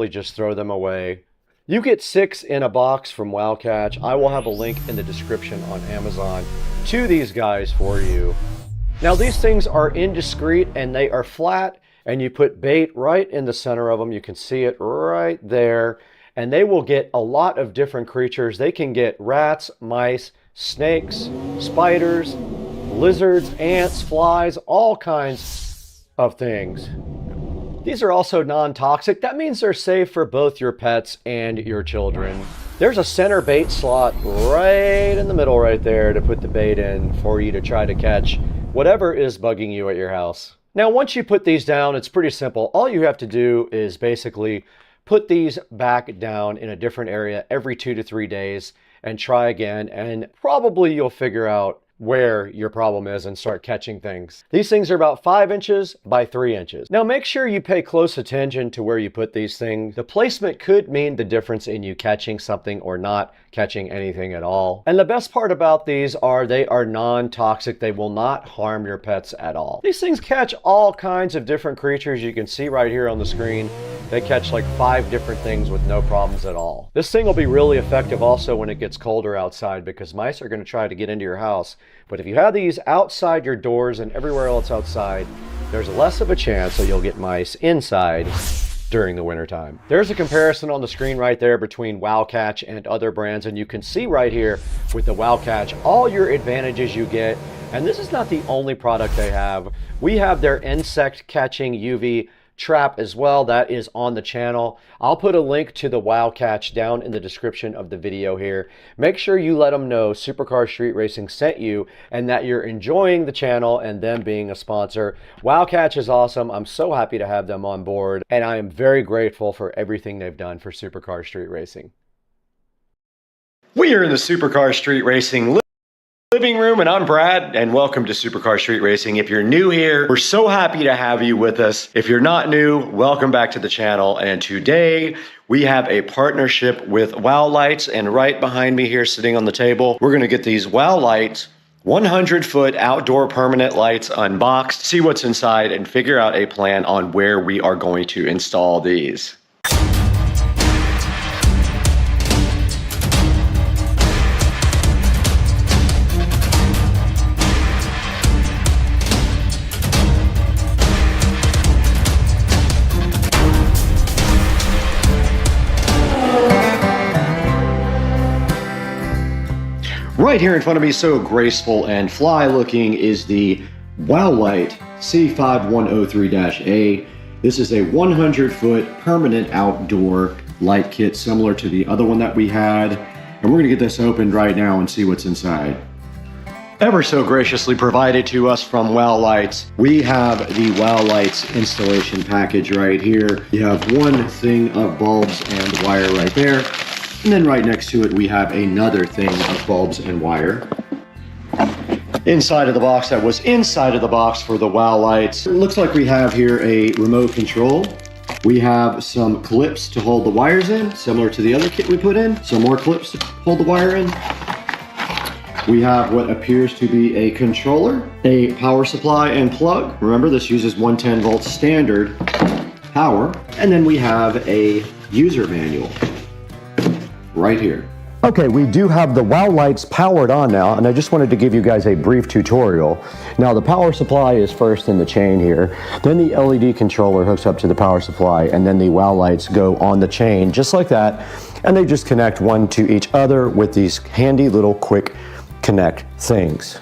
just throw them away. You get 6 in a box from WowCatch. I will have a link in the description on Amazon to these guys for you. Now these things are indiscreet and they are flat, and you put bait right in the center of them. You can see it right there, and they will get a lot of different creatures. They can get rats, mice, snakes, spiders, lizards, ants, flies, all kinds of things. These are also non-toxic. That means they're safe for both your pets and your children. There's a center bait slot right in the middle right there to put the bait in for you to try to catch whatever is bugging you at your house. Now, once you put these down, it's pretty simple. All you have to do is basically put these back down in a different area every 2 to 3 days and try again, and probably you'll figure out where your problem is and start catching things. These things are about 5 inches by 3 inches. Now make sure you pay close attention to where you put these things. The placement could mean the difference in you catching something or not catching anything at all. And the best part about these are they are non-toxic. They will not harm your pets at all. These things catch all kinds of different creatures. You can see right here on the screen, they catch like 5 different things with no problems at all. This thing will be really effective also when it gets colder outside, because mice are going to try to get into your house. But if you have these outside your doors and everywhere else outside, there's less of a chance that you'll get mice inside during the wintertime. There's a comparison on the screen right there between WowCatch and other brands, and you can see right here with the WowCatch all your advantages you get. And this is not the only product they have. We have their insect catching UV trap as well. That is on the channel. I'll put a link to the WowCatch down in the description of the video here. Make sure you let them know Supercar Street Racing sent you and that you're enjoying the channel and them being a sponsor. WowCatch is awesome. I'm so happy to have them on board, and I am very grateful for everything they've done for Supercar Street Racing. We are in the Supercar Street Racing living room, and I'm Brad, and welcome to Supercar Street Racing. If you're new here, we're so happy to have you with us. If you're not new, welcome back to the channel. And today we have a partnership with Wow Lights, and right behind me here sitting on the table, we're going to get these Wow Lights 100-foot outdoor permanent lights unboxed, see what's inside, and figure out a plan on where we are going to install these. Right here in front of me, so graceful and fly looking, is the Wow Light C5103-A. This is a 100-foot permanent outdoor light kit similar to the other one that we had. And we're gonna get this opened right now and see what's inside. Ever so graciously provided to us from Wow Lights, we have the Wow Lights installation package right here. You have one thing of bulbs and wire right there. And then right next to it, we have another thing of bulbs and wire. Inside of the box, that was inside of the box for the Wow Lights. It looks like we have here a remote control. We have some clips to hold the wires in, similar to the other kit we put in. Some more clips to hold the wire in. We have what appears to be a controller, a power supply and plug. Remember, this uses 110 volts standard power. And then we have a user manual right here. Okay, we do have the Wow Lights powered on now, and I just wanted to give you guys a brief tutorial. Now, the power supply is first in the chain here, then the LED controller hooks up to the power supply, and then the Wow Lights go on the chain just like that, and they just connect one to each other with these handy little quick connect things.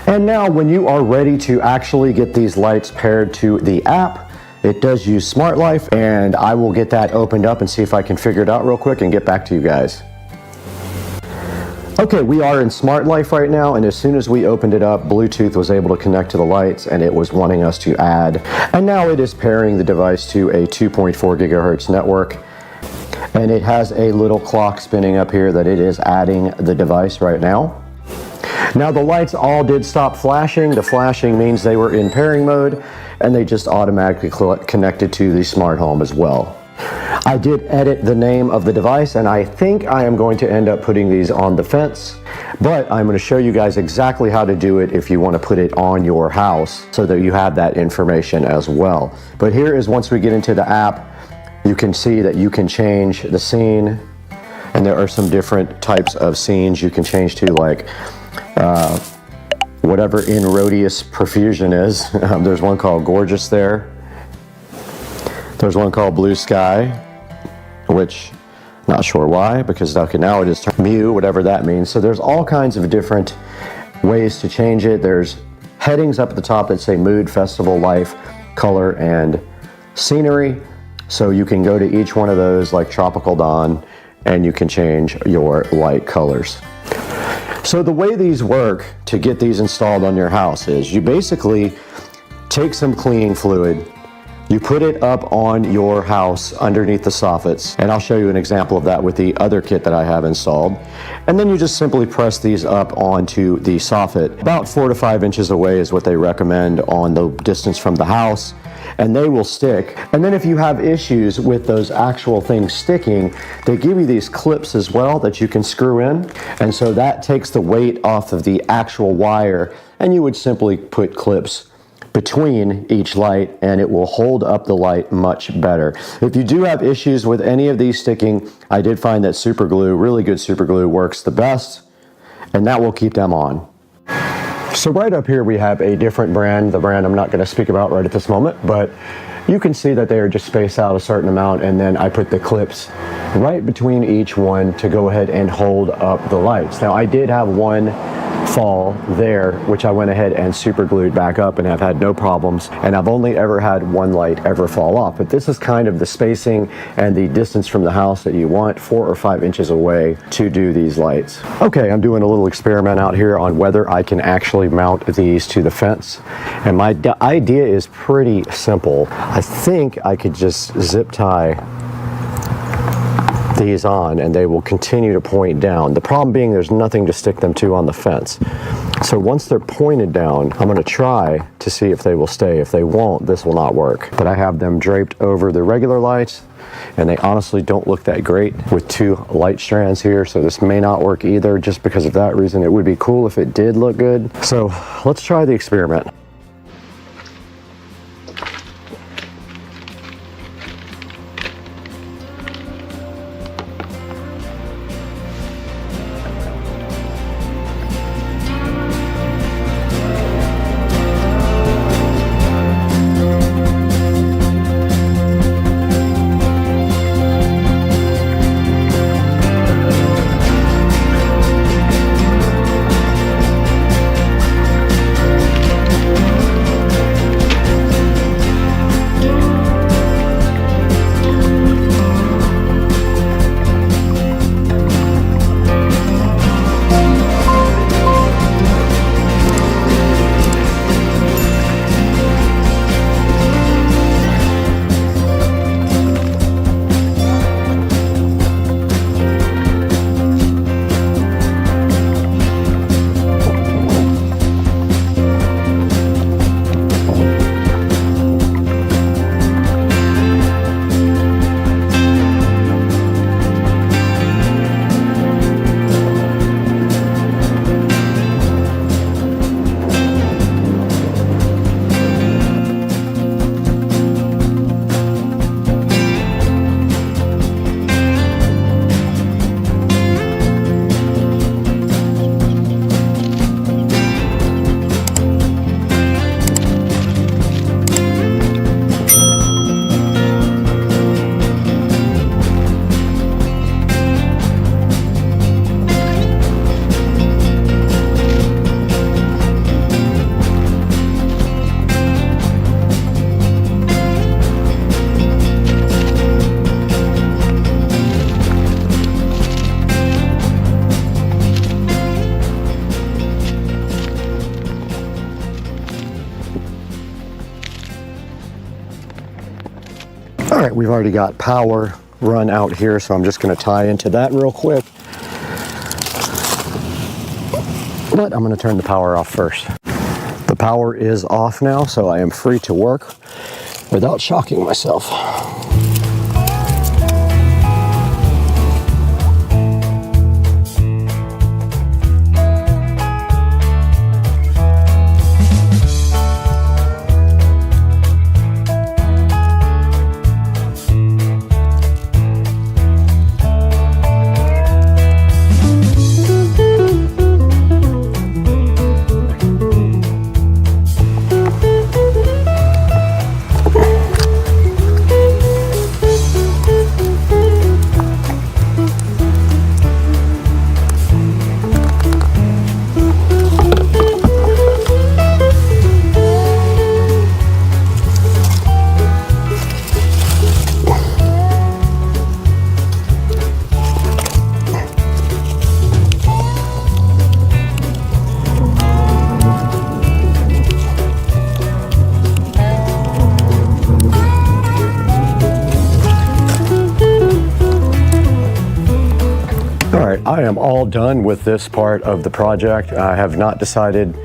And now when you are ready to actually get these lights paired to the app, it does use Smart Life, and I will get that opened up and see if I can figure it out real quick and get back to you guys. Okay, we are in Smart Life right now, and as soon as we opened it up, Bluetooth was able to connect to the lights, and it was wanting us to add. And now it is pairing the device to a 2.4 gigahertz network. And it has a little clock spinning up here that it is adding the device right now. Now the lights all did stop flashing. The flashing means they were in pairing mode, and they just automatically connected to the smart home as well. I did edit the name of the device, and I think I am going to end up putting these on the fence, but I'm going to show you guys exactly how to do it if you want to put it on your house so that you have that information as well. But here is once we get into the app, you can see that you can change the scene, and there are some different types of scenes you can change to, like whatever in Rhodius Profusion is. There's one called Gorgeous there. There's one called Blue Sky, which not sure why, because okay, now it is Mew, whatever that means. So there's all kinds of different ways to change it. There's headings up at the top that say mood, festival, life, color, and scenery. So you can go to each one of those, like Tropical Dawn, and you can change your light colors. So the way these work to get these installed on your house is you basically take some cleaning fluid, you put it up on your house underneath the soffits, and I'll show you an example of that with the other kit that I have installed. And then you just simply press these up onto the soffit. About 4 to 5 inches away is what they recommend on the distance from the house, and they will stick. And then if you have issues with those actual things sticking, they give you these clips as well that you can screw in. And so that takes the weight off of the actual wire, and you would simply put clips between each light and it will hold up the light much better. If you do have issues with any of these sticking, I did find that super glue, really good super glue, works the best, and that will keep them on. So right up here we have a different brand, the brand I'm not going to speak about right at this moment, but you can see that they are just spaced out a certain amount, and then I put the clips right between each one to go ahead and hold up the lights. Now I did have one fall there, which I went ahead and super glued back up, and I've had no problems, and I've only ever had one light ever fall off. But this is kind of the spacing and the distance from the house that you want, 4 or 5 inches away to do these lights. Okay, I'm doing a little experiment out here on whether I can actually mount these to the fence, and my idea is pretty simple. I think I could just zip tie these on and they will continue to point down. The problem being there's nothing to stick them to on the fence. So once they're pointed down, I'm going to try to see if they will stay. If they won't, this will not work. But I have them draped over the regular lights, and they honestly don't look that great with 2 light strands here, so this may not work either. Just because of that reason, it would be cool if it did look good. So let's try the experiment. All right, we've already got power run out here, so I'm just going to tie into that real quick. But I'm going to turn the power off first. The power is off now, so I am free to work without shocking myself. I am all done with this part of the project. I have not decided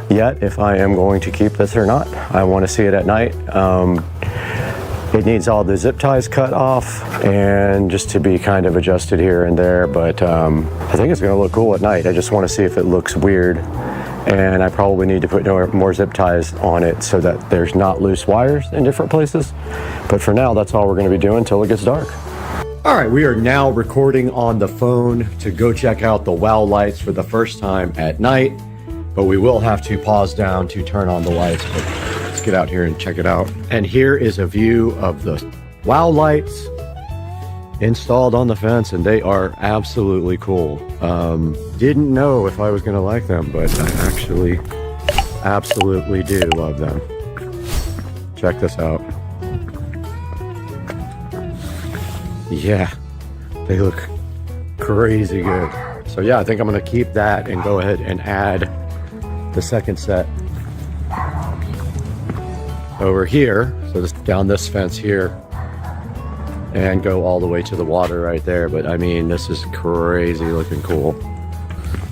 yet if I am going to keep this or not. I want to see it at night. It needs all the zip ties cut off and just to be kind of adjusted here and there, but I think it's going to look cool at night. I just want to see if it looks weird, and I probably need to put more zip ties on it so that there's not loose wires in different places. But for now, that's all we're going to be doing until it gets dark. All right, we are now recording on the phone to go check out the WOW lights for the first time at night, but we will have to pause down to turn on the lights. But let's get out here and check it out. And here is a view of the WOW lights installed on the fence, and they are absolutely cool. Didn't know if I was gonna like them, but I actually absolutely do love them. Check this out. Yeah, they look crazy good. So yeah, I think I'm gonna keep that and go ahead and add the second set over here, so just down this fence here, and go all the way to the water right there. But I mean, this is crazy looking cool.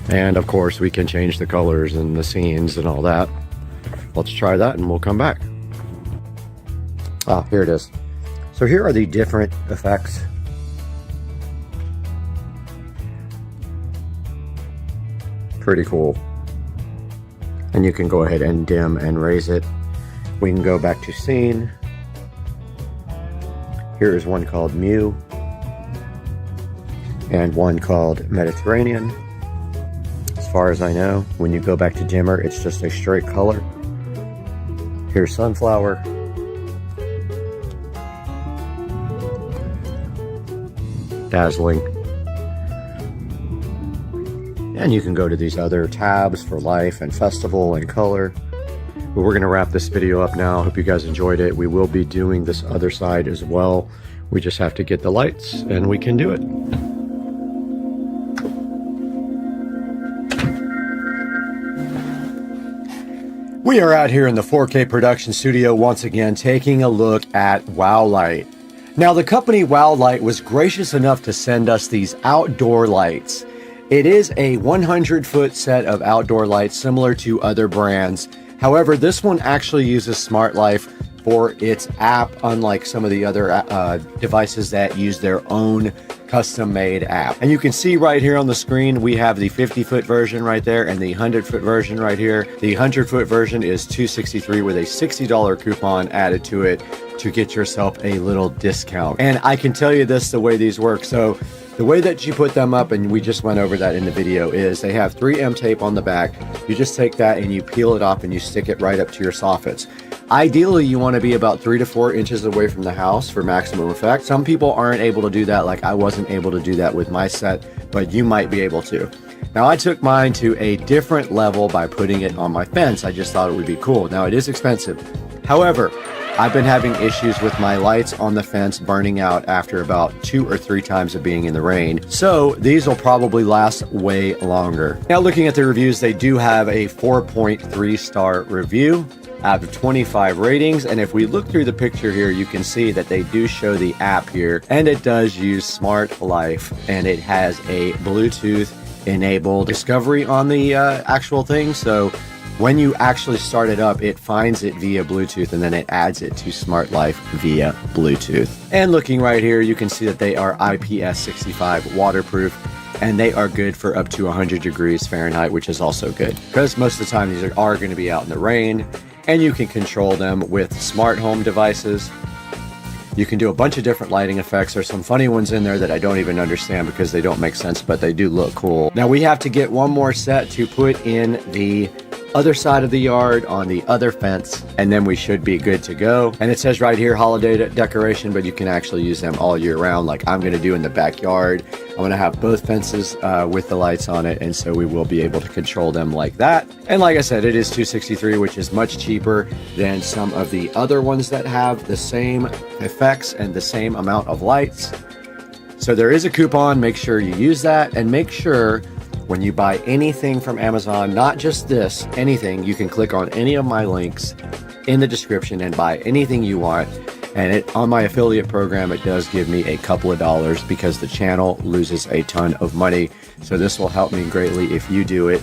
And of course we can change the colors and the scenes and all that. Let's try that and we'll come back. Ah, here it is. So here are the different effects. Pretty cool. And you can go ahead and dim and raise it. We can go back to scene. Here is one called Mew and one called Mediterranean. As far as I know, when you go back to dimmer, it's just a straight color. Here's Sunflower. Dazzling. And you can go to these other tabs for life and festival and color. But we're going to wrap this video up now. Hope you guys enjoyed it. We will be doing this other side as well. We just have to get the lights and we can do it. We are out here in the 4K production studio once again, taking a look at WOW Light. Now, the company WOW Light was gracious enough to send us these outdoor lights. It is a 100-foot set of outdoor lights similar to other brands. However, this one actually uses Smart Life for its app, unlike some of the other devices that use their own custom-made app. And you can see right here on the screen, we have the 50-foot version right there and the 100-foot version right here. The 100-foot version is $263 with a $60 coupon added to it to get yourself a little discount. And I can tell you this, the way these work. So the way that you put them up, and we just went over that in the video, is they have 3M tape on the back. You just take that and you peel it off and you stick it right up to your soffits. Ideally, you want to be about 3 to 4 inches away from the house for maximum effect. Some people aren't able to do that, like I wasn't able to do that with my set, but you might be able to. Now, I took mine to a different level by putting it on my fence. I just thought it would be cool. Now, it is expensive. However, I've been having issues with my lights on the fence burning out after about 2 or 3 times of being in the rain. So these will probably last way longer. Now, looking at the reviews, they do have a 4.3 star review out of 25 ratings. And if we look through the picture here, you can see that they do show the app here, and it does use Smart Life, and it has a Bluetooth enabled discovery on the actual thing. So when you actually start it up, it finds it via Bluetooth and then it adds it to Smart Life via Bluetooth. And looking right here, you can see that they are IPS65 waterproof, and they are good for up to 100 degrees Fahrenheit, which is also good because most of the time these are going to be out in the rain, and you can control them with smart home devices. You can do a bunch of different lighting effects. There's some funny ones in there that I don't even understand because they don't make sense, but they do look cool. Now we have to get one more set to put in the other side of the yard on the other fence, and then we should be good to go. And it says right here holiday decoration, but you can actually use them all year round, like I'm going to do in the backyard. I'm going to have both fences with the lights on it, and so we will be able to control them like that. And like I said, it is $263, which is much cheaper than some of the other ones that have the same effects and the same amount of lights. So there is a coupon. Make sure you use that, and make sure when you buy anything from Amazon, not just this, anything, you can click on any of my links in the description and buy anything you want. And on my affiliate program, it does give me a couple of dollars because the channel loses a ton of money. So this will help me greatly if you do it.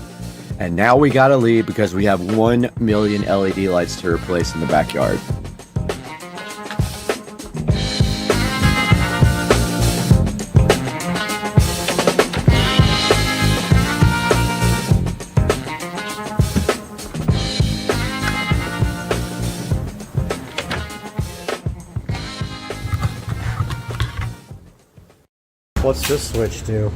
And now we got to leave because we have 1 million LED lights to replace in the backyard. What's this switch do?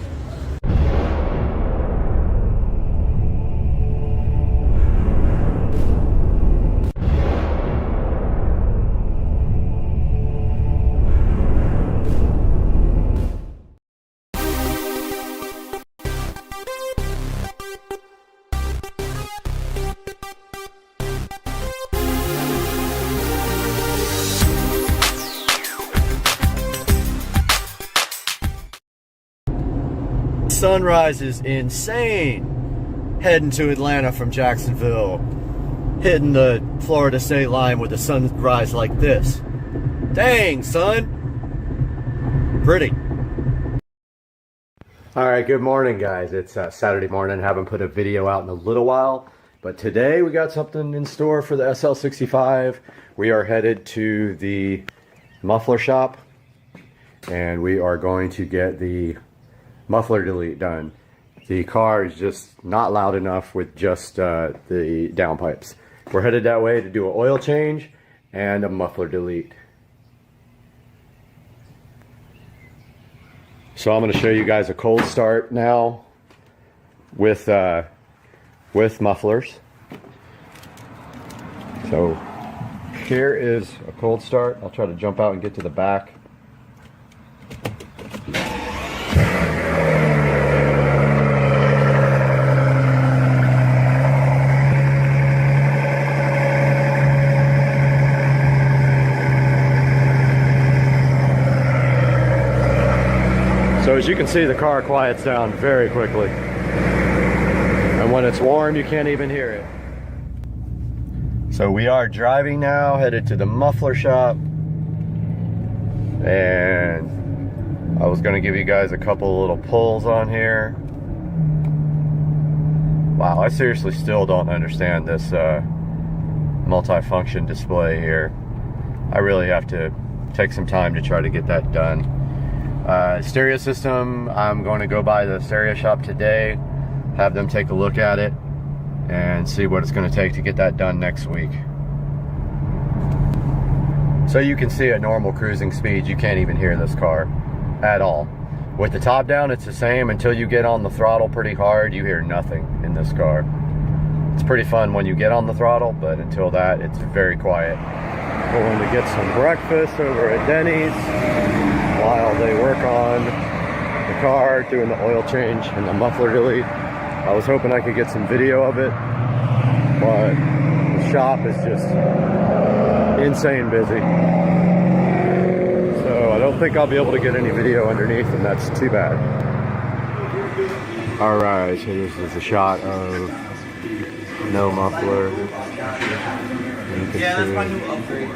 Sunrise is insane. Heading to Atlanta from Jacksonville. Hitting the Florida state line with a sunrise like this. Dang, son. Pretty. Alright, good morning, guys. It's Saturday morning. Haven't put a video out in a little while. But today we got something in store for the SL65. We are headed to the muffler shop. And we are going to get the muffler delete done. The car is just not loud enough with just the downpipes. We're headed that way to do an oil change and a muffler delete. So I'm going to show you guys a cold start now with mufflers. So here is a cold start. I'll try to jump out and get to the back. So as you can see, the car quiets down very quickly. And when it's warm, you can't even hear it. So we are driving now, headed to the muffler shop. And I was gonna give you guys a couple little pulls on here. Wow, I seriously still don't understand this multi-function display here. I really have to take some time to try to get that done. Stereo system, I'm going to go by the stereo shop today, have them take a look at it, and see what it's going to take to get that done next week. So you can see at normal cruising speeds, you can't even hear this car at all. With the top down, it's the same. Until you get on the throttle pretty hard, you hear nothing in this car. It's pretty fun when you get on the throttle, but until that, it's very quiet. Going to get some breakfast over at Denny's while they work on the car, doing the oil change and the muffler delete. I was hoping I could get some video of it, but the shop is just insane busy. So I don't think I'll be able to get any video underneath, and that's too bad. Alright, so this is a shot of no muffler. Yeah, that's my new upgrade.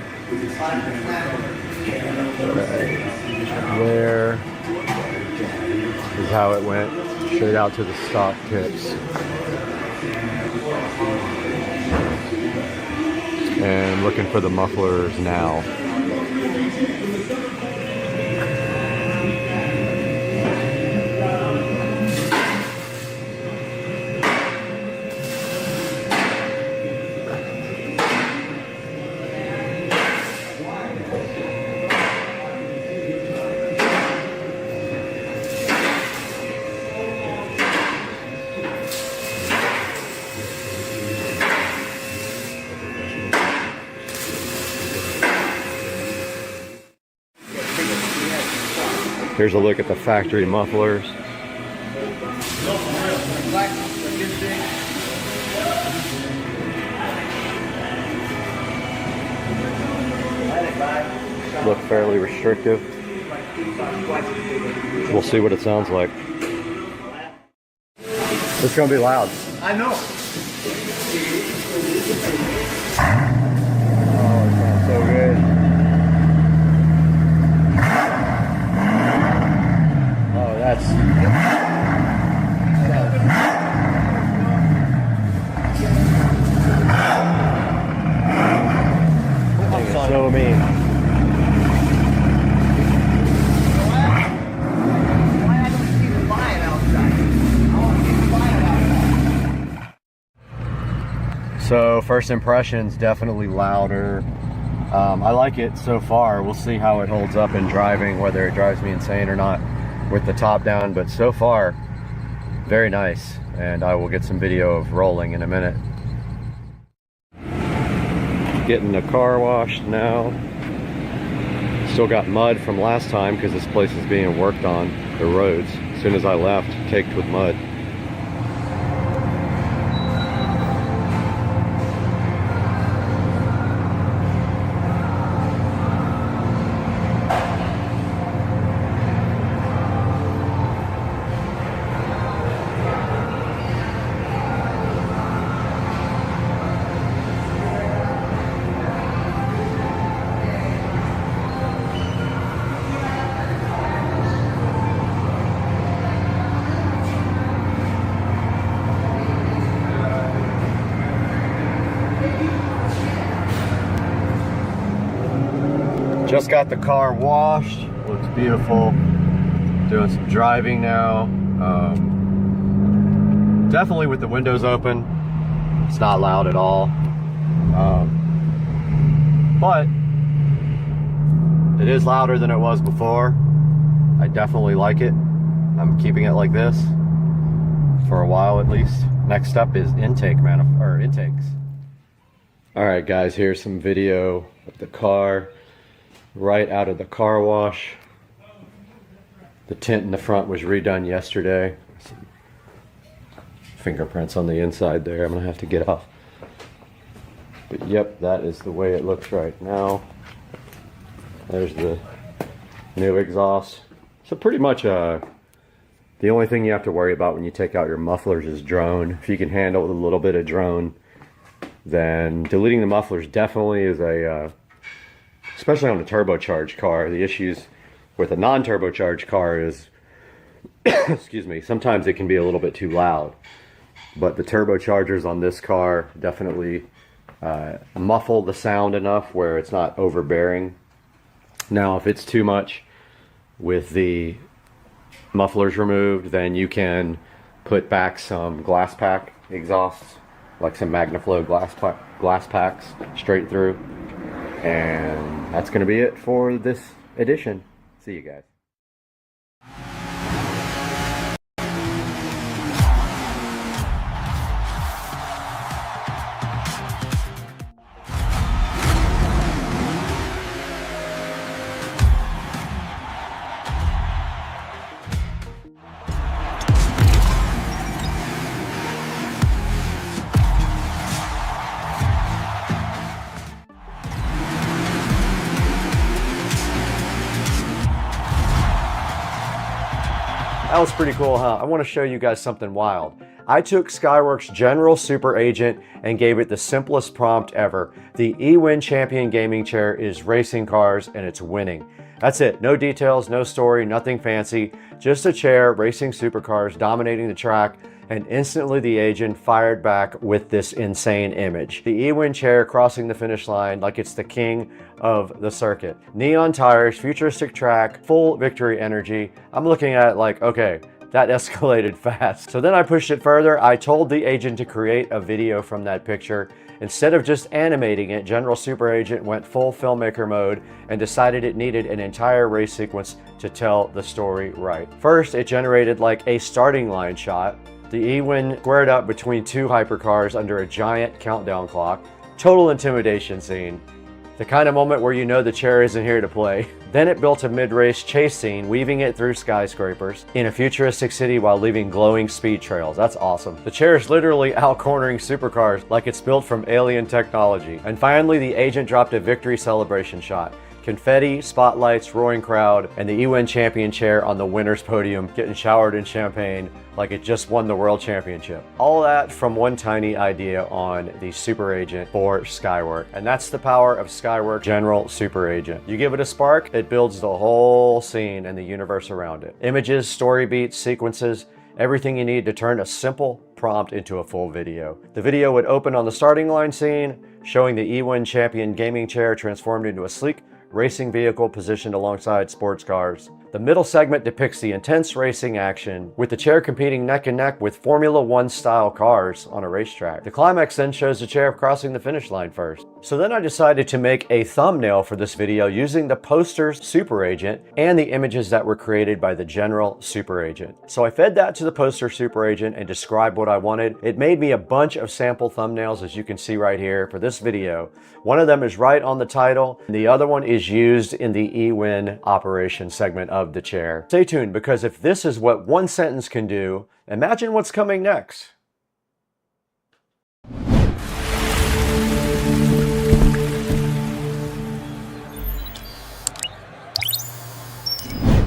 There is how it went, straight out to the stock tips. And looking for the mufflers now. Here's a look at the factory mufflers. Look fairly restrictive. We'll see what it sounds like. It's gonna be loud. I know. Oh, it sounds so good. So first impressions, definitely louder. I like it so far. We'll see how it holds up in driving, whether it drives me insane or not with the top down, but so far, very nice. And I will get some video of rolling in a minute. Getting the car washed now. Still got mud from last time because this place is being worked on, the roads. As soon as I left, caked with mud. Just got the car washed, looks beautiful. Doing some driving now. Definitely with the windows open. It's not loud at all. But it is louder than it was before. I definitely like it. I'm keeping it like this for a while at least. Next up is intakes. All right, guys, here's some video of the car. Right out of the car wash. The tint in the front was redone yesterday. Some fingerprints on the inside there I'm gonna have to get off. But yep, that is the way it looks right now. There's the new exhaust. So pretty much the only thing you have to worry about when you take out your mufflers is drone. If you can handle a little bit of drone, then deleting the mufflers definitely is a especially on a turbocharged car. The issues with a non-turbocharged car is, excuse me, sometimes it can be a little bit too loud. But the turbochargers on this car definitely muffle the sound enough where it's not overbearing. Now, if it's too much with the mufflers removed, then you can put back some glass pack exhausts, like some MagnaFlow glass packs straight through. And that's going to be it for this edition. See you guys. That was pretty cool, huh? I want to show you guys something wild. I took Skyworks General Super Agent and gave it the simplest prompt ever. The eWin Champion gaming chair is racing cars and it's winning. That's it. No details, no story, nothing fancy. Just a chair racing supercars, dominating the track, and instantly the agent fired back with this insane image. The eWin chair crossing the finish line like it's the king of the circuit. Neon tires, futuristic track, full victory energy. I'm looking at it like, okay, that escalated fast. So then I pushed it further. I told the agent to create a video from that picture. Instead of just animating it, General Super Agent went full filmmaker mode and decided it needed an entire race sequence to tell the story right. First, it generated like a starting line shot. The eWin squared up between two hypercars under a giant countdown clock. Total intimidation scene. The kind of moment where you know the chair isn't here to play. Then it built a mid-race chase scene, weaving it through skyscrapers in a futuristic city while leaving glowing speed trails. That's awesome. The chair is literally out-cornering supercars like it's built from alien technology. And finally, the agent dropped a victory celebration shot. Confetti, spotlights, roaring crowd, and the eWin champion chair on the winner's podium getting showered in champagne like it just won the world championship. All that from one tiny idea on the Super Agent for Skyworks. And that's the power of Skyworks General Super Agent. You give it a spark, it builds the whole scene and the universe around it. Images, story beats, sequences, everything you need to turn a simple prompt into a full video. The video would open on the starting line scene, showing the eWin champion gaming chair transformed into a sleek racing vehicle positioned alongside sports cars. The middle segment depicts the intense racing action, with the chair competing neck and neck with Formula One style cars on a racetrack. The climax then shows the chair crossing the finish line first. So then I decided to make a thumbnail for this video using the poster's super agent and the images that were created by the general super agent. So I fed that to the poster super agent and described what I wanted. It made me a bunch of sample thumbnails, as you can see right here for this video. One of them is right on the title, and the other one is used in the eWin operation segment of the chair. Stay tuned, because if this is what one sentence can do, imagine what's coming next.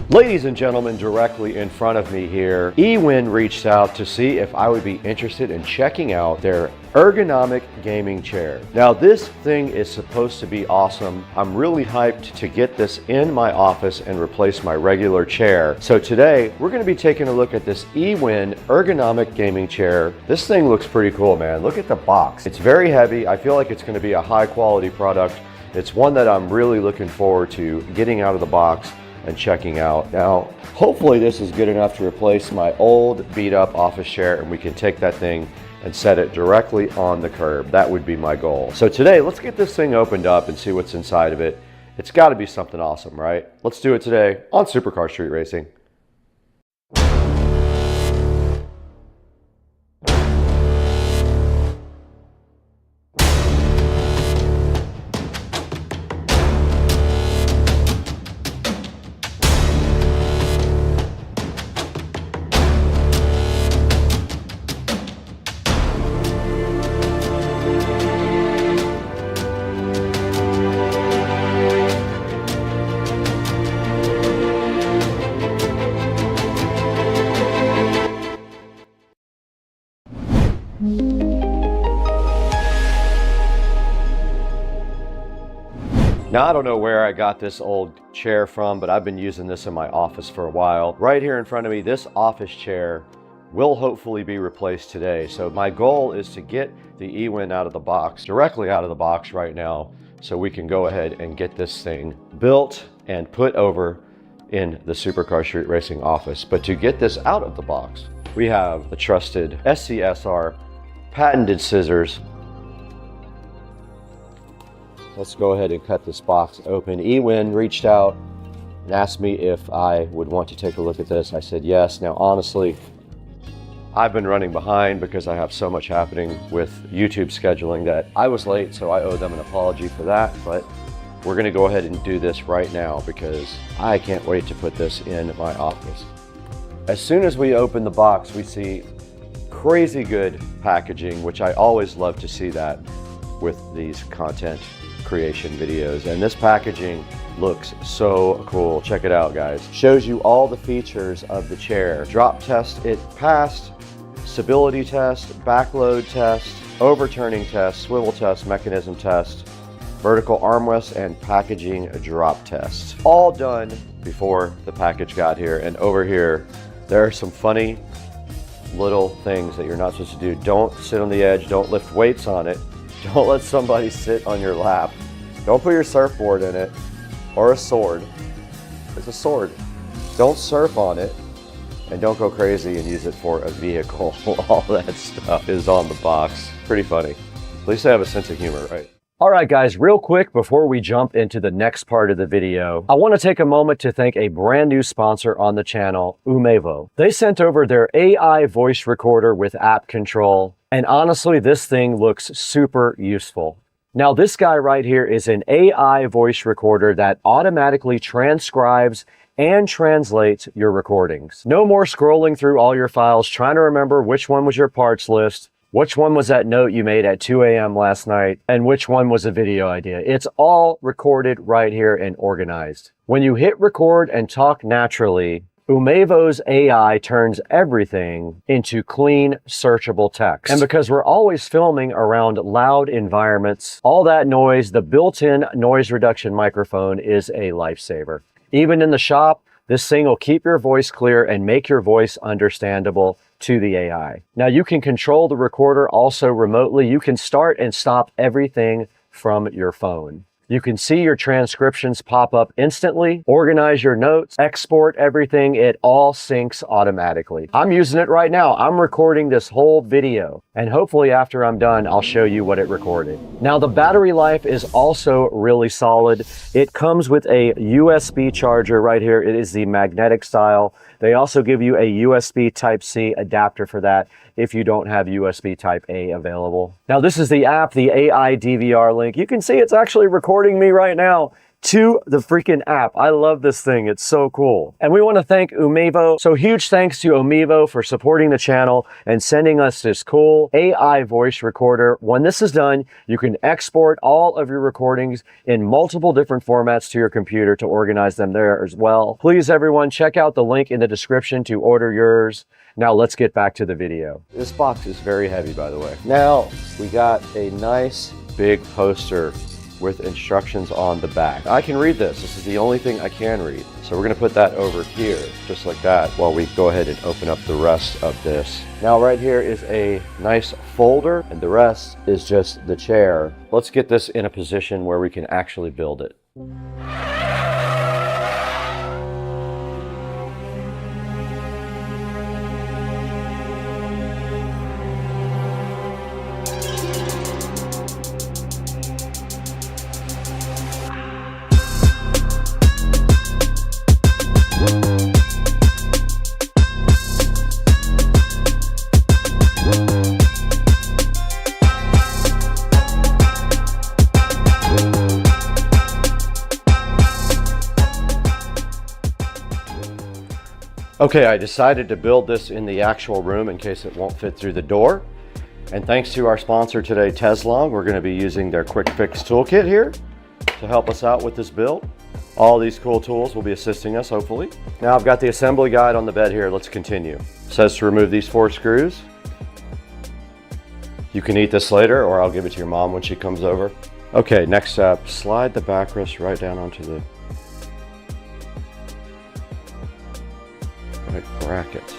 Ladies and gentlemen, directly in front of me here, eWin reached out to see if I would be interested in checking out their ergonomic gaming chair. Now, this thing is supposed to be awesome. I'm really hyped to get this in my office and replace my regular chair. So today, we're going to be taking a look at this eWin ergonomic gaming chair. This thing looks pretty cool, man. Look at the box. It's very heavy. I feel like it's going to be a high quality product. It's one that I'm really looking forward to getting out of the box and checking out. Now, hopefully this is good enough to replace my old beat up office chair, and we can take that thing and set it directly on the curb. That would be my goal. So today, let's get this thing opened up and see what's inside of it. It's got to be something awesome, right? Let's do it today on Supercar Street Racing. Now, I don't know where I got this old chair from, but I've been using this in my office for a while. Right here in front of me, this office chair will hopefully be replaced today. So my goal is to get the eWin out of the box, directly out of the box right now, so we can go ahead and get this thing built and put over in the Supercar Street Racing office. But to get this out of the box, we have the trusted SCSR patented scissors. Let's go ahead and cut this box open. eWin reached out and asked me if I would want to take a look at this. I said yes. Now, honestly, I've been running behind because I have so much happening with YouTube scheduling that I was late, so I owe them an apology for that. But we're going to go ahead and do this right now because I can't wait to put this in my office. As soon as we open the box, we see crazy good packaging, which I always love to see that with these content creation videos. And this packaging looks so cool. Check it out, guys. Shows you all the features of the chair. Drop test, it passed. Stability test, backload test, overturning test, swivel test, mechanism test, vertical armrest, and packaging drop test. All done before the package got here. And over here, there are some funny little things that you're not supposed to do. Don't sit on the edge. Don't lift weights on it. Don't let somebody sit on your lap. Don't put your surfboard in it or a sword. It's a sword. Don't surf on it, and don't go crazy and use it for a vehicle. All that stuff is on the box. Pretty funny. At least I have a sense of humor, right? All right, guys, real quick before we jump into the next part of the video, I want to take a moment to thank a brand new sponsor on the channel, Umevo. They sent over their AI voice recorder with app control, and honestly, this thing looks super useful. Now, this guy right here is an AI voice recorder that automatically transcribes and translates your recordings. No more scrolling through all your files, trying to remember which one was your parts list, which one was that note you made at 2 a.m. last night, and which one was a video idea. It's all recorded right here and organized. When you hit record and talk naturally, Umevo's AI turns everything into clean, searchable text. And because we're always filming around loud environments, all that noise, the built-in noise reduction microphone is a lifesaver. Even in the shop, this thing will keep your voice clear and make your voice understandable to the AI. Now, you can control the recorder also remotely. You can start and stop everything from your phone. You can see your transcriptions pop up instantly, organize your notes, export everything. It all syncs automatically. I'm using it right now. I'm recording this whole video, and hopefully after I'm done, I'll show you what it recorded. Now, the battery life is also really solid. It comes with a USB charger right here. It is the magnetic style. They also give you a USB Type-C adapter for that if you don't have USB Type-A available. Now, this is the app, the AI DVR link. You can see it's actually recording me right now to the freaking app. I love this thing. It's so cool. And we want to thank Umevo. So huge thanks to Umevo for supporting the channel and sending us this cool AI voice recorder. When this is done, you can export all of your recordings in multiple different formats to your computer to organize them there as well. Please, everyone, check out the link in the description to order yours. Now let's get back to the video. This box is very heavy, by the way. Now we got a nice big poster with instructions on the back. I can read this. This is the only thing I can read. So we're gonna put that over here, just like that, while we go ahead and open up the rest of this. Now right here is a nice folder, and the rest is just the chair. Let's get this in a position where we can actually build it. Okay, I decided to build this in the actual room in case it won't fit through the door. And thanks to our sponsor today, Teslong, we're going to be using their quick fix toolkit here to help us out with this build. All these cool tools will be assisting us, hopefully. Now I've got the assembly guide on the bed here. Let's continue. It says to remove these 4 screws. You can eat this later, or I'll give it to your mom when she comes over. Okay, next step, slide the backrest right down onto the bracket.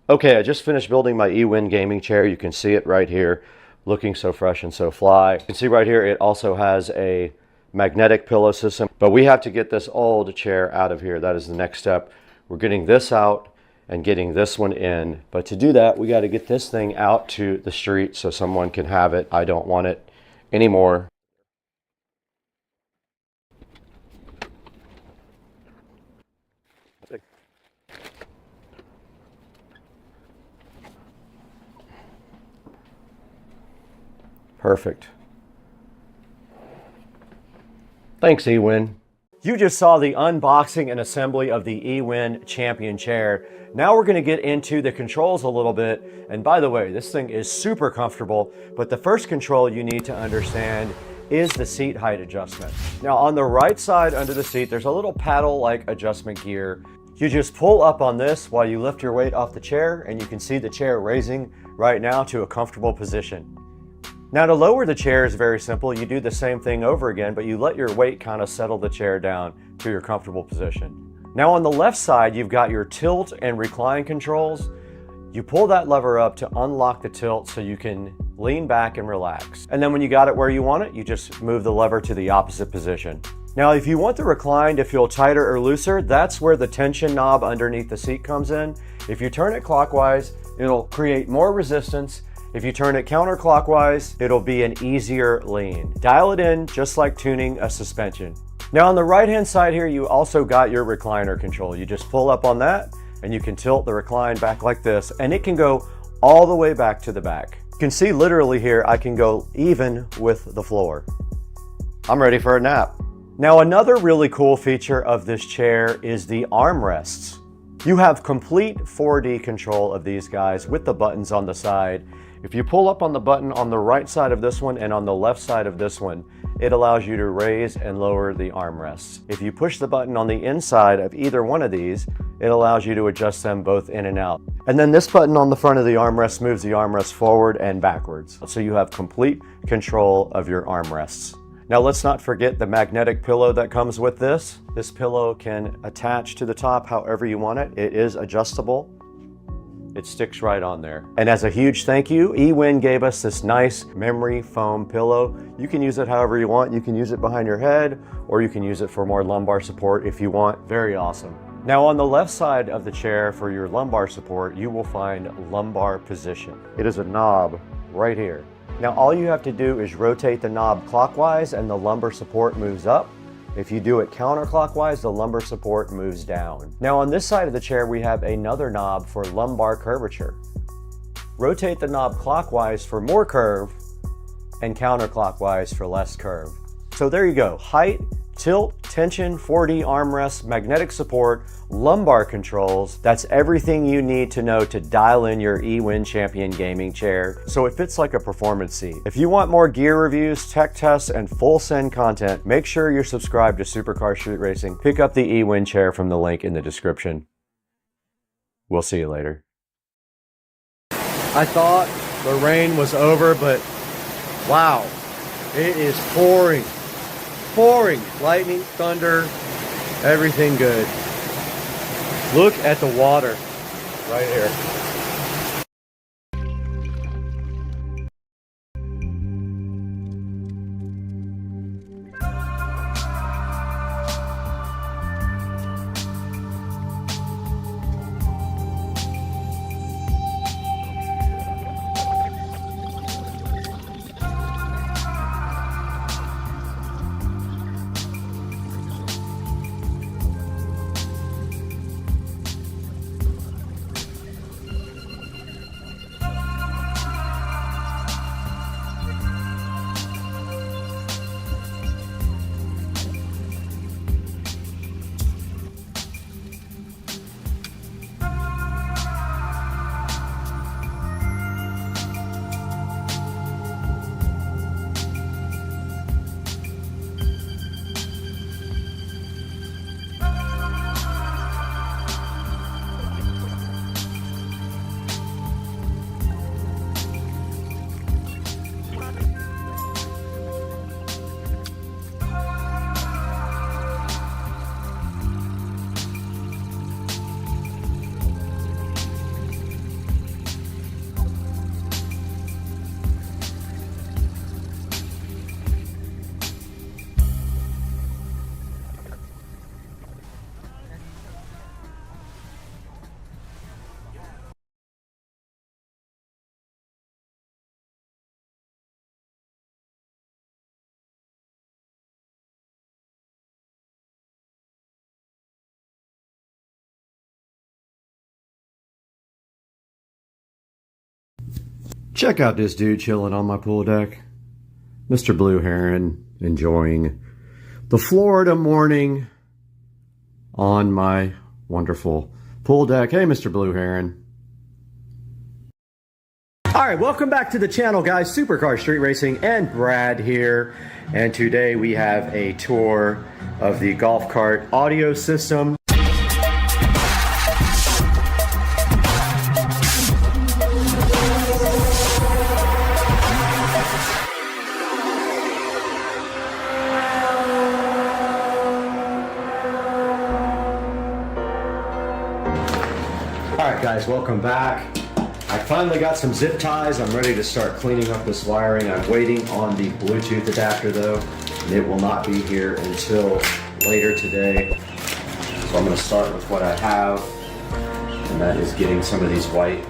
Okay, I just finished building my eWin gaming chair. You can see it right here, looking so fresh and so fly. You can see right here, it also has a magnetic pillow system, but we have to get this old chair out of here. That is the next step. We're getting this out and getting this one in. But to do that, we got to get this thing out to the street so someone can have it. I don't want it anymore. Perfect. Thanks, eWin. You just saw the unboxing and assembly of the eWin Champion chair. Now we're going to get into the controls a little bit. And by the way, this thing is super comfortable, but the first control you need to understand is the seat height adjustment. Now on the right side under the seat, there's a little paddle-like adjustment gear. You just pull up on this while you lift your weight off the chair, and you can see the chair raising right now to a comfortable position. Now to lower the chair is very simple. You do the same thing over again, but you let your weight kind of settle the chair down to your comfortable position. Now on the left side, you've got your tilt and recline controls. You pull that lever up to unlock the tilt so you can lean back and relax. And then when you got it where you want it, you just move the lever to the opposite position. Now, if you want the recline to feel tighter or looser, that's where the tension knob underneath the seat comes in. If you turn it clockwise, it'll create more resistance. If you turn it counterclockwise, it'll be an easier lean. Dial it in just like tuning a suspension. Now on the right-hand side here, you also got your recliner control. You just pull up on that and you can tilt the recline back like this, and it can go all the way back to the back. You can see literally here, I can go even with the floor. I'm ready for a nap. Now another really cool feature of this chair is the armrests. You have complete 4D control of these guys with the buttons on the side. If you pull up on the button on the right side of this one and on the left side of this one, it allows you to raise and lower the armrests. If you push the button on the inside of either one of these, it allows you to adjust them both in and out. And then this button on the front of the armrest moves the armrest forward and backwards. So you have complete control of your armrests. Now let's not forget the magnetic pillow that comes with this. This pillow can attach to the top however you want it. It is adjustable. It sticks right on there. And as a huge thank you, eWin gave us this nice memory foam pillow. You can use it however you want. You can use it behind your head, or you can use it for more lumbar support if you want. Very awesome. Now on the left side of the chair for your lumbar support, you will find lumbar position. It is a knob right here. Now all you have to do is rotate the knob clockwise and the lumbar support moves up. If you do it counterclockwise, the lumbar support moves down. Now on this side of the chair, we have another knob for lumbar curvature. Rotate the knob clockwise for more curve and counterclockwise for less curve. So there you go, height, tilt, tension, 4D armrest, magnetic support, lumbar controls. That's everything you need to know to dial in your eWin Champion gaming chair so it fits like a performance seat. If you want more gear reviews, tech tests, and full send content, make sure you're subscribed to Supercar Street Racing. Pick up the eWin chair from the link in the description. We'll see you later. I thought the rain was over, but wow, it is pouring. Pouring, lightning, thunder, everything good. Look at the water right here. Check out this dude chilling on my pool deck. Mr. Blue Heron enjoying the Florida morning on my wonderful pool deck. Hey, Mr. Blue Heron. All right, welcome back to the channel, guys. Supercar Street Racing and Brad here. And today we have a tour of the golf cart audio system. All right, guys, welcome back. I finally got some zip ties. I'm ready to start cleaning up this wiring. I'm waiting on the Bluetooth adapter though, and it will not be here until later today. So I'm going to start with what I have, and that is getting some of these white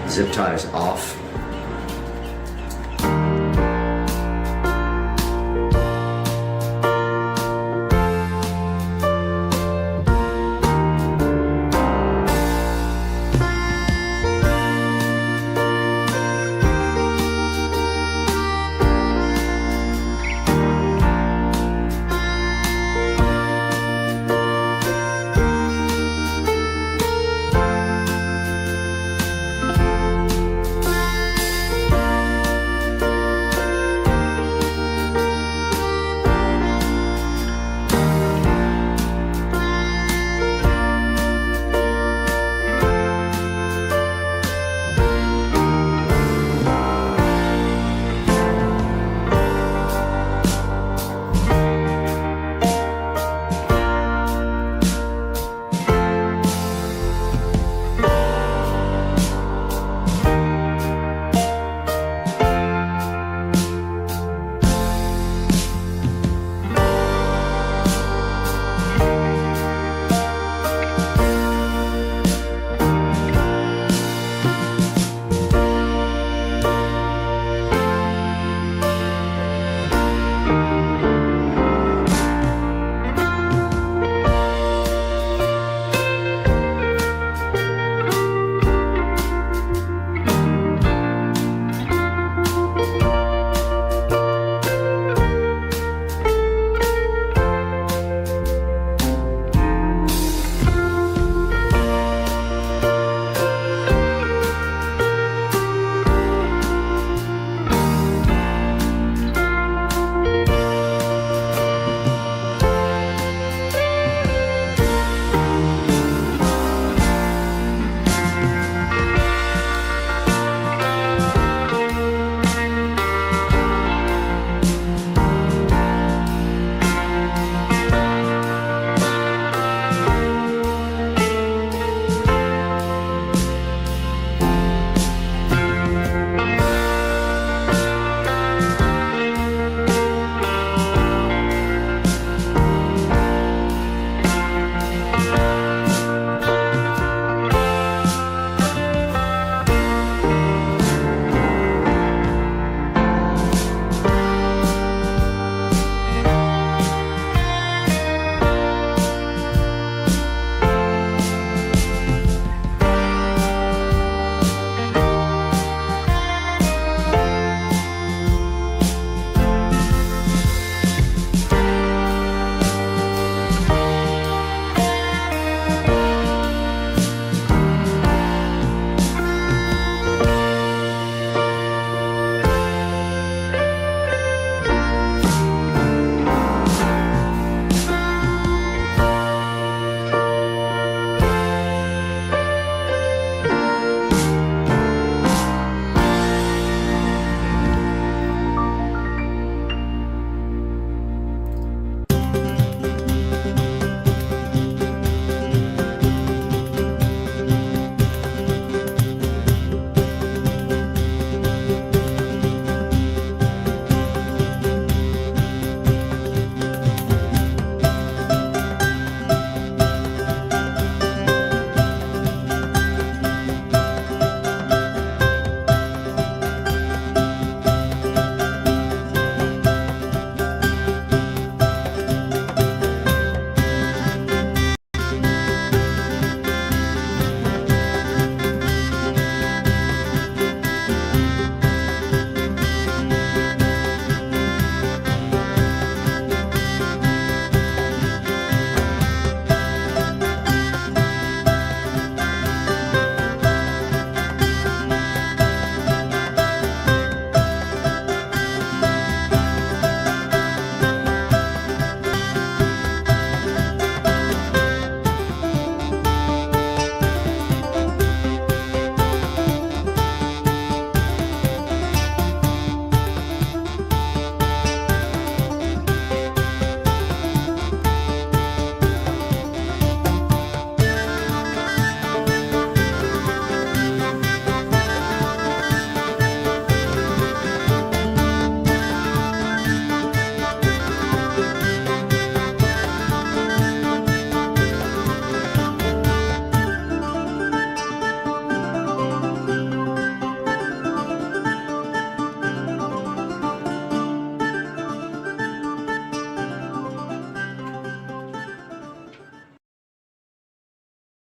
zip ties off.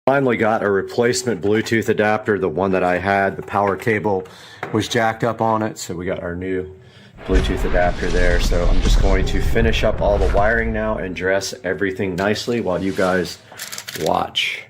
Finally got a replacement Bluetooth adapter. The one that I had, the power cable was jacked up on it, so we got our new Bluetooth adapter there. So I'm just going to finish up all the wiring now and dress everything nicely while you guys watch.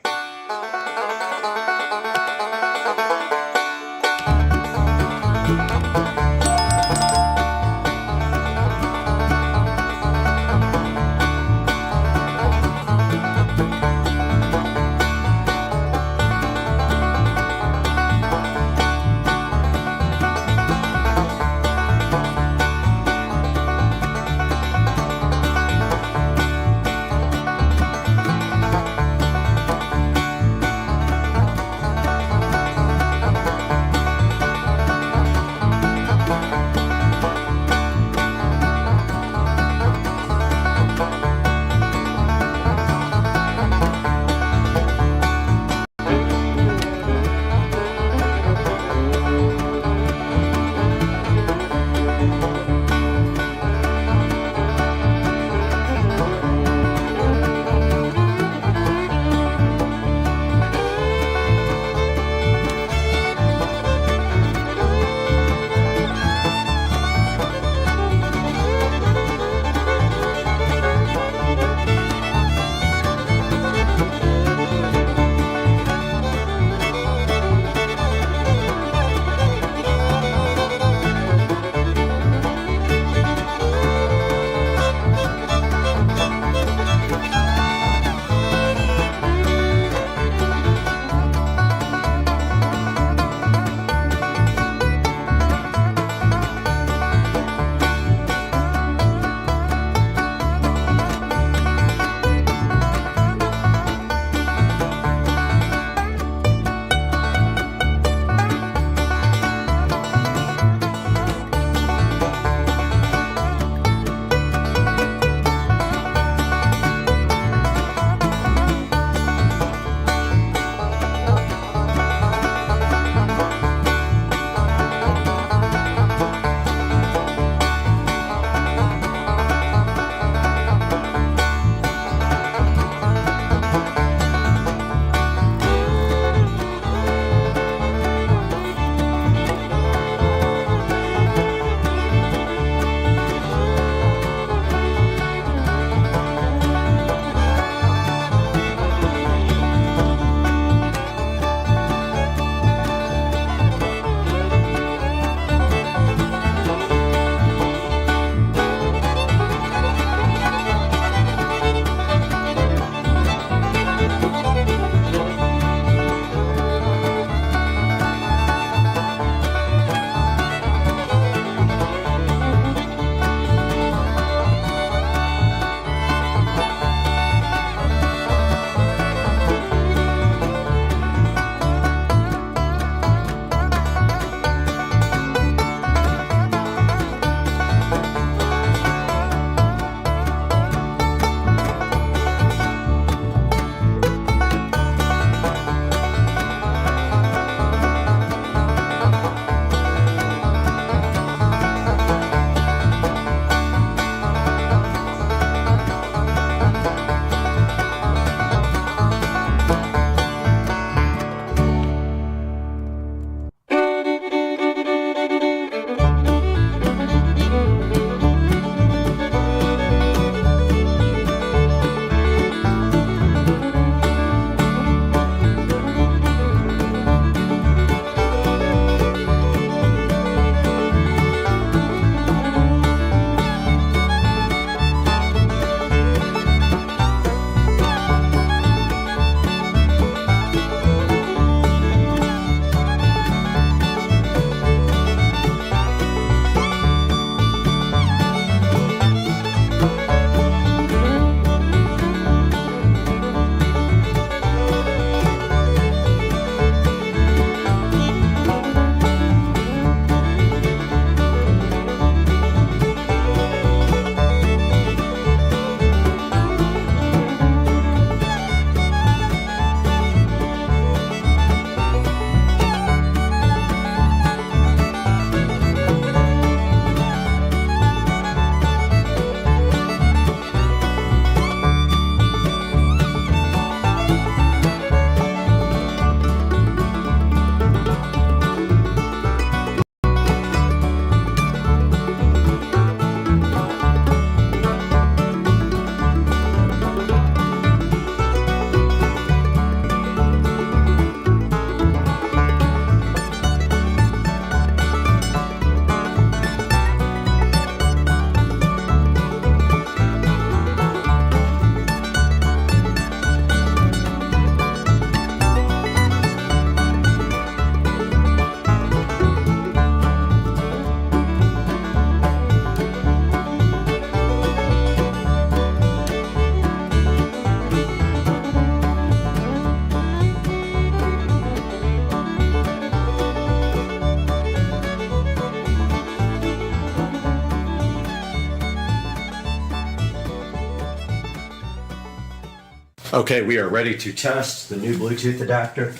Okay, we are ready to test the new Bluetooth adapter.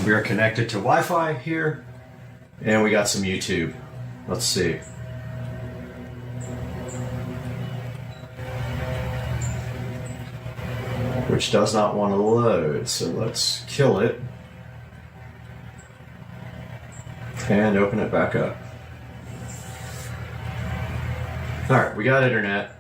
We are connected to Wi-Fi here, and we got some YouTube. Let's see. Which does not want to load, so let's kill it and open it back up. All right, we got internet.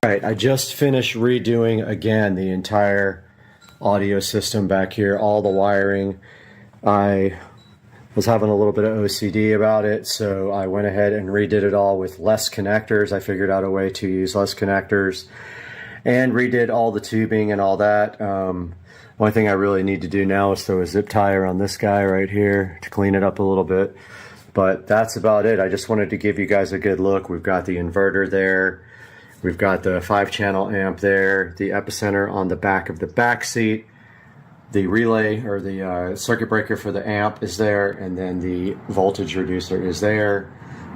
Alright, I just finished redoing again the entire audio system back here, all the wiring. I was having a little bit of OCD about it, so I went ahead and redid it all with less connectors. I figured out a way to use less connectors and redid all the tubing and all that. One thing I really need to do now is throw a zip tie around this guy right here to clean it up a little bit. But that's about it. I just wanted to give you guys a good look. We've got the inverter there. We've got the 5-channel amp there, the epicenter on the back of the back seat, the relay or the circuit breaker for the amp is there, and then the voltage reducer is there,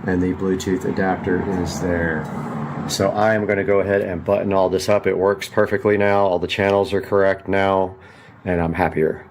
and the Bluetooth adapter is there. So I am going to go ahead and button all this up. It works perfectly now. All the channels are correct now, and I'm happier.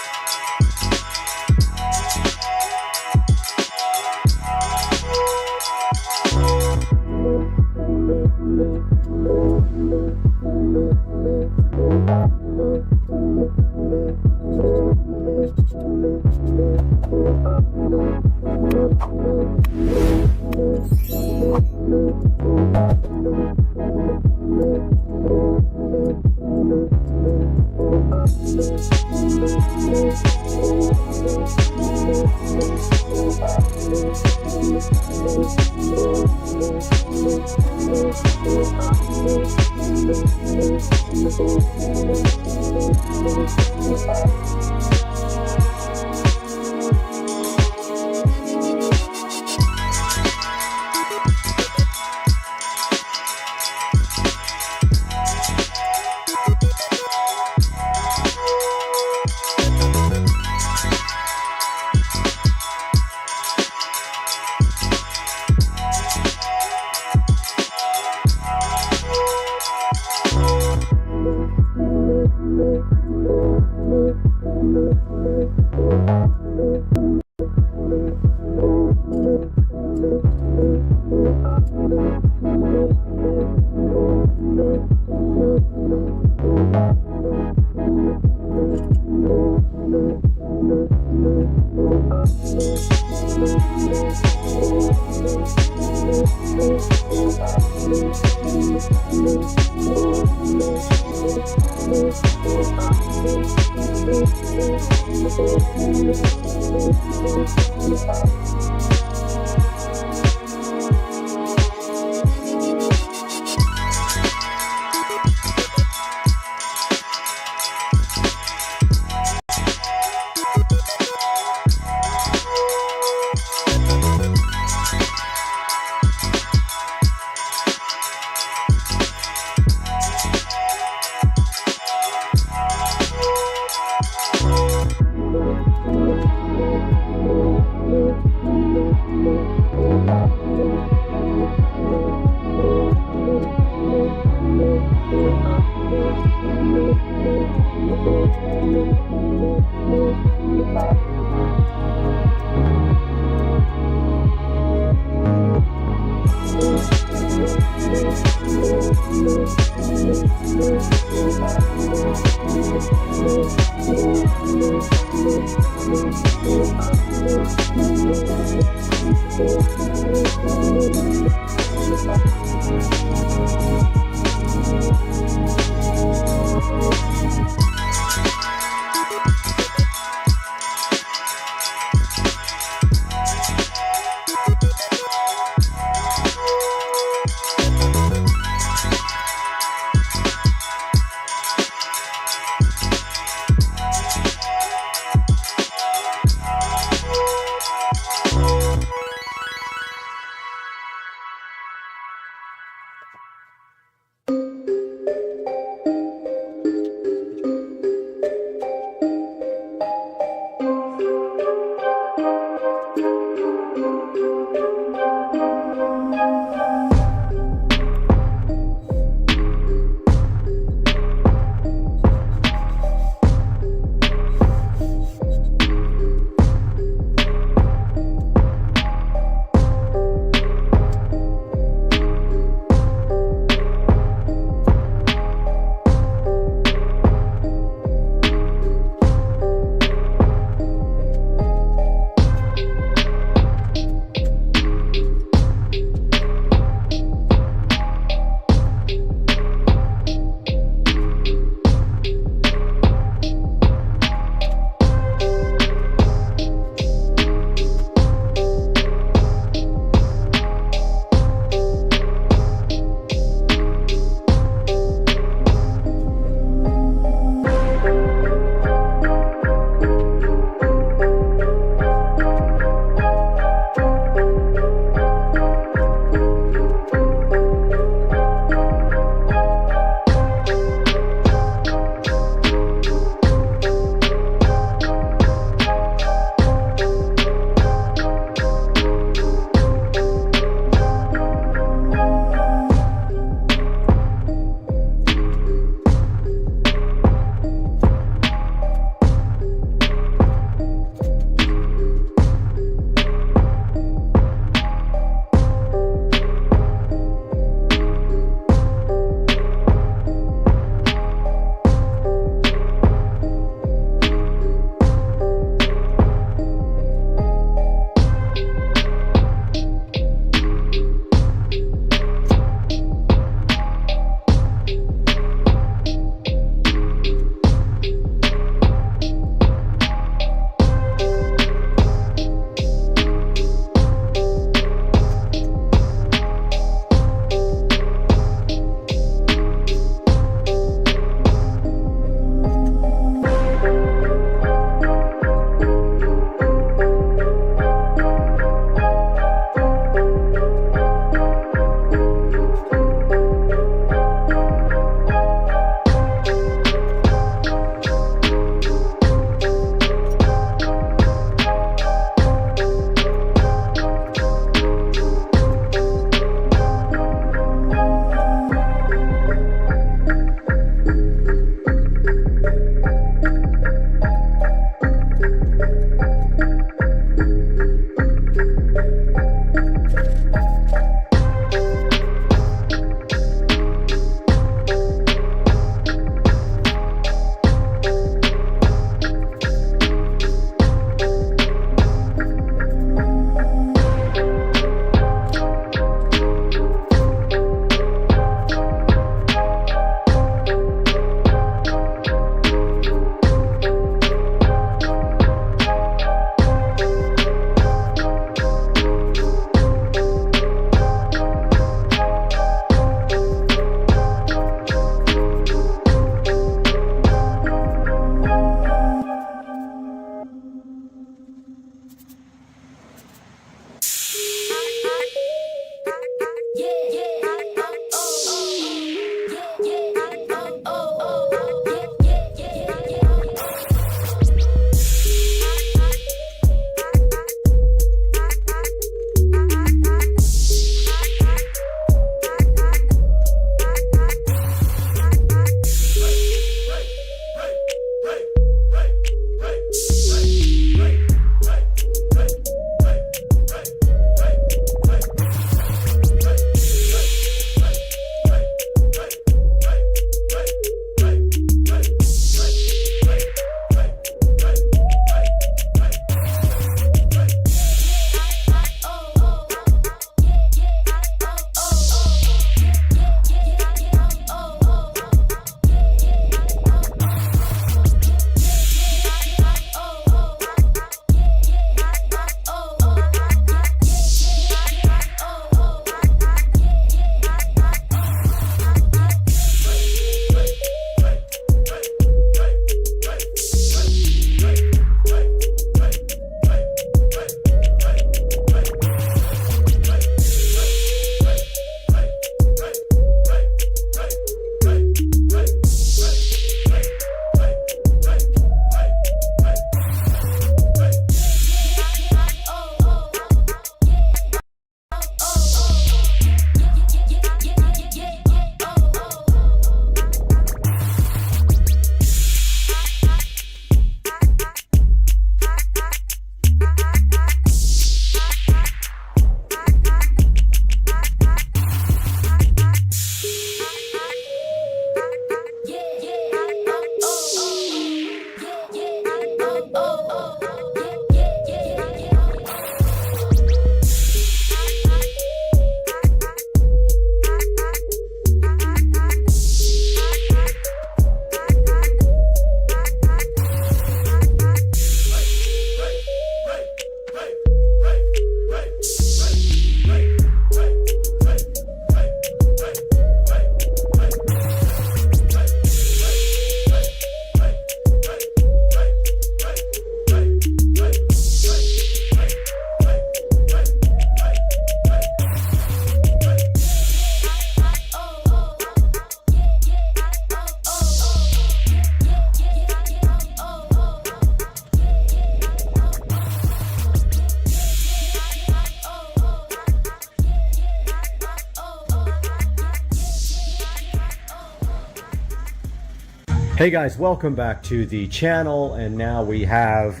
Hey guys, welcome back to the channel, and now we have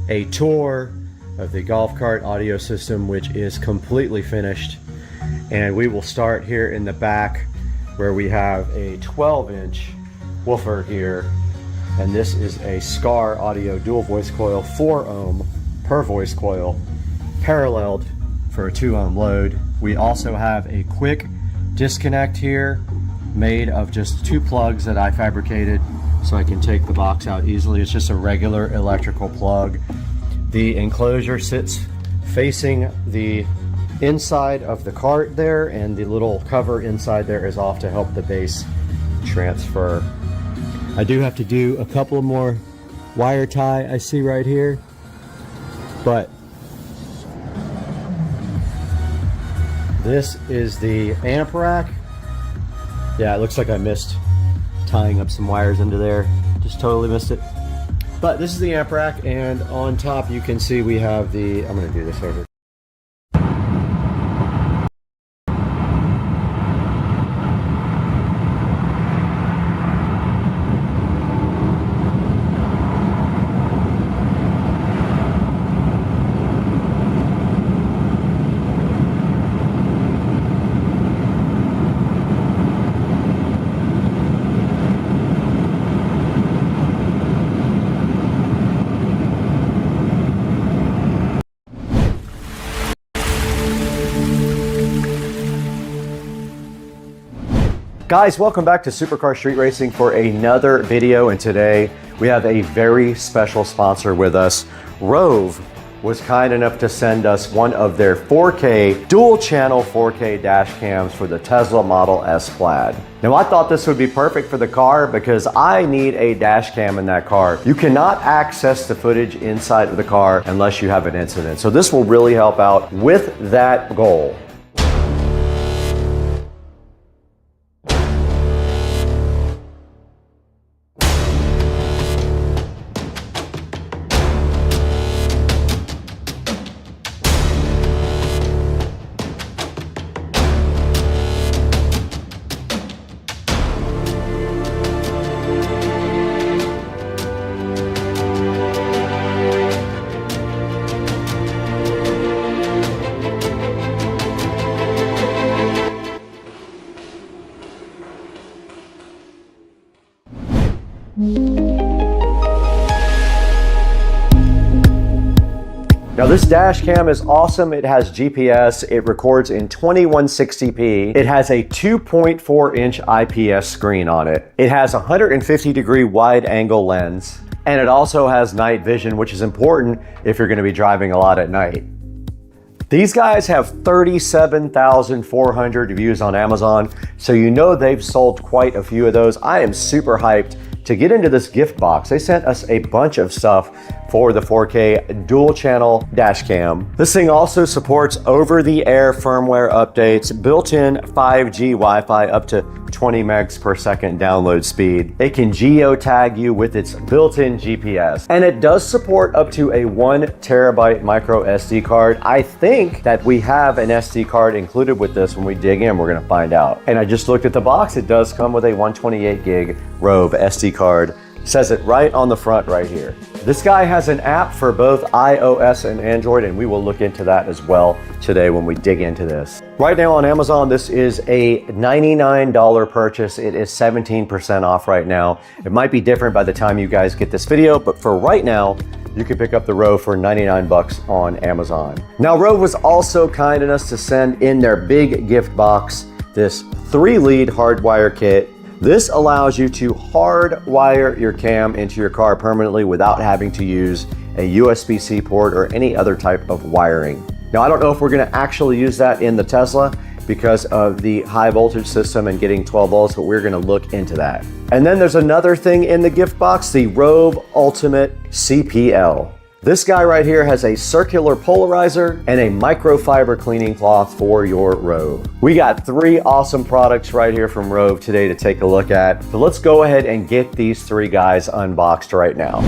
a tour of the golf cart audio system, which is completely finished. And we will start here in the back where we have a 12-inch woofer here, and this is a SCSR audio dual voice coil, 4 ohm per voice coil, paralleled for a 2 ohm load. We also have a quick disconnect here made of just 2 plugs that I fabricated so I can take the box out easily. It's just a regular electrical plug. The enclosure sits facing the inside of the cart there, and the little cover inside there is off to help the bass transfer. I do have to do a couple more wire tie I see right here, but this is the amp rack. Yeah, it looks like I missed tying up some wires into there. Just totally missed it. But this is the amp rack, and on top you can see we have the, I'm gonna do this over. Guys, welcome back to Supercar Street Racing for another video, and today we have a very special sponsor with us. Rove was kind enough to send us one of their 4K, dual channel 4K dash cams for the Tesla Model S Plaid. Now I thought this would be perfect for the car because I need a dash cam in that car. You cannot access the footage inside of the car unless you have an incident. So this will really help out with that goal. Now this dash cam is awesome. It has GPS, it records in 2160p, it has a 2.4 inch IPS screen on it, it has a 150-degree wide angle lens, and it also has night vision, which is important if you're going to be driving a lot at night. These guys have 37,400 views on Amazon, so you know they've sold quite a few of those. I am super hyped to get into this gift box. They sent us a bunch of stuff for the 4K dual channel dash cam. This thing also supports over-the-air firmware updates, built-in 5G Wi-Fi up to 20 megs per second download speed. It can geotag you with its built-in GPS, and it does support up to a 1 terabyte micro SD card. I think that we have an SD card included with this. When we dig in, we're gonna find out. And I just looked at the box. It does come with a 128 gig Rove SD card. Says it right on the front right here. This guy has an app for both iOS and Android, and we will look into that as well today when we dig into this. Right now on Amazon, this is a $99 purchase. It is 17% off right now. It might be different by the time you guys get this video, but for right now, you can pick up the Rove for 99 bucks on Amazon. Now, Rove was also kind enough to send in their big gift box this 3-lead hardwire kit. This allows you to hardwire your cam into your car permanently without having to use a USB-C port or any other type of wiring. Now, I don't know if we're gonna actually use that in the Tesla because of the high voltage system and getting 12 volts, but we're gonna look into that. And then there's another thing in the gift box, the Rove Ultimate CPL. This guy right here has a circular polarizer and a microfiber cleaning cloth for your Rove. We got 3 awesome products right here from Rove today to take a look at. So let's go ahead and get these 3 guys unboxed right now.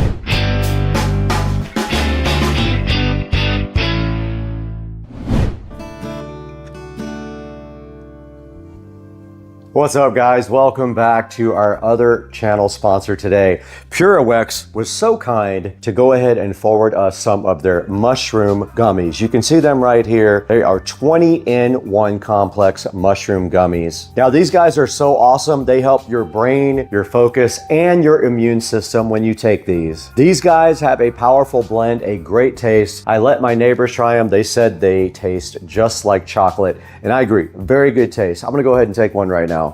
What's up, guys? Welcome back to our other channel sponsor today. PureOx was so kind to go ahead and forward us some of their mushroom gummies. You can see them right here. They are 20-in-1 complex mushroom gummies. Now, these guys are so awesome. They help your brain, your focus, and your immune system when you take these. These guys have a powerful blend, a great taste. I let my neighbors try them. They said they taste just like chocolate, and I agree. Very good taste. I'm gonna go ahead and take one right now.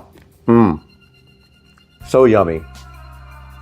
So yummy.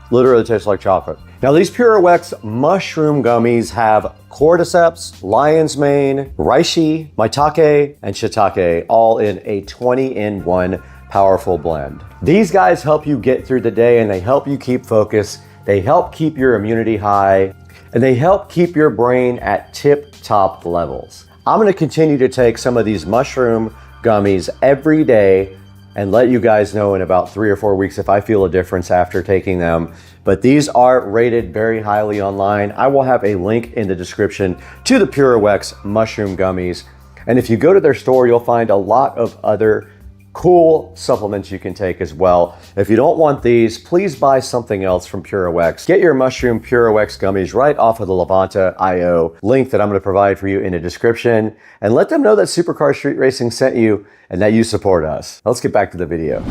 Literally tastes like chocolate. Now, these PureOx mushroom gummies have cordyceps, lion's mane, reishi, maitake, and shiitake, all in a 20-in-1 powerful blend. These guys help you get through the day, and they help you keep focus. They help keep your immunity high, and they help keep your brain at tip-top levels. I'm gonna continue to take some of these mushroom gummies every day and let you guys know in about 3 or 4 weeks if I feel a difference after taking them. But these are rated very highly online. I will have a link in the description to the PureOx mushroom gummies. And if you go to their store, you'll find a lot of other cool supplements you can take as well. If you don't want these, please buy something else from PureOx. Get your mushroom PureOx gummies right off of the Levanta.io link that I'm going to provide for you in the description, and let them know that Supercar Street Racing sent you and that you support us. Let's get back to the video.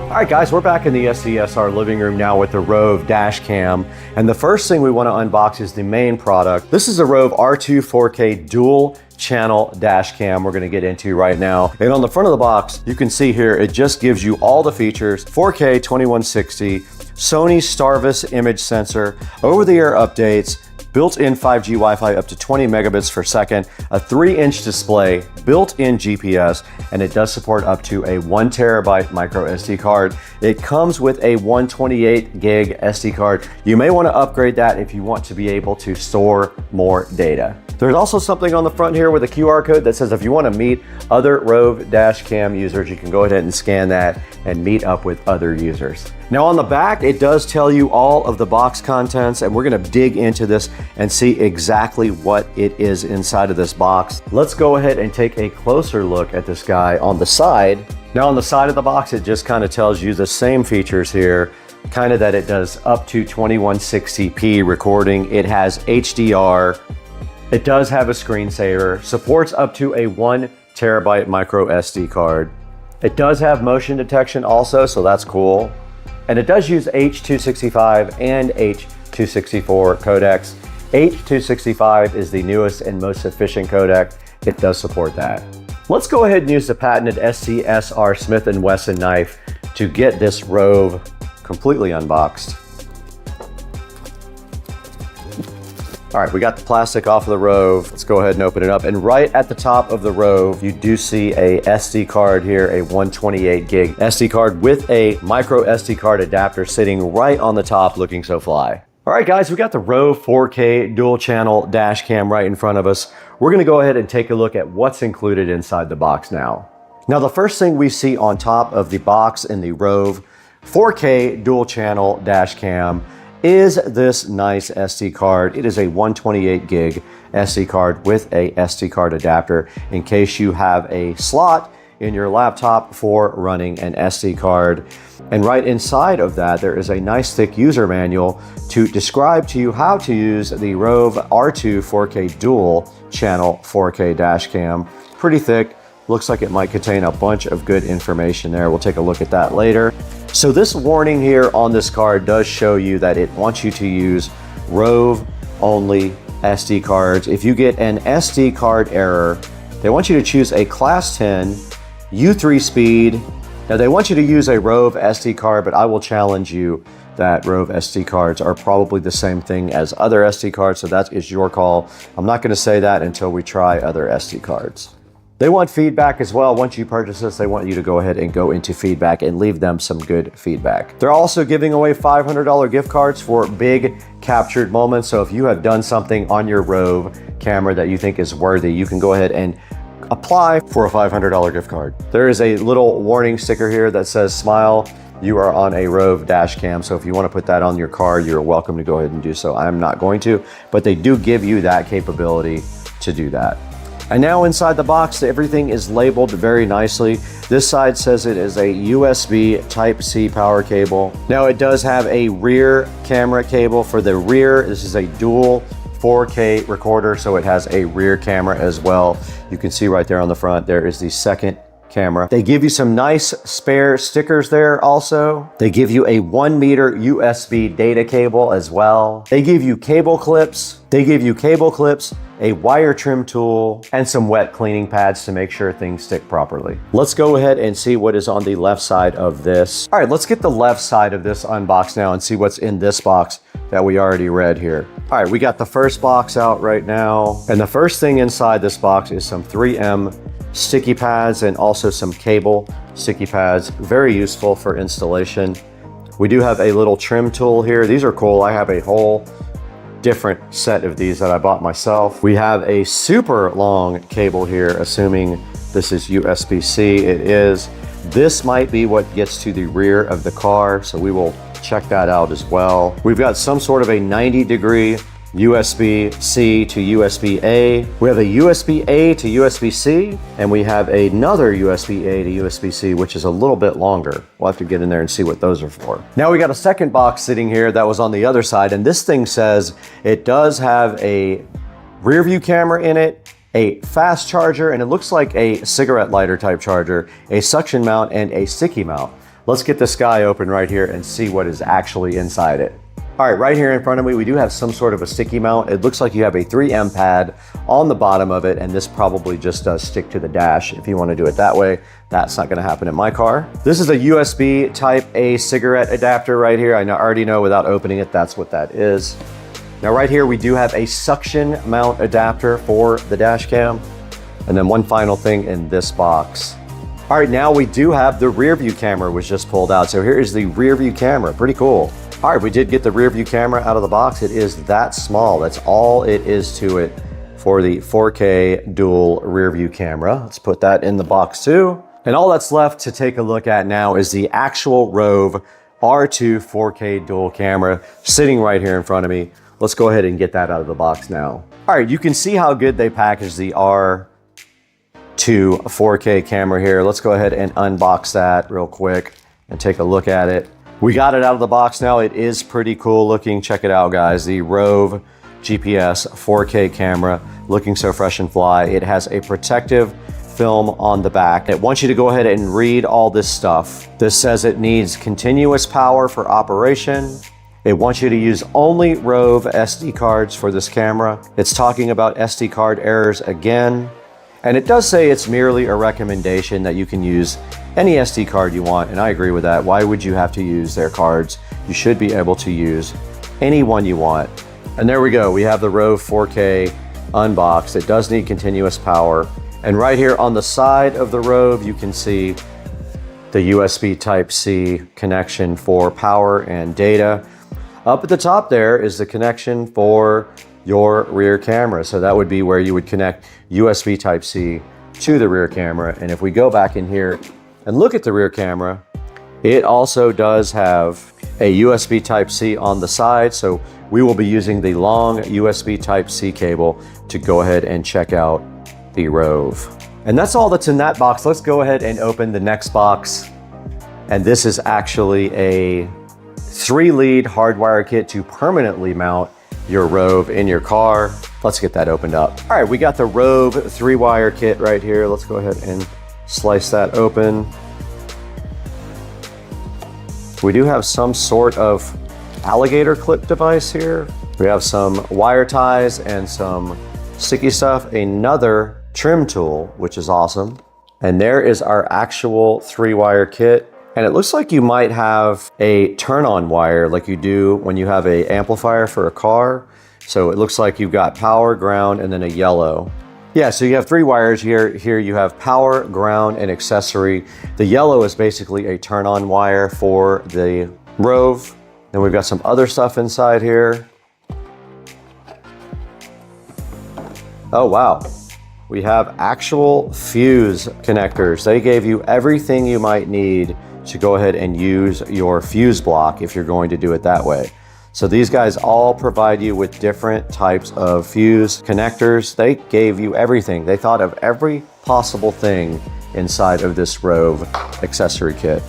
All right, guys, we're back in the SCSR living room now with the Rove dash cam. And the first thing we want to unbox is the main product. This is a Rove R2 4K dual channel dash cam we're going to get into right now. And on the front of the box, you can see here, it just gives you all the features: 4K 2160, Sony Starvis image sensor, over-the-air updates, built-in 5G Wi-Fi up to 20 megabits per second, a 3-inch display, built-in GPS, and it does support up to a 1 terabyte micro SD card. It comes with a 128 gig SD card. You may want to upgrade that if you want to be able to store more data. There's also something on the front here with a QR code that says if you want to meet other Rove dash cam users, you can go ahead and scan that and meet up with other users. Now, on the back, it does tell you all of the box contents, and we're going to dig into this and see exactly what it is inside of this box. Let's go ahead and take a closer look at this guy on the side. Now, on the side of the box, it just kind of tells you the same features here, kind of that it does up to 2160p recording. It has HDR. It does have a screensaver, supports up to a 1 terabyte micro SD card. It does have motion detection also, so that's cool. And it does use H.265 and H.264 codecs. H.265 is the newest and most efficient codec. It does support that. Let's go ahead and use the patented SCSR Smith & Wesson knife to get this Rove completely unboxed. All right, we got the plastic off of the Rove. Let's go ahead and open it up. And right at the top of the Rove, you do see a SD card here, a 128 gig SD card with a micro SD card adapter sitting right on the top, looking so fly. All right, guys, we got the Rove 4K dual channel dash cam right in front of us. We're gonna go ahead and take a look at what's included inside the box now. Now, the first thing we see on top of the box in the Rove 4K dual channel dash cam is this nice SD card. It is a 128 gig SD card with a SD card adapter in case you have a slot in your laptop for running an SD card. And right inside of that, there is a nice thick user manual to describe to you how to use the Rove R2 4K dual channel 4K dash cam. Pretty thick. Looks like it might contain a bunch of good information there. We'll take a look at that later. So this warning here on this card does show you that it wants you to use Rove only SD cards. If you get an SD card error, they want you to choose a class 10 U3 speed. Now, they want you to use a Rove SD card, but I will challenge you that Rove SD cards are probably the same thing as other SD cards, so that is your call. I'm not going to say that until we try other SD cards. They want feedback as well. Once you purchase this, they want you to go ahead and go into feedback and leave them some good feedback. They're also giving away $500 gift cards for big captured moments. So if you have done something on your Rove camera that you think is worthy, you can go ahead and apply for a $500 gift card. There is a little warning sticker here that says smile. You are on a Rove dash cam. So if you want to put that on your car, you're welcome to go ahead and do so. I'm not going to, but they do give you that capability to do that. And now inside the box, everything is labeled very nicely. This side says it is a USB Type-C power cable. Now it does have a rear camera cable for the rear. This is a dual 4K recorder, so it has a rear camera as well. You can see right there on the front, there is the second camera. They give you some nice spare stickers there also. They give you a 1 meter USB data cable as well. They give you cable clips. A wire trim tool, and some wet cleaning pads to make sure things stick properly. Let's go ahead and see what is on the left side of this. All right, let's get the left side of this unboxed now and see what's in this box that we already read here. All right, we got the first box out right now. And the first thing inside this box is some 3M sticky pads and also some cable sticky pads. Very useful for installation. We do have a little trim tool here. These are cool. I have a whole different set of these that I bought myself. We have a super long cable here, assuming this is USB-C. It is. This might be what gets to the rear of the car, so we will check that out as well. We've got some sort of a 90-degree USB-C to USB-A. We have a USB-A to USB-C, and we have another USB-A to USB-C, which is a little bit longer. We'll have to get in there and see what those are for. Now we got a second box sitting here that was on the other side, and this thing says it does have a rear view camera in it, a fast charger, and it looks like a cigarette lighter type charger, a suction mount, and a sticky mount. Let's get this guy open right here and see what is actually inside it. All right, right here in front of me, we do have some sort of a sticky mount. It looks like you have a 3M pad on the bottom of it, and this probably just does stick to the dash if you want to do it that way. That's not going to happen in my car. This is a USB Type A cigarette adapter right here. I already know without opening it, that's what that is. Now right here, we do have a suction mount adapter for the dash cam. And then one final thing in this box. All right, now we do have the rear view camera was just pulled out. So here is the rear view camera, pretty cool. All right, we did get the rear view camera out of the box. It is that small. That's all it is to it for the 4K dual rear view camera. Let's put that in the box too. And all that's left to take a look at now is the actual Rove R2 4K dual camera sitting right here in front of me. Let's go ahead and get that out of the box now. All right, you can see how good they packaged the R2 4K camera here. Let's go ahead and unbox that real quick and take a look at it. We got it out of the box now. It is pretty cool looking. Check it out, guys. The Rove GPS 4K camera, looking so fresh and fly. It has a protective film on the back. It wants you to go ahead and read all this stuff. This says it needs continuous power for operation. It wants you to use only Rove SD cards for this camera. It's talking about SD card errors again. And it does say it's merely a recommendation that you can use any SD card you want, and I agree with that. Why would you have to use their cards? You should be able to use any one you want. And there we go. We have the Rove 4K unboxed. It does need continuous power. And right here on the side of the Rove, you can see the USB Type-C connection for power and data. Up at the top there is the connection for your rear camera. So that would be where you would connect USB Type-C to the rear camera. And if we go back in here and look at the rear camera, it also does have a USB Type-C on the side. So we will be using the long USB Type-C cable to go ahead and check out the Rove. And that's all that's in that box. Let's go ahead and open the next box. And this is actually a 3-lead hardwire kit to permanently mount your Rove in your car. Let's get that opened up. All right, we got the Rove 3-wire kit right here. Let's go ahead and slice that open. We do have some sort of alligator clip device here. We have some wire ties and some sticky stuff, another trim tool, which is awesome. And there is our actual 3-wire kit. And it looks like you might have a turn-on wire like you do when you have an amplifier for a car. So it looks like you've got power, ground, and then a yellow. Yeah, so you have 3 wires here. Here you have power, ground, and accessory. The yellow is basically a turn-on wire for the Rove. Then we've got some other stuff inside here. Oh, wow. We have actual fuse connectors. They gave you everything you might need to go ahead and use your fuse block if you're going to do it that way. So these guys all provide you with different types of fuse connectors. They gave you everything. They thought of every possible thing inside of this Rove accessory kit.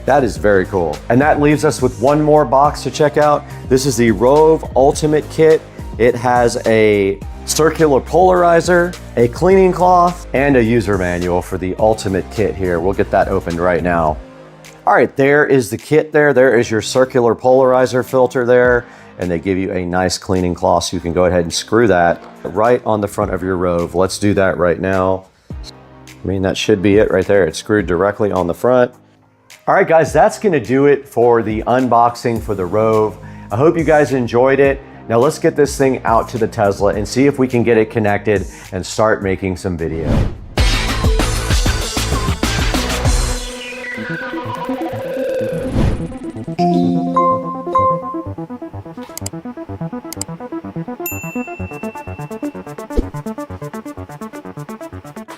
That is very cool. And that leaves us with one more box to check out. This is the Rove Ultimate Kit. It has a circular polarizer, a cleaning cloth, and a user manual for the Ultimate Kit here. We'll get that opened right now. All right, there is the kit there. There is your circular polarizer filter there, and they give you a nice cleaning cloth so you can go ahead and screw that right on the front of your Rove. Let's do that right now. I mean, that should be it right there. It's screwed directly on the front. All right, guys, that's gonna do it for the unboxing for the Rove. I hope you guys enjoyed it. Now let's get this thing out to the Tesla and see if we can get it connected and start making some video.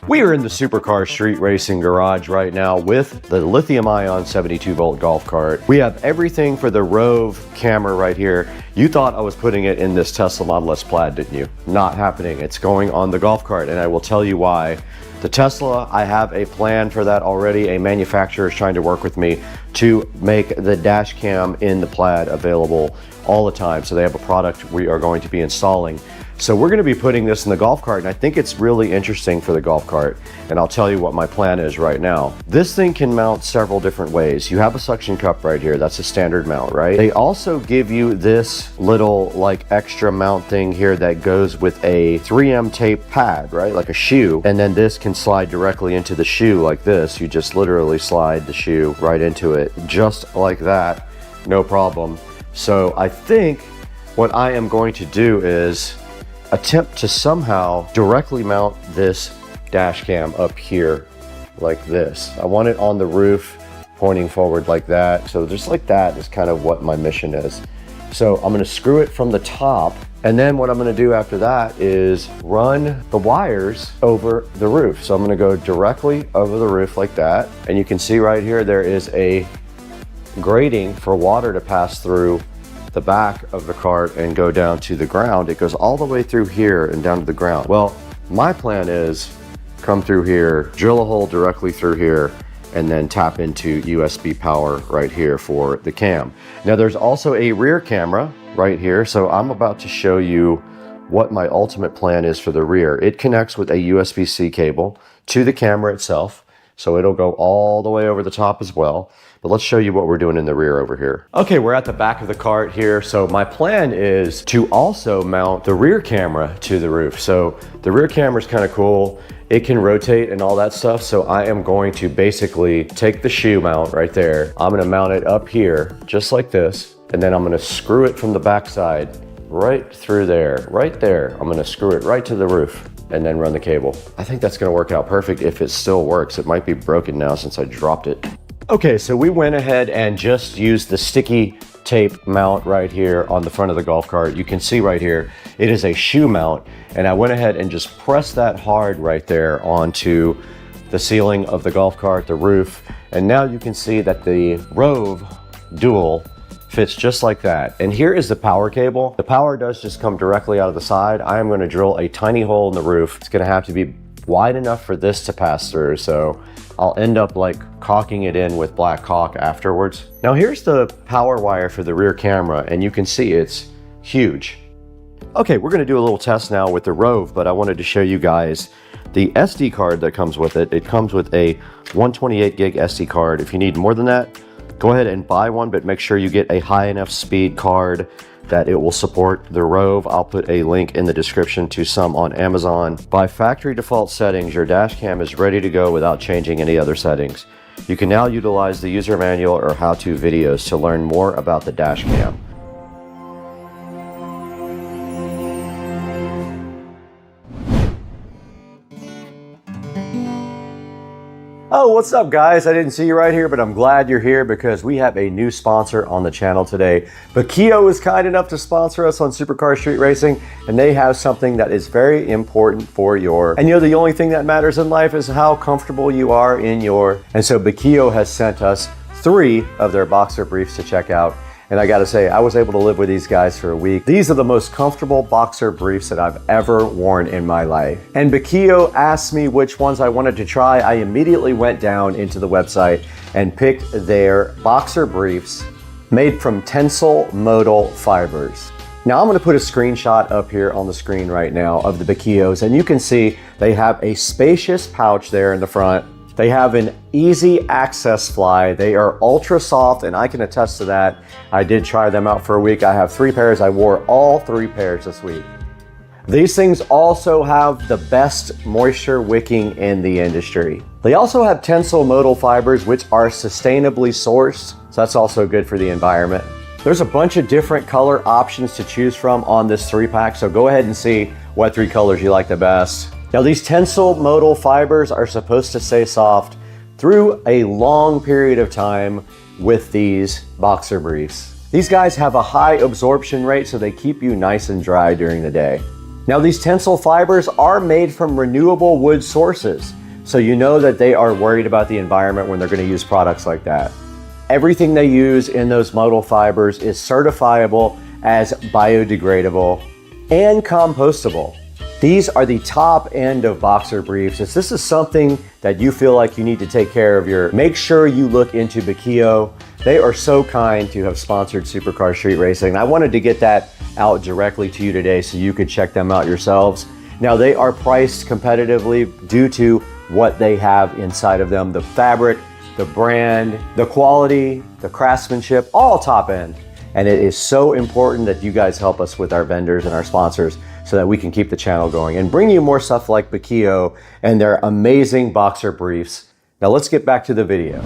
We are in the Supercar Street Racing garage right now with the lithium-ion 72-volt golf cart. We have everything for the Rove camera right here. You thought I was putting it in this Tesla Model S Plaid, didn't you? Not happening. It's going on the golf cart, and I will tell you why. The Tesla, I have a plan for that already. A manufacturer is trying to work with me to make the dash cam in the Plaid available all the time. So they have a product we are going to be installing. So we're going to be putting this in the golf cart, and I think it's really interesting for the golf cart, and I'll tell you what my plan is right now. This thing can mount several different ways. You have a suction cup right here. That's a standard mount, right? They also give you this little like extra mount thing here that goes with a 3M tape pad, right? Like a shoe. And then this can slide directly into the shoe like this. You just literally slide the shoe right into it, just like that, no problem. So I think what I am going to do is attempt to somehow directly mount this dash cam up here like this. I want it on the roof pointing forward like that. So just like that is kind of what my mission is. So I'm going to screw it from the top, and then what I'm going to do after that is run the wires over the roof. So I'm going to go directly over the roof like that, and you can see right here there is a grating for water to pass through the back of the cart and go down to the ground. It goes all the way through here and down to the ground. Well, my plan is come through here, drill a hole directly through here, and then tap into USB power right here for the cam. Now there's also a rear camera right here. So I'm about to show you what my ultimate plan is for the rear. It connects with a USB-C cable to the camera itself. So it'll go all the way over the top as well. But let's show you what we're doing in the rear over here. Okay, we're at the back of the cart here. So my plan is to also mount the rear camera to the roof. So the rear camera is kind of cool. It can rotate and all that stuff. So I am going to basically take the shoe mount right there. I'm gonna mount it up here, just like this. And then I'm gonna screw it from the backside right through there, right there. I'm gonna screw it right to the roof and then run the cable. I think that's gonna work out perfect if it still works. It might be broken now since I dropped it. Okay, so we went ahead and just used the sticky tape mount right here on the front of the golf cart. You can see right here, it is a shoe mount, and I went ahead and just pressed that hard right there onto the ceiling of the golf cart, the roof, and now you can see that the Rove Dual fits just like that. And here is the power cable. The power does just come directly out of the side. I am gonna drill a tiny hole in the roof. It's gonna have to be wide enough for this to pass through, so I'll end up like caulking it in with black caulk afterwards. Now here's the power wire for the rear camera, and you can see it's huge. Okay, we're gonna do a little test now with the Rove, but I wanted to show you guys the SD card that comes with it. It comes with a 128 gig SD card. If you need more than that, go ahead and buy one, but make sure you get a high enough speed card that it will support the Rove. I'll put a link in the description to some on Amazon. By factory default settings, your dash cam is ready to go without changing any other settings. You can now utilize the user manual or how-to videos to learn more about the dash cam. Oh, what's up guys? I didn't see you right here, but I'm glad you're here because we have a new sponsor on the channel today. Bakio is kind enough to sponsor us on Supercar Street Racing, and they have something that is very important for your, and you know, the only thing that matters in life is how comfortable you are in your, and so Bakio has sent us 3 of their boxer briefs to check out. And I gotta say, I was able to live with these guys for a week. These are the most comfortable boxer briefs that I've ever worn in my life. And Bakio asked me which ones I wanted to try. I immediately went down into the website and picked their boxer briefs made from tensile modal fibers. Now I'm gonna put a screenshot up here on the screen right now of the Bakios, and you can see they have a spacious pouch there in the front. They have an easy access fly. They are ultra soft, and I can attest to that. I did try them out for a week. I have 3 pairs. I wore all 3 pairs this week. These things also have the best moisture wicking in the industry. They also have tensile modal fibers, which are sustainably sourced, so that's also good for the environment. There's a bunch of different color options to choose from on this 3-pack, so go ahead and see what 3 colors you like the best. Now these tensile modal fibers are supposed to stay soft through a long period of time with these boxer briefs. These guys have a high absorption rate, so they keep you nice and dry during the day. Now these tensile fibers are made from renewable wood sources, so you know that they are worried about the environment when they're going to use products like that. Everything they use in those modal fibers is certifiable as biodegradable and compostable. These are the top end of boxer briefs. If this is something that you feel like you need to take care of make sure you look into Bakio. They are so kind to have sponsored Supercar Street Racing. I wanted to get that out directly to you today so you could check them out yourselves. Now they are priced competitively due to what they have inside of them, the fabric, the brand, the quality, the craftsmanship, all top end. And it is so important that you guys help us with our vendors and our sponsors so that we can keep the channel going and bring you more stuff like Bakio and their amazing boxer briefs. Now let's get back to the video.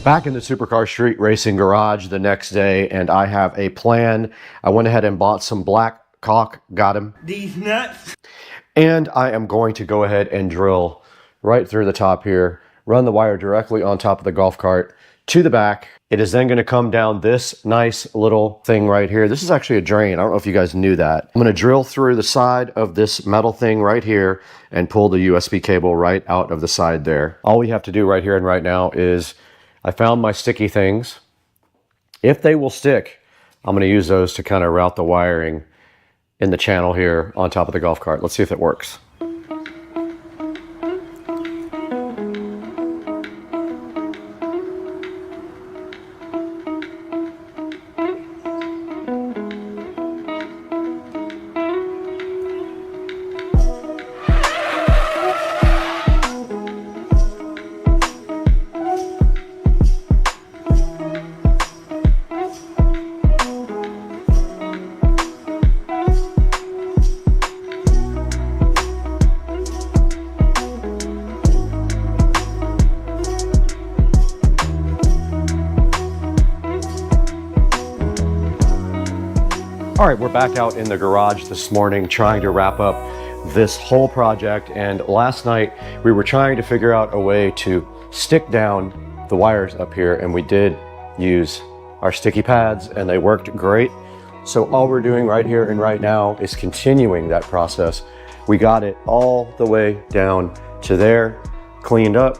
Back in the Supercar Street Racing garage the next day, and I have a plan. I went ahead and bought some black caulk, got him. These nuts. And I am going to go ahead and drill right through the top here, run the wire directly on top of the golf cart to the back. It is then going to come down this nice little thing right here. This is actually a drain. I don't know if you guys knew that. I'm going to drill through the side of this metal thing right here and pull the USB cable right out of the side there. All we have to do right here and right now is I found my sticky things. If they will stick, I'm going to use those to kind of route the wiring in the channel here on top of the golf cart. Let's see if it works. All right, we're back out in the garage this morning trying to wrap up this whole project. And last night we were trying to figure out a way to stick down the wires up here, and we did use our sticky pads and they worked great. So all we're doing right here and right now is continuing that process. We got it all the way down to there, cleaned up.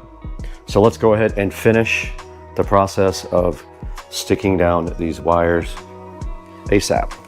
So let's go ahead and finish the process of sticking down these wires ASAP.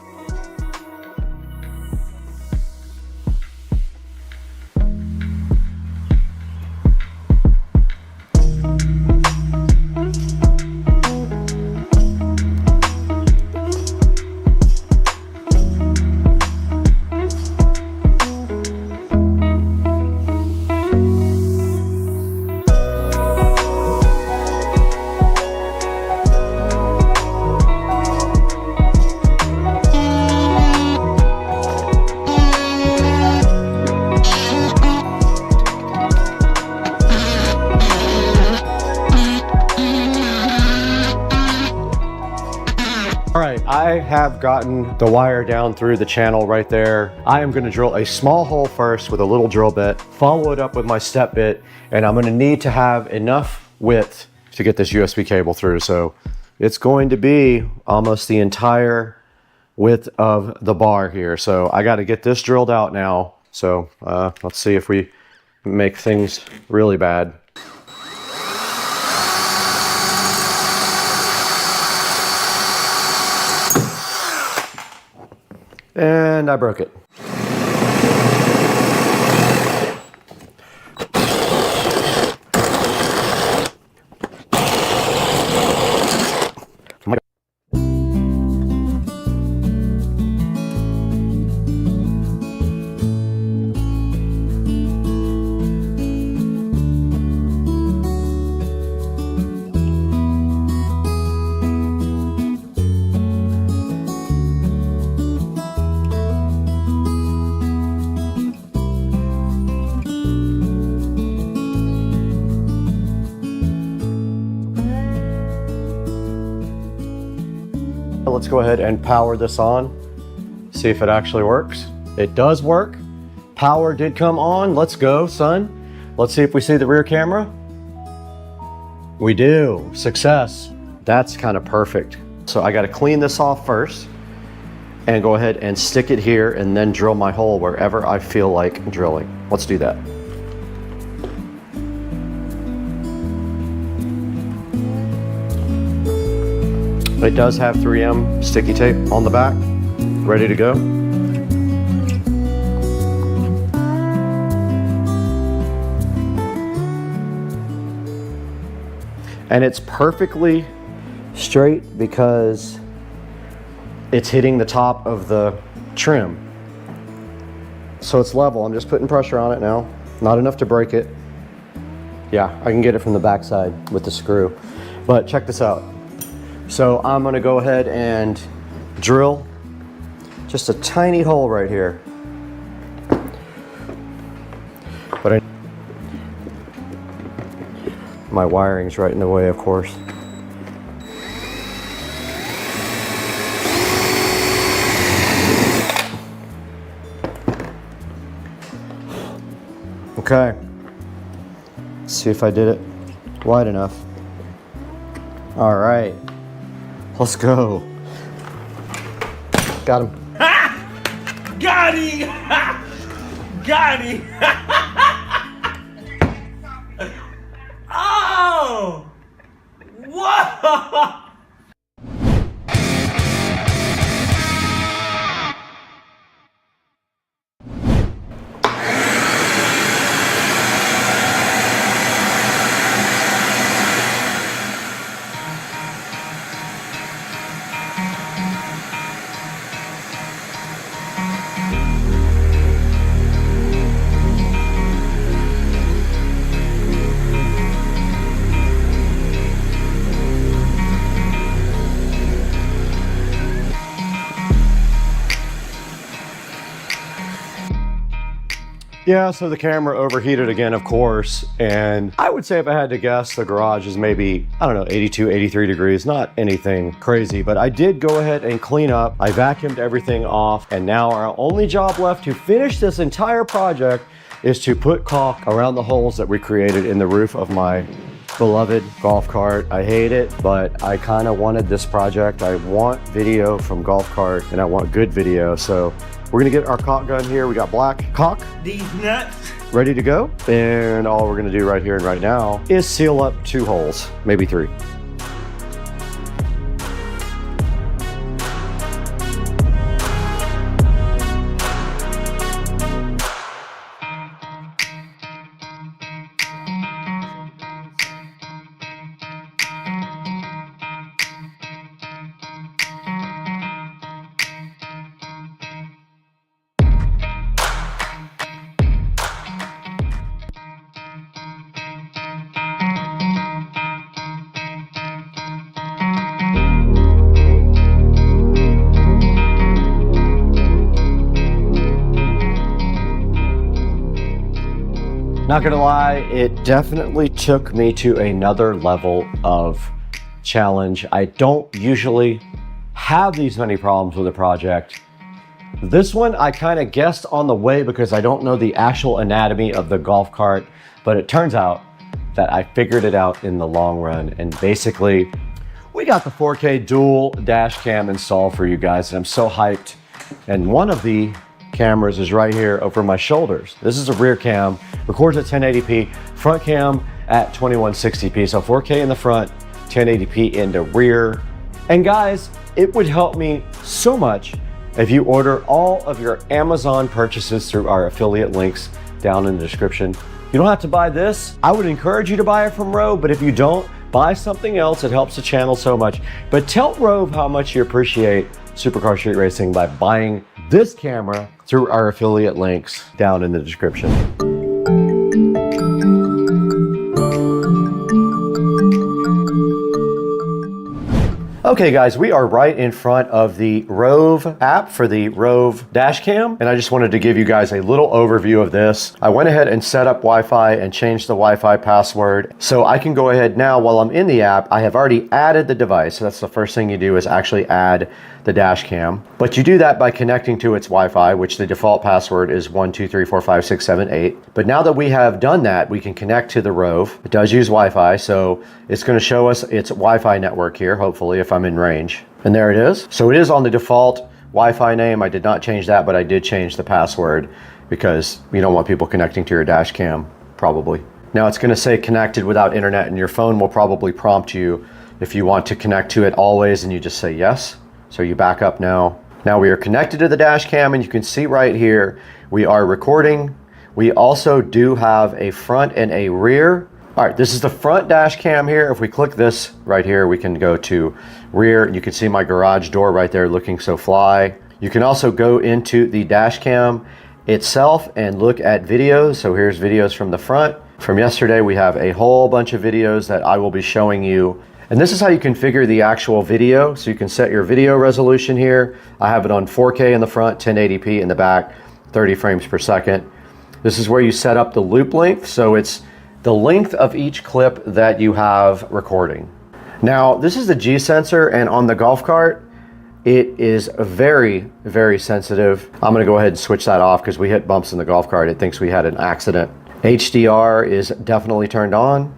All right, I have gotten the wire down through the channel right there. I am gonna drill a small hole first with a little drill bit, follow it up with my step bit, and I'm gonna need to have enough width to get this USB cable through. So it's going to be almost the entire width of the bar here. So I gotta get this drilled out now. So let's see if we make things really bad. And I broke it. Let's go ahead and power this on, see if it actually works. It does work. Power did come on. Let's go, son. Let's see if we see the rear camera. We do. Success. That's kind of perfect. So I got to clean this off first and go ahead and stick it here and then drill my hole wherever I feel like drilling. Let's do that. It does have 3M sticky tape on the back, ready to go. And it's perfectly straight because it's hitting the top of the trim. So it's level. I'm just putting pressure on it now. Not enough to break it. Yeah, I can get it from the backside with the screw. But check this out. So I'm gonna go ahead and drill just a tiny hole right here. But my wiring's right in the way, of course. Okay. Let's see if I did it wide enough. All right. Let's go. Got him. Got him! Got him! Oh! Whoa! Yeah, so the camera overheated again, of course, and I would say if I had to guess, the garage is maybe, I don't know, 82, 83 degrees, not anything crazy, but I did go ahead and clean up. I vacuumed everything off, and now our only job left to finish this entire project is to put caulk around the holes that we created in the roof of my beloved golf cart. I hate it, but I kind of wanted this project. I want video from golf cart, and I want good video, so we're gonna get our caulk gun here. We got black caulk. These nuts. Ready to go. And all we're gonna do right here and right now is seal up 2 holes, maybe 3. Not gonna lie, it definitely took me to another level of challenge. I don't usually have these many problems with a project. This one I kind of guessed on the way because I don't know the actual anatomy of the golf cart, but it turns out that I figured it out in the long run. And basically, we got the 4K dual dash cam installed for you guys, and I'm so hyped. And one of the cameras is right here over my shoulders. This is a rear cam, records at 1080p, front cam at 2160p. So 4K in the front, 1080p in the rear. And guys, it would help me so much If you order all of your Amazon purchases through our affiliate links down in the description, you don't have to buy this. I would encourage you to buy it from Rove, but if you don't, buy something else. It helps the channel so much. But tell Rove how much you appreciate Supercar Street Racing by buying this camera through our affiliate links down in the description. Okay guys, we are right in front of the Rove app for the Rove dash cam, and I just wanted to give you guys a little overview of this. I went ahead and set up Wi-Fi and changed the Wi-Fi password, so I can go ahead now while I'm in the app. I have already added the device, so that's the first thing you do is actually add the dash cam. But you do that by connecting to its Wi-Fi, which the default password is 123456778. But now that we have done that, we can connect to the Rove. It does use Wi-Fi, so it's going to show us its Wi-Fi network here, hopefully, if I'm in range. And there it is. So it is on the default Wi-Fi name. I did not change that, but I did change the password because you don't want people connecting to your dash cam, probably. Now it's going to say connected without internet, and your phone will probably prompt you if you want to connect to it always, and you just say yes. So you back up now. Now we are connected to the dash cam, and you can see right here, we are recording. We also do have a front and a rear. All right, this is the front dash cam here. If we click this right here, we can go to rear. You can see my garage door right there looking so fly. You can also go into the dash cam itself and look at videos. So here's videos from the front. From yesterday, we have a whole bunch of videos that I will be showing you. And this is how you configure the actual video. So you can set your video resolution here. I have it on 4K in the front, 1080p in the back, 30 frames per second. This is where you set up the loop length. So it's the length of each clip that you have recording. Now, this is the G sensor, and on the golf cart, it is very, very sensitive. I'm gonna go ahead and switch that off because we hit bumps in the golf cart. It thinks we had an accident. HDR is definitely turned on.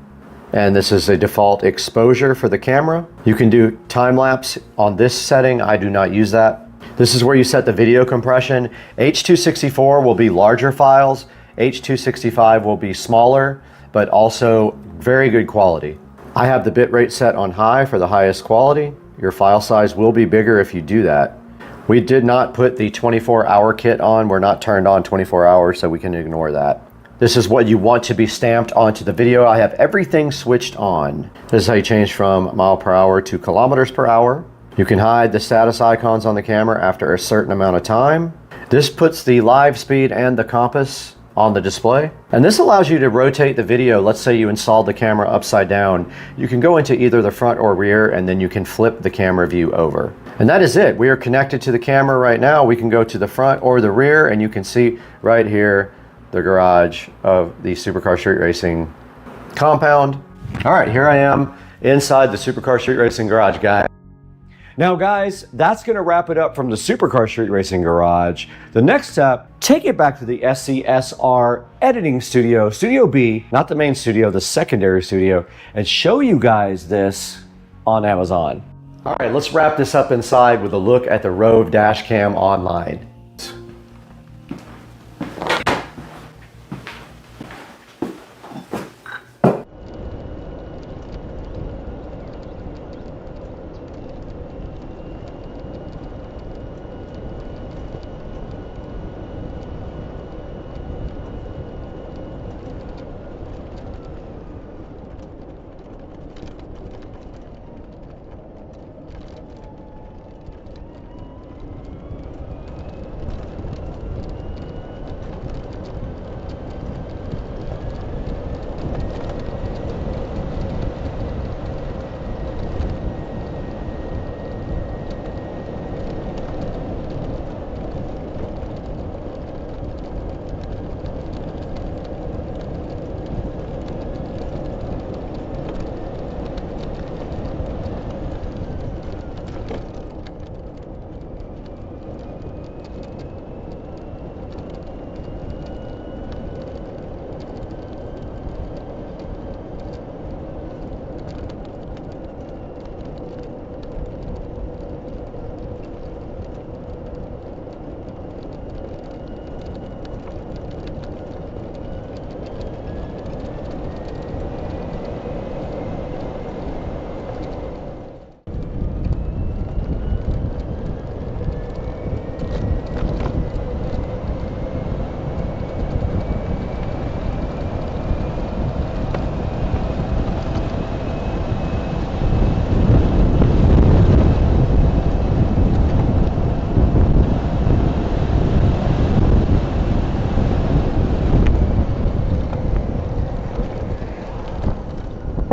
And this is a default exposure for the camera. You can do time lapse on this setting. I do not use that. This is where you set the video compression. H.264 will be larger files. H.265 will be smaller, but also very good quality. I have the bitrate set on high for the highest quality. Your file size will be bigger if you do that. We did not put the 24-hour kit on. We're not turned on 24 hours, so we can ignore that. This is what you want to be stamped onto the video. I have everything switched on. This is how you change from mile per hour to kilometers per hour. You can hide the status icons on the camera after a certain amount of time. This puts the live speed and the compass on the display. And this allows you to rotate the video. Let's say you installed the camera upside down. You can go into either the front or rear, and then you can flip the camera view over. And that is it. We are connected to the camera right now. We can go to the front or the rear, and you can see right here the garage of the Supercar Street Racing compound. All right, here I am inside the Supercar Street Racing garage, guys. Now guys, that's gonna wrap it up from the Supercar Street Racing garage. The next step, take it back to the SCSR editing studio, Studio B, not the main studio, the secondary studio, and show you guys this on Amazon. All right, let's wrap this up inside with a look at the Rove dash cam online.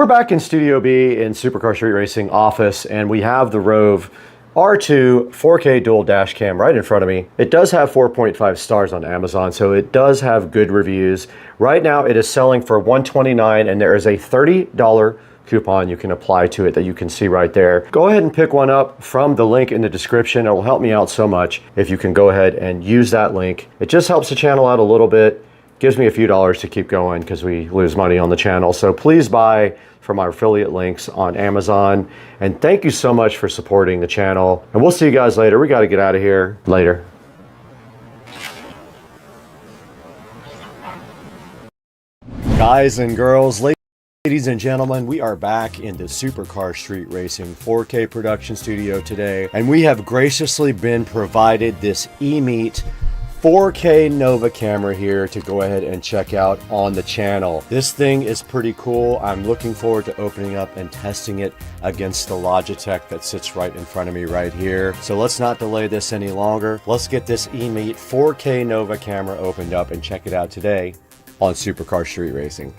back in Studio B in Supercar Street Racing office, and we have the Rove R2 4K dual dash cam right in front of me. It does have 4.5 stars on Amazon, so it does have good reviews. Right now it is selling for $129, and there is a $30 coupon you can apply to it that you can see right there. Go ahead and pick one up from the link in the description. It will help me out so much if you can go ahead and use that link. It just helps the channel out a little bit, gives me a few dollars to keep going because we lose money on the channel. So please buy from our affiliate links on Amazon. And thank you so much for supporting the channel. And we'll see you guys later. We got to get out of here later. Guys and girls, ladies and gentlemen, we are back in the Supercar Street Racing 4K production studio today. And we have graciously been provided this eMeet 4K Nova camera here to go ahead and check out on the channel. This thing is pretty cool. I'm looking forward to opening up and testing it against the Logitech that sits right in front of me right here. So let's not delay this any longer. Let's get this eMeet 4K Nova camera opened up and check it out today on Supercar Street Racing.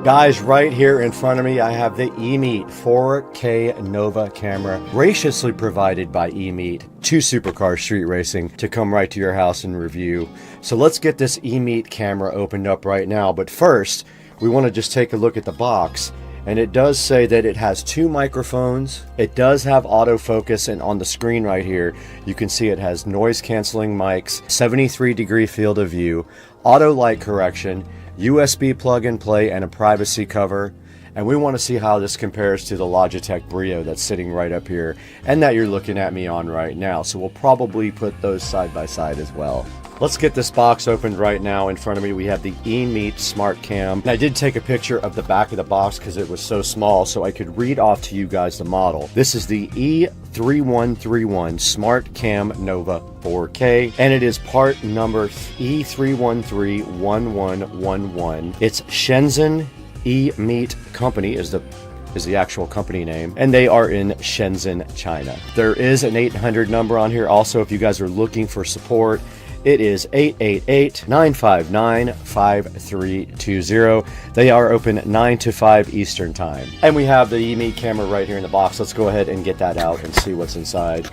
Guys, right here in front of me, I have the eMeet 4K Nova camera, graciously provided by eMeet to Supercar Street Racing to come right to your house and review. So let's get this eMeet camera opened up right now. But first, we want to just take a look at the box. And it does say that it has 2 microphones. It does have autofocus, and on the screen right here, you can see it has noise canceling mics, 73-degree field of view, auto light correction, USB plug and play, and a privacy cover. And we want to see how this compares to the Logitech Brio that's sitting right up here and that you're looking at me on right now. So we'll probably put those side by side as well. Let's get this box opened right now. In front of me, we have the eMeet Smart Cam. And I did take a picture of the back of the box because it was so small so I could read off to you guys the model. This is the E3131 Smart Cam Nova 4K, and it is part number E3131111. It's Shenzhen eMeet Company is the actual company name, and they are in Shenzhen, China. There is an 800 number on here also if you guys are looking for support. It is 888-959-5320. They are open 9 to 5 Eastern Time. And we have the eMeet camera right here in the box. Let's go ahead and get that out and see what's inside.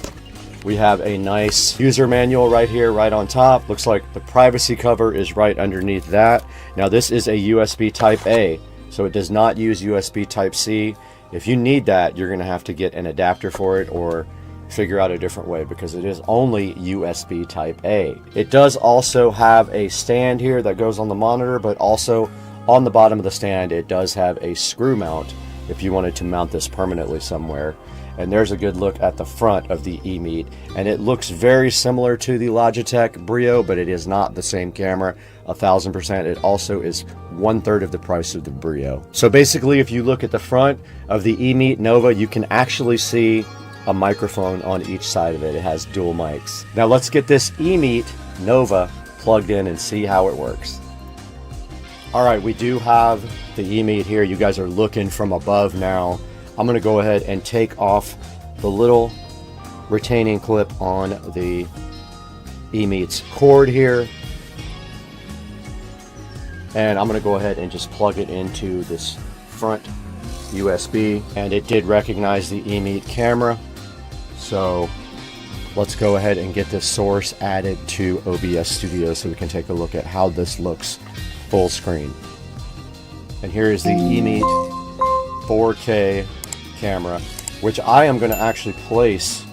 We have a nice user manual right here, right on top. Looks like the privacy cover is right underneath that. Now this is a USB Type A, so it does not use USB Type C. If you need that, you're gonna have to get an adapter for it or figure out a different way because it is only USB Type A. It does also have a stand here that goes on the monitor, but also on the bottom of the stand it does have a screw mount if you wanted to mount this permanently somewhere. And there's a good look at the front of the eMeet, and it looks very similar to the Logitech Brio, but it is not the same camera 1000%. It also is 1/3 of the price of the Brio. So basically, if you look at the front of the eMeet Nova, you can actually see a microphone on each side of it. It has dual mics. Now let's get this eMeet Nova plugged in and see how it works. All right, we do have the eMeet here. You guys are looking from above now. I'm gonna go ahead and take off the little retaining clip on the eMeet's cord here. And I'm gonna go ahead and just plug it into this front USB. And it did recognize the eMeet camera. So let's go ahead and get this source added to OBS Studio so we can take a look at how this looks full screen. And here is the eMeet 4K camera, which I am going to actually place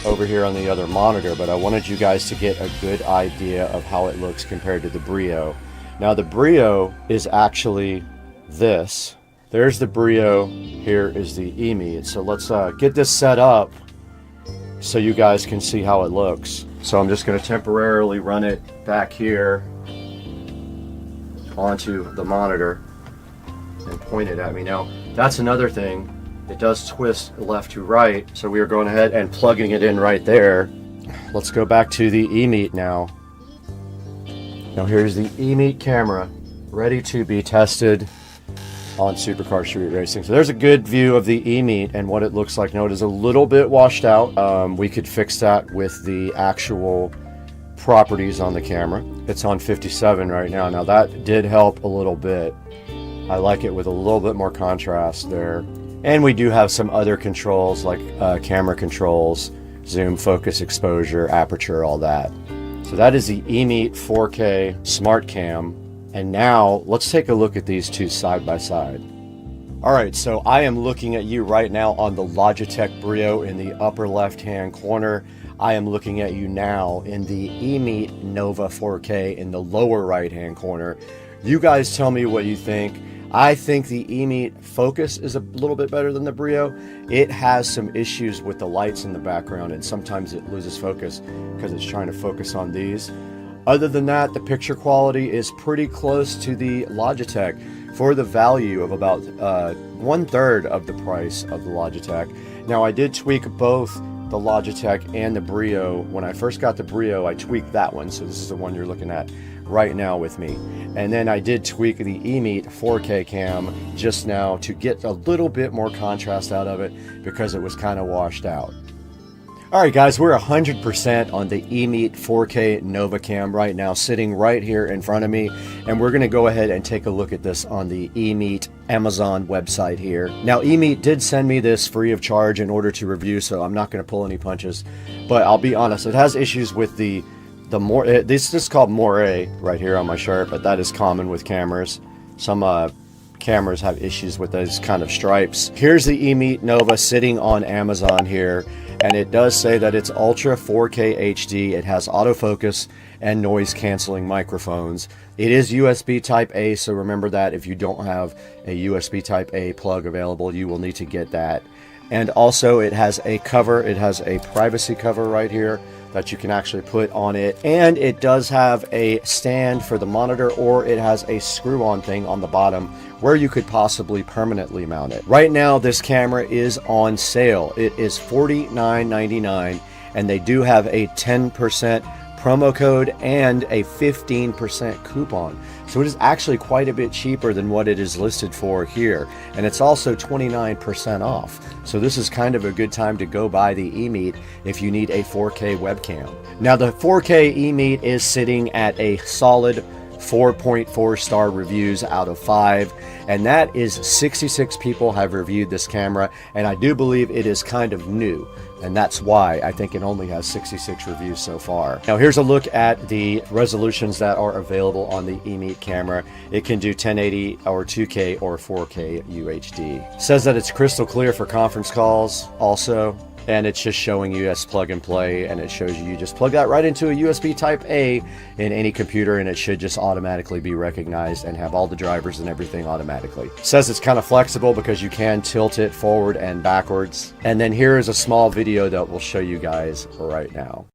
over here on the other monitor, but I wanted you guys to get a good idea of how it looks compared to the Brio. Now the Brio is actually this. There's the Brio, here is the eMeet. So let's get this set up so you guys can see how it looks. So I'm just going to temporarily run it back here onto the monitor and point it at me. Now that's another thing, it does twist left to right, so we are going ahead and plugging it in right there. Let's go back to the eMeet now. Now here's the eMeet camera, ready to be tested on Supercar Street Racing. So there's a good view of the eMeet and what it looks like. Now it is a little bit washed out. We could fix that with the actual properties on the camera. It's on 57 right now. Now that did help a little bit. I like it with a little bit more contrast there. And we do have some other controls like camera controls, zoom, focus, exposure, aperture, all that. So that is the eMeet 4K Smart Cam. And now let's take a look at these two side by side. All right, so I am looking at you right now on the Logitech Brio in the upper left-hand corner. I am looking at you now in the eMeet Nova 4K in the lower right-hand corner. You guys tell me what you think. I think the eMeet Focus is a little bit better than the Brio. It has some issues with the lights in the background, and sometimes it loses focus because it's trying to focus on these. Other than that, the picture quality is pretty close to the Logitech for the value of about 1/3 of the price of the Logitech. Now, I did tweak both the Logitech and the Brio. When I first got the Brio, I tweaked that one, so this is the one you're looking at right now with me. And then I did tweak the eMeet 4K cam just now to get a little bit more contrast out of it because it was kind of washed out. All right, guys, we're 100% on the eMeet 4K Nova Cam right now, sitting right here in front of me. And we're going to go ahead and take a look at this on the eMeet Amazon website here. Now, eMeet did send me this free of charge in order to review, so I'm not going to pull any punches. But I'll be honest, it has issues with this is called moire right here on my shirt, but that is common with cameras. Some cameras have issues with those kind of stripes. Here's the eMeet Nova sitting on Amazon here. And it does say that it's Ultra 4K HD. It has autofocus and noise canceling microphones. It is USB Type A, so remember that if you don't have a USB Type A plug available, you will need to get that. And also it has a cover. It has a privacy cover right here that you can actually put on it. And it does have a stand for the monitor, or it has a screw-on thing on the bottom where you could possibly permanently mount it. Right now, this camera is on sale. It is $49.99, and they do have a 10% promo code and a 15% coupon. So it is actually quite a bit cheaper than what it is listed for here. And it's also 29% off. So this is kind of a good time to go buy the eMeet if you need a 4K webcam. Now the 4K eMeet is sitting at a solid 4.4 star reviews out of 5, and that is 66 people have reviewed this camera, and I do believe it is kind of new, and that's why I think it only has 66 reviews so far. Now here's a look at the resolutions that are available on the eMeet camera. It can do 1080 or 2K or 4K UHD. It says that it's crystal clear for conference calls also. And it's just showing you as plug and play, and it shows you just plug that right into a USB Type A in any computer, and it should just automatically be recognized and have all the drivers and everything automatically. It says it's kind of flexible because you can tilt it forward and backwards. And then here is a small video that we'll show you guys right now.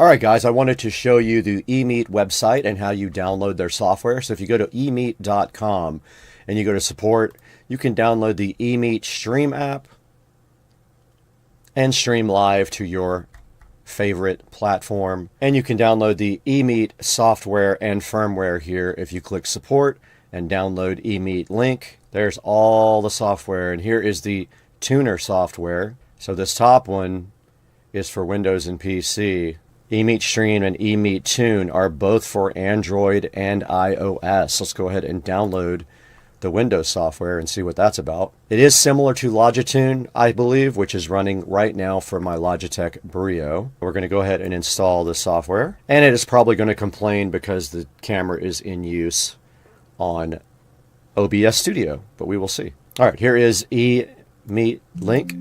All right, guys, I wanted to show you the eMeet website and how you download their software. So if you go to eMeet.com and you go to support, you can download the eMeet Stream app and stream live to your favorite platform. And you can download the eMeet software and firmware here if you click support and download eMeet link. There's all the software, and here is the tuner software. So this top one is for Windows and PC. eMeet Stream and eMeet Tune are both for Android and iOS. Let's go ahead and download the Windows software and see what that's about. It is similar to Logitune, I believe, which is running right now for my Logitech Brio. We're going to go ahead and install the software, and it is probably going to complain because the camera is in use on OBS Studio, but we will see. All right, here is eMeet link.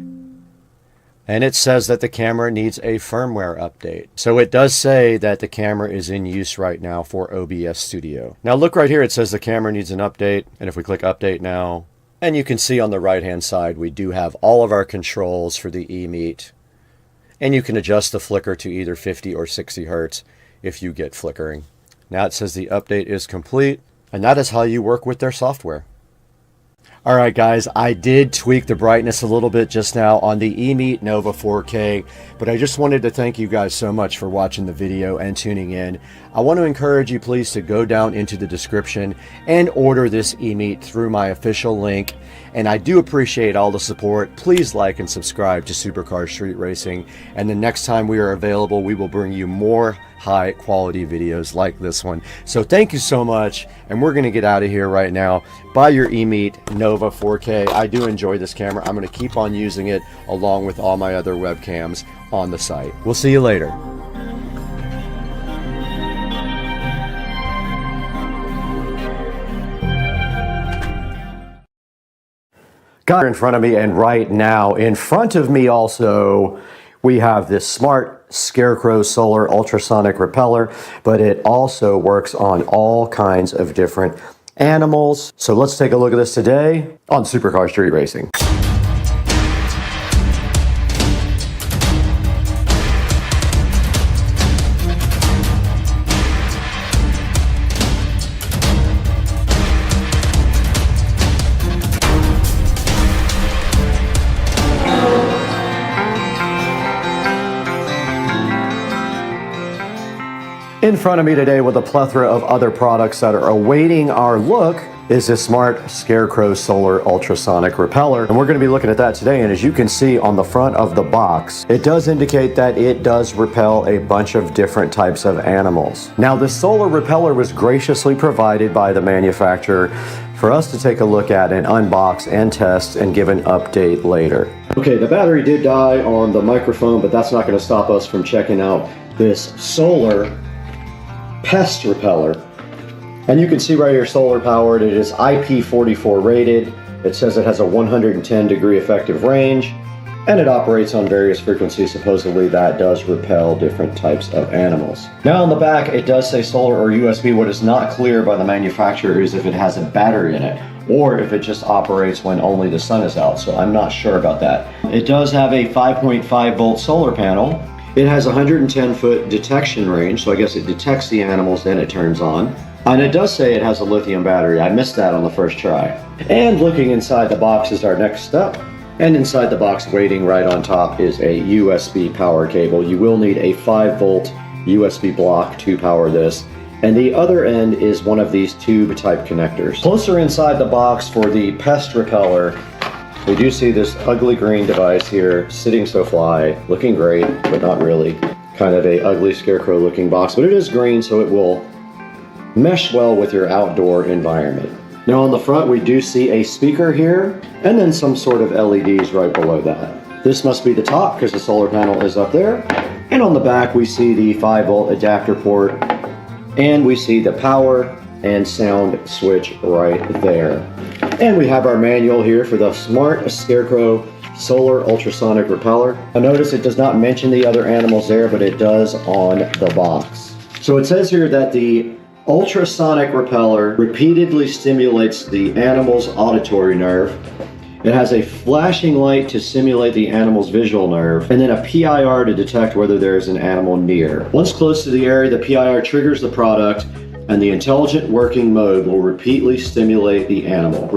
And it says that the camera needs a firmware update. So it does say that the camera is in use right now for OBS Studio. Now look right here, it says the camera needs an update. And if we click update now, and you can see on the right hand side, we do have all of our controls for the eMeet. And you can adjust the flicker to either 50 or 60 Hertz if you get flickering. Now it says the update is complete. And that is how you work with their software. All right, guys, I did tweak the brightness a little bit just now on the eMeet Nova 4K, but I just wanted to thank you guys so much for watching the video and tuning in. I want to encourage you, please, to go down into the description and order this eMeet through my official link. And I do appreciate all the support. Please like and subscribe to Supercar Street Racing. And the next time we are available, we will bring you more high quality videos like this one. So thank you so much. And we're going to get out of here right now. Buy your eMeet Nova 4K. I do enjoy this camera. I'm going to keep on using it along with all my other webcams on the site. We'll see you later. Got in front of me, and right now in front of me also we have this smart Scarecrow solar ultrasonic repeller, but it also works on all kinds of different animals. So let's take a look at this today on Supercar Street Racing. In front of me today with a plethora of other products that are awaiting our look is this smart Scarecrow solar ultrasonic repeller. And we're going to be looking at that today. And as you can see on the front of the box, it does indicate that it does repel a bunch of different types of animals. Now, this solar repeller was graciously provided by the manufacturer for us to take a look at and unbox and test and give an update later. Okay, the battery did die on the microphone, but that's not going to stop us from checking out this solar pest repeller. And you can see right here, solar powered. It is IP44 rated. It says it has a 110 degree effective range, and it operates on various frequencies. Supposedly that does repel different types of animals. Now on the back, it does say solar or USB. What is not clear by the manufacturer is if it has a battery in it, or if it just operates when only the sun is out. So I'm not sure about that. It does have a 5.5 volt solar panel. It has a 110-foot detection range, so I guess it detects the animals, then it turns on. And it does say it has a lithium battery. I missed that on the first try. And looking inside the box is our next step. And inside the box, waiting right on top, is a USB power cable. You will need a 5-volt USB block to power this. And the other end is one of these tube-type connectors. Closer inside the box for the pest repeller, we do see this ugly green device here, sitting so fly, looking great, but not really. Kind of a ugly scarecrow looking box, but it is green, so it will mesh well with your outdoor environment. Now on the front, we do see a speaker here, and then some sort of LEDs right below that. This must be the top, because the solar panel is up there. And on the back, we see the 5-volt adapter port, and we see the power and sound switch right there. And we have our manual here for the Smart Scarecrow Solar Ultrasonic Repeller. Now notice it does not mention the other animals there, but it does on the box. So it says here that the ultrasonic repeller repeatedly stimulates the animal's auditory nerve It has a flashing light to simulate the animal's visual nerve, and then a PIR to detect whether there is an animal near. Once close to the area, the PIR triggers the product, and the intelligent working mode will repeatedly stimulate the animal,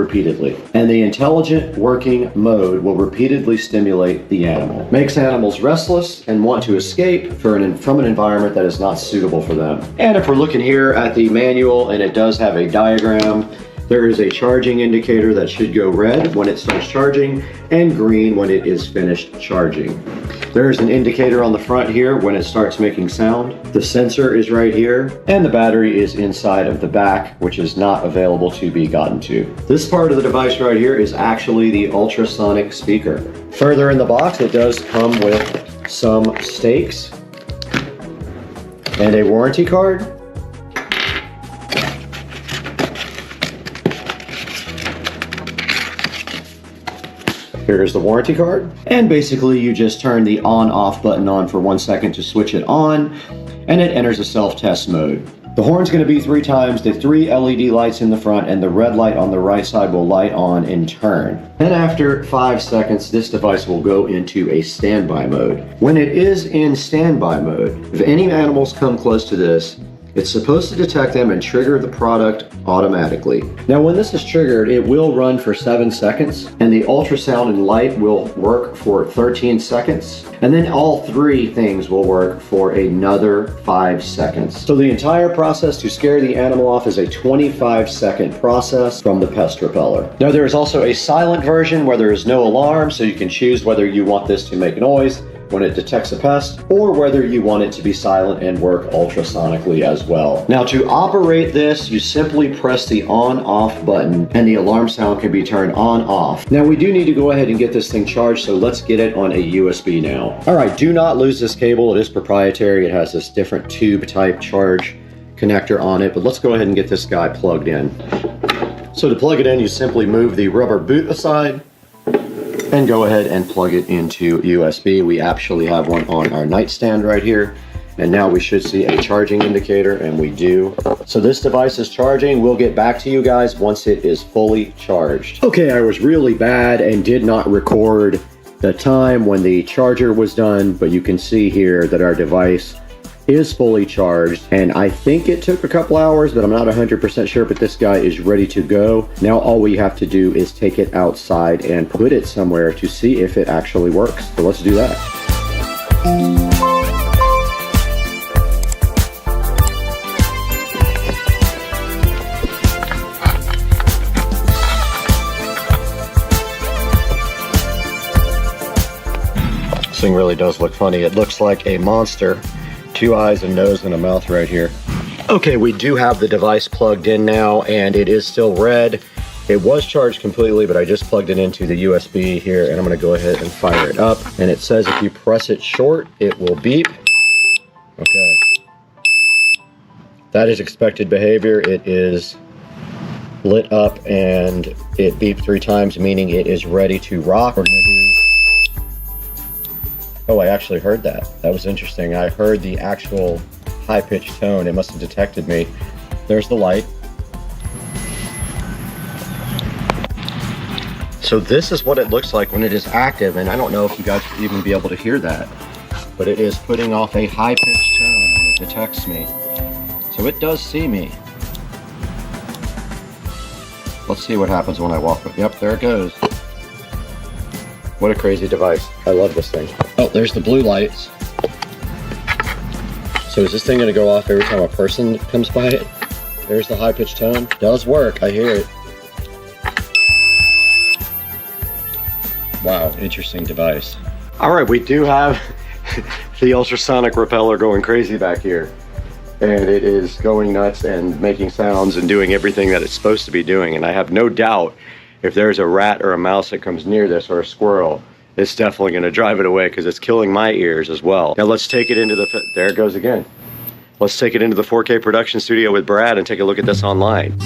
And the intelligent working mode will repeatedly stimulate the animal. Makes animals restless and want to escape from an environment that is not suitable for them. And if we're looking here at the manual, and it does have a diagram, there is a charging indicator that should go red when it starts charging and green when it is finished charging. There is an indicator on the front here when it starts making sound. The sensor is right here, and the battery is inside of the back, which is not available to be gotten to. This part of the device right here is actually the ultrasonic speaker. Further in the box, it does come with some stakes and a warranty card. Here's the warranty card. And basically you just turn the on-off button on for 1 second to switch it on, and it enters a self-test mode. The horn's going to be 3 times, the 3 LED lights in the front and the red light on the right side will light on in turn. Then after 5 seconds, this device will go into a standby mode. When it is in standby mode, if any animals come close to this, it's supposed to detect them and trigger the product automatically. Now when this is triggered, it will run for 7 seconds, and the ultrasound and light will work for 13 seconds, and then all 3 things will work for another 5 seconds. So the entire process to scare the animal off is a 25-second process from the pest repeller. Now there is also a silent version where there is no alarm, so you can choose whether you want this to make noise when it detects a pest, or whether you want it to be silent and work ultrasonically as well. Now to operate this, you simply press the on-off button and the alarm sound can be turned on-off. Now we do need to go ahead and get this thing charged, so let's get it on a USB now. All right, do not lose this cable. It is proprietary. It has this different tube type charge connector on it, but let's go ahead and get this guy plugged in. So to plug it in, you simply move the rubber boot aside and go ahead and plug it into USB. We actually have one on our nightstand right here. And now we should see a charging indicator, and we do. So this device is charging. We'll get back to you guys once it is fully charged. Okay, I was really bad and did not record the time when the charger was done, but you can see here that our device is fully charged, and I think it took a couple hours, but I'm not 100% sure, but this guy is ready to go. Now all we have to do is take it outside and put it somewhere to see if it actually works. So let's do that. This thing really does look funny. It looks like a monster. 2 eyes, a nose, and a mouth right here. Okay, we do have the device plugged in now, and it is still red. It was charged completely, but I just plugged it into the USB here, and I'm gonna go ahead and fire it up. And it says if you press it short, it will beep. Okay. That is expected behavior. It is lit up, and it beeped 3 times, meaning it is ready to rock. We're gonna do... Oh, I actually heard that. That was interesting. I heard the actual high-pitched tone. It must have detected me. There's the light. So this is what it looks like when it is active, and I don't know if you guys would even be able to hear that, but it is putting off a high-pitched tone when it detects me. So it does see me. Let's see what happens when I walk. Yep, there it goes. What a crazy device. I love this thing. Oh, there's the blue lights. So is this thing gonna go off every time a person comes by it? There's the high-pitched tone. Does work, I hear it. Wow, interesting device. All right, we do have the ultrasonic repeller going crazy back here. And it is going nuts and making sounds and doing everything that it's supposed to be doing. And I have no doubt if there's a rat or a mouse that comes near this, or a squirrel, it's definitely going to drive it away, because it's killing my ears as well. Now let's take it into the, there it goes again. Let's take it into the 4K production studio with Brad and take a look at this online.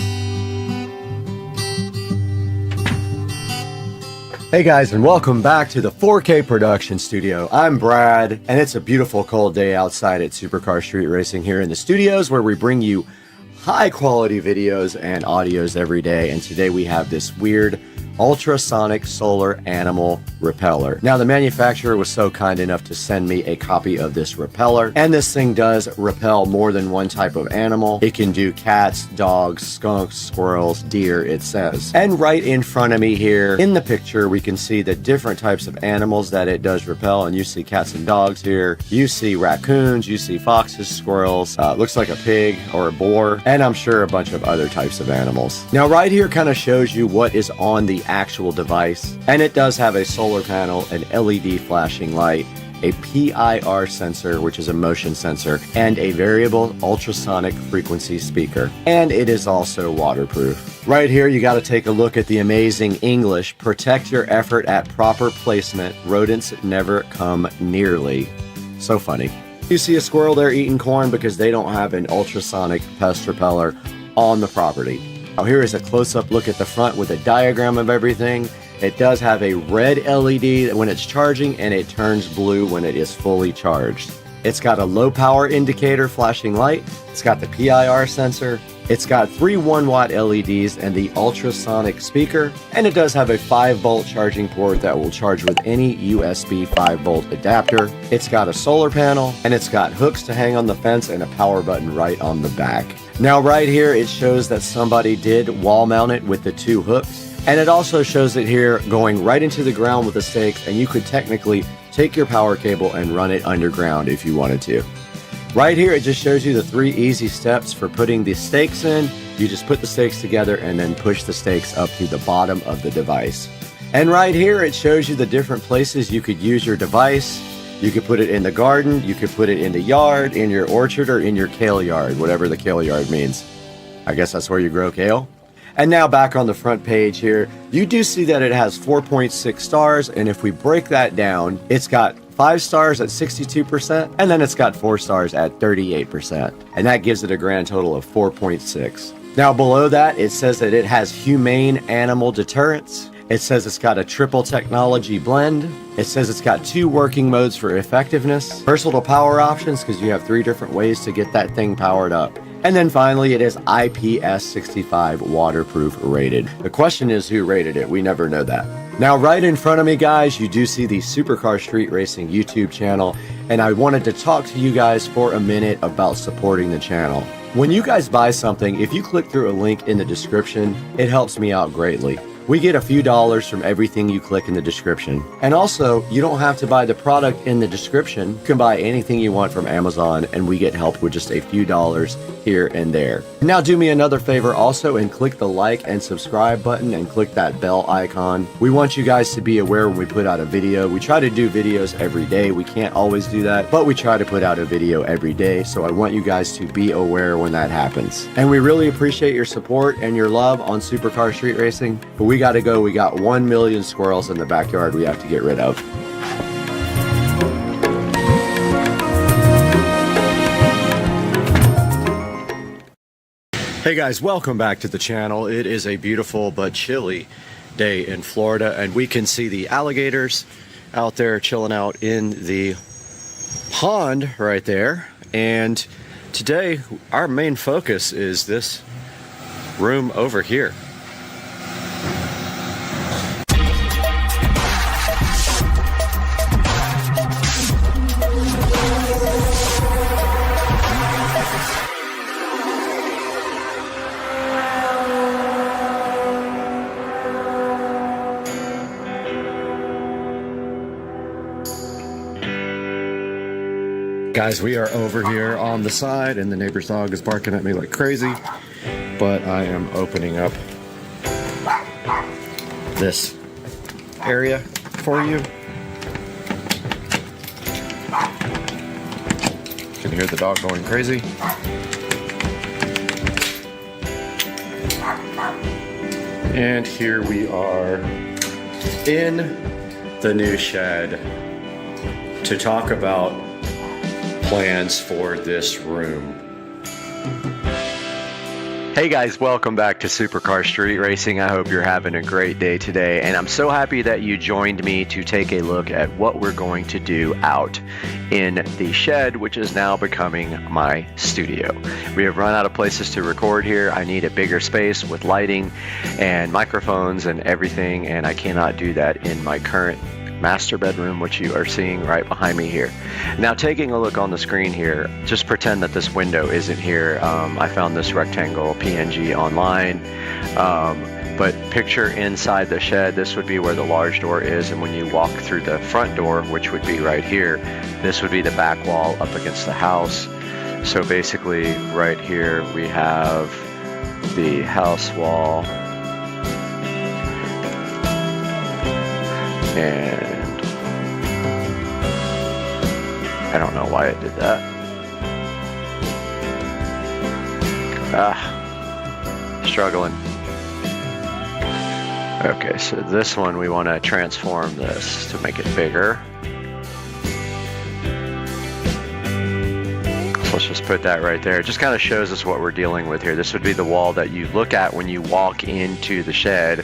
Hey guys, and welcome back to the 4K production studio. I'm Brad, and it's a beautiful cold day outside at Supercar Street Racing here in the studios, where we bring you high quality videos and audios every day. And today we have this weird ultrasonic solar animal repeller. Now, the manufacturer was so kind enough to send me a copy of this repeller, and this thing does repel more than one type of animal. It can do cats, dogs, skunks, squirrels, deer, it says. And right in front of me here in the picture, we can see the different types of animals that it does repel, and you see cats and dogs here. You see raccoons, you see foxes, squirrels, looks like a pig or a boar, and I'm sure a bunch of other types of animals. Now, right here kind of shows you what is on the actual device, and it does have a solar panel, an LED flashing light, a PIR sensor, which is a motion sensor, and a variable ultrasonic frequency speaker. And it is also waterproof. Right here, you got to take a look at the amazing English. Protect your effort at proper placement. Rodents never come nearly. So funny. You see a squirrel there eating corn because they don't have an ultrasonic pest repeller on the property. Now here is a close-up look at the front with a diagram of everything. It does have a red LED when it's charging, and it turns blue when it is fully charged. It's got a low power indicator flashing light. It's got the PIR sensor. It's got 3 1-watt LEDs and the ultrasonic speaker. And it does have a 5-volt charging port that will charge with any USB 5-volt adapter. It's got a solar panel, and it's got hooks to hang on the fence and a power button right on the back. Now right here, it shows that somebody did wall mount it with the 2 hooks. And it also shows it here going right into the ground with the stakes, and you could technically take your power cable and run it underground if you wanted to. Right here, it just shows you the 3 easy steps for putting the stakes in. You just put the stakes together and then push the stakes up to the bottom of the device. And right here, it shows you the different places you could use your device. You could put it in the garden, you could put it in the yard, in your orchard, or in your kale yard, whatever the kale yard means. I guess that's where you grow kale. And now back on the front page here, you do see that it has 4.6 stars, and if we break that down, it's got 5 stars at 62%, and then it's got 4 stars at 38%, and that gives it a grand total of 4.6. Now below that, it says that it has humane animal deterrence. It says it's got a triple technology blend. It says it's got 2 working modes for effectiveness, versatile power options, because you have 3 different ways to get that thing powered up. And then finally, it is IPS65 waterproof rated. The question is, who rated it? We never know that. Now, right in front of me, guys, you do see the Supercar Street Racing YouTube channel, and I wanted to talk to you guys for a minute about supporting the channel. When you guys buy something, if you click through a link in the description, it helps me out greatly. We get a few dollars from everything you click in the description. And also, you don't have to buy the product in the description. You can buy anything you want from Amazon, and we get help with just a few dollars here and there. Now do me another favor also and click the like and subscribe button and click that bell icon. We want you guys to be aware when we put out a video. We try to do videos every day. We can't always do that, but we try to put out a video every day. So I want you guys to be aware when that happens. And we really appreciate your support and your love on Supercar Street Racing. But we got to go. We got 1 million squirrels in the backyard we have to get rid of. Hey guys, welcome back to the channel. It is a beautiful but chilly day in Florida, and we can see the alligators out there chilling out in the pond right there. And today our main focus is this room over here. Guys, we are over here on the side, and the neighbor's dog is barking at me like crazy, but I am opening up this area for you. You can hear the dog going crazy. And here we are in the new shed to talk about plans for this room. Hey guys, welcome back to Supercar Street Racing. I hope you're having a great day today, and I'm so happy that you joined me to take a look at what we're going to do out in the shed, which is now becoming my studio. We have run out of places to record here. I need a bigger space with lighting and microphones and everything, and I cannot do that in my current master bedroom, which you are seeing right behind me here. Now, taking a look on the screen here, just pretend that this window isn't here. I found this rectangle PNG online, but picture inside the shed, this would be where the large door is, and when you walk through the front door, which would be right here, this would be the back wall up against the house. So basically right here we have the house wall, and I don't know why it did that. Struggling. Okay, so this one we want to transform this to make it bigger. So let's just put that right there. It just kind of shows us what we're dealing with here. This would be the wall that you look at when you walk into the shed.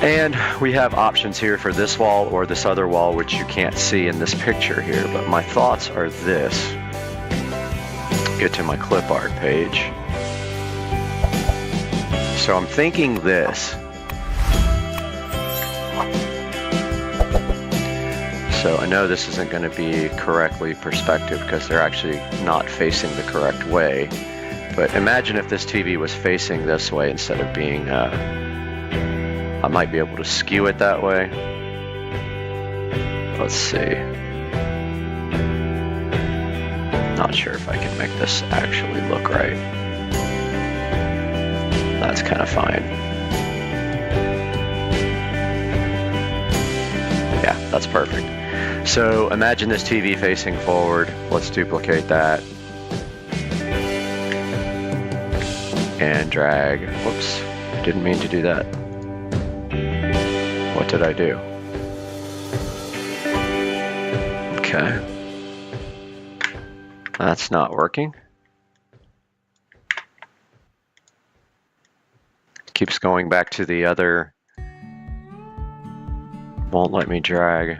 And we have options here for this wall or this other wall, which you can't see in this picture here, but my thoughts are this. Get to my clip art page. So I'm thinking this. So I know this isn't going to be correctly perspective because they're actually not facing the correct way. But imagine if this TV was facing this way instead of being I might be able to skew it that way. Let's see. Not sure if I can make this actually look right. That's kind of fine. Yeah, that's perfect. So imagine this TV facing forward. Let's duplicate that. And drag. Whoops, didn't mean to do that. What did I do? Okay. That's not working. Keeps going back to the other. Won't let me drag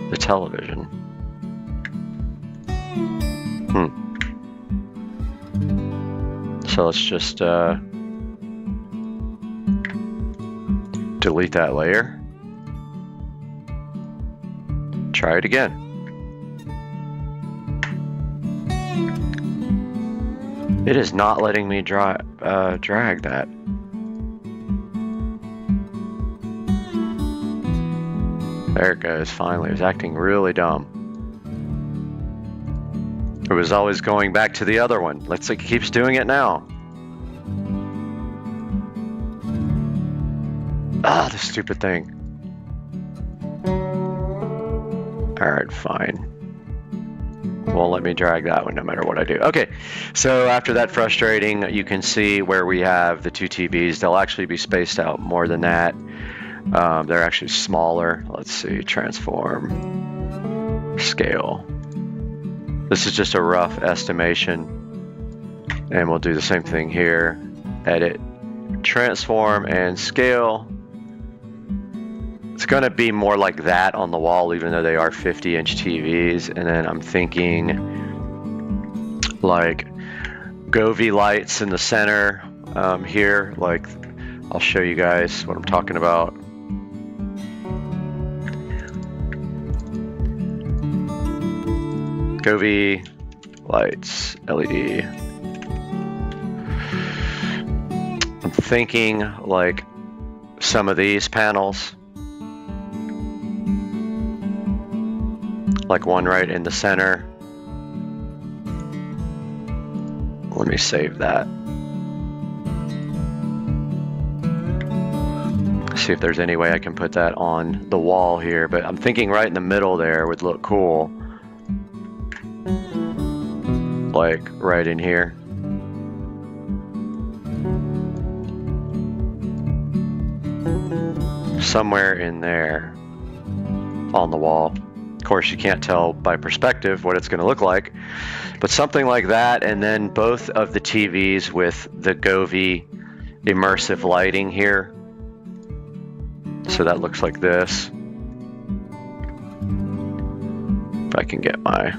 the television. So let's just delete that layer. Try it again. It is not letting me drag that. There it goes, finally. It was acting really dumb. It was always going back to the other one. Looks like it keeps doing it now. Ah, the stupid thing. Alright, fine. Won't let me drag that one no matter what I do. Okay, so after that frustrating, you can see where we have the two TVs. They'll actually be spaced out more than that. They're actually smaller. Let's see, transform, scale. This is just a rough estimation. And we'll do the same thing here. Edit, transform, and scale. It's going to be more like that on the wall, even though they are 50-inch TVs. And then I'm thinking like Govee lights in the center here. Like, I'll show you guys what I'm talking about. Govee lights, LED. I'm thinking like some of these panels. Like one right in the center. Let me save that. See if there's any way I can put that on the wall here, but I'm thinking right in the middle there would look cool. Like right in here. Somewhere in there on the wall. course, you can't tell by perspective what it's going to look like, but something like that. And then both of the TVs with the Govee immersive lighting here. So that looks like this. If I can get my...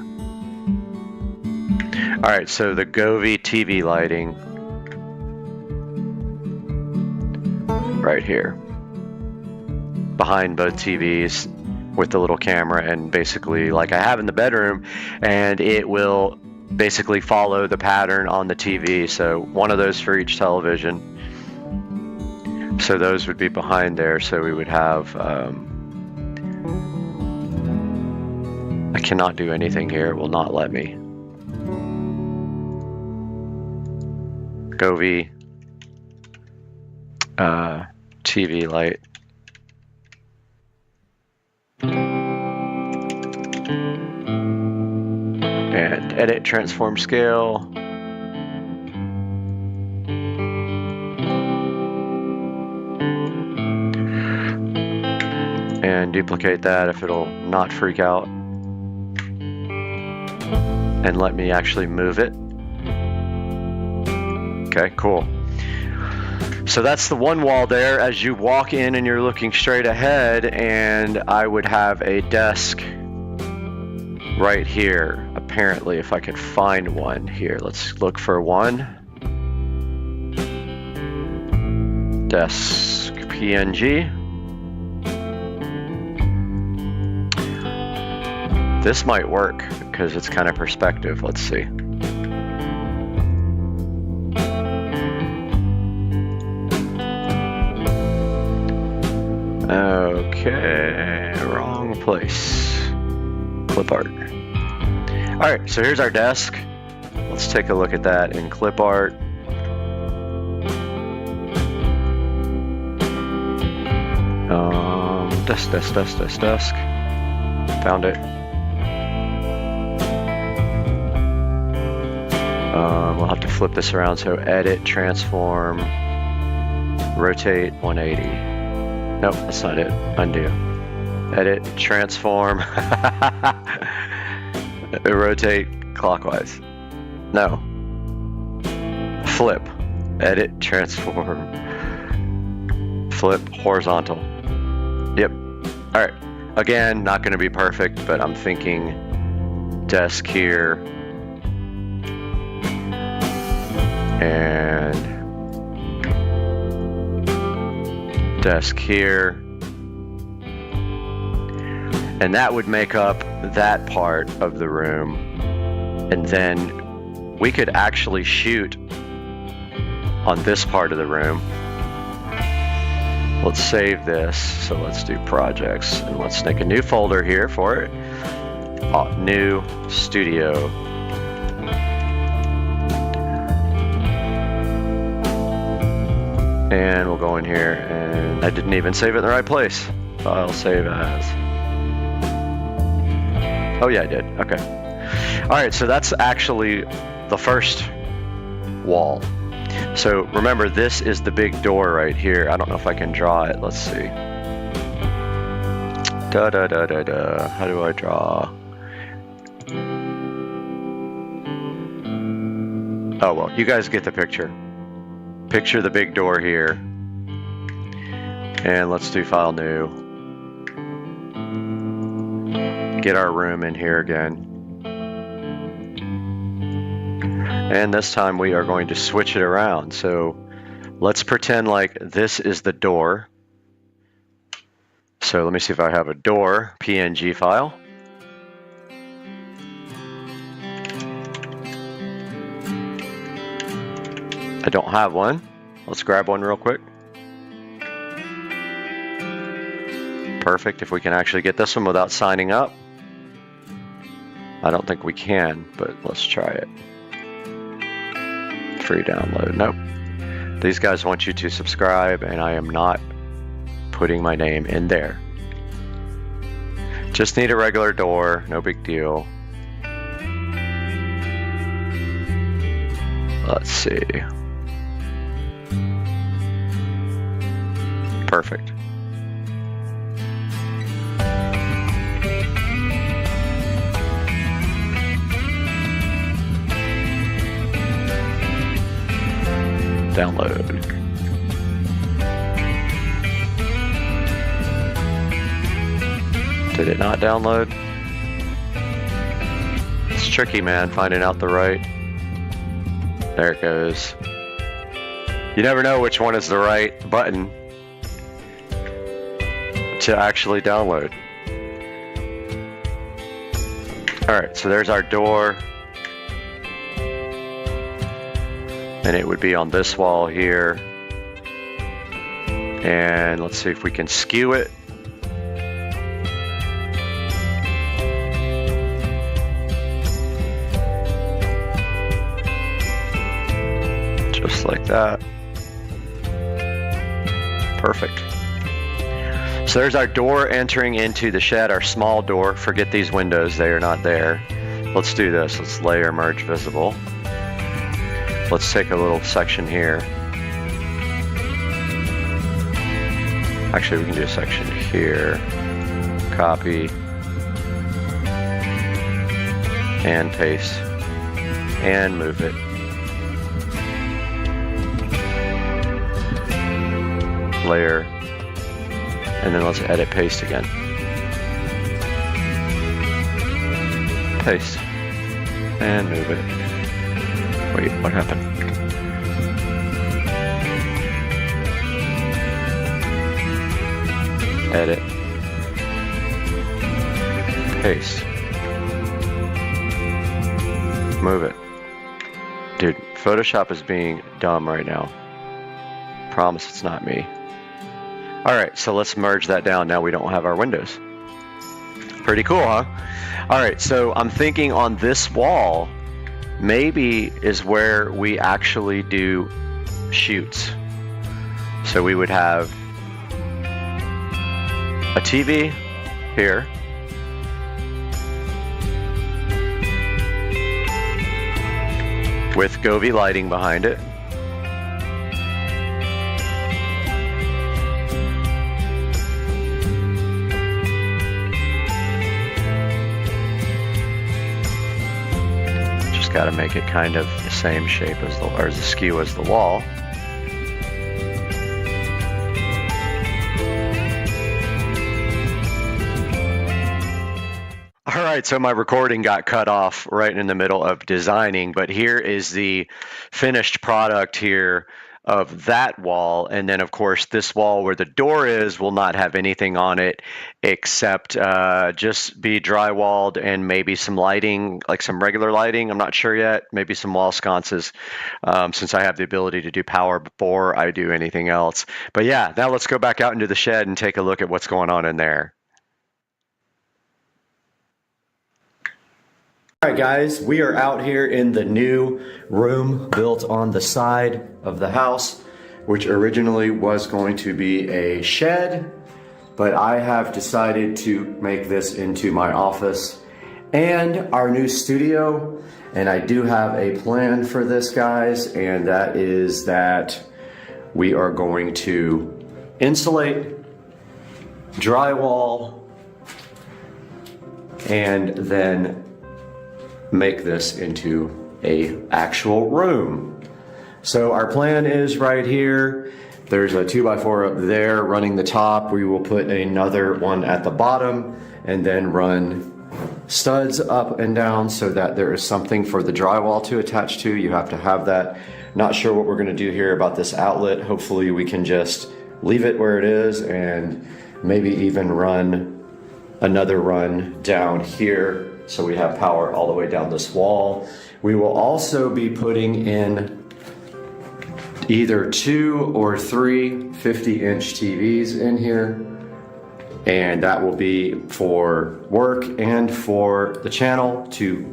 All right, so the Govee TV lighting right here behind both TVs with the little camera, and basically like I have in the bedroom, and it will basically follow the pattern on the TV. So one of those for each television. So those would be behind there. So we would have, I cannot do anything here. It will not let me. Govee TV light. And edit, transform, scale. And duplicate that if it'll not freak out. And let me actually move it. Okay, cool. So that's the one wall there as you walk in and you're looking straight ahead, and I would have a desk right here. Apparently, if I could find one here, let's look for one. Desk PNG. This might work because it's kind of perspective. Let's see. Okay, wrong place. Clip art. All right, so here's our desk. Let's take a look at that in clip art. Desk. Found it. We'll have to flip this around. So edit, transform, rotate 180. Nope, that's not it. Undo. Edit, transform, rotate clockwise. No. Flip. Edit, transform, flip horizontal. Yep. All right. Again, not going to be perfect, but I'm thinking desk here. And desk here, and that would make up that part of the room. And then we could actually shoot on this part of the room. Let's save this. So let's do projects, and let's make a new folder here for it. New studio. And we'll go in here, and I didn't even save it in the right place. File, save as. Oh yeah, I did. Okay. All right, so that's actually the first wall. So remember, this is the big door right here. I don't know if I can draw it. Let's see. How do I draw? Oh well, you guys get the picture. Picture the big door here, and let's do file new. Get our room in here again. And this time we are going to switch it around. So let's pretend like this is the door. So let me see if I have a door PNG file. I don't have one. Let's grab one real quick. Perfect. If we can actually get this one without signing up. I don't think we can, but let's try it. Free download. Nope. These guys want you to subscribe, and I am not putting my name in there. Just need a regular door. No big deal. Let's see. Perfect. Download. Did it not download? It's tricky, man, finding out the right. There it goes. You never know which one is the right button to actually download. Alright, so there's our door. And it would be on this wall here. And let's see if we can skew it. Just like that. Perfect. So there's our door entering into the shed, our small door. Forget these windows, they are not there. Let's do this. Let's layer merge visible. Let's take a little section here. Actually, we can do a section here. Copy. And paste. And move it. Layer. And then let's edit paste again. Paste. And move it. Wait, what happened? Edit. Paste. Move it. Dude, Photoshop is being dumb right now. Promise it's not me. Alright, so let's merge that down. Now we don't have our windows. Pretty cool, huh? Alright, so I'm thinking on this wall, maybe is where we actually do shoots. So we would have a TV here. With Govee lighting behind it. Got to make it kind of the same shape as or as askew as the wall. All right, so my recording got cut off right in the middle of designing, but here is the finished product here of that wall. And then of course this wall where the door is will not have anything on it except just be drywalled and maybe some lighting, like some regular lighting. I'm not sure yet. Maybe some wall sconces since I have the ability to do power before I do anything else. But yeah, now let's go back out into the shed and take a look at what's going on in there. All right, guys, we are out here in the new room built on the side of the house, which originally was going to be a shed, but I have decided to make this into my office and our new studio. And I do have a plan for this, guys, and that is that we are going to insulate, drywall, and then make this into a actual room. So our plan is right here. There's a 2x4 up there running the top. We will put another one at the bottom and then run studs up and down so that there is something for the drywall to attach to. You have to have that. Not sure what we're going to do here about this outlet. Hopefully we can just leave it where it is and maybe even run another run down here so we have power all the way down this wall. We will also be putting in either 2 or 3 50-inch TVs in here, and that will be for work and for the channel to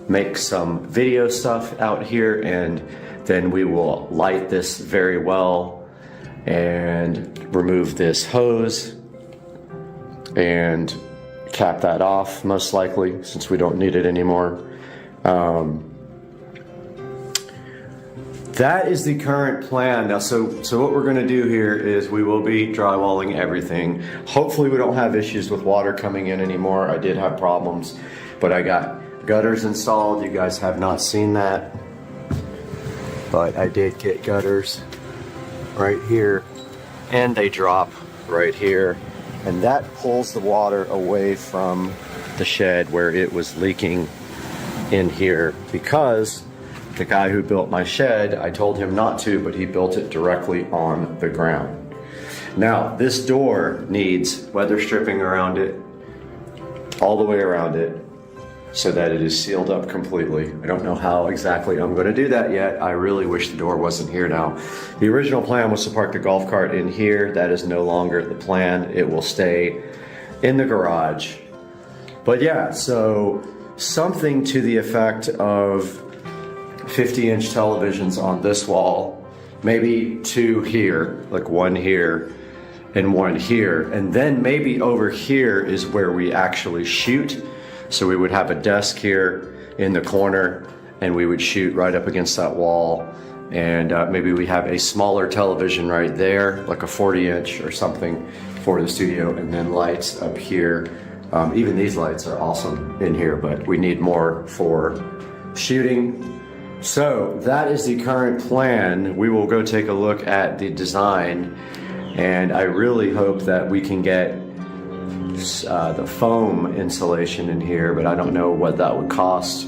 make some video stuff out here. And then we will light this very well and remove this hose and cap that off, most likely, since we don't need it anymore. That is the current plan. Now, so what we're gonna do here is we will be drywalling everything. Hopefully we don't have issues with water coming in anymore. I did have problems, but I got gutters installed. You guys have not seen that. but I did get gutters right here, and they drop right here, and that pulls the water away from the shed where it was leaking in here, because the guy who built my shed, I told him not to, but he built it directly on the ground. Now, this door needs weather stripping around it, all the way around it, so that it is sealed up completely. I don't know how exactly I'm going to do that yet. I really wish the door wasn't here now. The original plan was to park the golf cart in here. That is no longer the plan. It will stay in the garage. But yeah, so something to the effect of 50-inch televisions on this wall, maybe 2 here, like 1 here and 1 here, and then maybe over here is where we actually shoot. So we would have a desk here in the corner, and we would shoot right up against that wall, and maybe we have a smaller television right there, like a 40-inch or something for the studio, and then lights up here. Even these lights are awesome in here, but we need more for shooting. So that is the current plan. We will go take a look at the design, and I really hope that we can get the foam insulation in here, but I don't know what that would cost.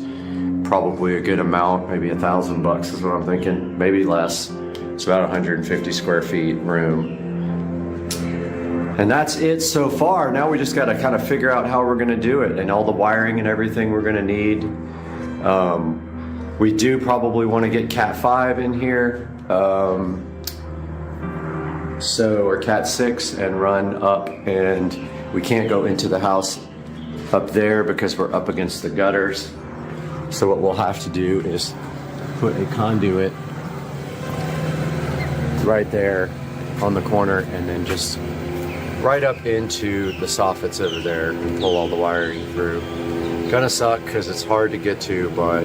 Probably a good amount, maybe $1,000 is what I'm thinking, maybe less. It's about 150 square feet room. And that's it so far. Now we just got to kind of figure out how we're going to do it, and all the wiring and everything we're going to need. We do probably want to get Cat 5 in here, or Cat 6, and run up, and we can't go into the house up there because we're up against the gutters. So what we'll have to do is put a conduit right there on the corner, and then just right up into the soffits over there and pull all the wiring through. Gonna suck because it's hard to get to, but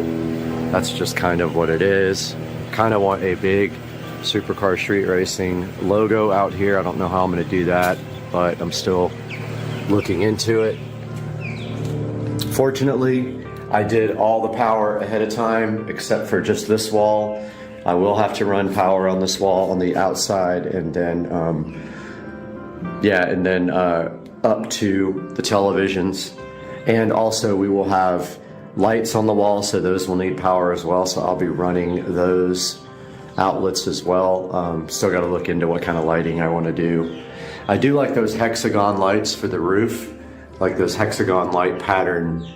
that's just kind of what it is. Kind of want a big Supercar Street Racing logo out here. I don't know how I'm gonna do that, but I'm still looking into it. Fortunately, I did all the power ahead of time except for just this wall. I will have to run power on this wall on the outside, and then up to the televisions. And also we will have lights on the wall, so those will need power as well, so I'll be running those outlets as well. Still got to look into what kind of lighting I want to do. I do like those hexagon lights for the roof. Like those hexagon light pattern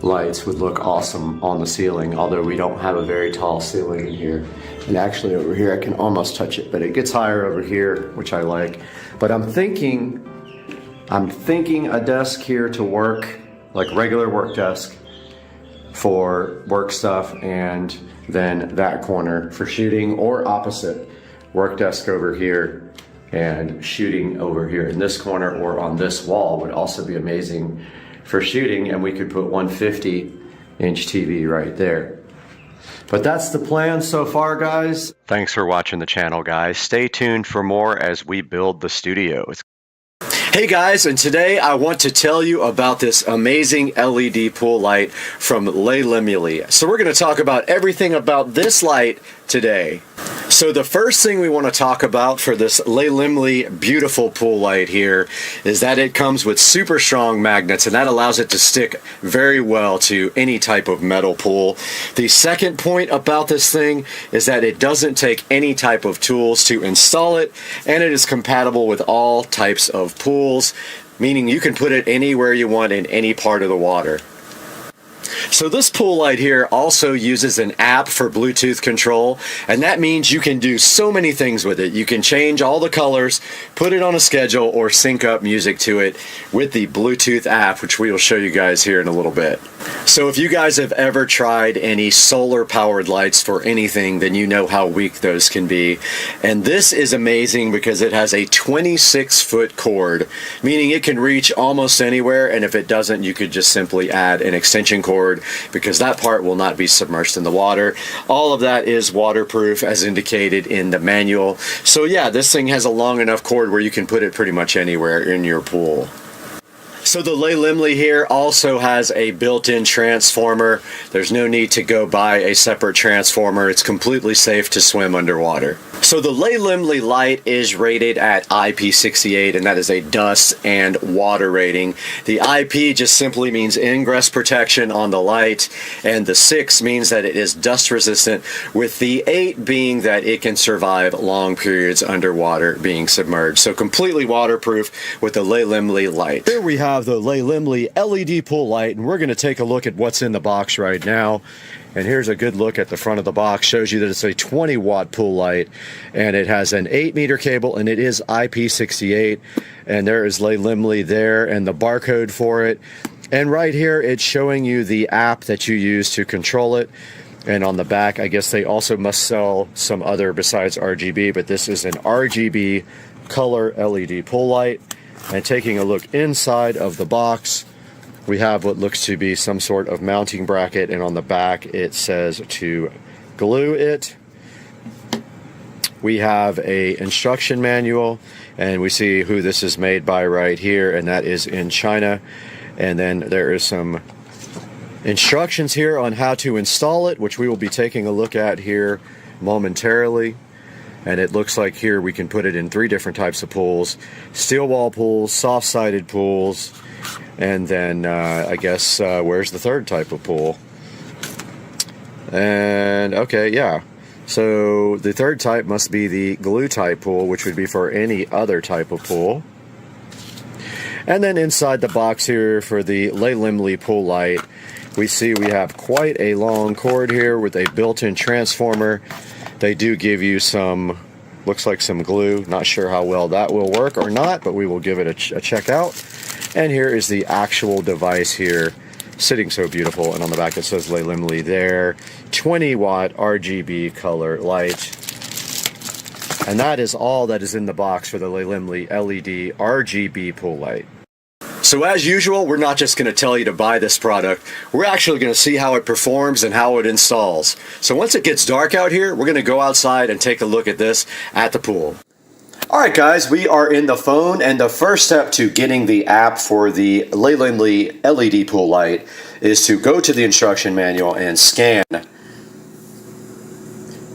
lights would look awesome on the ceiling, although we don't have a very tall ceiling in here. And actually over here I can almost touch it, but it gets higher over here, which I like. But I'm thinking a desk here to work, like regular work desk for work stuff, and then that corner for shooting, or opposite, work desk over here and shooting over here in this corner, or on this wall would also be amazing for shooting, and we could put 150-inch TV right there. But that's the plan so far, guys. Thanks for watching the channel, guys. Stay tuned for more as we build the studio. Hey guys, and today I want to tell you about this amazing LED pool light from Sreaming. So we're going to talk about everything about this light today. So the first thing we want to talk about for this Sreaming beautiful pool light here is that it comes with super strong magnets, and that allows it to stick very well to any type of metal pool. The second point about this thing is that it doesn't take any type of tools to install it, and it is compatible with all types of pools, meaning you can put it anywhere you want in any part of the water. So this pool light here also uses an app for Bluetooth control, and that means you can do so many things with it. You can change all the colors, put it on a schedule, or sync up music to it with the Bluetooth app, which we will show you guys here in a little bit. So if you guys have ever tried any solar powered lights for anything, then you know how weak those can be. And this is amazing because it has a 26-foot cord, meaning it can reach almost anywhere, and if it doesn't, you could just simply add an extension cord, because that part will not be submerged in the water. All of that is waterproof as indicated in the manual. So yeah, this thing has a long enough cord where you can put it pretty much anywhere in your pool. So the Lay Limley here also has a built-in transformer. There's no need to go buy a separate transformer. It's completely safe to swim underwater. So the Lay Limley light is rated at IP68, and that is a dust and water rating. The IP just simply means ingress protection on the light, and the 6 means that it is dust resistant, with the 8 being that it can survive long periods underwater being submerged. So completely waterproof with the Lay Limley light. Here we have the Lay Limley LED pool light, and we're going to take a look at what's in the box right now. And here's a good look at the front of the box. Shows you that it's a 20 watt pool light, and it has an 8-meter cable, and it is IP68. And there is Lay Limley there and the barcode for it. And right here it's showing you the app that you use to control it. And on the back, I guess they also must sell some other besides RGB, but this is an RGB color LED pool light. And taking a look inside of the box, we have what looks to be some sort of mounting bracket, and on the back it says to glue it. We have a instruction manual, and we see who this is made by right here, and that is in China. And then there is some instructions here on how to install it, which we will be taking a look at here momentarily. And it looks like here we can put it in 3 different types of pools: steel wall pools, soft-sided pools, and then I guess where's the 3rd type of pool? And okay, yeah. So the 3rd type must be the glue type pool, which would be for any other type of pool. And then inside the box here for the Lay Limley pool light, we see we have quite a long cord here with a built-in transformer. They do give you some, looks like some glue. Not sure how well that will work or not, but we will give it a check out. And here is the actual device here, sitting so beautiful. And on the back it says Lay Limley there. 20 watt RGB color light. And that is all that is in the box for the Lay Limley LED RGB pool light. So as usual, we're not just going to tell you to buy this product. We're actually going to see how it performs and how it installs. So once it gets dark out here, we're going to go outside and take a look at this at the pool. Alright guys, we are in the phone, and the first step to getting the app for the Lay Limley LED pool light is to go to the instruction manual and scan.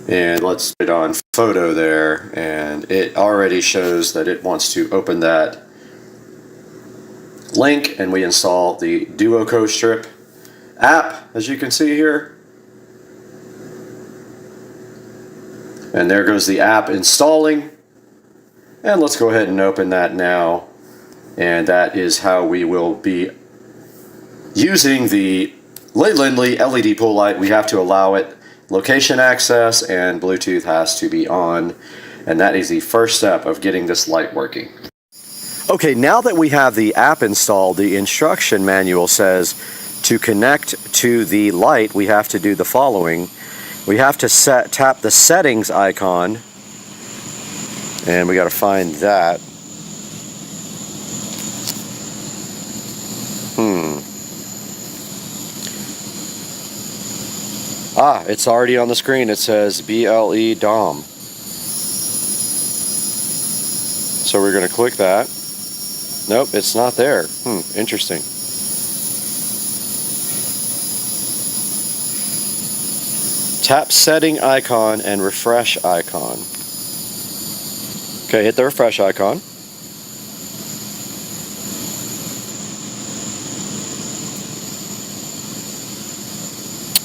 And let's put it on photo there, and it already shows that it wants to open that link, and we install the Duo Co-Strip app, as you can see here. And there goes the app installing. And let's go ahead and open that now. And that is how we will be using the Lay Limley LED pool light. We have to allow it location access, and Bluetooth has to be on. And that is the first step of getting this light working. Okay, now that we have the app installed, the instruction manual says to connect to the light, we have to do the following. We have to tap the settings icon, and we got to find that. Ah, it's already on the screen. It says BLE DOM. So we're going to click that. Nope, it's not there. Interesting. Tap setting icon and refresh icon. Okay, hit the refresh icon.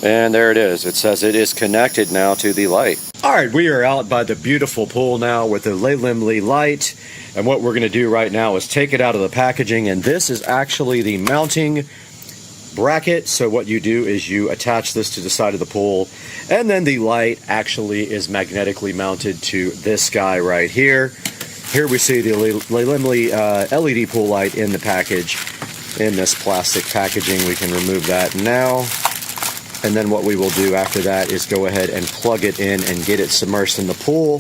And there it is. It says it is connected now to the light. Alright, we are out by the beautiful pool now with the Lay Limley light. And what we're going to do right now is take it out of the packaging. And this is actually the mounting bracket. So what you do is you attach this to the side of the pool. And then the light actually is magnetically mounted to this guy right here. Here we see the Lay Limley LED pool light in the package, in this plastic packaging. We can remove that now. And then what we will do after that is go ahead and plug it in and get it submersed in the pool,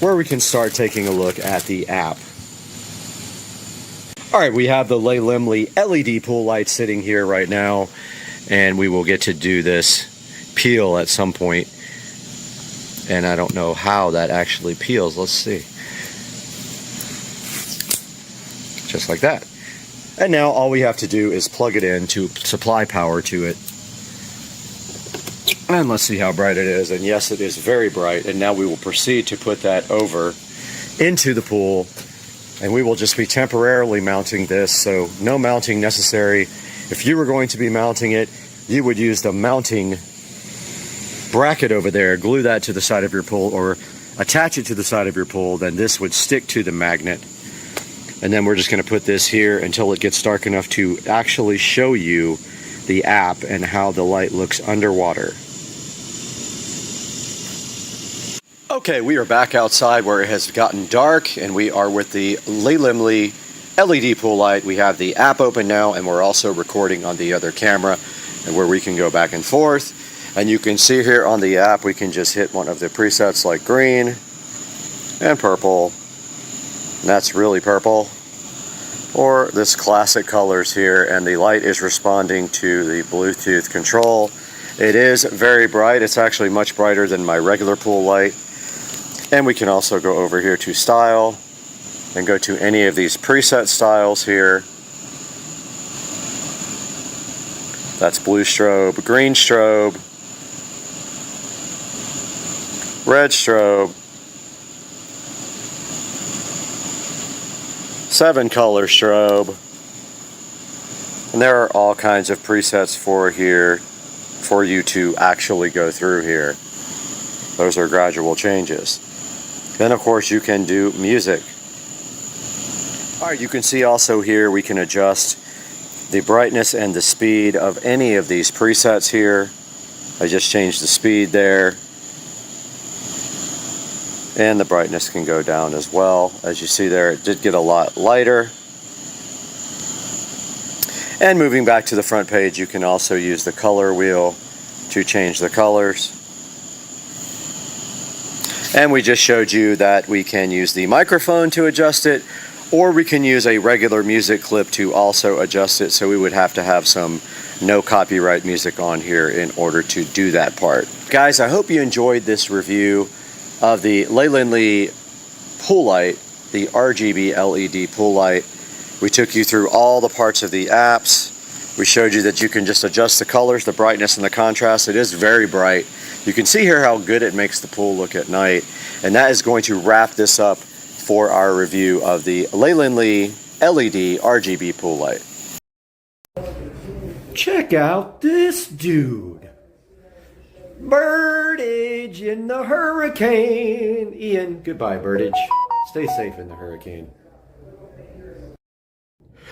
where we can start taking a look at the app. Alright, we have the Lay Limley LED pool light sitting here right now, and we will get to do this peel at some point. And I don't know how that actually peels. Let's see. Just like that. And now all we have to do is plug it in to supply power to it. And let's see how bright it is. And yes, it is very bright. And now we will proceed to put that over into the pool. And we will just be temporarily mounting this. So no mounting necessary. If you were going to be mounting it, you would use the mounting bracket over there, glue that to the side of your pool, or attach it to the side of your pool. Then this would stick to the magnet. And then we're just going to put this here until it gets dark enough to actually show you the app and how the light looks underwater. Okay, we are back outside where it has gotten dark, and we are with the SCSR LED pool light. We have the app open now, and we're also recording on the other camera, and where we can go back and forth. And you can see here on the app, we can just hit one of the presets like green and purple. And that's really purple, or this classic colors here, and the light is responding to the Bluetooth control. It is very bright. It's actually much brighter than my regular pool light. And we can also go over here to style and go to any of these preset styles here. That's blue strobe, green strobe, red strobe, 7 color strobe, and there are all kinds of presets for here for you to actually go through here. Those are gradual changes. Then of course you can do music. Alright, you can see also here we can adjust the brightness and the speed of any of these presets here. I just changed the speed there. And the brightness can go down as well. As you see there, it did get a lot lighter. And moving back to the front page, you can also use the color wheel to change the colors. And we just showed you that we can use the microphone to adjust it, or we can use a regular music clip to also adjust it. So we would have to have some no copyright music on here in order to do that part. Guys, I hope you enjoyed this review of the SCSR pool light, the RGB LED pool light. We took you through all the parts of the apps. We showed you that you can just adjust the colors, the brightness, and the contrast. It is very bright. You can see here how good it makes the pool look at night. And that is going to wrap this up for our review of the SCSR LED RGB pool light. Check out this dude. Birdage in the hurricane. Ian, goodbye, Birdage. Stay safe in the hurricane.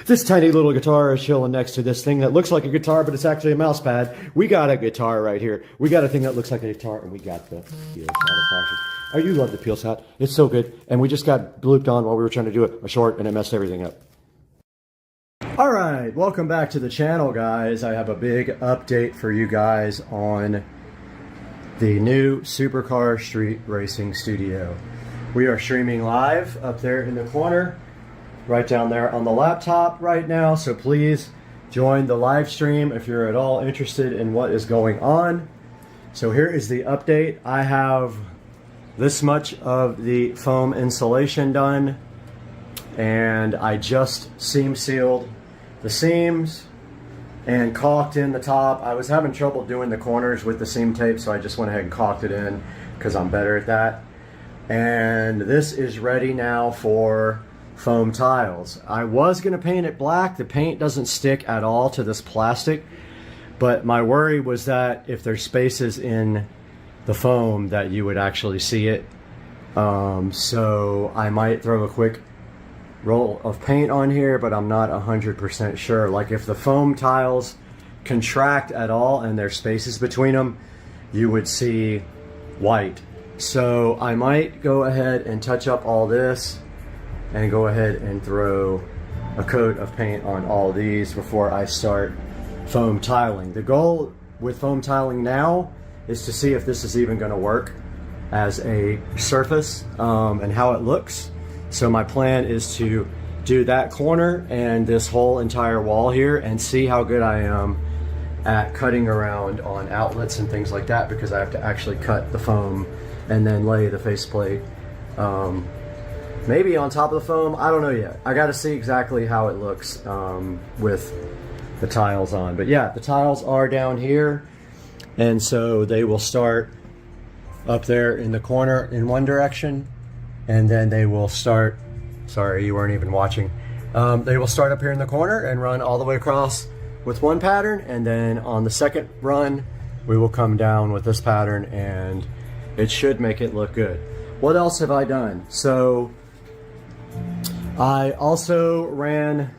This tiny little guitar is chilling next to this thing that looks like a guitar, but it's actually a mouse pad. We got a guitar right here. We got a thing that looks like a guitar, and we got the Peel satisfaction. Oh, you love the Peel Sat. It's so good. And we just got blooped on while we were trying to do it a short, and it messed everything up. All right, welcome back to the channel, guys. I have a big update for you guys on the new Supercar Street Racing Studio. We are streaming live up there in the corner, right down there on the laptop right now. So please join the live stream if you're at all interested in what is going on. So here is the update. I have this much of the foam insulation done, and I just seam sealed the seams and caulked in the top. I was having trouble doing the corners with the seam tape, so I just went ahead and caulked it in because I'm better at that. And this is ready now for foam tiles. I was going to paint it black. The paint doesn't stick at all to this plastic, but my worry was that if there's spaces in the foam that you would actually see it. So I might throw a quick roll of paint on here, but I'm not 100% sure. Like if the foam tiles contract at all and there's spaces between them, you would see white. So I might go ahead and touch up all this and go ahead and throw a coat of paint on all these before I start foam tiling. The goal with foam tiling now is to see if this is even going to work as a surface and how it looks. So my plan is to do that corner and this whole entire wall here and see how good I am at cutting around on outlets and things like that, because I have to actually cut the foam and then lay the faceplate maybe on top of the foam. I don't know yet. I got to see exactly how it looks with the tiles on. But yeah, the tiles are down here, and so they will start up there in the corner in one direction, and then they will start, sorry you weren't even watching, they will start up here in the corner and run all the way across with one pattern, and then on the second run we will come down with this pattern, and it should make it look good. What else have I done? So I also ran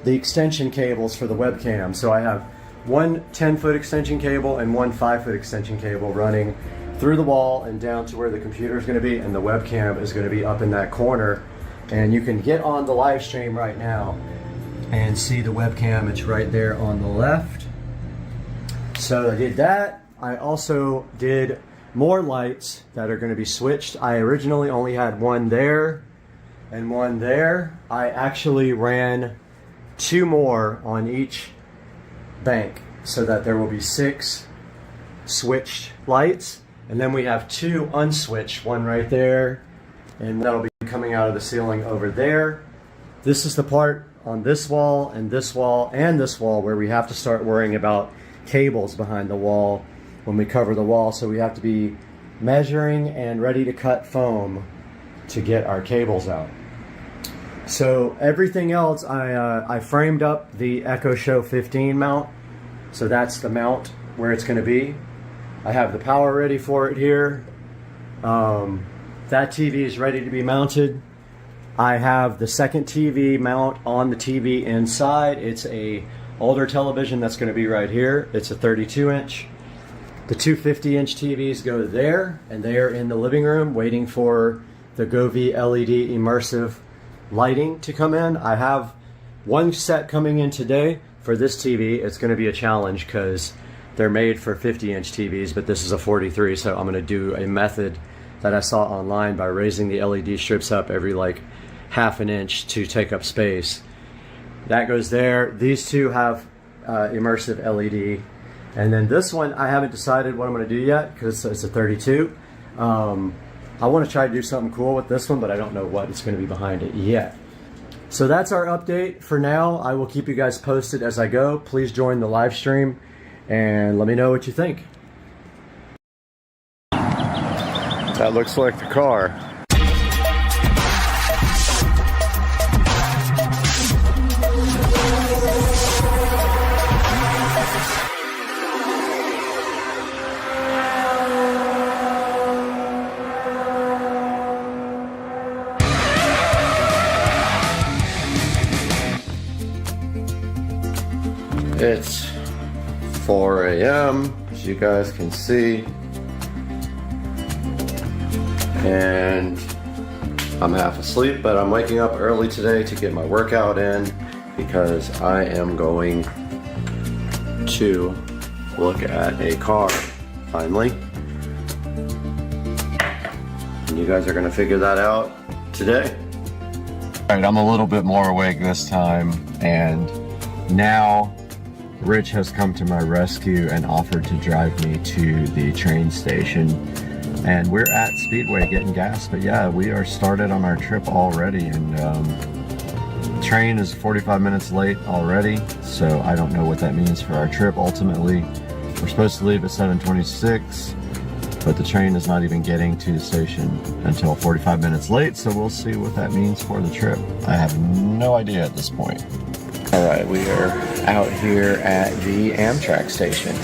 the extension cables for the webcam. So I have one 10-foot extension cable and one 5-foot extension cable running through the wall and down to where the computer is going to be, and the webcam is going to be up in that corner. And you can get on the live stream right now and see the webcam. It's right there on the left. So I did that. I also did more lights that are going to be switched. I originally only had one there and one there. I actually ran 2 more on each bank so that there will be 6 switched lights, and then we have 2 unswitched, one right there, and that'll be coming out of the ceiling over there. This is the part on this wall and this wall and this wall where we have to start worrying about cables behind the wall when we cover the wall, so we have to be measuring and ready to cut foam to get our cables out. So everything else, I framed up the Echo Show 15 mount, so that's the mount where it's going to be. I have the power ready for it here. That TV is ready to be mounted. I have the second TV mount on the TV inside. It's a older television that's going to be right here. It's a 32-inch. The 250-inch TVs go there, and they are in the living room waiting for the Govee LED immersive lighting to come in. I have one set coming in today for this TV. It's going to be a challenge because they're made for 50-inch TVs, but this is a 43, so I'm going to do a method that I saw online by raising the LED strips up every like half an inch to take up space. That goes there. These two have immersive LED. And then this one, I haven't decided what I'm going to do yet because it's a 32. I want to try to do something cool with this one, but I don't know what it's going to be behind it yet. So that's our update for now. I will keep you guys posted as I go. Please join the live stream and let me know what you think. That looks like the car. It's 4 a.m. as you guys can see, and I'm half asleep, but I'm waking up early today to get my workout in because I am going to look at a car finally, and you guys are gonna figure that out today. All right, I'm a little bit more awake this time, and now Rich has come to my rescue and offered to drive me to the train station, and we're at Speedway getting gas. But yeah, we are started on our trip already, and the train is 45 minutes late already, so I don't know what that means for our trip. Ultimately, we're supposed to leave at 7:26, but the train is not even getting to the station until 45 minutes late, so we'll see what that means for the trip. I have no idea at this point. All right, we are out here at the Amtrak station.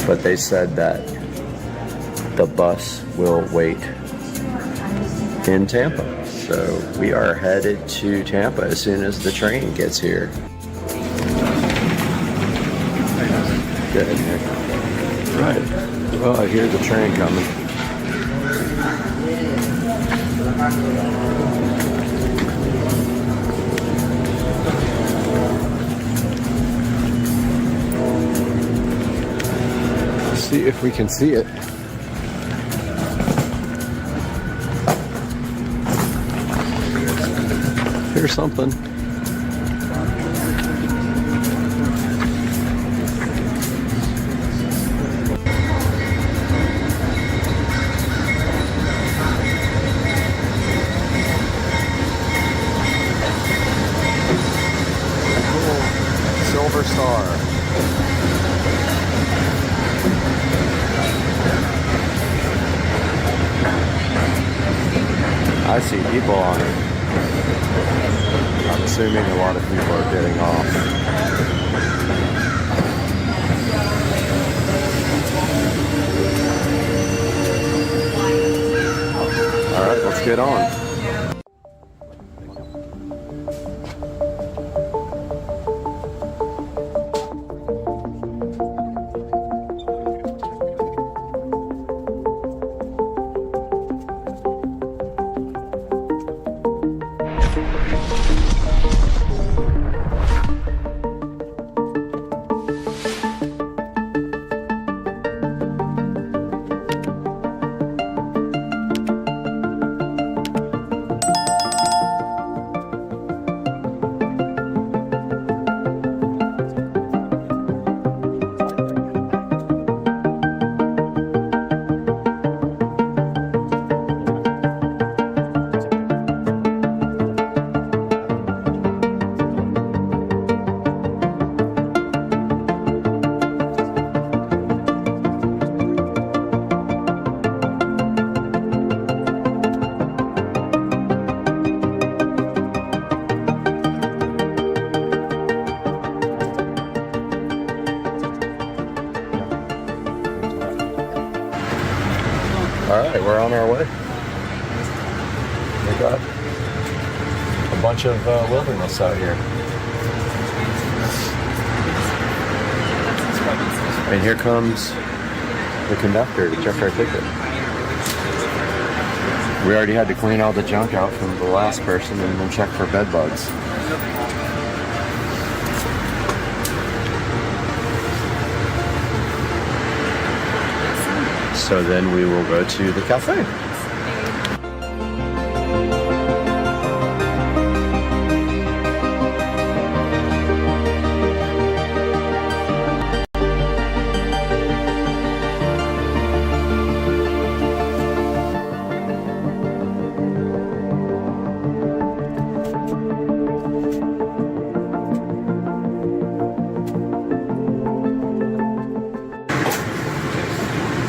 But they said that the bus will wait in Tampa. So we are headed to Tampa as soon as the train gets here. Good, Nick. Right. Well, I hear the train coming. See if we can see it. Here's something. I see people on it. I'm assuming a lot of people are getting off. All right, let's get on. Alright, we're on our way. We got a bunch of wilderness out here. And here comes the conductor to check our ticket. We already had to clean all the junk out from the last person and then check for bed bugs. So then we will go to the cafe.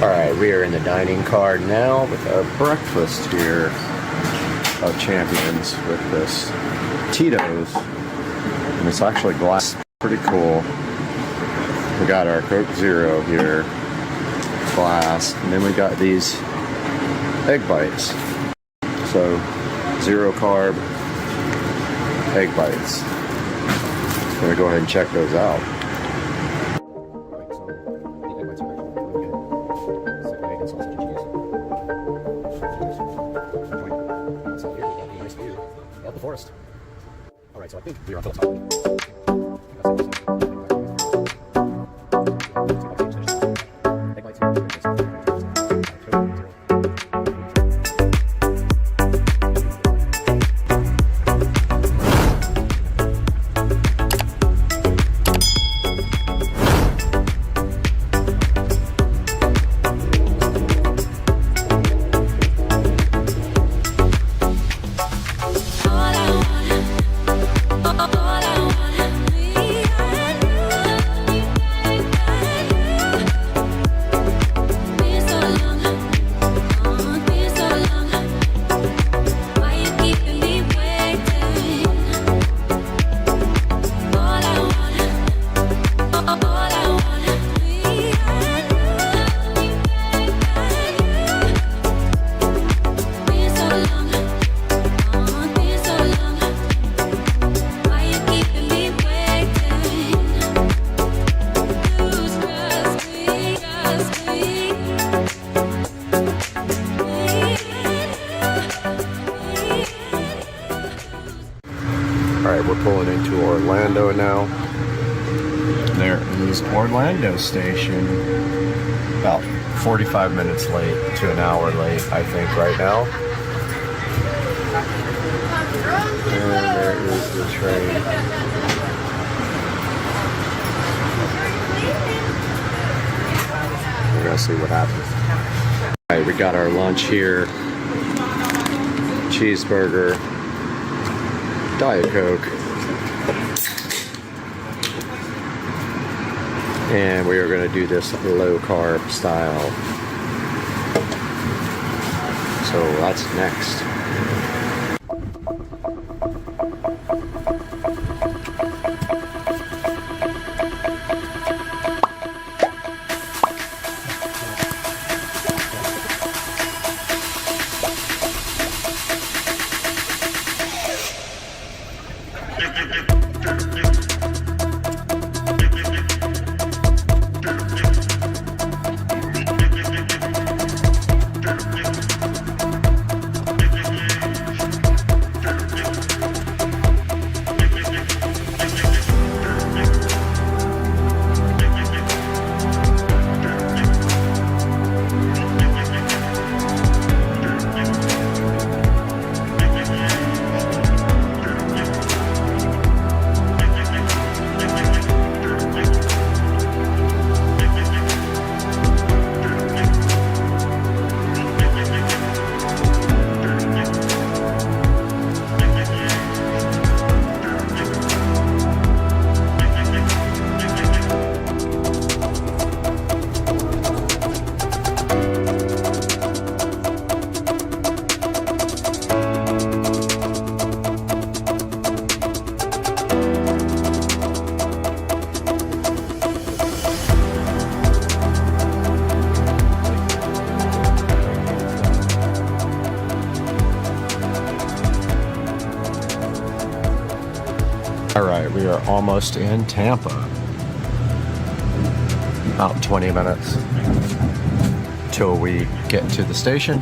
Alright, we are in the dining car now with our breakfast here of champions with this Tito's. And it's actually glass. Pretty cool. We got our Coke Zero here, glass, and then we got these egg bites. So, 0 carb egg bites. I'm gonna go ahead and check those out. Forest. All right, so I think we're on Phillips. Alright, we're pulling into Orlando now. There is Orlando Station. About 45 minutes late to an hour late, I think, right now. And there is the train. We're gonna see what happens. Alright, we got our lunch here. Cheeseburger. Diet Coke. And we are going to do this low carb style. So that's next. are almost in Tampa. About 20 minutes till we get to the station.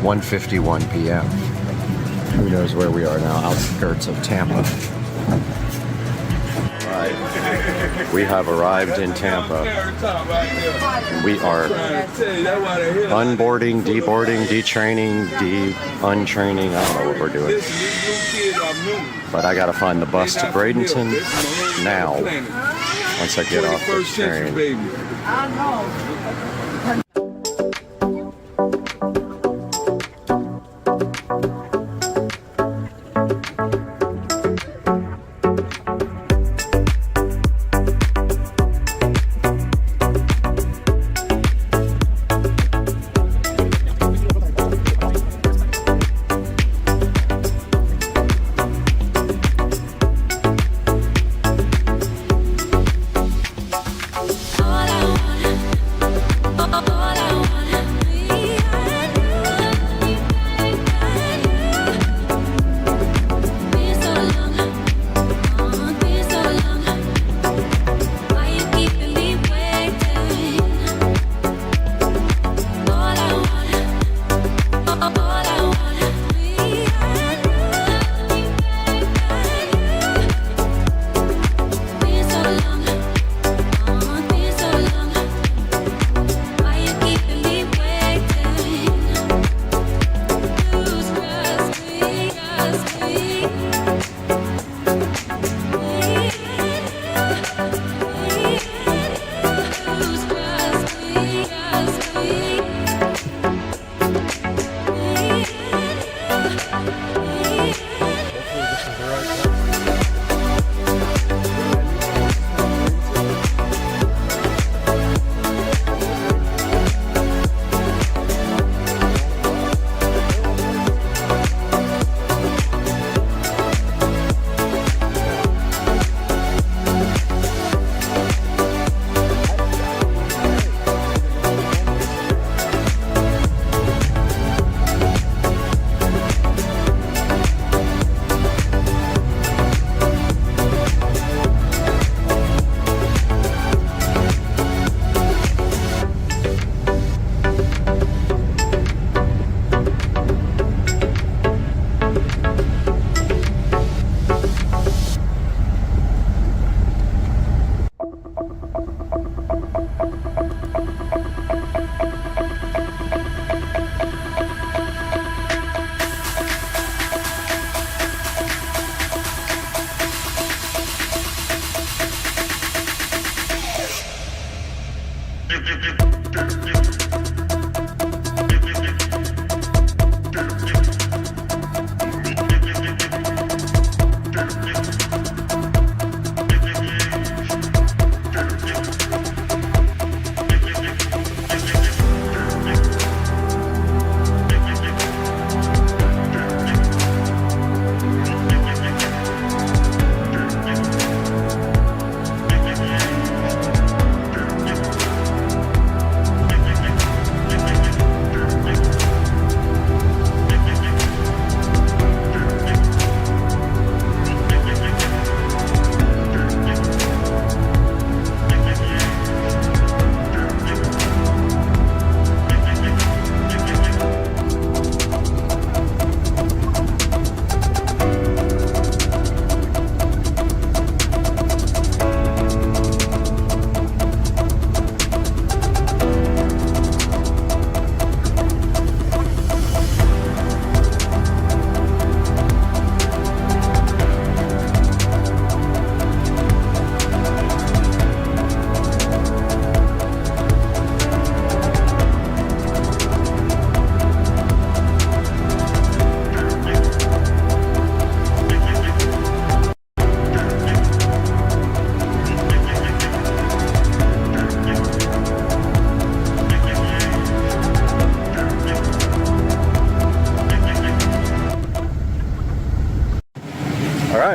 1:51 p.m. Who knows where we are now? Outskirts of Tampa. We have arrived in Tampa. We are unboarding, deboarding, detraining, untraining. I don't know what we're doing. But I gotta find the bus to Bradenton now. Once I get off this train.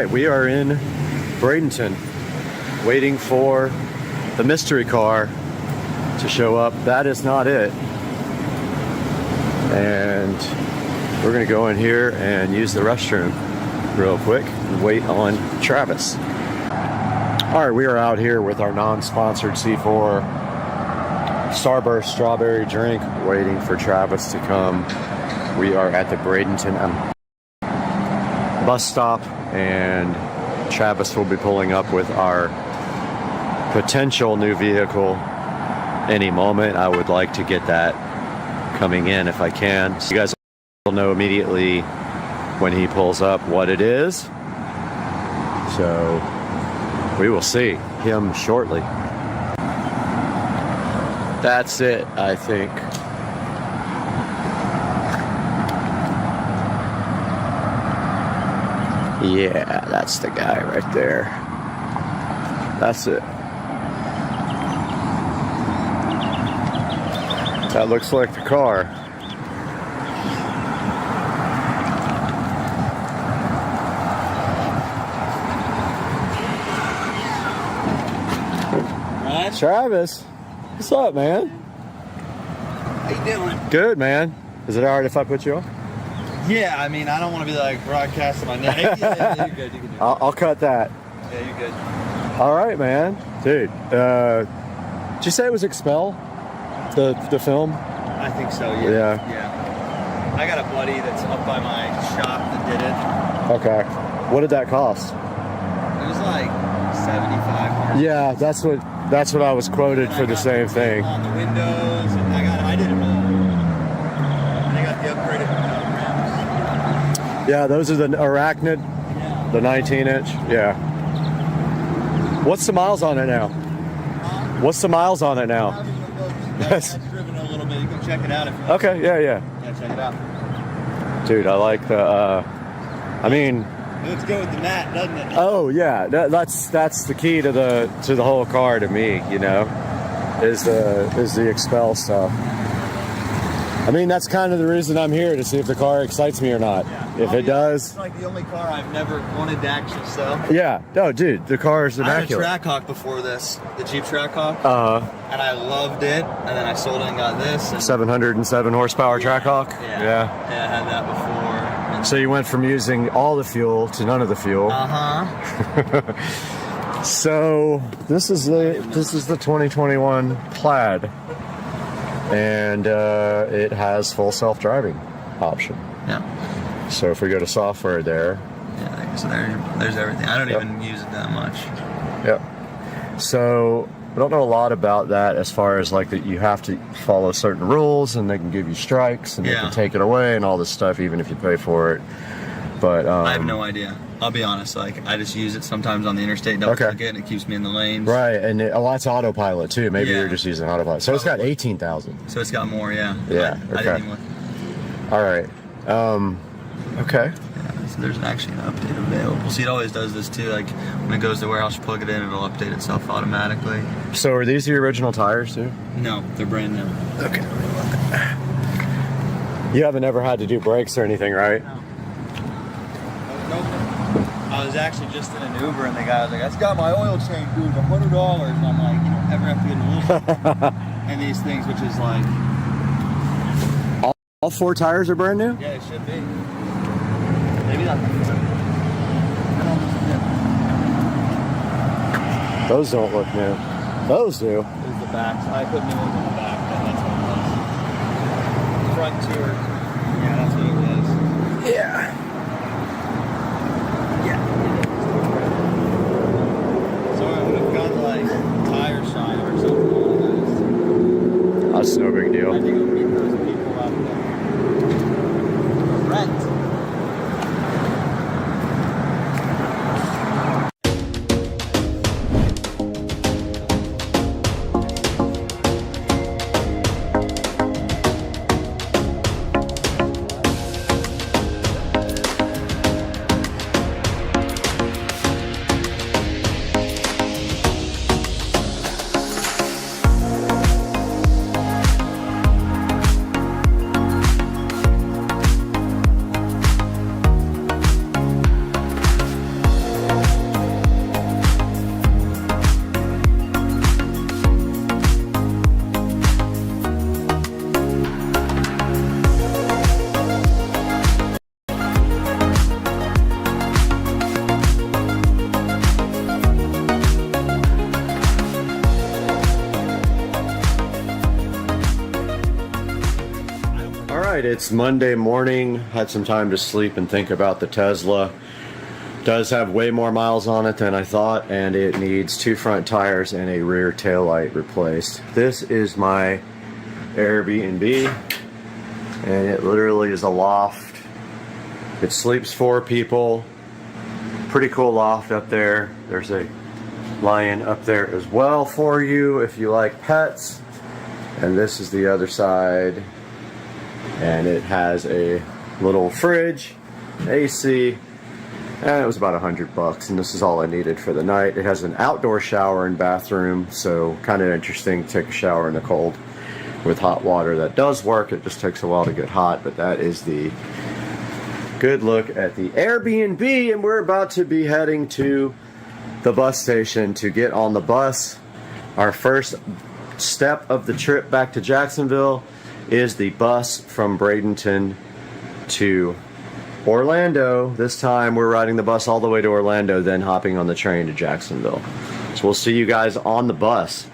right, we are in Bradenton, waiting for the mystery car to show up. That is not it. And we're gonna go in here and use the restroom real quick and wait on Travis. All right, we are out here with our non-sponsored C4 Starburst strawberry drink, waiting for Travis to come. We are at the Bradenton bus stop, and Travis will be pulling up with our potential new vehicle any moment. I would like to get that coming in if I can. So you guys will know immediately when he pulls up what it is. So we will see him shortly. That's it, I think. Yeah, that's the guy right there. That's it. That looks like the car. Travis, what's up, man? How you doing? Good, man. Is it alright if I put you on? Yeah, I mean, I don't want to be like broadcasting my neck. Yeah, you're good. You can do it. I'll cut that. Yeah, you're good. All right, man. Dude, did you say it was Expel? The film? I think so, yeah. Yeah. I got a buddy that's up by my shop that did it. Okay. What did that cost? It was like $75. Yeah, that's what I was quoted for the same thing. On the windows, and I did it all. And I got the upgraded rims. Yeah, those are the Arachnid, the 19-inch. Yeah. What's the miles on it now? What's the miles on it now? That's driven a little bit. You can check it out if you want. Okay, yeah. Yeah, check it out. Dude, I like the, I mean... It looks good with the mat, doesn't it? Oh, yeah. That's the key to the whole car to me, you know, is the Expel stuff. I mean, that's kind of the reason I'm here, to see if the car excites me or not. Yeah. If it does... It's like the only car I've never wanted to actually sell. Yeah. No, dude, the car is immaculate. I had a Trackhawk before this, the Jeep Trackhawk. Uh-huh. And I loved it, and then I sold it and got this. And 707 horsepower Trackhawk? Yeah. Yeah. Yeah, I had that before. And So you went from using all the fuel to none of the fuel. uh-huh. So this is the 2021 Plaid, and it has full self-driving option. Yeah. So if we go to software there, Yeah, so there's everything. I don't even use it that much. yep. So I don't know a lot about that, as far as like that you have to follow certain rules, and they can give you strikes, and they Yeah. can take it away and all this stuff, even if you pay for it. But I have no idea. I'll be honest. Like, I just use it sometimes on the interstate. Don't Okay. forget, and it keeps me in the lanes. right, and a lot's autopilot too. Maybe Yeah. you're just using autopilot. So it's got 18,000. So it's got more, yeah. Yeah, I okay. didn't even look. All right. Okay. Yeah, so there's actually an update available. See, it always does this too. Like, when it goes to warehouse, you plug it in, it'll update itself automatically. So are these the original tires too? No, they're brand new. Okay. You haven't ever had to do brakes or anything, right? No. I was actually just in an Uber, and the guy was like, "That's got my oil change, dude, $100." And I'm like, "You don't ever have to get an oil." And these things, which is like, All four tires are brand new? yeah, it should be. Maybe not the front. Those don't look new. Those do. There's the back. So I put new ones on the back, but that's what it was. Front two are, yeah, that's what it was. Yeah. So I would have got like tire shine or something on those. That's no big I deal. think it would meet those people out there. Rent. right, it's Monday morning. Had some time to sleep and think about the Tesla. Does have way more miles on it than I thought, and it needs 2 front tires and a rear taillight replaced. This is my Airbnb, and it literally is a loft. It sleeps 4 people. Pretty cool loft up there. There's a lion up there as well for you if you like pets. And this is the other side. And it has a little fridge, AC, and it was about $100, and this is all I needed for the night. It has an outdoor shower and bathroom, so kind of interesting to take a shower in the cold with hot water. That does work. It just takes a while to get hot, but that is the good look at the Airbnb, and we're about to be heading to the bus station to get on the bus. Our first step of the trip back to Jacksonville is the bus from Bradenton to Orlando. This time we're riding the bus all the way to Orlando, then hopping on the train to Jacksonville. So we'll see you guys on the bus.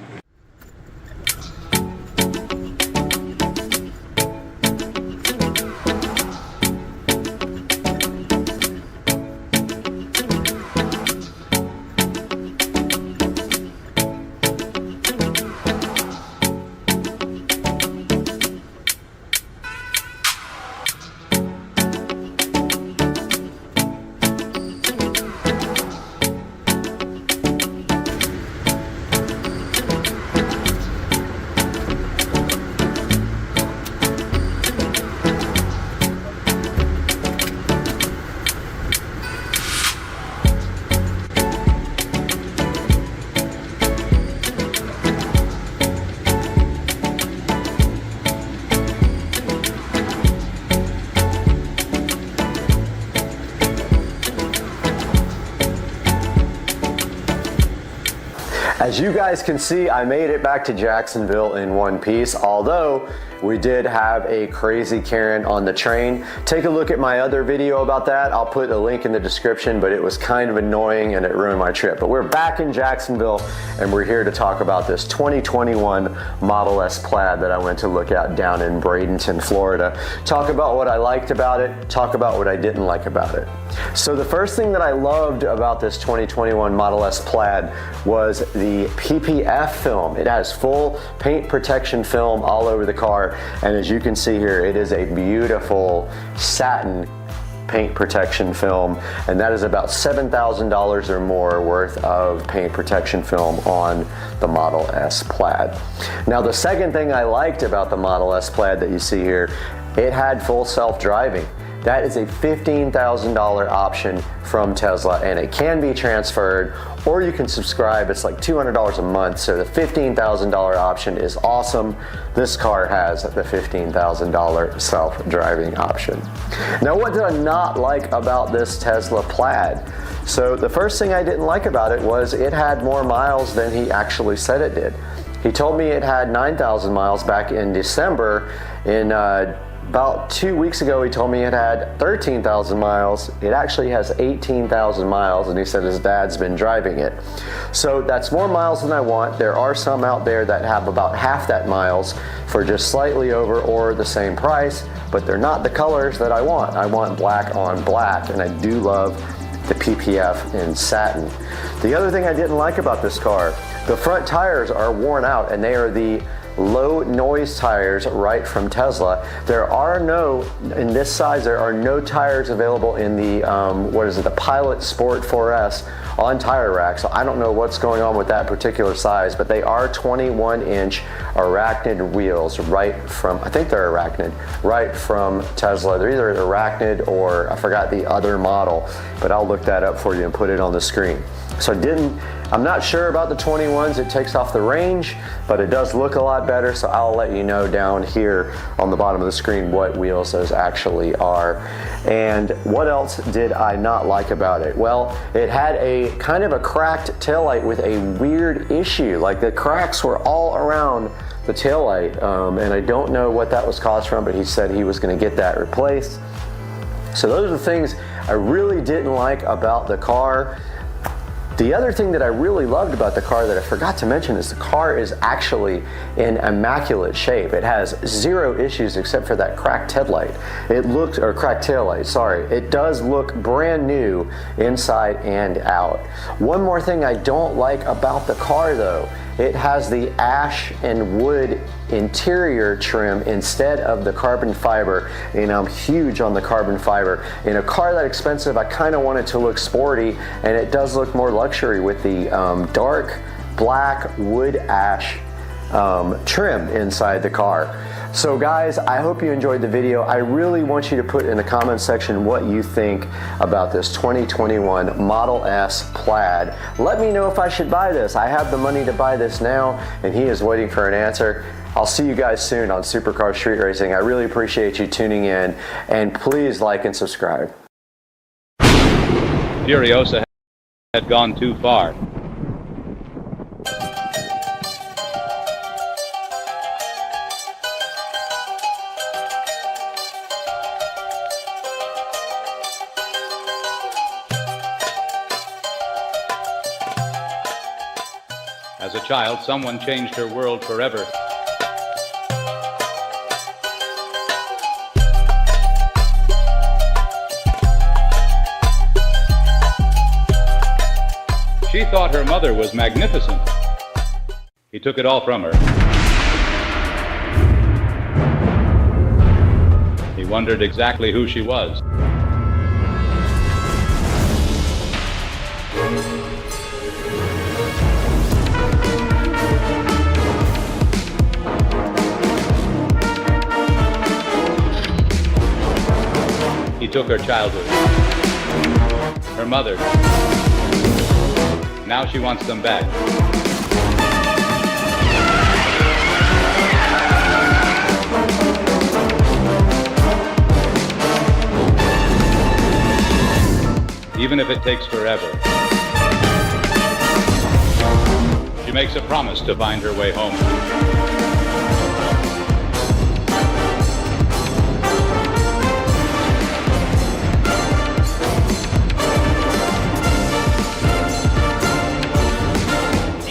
As you guys can see, I made it back to Jacksonville in one piece, although we did have a crazy Karen on the train. Take a look at my other video about that. I'll put a link in the description, but it was kind of annoying and it ruined my trip. But we're back in Jacksonville and we're here to talk about this 2021 Model S Plaid that I went to look at down in Bradenton, Florida. Talk about what I liked about it, talk about what I didn't like about it. So the first thing that I loved about this 2021 Model S Plaid was the PPF film. It has full paint protection film all over the car, and as you can see here, it is a beautiful satin paint protection film, and that is about $7,000 or more worth of paint protection film on the Model S Plaid. Now the second thing I liked about the Model S Plaid that you see here, it had full self-driving. That is a $15,000 option from Tesla, and it can be transferred, or you can subscribe. It's like $200 a month, so the $15,000 option is awesome. This car has the $15,000 self-driving option. Now, what did I not like about this Tesla Plaid? So the first thing I didn't like about it was it had more miles than he actually said it did. He told me it had 9,000 miles back in December. About 2 weeks ago, he told me it had 13,000 miles. It actually has 18,000 miles, and he said his dad's been driving it. So that's more miles than I want. There are some out there that have about half that miles for just slightly over or the same price, but they're not the colors that I want. I want black on black, and I do love the PPF in satin. The other thing I didn't like about this car, the front tires are worn out, and they are the low noise tires right from Tesla. There are no, in this size, there are no tires available in the, the Pilot Sport 4S on Tire Rack. So I don't know what's going on with that particular size, but they are 21-inch Arachnid wheels right from, I think they're Arachnid, right from Tesla. They're either Arachnid or I forgot the other model, but I'll look that up for you and put it on the screen. So I'm not sure about the 21s. It takes off the range, but it does look a lot better. So I'll let you know down here on the bottom of the screen what wheels those actually are. And what else did I not like about it? Well, it had a kind of a cracked taillight with a weird issue. Like the cracks were all around the taillight, and I don't know what that was caused from, but he said he was going to get that replaced. So those are the things I really didn't like about the car. The other thing that I really loved about the car that I forgot to mention is the car is actually in immaculate shape. It has zero issues except for that cracked headlight. It looks, or cracked taillight, sorry. It does look brand new inside and out. One more thing I don't like about the car though, it has the ash and wood interior trim instead of the carbon fiber, and I'm huge on the carbon fiber. In a car that expensive, I kind of want it to look sporty, and it does look more luxury with the dark black wood ash trim inside the car. So guys, I hope you enjoyed the video. I really want you to put in the comment section what you think about this 2021 Model S Plaid. Let me know if I should buy this. I have the money to buy this now, and he is waiting for an answer. I'll see you guys soon on Supercar Street Racing. I really appreciate you tuning in, and please like and subscribe. Furiosa had gone too far. As a child, someone changed her world forever. She thought her mother was magnificent. He took it all from her. He wondered exactly who she was. He took her childhood, her mother. Now she wants them back. Even if it takes forever. She makes a promise to find her way home.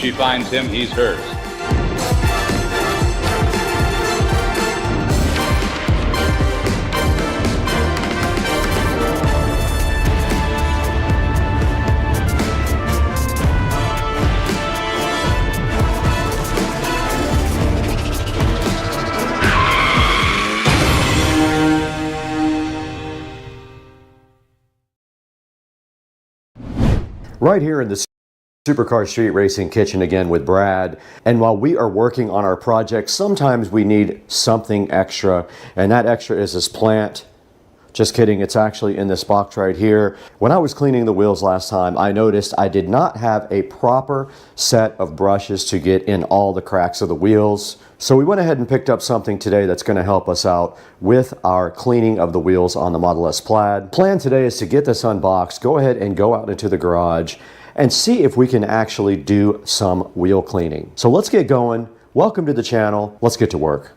She finds him, he's hers. Right here in the Supercar Street Racing kitchen again with Brad, and while we are working on our project, sometimes we need something extra, and that extra is this plant. Just kidding, it's actually in this box right here. When I was cleaning the wheels last time, I noticed I did not have a proper set of brushes to get in all the cracks of the wheels. So we went ahead and picked up something today that's going to help us out with our cleaning of the wheels on the Model S Plaid. Plan today is to get this unboxed, go ahead and go out into the garage and see if we can actually do some wheel cleaning. So let's get going. Welcome to the channel. Let's get to work.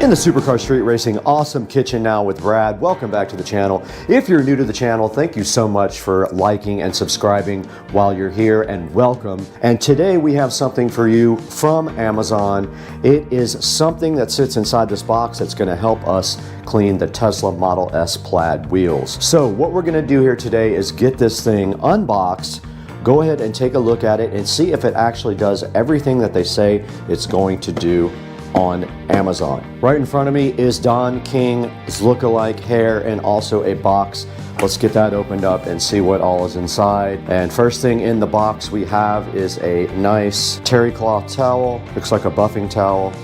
In the Supercar Street Racing awesome kitchen now with Brad. Welcome back to the channel. If you're new to the channel, thank you so much for liking and subscribing while you're here, and welcome. And today we have something for you from Amazon. It is something that sits inside this box that's going to help us clean the Tesla Model S Plaid wheels. So what we're going to do here today is get this thing unboxed, go ahead and take a look at it and see if it actually does everything that they say it's going to do on Amazon. Right in front of me is Don King's look-alike hair and also a box. Let's get that opened up and see what all is inside. And first thing in the box we have is a nice terry cloth towel. Looks like a buffing towel.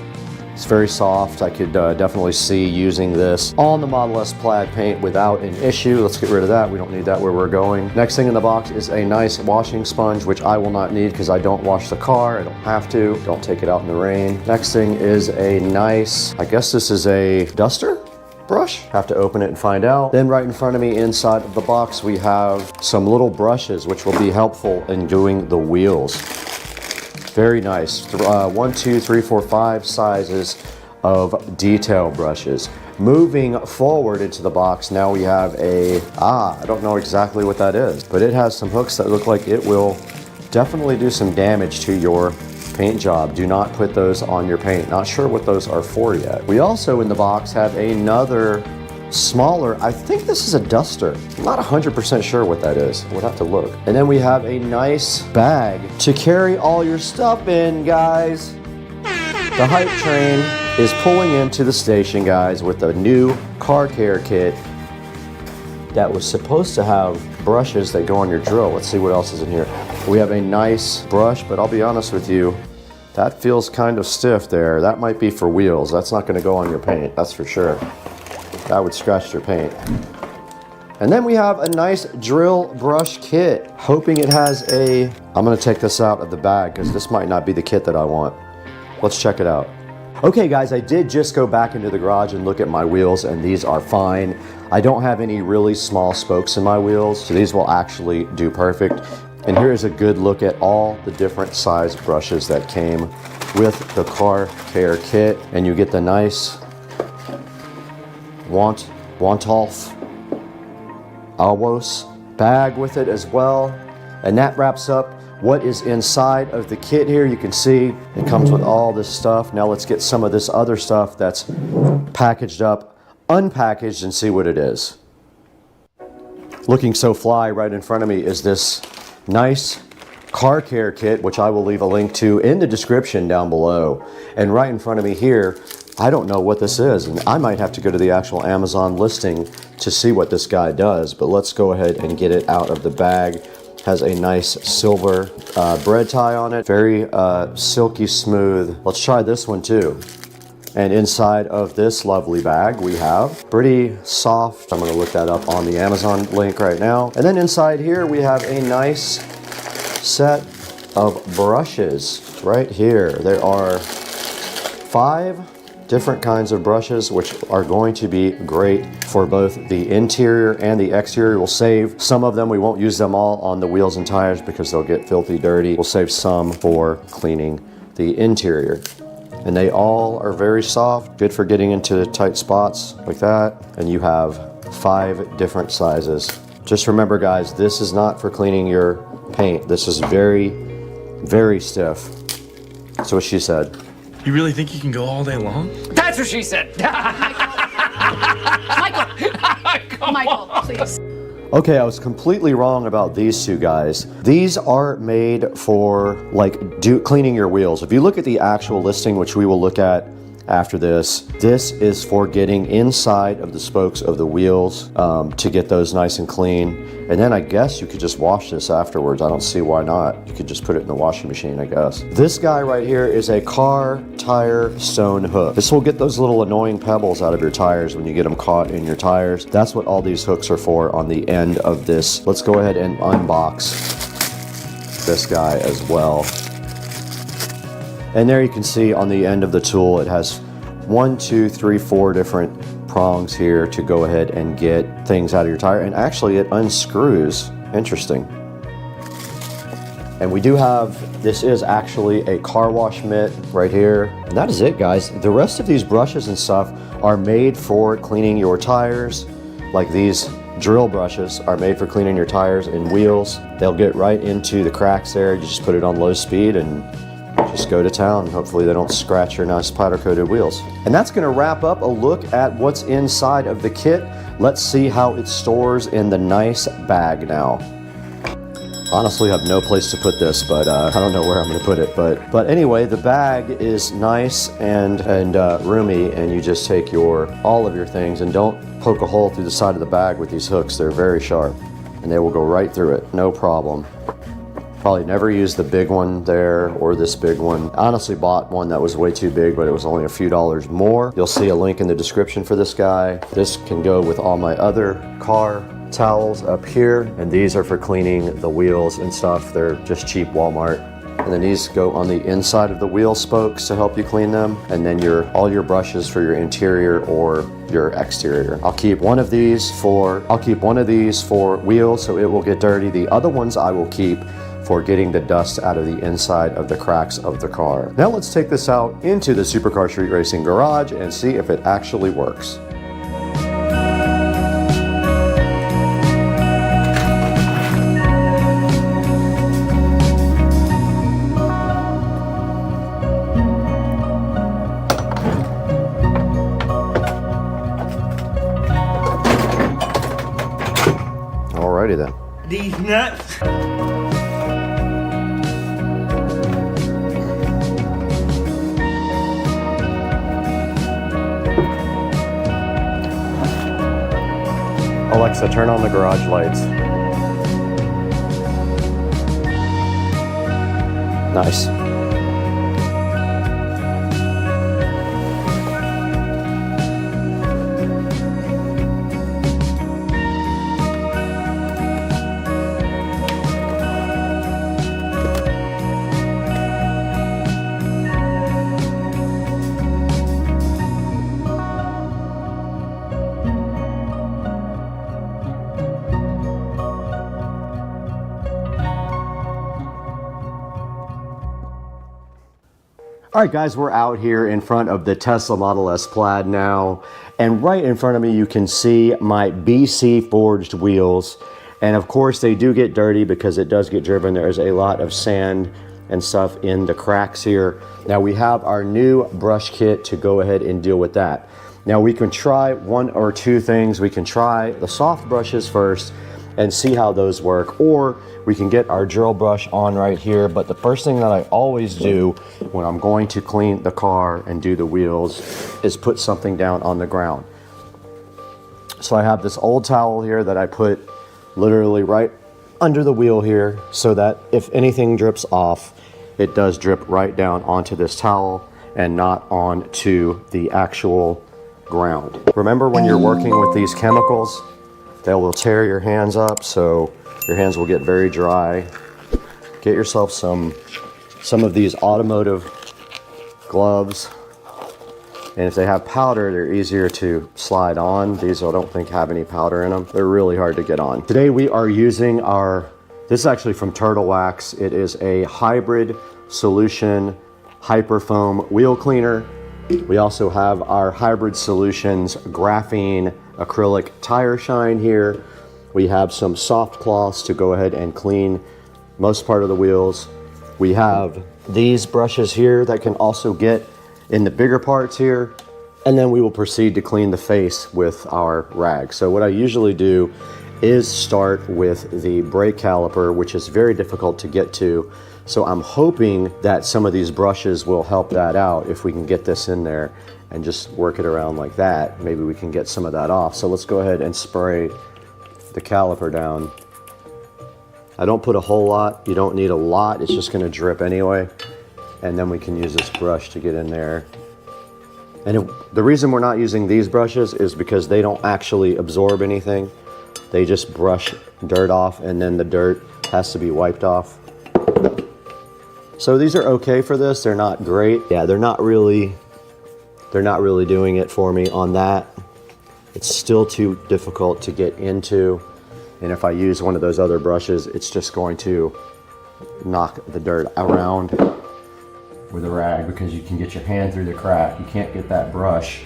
It's very soft. I could definitely see using this on the Model S Plaid paint without an issue. Let's get rid of that. We don't need that where we're going. Next thing in the box is a nice washing sponge, which I will not need because I don't wash the car. I don't have to. Don't take it out in the rain. Next thing is a nice, I guess this is a duster? brush? Have to open it and find out. Then right in front of me inside of the box, we have some little brushes, which will be helpful in doing the wheels. Very nice. 1, 2, 3, 4, 5 sizes of detail brushes. Moving forward into the box, now we have I don't know exactly what that is, but it has some hooks that look like it will definitely do some damage to your paint job. Do not put those on your paint. Not sure what those are for yet. We also in the box have another smaller, I think this is a duster. I'm not 100% sure what that is. We'll have to look. And then we have a nice bag to carry all your stuff in, guys. The hype train is pulling into the station, guys, with a new car care kit that was supposed to have brushes that go on your drill. Let's see what else is in here. We have a nice brush, but I'll be honest with you, that feels kind of stiff there. That might be for wheels. That's not gonna go on your paint, that's for sure. That would scratch your paint. And then we have a nice drill brush kit. Hoping it has I'm gonna take this out of the bag because this might not be the kit that I want. Let's check it out. Okay guys, I did just go back into the garage and look at my wheels, and these are fine. I don't have any really small spokes in my wheels, so these will actually do perfect. And here's a good look at all the different size brushes that came with the car care kit. And you get the nice Wantolf Alwos bag with it as well. And that wraps up what is inside of the kit here. You can see it comes with all this stuff. Now let's get some of this other stuff that's packaged up, unpackaged, and see what it is. Looking so fly right in front of me is this nice car care kit, which I will leave a link to in the description down below. And right in front of me here, I don't know what this is, and I might have to go to the actual Amazon listing to see what this guy does, but let's go ahead and get it out of the bag. Has a nice silver bread tie on it, very silky smooth. Let's try this one too. And inside of this lovely bag we have pretty soft, I'm gonna look that up on the Amazon link right now. And then inside here we have a nice set of brushes right here. There are 5 different kinds of brushes, which are going to be great for both the interior and the exterior. We'll save some of them. We won't use them all on the wheels and tires because they'll get filthy dirty. We'll save some for cleaning the interior. And they all are very soft, good for getting into tight spots like that. And you have 5 different sizes. Just remember guys, this is not for cleaning your paint. This is very, very stiff. That's what she said. You really think you can go all day long? That's what she said. Michael, please. Okay, I was completely wrong about these two guys. These are made for cleaning your wheels. If you look at the actual listing, which we will look at after this is for getting inside of the spokes of the wheels to get those nice and clean. And then I guess you could just wash this afterwards. I don't see why not. You could just put it in the washing machine, I guess. This guy right here is a car tire stone hook. This will get those little annoying pebbles out of your tires when you get them caught in your tires. That's what all these hooks are for on the end of this. Let's go ahead and unbox this guy as well. And there you can see on the end of the tool, it has 1, 2, 3, 4 different prongs here to go ahead and get things out of your tire. And actually it unscrews. Interesting. And we do have, this is actually a car wash mitt right here. And that is it, guys. The rest of these brushes and stuff are made for cleaning your tires. Like these drill brushes are made for cleaning your tires and wheels. They'll get right into the cracks there. You just put it on low speed and just go to town. Hopefully they don't scratch your nice powder coated wheels. And that's going to wrap up a look at what's inside of the kit. Let's see how it stores in the nice bag now. Honestly, I have no place to put this, but I don't know where I'm going to put it. But anyway, the bag is nice and roomy, and you just take all of your things and don't poke a hole through the side of the bag with these hooks. They're very sharp and they will go right through it, no problem. Probably never used the big one there or this big one. I honestly bought one that was way too big, but it was only a few dollars more. You'll see a link in the description for this guy. This can go with all my other car towels up here, and these are for cleaning the wheels and stuff. They're just cheap Walmart And then these go on the inside of the wheel spokes to help you clean them. And then all your brushes for your interior or your exterior. I'll keep one of these for wheels, so it will get dirty. The other ones I will keep for getting the dust out of the inside of the cracks of the car. Now let's take this out into the Supercar Street Racing garage and see if it actually works. Alrighty then. These nuts. Alexa, turn on the garage lights. Nice. All right, guys, we're out here in front of the Tesla Model S Plaid now, and right in front of me you can see my BC forged wheels, and of course they do get dirty because it does get driven. There is a lot of sand and stuff in the cracks here. Now we have our new brush kit to go ahead and deal with that. Now we can try one or two things. We can try the soft brushes first and see how those work, or we can get our drill brush on right here. But the first thing that I always do when I'm going to clean the car and do the wheels is put something down on the ground. So I have this old towel here that I put literally right under the wheel here, so that if anything drips off, it does drip right down onto this towel and not onto the actual ground. Remember, when you're working with these chemicals, they will tear your hands up, so your hands will get very dry. Get yourself some of these automotive gloves, and if they have powder, they're easier to slide on. These I don't think have any powder in them. They're really hard to get on. Today we are using this is actually from Turtle Wax. It is a hybrid solution hyperfoam wheel cleaner. We also have our Hybrid Solutions graphene acrylic tire shine here. We have some soft cloths to go ahead and clean most part of the wheels. We have these brushes here that can also get in the bigger parts here, and then we will proceed to clean the face with our rag. So what I usually do is start with the brake caliper, which is very difficult to get to. So I'm hoping that some of these brushes will help that out. If we can get this in there and just work it around like that, maybe we can get some of that off. So let's go ahead and spray the caliper down. I don't put a whole lot. You don't need a lot. It's just gonna drip anyway. And then we can use this brush to get in there. And the reason we're not using these brushes is because they don't actually absorb anything. They just brush dirt off, and then the dirt has to be wiped off. So these are okay for this. They're not great. Yeah, they're not really doing it for me on that. It's still too difficult to get into. And if I use one of those other brushes, it's just going to knock the dirt around with a rag, because you can get your hand through the crack. You can't get that brush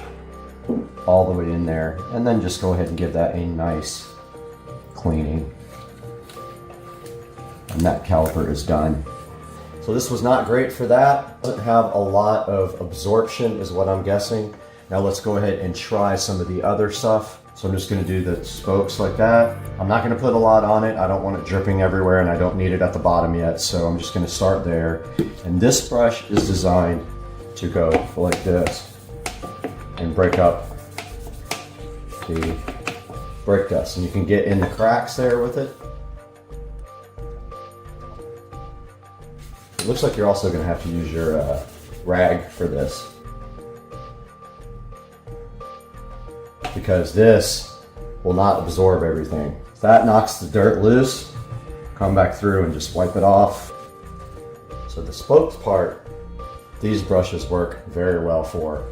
all the way in there. And then just go ahead and give that a nice cleaning. And that caliper is done. So this was not great for that. Doesn't have a lot of absorption is what I'm guessing. Now let's go ahead and try some of the other stuff. So I'm just gonna do the spokes like that. I'm not gonna put a lot on it. I don't want it dripping everywhere, and I don't need it at the bottom yet. So I'm just gonna start there. And this brush is designed to go like this and break up the brake dust. And you can get in the cracks there with it. It looks like you're also gonna have to use your rag for this, because this will not absorb everything. That knocks the dirt loose. Come back through and just wipe it off. So the spokes part, these brushes work very well for.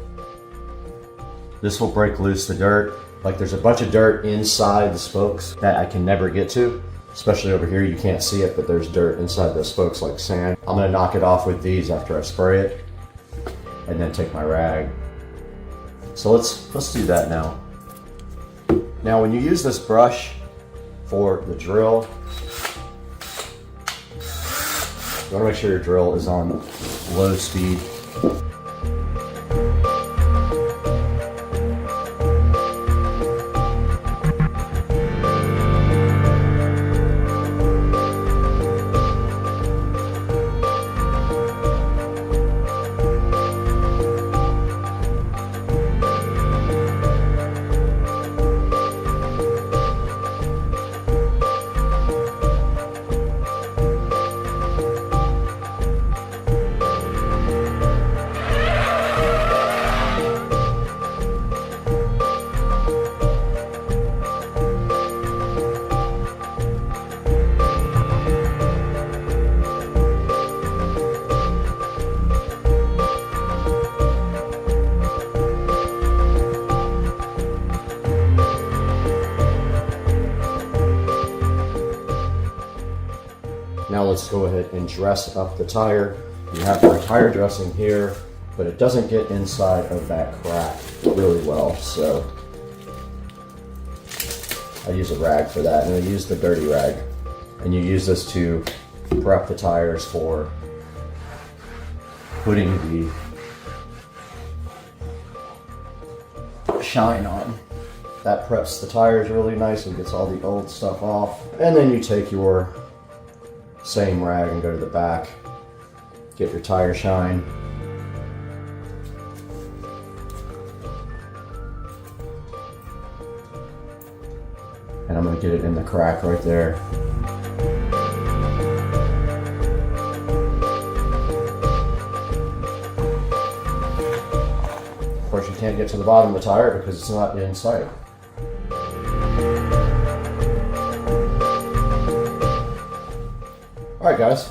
This will break loose the dirt. Like there's a bunch of dirt inside the spokes that I can never get to. Especially over here, you can't see it, but there's dirt inside the spokes like sand. I'm gonna knock it off with these after I spray it and then take my rag. So let's do that now. Now when you use this brush for the drill, you wanna make sure your drill is on low speed. Now let's go ahead and dress up the tire. You have our tire dressing here, but it doesn't get inside of that crack really well, so I use a rag for that, and I use the dirty rag. And you use this to prep the tires for putting the shine on. That preps the tires really nice and gets all the old stuff off. And then you take your same rag and go to the back, get your tire shine. And I'm gonna get it in the crack right there. Of course, you can't get to the bottom of the tire because it's not in sight. Alright guys,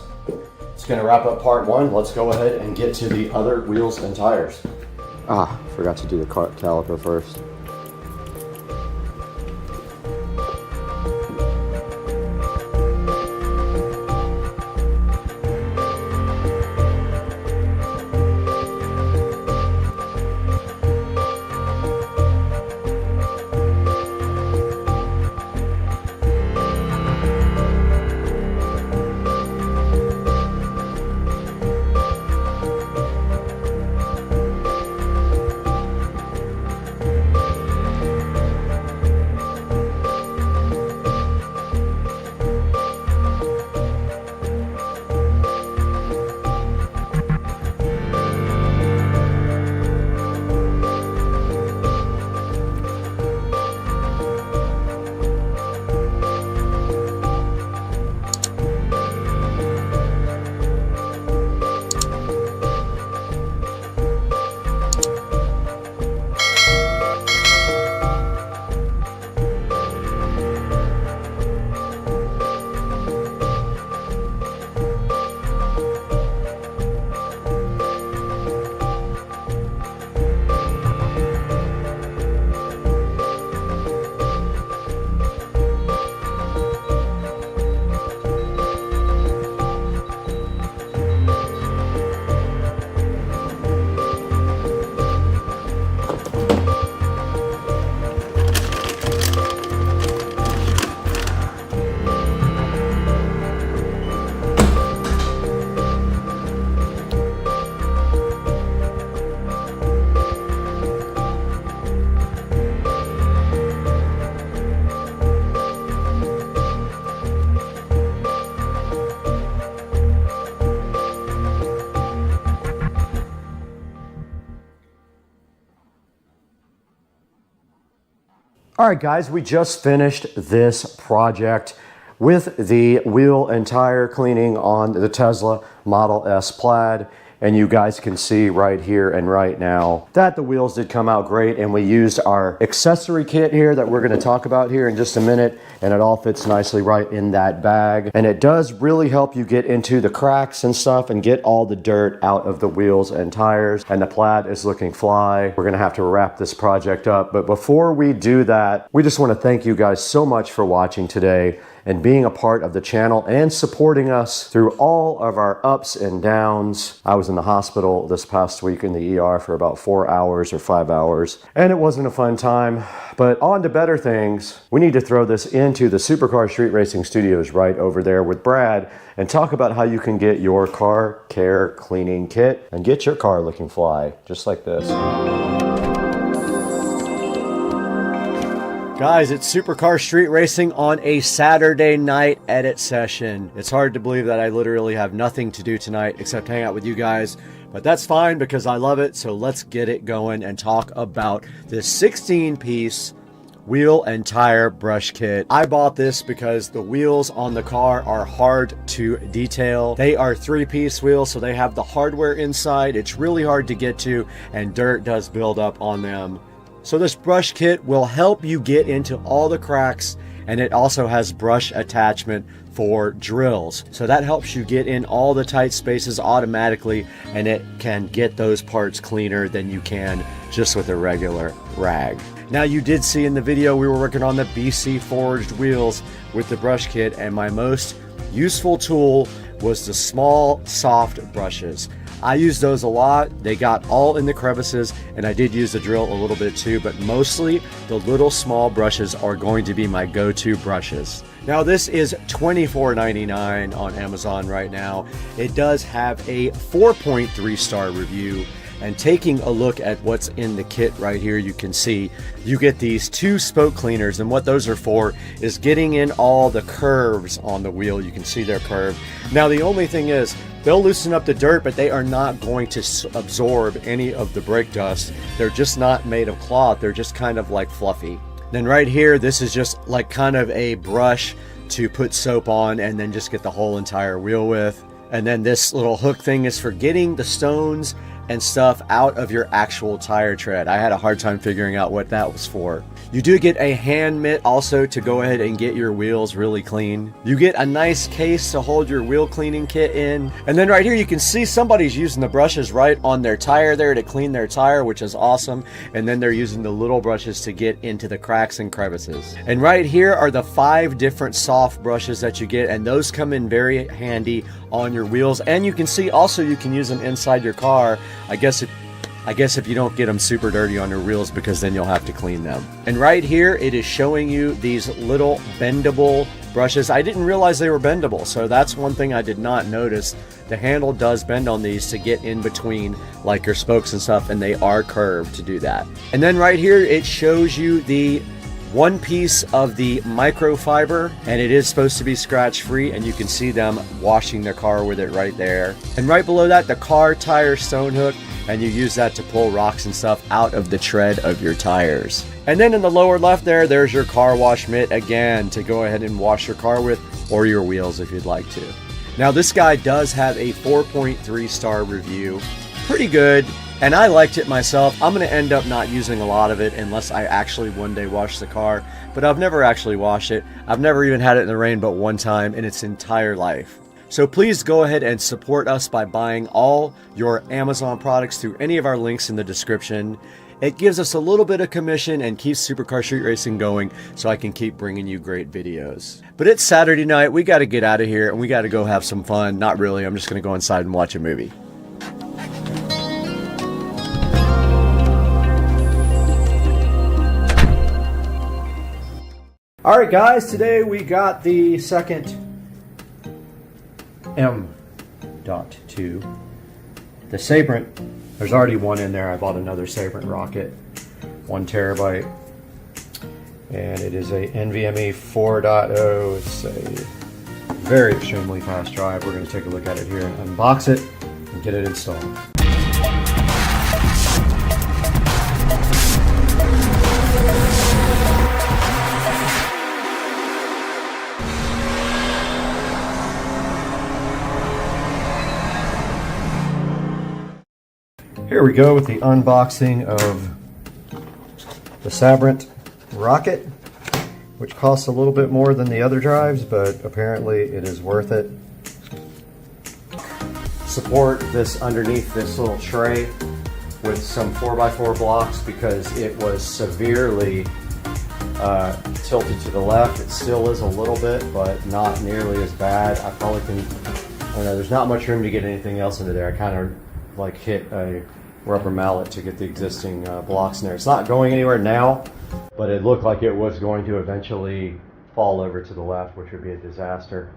it's going to wrap up part one. Let's go ahead and get to the other wheels and tires. Forgot to do the caliper first. All right, guys, we just finished this project with the wheel and tire cleaning on the Tesla Model S Plaid. And you guys can see right here and right now that the wheels did come out great, and we used our accessory kit here that we're going to talk about here in just a minute, and it all fits nicely right in that bag. And it does really help you get into the cracks and stuff and get all the dirt out of the wheels and tires. And the plaid is looking fly. We're going to have to wrap this project up, but before we do that, we just want to thank you guys so much for watching today and being a part of the channel and supporting us through all of our ups and downs. I was in the hospital this past week in the ER for about 4 hours or 5 hours, and it wasn't a fun time. But on to better things. We need to throw this into the Supercar Street Racing Studios right over there with Brad and talk about how you can get your car care cleaning kit and get your car looking fly, just like this. Guys, it's Supercar Street Racing on a Saturday night edit session. It's hard to believe that I literally have nothing to do tonight except hang out with you guys, but that's fine because I love it. So let's get it going and talk about this 16-piece wheel and tire brush kit. I bought this because the wheels on the car are hard to detail. They are 3-piece wheels, so they have the hardware inside. It's really hard to get to, and dirt does build up on them. So this brush kit will help you get into all the cracks, and it also has brush attachment for drills. So that helps you get in all the tight spaces automatically, and it can get those parts cleaner than you can just with a regular rag. Now, you did see in the video we were working on the BC forged wheels with the brush kit, and my most useful tool was the small soft brushes. I use those a lot. They got all in the crevices, and I did use the drill a little bit too, but mostly the little small brushes are going to be my go-to brushes. Now, this is $24.99 on Amazon right now. It does have a 4.3 star review. And taking a look at what's in the kit right here, you can see you get these 2 spoke cleaners, and what those are for is getting in all the curves on the wheel. You can see they're curved. Now, the only thing is they'll loosen up the dirt, but they are not going to absorb any of the brake dust. They're just not made of cloth. They're just kind of like fluffy. Then right here, this is just like kind of a brush to put soap on and then just get the whole entire wheel with. And then this little hook thing is for getting the stones and stuff out of your actual tire tread. I had a hard time figuring out what that was for. You do get a hand mitt also to go ahead and get your wheels really clean. You get a nice case to hold your wheel cleaning kit in. And then right here you can see somebody's using the brushes right on their tire there to clean their tire, which is awesome. And then they're using the little brushes to get into the cracks and crevices. And right here are the 5 different soft brushes that you get, and those come in very handy on your wheels. And you can see also you can use them inside your car. I guess if you don't get them super dirty on your wheels, because then you'll have to clean them. And right here it is showing you these little bendable brushes. I didn't realize they were bendable, so that's one thing I did not notice. The handle does bend on these to get in between like your spokes and stuff, and they are curved to do that. And then right here it shows you the 1 piece of the microfiber, and it is supposed to be scratch free, and you can see them washing their car with it right there. And right below that, the car tire stone hook, and you use that to pull rocks and stuff out of the tread of your tires. And then in the lower left there's your car wash mitt again to go ahead and wash your car with, or your wheels if you'd like to. Now, this guy does have a 4.3 star review. Pretty good. And I liked it myself. I'm going to end up not using a lot of it unless I actually one day wash the car. But I've never actually washed it. I've never even had it in the rain but one time in its entire life. So please go ahead and support us by buying all your Amazon products through any of our links in the description. It gives us a little bit of commission and keeps Supercar Street Racing going, so I can keep bringing you great videos. But it's Saturday night. We got to get out of here and we got to go have some fun. Not really. I'm just going to go inside and watch a movie. All right, guys, today we got the second M.2. The Sabrent, there's already one in there. I bought another Sabrent rocket, 1 terabyte, and it is a NVMe 4.0. It's a very extremely fast drive. We're going to take a look at it here and unbox it and get it installed. Here we go with the unboxing of the Sabrent Rocket, which costs a little bit more than the other drives, but apparently it is worth it. Support this underneath this little tray with some 4x4 blocks because it was severely tilted to the left. It still is a little bit, but not nearly as bad. I probably can, I don't know, there's not much room to get anything else into there. I kind of like hit a rubber mallet to get the existing blocks in there. It's not going anywhere now, but it looked like it was going to eventually fall over to the left, which would be a disaster.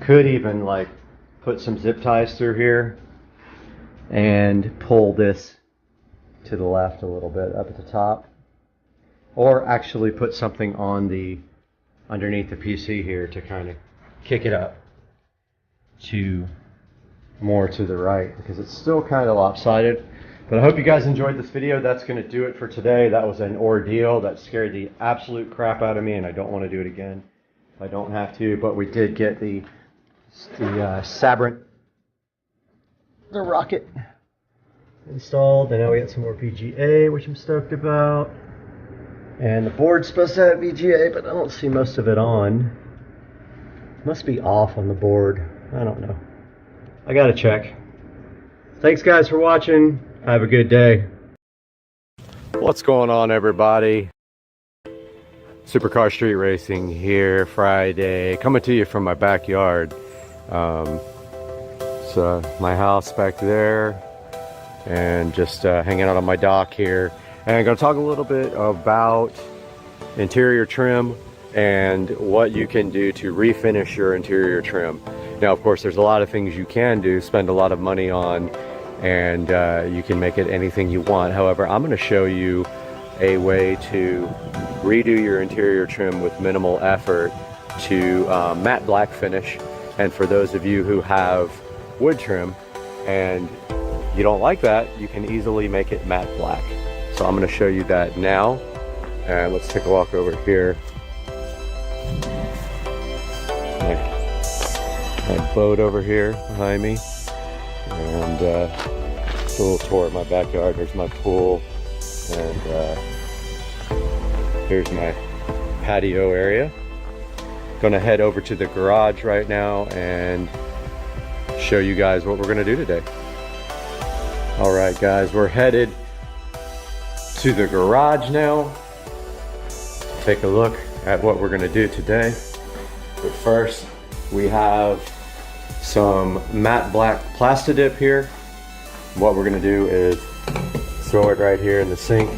Could even like put some zip ties through here and pull this to the left a little bit up at the top, or actually put something on the underneath the PC here to kind of kick it up to more to the right, because it's still kind of lopsided. But I hope you guys enjoyed this video. That's going to do it for today. That was an ordeal that scared the absolute crap out of me, and I don't want to do it again. I don't have to, but we did get the Sabrent, the Rocket, installed, and now we got some more VGA, which I'm stoked about. And the board's supposed to have VGA, but I don't see most of it on. Must be off on the board. I don't know. I gotta check. Thanks guys for watching. Have a good day. What's going on, everybody? Supercar Street Racing here, Friday. Coming to you from my backyard. So my house back there, and just hanging out on my dock here. And I'm going to talk a little bit about interior trim and what you can do to refinish your interior trim. Now, of course, there's a lot of things you can do, spend a lot of money on, and you can make it anything you want. However, I'm going to show you a way to redo your interior trim with minimal effort to matte black finish. And for those of you who have wood trim and you don't like that, you can easily make it matte black. So I'm going to show you that now, and let's take a walk over here. My boat over here behind me, and just a little tour of my backyard. There's my pool, and here's my patio area. Gonna head over to the garage right now and show you guys what we're gonna do today. All right, guys, we're headed to the garage now. Take a look at what we're gonna do today. But first, we have some matte black Plastidip here. What we're gonna do is throw it right here in the sink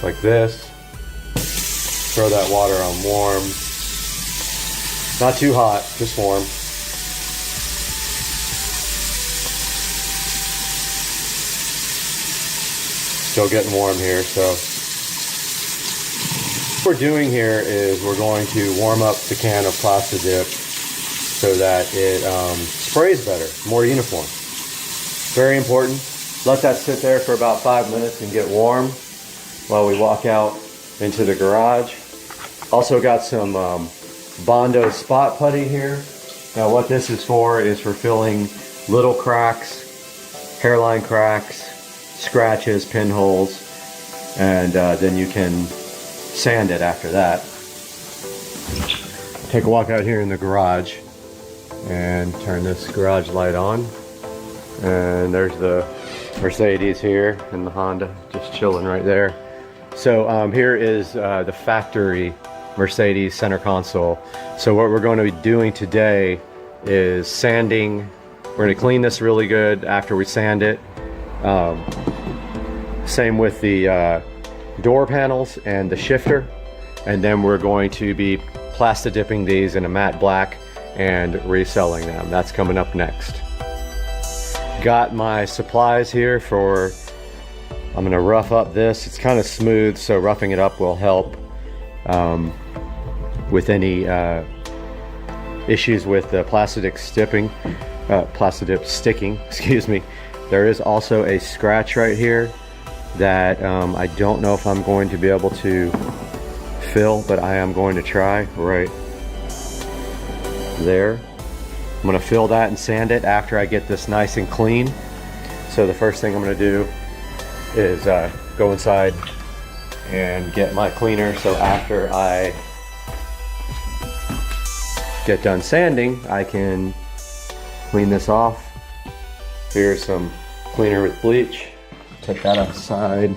like this. Throw that water on warm. Not too hot, just warm. Still getting warm here, so what we're doing here is we're going to warm up the can of Plastidip so that it sprays better, more uniform. Very important. Let that sit there for about 5 minutes and get warm while we walk out into the garage. Also got some Bondo spot putty here. Now what this is for filling little cracks, hairline cracks, scratches, pinholes, and then you can sand it after that. Take a walk out here in the garage and turn this garage light on, and there's the Mercedes here and the Honda just chilling right there. So here is the factory Mercedes center console. So what we're going to be doing today is sanding. We're going to clean this really good after we sand it. Same with the door panels and the shifter, and then we're going to be Plastidipping these in a matte black and reselling them. That's coming up next. Got my supplies here for, I'm going to rough up this. It's kind of smooth, so roughing it up will help with any issues with the Plastidip sticking, excuse me. There is also a scratch right here that I don't know if I'm going to be able to fill, but I am going to try right there. I'm going to fill that and sand it after I get this nice and clean. So the first thing I'm going to do is go inside and get my cleaner, so after I get done sanding, I can clean this off. Here's some cleaner with bleach. Take that outside.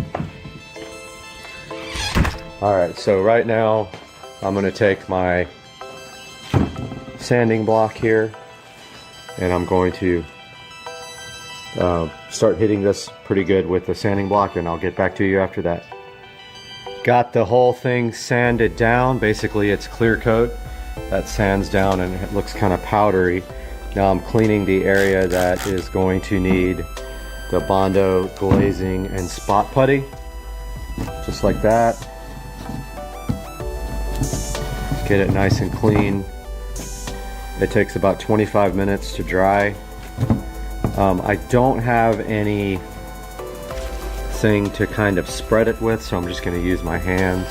Alright, so right now I'm going to take my sanding block here and I'm going to start hitting this pretty good with the sanding block, and I'll get back to you after that. Got the whole thing sanded down. Basically it's clear coat that sands down and it looks kind of powdery. Now I'm cleaning the area that is going to need the Bondo glazing and spot putty, just like that. Get it nice and clean. It takes about 25 minutes to dry. I don't have any thing to kind of spread it with, so I'm just going to use my hands.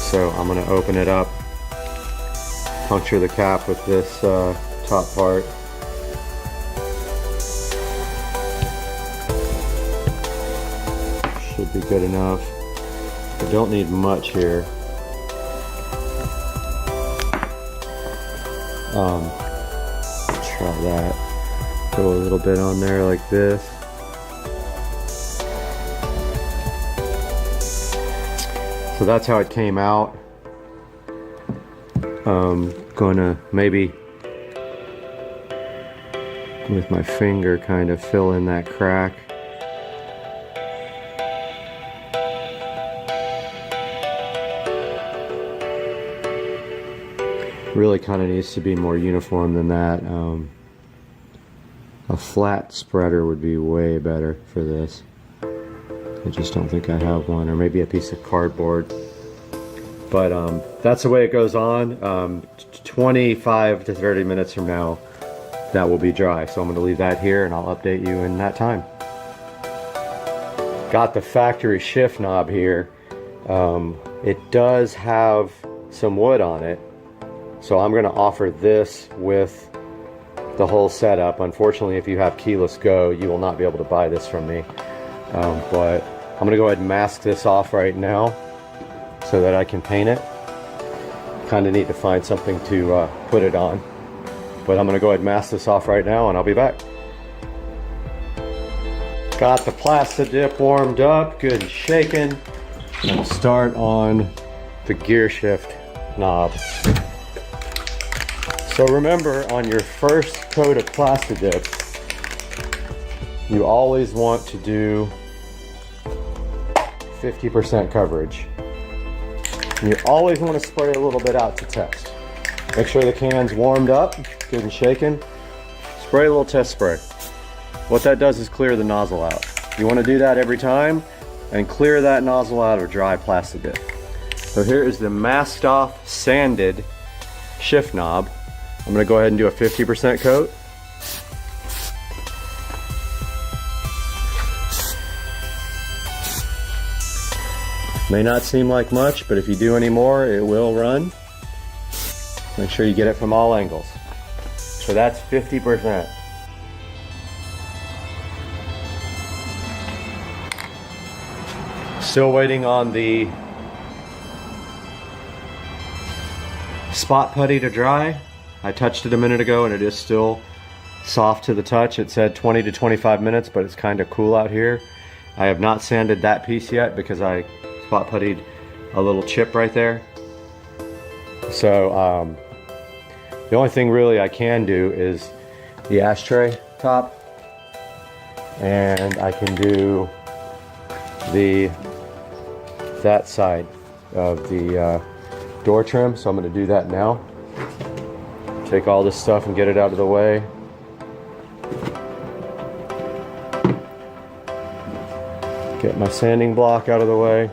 So I'm going to open it up, puncture the cap with this top part. Should be good enough. I don't need much here. Try that. Throw a little bit on there like this. So that's how it came out. Gonna maybe with my finger kind of fill in that crack. Really kind of needs to be more uniform than that. A flat spreader would be way better for this. I just don't think I have one, or maybe a piece of cardboard. But that's the way it goes on. 25 to 30 minutes from now, that will be dry. So I'm going to leave that here and I'll update you in that time. Got the factory shift knob here. It does have some wood on it. So I'm going to offer this with the whole setup. Unfortunately, if you have keyless go, you will not be able to buy this from me. But I'm going to go ahead and mask this off right now so that I can paint it. Kind of need to find something to put it on. But I'm going to go ahead and mask this off right now and I'll be back. Got the plastic dip warmed up, good and shaken. And start on the gear shift knob. So remember, on your first coat of plastic dip, you always want to do 50% coverage. And you always want to spray a little bit out to test. Make sure the can's warmed up, good and shaken. Spray a little test spray. What that does is clear the nozzle out. You want to do that every time and clear that nozzle out of dry plastic dip. So here is the masked off, sanded shift knob. I'm going to go ahead and do a 50% coat. May not seem like much, but if you do any more, it will run. Make sure you get it from all angles. So that's 50%. Still waiting on the spot putty to dry. I touched it a minute ago and it is still soft to the touch. It said 20 to 25 minutes, but it's kind of cool out here. I have not sanded that piece yet because I spot puttied a little chip right there. So the only thing really I can do is the ashtray top, and I can do that side of the door trim. So I'm going to do that now. Take all this stuff and get it out of the way. Get my sanding block out of the way.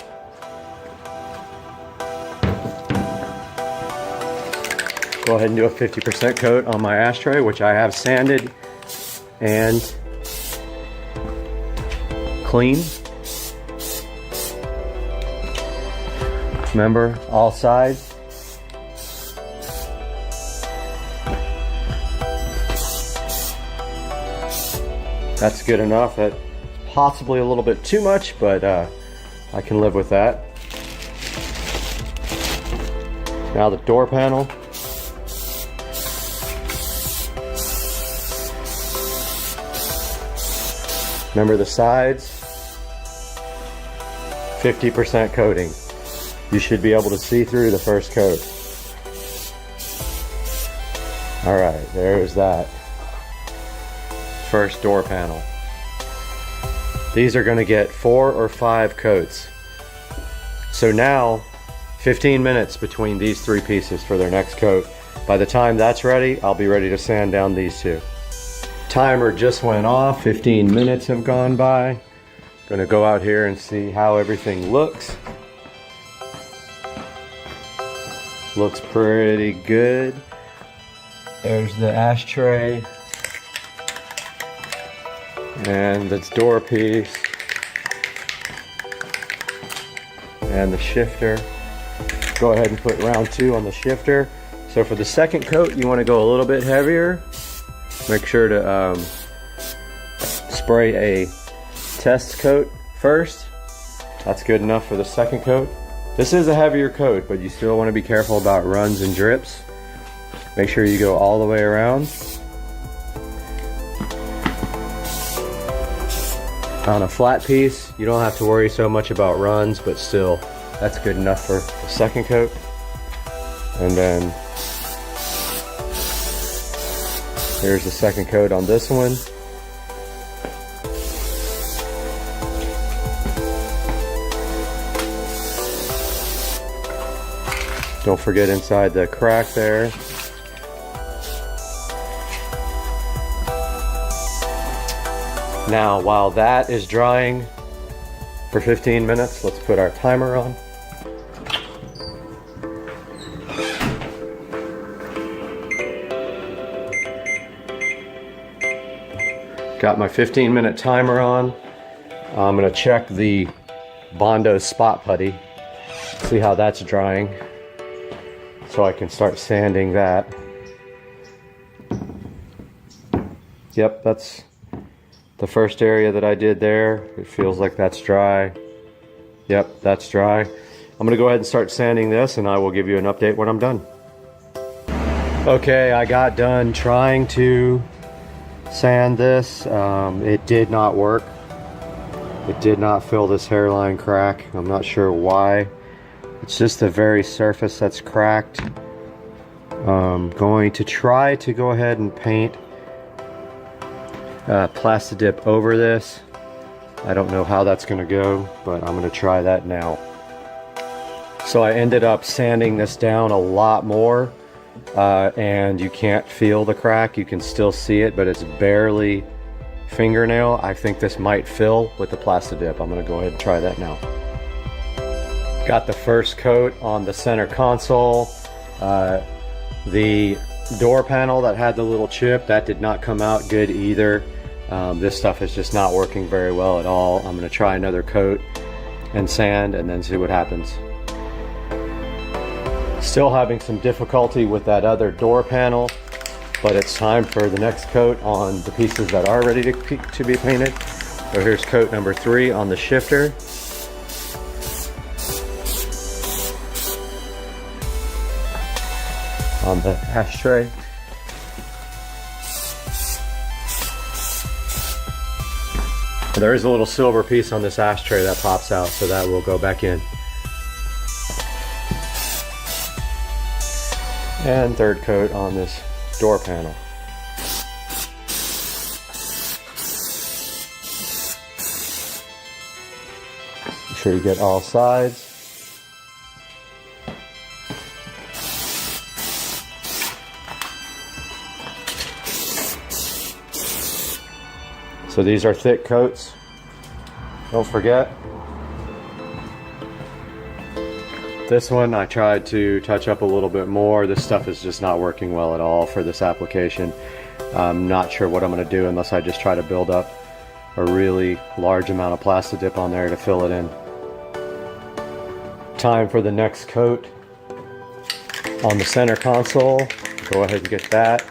Go ahead and do a 50% coat on my ashtray, which I have sanded and clean. Remember, all sides. That's good enough. That's possibly a little bit too much, but I can live with that. Now the door panel. Remember the sides? 50% coating. You should be able to see through the first coat. Alright, there's that. First door panel. These are going to get 4 or 5 coats. So now, 15 minutes between these 3 pieces for their next coat. By the time that's ready, I'll be ready to sand down these 2. Timer just went off, 15 minutes have gone by. Gonna go out here and see how everything looks. Looks pretty good. There's the ashtray. And this door piece. And the shifter. Go ahead and put round 2 on the shifter. So for the second coat, you want to go a little bit heavier. Make sure to spray a test coat first. That's good enough for the second coat. This is a heavier coat, but you still want to be careful about runs and drips. Make sure you go all the way around. On a flat piece, you don't have to worry so much about runs, but still, that's good enough for the second coat. And then here's the second coat on this one. Don't forget inside the crack there. Now, while that is drying for 15 minutes, let's put our timer on. Got my 15-minute timer on. I'm gonna check the Bondo spot putty, see how that's drying, so I can start sanding that. Yep, that's the first area that I did there. It feels like that's dry. Yep, that's dry. I'm gonna go ahead and start sanding this, and I will give you an update when I'm done. Okay, I got done trying to sand this. It did not work. It did not fill this hairline crack. I'm not sure why. It's just the very surface that's cracked. Going to try to go ahead and paint Plastidip over this. I don't know how that's gonna go, but I'm gonna try that now. So I ended up sanding this down a lot more, and you can't feel the crack. You can still see it, but it's barely fingernail. I think this might fill with the Plastidip. I'm gonna go ahead and try that now. Got the first coat on the center console. The door panel that had the little chip, that did not come out good either. This stuff is just not working very well at all. I'm gonna try another coat and sand and then see what happens. Still having some difficulty with that other door panel, but it's time for the next coat on the pieces that are ready to be painted. So here's coat number 3 on the shifter. On the ashtray. There is a little silver piece on this ashtray that pops out, so that will go back in. And third coat on this door panel. Make sure you get all sides. So these are thick coats, don't forget. This one I tried to touch up a little bit more. This stuff is just not working well at all for this application. I'm not sure what I'm going to do unless I just try to build up a really large amount of Plastidip on there to fill it in. Time for the next coat on the center console. Go ahead and get that.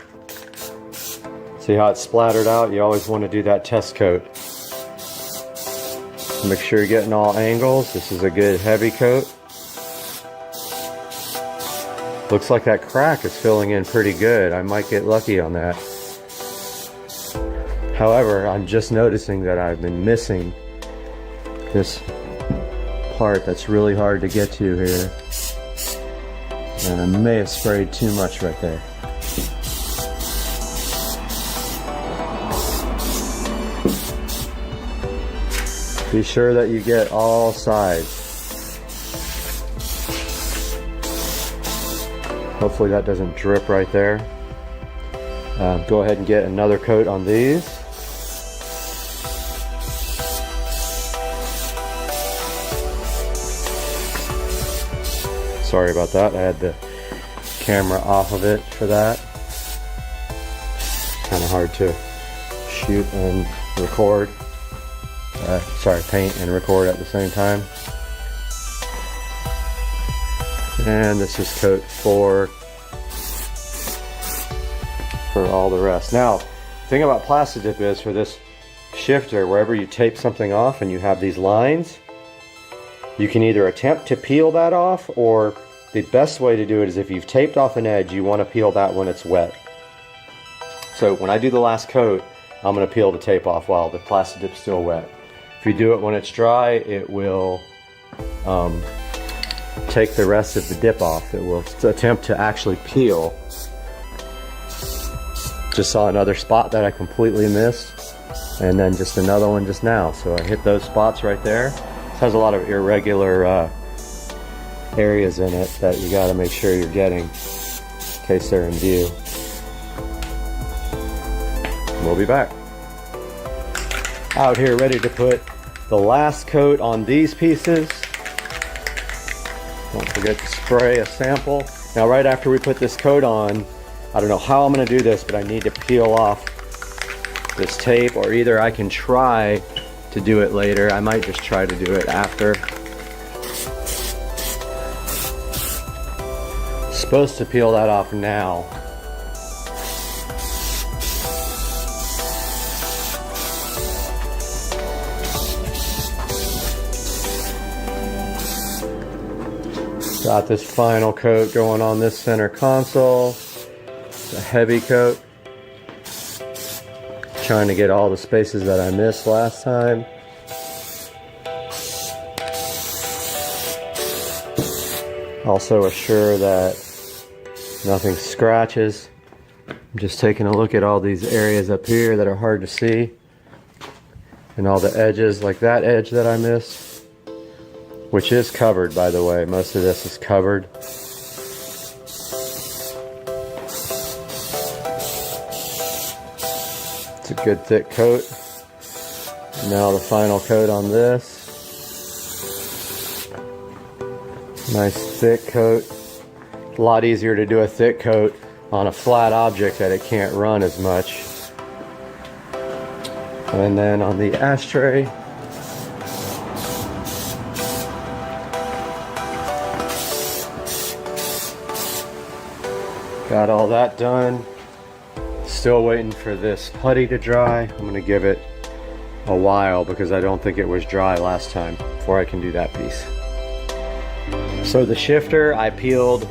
See how it's splattered out? You always want to do that test coat. Make sure you're getting all angles. This is a good heavy coat. Looks like that crack is filling in pretty good. I might get lucky on that. However, I'm just noticing that I've been missing this part that's really hard to get to here. And I may have sprayed too much right there. Be sure that you get all sides. Hopefully that doesn't drip right there. Go ahead and get another coat on these. Sorry about that. I had the camera off of it for that. Kind of hard to shoot and record. Paint and record at the same time. And this is coat 4 for all the rest. Now, the thing about Plastidip is for this shifter, wherever you tape something off and you have these lines, you can either attempt to peel that off, or the best way to do it is if you've taped off an edge, you want to peel that when it's wet. So when I do the last coat, I'm going to peel the tape off while the Plastidip's still wet. If you do it when it's dry, it will take the rest of the dip off. It will attempt to actually peel. Just saw another spot that I completely missed, and then just another one just now. So I hit those spots right there. This has a lot of irregular areas in it that you got to make sure you're getting in case they're in view. We'll be back. Out here ready to put the last coat on these pieces. Don't forget to spray a sample. Now right after we put this coat on, I don't know how I'm going to do this, but I need to peel off this tape, or either I can try to do it later. I might just try to do it after. Supposed to peel that off now. Got this final coat going on this center console. It's a heavy coat. Trying to get all the spaces that I missed last time. Also assure that nothing scratches. I'm just taking a look at all these areas up here that are hard to see. And all the edges, like that edge that I missed. Which is covered, by the way. Most of this is covered. It's a good thick coat. Now the final coat on this. Nice thick coat. A lot easier to do a thick coat on a flat object that it can't run as much. And then on the ashtray, got all that done. Still waiting for this putty to dry. I'm going to give it a while because I don't think it was dry last time before I can do that piece. So the shifter, I peeled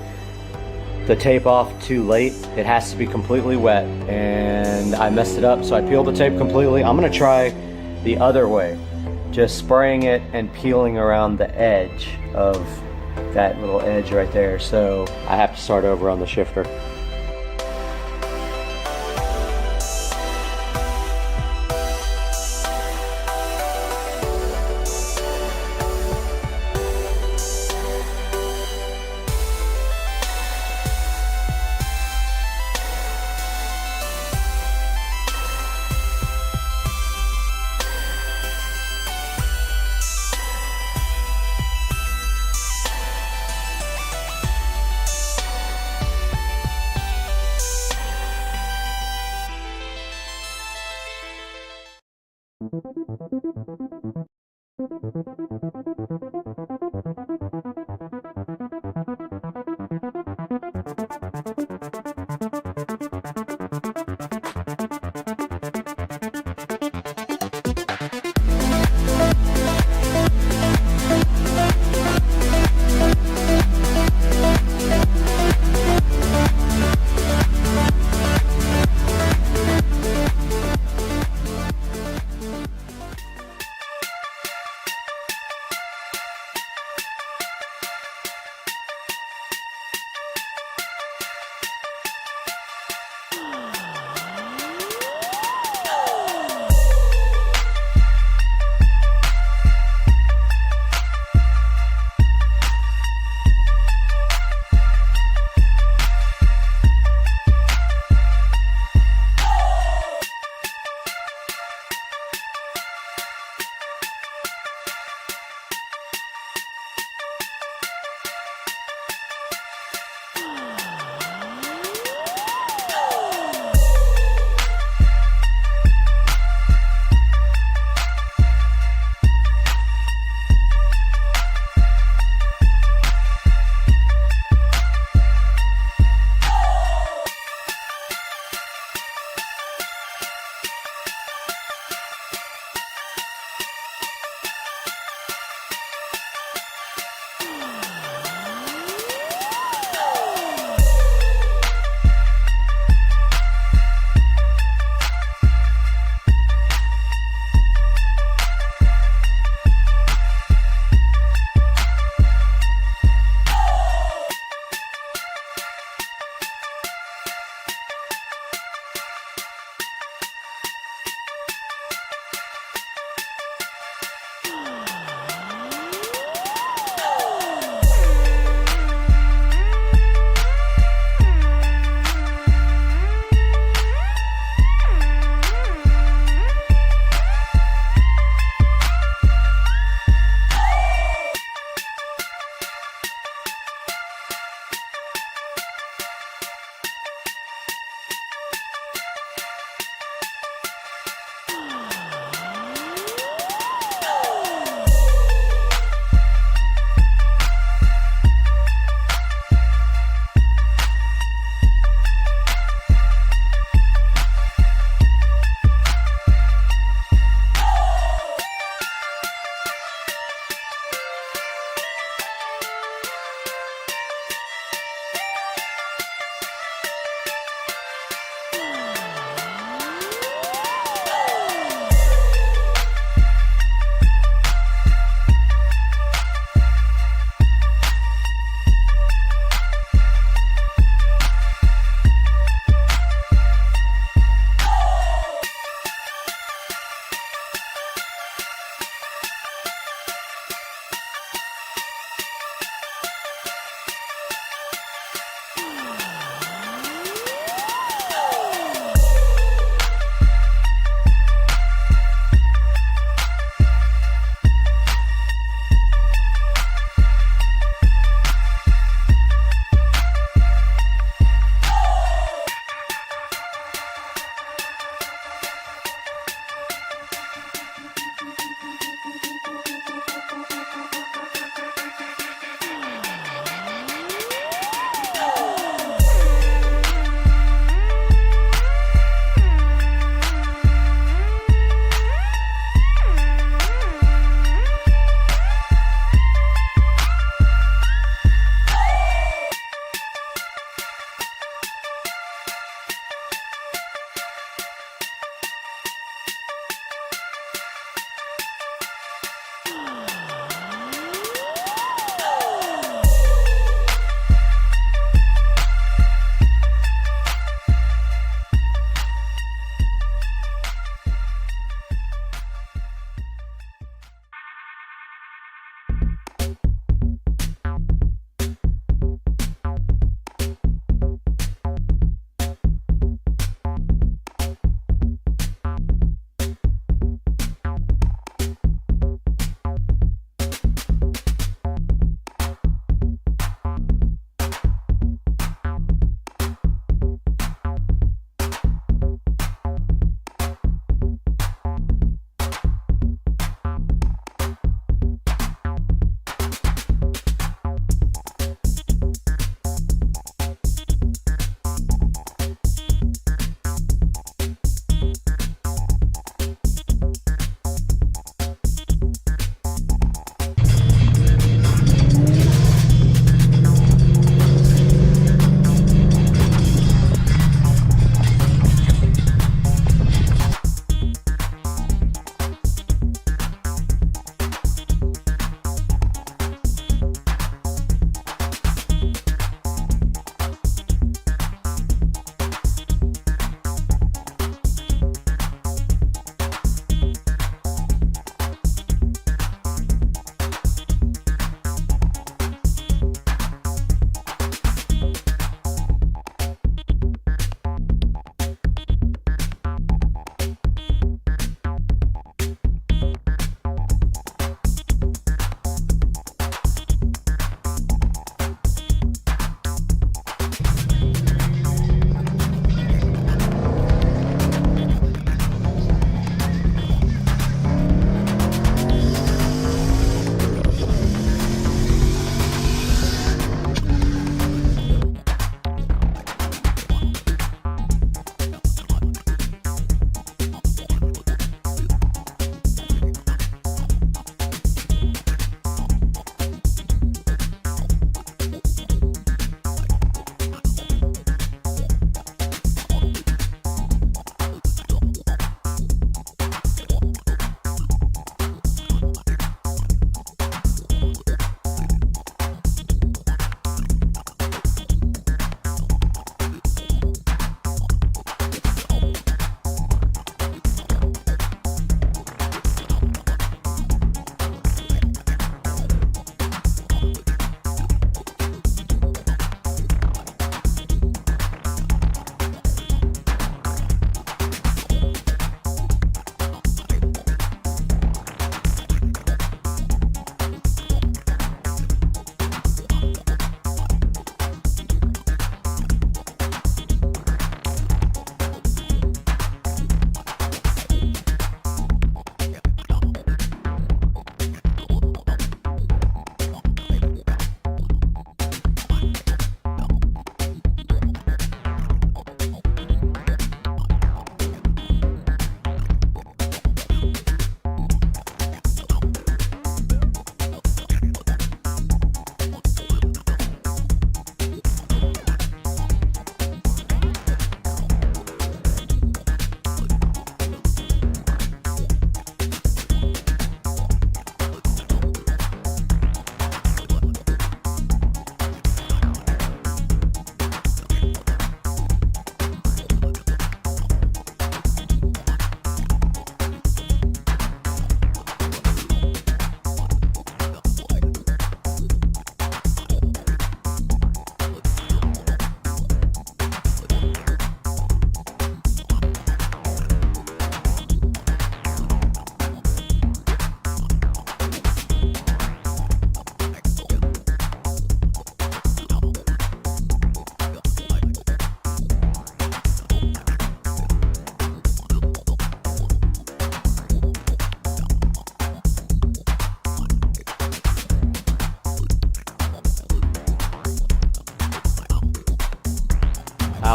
the tape off too late. It has to be completely wet and I messed it up, so I peeled the tape completely. I'm going to try the other way, just spraying it and peeling around the edge of that little edge right there. So I have to start over on the shifter.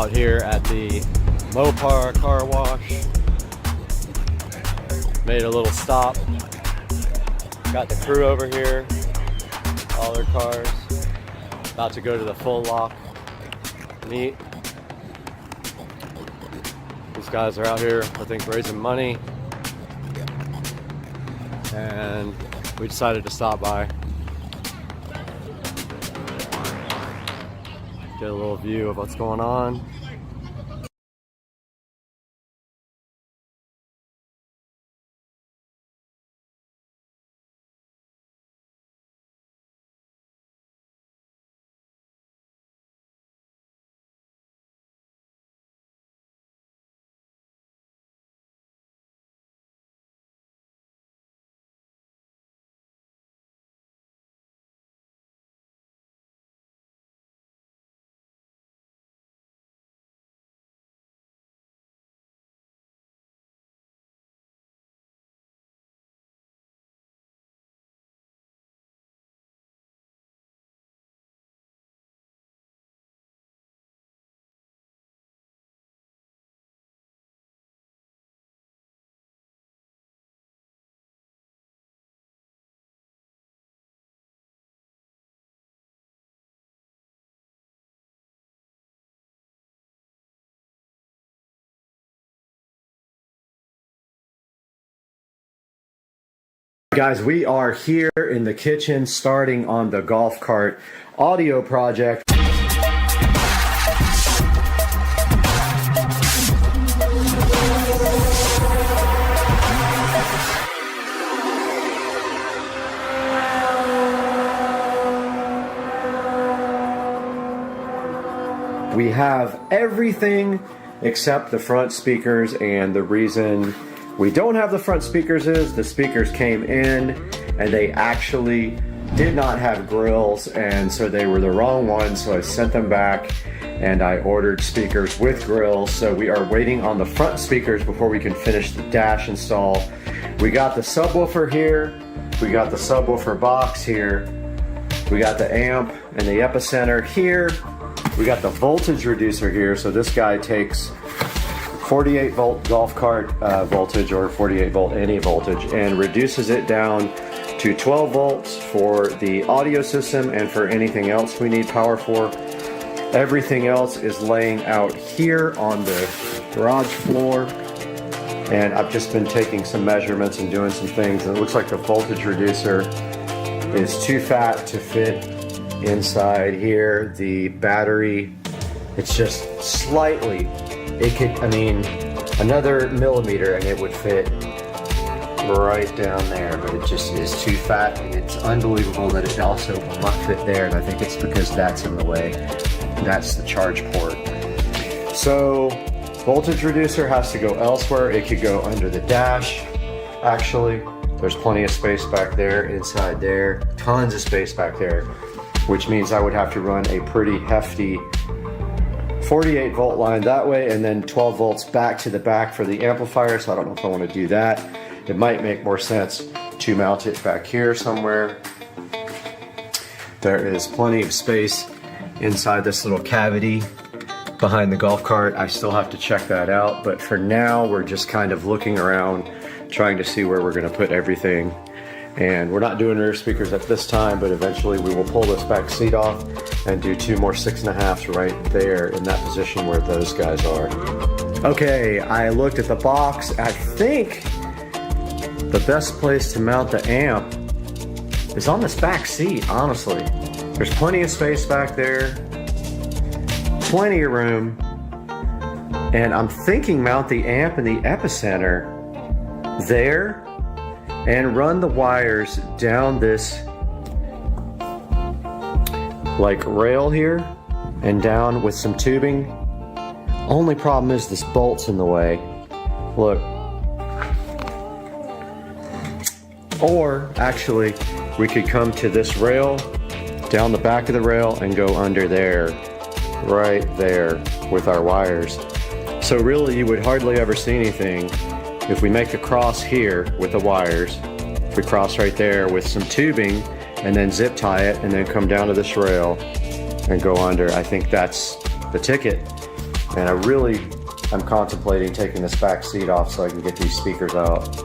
out here at the Mopar car wash. Made a little stop. Got the crew over here, all their cars. About to go to the full lock meet. These guys are out here, I think, raising money. And we decided to stop by. Get a little view of what's going on. Guys, we are here in the kitchen starting on the golf cart audio project. We have everything except the front speakers, and the reason we don't have the front speakers is the speakers came in and they actually did not have grills, and so they were the wrong ones, so I sent them back and I ordered speakers with grills. So we are waiting on the front speakers before we can finish the dash install. We got the subwoofer here, we got the subwoofer box here, we got the amp and the epicenter here, we got the voltage reducer here. So this guy takes 48 volt golf cart voltage, or 48 volt any voltage, and reduces it down to 12 volts for the audio system and for anything else we need power for. Everything else is laying out here on the garage floor, and I've just been taking some measurements and doing some things, and it looks like the voltage reducer is too fat to fit inside here. The battery, it's just slightly, it could, I mean, another millimeter and it would fit right down there, but it just is too fat, and it's unbelievable that it also will not fit there, and I think it's because that's in the way. That's the charge port. So voltage reducer has to go elsewhere. It could go under the dash. Actually, there's plenty of space back there, inside there, tons of space back there, which means I would have to run a pretty hefty 48 volt line that way, and then 12 volts back to the back for the amplifier. So I don't know if I want to do that. It might make more sense to mount it back here somewhere. There is plenty of space inside this little cavity behind the golf cart. I still have to check that out, but for now we're just kind of looking around, trying to see where we're going to put everything. And we're not doing rear speakers at this time, but eventually we will pull this back seat off and do two more 6.5s right there in that position where those guys are. Okay, I looked at the box. I think the best place to mount the amp is on this back seat, honestly. There's plenty of space back there, plenty of room, and I'm thinking mount the amp and the epicenter there and run the wires down this like rail here and down with some tubing. Only problem is this bolt's in the way. Look. Or actually, we could come to this rail, down the back of the rail, and go under there, right there with our wires. So really you would hardly ever see anything if we make a cross here with the wires. If we cross right there with some tubing and then zip tie it and then come down to this rail and go under, I think that's the ticket. And I'm contemplating taking this back seat off so I can get these speakers out.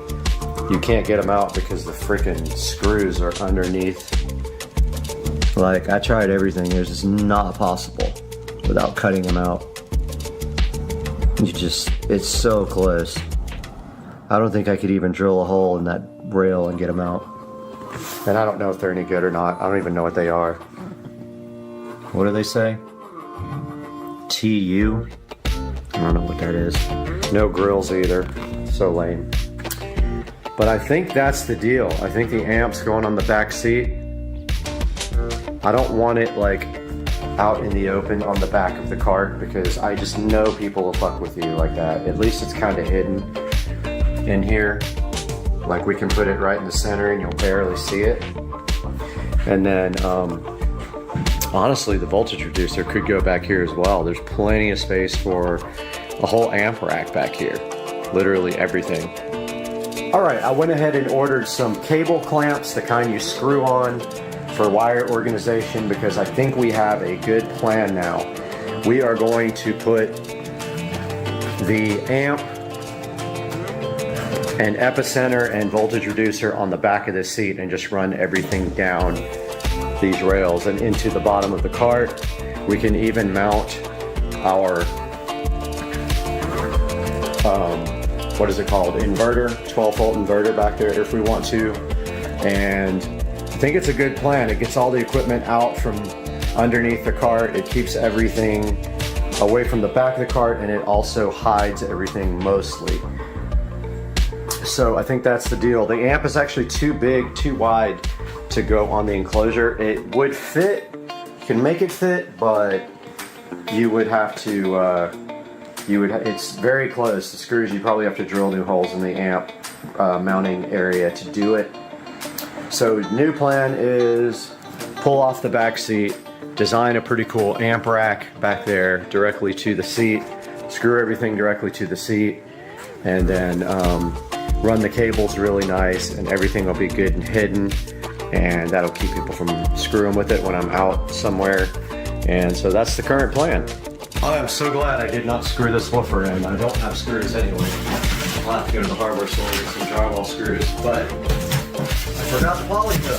You can't get them out because the freaking screws are underneath. Like, I tried everything. It's just not possible without cutting them out. It's so close. I don't think I could even drill a hole in that rail and get them out. And I don't know if they're any good or not. I don't even know what they are. What do they say? TU? I don't know what that is. No grills either. So lame. But I think that's the deal. I think the amp's going on the back seat. I don't want it like out in the open on the back of the cart because I just know people will fuck with you like that. At least it's kind of hidden in here. Like we can put it right in the center and you'll barely see it. And then honestly, the voltage reducer could go back here as well. There's plenty of space for a whole amp rack back here. Literally everything. All right, I went ahead and ordered some cable clamps, the kind you screw on for wire organization, because I think we have a good plan now. We are going to put the amp and epicenter and voltage reducer on the back of this seat and just run everything down these rails and into the bottom of the cart. We can even mount our what is it called, inverter, 12 volt inverter back there if we want to. And I think it's a good plan. It gets all the equipment out from underneath the cart. It keeps everything away from the back of the cart, and it also hides everything mostly. So I think that's the deal. The amp is actually too big, too wide to go on the enclosure. It would fit, you can make it fit, but you would have to, it's very close. The screws, you probably have to drill new holes in the amp mounting area to do it. So new plan is pull off the back seat, design a pretty cool amp rack back there directly to the seat, screw everything directly to the seat, and then run the cables really nice, and everything will be good and hidden, and that'll keep people from screwing with it when I'm out somewhere. And so that's the current plan. I am so glad I did not screw this woofer in. I don't have screws anyway. I'll have to go to the hardware store and get some drywall screws, but I forgot the polyfill.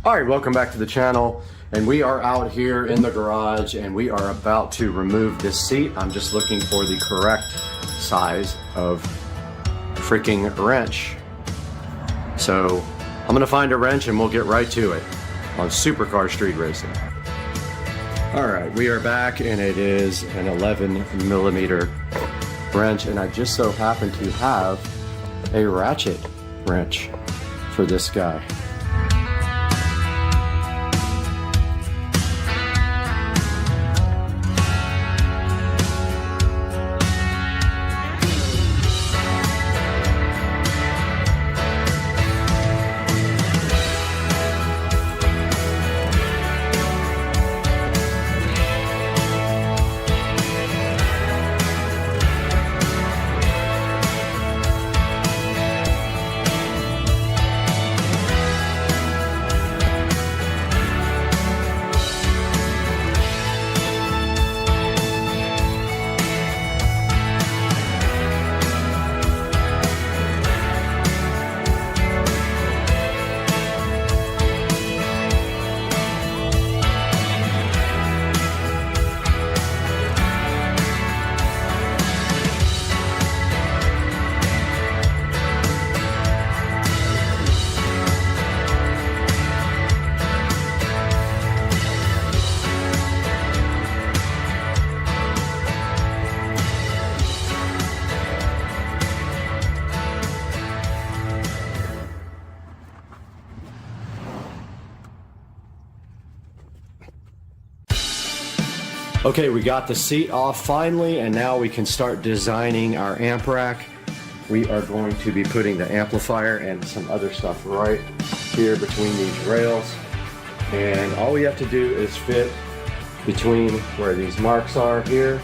Alright, welcome back to the channel, and we are out here in the garage and we are about to remove this seat. I'm just looking for the correct size of freaking wrench. So I'm gonna find a wrench and we'll get right to it on Supercar Street Racing. Alright, we are back and it is an 11mm wrench, and I just so happen to have a ratchet wrench for this guy. Okay, we got the seat off finally, and now we can start designing our amp rack. We are going to be putting the amplifier and some other stuff right here between these rails. And all we have to do is fit between where these marks are here.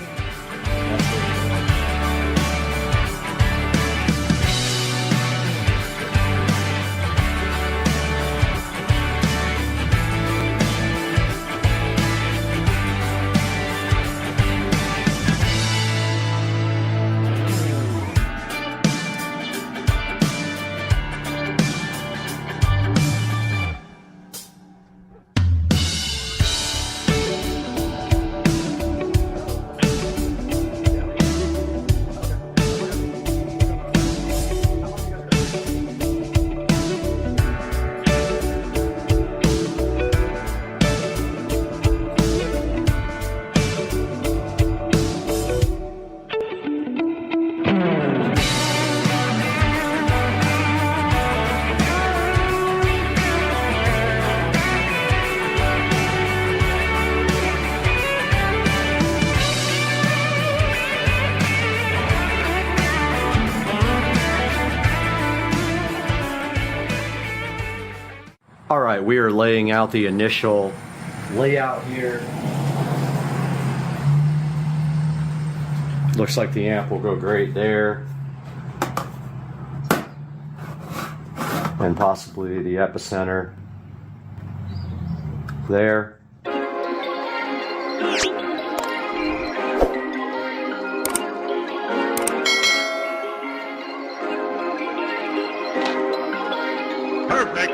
All right, we are laying out the initial layout here. Looks like the amp will go great there. And possibly the epicenter there. Perfect.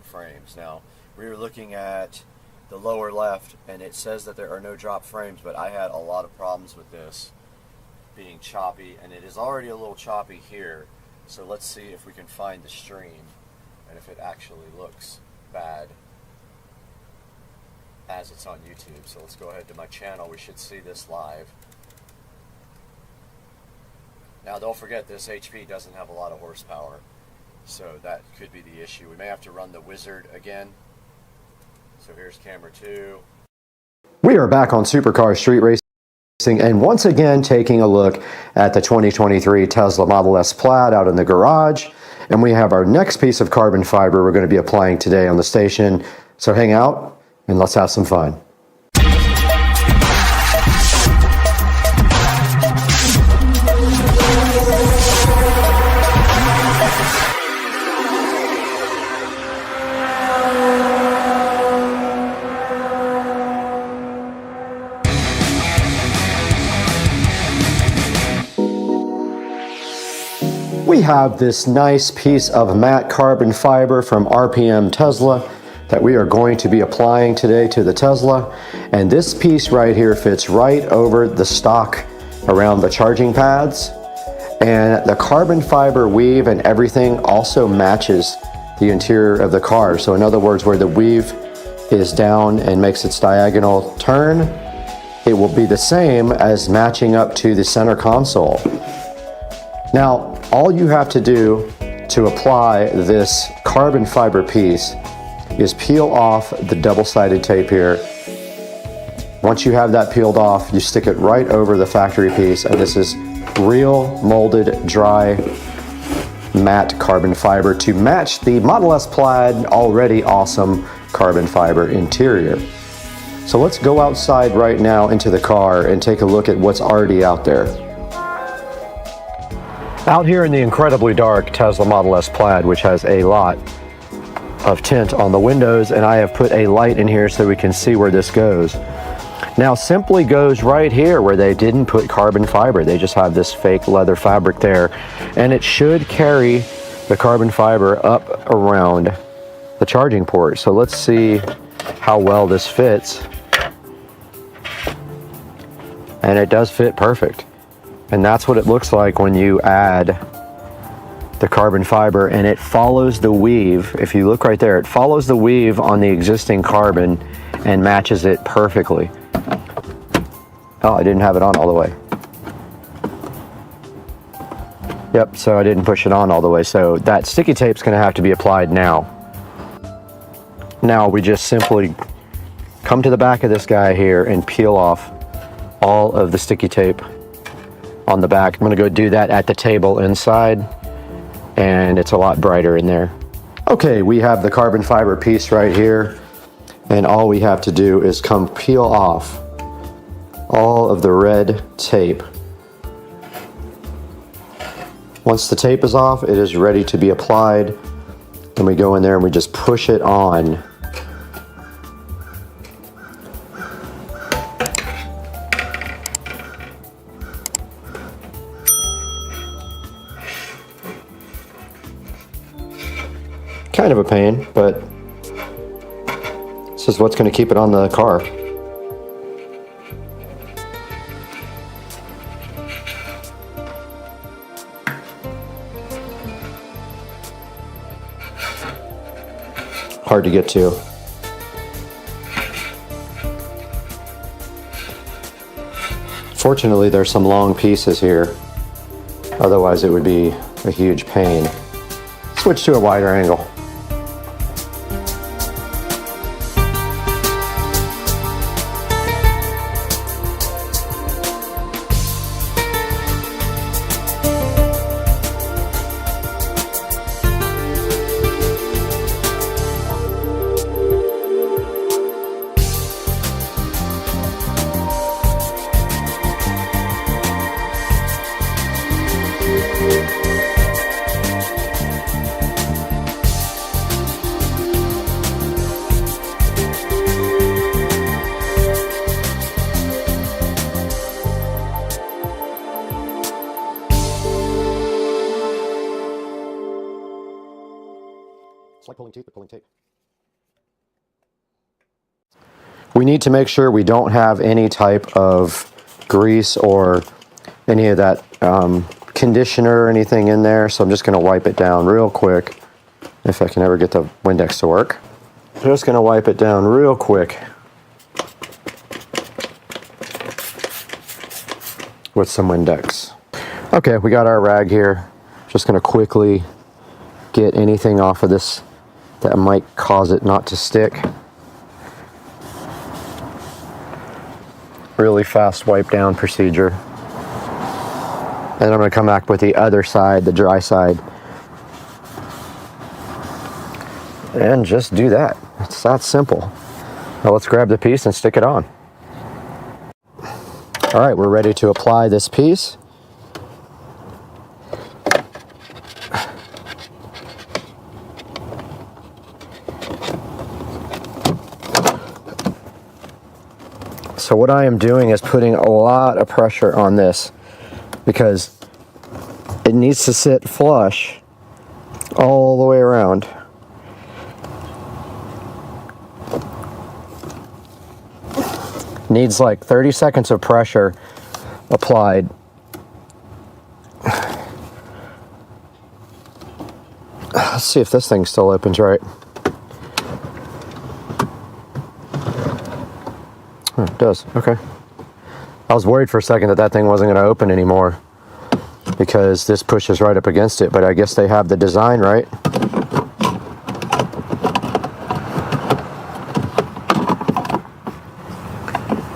Frames. Now, we were looking at the lower left and it says that there are no drop frames, but I had a lot of problems with this being choppy, and it is already a little choppy here. So let's see if we can find the stream and if it actually looks bad as it's on YouTube. So let's go ahead to my channel. We should see this live. Now, don't forget, this HP doesn't have a lot of horsepower. So that could be the issue. We may have to run the wizard again. So here's camera 2. We are back on Supercar Street Racing, and once again taking a look at the 2023 Tesla Model S Plaid out in the garage. And we have our next piece of carbon fiber we're going to be applying today on the station. So hang out and let's have some fun. We have this nice piece of matte carbon fiber from RPM Tesla that we are going to be applying today to the Tesla. And this piece right here fits right over the stock around the charging pads. And the carbon fiber weave and everything also matches the interior of the car. So in other words, where the weave is down and makes its diagonal turn, it will be the same as matching up to the center console. Now, all you have to do to apply this carbon fiber piece is peel off the double-sided tape here. Once you have that peeled off, you stick it right over the factory piece, and this is real molded dry matte carbon fiber to match the Model S Plaid already awesome carbon fiber interior. So let's go outside right now into the car and take a look at what's already out there. Out here in the incredibly dark Tesla Model S Plaid, which has a lot of tint on the windows, and I have put a light in here so we can see where this goes. Now simply goes right here where they didn't put carbon fiber. They just have this fake leather fabric there, and it should carry the carbon fiber up around the charging port. So let's see how well this fits. And it does fit perfect. And that's what it looks like when you add the carbon fiber, and it follows the weave. If you look right there, it follows the weave on the existing carbon and matches it perfectly. Oh, I didn't have it on all the way. Yep, so I didn't push it on all the way. So that sticky tape's gonna have to be applied now. Now we just simply come to the back of this guy here and peel off all of the sticky tape on the back. I'm gonna go do that at the table inside, and it's a lot brighter in there. Okay, we have the carbon fiber piece right here, and all we have to do is come peel off all of the red tape. Once the tape is off, it is ready to be applied, and we go in there and we just push it on. Kind of a pain, but this is what's going to keep it on the car. Hard to get to. Fortunately, there's some long pieces here. Otherwise, it would be a huge pain. Switch to a wider angle. Like pulling teeth, but pulling tape. We need to make sure we don't have any type of grease or any of that conditioner or anything in there, so I'm just going to wipe it down real quick, if I can ever get the Windex to work. Just going to wipe it down real quick with some Windex. Okay, we got our rag here. Just going to quickly get anything off of this that might cause it not to stick. Really fast wipe down procedure. And I'm going to come back with the other side, the dry side, and just do that. It's that simple. Now let's grab the piece and stick it on. All right, we're ready to apply this piece. So what I am doing is putting a lot of pressure on this because it needs to sit flush all the way around. Needs like 30 seconds of pressure applied. Let's see if this thing still opens right. Oh, it does. Okay. I was worried for a second that that thing wasn't going to open anymore because this pushes right up against it, but I guess they have the design right.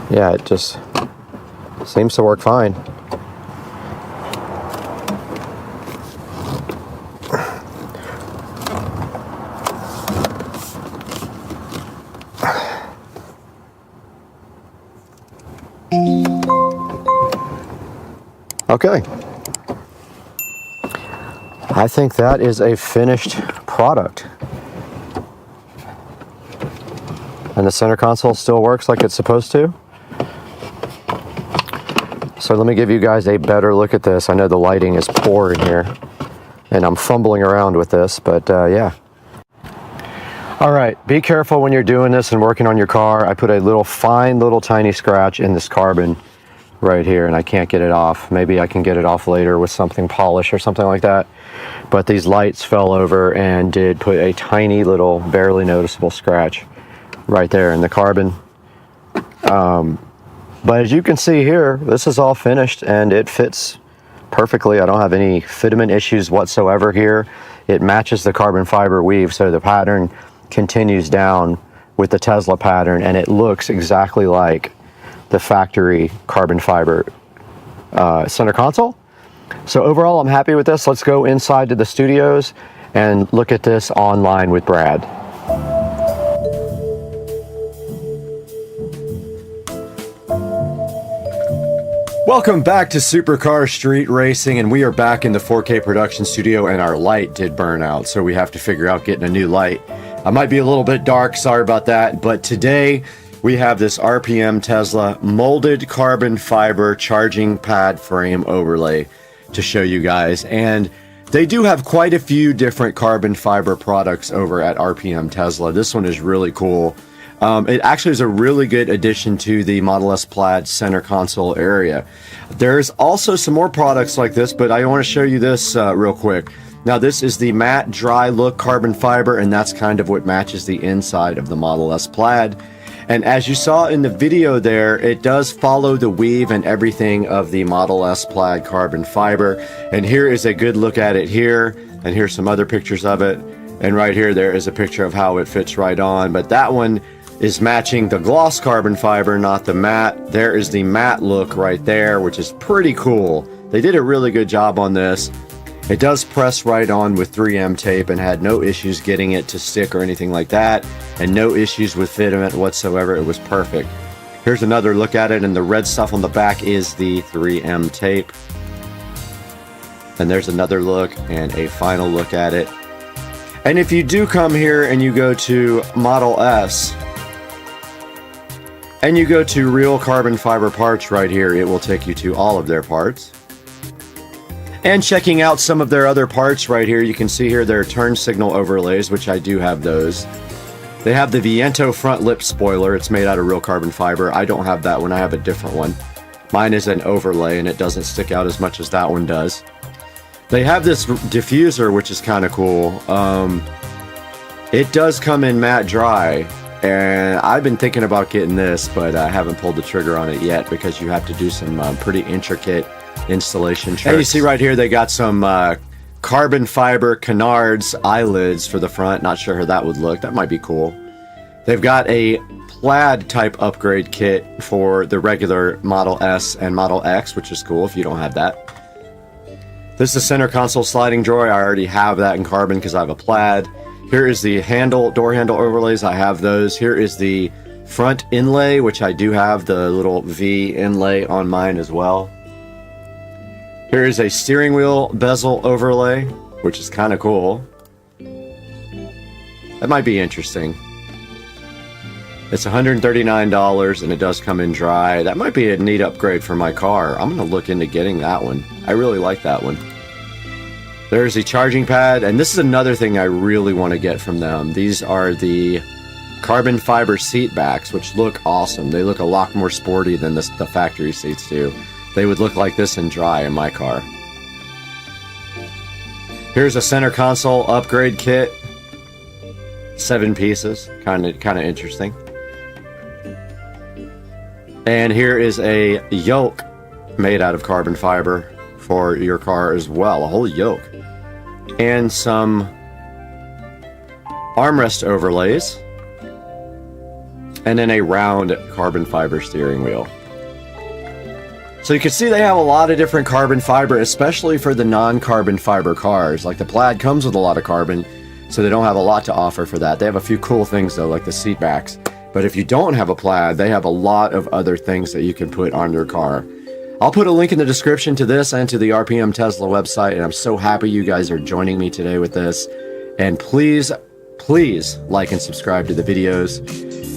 Yeah, it just seems to work fine. Okay. I think that is a finished product. And the center console still works like it's supposed to. So let me give you guys a better look at this. I know the lighting is poor in here, and I'm fumbling around with this, but yeah. All right, be careful when you're doing this and working on your car. I put a little fine little tiny scratch in this carbon right here, and I can't get it off. Maybe I can get it off later with something polished or something like that. But these lights fell over and did put a tiny little, barely noticeable scratch right there in the carbon. But as you can see here, this is all finished and it fits perfectly. I don't have any fitment issues whatsoever here. It matches the carbon fiber weave, so the pattern continues down with the Tesla pattern, and it looks exactly like the factory carbon fiber center console. So overall, I'm happy with this. Let's go inside to the studios and look at this online with Brad. Welcome back to Supercar Street Racing, and we are back in the 4K production studio, and our light did burn out, so we have to figure out getting a new light. I might be a little bit dark, sorry about that, but today we have this RPM Tesla molded carbon fiber charging pad frame overlay to show you guys, and they do have quite a few different carbon fiber products over at RPM Tesla. This one is really cool. It actually is a really good addition to the Model S Plaid center console area. There's also some more products like this, but I want to show you this real quick. Now this is the matte dry look carbon fiber, and that's kind of what matches the inside of the Model S Plaid. And as you saw in the video there, it does follow the weave and everything of the Model S Plaid carbon fiber. And here is a good look at it here, and here's some other pictures of it. And right here, there is a picture of how it fits right on, but that one is matching the gloss carbon fiber, not the matte. There is the matte look right there, which is pretty cool. They did a really good job on this. It does press right on with 3M tape and had no issues getting it to stick or anything like that, and no issues with fitment whatsoever. It was perfect. Here's another look at it, and the red stuff on the back is the 3M tape. And there's another look and a final look at it. And if you do come here and you go to Model S, and you go to real carbon fiber parts right here, it will take you to all of their parts. And checking out some of their other parts right here, you can see here their turn signal overlays, which I do have those. They have the Viento front lip spoiler. It's made out of real carbon fiber. I don't have that one. I have a different one. Mine is an overlay, and it doesn't stick out as much as that one does. They have this diffuser, which is kind of cool. It does come in matte dry, and I've been thinking about getting this, but I haven't pulled the trigger on it yet because you have to do some pretty intricate installation tricks. And you see right here they got some carbon fiber canards eyelids for the front. Not sure how that would look. That might be cool. They've got a plaid type upgrade kit for the regular Model S and Model X, which is cool if you don't have that. This is the center console sliding drawer. I already have that in carbon because I have a plaid. Here is the handle, door handle overlays. I have those. Here is the front inlay, which I do have the little V inlay on mine as well. Here is a steering wheel bezel overlay, which is kind of cool. That might be interesting. It's $139 and it does come in dry. That might be a neat upgrade for my car. I'm going to look into getting that one. I really like that one. There's the charging pad, and this is another thing I really want to get from them. These are the carbon fiber seat backs, which look awesome. They look a lot more sporty than the factory seats do. They would look like this in dry in my car. Here's a center console upgrade kit. 7 pieces, kind of interesting. And here is a yoke made out of carbon fiber for your car as well, a whole yoke. And some armrest overlays. And then a round carbon fiber steering wheel. So you can see they have a lot of different carbon fiber, especially for the non-carbon fiber cars. Like the Plaid comes with a lot of carbon, so they don't have a lot to offer for that. They have a few cool things though, like the seat backs. But if you don't have a Plaid, they have a lot of other things that you can put on your car. I'll put a link in the description to this and to the RPM Tesla website, and I'm so happy you guys are joining me today with this. And please, please like and subscribe to the videos.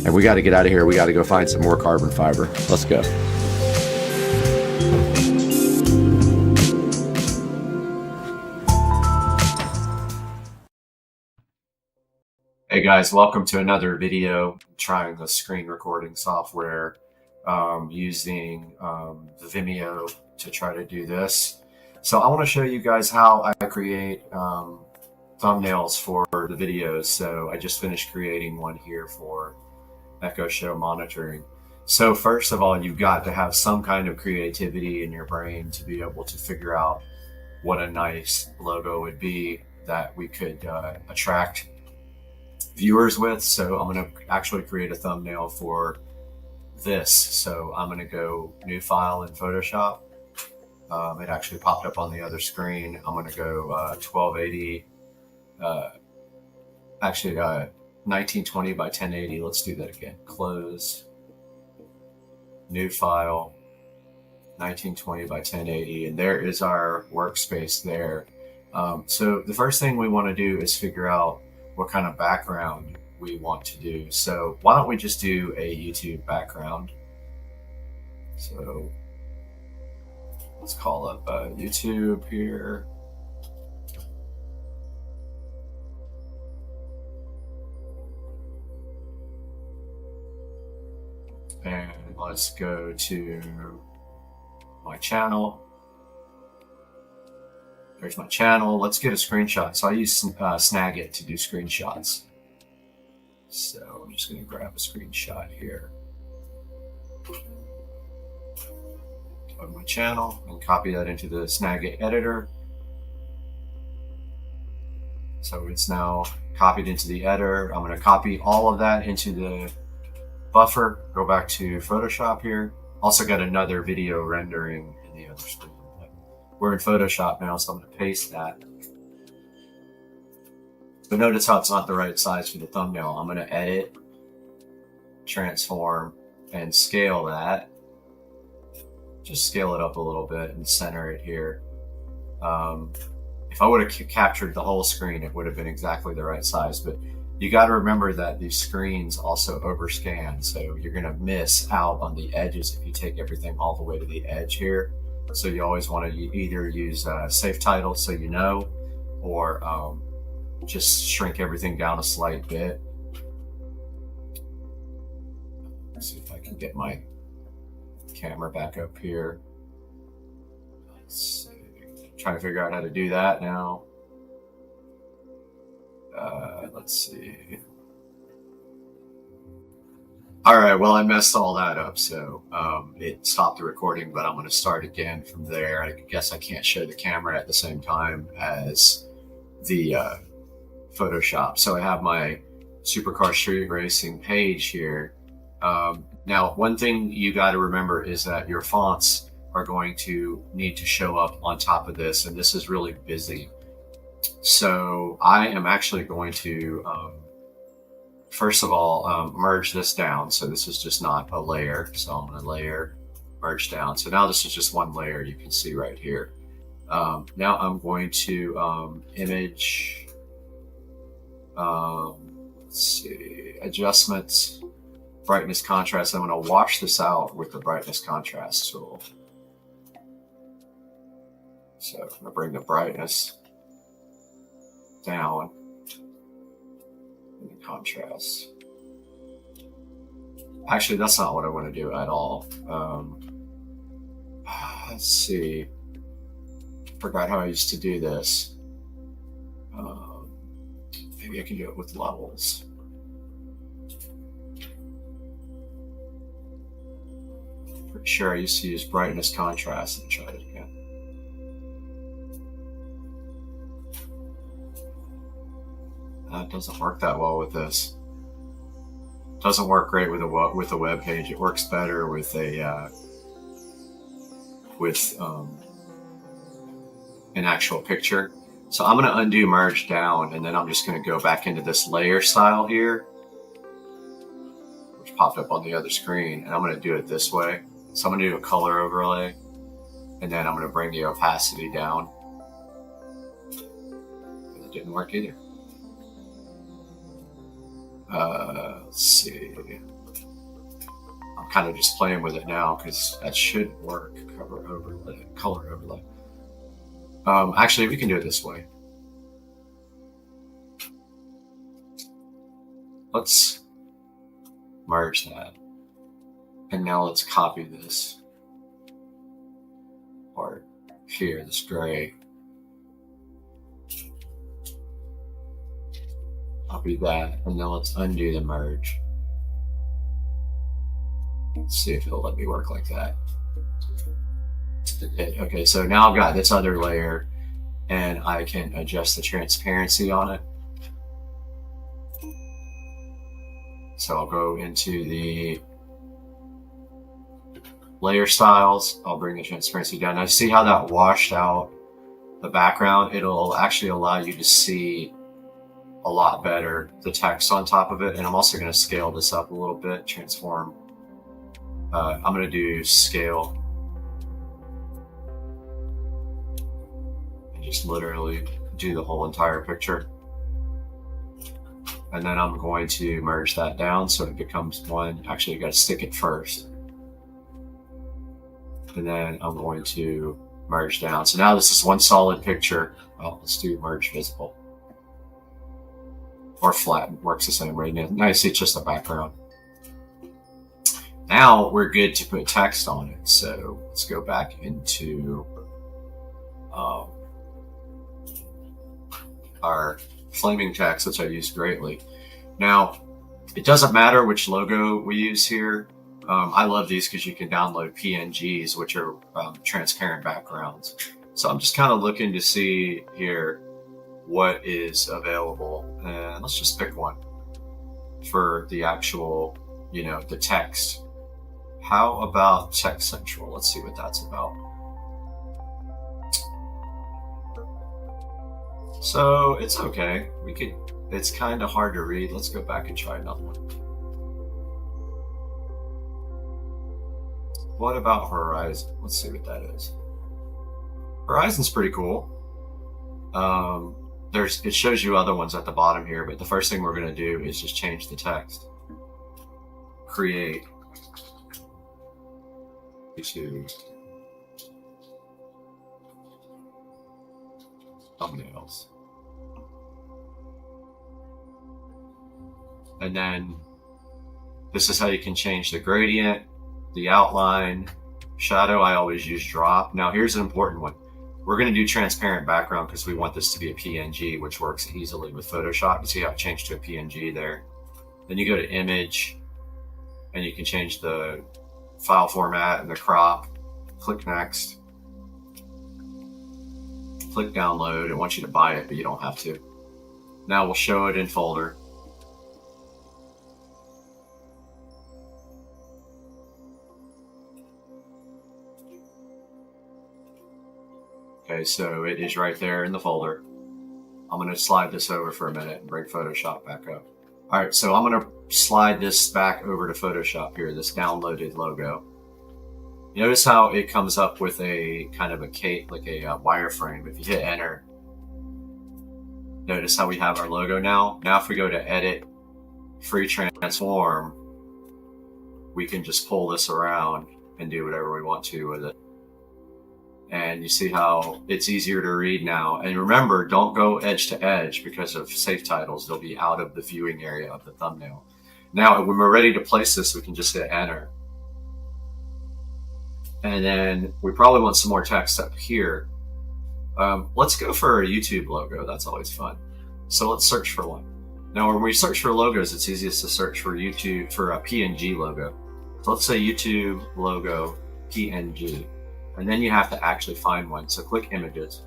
And we got to get out of here. We got to go find some more carbon fiber. Let's go. Hey guys, welcome to another video. Trying the screen recording software using the Vimeo to try to do this. So I want to show you guys how I create thumbnails for the videos. So I just finished creating one here for Echo Show monitoring. So first of all, you've got to have some kind of creativity in your brain to be able to figure out what a nice logo would be that we could attract viewers with. So I'm going to actually create a thumbnail for this. So I'm going to go new file in Photoshop. It actually popped up on the other screen. I'm going to go 1280, actually 1920 by 1080. Let's do that again. Close, new file, 1920 by 1080. And there is our workspace there. So the first thing we want to do is figure out what kind of background we want to do. So why don't we just do a YouTube background? So let's call up YouTube here. And let's go to my channel. There's my channel. Let's get a screenshot. So I use Snagit to do screenshots. So I'm just going to grab a screenshot here. Go to my channel and copy that into the Snagit editor. So it's now copied into the editor. I'm going to copy all of that into the buffer. Go back to Photoshop here. Also got another video rendering in the other screen. We're in Photoshop now, so I'm going to paste that. But notice how it's not the right size for the thumbnail. I'm going to edit, transform, and scale that. Just scale it up a little bit and center it here. If I would have captured the whole screen, it would have been exactly the right size. But you got to remember that these screens also overscan. So you're going to miss out on the edges if you take everything all the way to the edge here. So you always want to either use safe title so you know, or just shrink everything down a slight bit. Let's see if I can get my camera back up here. Let's see. Trying to figure out how to do that now. Let's see. All right, well, I messed all that up, so it stopped the recording, but I'm going to start again from there. I guess I can't show the camera at the same time as the Photoshop. So I have my Supercar Street Racing page here. Now, one thing you got to remember is that your fonts are going to need to show up on top of this, and this is really busy. So I am actually going to first of all, merge this down. So this is just not a layer. So I'm going to layer, merge down. So now this is just one layer you can see right here. Now I'm going to image, let's see, adjustments, brightness, contrast. I'm going to wash this out with the brightness contrast tool. So I'm going to bring the brightness down. The contrast. Actually, that's not what I want to do at all. Let's see. Forgot how I used to do this. Maybe I can do it with levels. Pretty sure I used to use brightness contrast and try it again. That doesn't work that well with this. Doesn't work great with a web page. It works better with a an actual picture. So I'm going to undo merge down, and then I'm just going to go back into this layer style here, which popped up on the other screen, and I'm going to do it this way. So I'm going to do a color overlay. And then I'm going to bring the opacity down. It didn't work either. Let's see. I'm kind of just playing with it now because that should work. Cover overlay, color overlay. Actually, we can do it this way. Let's merge that. And now let's copy this part here, this gray. Copy that, and now let's undo the merge. Let's see if it'll let me work like that. Okay, so now I've got this other layer, and I can adjust the transparency on it. So I'll go into the layer styles. I'll bring the transparency down. Now see how that washed out the background? It'll actually allow you to see a lot better the text on top of it. And I'm also going to scale this up a little bit, transform. I'm going to do scale. And just literally do the whole entire picture. And then I'm going to merge that down so it becomes one. Actually, you got to stick it first. And then I'm going to merge down. So now this is one solid picture. Oh, let's do merge visible. Or flat, works the same way. Nice, it's just a background. Now we're good to put text on it. So let's go back into our flaming text, which I use greatly. Now, it doesn't matter which logo we use here. I love these because you can download PNGs, which are transparent backgrounds. So I'm just kind of looking to see here what is available. And let's just pick one for the actual, you know, the text. How about Text Central? Let's see what that's about. So it's okay. It's kind of hard to read. Let's go back and try another one. What about Horizon? Let's see what that is. Horizon's pretty cool. It shows you other ones at the bottom here, but the first thing we're going to do is just change the text. Create to thumbnails. And then this is how you can change the gradient, the outline, shadow. I always use drop. Now here's an important one. We're going to do transparent background because we want this to be a PNG, which works easily with Photoshop. You see how it changed to a PNG there. Then you go to image and you can change the file format and the crop. Click next. Click download. It wants you to buy it, but you don't have to. Now we'll show it in folder. Okay, so it is right there in the folder. I'm going to slide this over for a minute and bring Photoshop back up. All right, so I'm going to slide this back over to Photoshop here, this downloaded logo. Notice how it comes up with a kind of a cape, like a wireframe. If you hit enter, notice how we have our logo now. Now if we go to edit, free transform, we can just pull this around and do whatever we want to with it. And you see how it's easier to read now. And remember, don't go edge to edge because of safe titles. They'll be out of the viewing area of the thumbnail. Now, when we're ready to place this, we can just hit enter. And then we probably want some more text up here. Let's go for a YouTube logo. That's always fun. So let's search for one. Now, when we search for logos, it's easiest to search for YouTube for a PNG logo. So let's say YouTube logo PNG. And then you have to actually find one. So click images.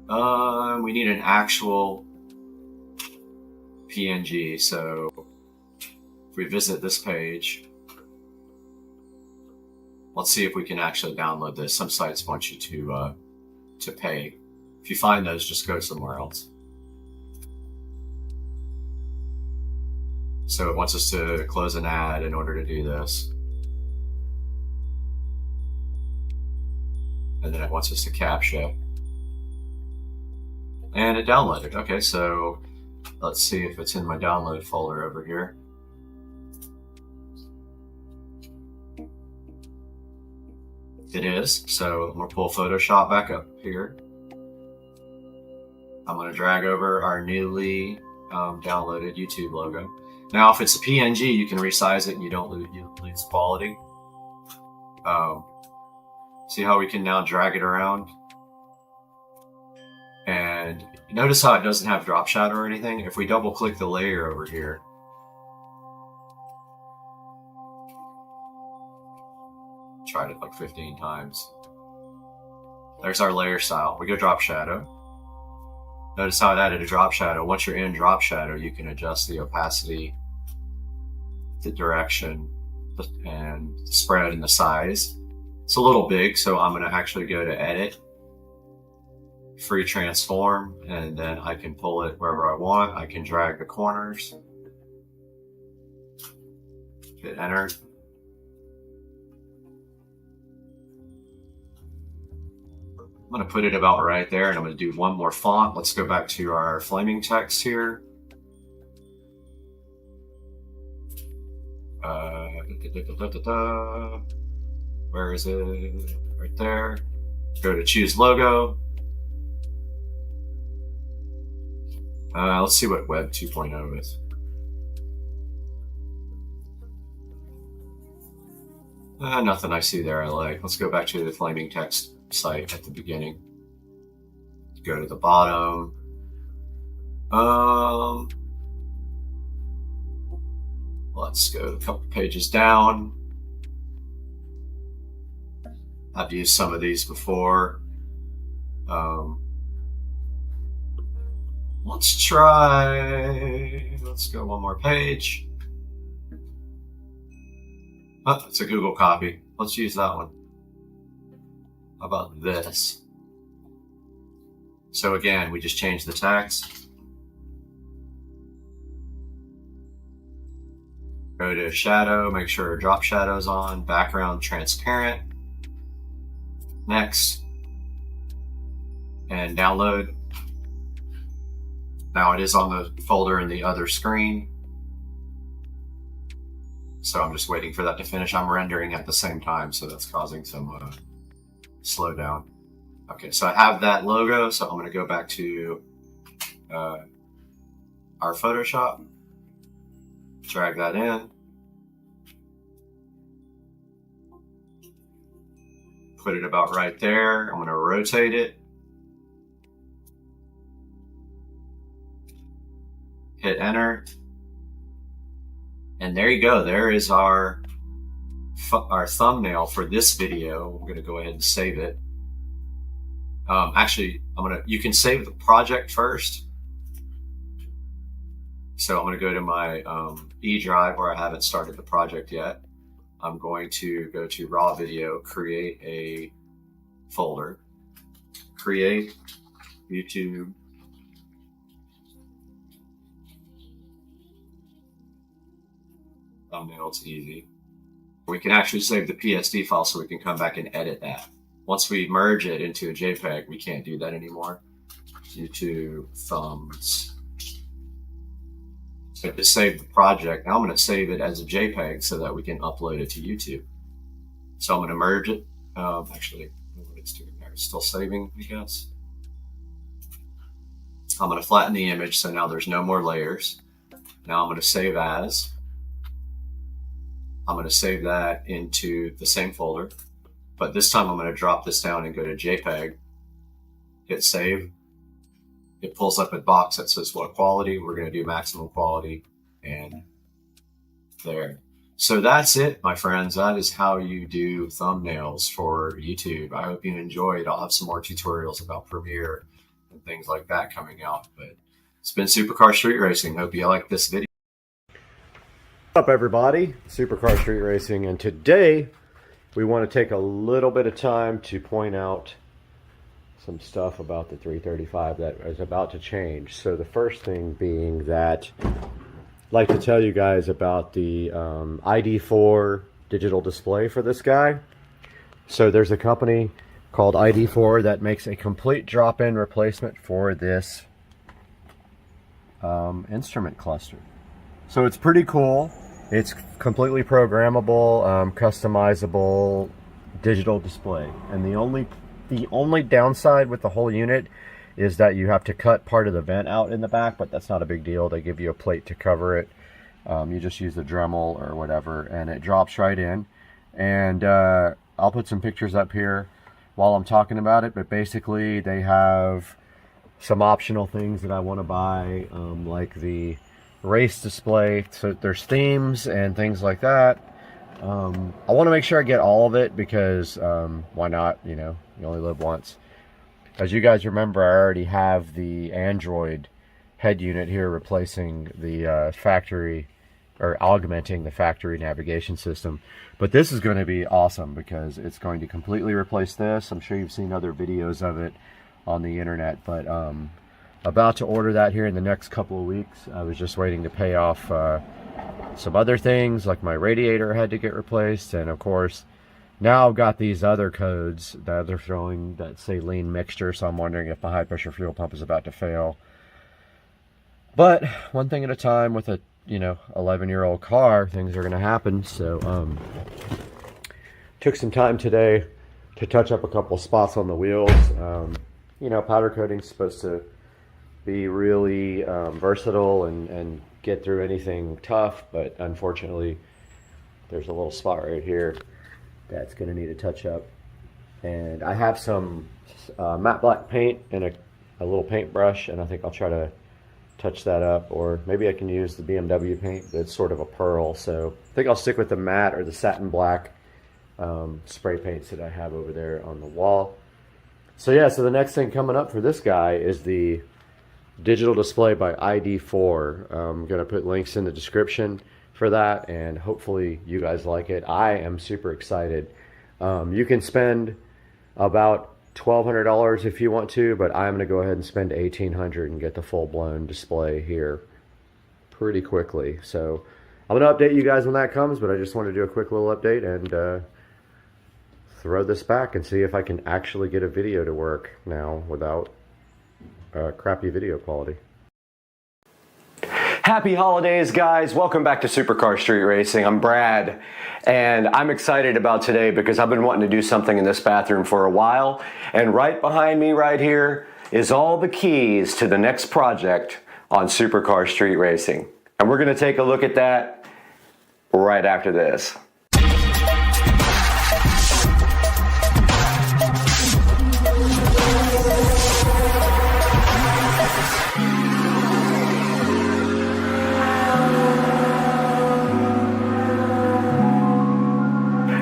We need an actual PNG. So if we visit this page, let's see if we can actually download this. Some sites want you to pay. If you find those, just go somewhere else. So it wants us to close an ad in order to do this. it wants us to capture. And it downloaded. Okay, so let's see if it's in my download folder over here. It is. So I'm going to pull Photoshop back up here. I'm going to drag over our newly downloaded YouTube logo. Now, if it's a PNG, you can resize it and you don't lose quality. See how we can now drag it around? And notice how it doesn't have drop shadow or anything. If we double click the layer over here, tried it like 15 times. There's our layer style. We go drop shadow. Notice how it added a drop shadow. Once you're in drop shadow, you can adjust the opacity, the direction, and the spread and the size. It's a little big, so I'm going to actually go to edit, free transform, and then I can pull it wherever I want. I can drag the corners, hit enter. I'm going to put it about right there, and I'm going to do one more font. Let's go back to our flaming text here. Where is it? Right there. Go to choose logo. Let's see what Web 2.0 is. Nothing I see there I like. Let's go back to the flaming text site at the beginning. Go to the bottom. Let's go a couple pages down. I've used some of these before. Let's go one more page. Oh, it's a Google copy. Let's use that one. How about this? So again, we just changed the text. Go to shadow, make sure drop shadow's on, background transparent. Next. And download. Now it is on the folder in the other screen. So I'm just waiting for that to finish. I'm rendering at the same time, so that's causing some slow down. Okay, so I have that logo, so I'm going to go back to our Photoshop, drag that in, put it about right there. I'm going to rotate it, hit enter, and there you go. There is our thumbnail for this video. We're going to go ahead and save it. Actually, you can save the project first. So I'm going to go to my E drive where I haven't started the project yet. I'm going to go to raw video, create a folder, create YouTube thumbnail. It's easy. We can actually save the PSD file so we can come back and edit that. Once we merge it into a JPEG, we can't do that anymore. YouTube thumbs. So to save the project, now I'm going to save it as a JPEG so that we can upload it to YouTube. So I'm going to merge it. Actually, I don't know what it's doing there. It's still saving, I guess. I'm going to flatten the image so now there's no more layers. Now I'm going to save as. I'm going to save that into the same folder, but this time I'm going to drop this down and go to JPEG, hit save. It pulls up a box that says what quality. We're going to do maximum quality, and there. So that's it, my friends. That is how you do thumbnails for YouTube. I hope you enjoyed. I'll have some more tutorials about Premiere and things like that coming out, but it's been Supercar Street Racing. Hope you like this video. What's up, everybody? Supercar Street Racing, and today we want to take a little bit of time to point out some stuff about the 335 that is about to change. So the first thing being that I'd like to tell you guys about the ID4 digital display for this guy. So there's a company called ID4 that makes a complete drop-in replacement for this instrument cluster. So it's pretty cool. It's completely programmable, customizable digital display. And the only downside with the whole unit is that you have to cut part of the vent out in the back, but that's not a big deal. They give you a plate to cover it. You just use the Dremel or whatever, and it drops right in. And I'll put some pictures up here while I'm talking about it, but basically they have some optional things that I want to buy, like the race display. So there's themes and things like that. I want to make sure I get all of it because why not? You know, you only live once. As you guys remember, I already have the Android head unit here replacing the factory, or augmenting the factory navigation system. But this is going to be awesome because it's going to completely replace this. I'm sure you've seen other videos of it on the internet, but about to order that here in the next couple of weeks. I was just waiting to pay off some other things, like my radiator had to get replaced, and of course now I've got these other codes that they're throwing that say lean mixture, so I'm wondering if the high pressure fuel pump is about to fail. But one thing at a time. With a 11-year-old car, things are going to happen. So took some time today to touch up a couple spots on the wheels. Powder coating is supposed to be really versatile and get through anything tough, but unfortunately there's a little spot right here that's going to need a touch up. And I have some matte black paint and a little paintbrush, and I think I'll try to touch that up, or maybe I can use the BMW paint that's sort of a pearl. So I think I'll stick with the matte or the satin black spray paints that I have over there on the wall. So yeah, so the next thing coming up for this guy is the digital display by ID4. I'm going to put links in the description for that, and hopefully you guys like it. I am super excited. You can spend about $1,200 if you want to, but I'm going to go ahead and spend $1,800 and get the full-blown display here pretty quickly. So I'm going to update you guys when that comes, but I just want to do a quick little update and throw this back and see if I can actually get a video to work now without crappy video quality. Happy holidays, guys. Welcome back to Supercar Street Racing. I'm Brad, and I'm excited about today because I've been wanting to do something in this bathroom for a while, and right behind me right here is all the keys to the next project on Supercar Street Racing. And we're going to take a look at that right after this.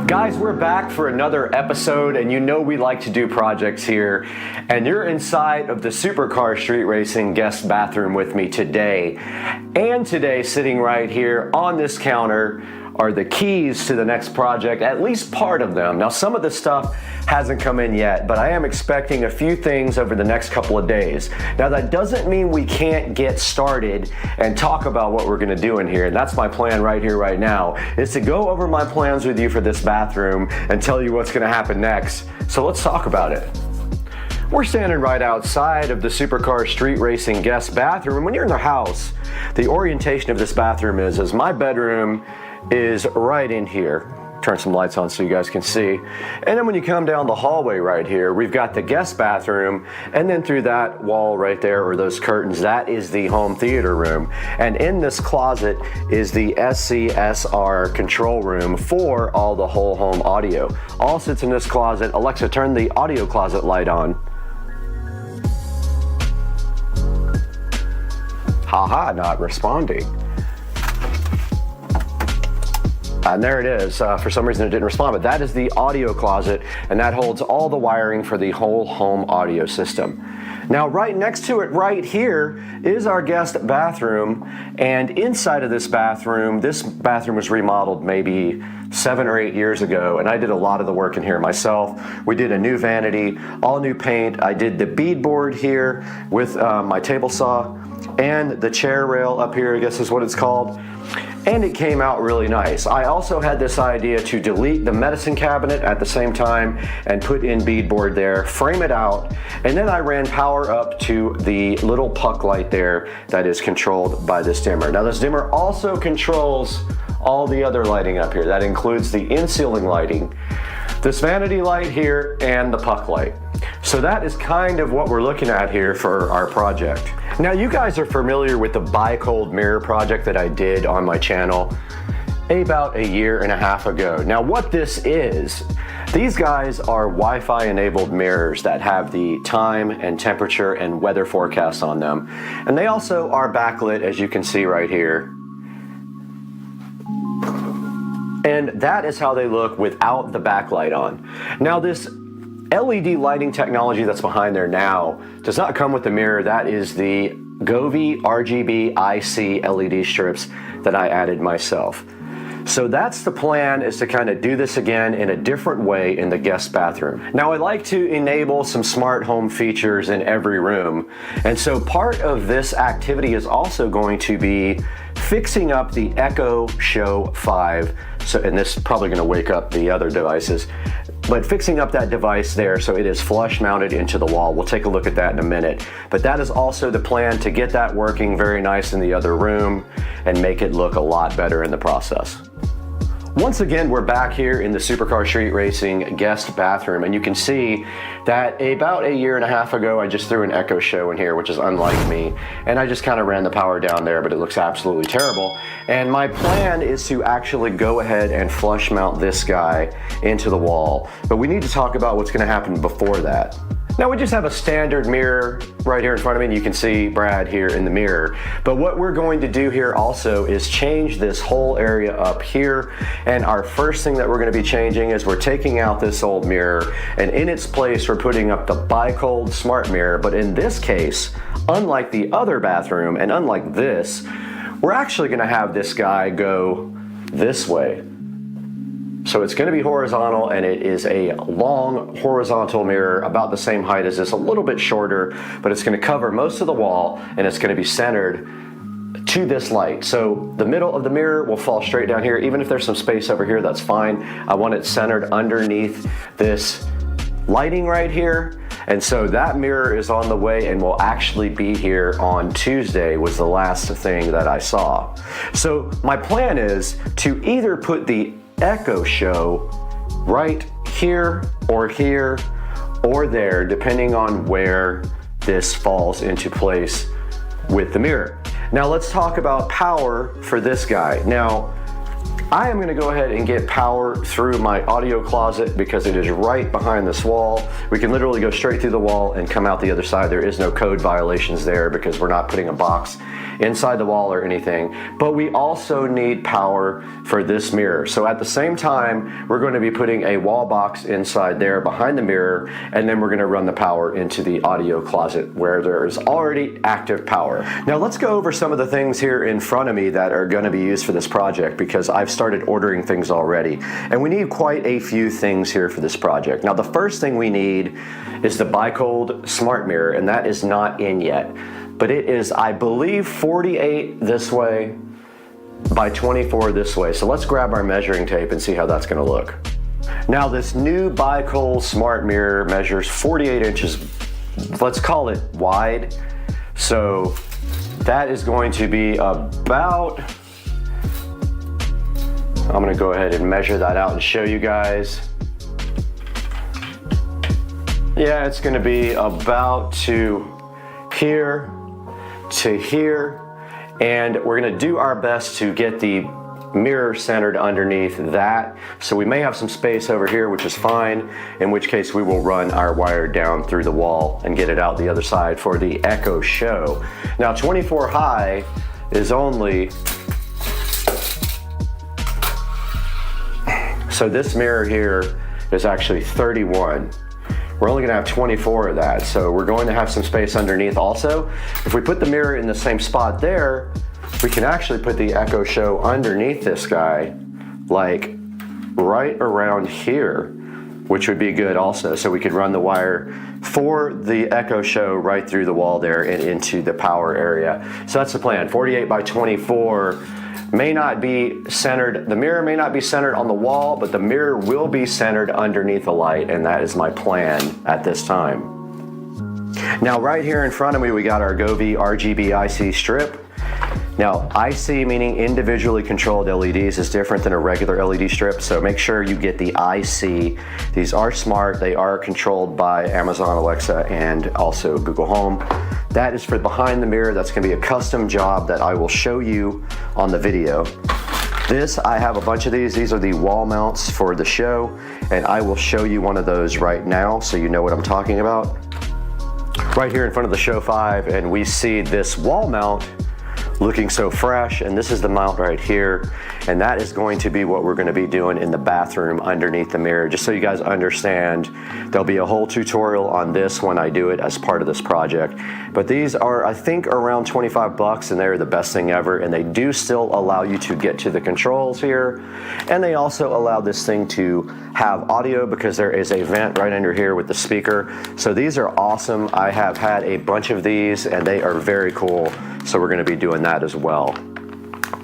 Guys, we're back for another episode, and you know we like to do projects here, and you're inside of the Supercar Street Racing guest bathroom with me today. And today, sitting right here on this counter, are the keys to the next project, at least part of them. Now, some of the stuff hasn't come in yet, but I am expecting a few things over the next couple of days. Now, that doesn't mean we can't get started and talk about what we're gonna do in here. And that's my plan right here, right now, is to go over my plans with you for this bathroom and tell you what's gonna happen next. So let's talk about it. We're standing right outside of the Supercar Street Racing guest bathroom. And when you're in the house, the orientation of this bathroom is my bedroom is right in here. Turn some lights on so you guys can see. And then when you come down the hallway right here, we've got the guest bathroom, and then through that wall right there, or those curtains, that is the home theater room. And in this closet is the SCSR control room for all the whole home audio. All sits in this closet. Alexa, turn the audio closet light on. Haha, not responding. And there it is. For some reason it didn't respond, but that is the audio closet, and that holds all the wiring for the whole home audio system. Now, right next to it right here is our guest bathroom, and inside of this bathroom was remodeled maybe 7 or 8 years ago, and I did a lot of the work in here myself. We did a new vanity, all new paint. I did the beadboard here with my table saw. and the chair rail up here, I guess is what it's called. And it came out really nice. I also had this idea to delete the medicine cabinet at the same time and put in beadboard there, frame it out, and then I ran power up to the little puck light there that is controlled by this dimmer. Now this dimmer also controls all the other lighting up here. That includes the in-ceiling lighting, this vanity light here, and the puck light. So that is kind of what we're looking at here for our project. Now you guys are familiar with the bi-cold mirror project that I did on my channel about a year and a half ago. Now what this is, these guys are Wi-Fi enabled mirrors that have the time and temperature and weather forecasts on them. And they also are backlit, as you can see right here. And that is how they look without the backlight on. Now this LED lighting technology that's behind there now does not come with the mirror. That is the Govee RGB IC LED strips that I added myself. So that's the plan, is to kind of do this again in a different way in the guest bathroom. Now I like to enable some smart home features in every room. And so part of this activity is also going to be fixing up the Echo Show 5. So, and this is probably gonna wake up the other devices, but fixing up that device there so it is flush mounted into the wall. We'll take a look at that in a minute. But that is also the plan, to get that working very nice in the other room and make it look a lot better in the process. Once again, we're back here in the Supercar Street Racing guest bathroom, and you can see that about a year and a half ago, I just threw an Echo Show in here, which is unlike me, and I just kind of ran the power down there, but it looks absolutely terrible. And my plan is to actually go ahead and flush mount this guy into the wall, but we need to talk about what's going to happen before that. Now we just have a standard mirror right here in front of me, and you can see Brad here in the mirror. But what we're going to do here also is change this whole area up here. And our first thing that we're going to be changing is we're taking out this old mirror, and in its place we're putting up the bi-cold smart mirror. But in this case, unlike the other bathroom and unlike this, we're actually going to have this guy go this way. So it's going to be horizontal, and it is a long horizontal mirror about the same height as this, a little bit shorter, but it's going to cover most of the wall, and it's going to be centered to this light. So the middle of the mirror will fall straight down here. Even if there's some space over here, that's fine. I want it centered underneath this lighting right here. And so that mirror is on the way and will actually be here on Tuesday, was the last thing that I saw. So my plan is to either put the Echo Show right here or there, depending on where this falls into place with the mirror. Now let's talk about power for this guy. Now I am going to go ahead and get power through my audio closet because it is right behind this wall. We can literally go straight through the wall and come out the other side. There is no code violations there because we're not putting a box inside the wall or anything. But we also need power for this mirror. So at the same time, we're going to be putting a wall box inside there behind the mirror, and then we're going to run the power into the audio closet where there is already active power. Now let's go over some of the things here in front of me that are going to be used for this project, because I've started ordering things already. And we need quite a few things here for this project. Now the first thing we need is the bi-cold smart mirror, and that is not in yet. But it is, I believe, 48 this way by 24 this way. So let's grab our measuring tape and see how that's going to look. Now this new bi-cold smart mirror measures 48 inches, let's call it wide. So that is going to be about, I'm going to go ahead and measure that out and show you guys. Yeah, it's going to be about to here to here, and we're going to do our best to get the mirror centered underneath that. So we may have some space over here, which is fine, in which case we will run our wire down through the wall and get it out the other side for the Echo Show. Now 24 high is only, so this mirror here is actually 31. We're only going to have 24 of that, so we're going to have some space underneath also. If we put the mirror in the same spot there, we can actually put the Echo Show underneath this guy, like right around here. which would be good also. So we could run the wire for the Echo Show right through the wall there and into the power area. So that's the plan. 48 by 24 may not be centered, the mirror may not be centered on the wall, but the mirror will be centered underneath the light, and that is my plan at this time. Now right here in front of me we got our Govee RGB IC strip. Now, IC meaning individually controlled LEDs is different than a regular LED strip, so make sure you get the IC. These are smart, they are controlled by Amazon Alexa and also Google Home. That is for behind the mirror. That's gonna be a custom job that I will show you on the video. This, I have a bunch of these. These are the wall mounts for the show, and I will show you one of those right now so you know what I'm talking about. Right here in front of the Show 5, and we see this wall mount looking so fresh, and this is the mount right here, and that is going to be what we're going to be doing in the bathroom underneath the mirror. Just so you guys understand, there'll be a whole tutorial on this when I do it as part of this project. But these are, I think, around 25 bucks, and they're the best thing ever, and they do still allow you to get to the controls here, and they also allow this thing to have audio because there is a vent right under here with the speaker. So these are awesome. I have had a bunch of these, and they are very cool. So we're going to be doing that as well.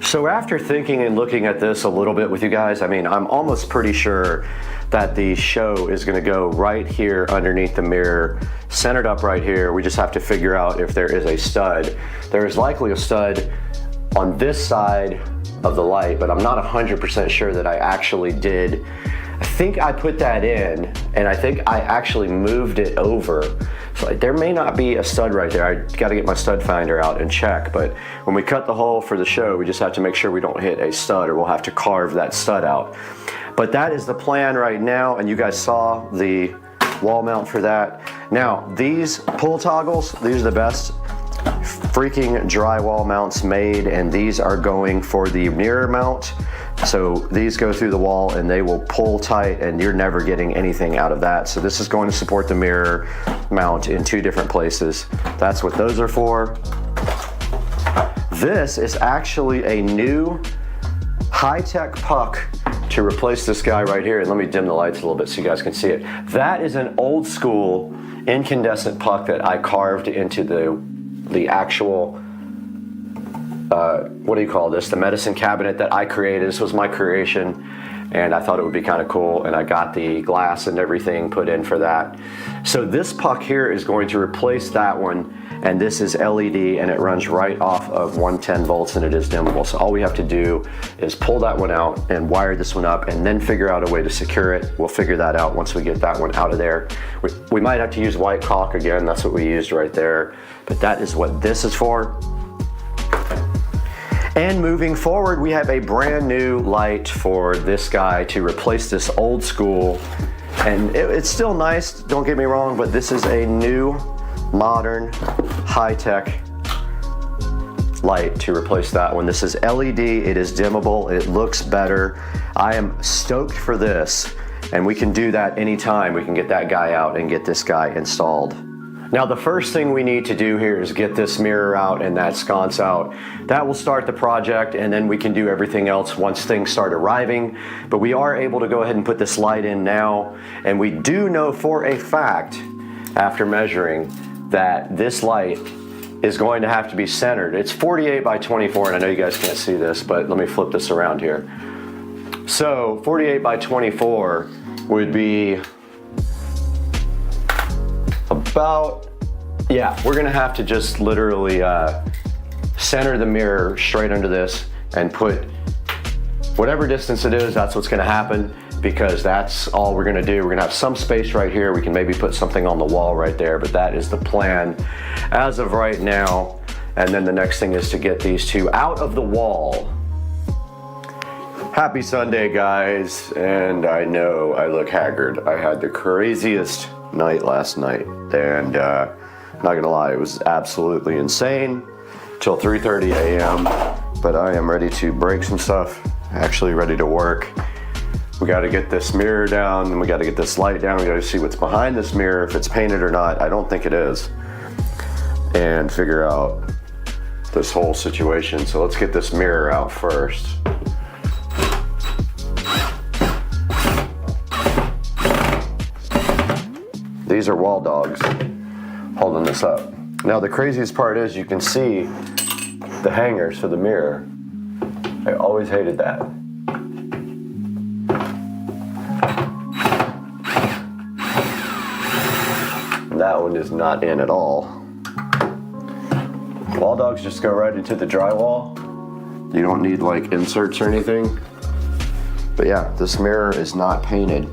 So after thinking and looking at this a little bit with you guys, I mean, I'm almost pretty sure that the show is going to go right here underneath the mirror, centered up right here. We just have to figure out if there is a stud. There is likely a stud on this side of the light, but I'm not 100% sure that I actually did. I think I put that in, and I think I actually moved it over. So there may not be a stud right there. I got to get my stud finder out and check, but when we cut the hole for the show, we just have to make sure we don't hit a stud, or we'll have to carve that stud out. But that is the plan right now, and you guys saw the wall mount for that. Now, these pull toggles, these are the best freaking drywall mounts made, and these are going for the mirror mount. So these go through the wall and they will pull tight, and you're never getting anything out of that. So this is going to support the mirror mount in two different places. That's what those are for. This is actually a new high-tech puck to replace this guy right here. And let me dim the lights a little bit so you guys can see it. That is an old school incandescent puck that I carved into the actual what do you call this? The medicine cabinet that I created. This was my creation, and I thought it would be kind of cool, and I got the glass and everything put in for that. So this puck here is going to replace that one, and this is LED, and it runs right off of 110 volts, and it is dimmable. So all we have to do is pull that one out and wire this one up, and then figure out a way to secure it. We'll figure that out once we get that one out of there. We might have to use white caulk again. That's what we used right there, but that is what this is for. And moving forward, we have a brand new light for this guy to replace this old school. And it's still nice, don't get me wrong, but this is a new, modern, high-tech light to replace that one. This is LED, it is dimmable, it looks better. I am stoked for this, and we can do that anytime. We can get that guy out and get this guy installed. Now the first thing we need to do here is get this mirror out and that sconce out. That will start the project, and then we can do everything else once things start arriving. But we are able to go ahead and put this light in now, and we do know for a fact, after measuring, that this light is going to have to be centered. It's 48 by 24, and I know you guys can't see this, but let me flip this around here. So 48 by 24 would be about, yeah, we're gonna have to just literally center the mirror straight under this and put whatever distance it is. That's what's gonna happen, because that's all we're gonna do. We're gonna have some space right here. We can maybe put something on the wall right there, but that is the plan as of right now. And then the next thing is to get these two out of the wall. Happy Sunday, guys, and I know I look haggard. I had the craziest night last night, and not gonna lie, it was absolutely insane till 3:30 a.m. But I am ready to break some stuff, actually ready to work. We got to get this mirror down, and we got to get this light down. We got to see what's behind this mirror, if it's painted or not. I don't think it is, and figure out this whole situation. So let's get this mirror out first. these are wall dogs holding this up. Now the craziest part is you can see the hangers for the mirror. I always hated that. That one is not in at all. Wall dogs just go right into the drywall. You don't need like inserts or anything. But yeah, this mirror is not painted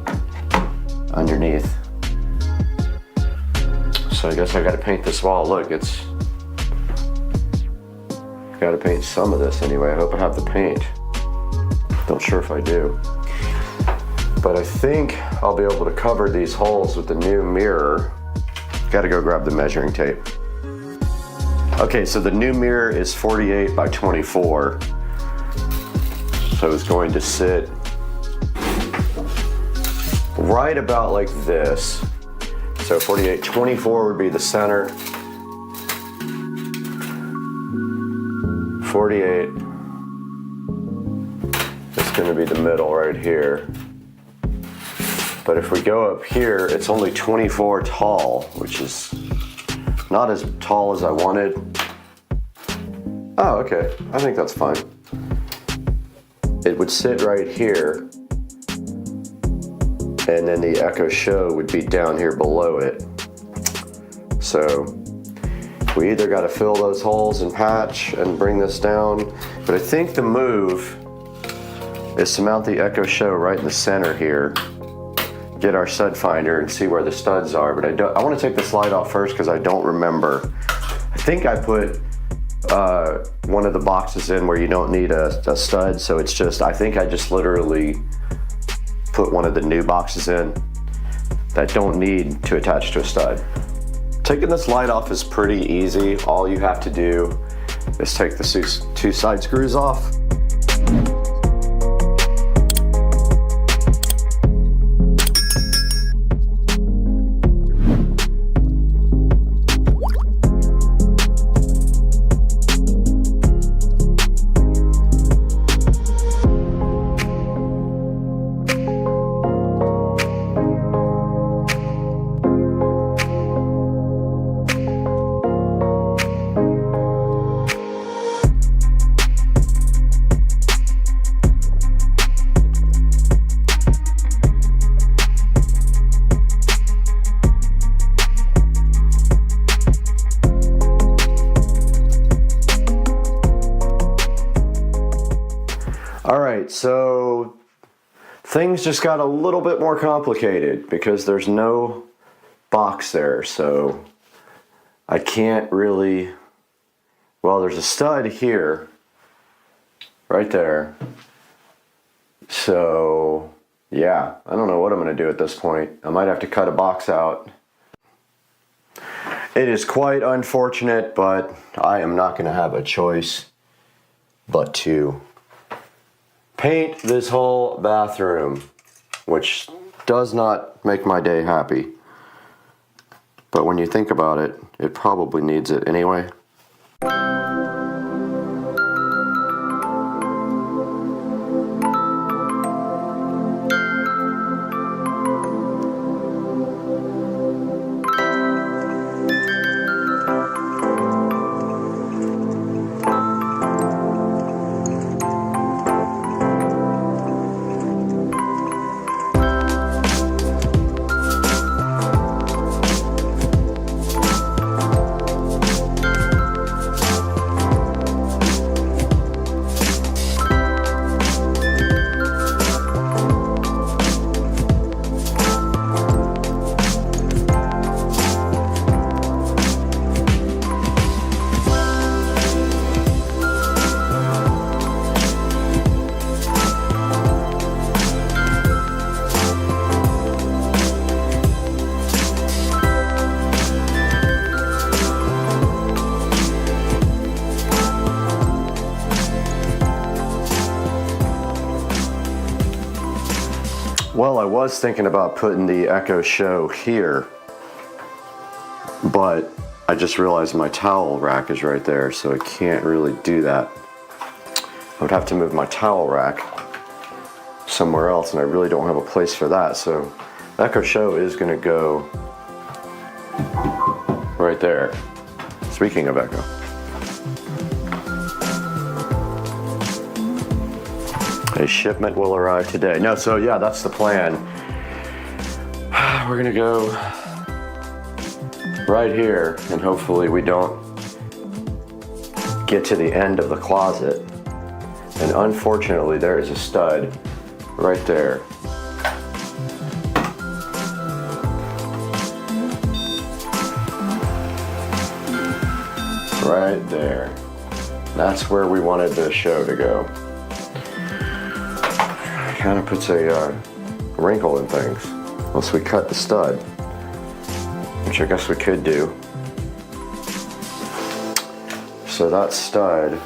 underneath. So I guess I gotta paint this wall. Look, it's gotta paint some of this anyway. I hope I have the paint. Not sure if I do. But I think I'll be able to cover these holes with the new mirror. Gotta go grab the measuring tape. Okay, so the new mirror is 48 by 24. So it's going to sit right about like this. So 48, 24 would be the center. 48 is going to be the middle right here. But if we go up here, it's only 24 tall, which is not as tall as I wanted. Oh, okay. I think that's fine. It would sit right here, and then the Echo Show would be down here below it. So we either got to fill those holes and patch and bring this down, but I think the move is to mount the Echo Show right in the center here, get our stud finder and see where the studs are. But I want to take the slide off first because I don't remember. I think I put one of the boxes in where you don't need a stud, so it's just, I think I just literally put one of the new boxes in that don't need to attach to a stud. Taking this light off is pretty easy. All you have to do is take the two side screws off. Alright, so things just got a little bit more complicated because there's no box there, so I can't really, well, there's a stud here, right there, so yeah, I don't know what I'm going to do at this point. I might have to cut a box out. It is quite unfortunate, but I am not going to have a choice but to paint this whole bathroom, which does not make my day happy. But when you think about it, it probably needs it anyway. Well, I was thinking about putting the Echo Show here, but I just realized my towel rack is right there, so I can't really do that. I would have to move my towel rack somewhere else, and I really don't have a place for that, so Echo Show is going to go right there. Speaking of echo. A shipment will arrive today. No, so yeah, that's the plan. We're gonna go right here, and hopefully we don't get to the end of the closet. And unfortunately, there is a stud right there. Right there. That's where we wanted the show to go. Kind of puts a wrinkle in things. Unless we cut the stud, which I guess we could do. So that stud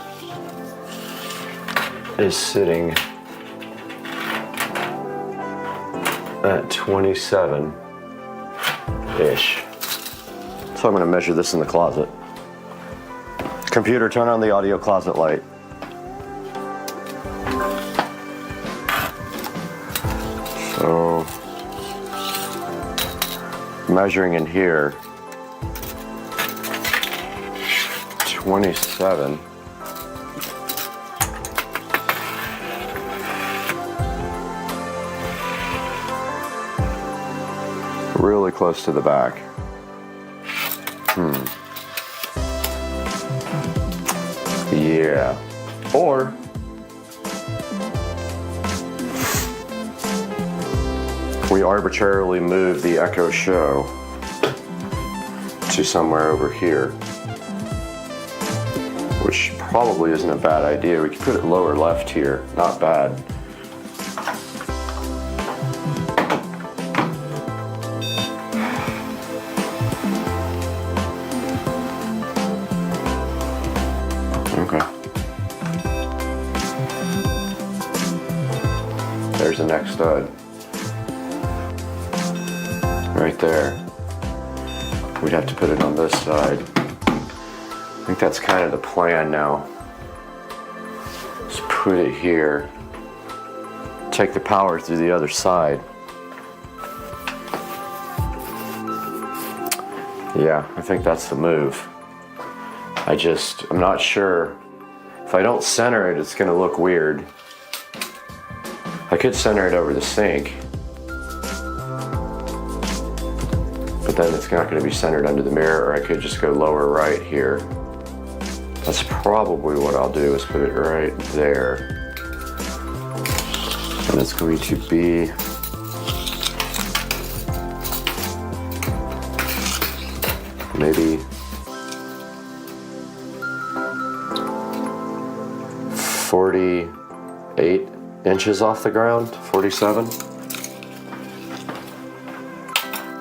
is sitting at 27-ish. So I'm going to measure this in the closet. Computer, turn on the audio closet light. So, measuring in here, 27. Really close to the back. Yeah. Or we arbitrarily move the Echo Show to somewhere over here, which probably isn't a bad idea. We could put it lower left here. Not bad. Okay. There's the next stud. Right there. We'd have to put it on this side. I think that's kind of the plan now. Just put it here. Take the power through the other side. Yeah, I think that's the move. I'm not sure. If I don't center it, it's gonna look weird. I could center it over the sink, but then it's not gonna be centered under the mirror, or I could just go lower right here. That's probably what I'll do, is put it right there. And it's going to be maybe 48 inches off the ground, 47.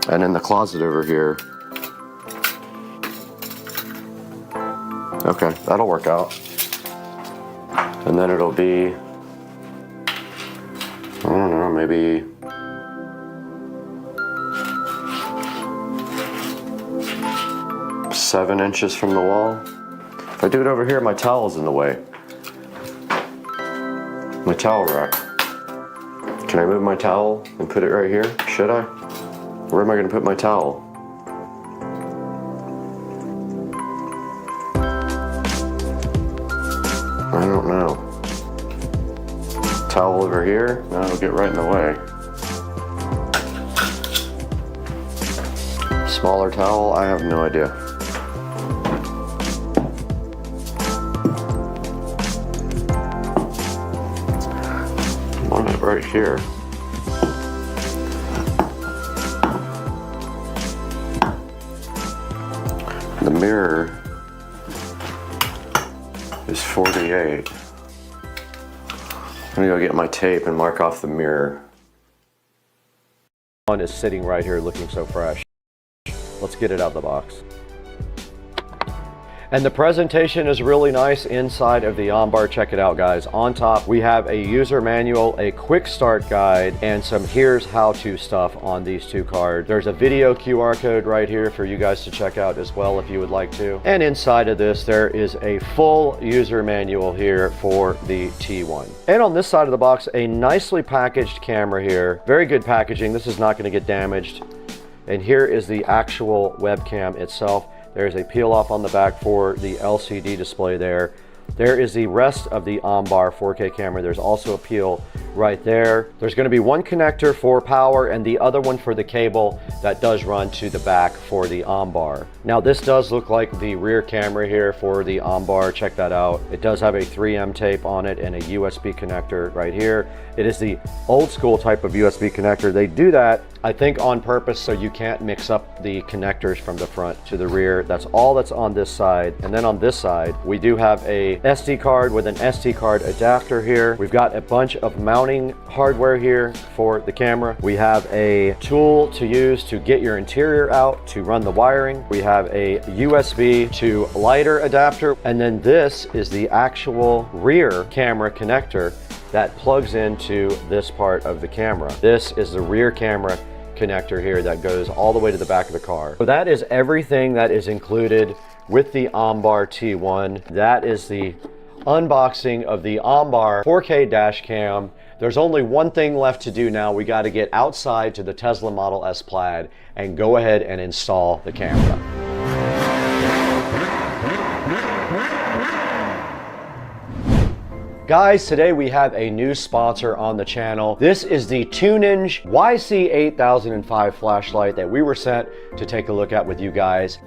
And in the closet over here, okay, that'll work out. And then it'll be, I don't know, maybe seven inches from the wall. If I do it over here, my towel's in the way. My towel rack. Can I move my towel and put it right here? Should I? Where am I going to put my towel? I don't know. Towel over here? No, it'll get right in the way. Smaller towel? I have no idea. Right here. The mirror is 48. I'm gonna go get my tape and mark off the mirror. One is sitting right here looking so fresh. Let's get it out of the box. And the presentation is really nice inside of the onbar. Check it out, guys. On top, we have a user manual, a quick start guide, and some here's how to stuff on these two cards. There's a video QR code right here for you guys to check out as well if you would like to. And inside of this, there is a full user manual here for the T1. And on this side of the box, a nicely packaged camera here. Very good packaging. This is not going to get damaged. And here is the actual webcam itself. There's a peel off on the back for the LCD display there. There is the rest of the ON-bar 4K camera. There's also a peel right there. There's going to be one connector for power and the other one for the cable that does run to the back for the ON-bar. Now this does look like the rear camera here for the ON-bar. Check that out. It does have a 3M tape on it and a USB connector right here. It is the old school type of USB connector. They do that, I think, on purpose so you can't mix up the connectors from the front to the rear. That's all that's on this side. And then on this side, we do have a SD card with an SD card adapter here. We've got a bunch of mounting hardware here for the camera. We have a tool to use to get your interior out to run the wiring. We have a USB to lighter adapter. And then this is the actual rear camera connector that plugs into this part of the camera. This is the rear camera connector here that goes all the way to the back of the car. So that is everything that is included with the ON-bar T1. That is the unboxing of the ON-bar 4K dash cam. There's only one thing left to do now. We got to get outside to the Tesla Model S Plaid and go ahead and install the camera. Guys, today we have a new sponsor on the channel. This is the Tunninge YC8005 flashlight that we were sent to take a look at with you guys.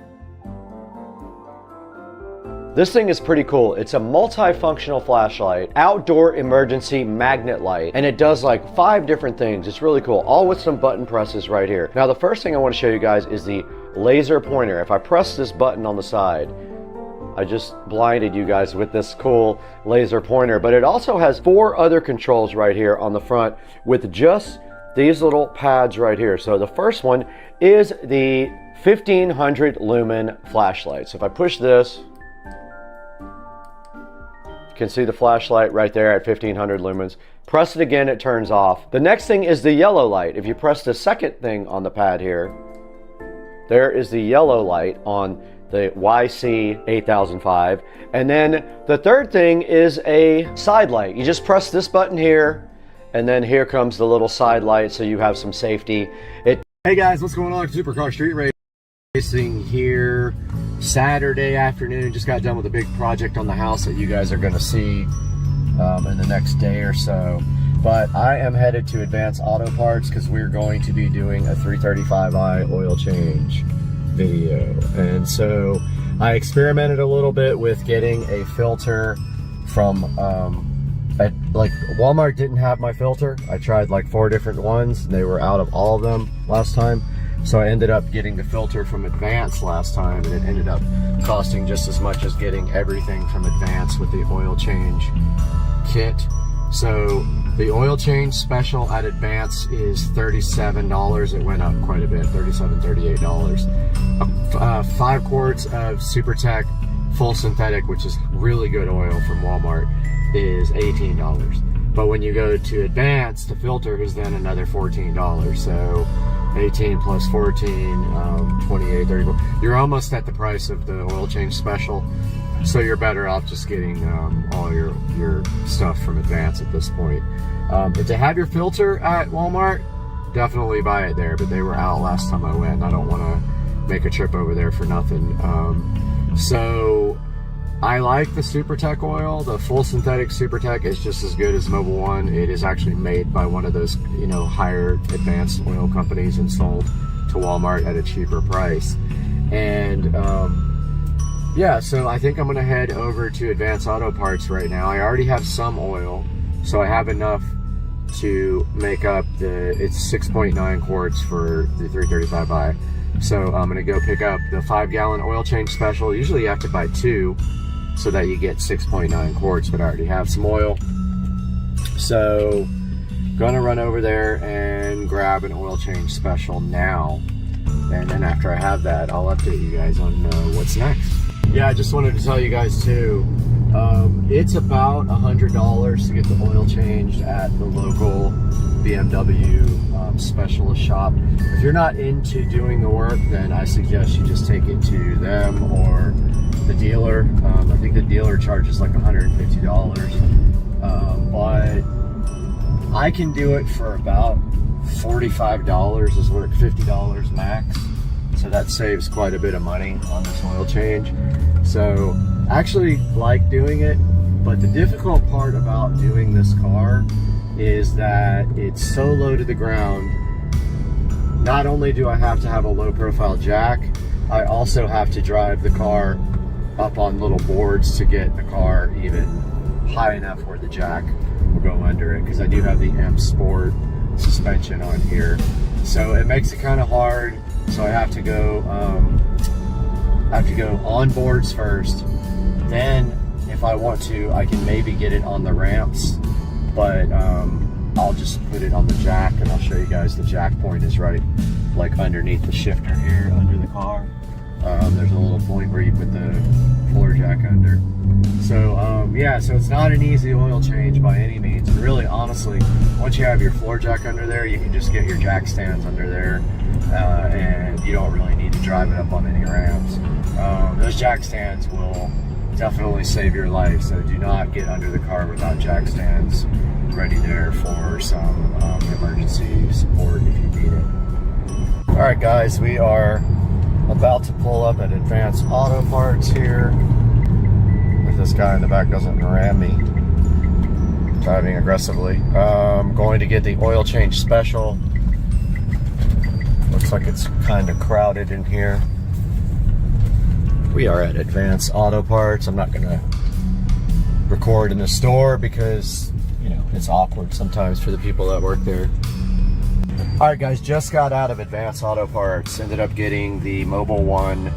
This thing is pretty cool. It's a multifunctional flashlight, outdoor emergency magnet light, and it does like 5 different things. It's really cool, all with some button presses right here. Now, the first thing I want to show you guys is the laser pointer. If I press this button on the side, I just blinded you guys with this cool laser pointer, but it also has 4 other controls right here on the front with just these little pads right here. So the first one is the 1500 lumen flashlight. So if I push this, you can see the flashlight right there at 1500 lumens. Press it again, it turns off. The next thing is the yellow light. If you press the second thing on the pad here, there is the yellow light on the YC8005. And then the third thing is a side light. You just press this button here, and then here comes the little side light so you have some safety. Hey guys, what's going on? Supercar Street Racing here. Saturday afternoon, just got done with a big project on the house that you guys are gonna see in the next day or so. But I am headed to Advanced Auto Parts because we're going to be doing a 335i oil change video. And so I experimented a little bit with getting a filter from like Walmart didn't have my filter. I tried like 4 different ones and they were out of all of them last time. So I ended up getting the filter from Advanced last time, and it ended up costing just as much as getting everything from Advanced with the oil change kit. So the oil change special at Advanced is $37. It went up quite a bit, $37, $38. 5 quarts of SuperTech full synthetic, which is really good oil from Walmart, is $18. But when you go to Advanced, the filter is then another $14. So 18 plus 14, 28, 34. You're almost at the price of the oil change special. So you're better off just getting all your stuff from Advanced at this point. But to have your filter at Walmart, definitely buy it there. But they were out last time I went, and I don't want to make a trip over there for nothing. So I like the SuperTech oil. The full synthetic SuperTech is just as good as Mobil 1. It is actually made by one of those, you know, higher advanced oil companies and sold to Walmart at a cheaper price. And yeah, so I think I'm gonna head over to Advanced Auto Parts right now. I already have some oil, so I have enough to make up it's 6.9 quarts for the 335i. So I'm gonna go pick up the 5-gallon oil change special. Usually you have to buy 2 so that you get 6.9 quarts, but I already have some oil. So gonna run over there and grab an oil change special now. And then after I have that, I'll update you guys on what's next. Yeah, I just wanted to tell you guys too, it's about $100 to get the oil changed at the local BMW specialist shop. If you're not into doing the work, then I suggest you just take it to them or the dealer. I think the dealer charges like $150, but I can do it for about $45 is what, $50 max. so that saves quite a bit of money on this oil change. So I actually like doing it, but the difficult part about doing this car is that it's so low to the ground. Not only do I have to have a low profile jack, I also have to drive the car up on little boards to get the car even high enough where the jack will go under it, because I do have the M Sport suspension on here. So it makes it kind of hard. So I have to go on boards first. Then if I want to, I can maybe get it on the ramps, but I'll just put it on the jack, and I'll show you guys the jack point is right like underneath the shifter here under the car. There's a little point where you put the floor jack under. So yeah, so it's not an easy oil change by any means. And really, honestly, once you have your floor jack under there, you can just get your jack stands under there, and you don't really need to drive it up on any ramps. Those jack stands will definitely save your life, so do not get under the car without jack stands ready there for some emergency support if you need it. Alright guys, we are about to pull up at Advanced Auto Parts here. If this guy in the back doesn't ram me driving aggressively. Going to get the oil change special. Looks like it's kind of crowded in here. We are at Advanced Auto Parts. I'm not gonna record in the store because, you know, it's awkward sometimes for the people that work there. Alright guys, just got out of Advanced Auto Parts. Ended up getting the Mobile One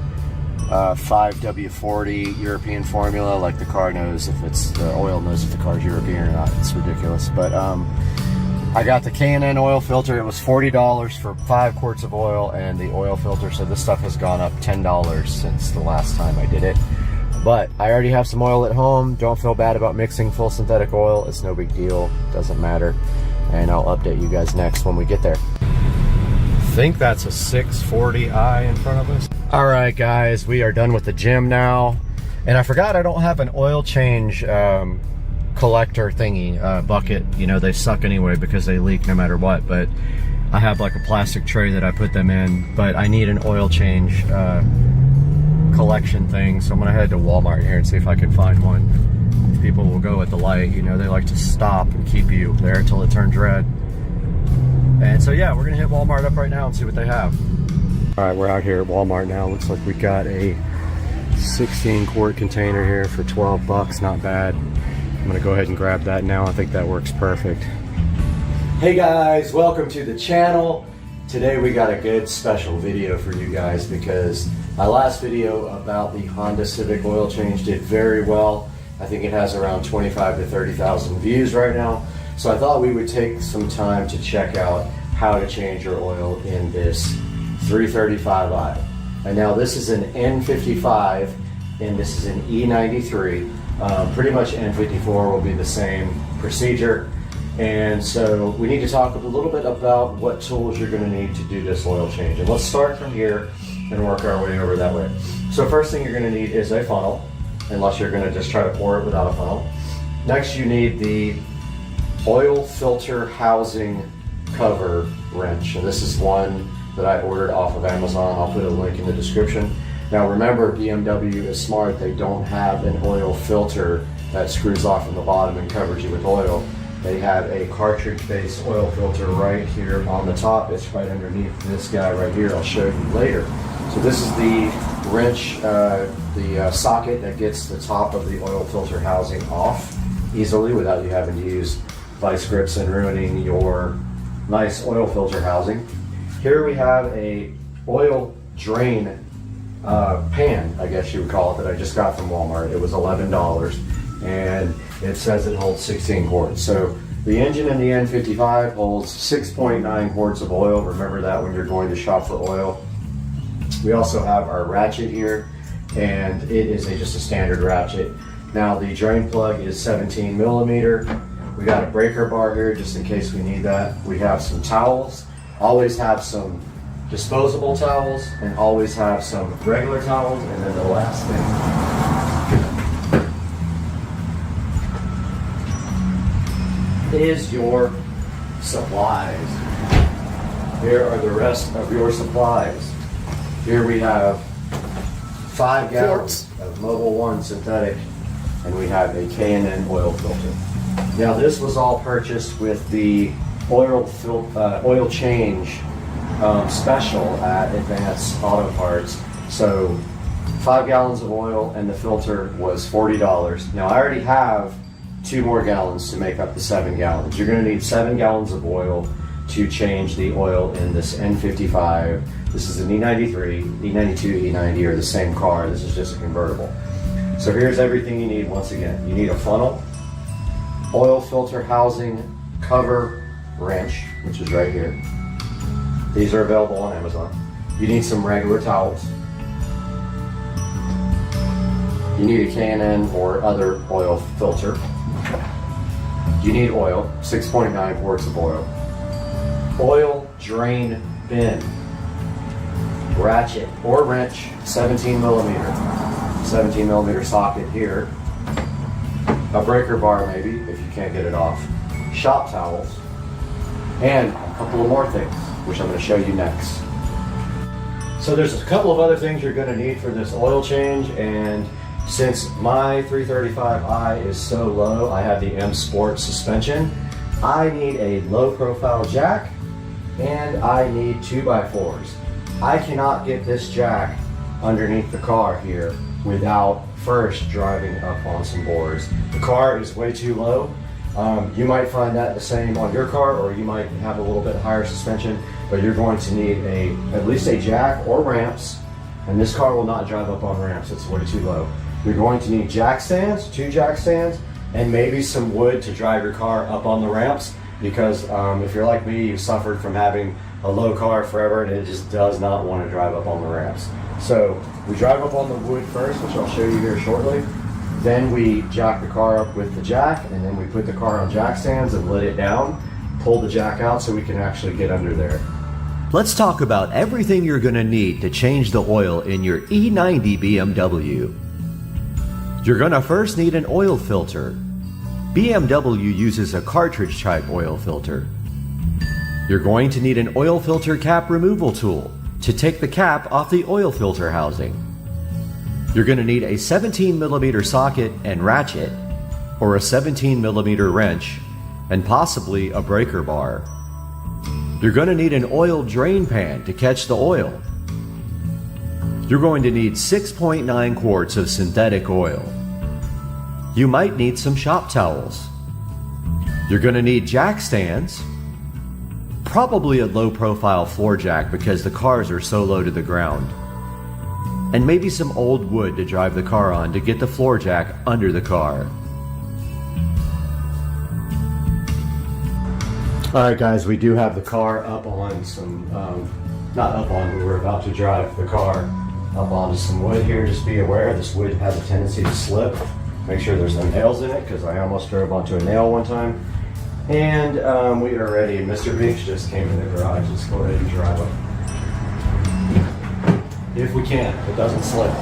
5W40 European formula. Like the car knows if it's, the oil knows if the car's European or not. It's ridiculous. But I got the K&N oil filter. It was $40 for 5 quarts of oil and the oil filter. So this stuff has gone up $10 since the last time I did it. But I already have some oil at home. Don't feel bad about mixing full synthetic oil. It's no big deal. Doesn't matter. And I'll update you guys next when we get there. I think that's a 640i in front of us. All right, guys, we are done with the gym now. And I forgot I don't have an oil change collector thingy, bucket. You know, they suck anyway because they leak no matter what. But I have like a plastic tray that I put them in. But I need an oil change collection thing. So I'm gonna head to Walmart here and see if I can find one. People will go at the light, you know, they like to stop and keep you there until it turns red. And so yeah, we're gonna hit Walmart up right now and see what they have. All right, we're out here at Walmart now. Looks like we got a 16 quart container here for 12 bucks, not bad. I'm gonna go ahead and grab that now. I think that works perfect. Hey guys, welcome to the channel. Today we got a good special video for you guys because my last video about the Honda Civic oil change did very well. I think it has around 25 to 30,000 views right now. So I thought we would take some time to check out how to change your oil in this 335i. And now this is an N55 and this is an E93. Pretty much N54 will be the same procedure. And so we need to talk a little bit about what tools you're going to need to do this oil change. And let's start from here and work our way over that way. So first thing you're going to need is a funnel, unless you're going to just try to pour it without a funnel. Next you need the oil filter housing cover wrench, and this is one that I ordered off of Amazon. I'll put a link in the description. Now remember, BMW is smart. They don't have an oil filter that screws off in the bottom and covers you with oil. They have a cartridge-based oil filter right here on the top. It's right underneath this guy right here. I'll show you later. So this is the wrench, the socket that gets the top of the oil filter housing off easily without you having to use vice grips and ruining your nice oil filter housing. Here we have a oil drain pan, I guess you would call it, that I just got from Walmart. It was $11 and it says it holds 16 quarts. So the engine in the N55 holds 6.9 quarts of oil. Remember that when you're going to shop for oil. We also have our ratchet here, and it is just a standard ratchet. Now the drain plug is 17 millimeter. We got a breaker bar here just in case we need that. We have some towels. Always have some disposable towels and always have some regular towels. And then the last thing is your supplies. Here are the rest of your supplies. Here we have 5 gallons of Mobil 1 synthetic, and we have a K&N oil filter. Now this was all purchased with the oil change special at Advanced Auto Parts. So 5 gallons of oil and the filter was $40. Now I already have 2 more gallons to make up the 7 gallons. You're going to need 7 gallons of oil to change the oil in this N55. This is an E93, E92, E90 are the same car. This is just a convertible. So here's everything you need once again. You need a funnel, oil filter housing, cover, wrench, which is right here. These are available on Amazon. You need some regular towels. You need a K&N or other oil filter. You need oil, 6.9 quarts of oil. Oil drain bin, ratchet or wrench, 17 millimeter socket here, a breaker bar maybe if you can't get it off, shop towels, and a couple of more things which I'm going to show you next. So there's a couple of other things you're going to need for this oil change, and since my 335i is so low, I have the M Sport suspension. I need a low profile jack and I need 2x4s. I cannot get this jack underneath the car here without first driving up on some boards. The car is way too low. You might find that the same on your car, or you might have a little bit higher suspension, but you're going to need at least a jack or ramps, and this car will not drive up on ramps, it's way too low. You're going to need jack stands, 2 jack stands, and maybe some wood to drive your car up on the ramps, because if you're like me, you've suffered from having a low car forever and it just does not want to drive up on the ramps. So we drive up on the wood first, which I'll show you here shortly. Then we jack the car up with the jack, and then we put the car on jack stands and let it down, pull the jack out so we can actually get under there. Let's talk about everything you're going to need to change the oil in your E90 BMW. You're going to first need an oil filter. BMW uses a cartridge type oil filter. You're going to need an oil filter cap removal tool to take the cap off the oil filter housing. You're going to need a 17 millimeter socket and ratchet, or a 17 millimeter wrench, and possibly a breaker bar. You're going to need an oil drain pan to catch the oil. You're going to need 6.9 quarts of synthetic oil. You might need some shop towels. You're going to need jack stands, probably a low profile floor jack because the cars are so low to the ground, and maybe some old wood to drive the car on to get the floor jack under the car. Alright guys, we do have the car up on some, not up on, but we're about to drive the car up onto some wood here. Just be aware this wood has a tendency to slip. Make sure there's no nails in it, because I almost drove onto a nail one time. And we are ready. Mr. Beach just came in the garage. Let's go ahead and drive up. If we can, if it doesn't slip.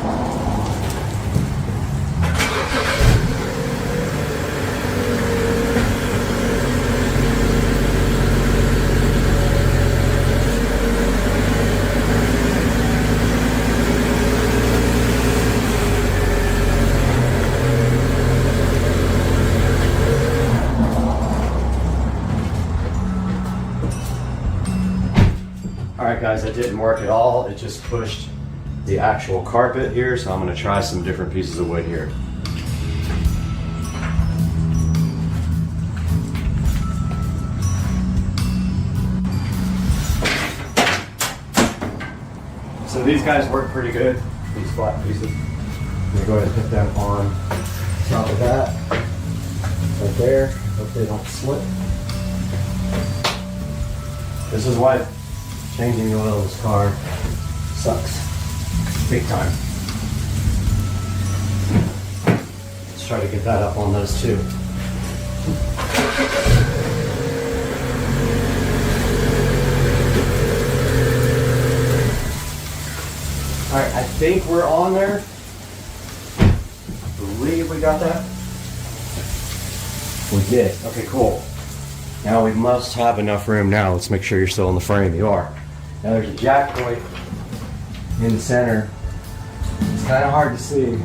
Alright guys, that didn't work at all. It just pushed the actual carpet here, so I'm going to try some different pieces of wood here. So these guys work pretty good, these flat pieces. I'm going to go ahead and put them on top of that, right there. Hope they don't slip. This is why changing the oil in this car sucks. Big time. Let's try to get that up on those too. Alright, I think we're on there. I believe we got that. We did. Okay, cool. Now we must have enough room now. Let's make sure you're still in the frame. You are. Now there's a jack point in the center. It's kind of hard to see,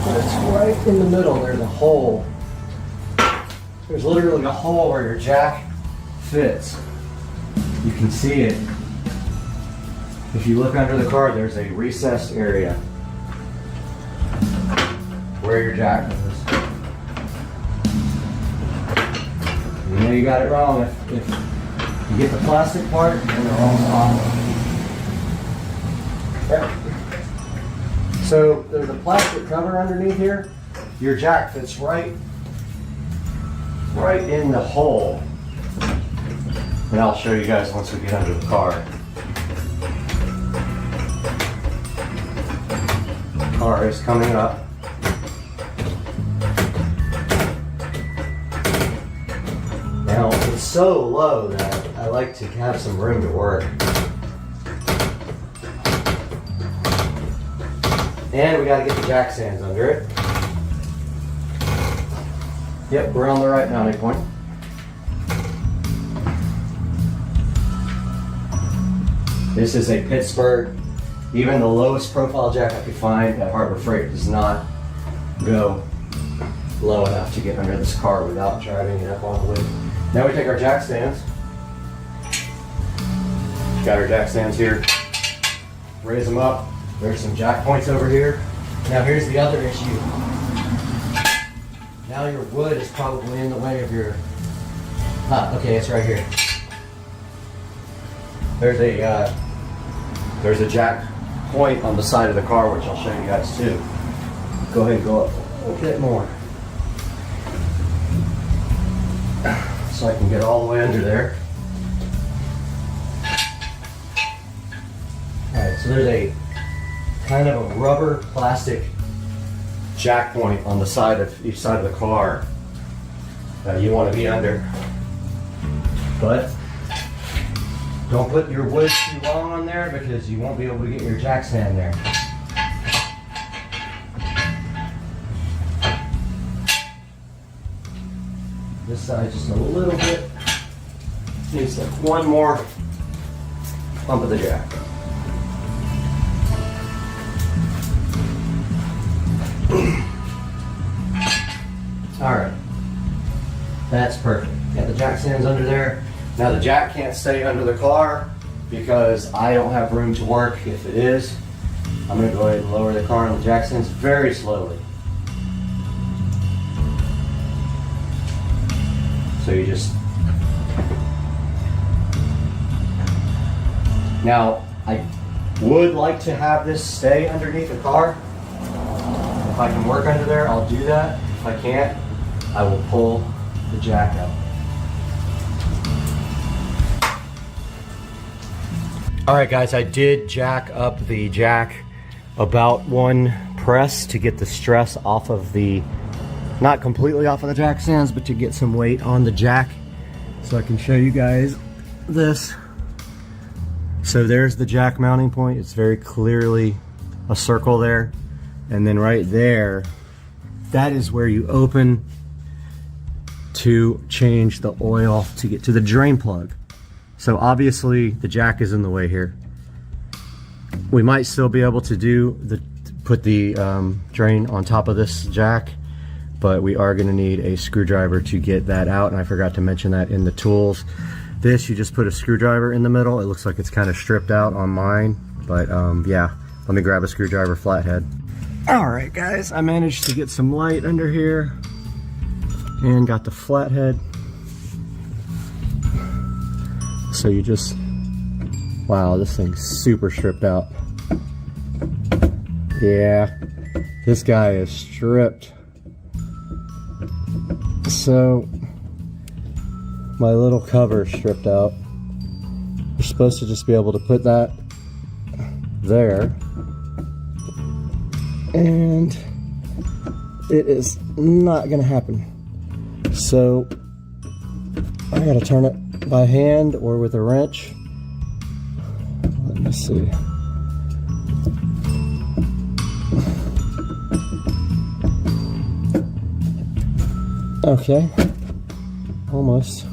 but it's right in the middle. There's a hole. There's literally a hole where your jack fits. You can see it. If you look under the car, there's a recessed area where your jack is. You know you got it wrong if you get the plastic part and they're almost off. So there's a plastic cover underneath here. Your jack fits right in the hole. And I'll show you guys once we get under the car. Car is coming up. Now it's so low that I like to have some room to work. And we got to get the jack stands under it. Yep, we're on the right mounting point. This is a Pittsburgh. Even the lowest profile jack I could find at Harbor Freight does not go low enough to get under this car without driving it up on the lid. Now we take our jack stands. Got our jack stands here. Raise them up. There's some jack points over here. Now here's the other issue. Now your wood is probably in the way of your... okay, it's right here. There's a jack point on the side of the car, which I'll show you guys too. Go ahead and go up a little bit more. So I can get all the way under there. Alright, so there's a kind of a rubber plastic jack point on the side of each side of the car that you want to be under. But don't put your wood too long on there because you won't be able to get your jack stand there. This side just a little bit. Needs like one more pump of the jack. Alright. That's perfect. Got the jack stands under there. Now the jack can't stay under the car because I don't have room to work. If it is, I'm going to go ahead and lower the car on the jack stands very slowly. So you just... Now, I would like to have this stay underneath the car. If I can work under there, I'll do that. If I can't, I will pull the jack out. Alright guys, I did jack up the jack about one press to get the stress off of the, not completely off of the jack stands, but to get some weight on the jack. So I can show you guys this. So there's the jack mounting point. It's very clearly a circle there. And then right there, that is where you open to change the oil to get to the drain plug. So obviously the jack is in the way here. We might still be able to put the drain on top of this jack, but we are going to need a screwdriver to get that out, and I forgot to mention that in the tools. This, you just put a screwdriver in the middle. It looks like it's kind of stripped out on mine, but yeah, let me grab a screwdriver flathead. Alright guys, I managed to get some light under here and got the flathead. So you just, wow, this thing's super stripped out. Yeah, this guy is stripped. So my little cover is stripped out. You're supposed to just be able to put that there, and it is not gonna happen. So I gotta turn it by hand or with a wrench. Let me see. Okay, almost.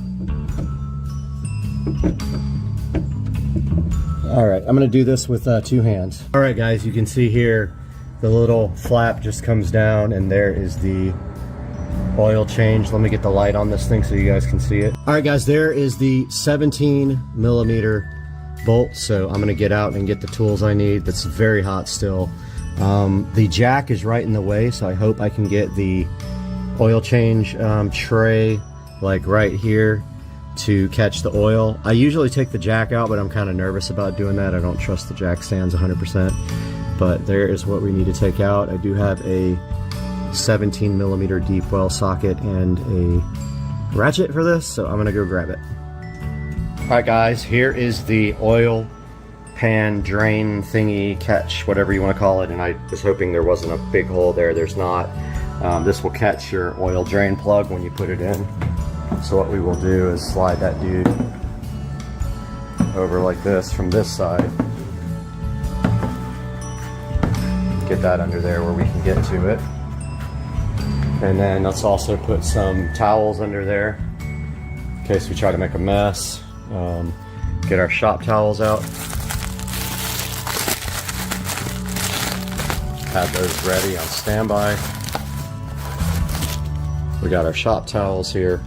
All right, I'm gonna do this with 2 hands. All right guys, you can see here, the little flap just comes down and there is the oil change. Let me get the light on this thing so you guys can see it. All right guys, there is the 17mm bolt. So I'm gonna get out and get the tools I need. That's very hot still. The jack is right in the way, so I hope I can get the oil change tray like right here to catch the oil. I usually take the jack out, but I'm kind of nervous about doing that. I don't trust the jack stands 100%, but there is what we need to take out. I do have a 17mm deep well socket and a ratchet for this, so I'm gonna go grab it. All right guys, here is the oil pan drain thingy, catch, whatever you want to call it, and I was hoping there wasn't a big hole there. There's not. This will catch your oil drain plug when you put it in. So what we will do is slide that dude over like this from this side. Get that under there where we can get to it. And then let's also put some towels under there in case we try to make a mess. Get our shop towels out. Have those ready on standby. We got our shop towels here.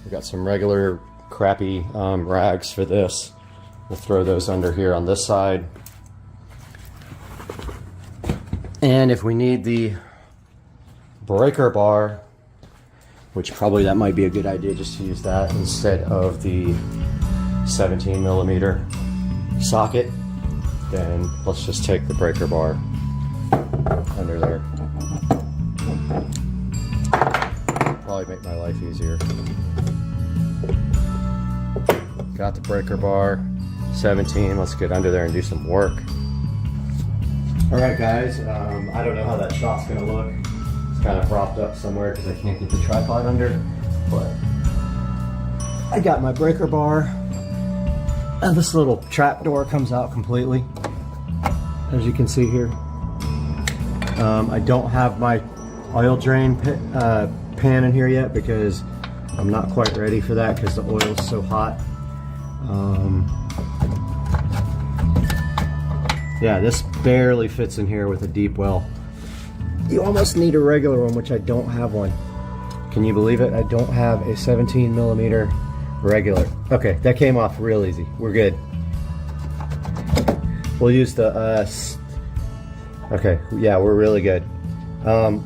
We got some regular crappy rags for this. We'll throw those under here on this side. And if we need the breaker bar, which probably that might be a good idea just to use that instead of the 17mm socket, then let's just take the breaker bar under there. Probably make my life easier. Got the breaker bar, 17. Let's get under there and do some work. All right, guys. I don't know how that shot's gonna look. It's kind of propped up somewhere because I can't get the tripod under. But I got my breaker bar. And this little trap door comes out completely, as you can see here. I don't have my oil drain pan in here yet because I'm not quite ready for that because the oil is so hot. Yeah, this barely fits in here with a deep well. You almost need a regular one, which I don't have one. Can you believe it? I don't have a 17mm regular. Okay, that came off real easy. We're good. We'll use the okay, yeah, we're really good. I'm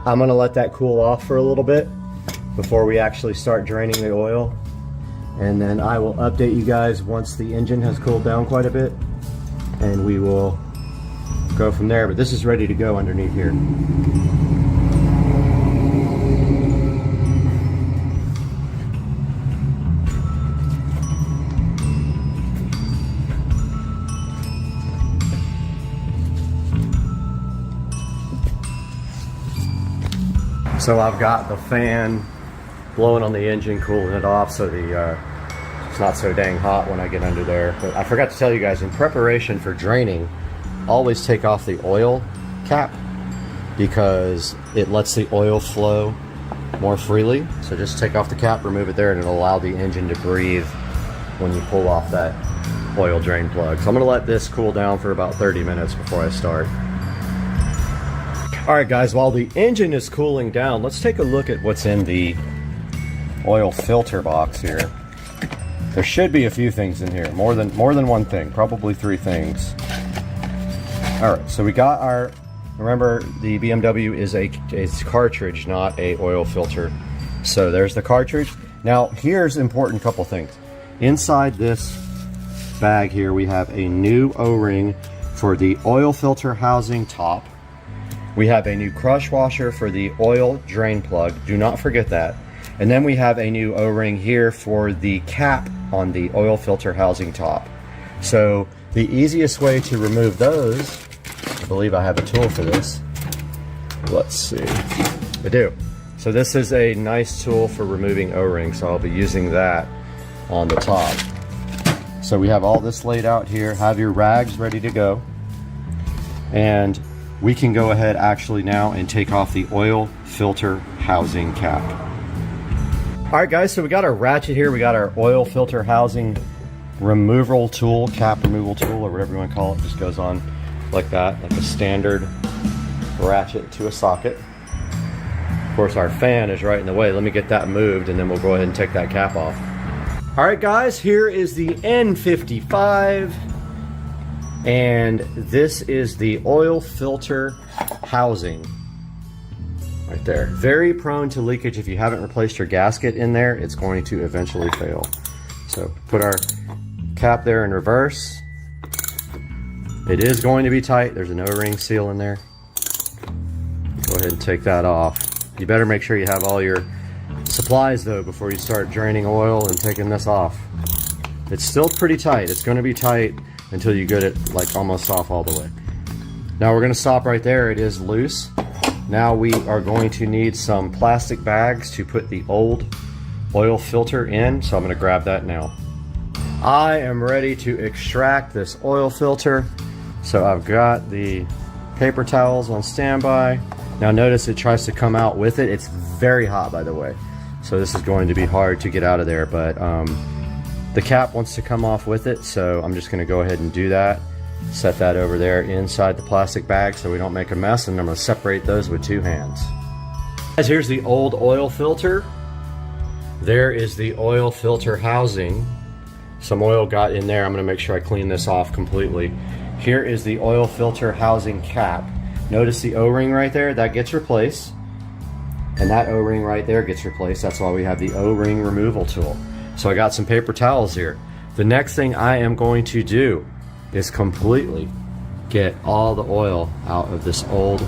gonna let that cool off for a little bit before we actually start draining the oil, and then I will update you guys once the engine has cooled down quite a bit, and we will go from there. But this is ready to go underneath here. So I've got the fan blowing on the engine, cooling it off so it's not so dang hot when I get under there. But I forgot to tell you guys, in preparation for draining, always take off the oil cap because it lets the oil flow more freely. So just take off the cap, remove it there, and it'll allow the engine to breathe when you pull off that oil drain plug. So I'm gonna let this cool down for about 30 minutes before I start. All right, guys, while the engine is cooling down, let's take a look at what's in the oil filter box here. There should be a few things in here, more than one thing, probably 3 things. All right, so we got our, remember the BMW is a cartridge, not a oil filter. So there's the cartridge. Now here's important couple things. Inside this bag here, we have a new O-ring for the oil filter housing top. We have a new crush washer for the oil drain plug. Do not forget that. And then we have a new O-ring here for the cap on the oil filter housing top. So the easiest way to remove those, I believe I have a tool for this. Let's see. I do. So this is a nice tool for removing O-rings. So I'll be using that on the top. So we have all this laid out here. Have your rags ready to go. And we can go ahead actually now and take off the oil filter housing cap. All right, guys, so we got our ratchet here. We got our oil filter housing removal tool, cap removal tool, or whatever you want to call it, just goes on like that, like a standard ratchet to a socket. Of course, our fan is right in the way. Let me get that moved and then we'll go ahead and take that cap off. All right, guys, here is the N55, and this is the oil filter housing right there. Very prone to leakage. If you haven't replaced your gasket in there, it's going to eventually fail. So put our cap there in reverse. It is going to be tight. There's an O-ring seal in there. Go ahead and take that off. You better make sure you have all your supplies though before you start draining oil and taking this off. It's still pretty tight. It's going to be tight until you get it like almost off all the way. Now we're going to stop right there. It is loose. Now we are going to need some plastic bags to put the old oil filter in, so I'm going to grab that now. I am ready to extract this oil filter, so I've got the paper towels on standby. Now notice it tries to come out with it. It's very hot, by the way, so this is going to be hard to get out of there, but the cap wants to come off with it, so I'm just going to go ahead and do that. Set that over there inside the plastic bag so we don't make a mess, and I'm going to separate those with 2 hands. Guys, here's the old oil filter. There is the oil filter housing. Some oil got in there. I'm going to make sure I clean this off completely. Here is the oil filter housing cap. Notice the O-ring right there, that gets replaced. And that O-ring right there gets replaced. That's why we have the O-ring removal tool. So I got some paper towels here. The next thing I am going to do is completely get all the oil out of this old,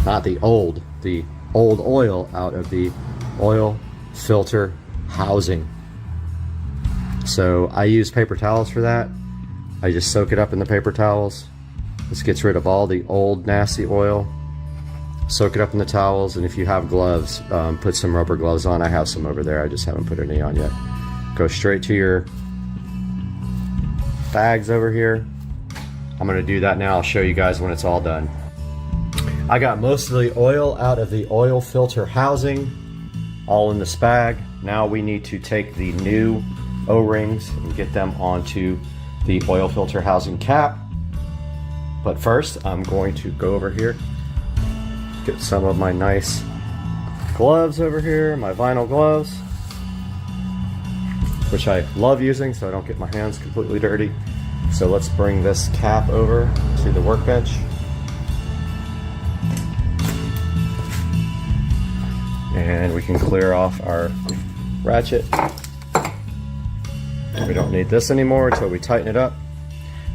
the old oil out of the oil filter housing. So I use paper towels for that. I just soak it up in the paper towels. This gets rid of all the old nasty oil. Soak it up in the towels, and if you have gloves, put some rubber gloves on. I have some over there, I just haven't put any on yet. Go straight to your bags over here. I'm going to do that now. I'll show you guys when it's all done. I got most of the oil out of the oil filter housing, all in this bag. Now we need to take the new O-rings and get them onto the oil filter housing cap. But first, I'm going to go over here, get some of my nice gloves over here, my vinyl gloves, which I love using so I don't get my hands completely dirty. So let's bring this cap over to the workbench. And we can clear off our ratchet. We don't need this anymore until we tighten it up.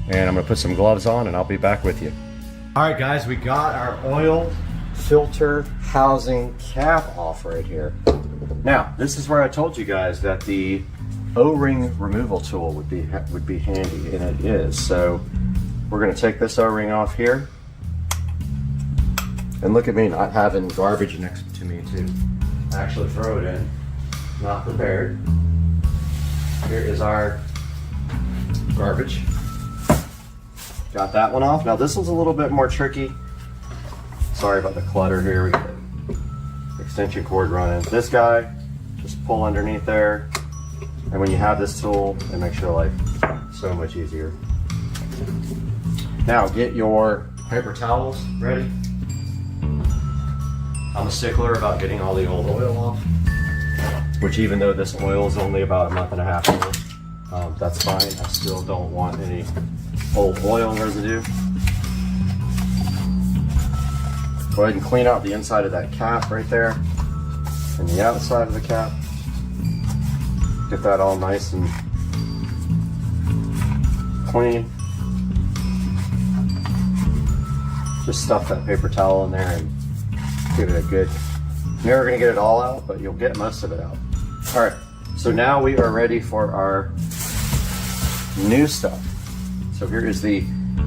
And I'm going to put some gloves on and I'll be back with you. Alright guys, we got our oil filter housing cap off right here. Now, this is where I told you guys that the O-ring removal tool would be handy, and it is. So we're going to take this O-ring off here. And look at me not having garbage next to me to actually throw it in. Not prepared. Here is our garbage. Got that one off. Now this one's a little bit more tricky. Sorry about the clutter here. We got extension cord running. This guy, just pull underneath there. And when you have this tool, it makes your life so much easier. Now get your paper towels ready. I'm a stickler about getting all the old oil off, which even though this oil is only about 1.5 months old, that's fine. I still don't want any old oil residue. Go ahead and clean out the inside of that cap right there and the outside of the cap. Get that all nice and clean. Just stuff that paper towel in there and give it a good, you're never going to get it all out, but you'll get most of it out. Alright, so now we are ready for our new stuff. So here is the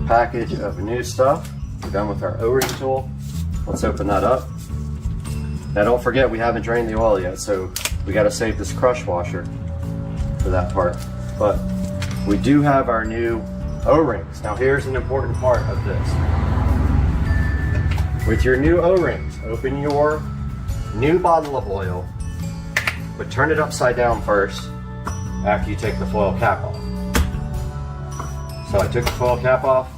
package of new stuff. We're done with our O-ring tool. Let's open that up. Now don't forget, we haven't drained the oil yet, so we got to save this crush washer for that part. But we do have our new O-rings. Now here's an important part of this. With your new O-rings, open your new bottle of oil, but turn it upside down first, after you take the foil cap off. So I took the foil cap off,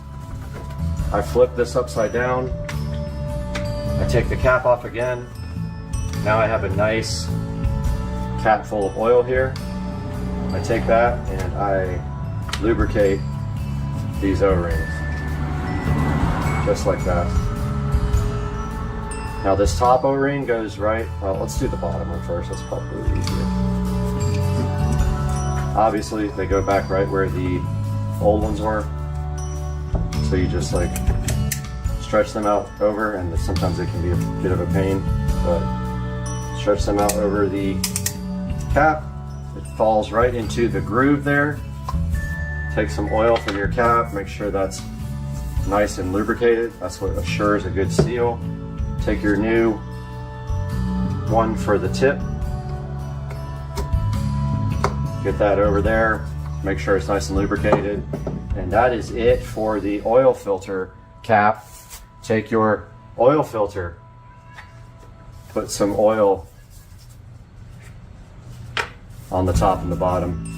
I flip this upside down, I take the cap off again. Now I have a nice cap full of oil here. I take that and I lubricate these O-rings, just like that. Now this top O-ring goes right, well, let's do the bottom one first, that's probably easier. Obviously they go back right where the old ones were. So you just like stretch them out over, and sometimes they can be a bit of a pain, but stretch them out over the cap. It falls right into the groove there. Take some oil from your cap, make sure that's nice and lubricated. That's what assures a good seal. Take your new one for the tip. Get that over there. Make sure it's nice and lubricated. And that is it for the oil filter cap. Take your oil filter, put some oil on the top and the bottom.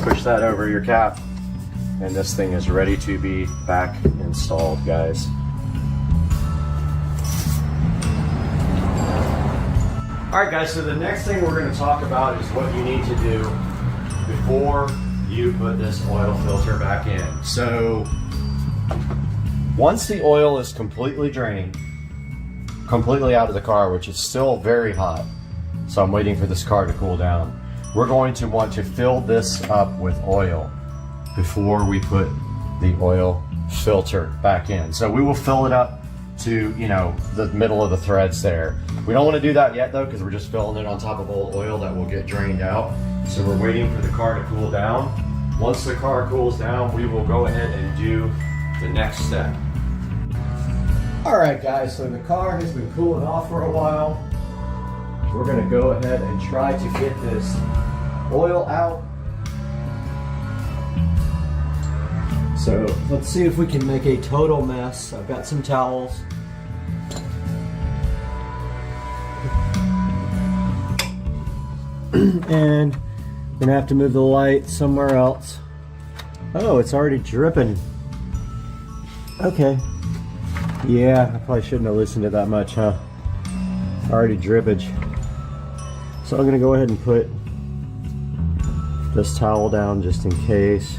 Push that over your cap, and this thing is ready to be back installed, guys. Alright guys, so the next thing we're going to talk about is what you need to do before you put this oil filter back in. So once the oil is completely drained, completely out of the car, which is still very hot, so I'm waiting for this car to cool down, we're going to want to fill this up with oil before we put the oil filter back in. So we will fill it up to, you know, the middle of the threads there. We don't want to do that yet though, because we're just filling it on top of old oil that will get drained out. So we're waiting for the car to cool down. Once the car cools down, we will go ahead and do the next step. All right guys, so the car has been cooling off for a while. We're gonna go ahead and try to get this oil out. So let's see if we can make a total mess. I've got some towels. And I'm gonna have to move the light somewhere else. Oh, it's already dripping. Okay. Yeah, I probably shouldn't have loosened it that much, huh? Already drippage. So I'm gonna go ahead and put this towel down just in case.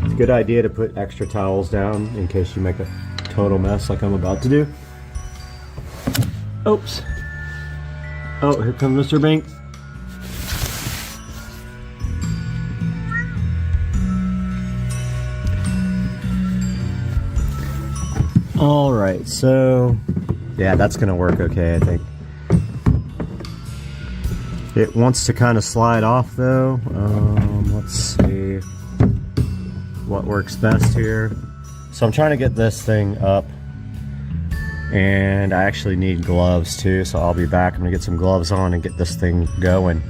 It's a good idea to put extra towels down in case you make a total mess like I'm about to do. Oops. Oh, here comes Mr. Banks. All right, so yeah, that's gonna work okay, I think. It wants to kind of slide off though. Let's see what works best here. So I'm trying to get this thing up, and I actually need gloves too, so I'll be back. I'm gonna get some gloves on and get this thing going.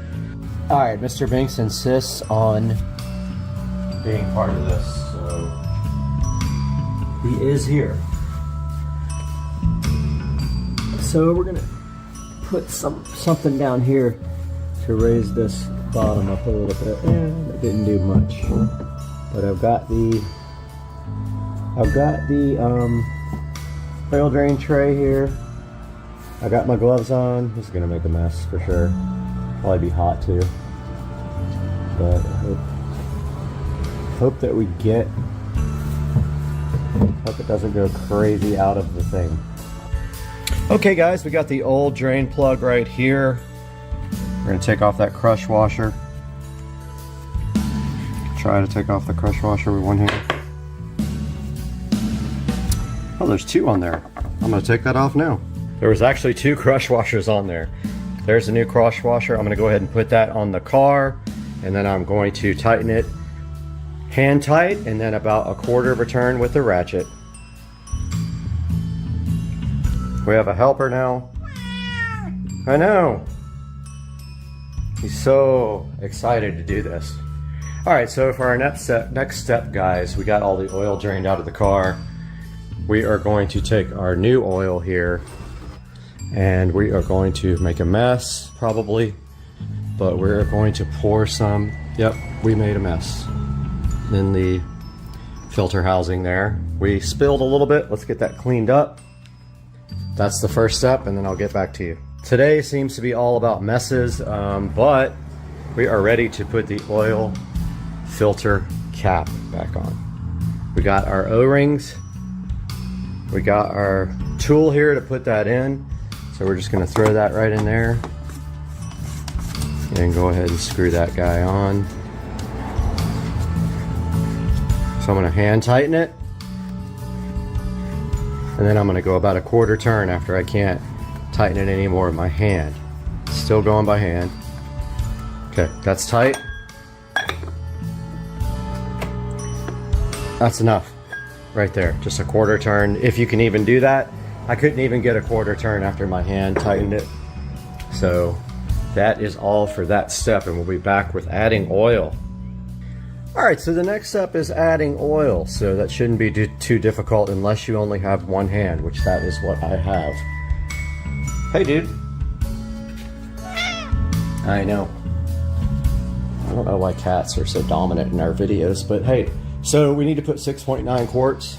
All right, Mr. Banks insists on being part of this, so he is here. So we're gonna put something down here to raise this bottom up a little bit. And it didn't do much, but I've got the oil drain tray here. I got my gloves on. This is gonna make a mess for sure. Probably be hot too, but I hope that we get. Hope it doesn't go crazy out of the thing. Okay guys, we got the old drain plug right here. We're gonna take off that crush washer. Try to take off the crush washer with one hand. Oh, there's two on there. I'm gonna take that off now. There was actually two crush washers on there. There's a new crush washer. I'm gonna go ahead and put that on the car, and then I'm going to tighten it hand tight, and then about a quarter of a turn with the ratchet. We have a helper now. I know. He's so excited to do this. All right, so for our next step, guys, we got all the oil drained out of the car. We are going to take our new oil here, And we are going to make a mess, probably. But we're going to pour some, yep, we made a mess in the filter housing there. We spilled a little bit, let's get that cleaned up. That's the first step, and then I'll get back to you. Today seems to be all about messes, but we are ready to put the oil filter cap back on. We got our O-rings, we got our tool here to put that in, so we're just going to throw that right in there and go ahead and screw that guy on. So I'm going to hand tighten it, and then I'm going to go about a quarter turn after I can't tighten it anymore with my hand. Still going by hand. Okay, that's tight. That's enough right there, just a quarter turn, if you can even do that. I couldn't even get a quarter turn after my hand tightened it. So that is all for that step, and we'll be back with adding oil. Alright, so the next step is adding oil, so that shouldn't be too difficult unless you only have one hand, which that is what I have. Hey dude. I know. I don't know why cats are so dominant in our videos, but hey, so we need to put 6.9 quarts.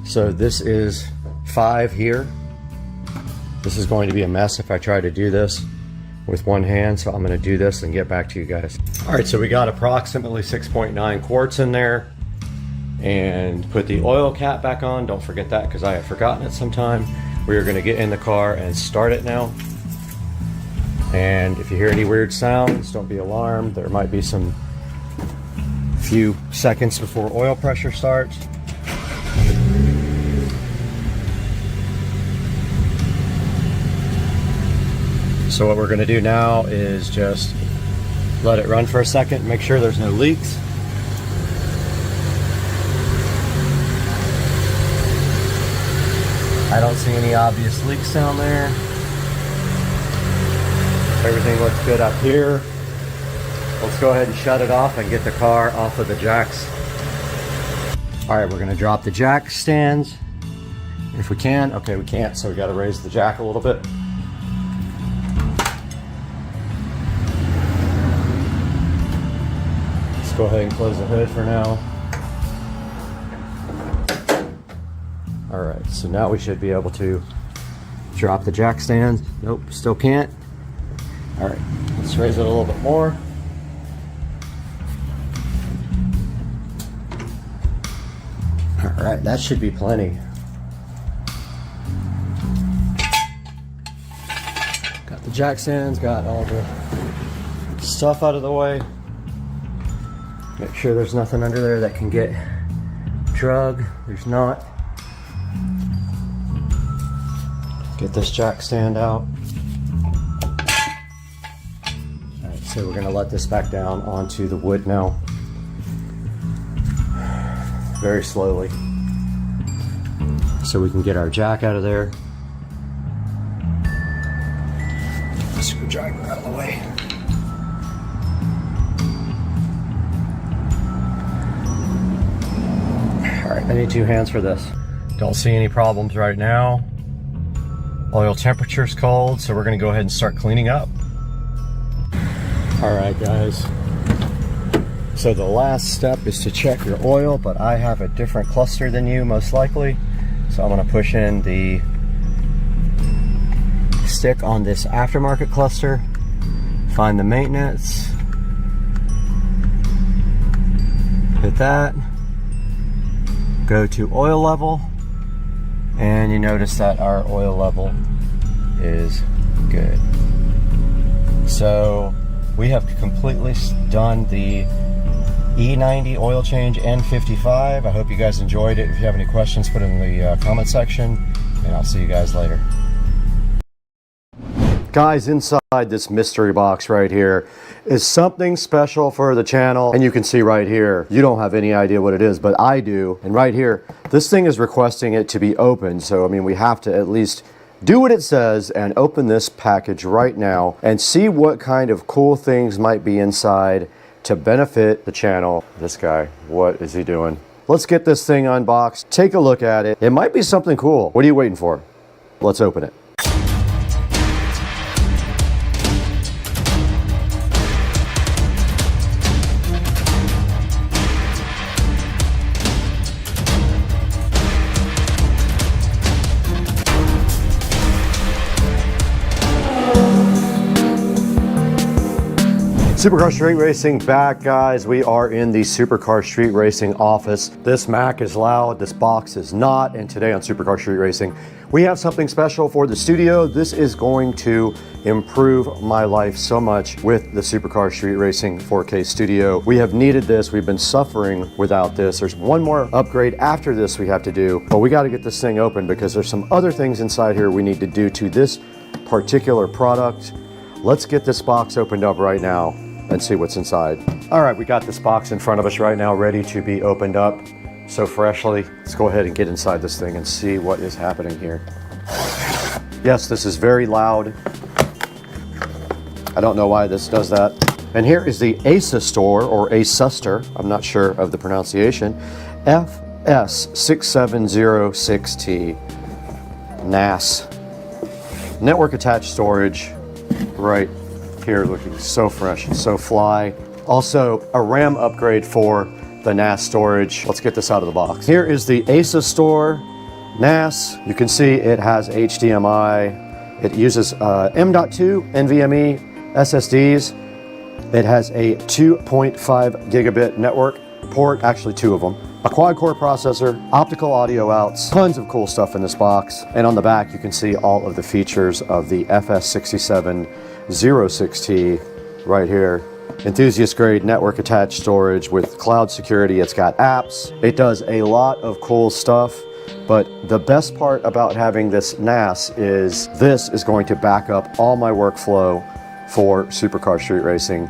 So this is 5 here. This is going to be a mess if I try to do this with one hand, so I'm going to do this and get back to you guys. Alright, so we got approximately 6.9 quarts in there, and put the oil cap back on. Don't forget that, because I have forgotten it sometime. We are going to get in the car and start it now. And if you hear any weird sounds, don't be alarmed. There might be some few seconds before oil pressure starts. So what we're going to do now is just let it run for a second, make sure there's no leaks. I don't see any obvious leaks down there. Everything looks good up here. Let's go ahead and shut it off and get the car off of the jacks. Alright, we're going to drop the jack stands if we can. Okay, we can't, so we got to raise the jack a little bit. Go ahead and close the hood for now. Alright, so now we should be able to drop the jack stands. Nope, still can't. Alright, let's raise it a little bit more. Alright, that should be plenty. Got the jack stands, got all the stuff out of the way. Make sure there's nothing under there that can get drug. There's not. Get this jack stand out. Alright, so we're going to let this back down onto the wood now. Very slowly. So we can get our jack out of there. Screwdriver out of the way. Alright, I need 2 hands for this. Don't see any problems right now. Oil temperature's cold, so we're going to go ahead and start cleaning up. Alright guys, so the last step is to check your oil, but I have a different cluster than you most likely. So I'm going to push in the stick on this aftermarket cluster, find the maintenance, hit that. Go to oil level, and you notice that our oil level is good. So we have completely done the E90 oil change N55. I hope you guys enjoyed it. If you have any questions, put it in the comment section, and I'll see you guys later. Guys, inside this mystery box right here is something special for the channel, and you can see right here, you don't have any idea what it is, but I do. And right here, this thing is requesting it to be opened, so I mean, we have to at least do what it says and open this package right now and see what kind of cool things might be inside to benefit the channel. This guy, what is he doing? Let's get this thing unboxed, take a look at it. It might be something cool. What are you waiting for? Let's open it. Supercar Street Racing back, guys. We are in the Supercar Street Racing office. This Mac is loud, this box is not, and today on Supercar Street Racing, we have something special for the studio. This is going to improve my life so much with the Supercar Street Racing 4K studio. We have needed this. We've been suffering without this. There's one more upgrade after this we have to do, but we got to get this thing open because there's some other things inside here we need to do to this particular product. Let's get this box opened up right now and see what's inside. All right, we got this box in front of us right now, ready to be opened up so freshly. Let's go ahead and get inside this thing and see what is happening here. Yes, this is very loud. I don't know why this does that. And here is the ASUS store, or ASUSter, I'm not sure of the pronunciation, FS6706T NAS. Network attached storage right here, looking so fresh and so fly. Also a RAM upgrade for the NAS storage. Let's get this out of the box. Here is the ASUS store NAS. You can see it has HDMI. It uses M.2 NVMe SSDs. It has a 2.5 gigabit network port, actually two of them. A quad-core processor, optical audio outs, tons of cool stuff in this box. And on the back, you can see all of the features of the FS6706T right here. Enthusiast grade network attached storage with cloud security. It's got apps. It does a lot of cool stuff. But the best part about having this NAS is this is going to back up all my workflow for Supercar Street Racing.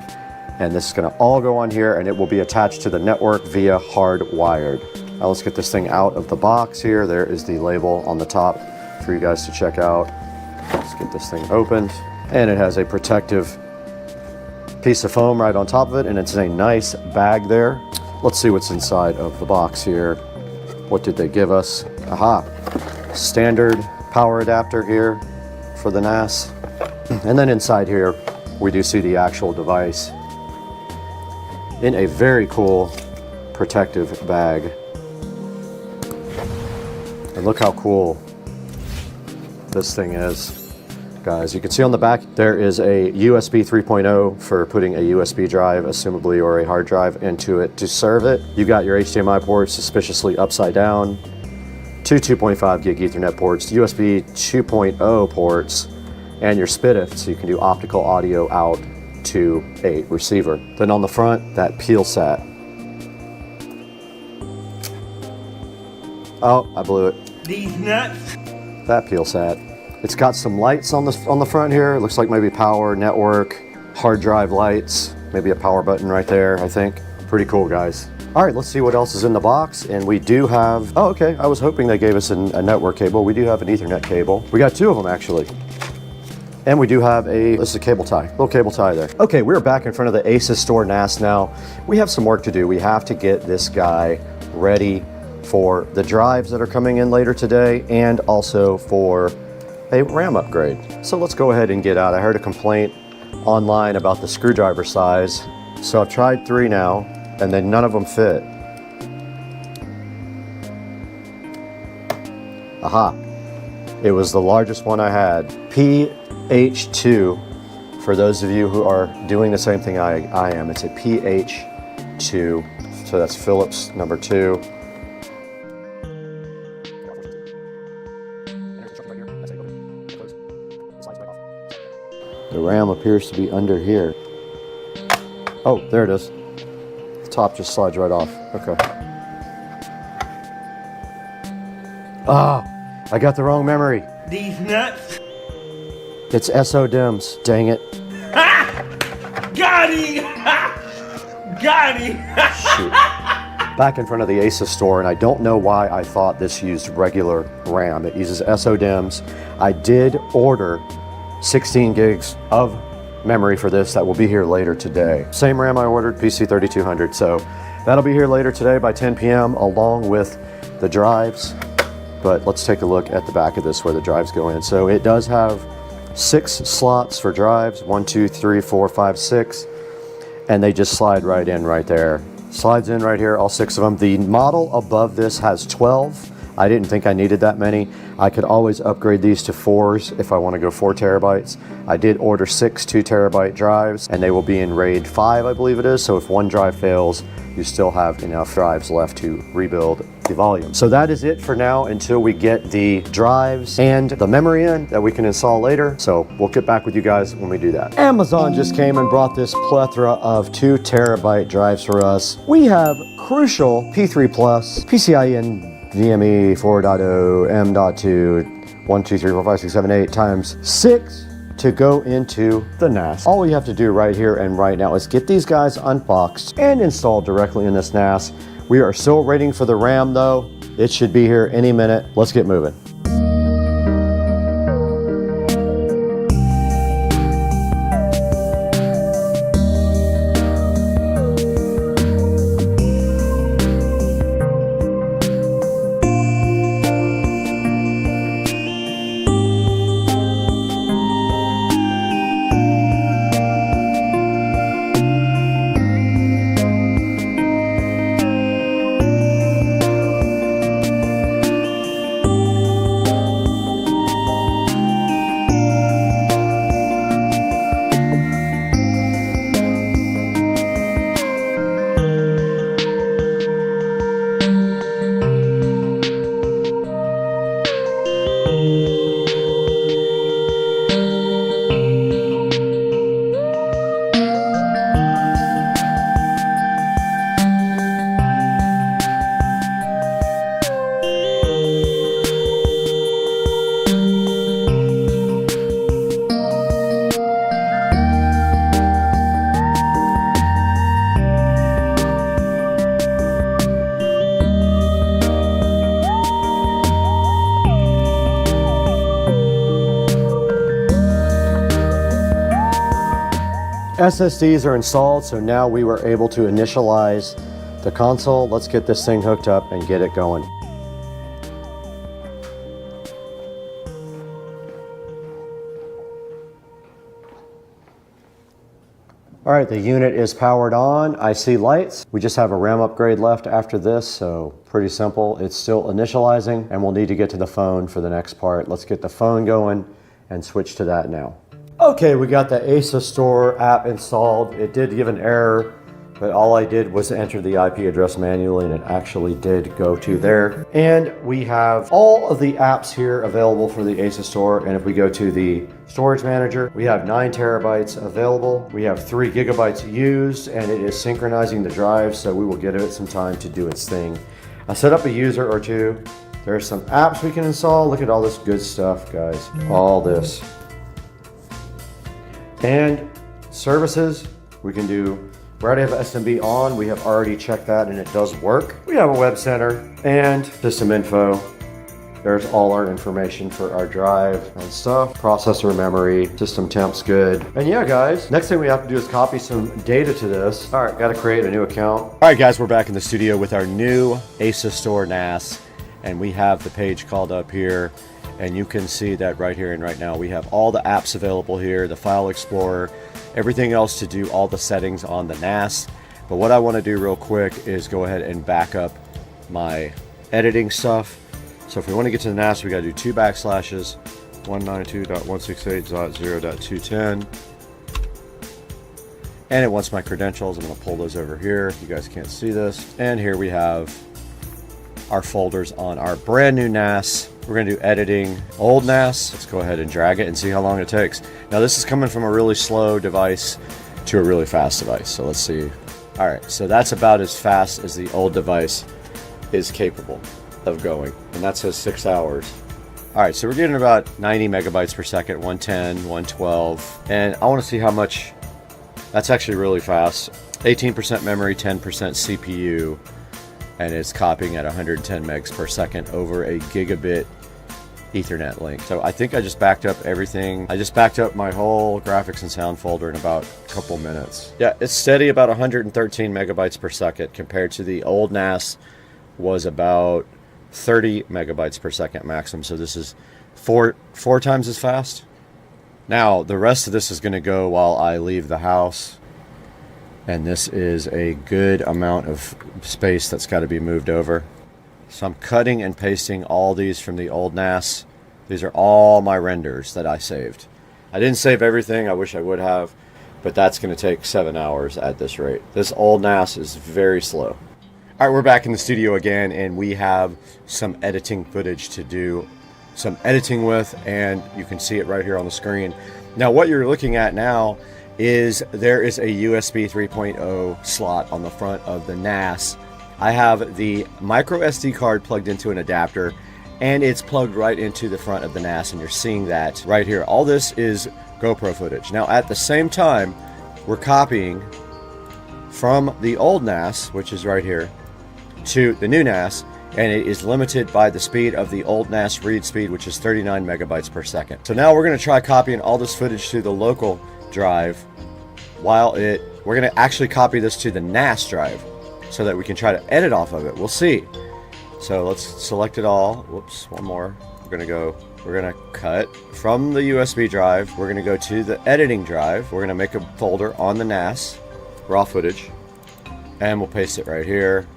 And this is going to all go on here and it will be attached to the network via hardwired. Now let's get this thing out of the box here. There is the label on the top for you guys to check out. Let's get this thing opened. And it has a protective piece of foam right on top of it, and it's a nice bag there. Let's see what's inside of the box here. What did they give us? Aha, standard power adapter here for the NAS. And then inside here, we do see the actual device in a very cool protective bag. And look how cool this thing is. Guys, you can see on the back there is a USB 3.0 for putting a USB drive, assumably, or a hard drive into it to serve it. You got your HDMI ports suspiciously upside down, two 2.5 gig Ethernet ports, USB 2.0 ports, and your SPDIF, so you can do optical audio out to a receiver. Then on the front, that peel sat. Oh, I blew it. These nuts. That peel sat. It's got some lights on the front here. It looks like maybe power, network, hard drive lights, maybe a power button right there, I think. Pretty cool, guys. All right, let's see what else is in the box. And we do have, oh, okay, I was hoping they gave us a network cable. We do have an Ethernet cable. We got two of them, actually. And we do have this is a cable tie, little cable tie there. Okay, we're back in front of the ASUS store NAS now. We have some work to do. We have to get this guy ready for the drives that are coming in later today and also for a RAM upgrade. So let's go ahead and get out. I heard a complaint online about the screwdriver size. So I've tried 3 now and then none of them fit. Aha. It was the largest one I had. PH2, for those of you who are doing the same thing I am, it's a PH2, so that's Phillips number 2. The RAM appears to be under here. Oh, there it is. The top just slides right off. Okay. Ah, I got the wrong memory. These nuts. It's SODIMMs. Dang it. Ah! Got him! Got him! Shoot. Back in front of the ASUS store, and I don't know why I thought this used regular RAM. It uses SODIMMs. I did order 16 gigs of memory for this. That will be here later today. Same RAM I ordered, PC3200. So that'll be here later today by 10 p.m. along with the drives. But let's take a look at the back of this where the drives go in. So it does have 6 slots for drives, 1, 2, 3, 4, 5, 6, and they just slide right in right there. Slides in right here, all 6 of them. The model above this has 12 I didn't think I needed that many. I could always upgrade these to 4s if I want to go 4 terabytes. I did order 6 2 terabyte drives, and they will be in RAID 5, I believe it is. So if one drive fails, you still have enough drives left to rebuild the volume. So that is it for now until we get the drives and the memory in that we can install later. So we'll get back with you guys when we do that. Amazon just came and brought this plethora of 2 terabyte drives for us. We have crucial P3 Plus, PCIe NVMe 4.0, M.2, 1, 2, 3, 4, 5, 6, 7, 8 times 6 to go into the NAS. All we have to do right here and right now is get these guys unboxed and installed directly in this NAS. We are still waiting for the RAM though. It should be here any minute. Let's get moving. SSDs are installed, so now we were able to initialize the console. Let's get this thing hooked up and get it going. All right, the unit is powered on. I see lights. We just have a RAM upgrade left after this, so pretty simple. It's still initializing, and we'll need to get to the phone for the next part. Let's get the phone going and switch to that now. Okay, we got the ASUS Store app installed. It did give an error, but all I did was enter the IP address manually, and it actually did go to there. And we have all of the apps here available for the ASUS Store. And if we go to the storage manager, we have 9 terabytes available. We have 3 gigabytes used, and it is synchronizing the drive, so we will give it some time to do its thing. I set up a user or two. There's some apps we can install. Look at all this good stuff, guys. All this. And services, we can do, we already have SMB on. We have already checked that and it does work. We have a web center and system info. There's all our information for our drive and stuff. Processor, memory, system temp's good. And yeah, guys, next thing we have to do is copy some data to this. All right, gotta create a new account. All right, guys, we're back in the studio with our new ASUS Store NAS. And we have the page called up here. And you can see that right here and right now we have all the apps available here, the file explorer, everything else to do all the settings on the NAS. But what I want to do real quick is go ahead and back up my editing stuff. So if we want to get to the NAS, we got to do 2 backslashes, 192.168.0.210. And it wants my credentials. I'm going to pull those over here. You guys can't see this. And here we have our folders on our brand new NAS. We're going to do editing old NAS. Let's go ahead and drag it and see how long it takes. Now this is coming from a really slow device to a really fast device. So let's see. All right, so that's about as fast as the old device is capable of going. And that says 6 hours. All right, so we're getting about 90 megabytes per second, 110, 112. And I want to see how much, that's actually really fast. 18% memory, 10% CPU. And it's copying at 110 megs per second over a gigabit Ethernet link. So I think I just backed up everything. I just backed up my whole graphics and sound folder in about a couple minutes. Yeah, it's steady about 113 megabytes per second compared to the old NAS was about 30 megabytes per second maximum. So this is four times as fast. Now the rest of this is going to go while I leave the house. And this is a good amount of space that's got to be moved over. So I'm cutting and pasting all these from the old NAS. These are all my renders that I saved. I didn't save everything. I wish I would have, but that's going to take 7 hours at this rate. This old NAS is very slow. All right, we're back in the studio again, and we have some editing footage to do some editing with, and you can see it right here on the screen. Now, what you're looking at now is there is a USB 3.0 slot on the front of the NAS. I have the micro SD card plugged into an adapter, and it's plugged right into the front of the NAS, and you're seeing that right here. All this is GoPro footage. Now, at the same time, we're copying from the old NAS, which is right here, to the new NAS, and it is limited by the speed of the old NAS read speed, which is 39 megabytes per second. So now we're going to try copying all this footage to the local drive while we're going to actually copy this to the NAS drive so that we can try to edit off of it. We'll see. So let's select it all. Whoops, one more. We're going to cut from the USB drive. We're going to go to the editing drive. We're going to make a folder on the NAS, raw footage, and we'll paste it right here.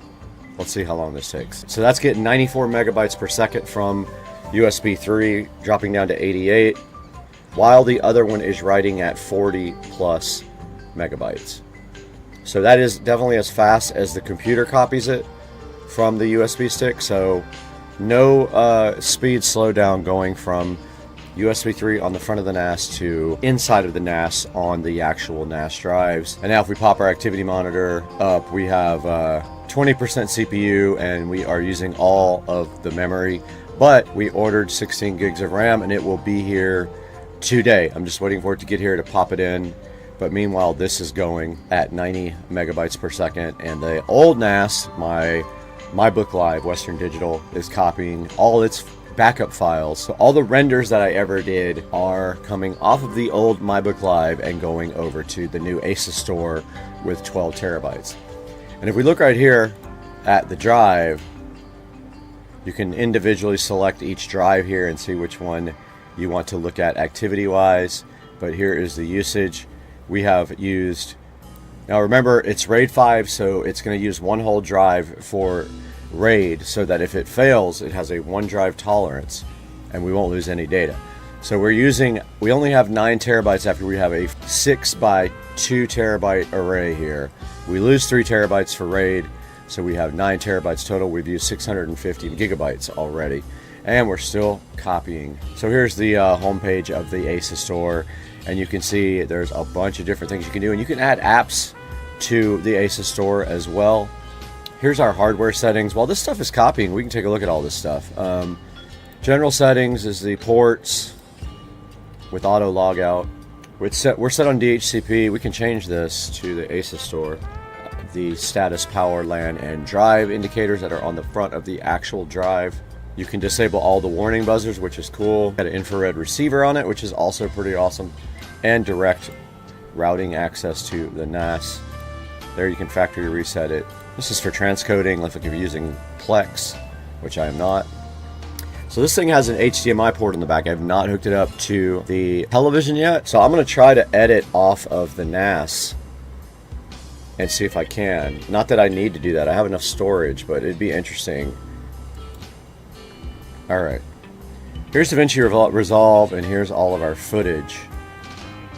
Let's see how long this takes. So that's getting 94 megabytes per second from USB 3, dropping down to 88, while the other one is writing at 40 plus megabytes. So that is definitely as fast as the computer copies it from the USB stick. So no speed slowdown going from USB 3 on the front of the NAS to inside of the NAS on the actual NAS drives. And now if we pop our activity monitor up, we have 20% CPU, and we are using all of the memory, but we ordered 16 gigs of RAM, and it will be here today. I'm just waiting for it to get here to pop it in. But meanwhile, this is going at 90 megabytes per second, and the old NAS, my Book Live Western Digital, is copying all its backup files. So all the renders that I ever did are coming off of the old MyBook Live and going over to the new ASUS store with 12 terabytes. And if we look right here at the drive, you can individually select each drive here and see which one you want to look at activity-wise. But here is the usage. We have used, now remember, it's RAID 5, so it's going to use one whole drive for RAID, so that if it fails, it has a one drive tolerance and we won't lose any data. So we only have 9 terabytes after we have a 6 by 2 terabyte array here. We lose 3 terabytes for RAID, so we have 9 terabytes total. We've used 650 gigabytes already, and we're still copying. So here's the homepage of the ASUS store, and you can see there's a bunch of different things you can do, and you can add apps to the ASUS store as well. Here's our hardware settings. While this stuff is copying, we can take a look at all this stuff. General settings is the ports with auto logout. We're set on DHCP. We can change this to the ASUS store. The status, power, LAN, and drive indicators that are on the front of the actual drive. You can disable all the warning buzzers, which is cool. Got an infrared receiver on it, which is also pretty awesome. And direct routing access to the NAS. There you can factory reset it. This is for transcoding, like if you're using Plex, which I am not. So this thing has an HDMI port in the back. I have not hooked it up to the television yet. So I'm going to try to edit off of the NAS and see if I can. Not that I need to do that. I have enough storage, but it'd be interesting. All right. Here's DaVinci Resolve, and here's all of our footage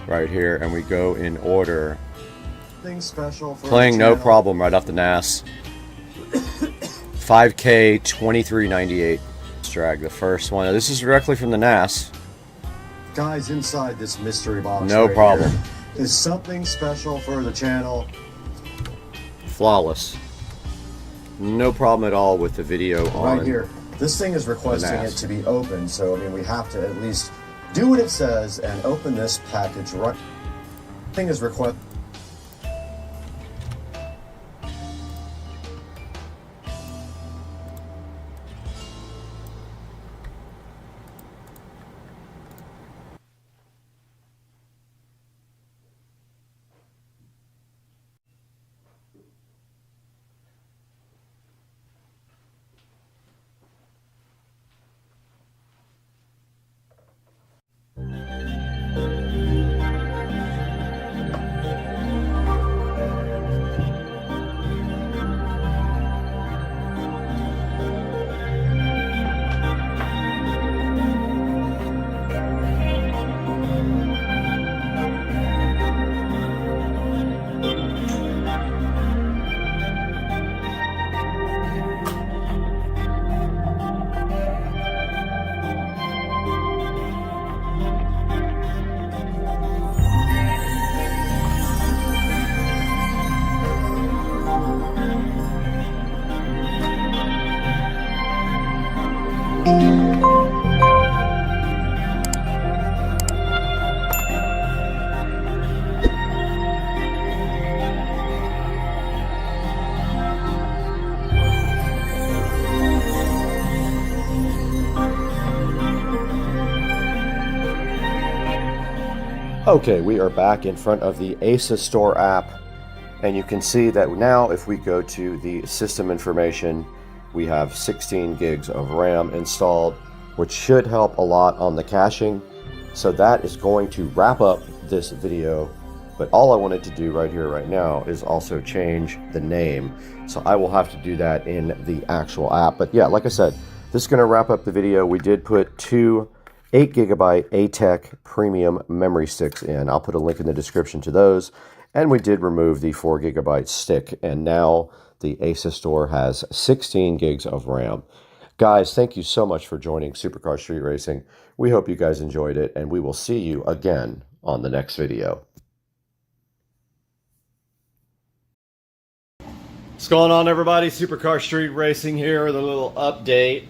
right here. And we go in order. Special for playing no problem right off the NAS. 5K 2398. Let's drag the first one. Now, this is directly from the NAS. Guys, inside this mystery box no problem here is something special for the channel. Flawless. No problem at all with the video on right here. This thing is requesting it to be open, so I mean we have to at least do what it says and open this package right. Thing is request. Okay, we are back in front of the ASUS Store app, and you can see that now if we go to the system information, we have 16 gigs of RAM installed, which should help a lot on the caching. So that is going to wrap up this video, but all I wanted to do right here, right now, is also change the name. So I will have to do that in the actual app. But yeah, like I said, this is going to wrap up the video. We did put two 8GB ATEC premium memory sticks in. I'll put a link in the description to those. And we did remove the 4GB stick. And now the ASUS Store has 16 gigs of RAM. Guys, thank you so much for joining Supercar Street Racing. We hope you guys enjoyed it, and we will see you again on the next video. What's going on, everybody? Supercar Street Racing here with a little update.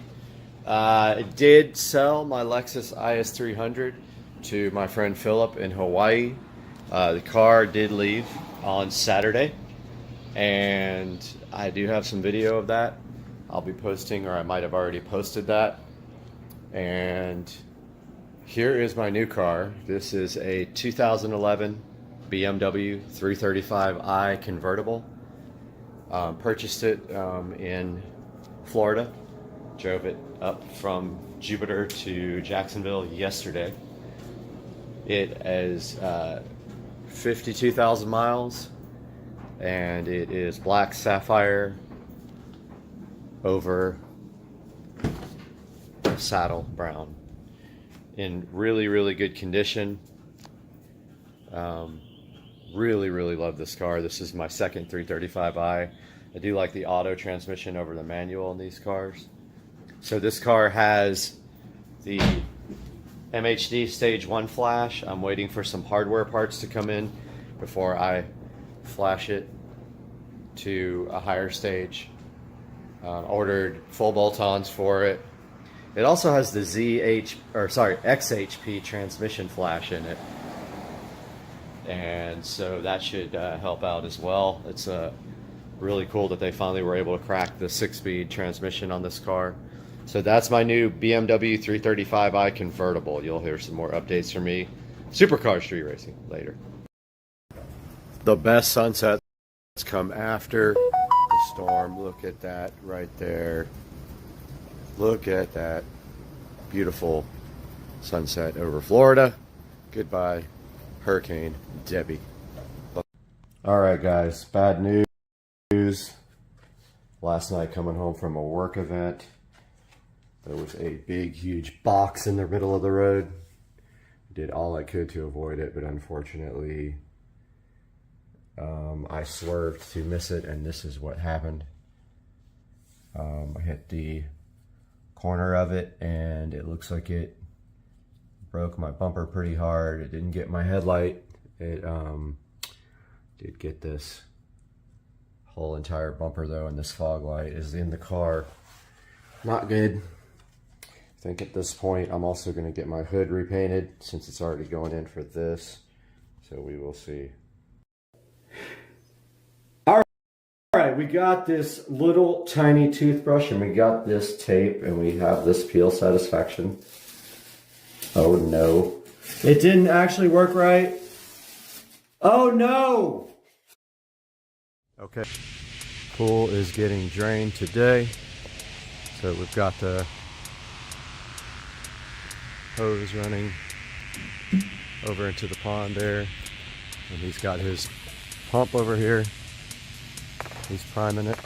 I did sell my Lexus IS300 to my friend Philip in Hawaii. The car did leave on Saturday, and I do have some video of that. I'll be posting, or I might have already posted that. And here is my new car. This is a 2011 BMW 335i convertible. Purchased it in Florida. Drove it up from Jupiter to Jacksonville yesterday. It is 52,000 miles, and it is black sapphire over saddle brown, in really good condition. Really love this car. This is my second 335i. I do like the auto transmission over the manual in these cars. So this car has the MHD stage 1 flash. I'm waiting for some hardware parts to come in before I flash it to a higher stage. Ordered full bolt-ons for it. It also has the XHP transmission flash in it, and so that should help out as well. It's really cool that they finally were able to crack the 6-speed transmission on this car. So that's my new BMW 335i convertible. You'll hear some more updates from me. Supercar Street Racing later. The best sunsets come after the storm. Look at that right there. Look at that beautiful sunset over Florida. Goodbye, Hurricane Debbie. All right, guys, bad news. Last night, coming home from a work event, there was a big, huge box in the middle of the road. Did all I could to avoid it, but unfortunately, I swerved to miss it, and this is what happened. I hit the corner of it, and it looks like it broke my bumper pretty hard. It didn't get my headlight. It did get this whole entire bumper though, and this fog light is in the car. Not good. I think at this point I'm also going to get my hood repainted since it's already going in for this. So we will see. Alright, we got this little tiny toothbrush, and we got this tape, and we have this peel satisfaction. Oh no. It didn't actually work right. Oh no! Okay. Pool is getting drained today. So we've got the hose running over into the pond there. And he's got his pump over here. He's priming it.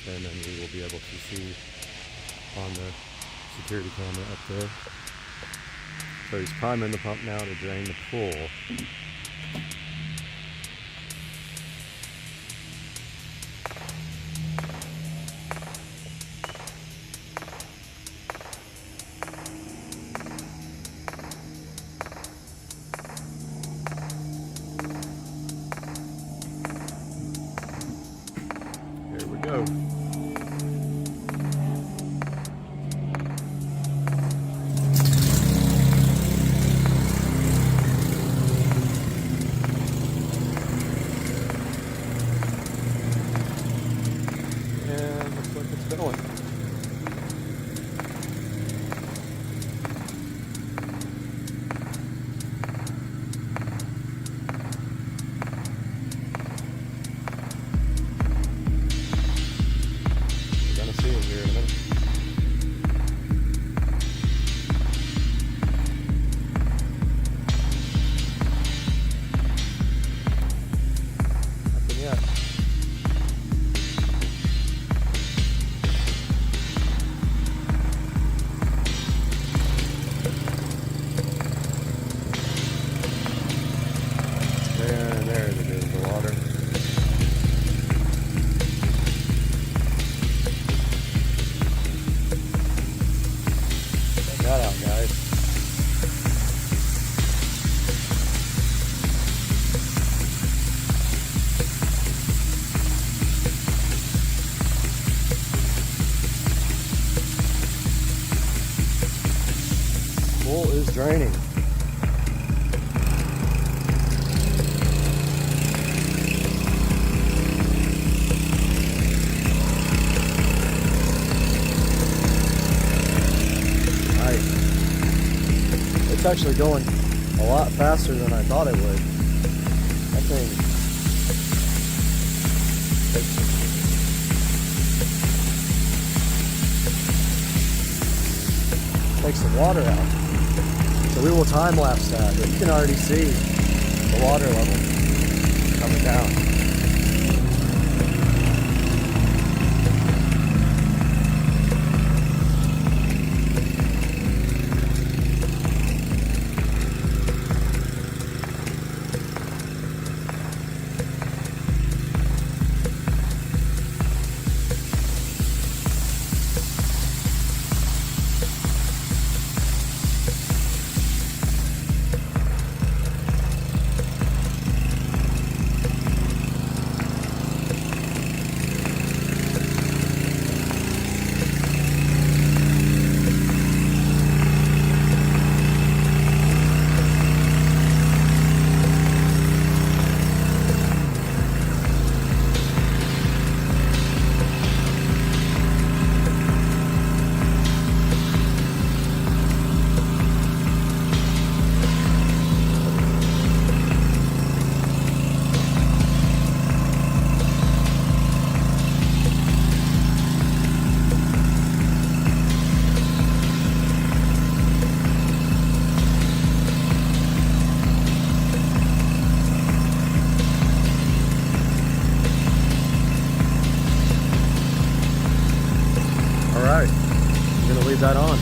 And then we will be able to see on the security camera up there. So he's priming the pump now to drain the pool. Here we go. going. We're gonna see it here in a minute. Nothing yet. There it is, the water. Check that out, guys. Pool is draining. It's actually going a lot faster than I thought it would. That thing takes the water out. So we will time lapse that, but you can already see the water level coming down. Leave that on.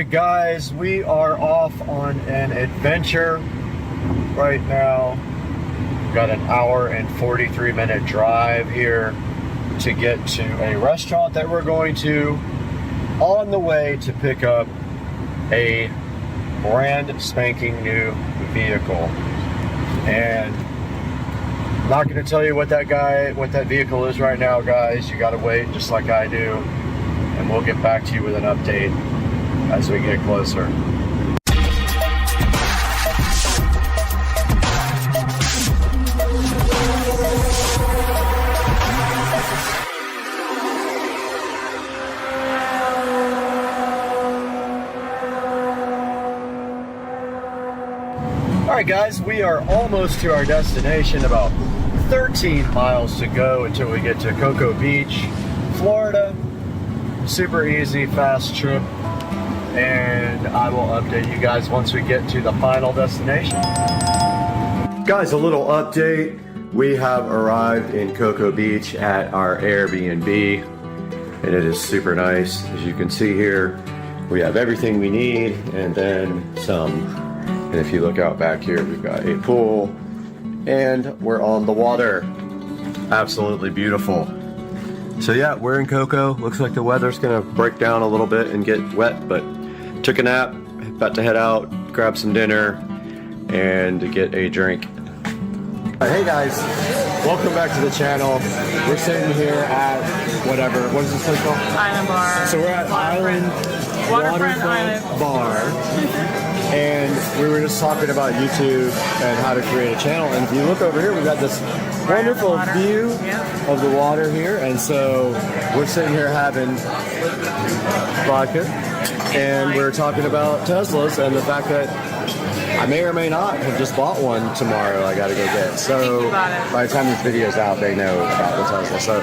Alright guys, we are off on an adventure right now. We've got an hour and 43-minute drive here to get to a restaurant that we're going to, on the way to pick up a brand spanking new vehicle. And I'm not going to tell you what that vehicle is right now, guys. You got to wait just like I do, and we'll get back to you with an update as we get closer. Alright guys, we are almost to our destination, about 13 miles to go until we get to Cocoa Beach, Florida. Super easy, fast trip, and I will update you guys once we get to the final destination. Guys, a little update. We have arrived in Cocoa Beach at our Airbnb, and it is super nice. As you can see here, we have everything we need, and then some. And if you look out back here, we've got a pool, and we're on the water. Absolutely beautiful. So yeah, we're in Cocoa. Looks like the weather's gonna break down a little bit and get wet, but took a nap, about to head out, grab some dinner, and get a drink. Hey guys, welcome back to the channel. We're sitting here at whatever, what is this place called? Island Bar. So we're at Waterfront Island Bar. And we were just talking about YouTube and how to create a channel. And if you look over here, we've got this wonderful view of the water here. And so we're sitting here having vodka, and we're talking about Teslas and the fact that I may or may not have just bought one tomorrow. I gotta go get. So by the time this video's out, they know about the Tesla. So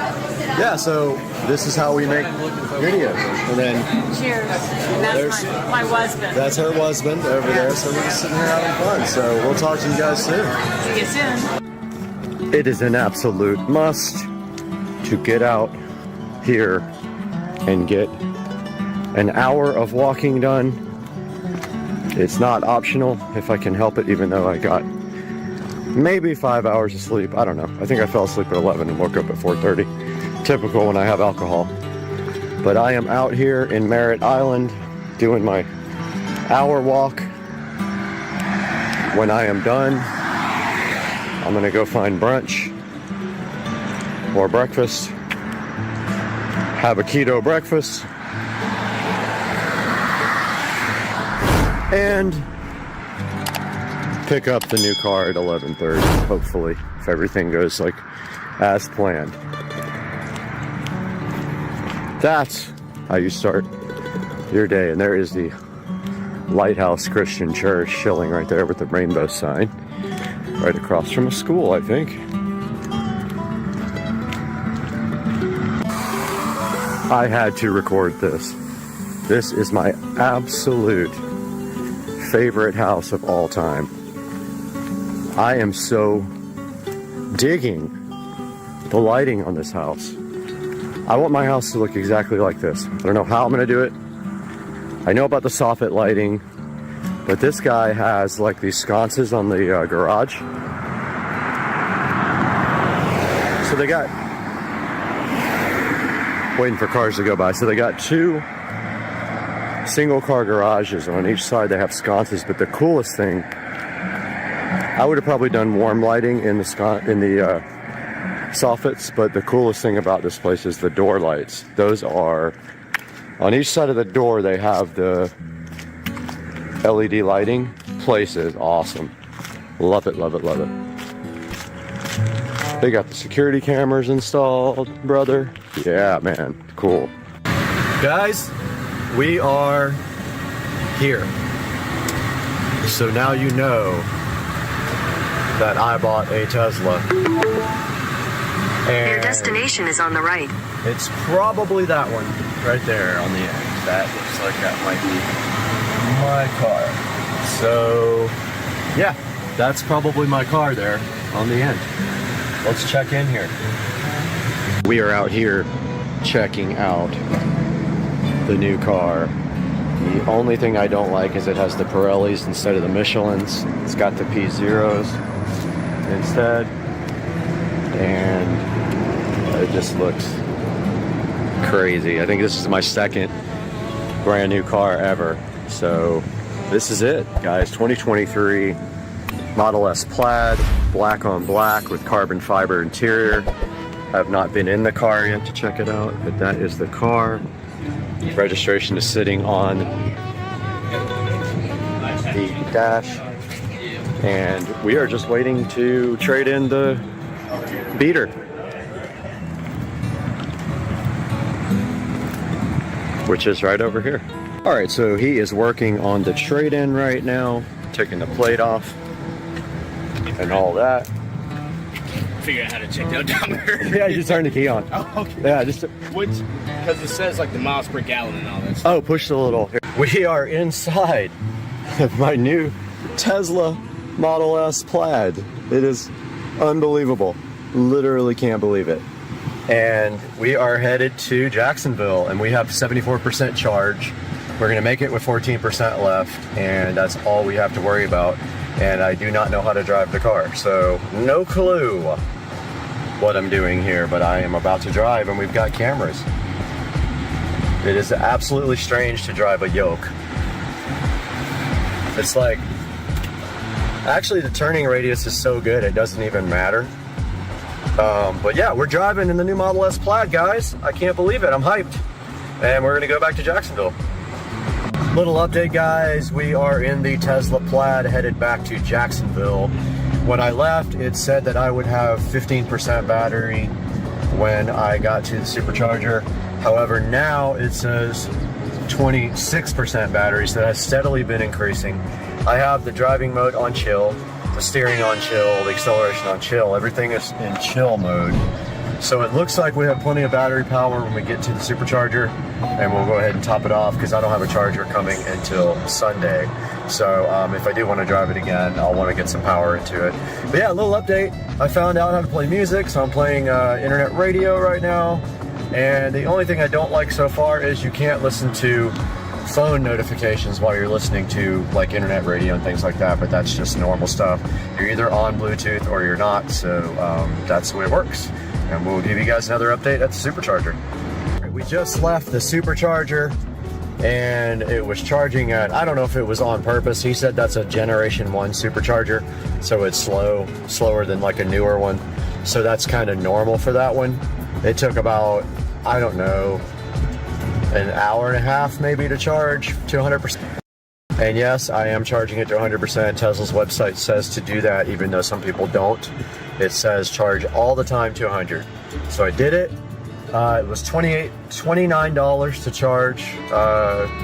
yeah, so this is how we make videos. And then cheers. And that's my husband. That's her husband over there. So we're just sitting here having fun. So we'll talk to you guys soon. See you soon. It is an absolute must to get out here and get an hour of walking done. It's not optional if I can help it, even though I got maybe 5 hours of sleep. I don't know. I think I fell asleep at 11 and woke up at 4:30. Typical when I have alcohol. But I am out here in Merritt Island doing my hour walk. When I am done, I'm gonna go find brunch or breakfast, have a keto breakfast, and pick up the new car at 11:30, hopefully, if everything goes like as planned. That's how you start your day. And there is the Lighthouse Christian Church chilling right there with the rainbow sign, right across from a school, I think. I had to record this. This is my absolute favorite house of all time. I am so digging the lighting on this house. I want my house to look exactly like this. I don't know how I'm gonna do it. I know about the soffit lighting, but this guy has like these sconces on the garage. So they got, waiting for cars to go by. So they got two single car garages. On each side they have sconces, but the coolest thing, I would have probably done warm lighting in the soffits, but the coolest thing about this place is the door lights. Those are on each side of the door. They have the LED lighting. Place is awesome. Love it, love it, love it. They got the security cameras installed, brother. Yeah, man, cool. Guys, we are here. So now you know that I bought a Tesla. And your destination is on the right. It's probably that one right there on the end. That looks like that might be my car. So yeah, that's probably my car there on the end. Let's check in here. We are out here checking out the new car The only thing I don't like is it has the Pirellis instead of the Michelins. It's got the P0s instead. And it just looks crazy. I think this is my second brand new car ever. So this is it, guys. 2023 Model S Plaid, black on black with carbon fiber interior. I've not been in the car yet to check it out, but that is the car. Registration is sitting on the dash, and we are just waiting to trade in the beater, which is right over here. All right, so he is working on the trade-in right now, taking the plate off and all that. Figure out how to check the odometer. Yeah, you just turn the key on. Oh, okay. Yeah, just Which, because it says like the miles per gallon and all that stuff. oh, push the little. We are inside of my new Tesla Model S Plaid. It is unbelievable. Literally can't believe it. And we are headed to Jacksonville, and we have 74% charge. We're gonna make it with 14% left, and that's all we have to worry about. And I do not know how to drive the car, so no clue what I'm doing here, but I am about to drive, and we've got cameras. It is absolutely strange to drive a yoke. It's like, actually the turning radius is so good it doesn't even matter. But yeah, we're driving in the new Model S Plaid, guys. I can't believe it, I'm hyped. And we're gonna go back to Jacksonville. Little update, guys. We are in the Tesla Plaid headed back to Jacksonville. When I left, it said that I would have 15% battery when I got to the supercharger. However, now it says 26% battery, so that has steadily been increasing. I have the driving mode on chill, the steering on chill, the acceleration on chill. Everything is in chill mode. So it looks like we have plenty of battery power when we get to the supercharger, and we'll go ahead and top it off because I don't have a charger coming until Sunday. So if I do want to drive it again, I'll want to get some power into it. But yeah, a little update. I found out how to play music, so I'm playing internet radio right now. And the only thing I don't like so far is you can't listen to phone notifications while you're listening to like internet radio and things like that, but that's just normal stuff. You're either on Bluetooth or you're not, so that's the way it works. And we'll give you guys another update at the supercharger. We just left the supercharger and it was charging at, I don't know if it was on purpose. He said that's a Generation 1 supercharger, so it's slower than like a newer one. So that's kind of normal for that one. It took about, I don't know, an hour and a half maybe to charge to 100%. And yes, I am charging it to 100%. Tesla's website says to do that, even though some people don't. It says charge all the time to 100. So I did it. It was $29 to charge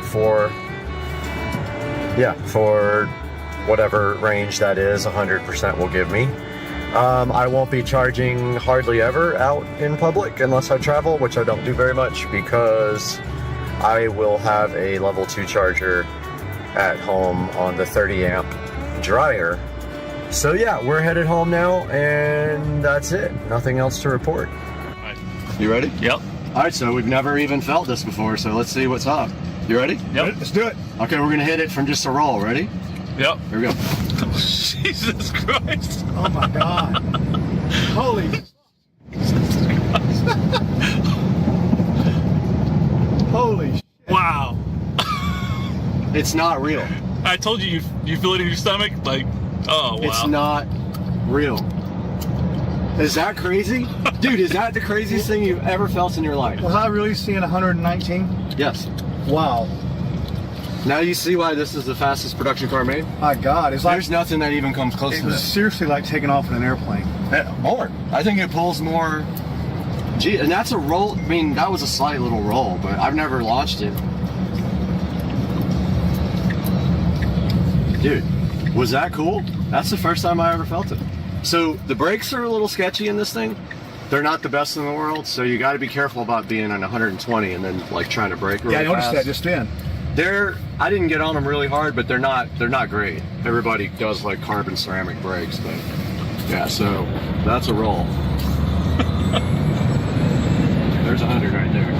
for whatever range that is, 100% will give me. I won't be charging hardly ever out in public unless I travel, which I don't do very much because I will have a level 2 charger at home on the 30 amp dryer. So yeah, we're headed home now, and that's it. Nothing else to report. You ready? Yep. All right, so we've never even felt this before, so let's see what's up. You ready? Yep. Let's do it. Okay, we're gonna hit it from just a roll. Ready? Yep. Here we go. Jesus Christ. Oh my God. Holy. Holy. Wow. It's not real. I told you, you feel it in your stomach? Like, oh, wow. It's not real. Is that crazy? Dude, is that the craziest thing you've ever felt in your life? Was I really seeing 119? Yes. Wow. Now you see why this is the fastest production car made? My God. It's like, There's nothing that even comes close it to was this. seriously like taking off in an airplane. More. I think it pulls more. Gee, and that's a roll. I mean, that was a slight little roll, but I've never launched it. Dude, was that cool? That's the first time I ever felt it. So the brakes are a little sketchy in this thing. They're not the best in the world, so you got to be careful about being on 120 and then like trying to brake really fast. Yeah, I noticed that just then. I didn't get on them really hard, but they're not great. Everybody does like carbon ceramic brakes, but yeah, so that's a roll. There's 100 right there.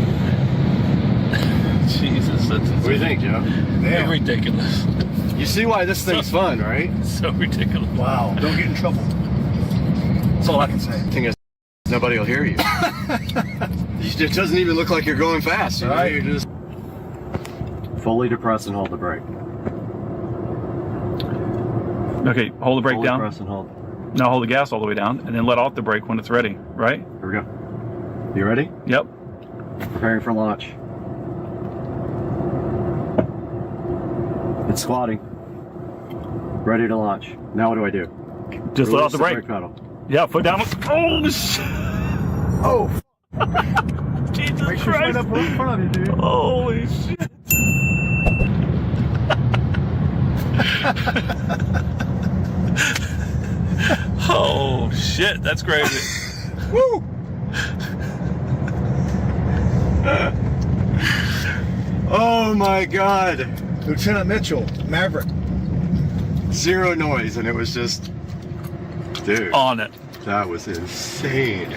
Jesus, that's What do you think, Joe? Damn. Ridiculous. You see why this thing's fun, right? So ridiculous. Wow. Don't get in trouble. That's all I can say. Thing is, nobody will hear you. It doesn't even look like you're going fast. You know? Right. You're just fully depress and hold the brake. Okay, hold the brake Fully down. Press and hold. Now hold the gas all the way down, and then let off the brake when it's ready, right? Here we go. You ready? Yep. Preparing for launch. It's squatting. Ready to launch. Now what do I do? Just let off the Release brake. pedal. Yeah, foot down. Oh, shit. Oh, Jesus make sure Christ. right up in front of you, dude. Holy shit. Oh, shit. That's crazy. Woo! Oh my God. Lieutenant Mitchell, Maverick. Zero noise, and it was just, dude, On it. that was insane.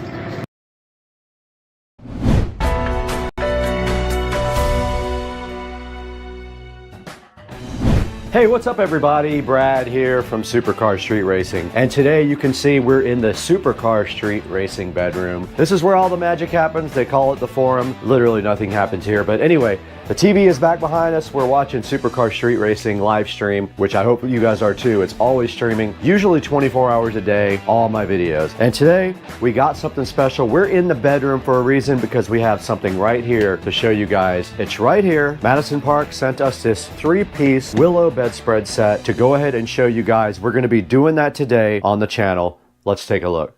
Hey, what's up everybody? Brad here from Supercar Street Racing. And today you can see we're in the Supercar Street Racing bedroom. This is where all the magic happens. They call it the forum. Literally nothing happens here. But anyway, the TV is back behind us. We're watching Supercar Street Racing live stream, which I hope you guys are too. It's always streaming, usually 24 hours a day, all my videos. And today we got something special. We're in the bedroom for a reason, because we have something right here to show you guys. It's right here. Madison Park sent us this 3-piece Willow bedspread set to go ahead and show you guys. We're going to be doing that today on the channel. Let's take a look.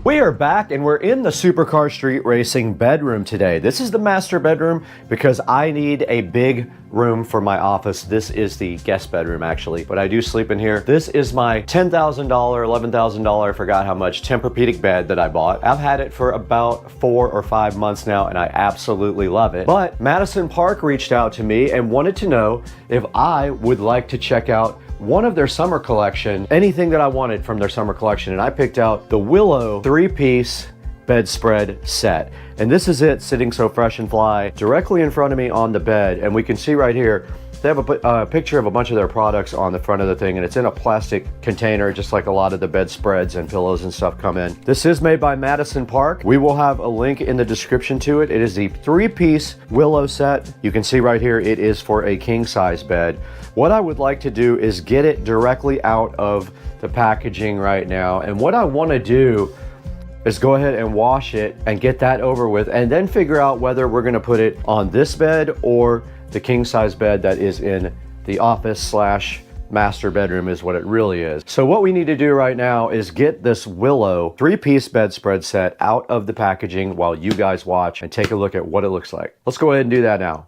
We are back and we're in the Supercar Street Racing bedroom today. This is the master bedroom because I need a big room for my office. This is the guest bedroom actually, but I do sleep in here. This is my $10,000, $11,000, I forgot how much, Tempur-Pedic bed that I bought. I've had it for about 4 or 5 months now and I absolutely love it. But Madison Park reached out to me and wanted to know if I would like to check out one of their summer collection, anything that I wanted from their summer collection, and I picked out the Willow 3-piece bedspread set. And this is it, sitting so fresh and fly directly in front of me on the bed. And we can see right here, they have a picture of a bunch of their products on the front of the thing, and it's in a plastic container, just like a lot of the bedspreads and pillows and stuff come in. This is made by Madison Park. We will have a link in the description to it. It is the 3-piece Willow set. You can see right here, it is for a king-size bed. What I would like to do is get it directly out of the packaging right now. And what I want to do is go ahead and wash it and get that over with, and then figure out whether we're going to put it on this bed or the king-size bed that is in the office / master bedroom is what it really is. So what we need to do right now is get this Willow 3-piece bedspread set out of the packaging while you guys watch and take a look at what it looks like. Let's go ahead and do that now.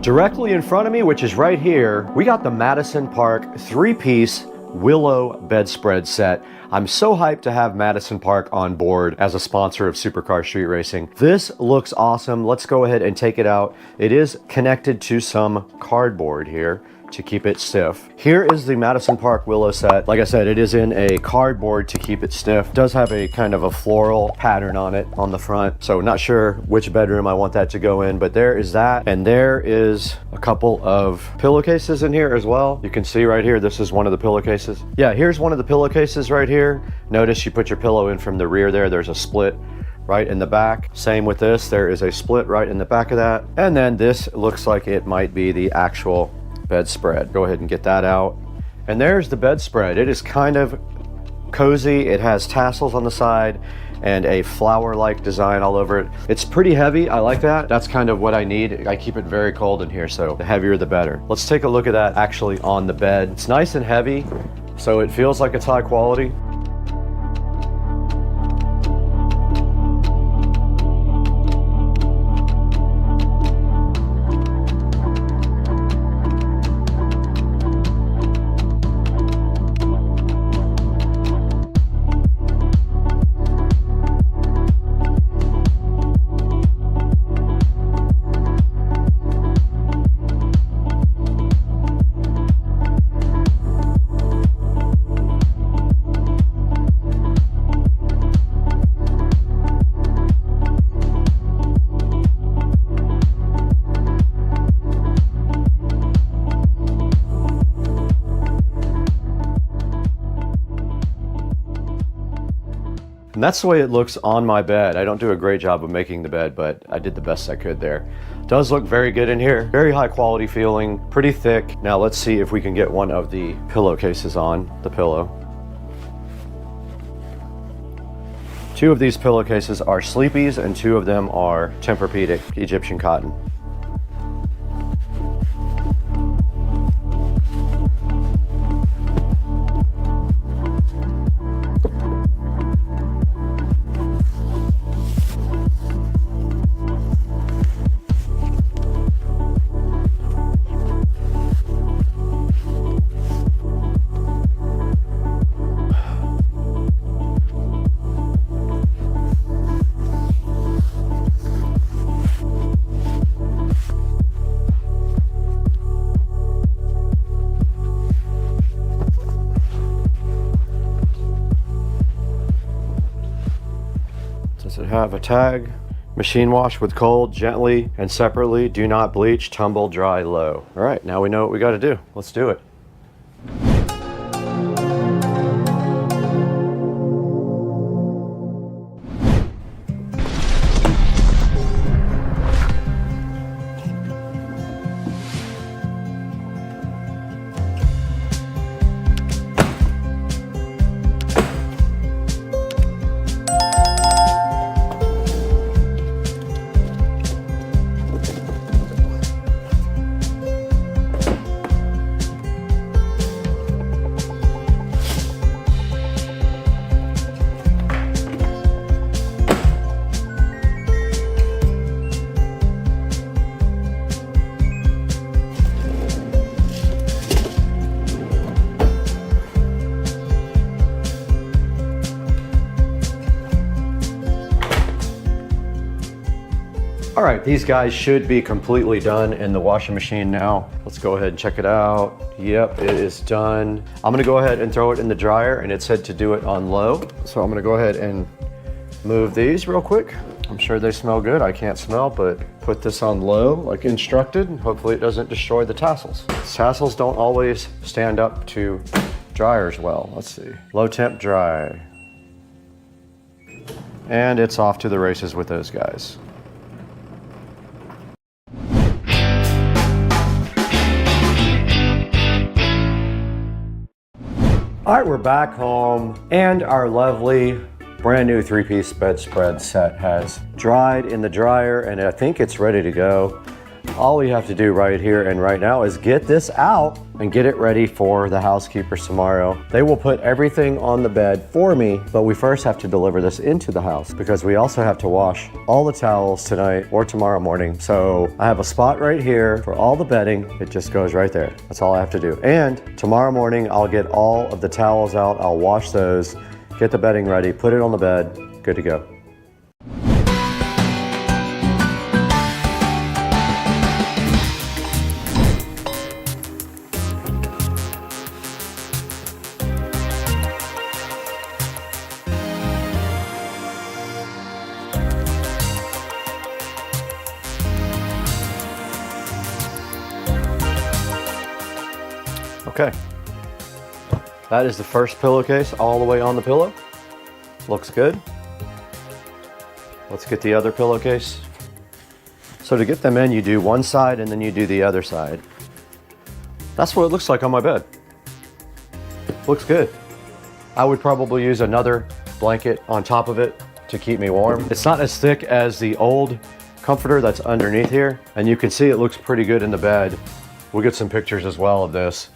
Directly in front of me, which is right here, we got the Madison Park 3-piece Willow bedspread set. I'm so hyped to have Madison Park on board as a sponsor of Supercar Street Racing. This looks awesome. Let's go ahead and take it out. It is connected to some cardboard here to keep it stiff. Here is the Madison Park Willow set. Like I said, it is in a cardboard to keep it stiff. It does have a kind of a floral pattern on it on the front. So not sure which bedroom I want that to go in, but there is that. And there is a couple of pillowcases in here as well. You can see right here, this is one of the pillowcases. Yeah, here's one of the pillowcases right here. Notice you put your pillow in from the rear there. There's a split right in the back. Same with this. There is a split right in the back of that. And then this looks like it might be the actual bedspread. Go ahead and get that out. And there's the bedspread. It is kind of cozy. It has tassels on the side and a flower-like design all over it. It's pretty heavy. I like that. That's kind of what I need. I keep it very cold in here, so the heavier the better. Let's take a look at that actually on the bed. It's nice and heavy, so it feels like it's high quality. And that's the way it looks on my bed. I don't do a great job of making the bed, but I did the best I could there. It does look very good in here. Very high quality feeling, pretty thick. Now let's see if we can get one of the pillowcases on the pillow. Two of these pillowcases are Sleepy's and two of them are Tempur-Pedic Egyptian cotton. Does it have a tag? Machine wash with cold, gently and separately. Do not bleach, tumble, dry, low. All right, now we know what we got to do. Let's do it. All right, these guys should be completely done in the washing machine now. Let's go ahead and check it out. Yep, it is done. I'm gonna go ahead and throw it in the dryer, and it said to do it on low. So I'm gonna go ahead and move these real quick. I'm sure they smell good. I can't smell, but put this on low like instructed, and hopefully it doesn't destroy the tassels. Tassels don't always stand up to dryers well. Let's see. Low temp dry. And it's off to the races with those guys. All right, we're back home, and our lovely brand new 3-piece bedspread set has dried in the dryer, and I think it's ready to go. All we have to do right here and right now is get this out and get it ready for the housekeepers tomorrow. They will put everything on the bed for me, but we first have to deliver this into the house because we also have to wash all the towels tonight or tomorrow morning. So I have a spot right here for all the bedding. It just goes right there. That's all I have to do. And tomorrow morning, I'll get all of the towels out. I'll wash those, get the bedding ready, put it on the bed, good to go. Okay, that is the first pillowcase all the way on the pillow. Looks good. Let's get the other pillowcase. So to get them in, you do one side and then you do the other side. That's what it looks like on my bed. Looks good. I would probably use another blanket on top of it to keep me warm. It's not as thick as the old comforter that's underneath here, and you can see it looks pretty good in the bed. We'll get some pictures as well of this.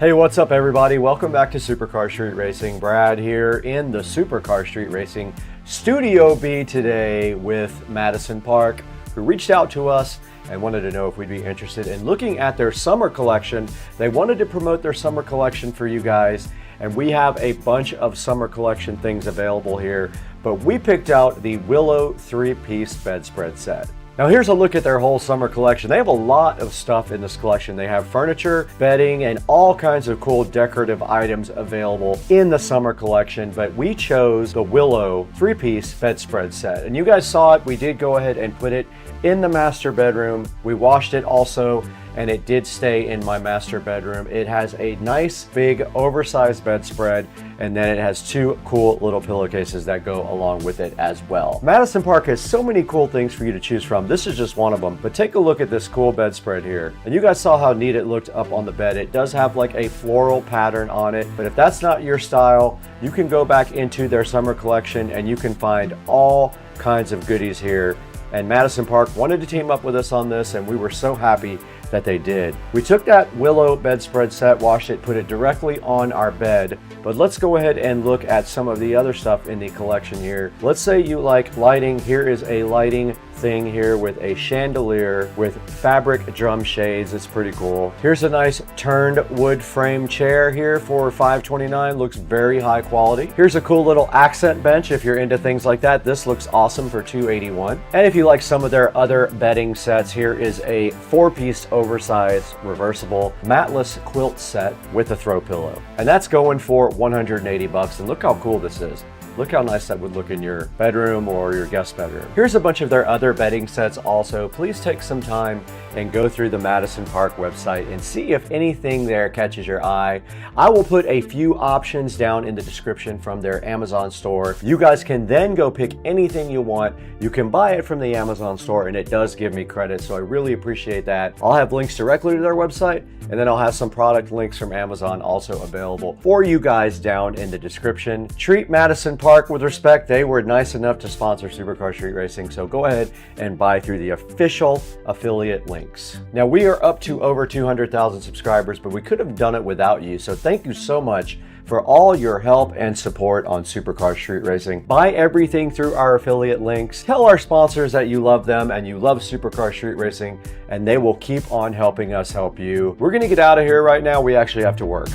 Hey, what's up everybody? Welcome back to Supercar Street Racing. Brad here in the Supercar Street Racing Studio B today with Madison Park, who reached out to us and wanted to know if we'd be interested in looking at their summer collection. They wanted to promote their summer collection for you guys, and we have a bunch of summer collection things available here, but we picked out the Willow 3-piece bedspread set. Now here's a look at their whole summer collection. They have a lot of stuff in this collection. They have furniture, bedding, and all kinds of cool decorative items available in the summer collection, but we chose the Willow 3-piece bedspread set. And you guys saw it, we did go ahead and put it in the master bedroom. We washed it also, and it did stay in my master bedroom. It has a nice big oversized bedspread, and then it has two cool little pillowcases that go along with it as well. Madison Park has so many cool things for you to choose from. This is just one of them, but take a look at this cool bedspread here. And you guys saw how neat it looked up on the bed. It does have like a floral pattern on it, but if that's not your style, you can go back into their summer collection and you can find all kinds of goodies here. And Madison Park wanted to team up with us on this, and we were so happy that they did. We took that Willow bedspread set, washed it, put it directly on our bed, but let's go ahead and look at some of the other stuff in the collection here. Let's say you like lighting. Here is a lighting thing here with a chandelier with fabric drum shades. It's pretty cool. Here's a nice turned wood frame chair here for $529. Looks very high quality. Here's a cool little accent bench if you're into things like that. This looks awesome for $281. And if you like some of their other bedding sets, here is a 4-piece oversized reversible matless quilt set with a throw pillow. And that's going for $180. And look how cool this is. Look how nice that would look in your bedroom or your guest bedroom. Here's a bunch of their other bedding sets also. Please take some time and go through the Madison Park website and see if anything there catches your eye. I will put a few options down in the description from their Amazon store. You guys can then go pick anything you want. You can buy it from the Amazon store, and it does give me credit, so I really appreciate that. I'll have links directly to their website, and then I'll have some product links from Amazon also available for you guys down in the description. Treat Madison Park with respect. They were nice enough to sponsor Supercar Street Racing, so go ahead and buy through the official affiliate links. Now we are up to over 200,000 subscribers, but we could have done it without you, so thank you so much for all your help and support on Supercar Street Racing. Buy everything through our affiliate links. Tell our sponsors that you love them and you love Supercar Street Racing, and they will keep on helping us help you. We're gonna get out of here right now. We actually have to work.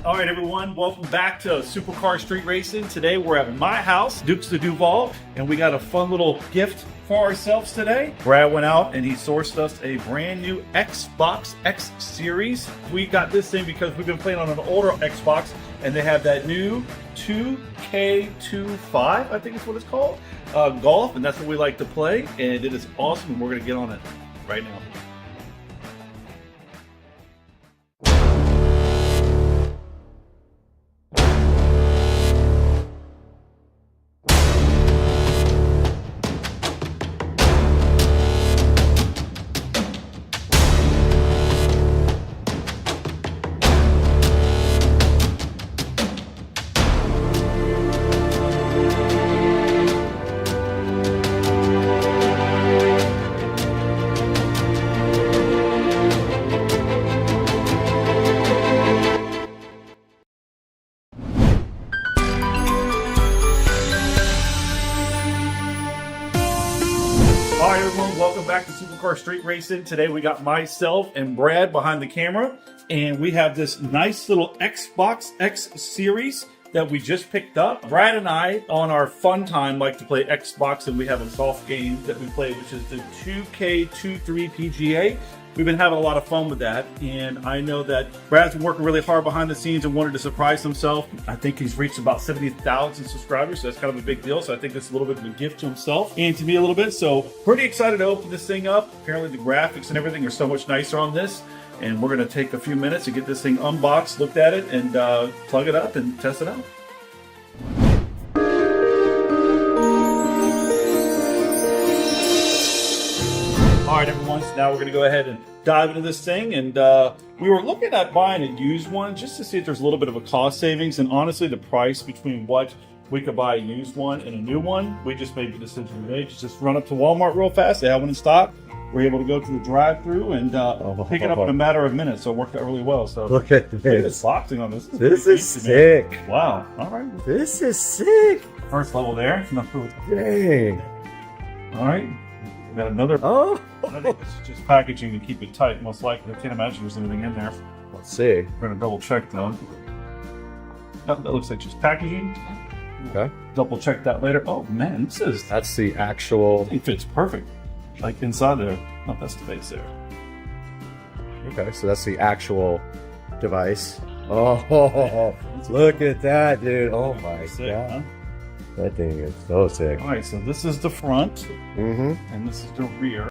All right, everyone, welcome back to Supercar Street Racing. Today we're at my house, Dukes de Duval, and we got a fun little gift for ourselves today. Brad went out and he sourced us a brand new Xbox X Series. We got this thing because we've been playing on an older Xbox, and they have that new 2K25, I think is what it's called, golf, and that's what we like to play, and it is awesome, and we're gonna get on it right now. Supercar Street Racing. Today we got myself and Brad behind the camera, and we have this nice little Xbox X series that we just picked up. Brad and I, on our fun time, like to play Xbox, and we have a golf game that we play, which is the 2K23 PGA. We've been having a lot of fun with that, and I know that Brad's been working really hard behind the scenes and wanted to surprise himself. I think he's reached about 70,000 subscribers, so that's kind of a big deal. So I think that's a little bit of a gift to himself and to me a little bit. So pretty excited to open this thing up. Apparently the graphics and everything are so much nicer on this, and we're going to take a few minutes to get this thing unboxed, looked at it, and plug it up and test it out. All right, everyone, so now we're going to go ahead and dive into this thing. And we were looking at buying a used one just to see if there's a little bit of a cost savings. And honestly, the price between what we could buy a used one and a new one, we just made the decision today to just run up to Walmart real fast. They have one in stock. We're able to go to the drive-thru and pick it up in a matter of minutes. So it worked out really well. So look at look at this. boxing on this. This is sick. Wow. All right. This is sick. First level there. Dang. All right. We got another. Oh. I think this is just packaging to keep it tight, most likely. I can't imagine there's anything in there. Let's see. We're going to double check though. Oh, that looks like just packaging. Okay. Double check that later. Oh man, that's the actual. It fits perfect. Like inside there. Oh, that's the base there. Okay, so that's the actual device. Oh, look at that, dude. Oh my god. Huh? That thing is so sick. All right, so this is the front, Mm-hmm. and this is the rear.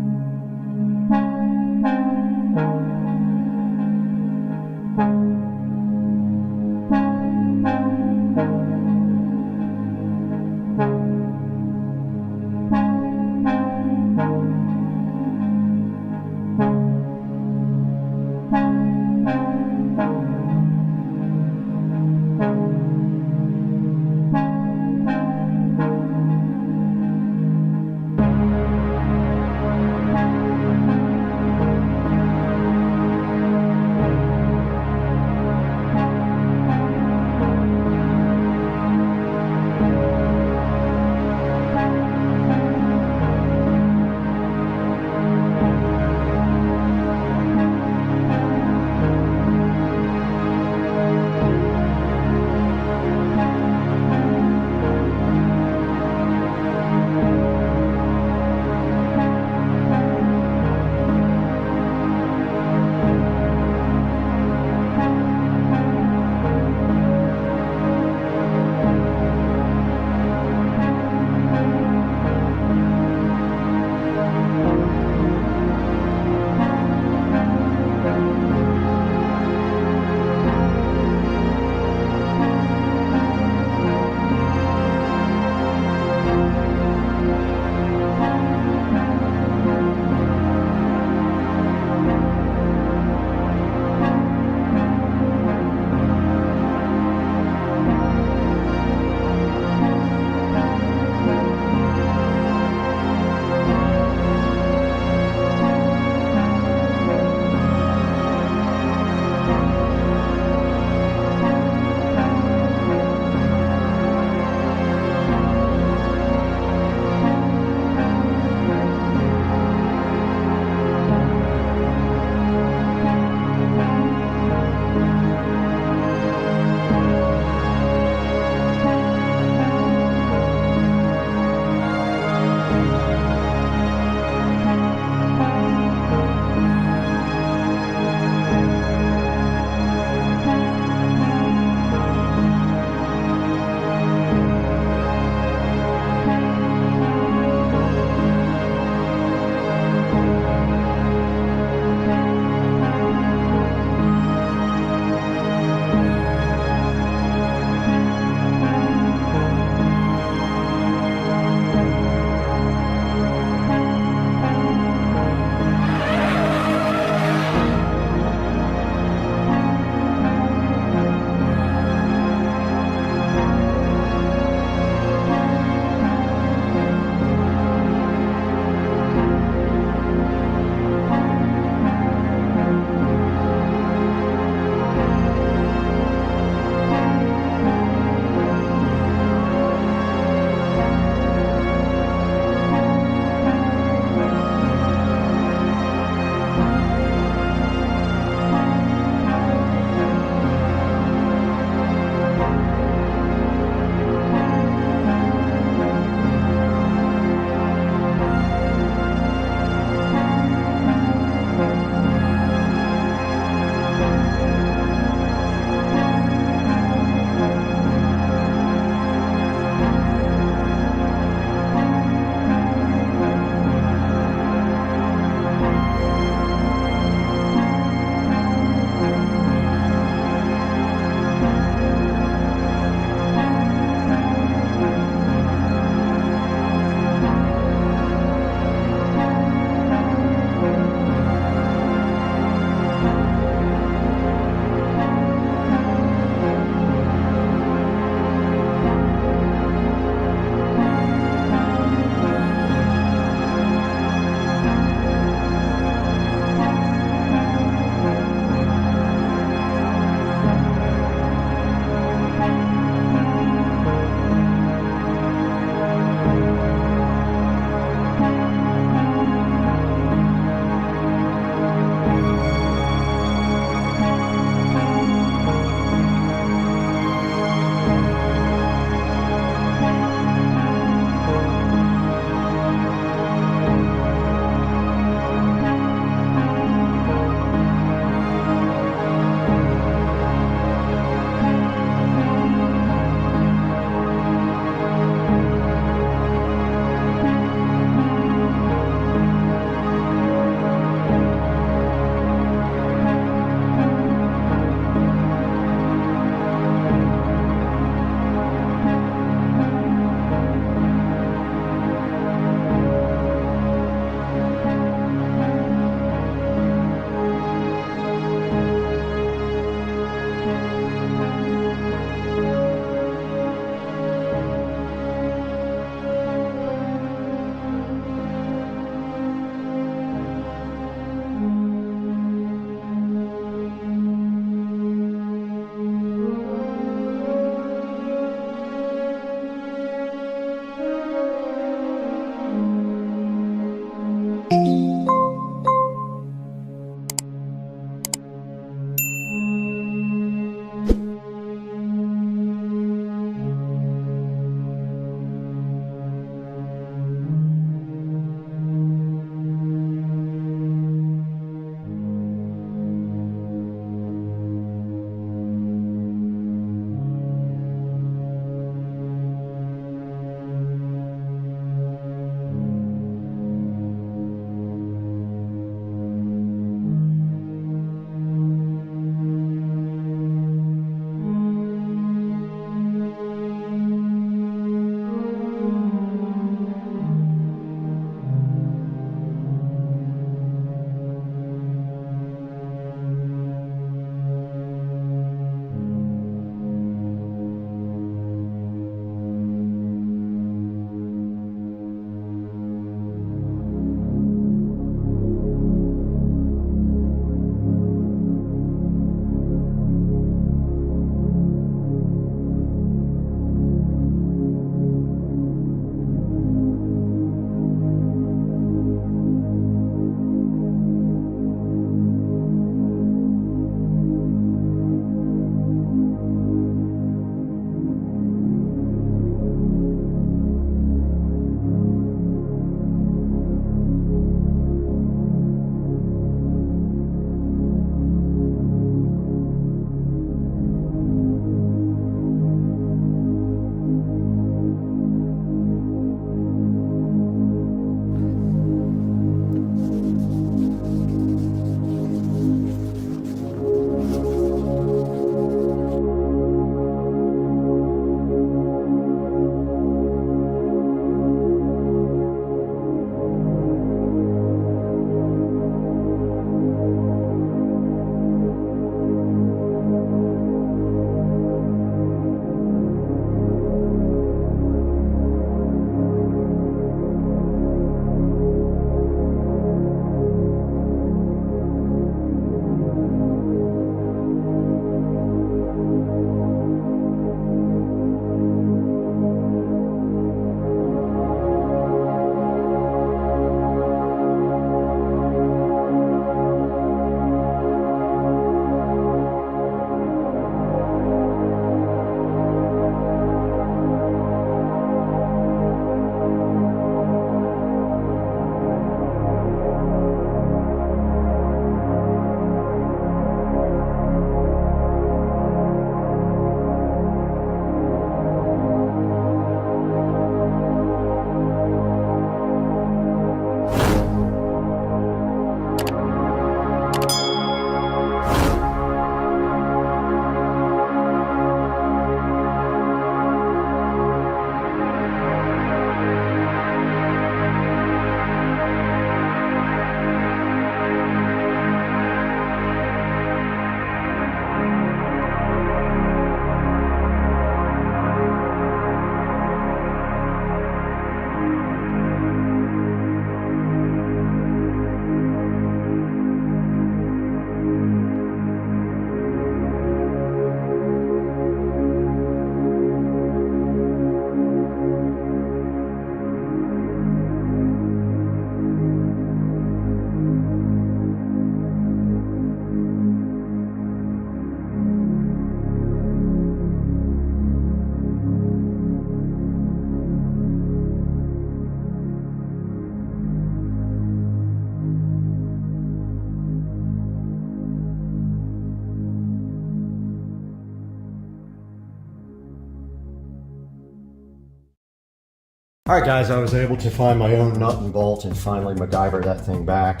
All right, guys, I was able to find my own nut and bolt and finally MacGyver that thing back.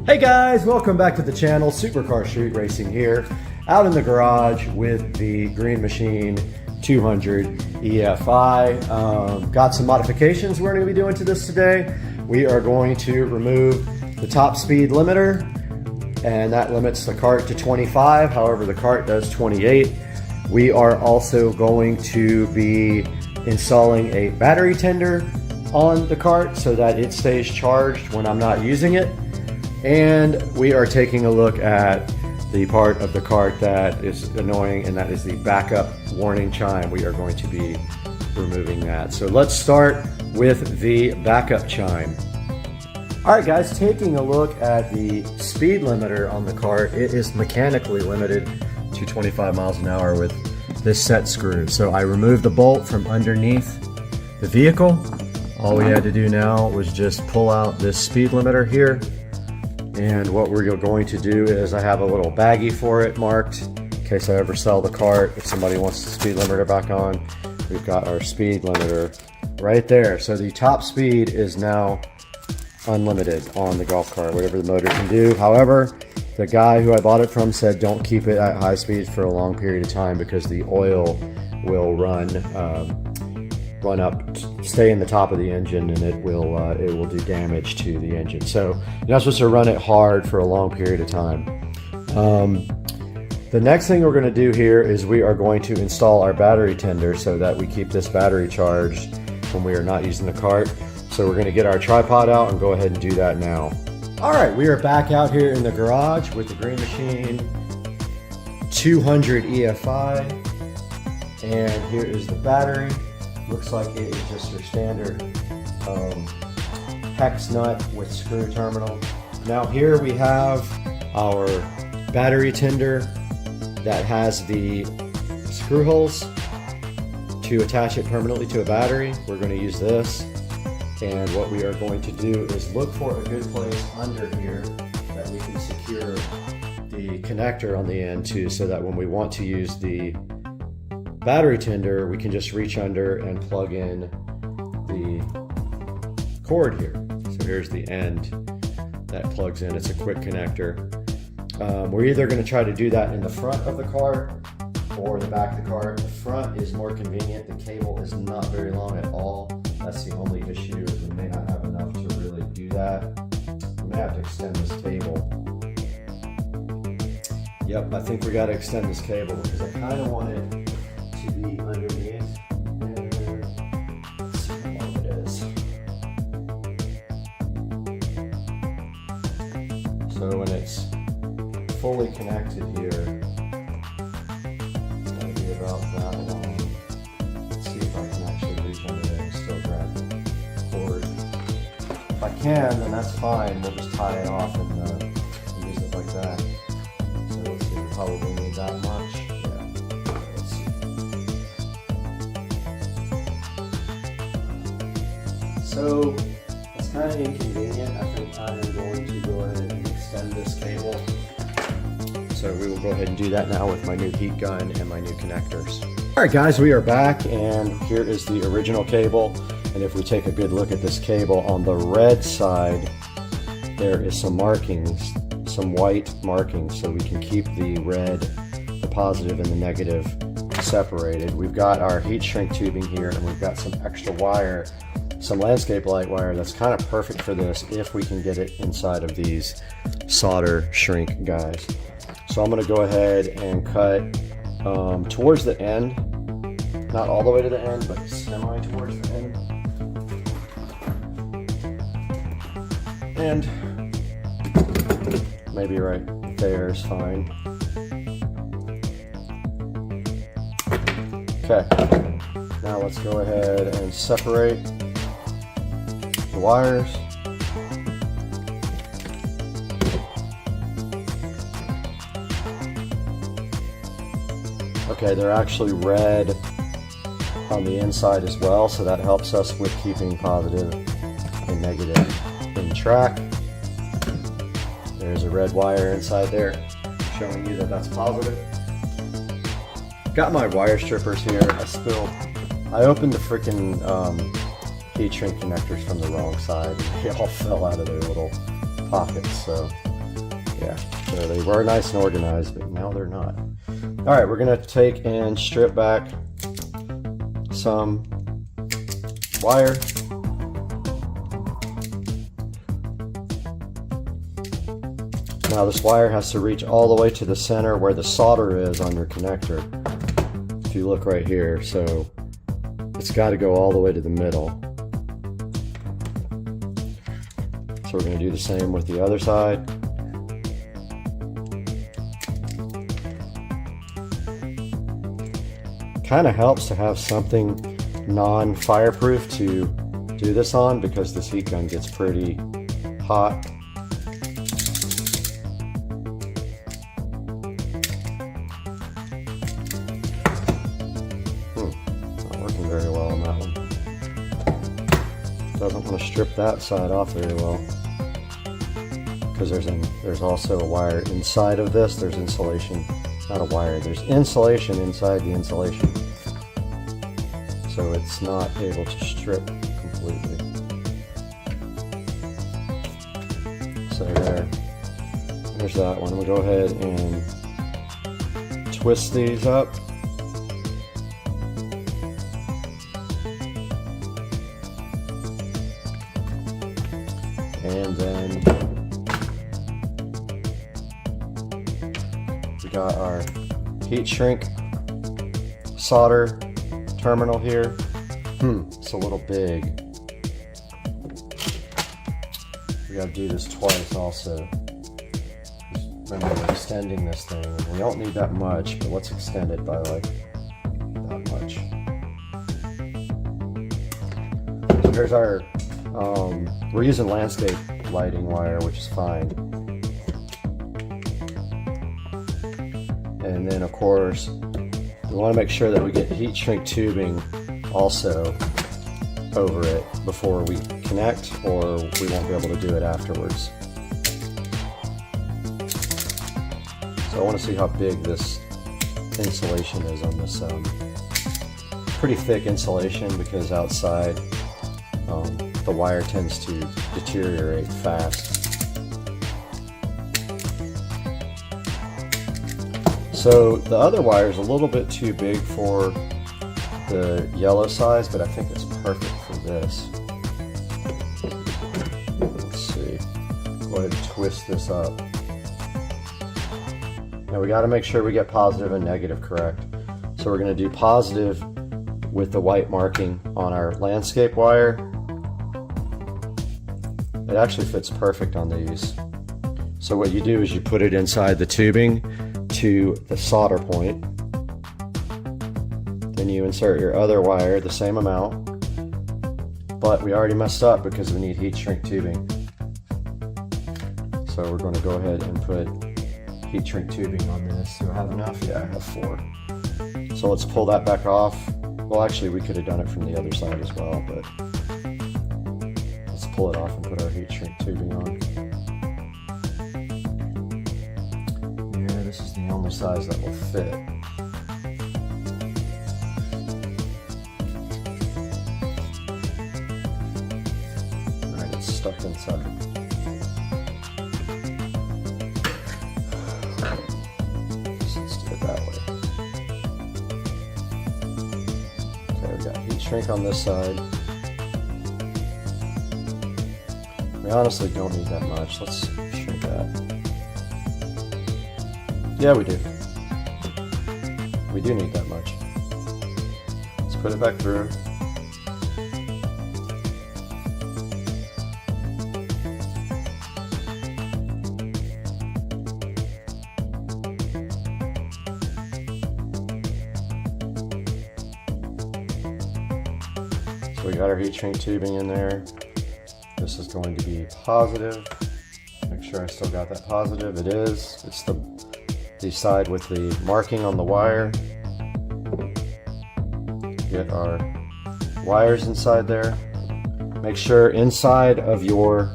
Hey guys, welcome back to the channel. Supercar Street Racing here, out in the garage with the Green Machine 200 EFI. Got some modifications we're going to be doing to this today. We are going to remove the top speed limiter, and that limits the cart to 25. However, the cart does 28. We are also going to be installing a battery tender on the cart so that it stays charged when I'm not using it. And we are taking a look at the part of the cart that is annoying, and that is the backup warning chime. We are going to be removing that. So let's start with the backup chime. All right, guys, taking a look at the speed limiter on the cart, it is mechanically limited to 25 miles an hour with this set screw. So I removed the bolt from underneath the vehicle. All we had to do now was just pull out this speed limiter here. And what we're going to do is I have a little baggie for it marked in case I ever sell the cart. If somebody wants the speed limiter back on, we've got our speed limiter right there. So the top speed is now unlimited on the golf cart, whatever the motor can do. However, the guy who I bought it from said don't keep it at high speed for a long period of time because the oil will run up, stay in the top of the engine, and it will do damage to the engine. So you're not supposed to run it hard for a long period of time. The next thing we're going to do here is we are going to install our battery tender so that we keep this battery charged when we are not using the cart. So we're going to get our tripod out and go ahead and do that now. All right, we are back out here in the garage with the Green Machine 200 EFI, and here is the battery. Looks like it is just your standard hex nut with screw terminal. Now here we have our battery tender that has the screw holes to attach it permanently to a battery. We're going to use this, and what we are going to do is look for a good place under here that we can secure the connector on the end to, so that when we want to use the battery tender, we can just reach under and plug in the cord here. So here's the end that plugs in. It's a quick connector. We're either going to try to do that in the front of the cart or the back of the cart. The front is more convenient. The cable is not very long at all. That's the only issue. We may not have enough to really do that. We may have to extend this cable. Yep, I think we got to extend this cable because I kind of want it to be underneath. Let's see how long it is. So when it's fully connected here, it's going to be about that long. Let's see if I can actually reach under there and still grab the cord. If I can, then that's fine. We'll just tie it off and use it like that. So let's see, we probably need that much. So it's kind of inconvenient. I think I am going to go ahead and extend this cable. So we will go ahead and do that now with my new heat gun and my new connectors. All right, guys, we are back, and here is the original cable. And if we take a good look at this cable, on the red side, there is some markings, some white markings, so we can keep the red, the positive, and the negative separated. We've got our heat shrink tubing here, and we've got some extra wire, some landscape light wire that's kind of perfect for this if we can get it inside of these solder shrink guys. So I'm going to go ahead and cut towards the end, not all the way to the end, but semi towards the end. And maybe right there is fine. Okay, now let's go ahead and separate the wires. Okay, they're actually red on the inside as well, so that helps us with keeping positive and negative in track. There's a red wire inside there showing you that that's positive. Got my wire strippers here. I opened the freaking heat shrink connectors from the wrong side. They all fell out of their little pockets, so yeah. So they were nice and organized, but now they're not. All right, we're gonna take and strip back some wire. Now this wire has to reach all the way to the center where the solder is on your connector. If you look right here, so it's got to go all the way to the middle. So we're going to do the same with the other side. Kind of helps to have something non-fireproof to do this on, because this heat gun gets pretty hot. Not working very well on that one. Doesn't want to strip that side off very well, because there's also a wire inside of this. There's insulation, not a wire, there's insulation inside the insulation, so it's not able to strip completely. So there's that one. We'll go ahead and twist these up. And then we got our heat shrink solder terminal here. It's a little big. We gotta do this twice also. Remember, we're extending this thing. We don't need that much, but let's extend it by like that much. So here's our we're using landscape lighting wire, which is fine. And then of course, we want to make sure that we get heat shrink tubing also over it before we connect, or we won't be able to do it afterwards. So I want to see how big this insulation is on this pretty thick insulation, because outside the wire tends to deteriorate fast. So the other wire is a little bit too big for the yellow size, but I think it's perfect for this. Let's see. Go ahead and twist this up. Now we got to make sure we get positive and negative correct. So we're going to do positive with the white marking on our landscape wire. It actually fits perfect on these. So what you do is you put it inside the tubing to the solder point. Then you insert your other wire the same amount. But we already messed up because we need heat shrink tubing. So we're going to go ahead and put heat shrink tubing on this. Do I have enough? Yeah, I have 4. So let's pull that back off. Well, actually we could have done it from the other side as well, but let's pull it off and put our heat shrink tubing on. Yeah, this is the only size that will fit. Alright, it's stuck inside. Shrink on this side. We honestly don't need that much. Let's shrink that. Yeah, we do. We do need that much. Let's put it back through. We got our heat shrink tubing in there. This is going to be positive. Make sure I still got that positive. It is. It's the side with the marking on the wire. get our wires inside there. Make sure inside of your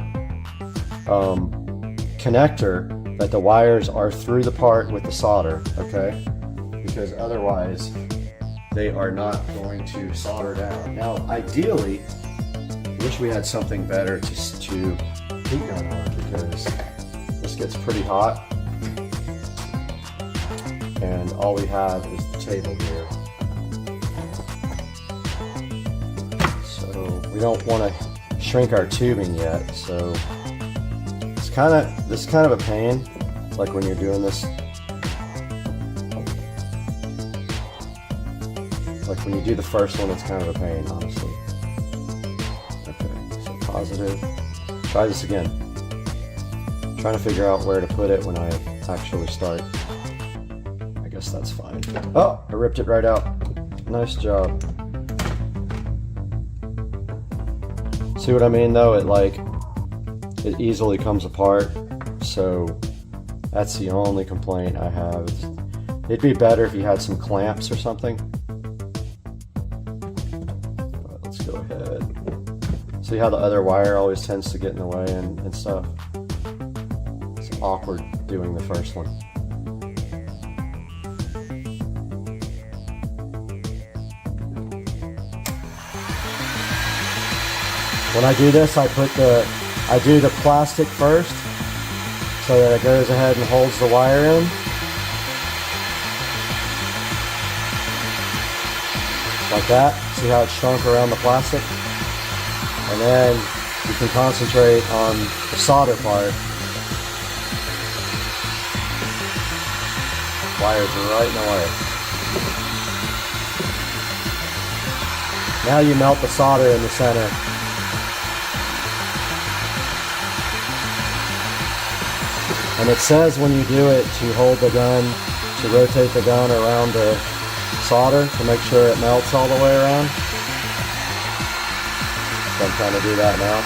connector that the wires are through the part with the solder, okay? Because otherwise they are not going to solder down. Now, ideally, I wish we had something better to heat gun on, because this gets pretty hot and all we have is the table here. So we don't want to shrink our tubing yet, so this is kind of a pain, like when you're doing this. Like when you do the first one, it's kind of a pain, honestly. Okay, so positive. Try this again. I'm trying to figure out where to put it when I actually start. I guess that's fine. Oh, I ripped it right out. Nice job. See what I mean though? It easily comes apart. So that's the only complaint I have. It'd be better if you had some clamps or something. But let's go ahead. See how the other wire always tends to get in the way and stuff? It's awkward doing the first one. When I do this, I do the plastic first, so that it goes ahead and holds the wire in. Like that. See how it shrunk around the plastic? And then you can concentrate on the solder part. Wires are right in the way. Now you melt the solder in the center. And it says when you do it to hold the gun, to rotate the gun around the solder to make sure it melts all the way around. So I'm trying to do that now.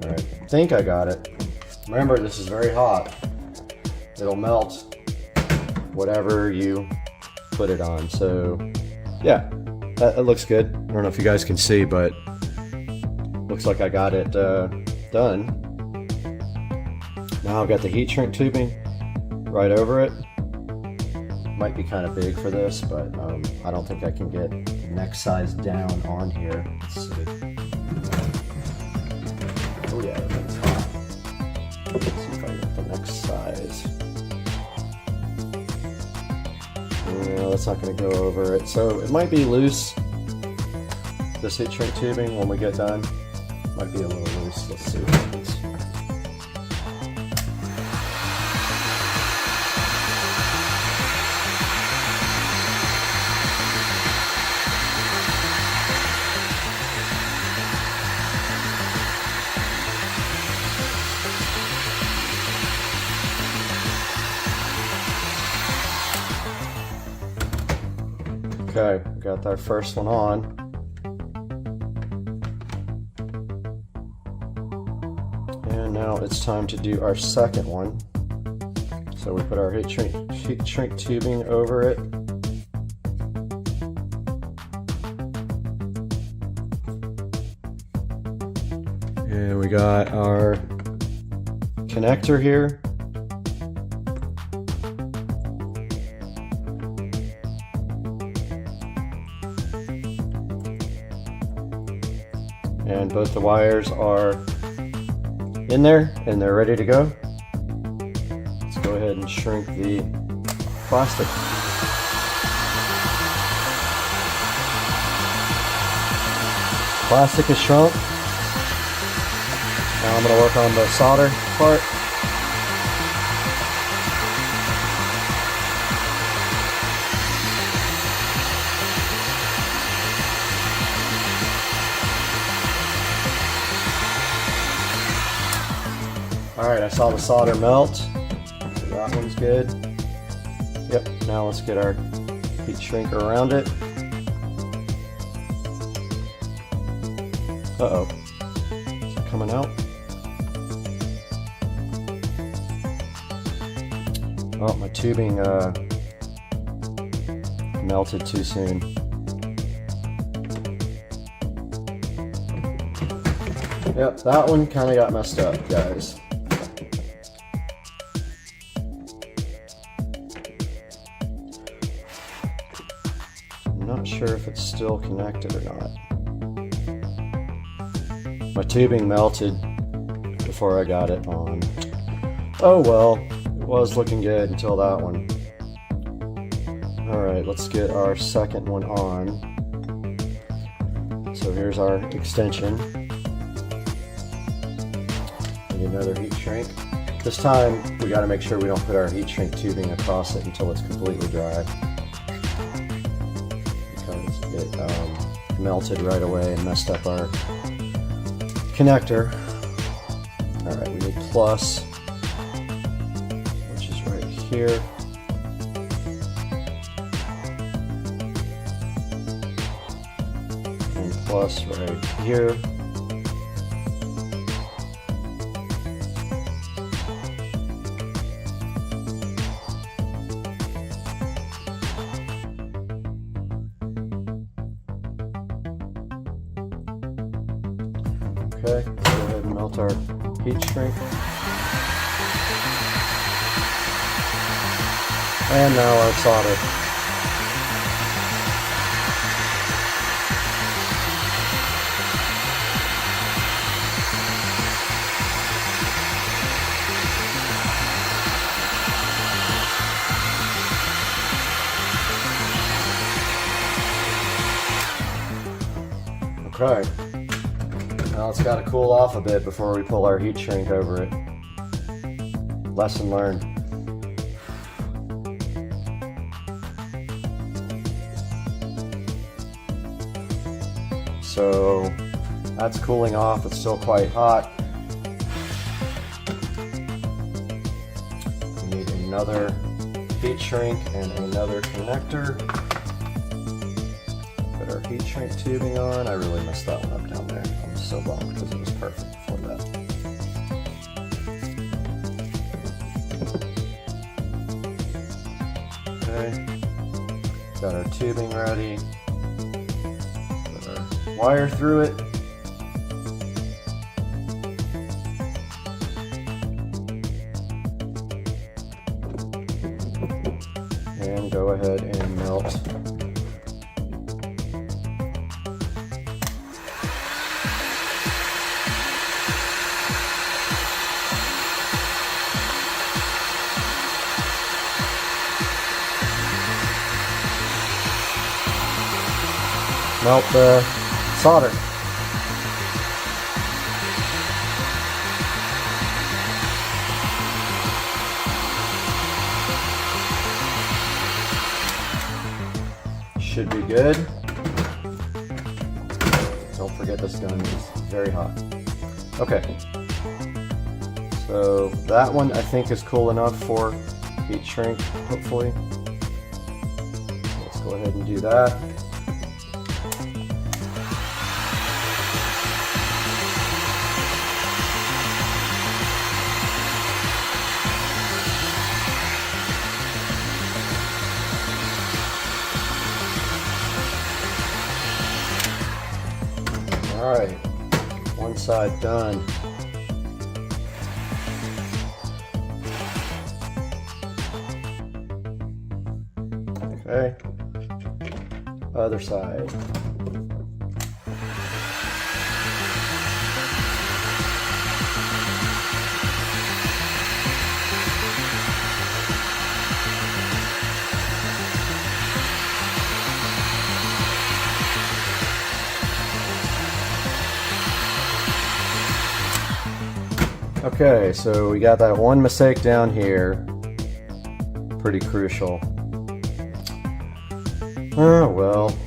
Alright, I think I got it. Remember, this is very hot. It'll melt whatever you put it on. So yeah, that looks good. I don't know if you guys can see, but looks like I got it done. Now I've got the heat shrink tubing right over it. Might be kind of big for this, but I don't think I can get neck size down on here. Let's see. Oh yeah, that's hot. Let's see if I get the neck size. No, that's not going to go over it. So it might be loose. This heat shrink tubing, when we get done, might be a little loose. Let's see what happens. Okay, got our first one on. And now it's time to do our second one. So we put our heat shrink tubing over it. And we got our connector here. And both the wires are in there and they're ready to go. Let's go ahead and shrink the plastic. Plastic is shrunk. Now I'm going to work on the solder part. Alright, I saw the solder melt. So that one's good. Yep, now let's get our heat shrink around it. Uh-oh. Is it coming out? Oh, my tubing melted too soon. Yep, that one kind of got messed up, guys. I'm not sure if it's still connected or not. My tubing melted before I got it on. Oh well, it was looking good until that one. Alright, let's get our second one on. So here's our extension. Need another heat shrink. This time we got to make sure we don't put our heat shrink tubing across it until it's completely dry, because it melted right away and messed up our connector. Alright, we need plus, which is right here. And plus right here. Okay, go ahead and melt our heat shrink. And now our solder. Okay. Now it's got to cool off a bit before we pull our heat shrink over it. Lesson learned. So that's cooling off. It's still quite hot. We need another heat shrink and another connector. Put our heat shrink tubing on. I really messed that one up down there. I'm so bummed because it was perfect before that. Okay, got our tubing ready. Put our wire through it. And go ahead and melt . Melt the solder. Should be good. Don't forget this gun is very hot. Okay. So that one I think is cool enough for heat shrink, hopefully. Let's go ahead and do that. All right, one side done. Okay, other side. Okay, so we got that one mistake down here. Pretty crucial. Oh well,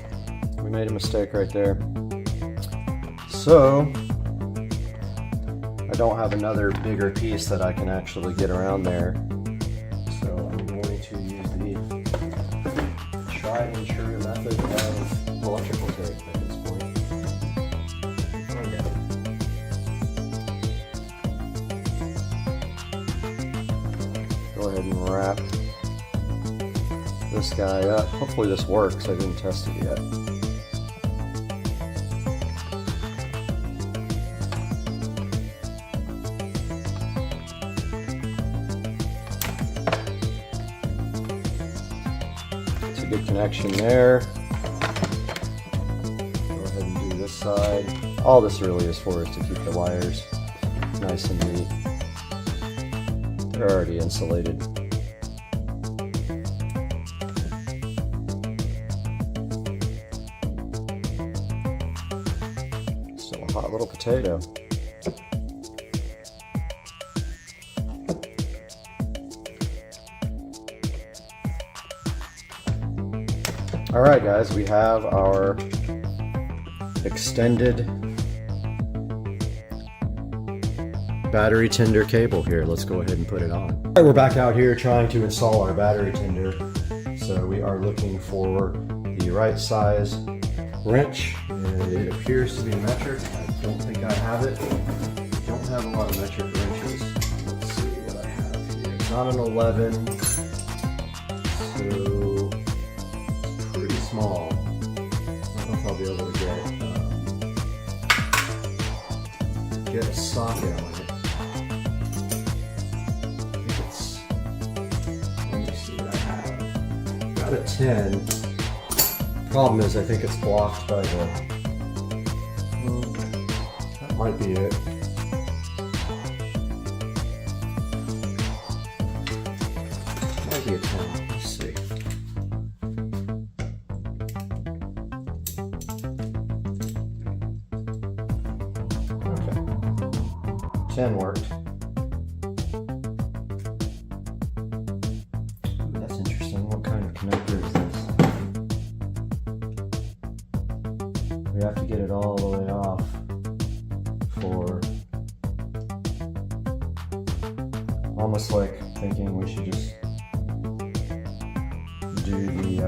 we made a mistake right there. So, I don't have another bigger piece that I can actually get around there. So I'm going to use the tried and true method of electrical tape at this point. Okay. go ahead and wrap this guy up. Hopefully this works. I didn't test it yet. It's a good connection there. Go ahead and do this side. All this really is for is to keep the wires nice and neat. They're already insulated. Still a hot little potato. All right, guys, we have our extended battery tender cable here. Let's go ahead and put it on. All right, we're back out here trying to install our battery tender. So we are looking for the right size wrench, and it appears to be metric. I don't think I have it. Don't have a lot of metric wrenches. Let's see what I have here. It's not an 11, so it's pretty small. I don't know if I'll be able to get a socket on it. A 10. Problem is, I think it's blocked by the. That might be it. Might be a 10. Let's see. Okay. 10 worked. Connector is this? We have to get it all the way off for almost like thinking we should just do the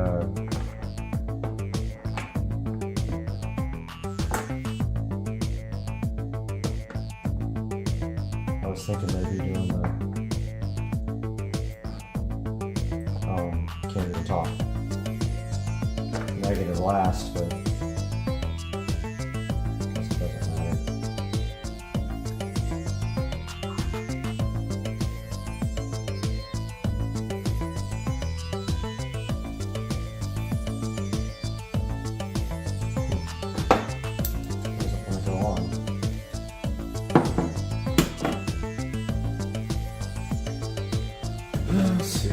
I was thinking maybe doing the can't even talk. Negative last, but I guess it doesn't matter. Doesn't want to go on. Let's see.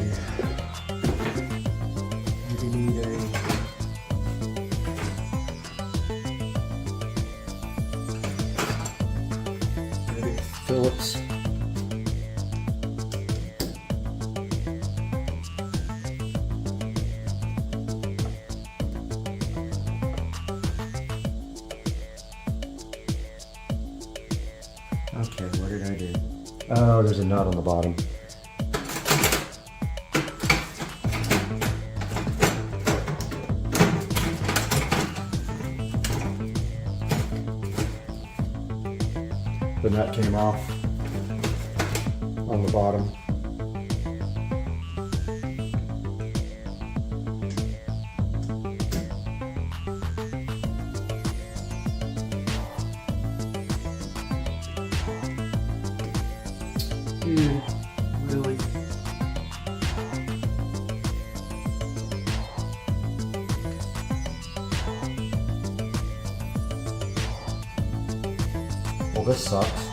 Phillips. Okay, what did I do? Oh, there's a nut on the bottom. The nut came off on the bottom. Really? Well, this sucks.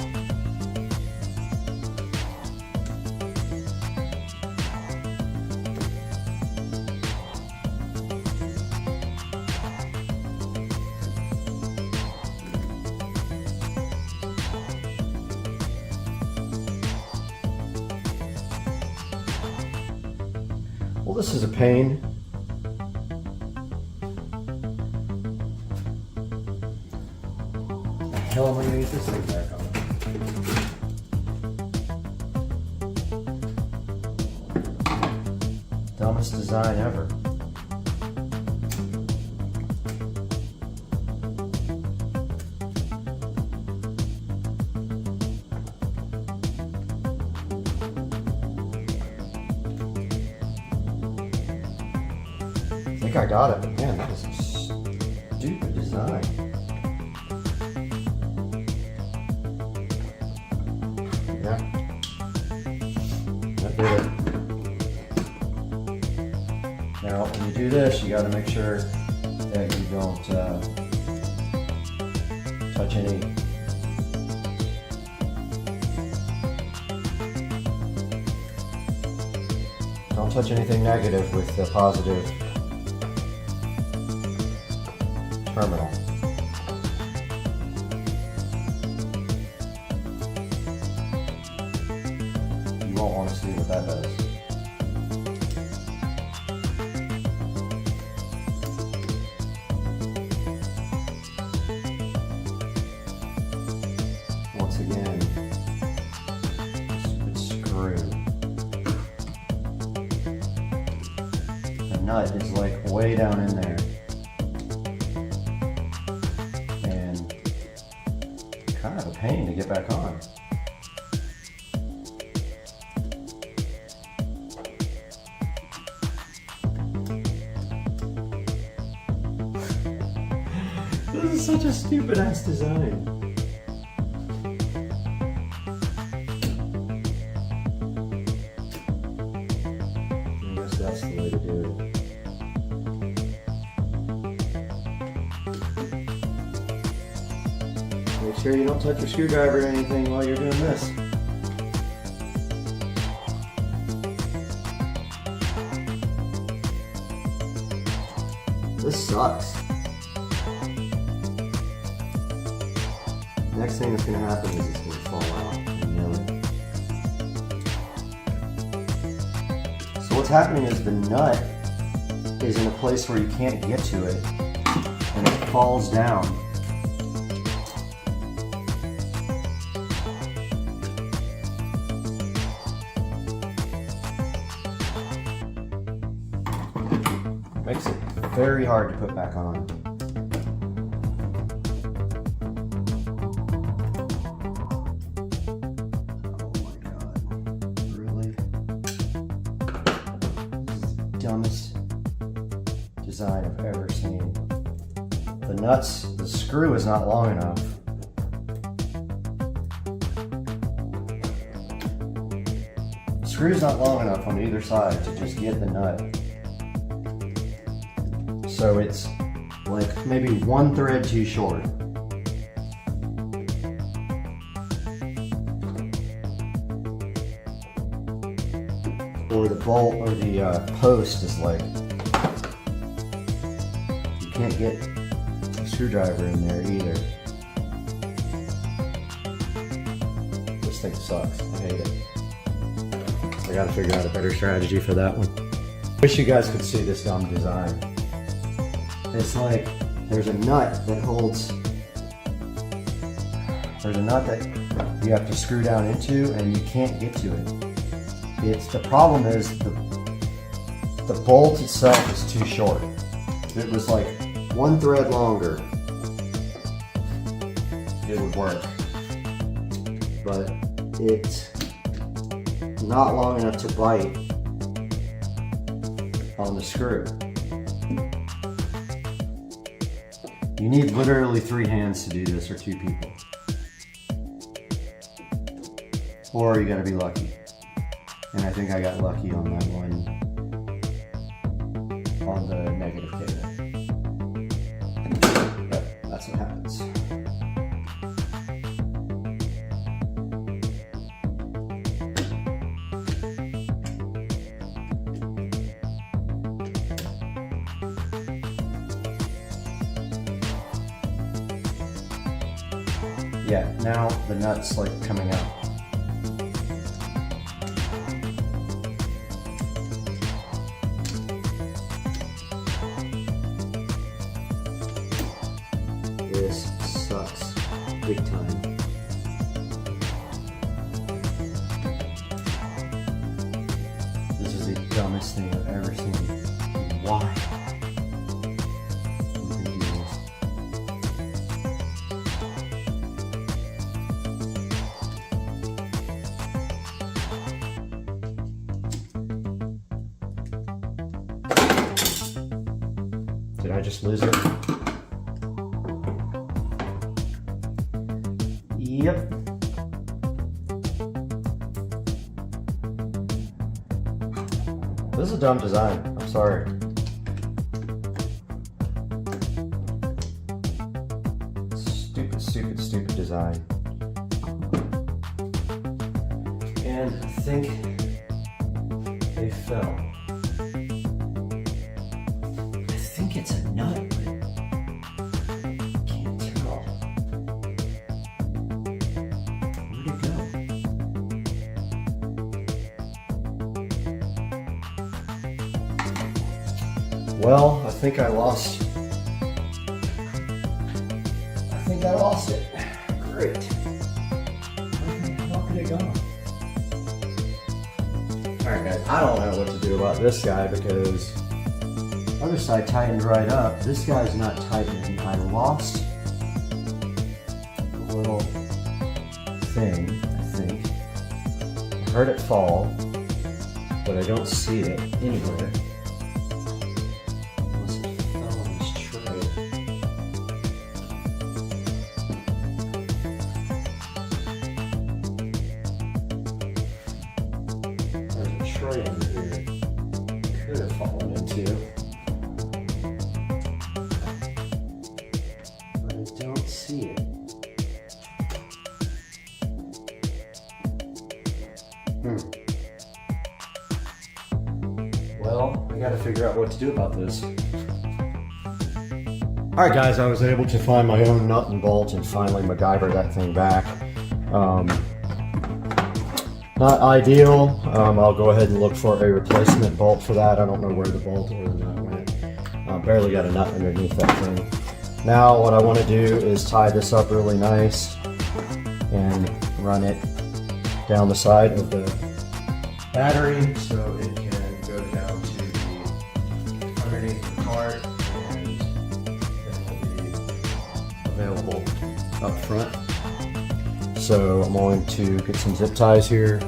Well, this is a pain. The hell am I going to get this thing back on? Dumbest design ever. think I got it, but man, that is a stupid design. Yeah. That did it. Now, when you do this, you got to make sure that you don't touch any Don't touch anything negative with the positive terminal. You won't want to see what that does. Once again, stupid screw. The nut is like way down in there. And kind of a pain to get back on. This is such a stupid ass design. I guess that's the way to do it. Make sure you don't touch your screwdriver or anything while you're doing this. This sucks. Next thing that's going to happen is it's going to fall out. You know it. So what's happening is the nut is in a place where you can't get to it, and it falls down. Makes it very hard to put back on. Dumbest design I've ever seen. The screw is not long enough. The screw is not long enough on either side to just get the nut. So it's like maybe one thread too short. Or the bolt or the post is like, you can't get a screwdriver in there either. This thing sucks. I hate it. I gotta figure out a better strategy for that one. Wish you guys could see this dumb design. It's like there's a nut that holds. There's a nut that you have to screw down into, and you can't get to it. The problem is the bolt itself is too short. If it was like one thread longer, it would work. But it's not long enough to bite on the screw. You need literally 3 hands to do this, or 2 people. Or you gotta be lucky. And I think I got lucky on that one, on the negative cable. But that's what happens. Yeah, now the nut's like coming out. This sucks big time. This is the dumbest thing I've ever seen. Why? I'm confused. Did I just lose it? Yep. This is a dumb design. I'm sorry. Stupid design. And I think they fell. I think it's a nut, but can't tell. Where'd it go? Well, I think I lost. I lost it. Great. How could it go? Alright guys, I don't know what to do about this guy because other side tightened right up. This guy's not tightening. I lost a little thing, I think. I heard it fall, but I don't see it anywhere. Unless it fell on this tray. Tray under here could have fallen into, but I don't see it. Well, I gotta figure out what to do about this. Alright guys, I was able to find my own nut and bolt and finally MacGyver that thing back. Not ideal. I'll go ahead and look for a replacement bolt for that. I don't know where the bolt or the nut went. Barely got a nut underneath that thing. Now what I want to do is tie this up really nice and run it down the side of the battery so it can go down to the underneath the cart and it will be available up front. So I'm going to get some zip ties here.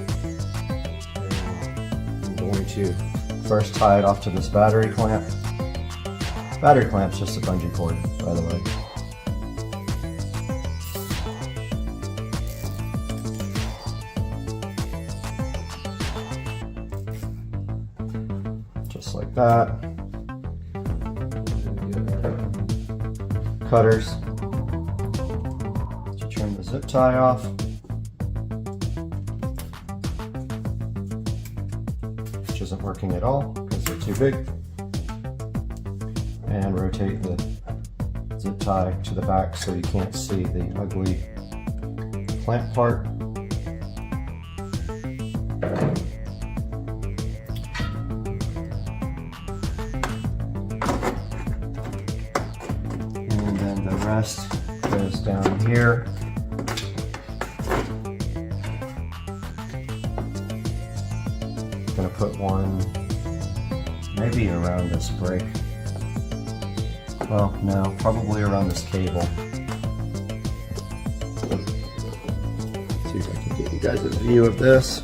I'm going to first tie it off to this battery clamp. Battery clamp's just a bungee cord, by the way. Just like that. Cutters. Trim the zip tie off. Which isn't working at all because they're too big. And rotate the zip tie to the back so you can't see the ugly clamp part. And then the rest goes down here. Gonna put one maybe around this break. Well, no, probably around this cable. See if I can get you guys a view of this.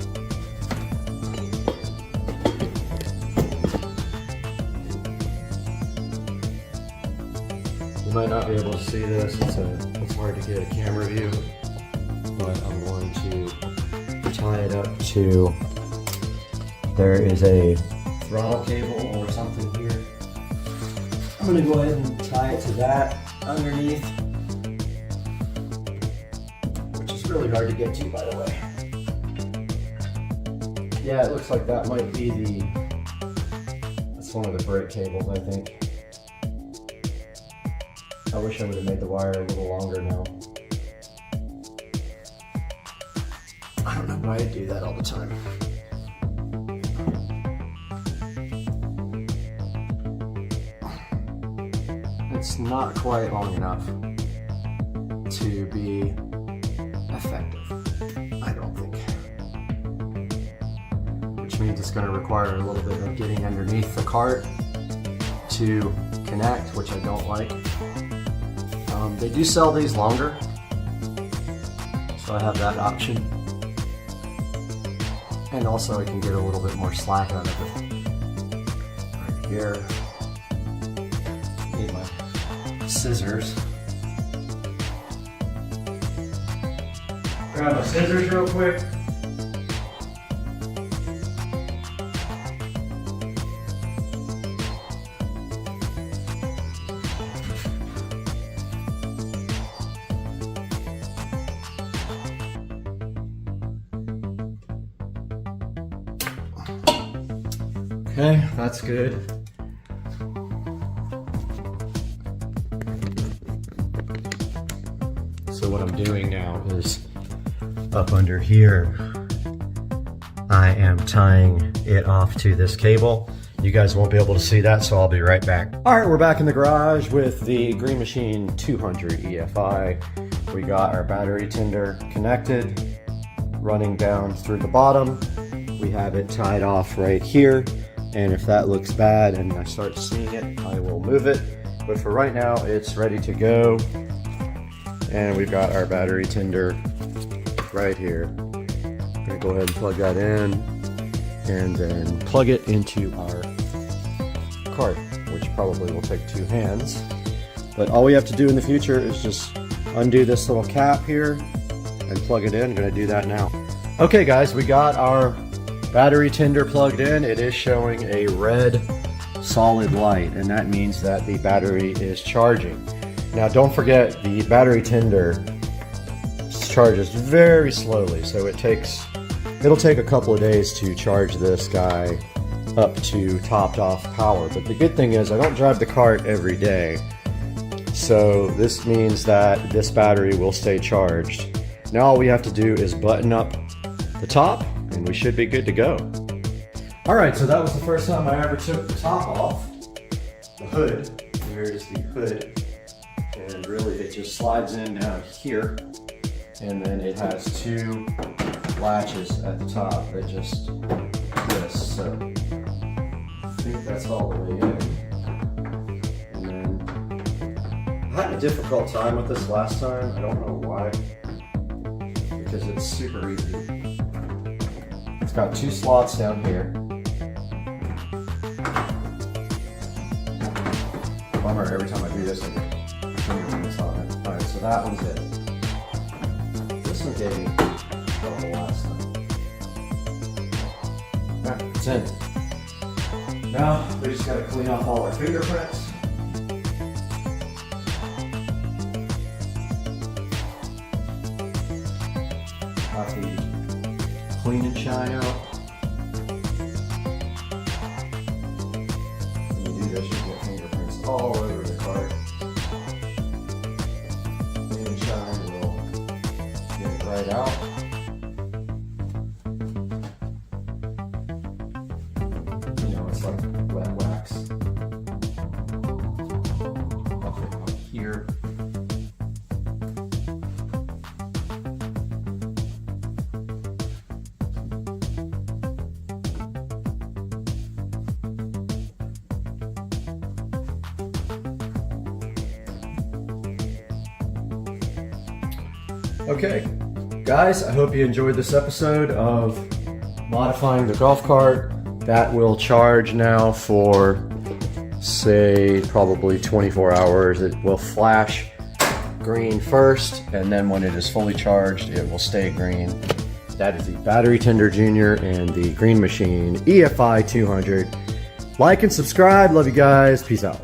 You might not be able to see this. It's hard to get a camera view, but I'm going to tie it up to. There is a throttle cable or something here. I'm going to go ahead and tie it to that underneath, which is really hard to get to, by the way. Yeah, it looks like that might be that's one of the brake cables, I think. I wish I would have made the wire a little longer now. I don't know why I do that all the time. It's not quite long enough to be effective, I don't think. Which means it's going to require a little bit of getting underneath the cart to connect, which I don't like. They do sell these longer, so I have that option. And also I can get a little bit more slack out of it. Right here. Need my scissors. Grab my scissors real quick. Okay, that's good. So what I'm doing now is up under here, I am tying it off to this cable. You guys won't be able to see that, so I'll be right back. All right, we're back in the garage with the Green Machine 200 EFI. We got our battery tender connected, running down through the bottom. We have it tied off right here. And if that looks bad and I start seeing it, I will move it. But for right now, it's ready to go. And we've got our battery tender right here. I'm gonna go ahead and plug that in and then plug it into our cart, which probably will take 2 hands. But all we have to do in the future is just undo this little cap here and plug it in. I'm gonna do that now. Okay guys, we got our battery tender plugged in. It is showing a red solid light, and that means that the battery is charging. Now don't forget, the battery tender charges very slowly, so it'll take a couple of days to charge this guy up to topped off power. But the good thing is I don't drive the cart every day, so this means that this battery will stay charged. Now all we have to do is button up the top and we should be good to go. All right, so that was the first time I ever took the top off, the hood. Here is the hood, and really it just slides in down here, and then it has 2 latches at the top that just this. So I think that's all the way in. And then I had a difficult time with this last time. I don't know why, because it's super easy. It's got 2 slots down here. Bummer, every time I do this, I get fingerprints on it. Alright, so that one's it. This one gave me trouble last time. Alright, it's in. Now, we just gotta clean off all our fingerprints. Got the clean and shine out. When you do this, you get fingerprints all over the cart. Clean and shine will get it right out. You know, it's like wet wax. Buff it up here. Okay, guys, I hope you enjoyed this episode of modifying the golf cart. That will charge now for, say, probably 24 hours. It will flash green first, and then when it is fully charged, it will stay green. That is the Battery Tender Junior and the Green Machine EFI 200. Like and subscribe. Love you guys. Peace out.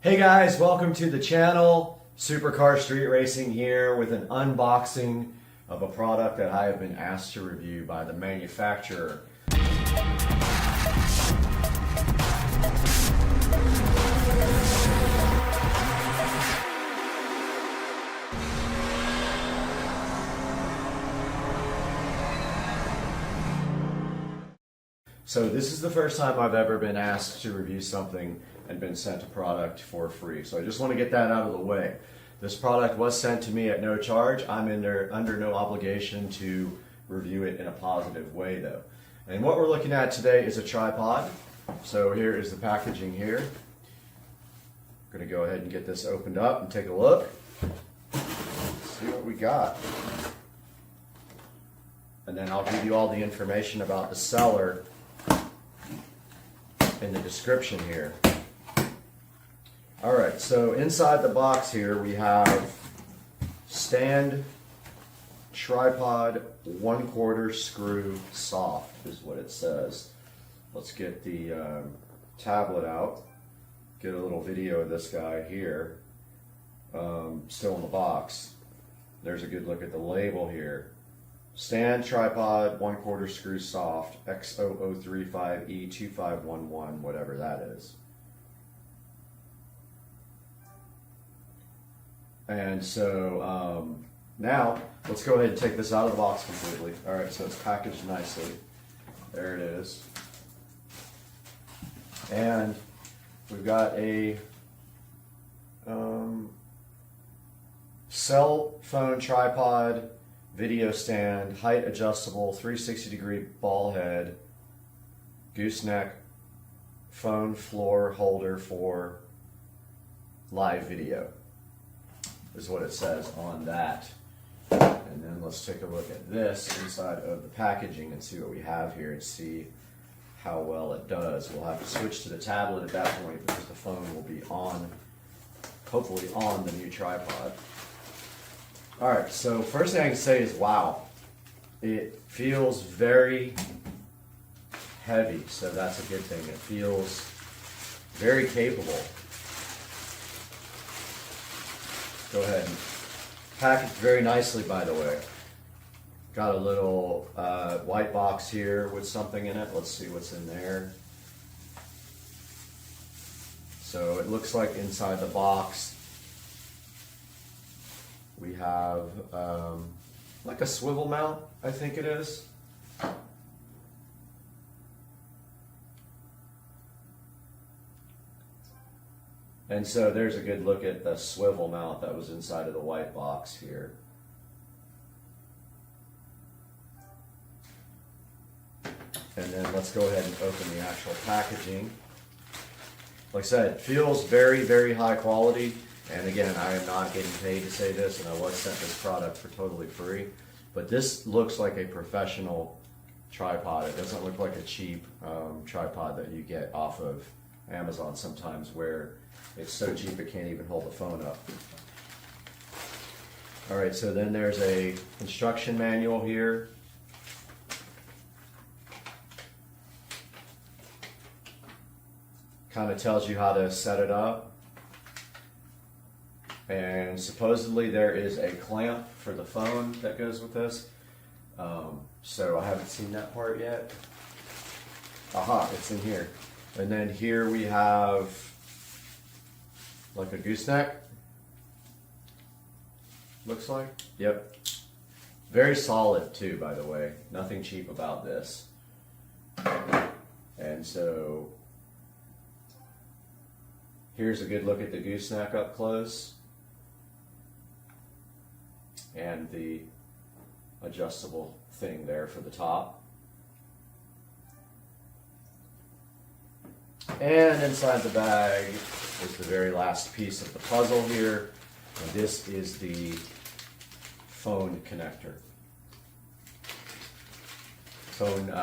Hey guys, welcome to the channel. Supercar Street Racing here with an unboxing of a product that I have been asked to review by the manufacturer. So this is the first time I've ever been asked to review something and been sent a product for free. So I just want to get that out of the way. This product was sent to me at no charge. I'm under no obligation to review it in a positive way though. And what we're looking at today is a tripod. So here is the packaging here. I'm going to go ahead and get this opened up and take a look. See what we got. And then I'll give you all the information about the seller in the description here. All right, so inside the box here we have stand, tripod, 1/4 screw soft is what it says. Let's get the tablet out, get a little video of this guy here, still in the box. There's a good look at the label here. Stand, tripod, 1/4 screw soft, X0035E2511, whatever that is. And so now let's go ahead and take this out of the box completely. All right, so it's packaged nicely. There it is. And we've got a cell phone tripod, video stand, height adjustable, 360-degree ball head, gooseneck, phone floor holder for live video is what it says on that. And then let's take a look at this inside of the packaging and see what we have here and see how well it does. We'll have to switch to the tablet at that point because the phone will be on, hopefully on the new tripod. All right, so first thing I can say is, wow, it feels very heavy, so that's a good thing. It feels very capable. Go ahead and packaged very nicely, by the way. Got a little white box here with something in it. Let's see what's in there. So it looks like inside the box we have like a swivel mount, I think it is. And so there's a good look at the swivel mount that was inside of the white box here. And then let's go ahead and open the actual packaging. Like I said, it feels very, very high quality. And again, I am not getting paid to say this, and I was sent this product for totally free. But this looks like a professional tripod. It doesn't look like a cheap tripod that you get off of Amazon sometimes, where it's so cheap it can't even hold the phone up. All right, so then there's a instruction manual here. Kind of tells you how to set it up. And supposedly there is a clamp for the phone that goes with this. So I haven't seen that part yet. Aha, it's in here. And then here we have like a gooseneck. Looks like. Yep. Very solid too, by the way. Nothing cheap about this. And so here's a good look at the gooseneck up close. And the adjustable thing there for the top. And inside the bag is the very last piece of the puzzle here. And this is the phone connector. Phone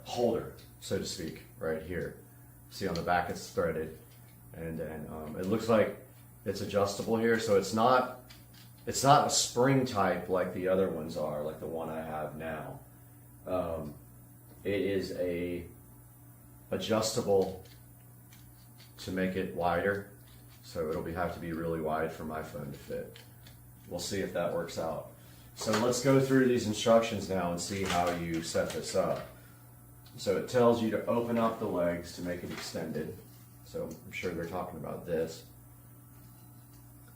holder, so to speak, right here. See on the back it's threaded. And then it looks like it's adjustable here, so it's not a spring type like the other ones are, like the one I have now. It is a adjustable to make it wider, so it'll have to be really wide for my phone to fit. We'll see if that works out. So let's go through these instructions now and see how you set this up. So it tells you to open up the legs to make it extended. So I'm sure they're talking about this.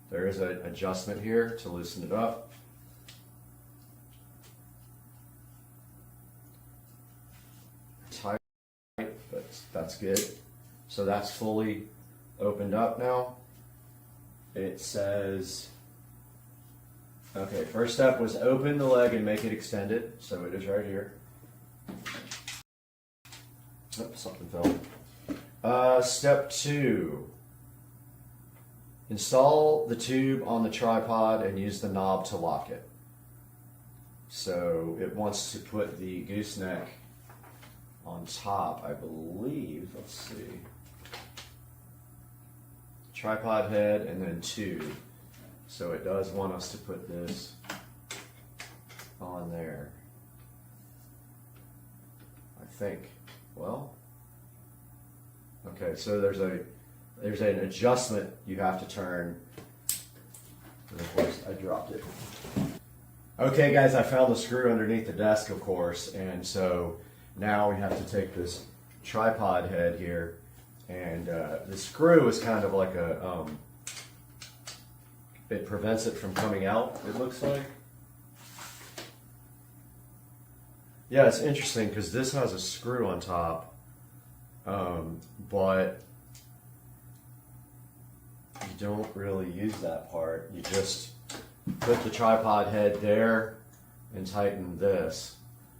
There is an adjustment here to loosen it up. Tight, but that's good. So that's fully opened up now. It says, okay, first step was open the leg and make it extended. So it is right here. Oops, something fell. Step 2. Install the tube on the tripod and use the knob to lock it. So it wants to put the gooseneck on top, I believe, let's see, tripod head and then tube. So it does want us to put this on there, I think. Well, okay, so there's an adjustment you have to turn, and of course I dropped it. Okay guys, I found the screw underneath the desk, of course, and so now we have to take this tripod head here, and the screw is kind of like a, it prevents it from coming out, it looks like. Yeah, it's interesting because this has a screw on top, but you don't really use that part. You just put the tripod head there and tighten this.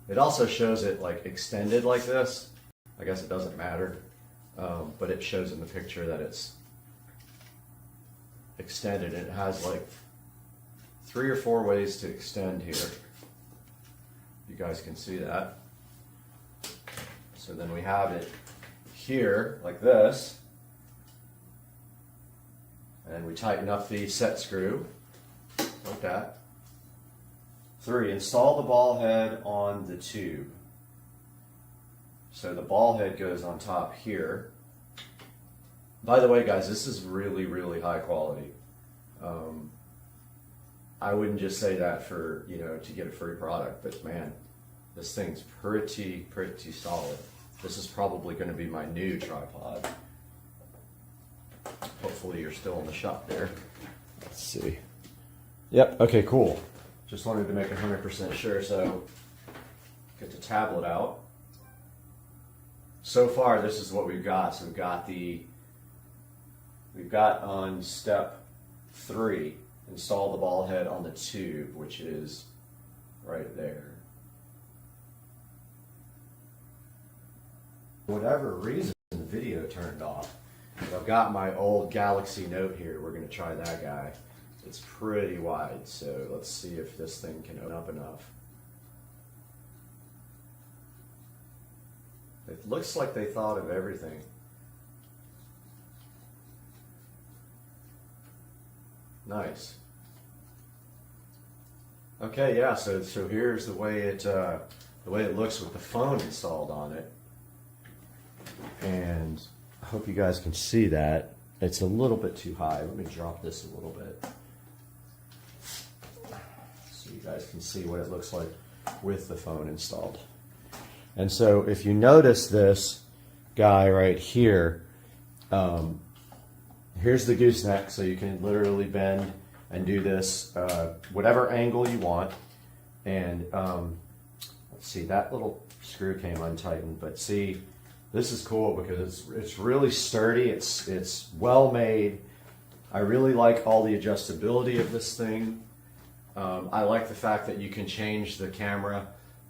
It also shows it like extended like this. I guess it doesn't matter, but it shows in the picture that it's extended. It has like 3 or 4 ways to extend here. You guys can see that. So then we have it here like this, and we tighten up the set screw like that. 3, install the ball head on the tube. So the ball head goes on top here. By the way, guys, this is really, really high quality. I wouldn't just say that for, you know, to get a free product, but man, this thing's pretty solid. This is probably going to be my new tripod. Hopefully you're still in the shop there. Let's see. Yep, okay, cool. Just wanted to make 100% sure, so get the tablet out. So far, this is what we've got. So we've got on step 3, install the ball head on the tube, which is right there. For whatever reason, the video turned off. I've got my old Galaxy Note here. We're going to try that guy. It's pretty wide, so let's see if this thing can open up enough. It looks like they thought of everything. Nice. Okay, yeah. So here's the way it looks with the phone installed on it, and I hope you guys can see that. It's a little bit too high. Let me drop this a little bit so you guys can see what it looks like with the phone installed. And so if you notice this guy right here, here's the gooseneck, so you can literally bend and do this whatever angle you want. And let's see, that little screw came untightened, but see, this is cool because it's really sturdy. It's well made. I really like all the adjustability of this thing. I like the fact that you can change the camera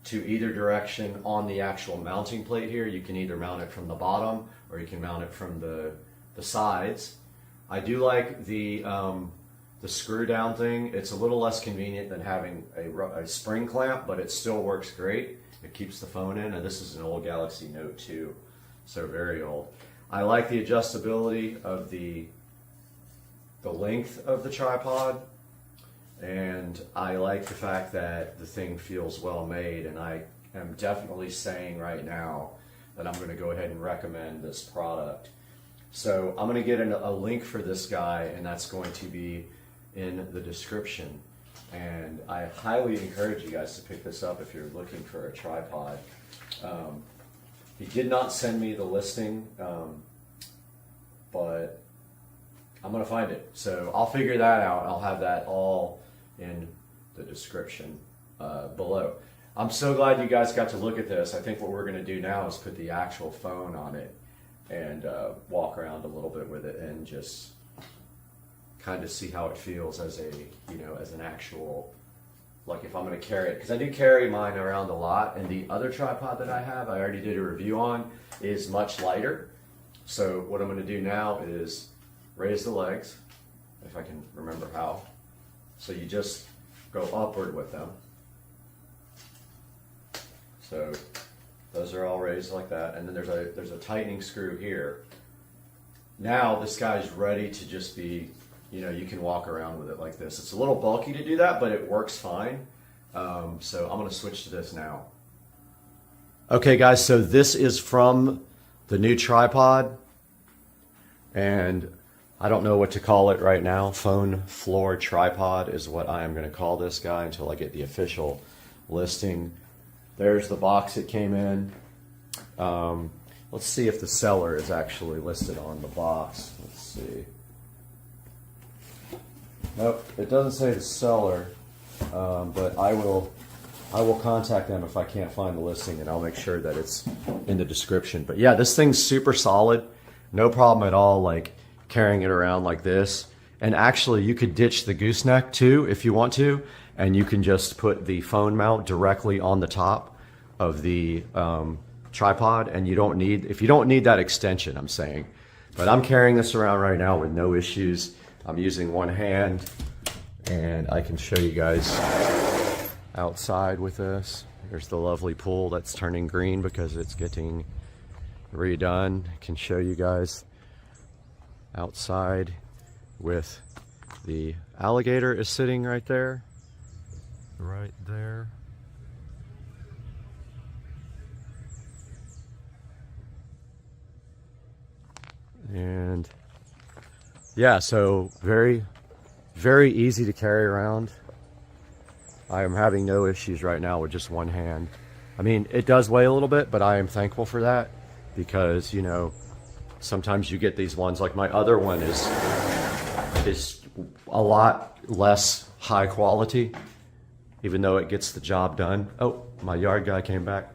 to either direction on the actual mounting plate here. You can either mount it from the bottom or you can mount it from the sides. I do like the screw down thing. It's a little less convenient than having a spring clamp, but it still works great. It keeps the phone in, and this is an old Galaxy Note 2, so very old. I like the adjustability of the length of the tripod, and I like the fact that the thing feels well made, and I am definitely saying right now that I'm going to go ahead and recommend this product. So I'm going to get a link for this guy, and that's going to be in the description. And I highly encourage you guys to pick this up if you're looking for a tripod. He did not send me the listing, but I'm going to find it. So I'll figure that out. I'll have that all in the description below. I'm so glad you guys got to look at this. I think what we're going to do now is put the actual phone on it and walk around a little bit with it and just kind of see how it feels as a, you know, as an actual, like if I'm going to carry it, because I do carry mine around a lot, and the other tripod that I have, I already did a review on, is much lighter. So what I'm going to do now is raise the legs, if I can remember how. So you just go upward with them. So Those are all raised like that, and then there's a tightening screw here. Now this guy's ready to just be, you know, you can walk around with it like this. It's a little bulky to do that, but it works fine. So I'm gonna switch to this now. Okay guys, so this is from the new tripod, and I don't know what to call it right now. Phone floor tripod is what I am gonna call this guy until I get the official listing. There's the box it came in. Let's see if the seller is actually listed on the box. Let's see. Nope, it doesn't say the seller, but I will contact them if I can't find the listing, and I'll make sure that it's in the description. But yeah, this thing's super solid. No problem at all, like carrying it around like this. And actually, you could ditch the gooseneck too if you want to, and you can just put the phone mount directly on the top of the tripod, and you don't need, if you don't need that extension, I'm saying. But I'm carrying this around right now with no issues. I'm using one hand, and I can show you guys outside with this. There's the lovely pool that's turning green because it's getting redone. I can show you guys outside with the alligator is sitting right there. Right there. And yeah, so very, very easy to carry around. I am having no issues right now with just one hand. I mean, it does weigh a little bit, but I am thankful for that because, you know, sometimes you get these ones, like my other one is a lot less high quality, even though it gets the job done. Oh, my yard guy came back.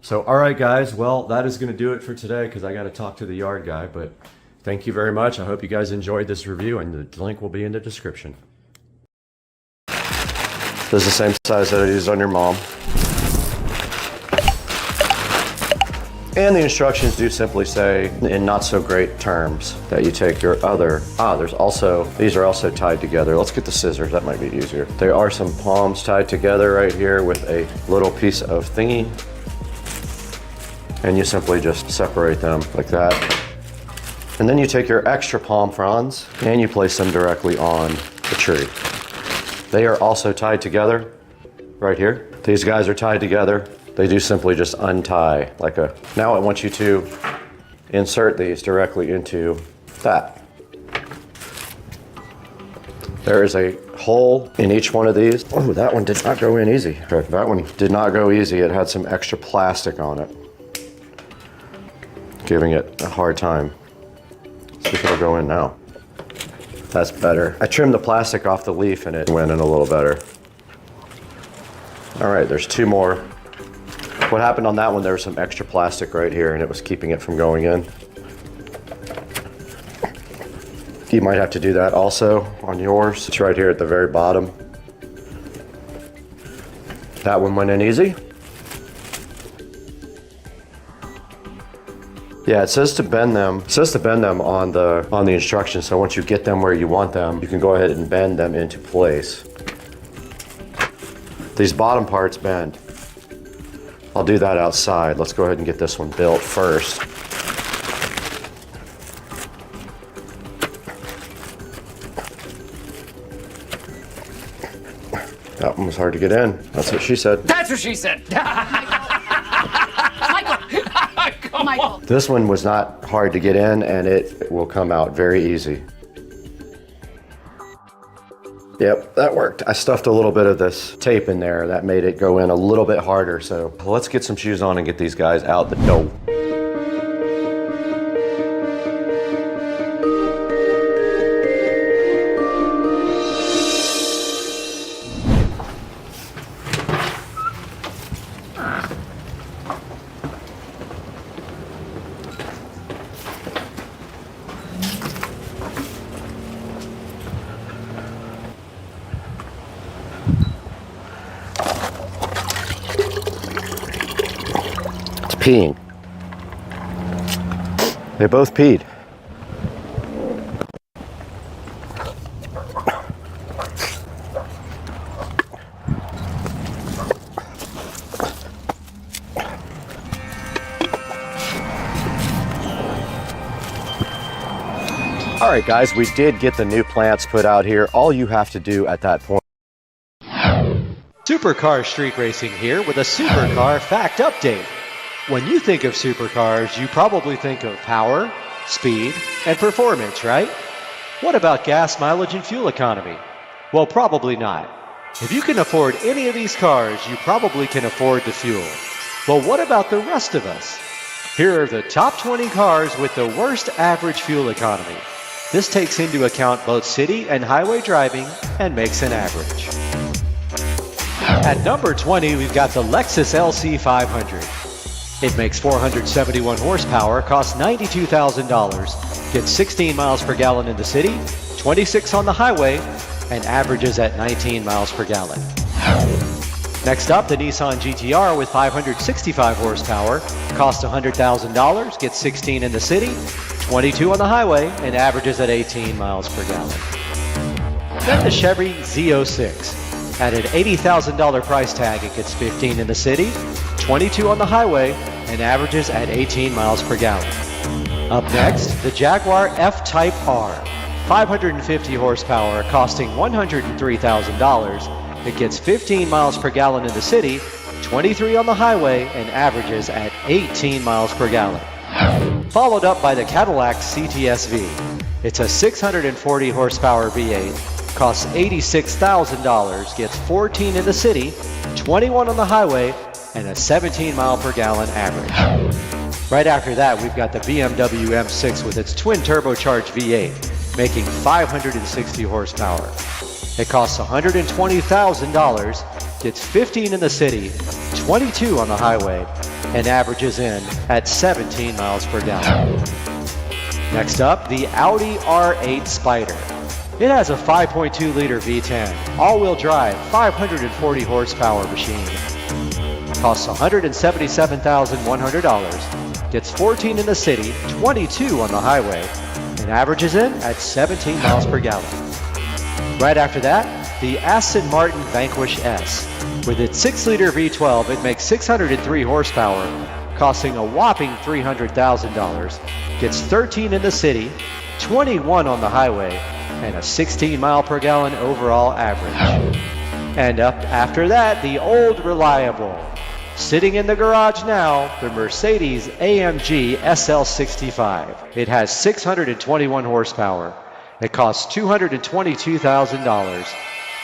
So, all right, guys, well, that is going to do it for today because I got to talk to the yard guy. But thank you very much. I hope you guys enjoyed this review, and the link will be in the description. This is the same size that I used on your mom. And the instructions do simply say, in not so great terms, that you take your other, these are also tied together. Let's get the scissors, that might be easier. There are some palms tied together right here with a little piece of thingy. And you simply just separate them like that. And then you take your extra palm fronds and you place them directly on the tree. They are also tied together right here. These guys are tied together. They do simply just untie like a, now I want you to insert these directly into that. There is a hole in each one of these. Oh, that one did not go in easy. Okay, that one did not go easy. It had some extra plastic on it, giving it a hard time. Let's see if it'll go in now. That's better. I trimmed the plastic off the leaf and it went in a little better. All right, there's two more. What happened on that one, there was some extra plastic right here and it was keeping it from going in. You might have to do that also on yours. It's right here at the very bottom. That one went in easy. Yeah, it says to bend them. It says to bend them on the instructions. So once you get them where you want them, you can go ahead and bend them into place. These bottom parts bend. I'll do that outside. Let's go ahead and get this one built first. That one was hard to get in. That's what she said. That's what she said. Michael. This one was not hard to get in, and it will come out very easy. Yep, that worked. I stuffed a little bit of this tape in there. That made it go in a little bit harder. So let's get some shoes on and get these guys out the door. Peeing. They both peed. All right, guys, we did get the new plants put out here. All you have to do at that point. Supercar Street Racing here with a Supercar Fact Update. When you think of supercars, you probably think of power, speed, and performance, right? What about gas mileage and fuel economy? Well, probably not. If you can afford any of these cars, you probably can afford the fuel. But what about the rest of us? Here are the top 20 cars with the worst average fuel economy. This takes into account both city and highway driving and makes an average. At number 20, we've got the Lexus LC 500. It makes 471 horsepower, costs $92,000, gets 16 miles per gallon in the city, 26 on the highway, and averages at 19 miles per gallon. Next up, the Nissan GT-R with 565 horsepower, costs $100,000, gets 16 in the city, 22 on the highway, and averages at 18 miles per gallon. Then the Chevy Z06. At an $80,000 price tag, it gets 15 in the city, 22 on the highway, and averages at 18 miles per gallon. Up next, the Jaguar F-Type R. 550 horsepower, costing $103,000. It gets 15 miles per gallon in the city, 23 on the highway, and averages at 18 miles per gallon. Followed up by the Cadillac CTS-V. It's a 640 horsepower V8, costs $86,000, gets 14 in the city, 21 on the highway, and a 17 mile per gallon average. Right after that, we've got the BMW M6 with its twin turbocharged V8, making 560 horsepower. It costs $120,000, gets 15 in the city, 22 on the highway, and averages in at 17 miles per gallon. Next up, the Audi R8 Spider. It has a 5.2-liter V10, all-wheel drive, 540 horsepower machine. Costs $177,100, gets 14 in the city, 22 on the highway, and averages in at 17 miles per gallon. Right after that, the Aston Martin Vanquish S. With its 6-liter V12, it makes 603 horsepower, costing a whopping $300,000, gets 13 in the city, 21 on the highway, and a 16 mile per gallon overall average. And up after that, the old reliable. Sitting in the garage now, the Mercedes AMG SL65. It has 621 horsepower. It costs $222,000,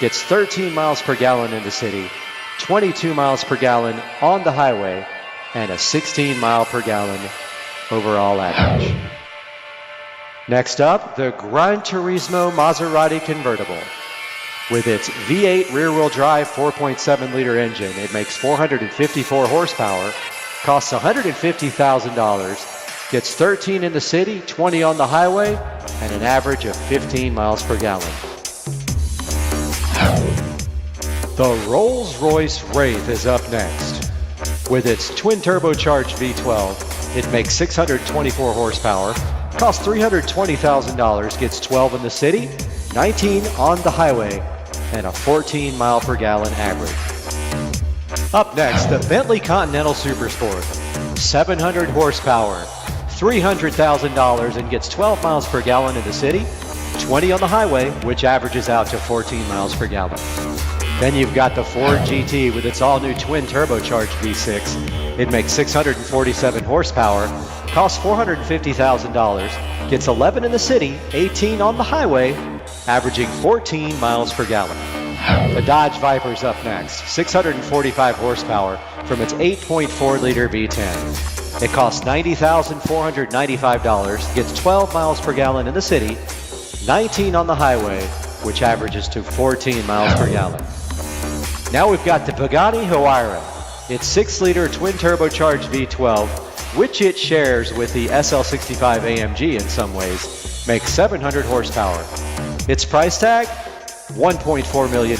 gets 13 miles per gallon in the city, 22 miles per gallon on the highway, and a 16 mile per gallon overall average. Next up, the Gran Turismo Maserati convertible. With its V8 rear-wheel drive 4.7-liter engine, it makes 454 horsepower, costs $150,000, gets 13 in the city, 20 on the highway, and an average of 15 miles per gallon. The Rolls-Royce Wraith is up next. With its twin turbocharged V12, it makes 624 horsepower, costs $320,000, gets 12 in the city, 19 on the highway, and a 14 mile per gallon average. Up next, the Bentley Continental Supersport. 700 horsepower, $300,000, and gets 12 miles per gallon in the city, 20 on the highway, which averages out to 14 miles per gallon. Then you've got the Ford GT with its all-new twin turbocharged V6. It makes 647 horsepower, costs $450,000, gets 11 in the city, 18 on the highway, averaging 14 miles per gallon. The Dodge Viper's up next, 645 horsepower from its 8.4-liter V10. It costs $90,495, gets 12 miles per gallon in the city, 19 on the highway, which averages to 14 miles per gallon. Now we've got the Pagani Huayra. Its 6-liter twin turbocharged V12, which it shares with the SL65 AMG in some ways, makes 700 horsepower. Its price tag, $1.4 million.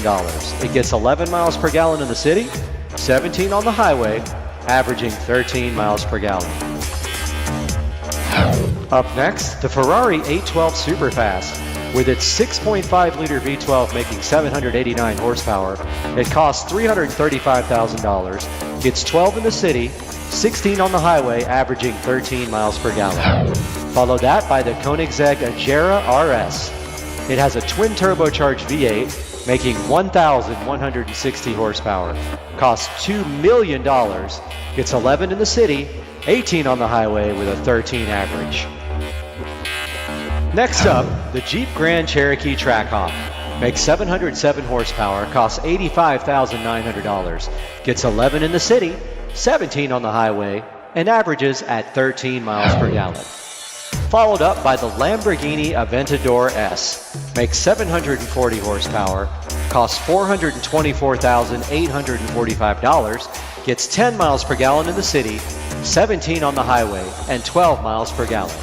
It gets 11 miles per gallon in the city, 17 on the highway, averaging 13 miles per gallon. Up next, the Ferrari 812 Superfast. With its 6.5-liter V12 making 789 horsepower, it costs $335,000, gets 12 in the city, 16 on the highway, averaging 13 miles per gallon. Follow that by the Koenigsegg Agera RS. It has a twin turbocharged V8 making 1,160 horsepower. Costs $2 million. Gets 11 in the city, 18 on the highway with a 13 average. Next up, the Jeep Grand Cherokee Trackhawk. Makes 707 horsepower, costs $85,900. Gets 11 in the city, 17 on the highway, and averages at 13 miles per gallon. Followed up by the Lamborghini Aventador S. Makes 740 horsepower, costs $424,845, gets 10 miles per gallon in the city, 17 on the highway, and 12 miles per gallon,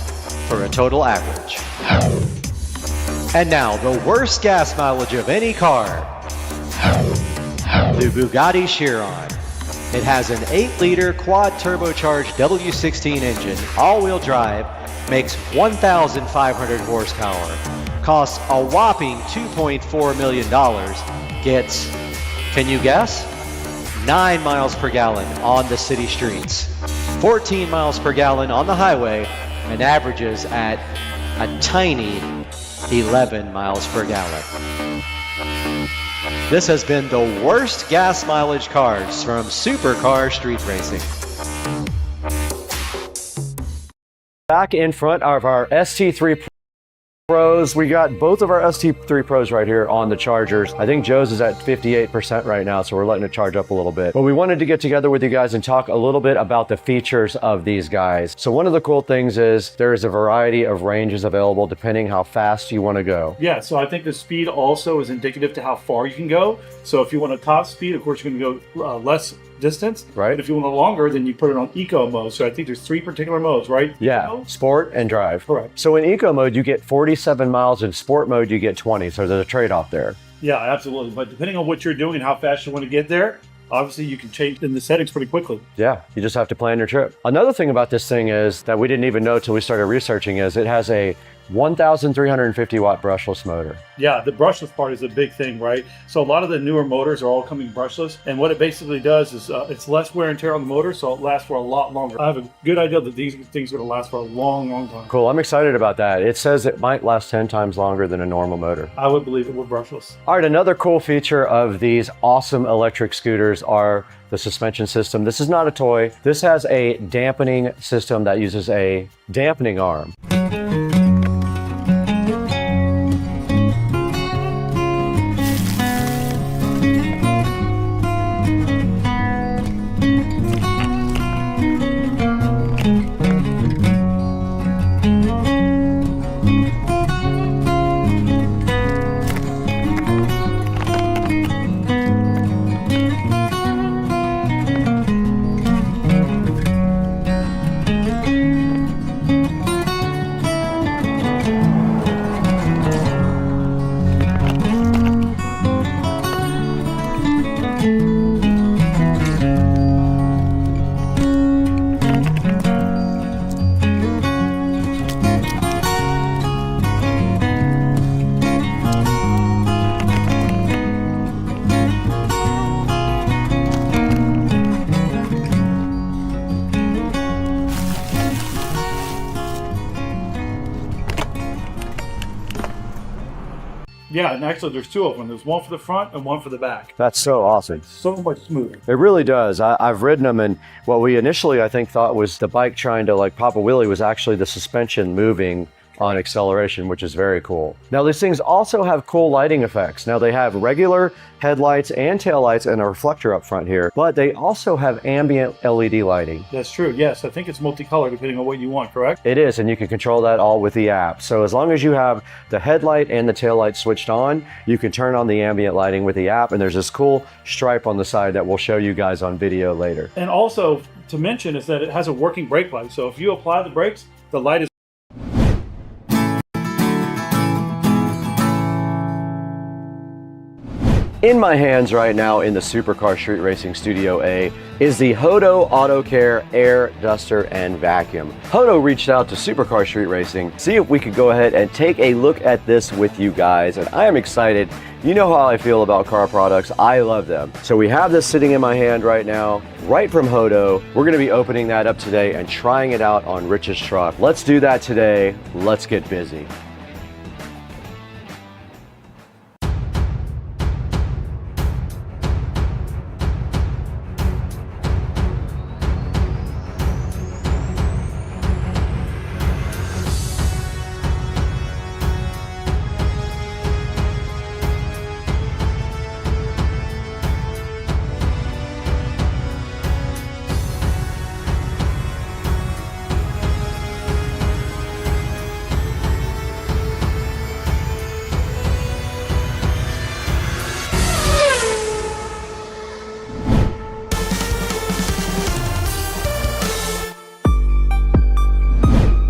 for a total average. And now, the worst gas mileage of any car, the Bugatti Chiron. It has an 8-liter quad turbocharged W16 engine, all-wheel drive, makes 1,500 horsepower, costs a whopping $2.4 million, gets, can you guess? 9 miles per gallon on the city streets, 14 miles per gallon on the highway, and averages at a tiny 11 miles per gallon. This has been the worst gas mileage cars from Supercar Street Racing. Back in front of our ST3 Pros, we got both of our ST3 Pros right here on the chargers. I think Joe's is at 58% right now, so we're letting it charge up a little bit. But we wanted to get together with you guys and talk a little bit about the features of these guys. So one of the cool things is there's a variety of ranges available depending how fast you want to go. Yeah, so I think the speed also is indicative to how far you can go. So if you want a top speed, of course, you're going to go less distance. Right. But if you want a longer, then you put it on eco mode. So I think there's 3 particular modes, right? Yeah, Eco? sport and drive. Correct. So in eco mode, you get 47 miles. In sport mode, you get 20. So there's a trade-off there. Yeah, absolutely. But depending on what you're doing and how fast you want to get there, obviously you can change in the settings pretty quickly. Yeah, you just have to plan your trip. Another thing about this thing is that we didn't even know till we started researching is it has a 1,350 watt brushless motor. Yeah, the brushless part is a big thing, right? So a lot of the newer motors are all coming brushless, and what it basically does is it's less wear and tear on the motor, so it lasts for a lot longer. I have a good idea that these things are going to last for a long, long time. Cool, I'm excited about that. It says it might last 10 times longer than a normal motor. I would believe it with brushless. All right, another cool feature of these awesome electric scooters are the suspension system. This is not a toy. This has a dampening system that uses a dampening arm. Yeah, and actually there's 2 of them. There's one for the front and one for the back. That's so awesome. So much smoother. It really does. I've ridden them, and what we initially, I think, thought was the bike trying to like pop a wheelie was actually the suspension moving on acceleration, which is very cool. Now these things also have cool lighting effects. Now they have regular headlights and taillights and a reflector up front here, but they also have ambient LED lighting. That's true. Yes, I think it's multicolor depending on what you want, correct? It is, and you can control that all with the app. So as long as you have the headlight and the taillight switched on, you can turn on the ambient lighting with the app, and there's this cool stripe on the side that we'll show you guys on video later. And also to mention is that it has a working brake light. So if you apply the brakes, the light is In my hands right now in the Supercar Street Racing Studio A is the Hodo Auto Care Air Duster and Vacuum. Hodo reached out to Supercar Street Racing, see if we could go ahead and take a look at this with you guys, and I am excited You know how I feel about car products. I love them. So we have this sitting in my hand right now, right from Hodo. We're gonna be opening that up today and trying it out on Rich's truck. Let's do that today. Let's get busy.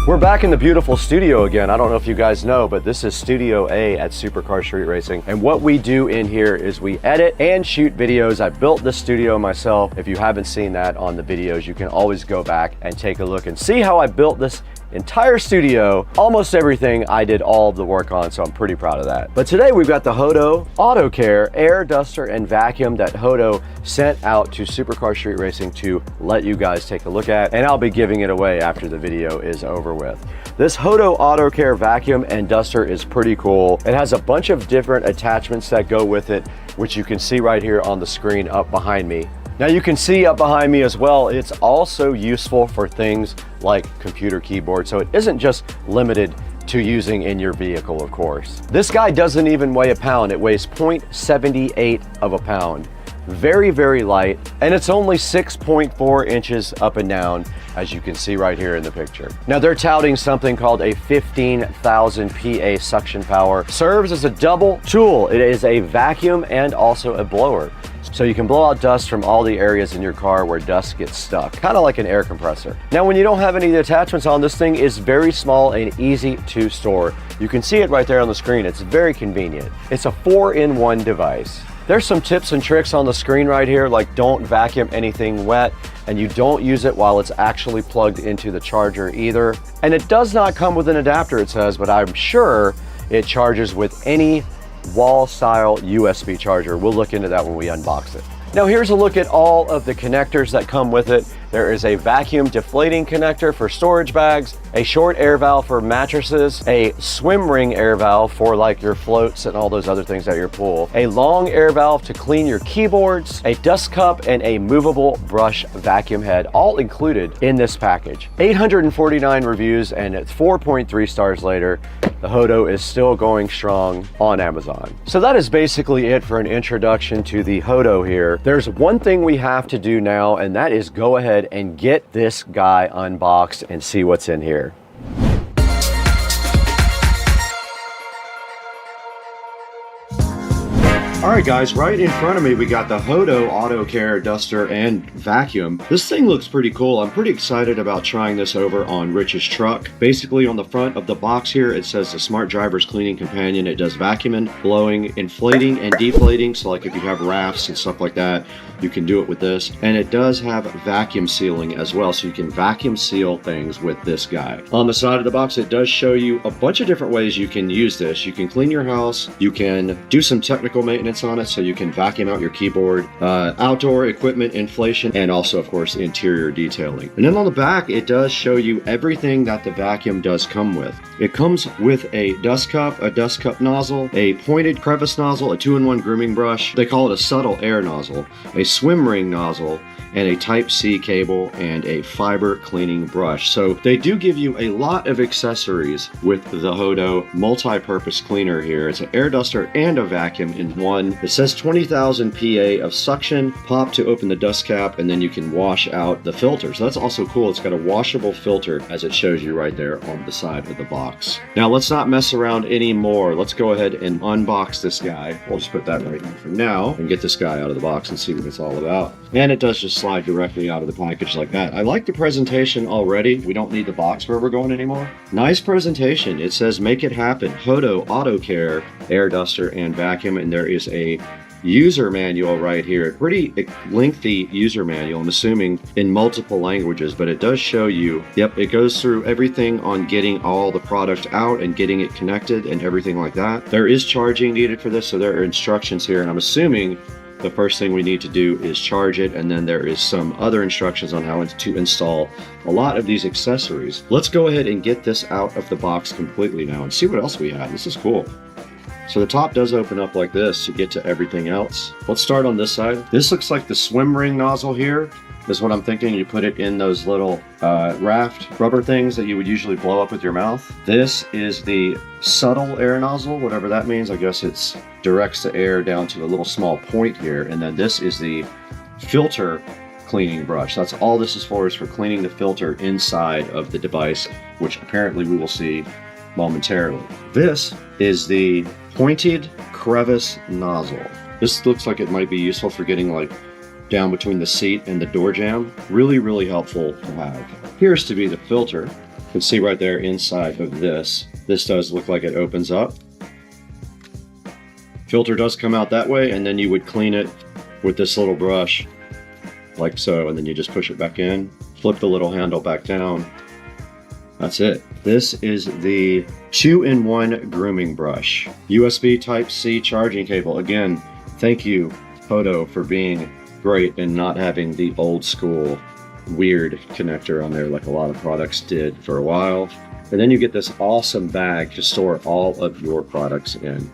We're back in the beautiful studio again. I don't know if you guys know, but this is Studio A at Supercar Street Racing. And what we do in here is we edit and shoot videos. I built this studio myself. If you haven't seen that on the videos, you can always go back and take a look and see how I built this entire studio. Almost everything I did all of the work on, so I'm pretty proud of that. But today we've got the Hodo Auto Care air duster and vacuum that Hodo sent out to Supercar Street Racing to let you guys take a look at, and I'll be giving it away after the video is over with. This Hodo Auto Care vacuum and duster is pretty cool. It has a bunch of different attachments that go with it, which you can see right here on the screen up behind me. Now you can see up behind me as well, it's also useful for things like computer keyboards, so it isn't just limited to using in your vehicle, of course. This guy doesn't even weigh a pound. It weighs 0.78 of a pound. Very, very light, and it's only 6.4 inches up and down, as you can see right here in the picture. Now they're touting something called a 15,000 PA suction power. Serves as a double tool. It is a vacuum and also a blower. So you can blow out dust from all the areas in your car where dust gets stuck, kind of like an air compressor. Now, when you don't have any of the attachments on, this thing is very small and easy to store. You can see it right there on the screen. It's very convenient. It's a 4-in-1 device. There's some tips and tricks on the screen right here, like don't vacuum anything wet, and you don't use it while it's actually plugged into the charger either. And it does not come with an adapter, it says, but I'm sure it charges with any wall style USB charger. We'll look into that when we unbox it. Now here's a look at all of the connectors that come with it. There is a vacuum deflating connector for storage bags, a short air valve for mattresses, a swim ring air valve for like your floats and all those other things at your pool, a long air valve to clean your keyboards, a dust cup, and a movable brush vacuum head, all included in this package. 849 reviews, and at 4.3 stars later, the Hodo is still going strong on Amazon. So that is basically it for an introduction to the Hodo here. There's one thing we have to do now, and that is go ahead and get this guy unboxed and see what's in here. All right, guys, right in front of me, we got the Hodo Auto Care Duster and Vacuum. This thing looks pretty cool. I'm pretty excited about trying this over on Rich's truck. Basically, on the front of the box here, it says the Smart Driver's Cleaning Companion. It does vacuuming, blowing, inflating, and deflating. So like if you have rafts and stuff like that, you can do it with this. And it does have vacuum sealing as well, so you can vacuum seal things with this guy. On the side of the box, it does show you a bunch of different ways you can use this. You can clean your house, you can do some technical maintenance on it, so you can vacuum out your keyboard, outdoor equipment inflation, and also, of course, interior detailing. And then on the back, it does show you everything that the vacuum does come with. It comes with a dust cup nozzle, a pointed crevice nozzle, a 2-in-1 grooming brush. They call it a subtle air nozzle, a swim ring nozzle, and a Type-C cable, and a fiber cleaning brush. So they do give you a lot of accessories with the Hodo multi-purpose cleaner here. It's an air duster and a vacuum in one. It says 20,000 PA of suction, pop to open the dust cap, and then you can wash out the filter. So that's also cool. It's got a washable filter, as it shows you right there on the side of the box. Now let's not mess around anymore. Let's go ahead and unbox this guy. We'll just put that right here for now and get this guy out of the box and see what it's all about. And it does just slide directly out of the package like that. I like the presentation already. We don't need the box where we're going anymore. Nice presentation. It says make it happen. Hodo Auto Care air duster and vacuum, and there is a user manual right here. Pretty lengthy user manual, I'm assuming in multiple languages, but it does show you, yep, it goes through everything on getting all the product out and getting it connected and everything like that. There is charging needed for this, so there are instructions here, and I'm assuming the first thing we need to do is charge it, and then there is some other instructions on how to install a lot of these accessories. Let's go ahead and get this out of the box completely now and see what else we have. This is cool. So the top does open up like this to get to everything else. Let's start on this side. This looks like the swim ring nozzle here. Is what I'm thinking. You put it in those little raft rubber things that you would usually blow up with your mouth. This is the subtle air nozzle, whatever that means. I guess it's directs the air down to a little small point here. And then this is the filter cleaning brush. That's all this is for cleaning the filter inside of the device, which apparently we will see momentarily. This is the pointed crevice nozzle. This looks like it might be useful for getting like down between the seat and the door jamb. Really, really helpful to have. Here's to be the filter. You can see right there inside of this. This does look like it opens up. Filter does come out that way, and then you would clean it with this little brush, like so, and then you just push it back in, flip the little handle back down. That's it. This is the 2-in-1 grooming brush. USB Type-C charging cable. Again, thank you, Hodo, for being great and not having the old school weird connector on there like a lot of products did for a while. And then you get this awesome bag to store all of your products in.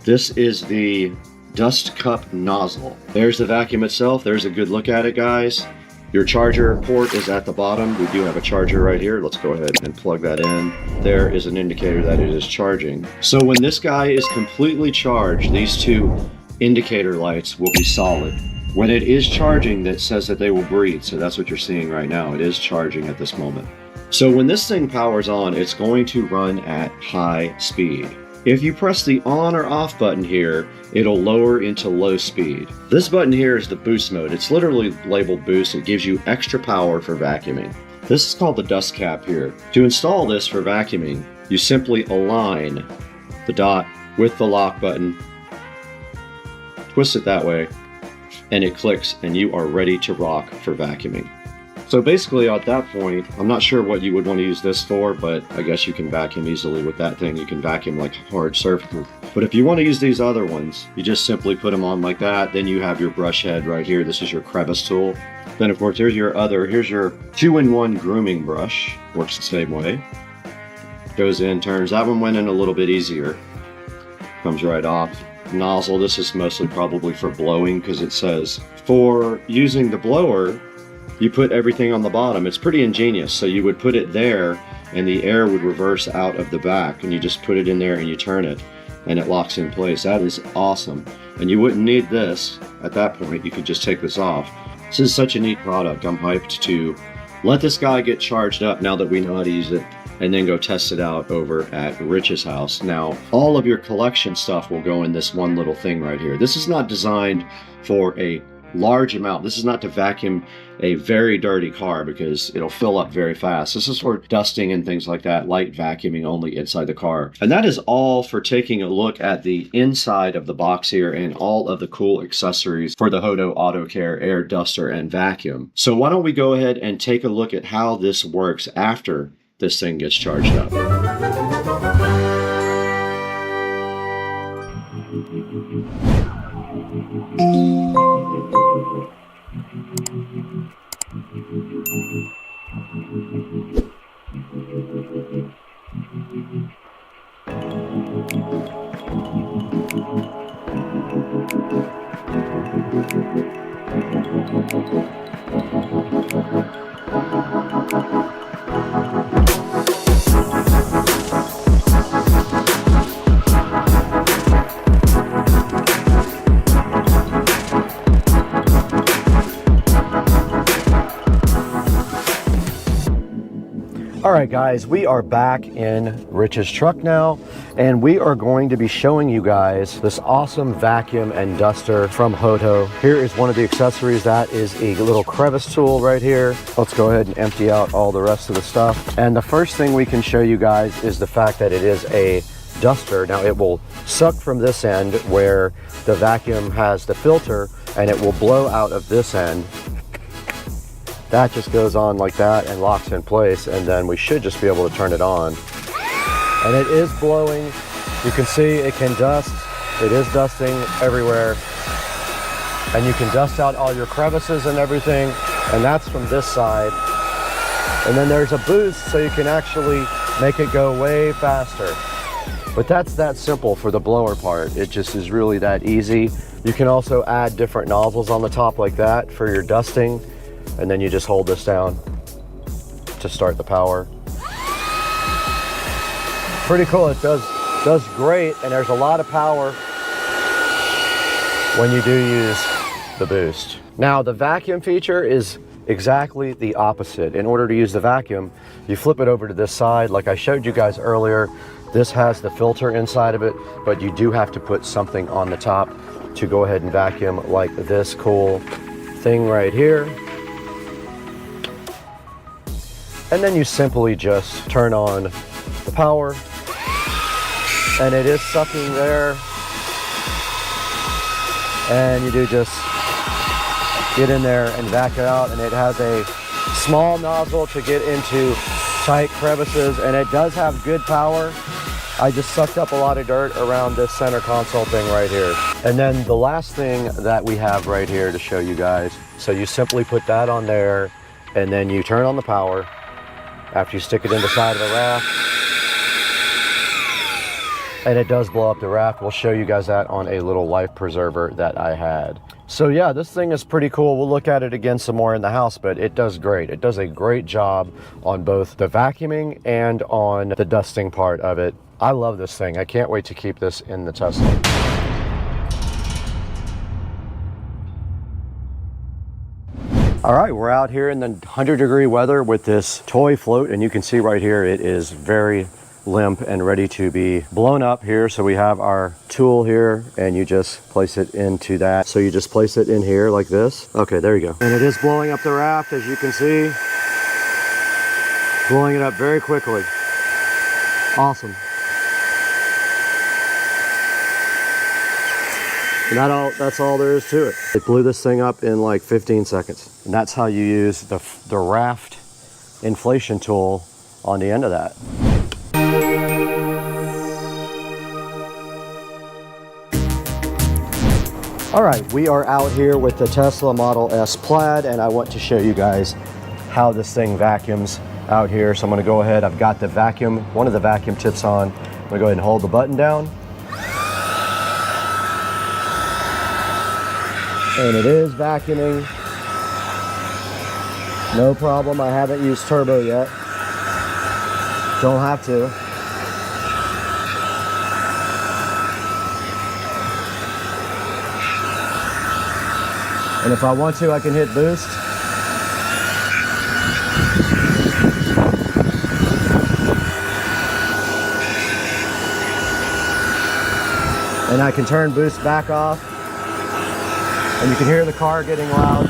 This is the dust cup nozzle. There's the vacuum itself. There's a good look at it, guys. Your charger port is at the bottom. We do have a charger right here. Let's go ahead and plug that in. There is an indicator that it is charging. So when this guy is completely charged, these two indicator lights will be solid. When it is charging, that says that they will breathe. So that's what you're seeing right now. It is charging at this moment. So when this thing powers on, it's going to run at high speed. If you press the on or off button here, it'll lower into low speed. This button here is the boost mode. It's literally labeled boost. It gives you extra power for vacuuming. This is called the dust cap here. To install this for vacuuming, you simply align the dot with the lock button, twist it that way, and it clicks, and you are ready to rock for vacuuming. So basically at that point, I'm not sure what you would want to use this for, but I guess you can vacuum easily with that thing. You can vacuum like hard surfaces. But if you want to use these other ones, you just simply put them on like that. Then you have your brush head right here. This is your crevice tool. Then of course, here's your 2-in-1 grooming brush. Works the same way. Goes in, turns. That one went in a little bit easier. Comes right off. Nozzle, this is mostly probably for blowing because it says for using the blower, you put everything on the bottom. It's pretty ingenious. So you would put it there and the air would reverse out of the back, and you just put it in there and you turn it and it locks in place. That is awesome. And you wouldn't need this at that point. You could just take this off. This is such a neat product. I'm hyped to let this guy get charged up now that we know how to use it, and then go test it out over at Rich's house. Now, all of your collection stuff will go in this one little thing right here. This is not designed for a large amount. This is not to vacuum a very dirty car because it'll fill up very fast. This is for dusting and things like that, light vacuuming only inside the car. And that is all for taking a look at the inside of the box here and all of the cool accessories for the Hodo Auto Care Air Duster and Vacuum. So why don't we go ahead and take a look at how this works after this thing gets charged up. Alright guys, we are back in Rich's truck now, and we are going to be showing you guys this awesome vacuum and duster from Hodo. Here is one of the accessories. That is a little crevice tool right here. Let's go ahead and empty out all the rest of the stuff. And the first thing we can show you guys is the fact that it is a duster. Now it will suck from this end where the vacuum has the filter, and it will blow out of this end. That just goes on like that and locks in place, and then we should just be able to turn it on. And it is blowing. You can see it can dust. It is dusting everywhere. And you can dust out all your crevices and everything, and that's from this side. And then there's a boost so you can actually make it go way faster. But that's that simple for the blower part. It just is really that easy. You can also add different nozzles on the top like that for your dusting, and then you just hold this down to start the power. Pretty cool. It does great, and there's a lot of power when you do use the boost. Now the vacuum feature is exactly the opposite. In order to use the vacuum, you flip it over to this side. Like I showed you guys earlier, this has the filter inside of it, but you do have to put something on the top to go ahead and vacuum, like this cool thing right here. And then you simply just turn on the power, and it is sucking there. And you do just get in there and vac it out, and it has a small nozzle to get into tight crevices, and it does have good power. I just sucked up a lot of dirt around this center console thing right here. And then the last thing that we have right here to show you guys, so you simply put that on there, and then you turn on the power after you stick it in the side of the raft, and it does blow up the raft. We'll show you guys that on a little life preserver that I had. So yeah, this thing is pretty cool. We'll look at it again some more in the house, but it does great. It does a great job on both the vacuuming and on the dusting part of it. I love this thing. I can't wait to keep this in the Tesla. All right, we're out here in the 100-degree weather with this toy float, and you can see right here it is very limp and ready to be blown up here. So we have our tool here, and you just place it into that. So you just place it in here like this. Okay, there you go. And it is blowing up the raft, as you can see. Blowing it up very quickly. Awesome. And that's all there is to it. It blew this thing up in like 15 seconds. And that's how you use the raft inflation tool on the end of that. All right, we are out here with the Tesla Model S Plaid, and I want to show you guys how this thing vacuums out here. So I'm gonna go ahead, I've got the vacuum, one of the vacuum tips on. I'm gonna go ahead and hold the button down. And it is vacuuming. No problem, I haven't used turbo yet. Don't have to. And if I want to, I can hit boost. And I can turn boost back off. And you can hear the car getting loud.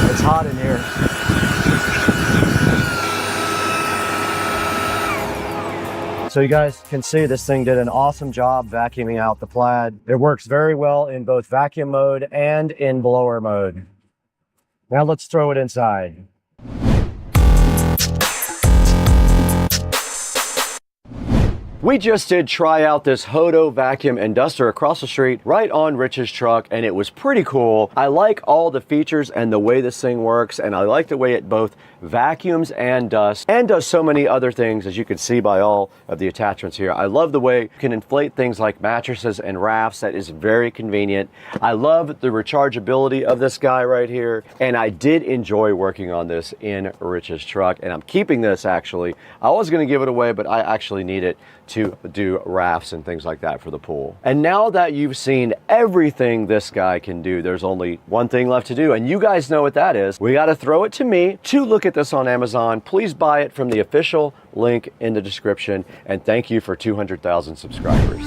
It's hot in here. So you guys can see this thing did an awesome job vacuuming out the Plaid. It works very well in both vacuum mode and in blower mode. Now let's throw it inside. We just did try out this Hodo vacuum and duster across the street right on Rich's truck, and it was pretty cool. I like all the features and the way this thing works, and I like the way it both vacuums and dusts and does so many other things, as you can see by all of the attachments here. I love the way you can inflate things like mattresses and rafts. That is very convenient. I love the rechargeability of this guy right here, and I did enjoy working on this in Rich's truck, and I'm keeping this actually. I was going to give it away, but I actually need it to do rafts and things like that for the pool. And now that you've seen everything this guy can do, there's only one thing left to do, and you guys know what that is. We got to throw it to me to look at this on Amazon. Please buy it from the official link in the description, and thank you for 200,000 subscribers.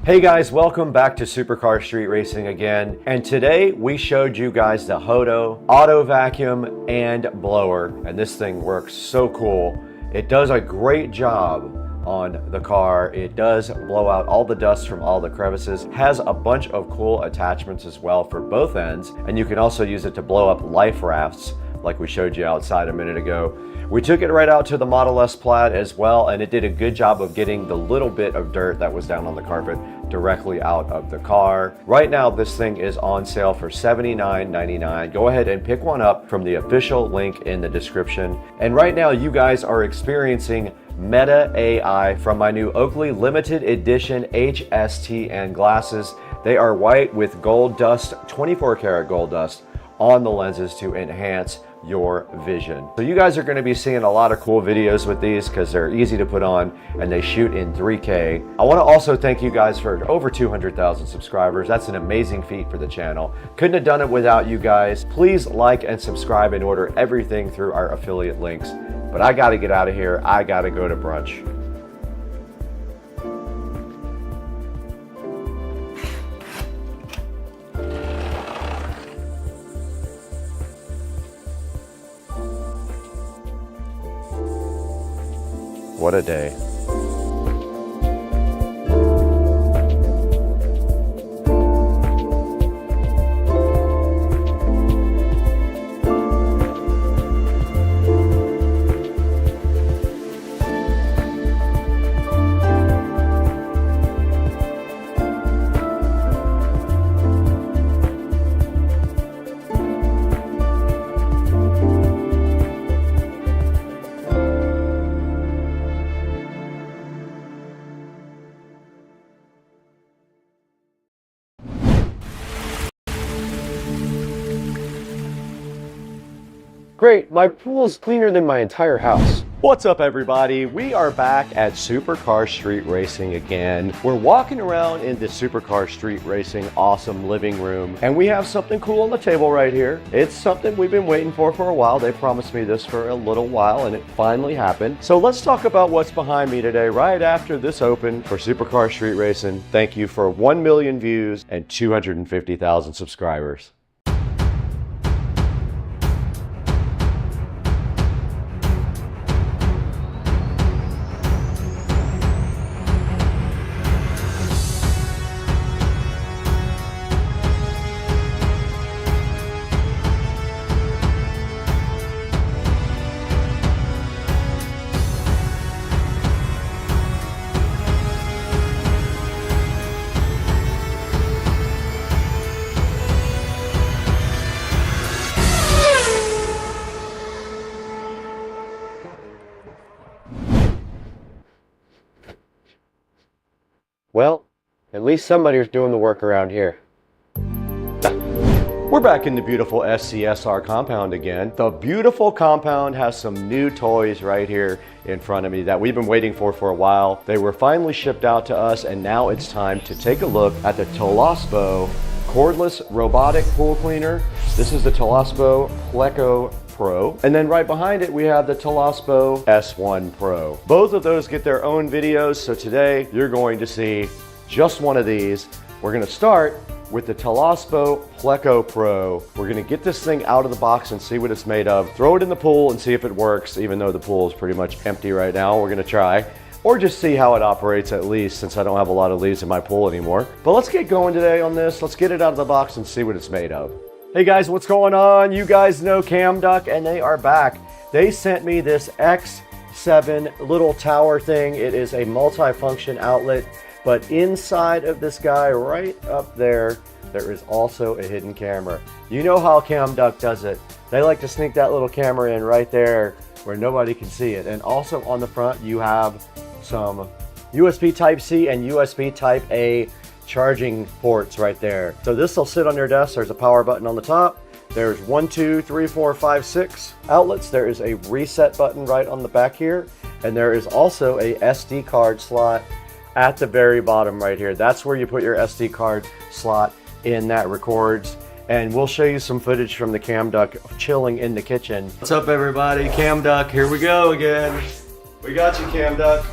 Hey guys, welcome back to Supercar Street Racing again. And today we showed you guys the Hodo auto vacuum and blower. And this thing works so cool. It does a great job on the car. It does blow out all the dust from all the crevices. Has a bunch of cool attachments as well for both ends. And you can also use it to blow up life rafts like we showed you outside a minute ago. We took it right out to the Model S Plaid as well, and it did a good job of getting the little bit of dirt that was down on the carpet directly out of the car. Right now, this thing is on sale for $79.99. Go ahead and pick one up from the official link in the description. And right now, you guys are experiencing Meta AI from my new Oakley limited edition HSTN glasses. They are white with gold dust, 24 karat gold dust on the lenses to enhance your vision. So you guys are going to be seeing a lot of cool videos with these because they're easy to put on and they shoot in 3K. I want to also thank you guys for over 200,000 subscribers. That's an amazing feat for the channel. Couldn't have done it without you guys. Please like and subscribe and order everything through our affiliate links. But I got to get out of here. I got to go to brunch. What a day. Great, my pool's cleaner than my entire house. What's up everybody? We are back at Supercar Street Racing again. We're walking around in the Supercar Street Racing awesome living room and we have something cool on the table right here. It's something we've been waiting for a while. They promised me this for a little while and it finally happened. So let's talk about what's behind me today right after this open for Supercar Street Racing. Thank you for 1 million views and 250,000 subscribers. Well, at least somebody's doing the work around here. We're back in the beautiful SCSR compound again. The beautiful compound has some new toys right here in front of me that we've been waiting for a while. They were finally shipped out to us and now it's time to take a look at the Toolless cordless robotic pool cleaner. This is the Toolless Pleco Pro. And then right behind it, we have the Toolless S1 Pro. Both of those get their own videos. So today you're going to see just one of these. We're going to start with the Toolless Pleco Pro. We're going to get this thing out of the box and see what it's made of. Throw it in the pool and see if it works, even though the pool is pretty much empty right now. We're going to try. Or just see how it operates at least, since I don't have a lot of leaves in my pool anymore. But let's get going today on this. Let's get it out of the box and see what it's made of. Hey guys, what's going on? You guys know CamDuck and they are back. They sent me this X7 little tower thing. It is a multi-function outlet, but inside of this guy right up there, there is also a hidden camera. You know how CamDuck does it. They like to sneak that little camera in right there where nobody can see it. And also on the front, you have some USB Type-C and USB Type-A charging ports right there. So this will sit on your desk. There's a power button on the top. There's 1, 2, 3, 4, 5, 6 outlets. There is a reset button right on the back here. And there is also a SD card slot at the very bottom right here. That's where you put your SD card slot in that records. And we'll show you some footage from the CamDuck chilling in the kitchen. What's up everybody? CamDuck, here we go again. We got you, CamDuck.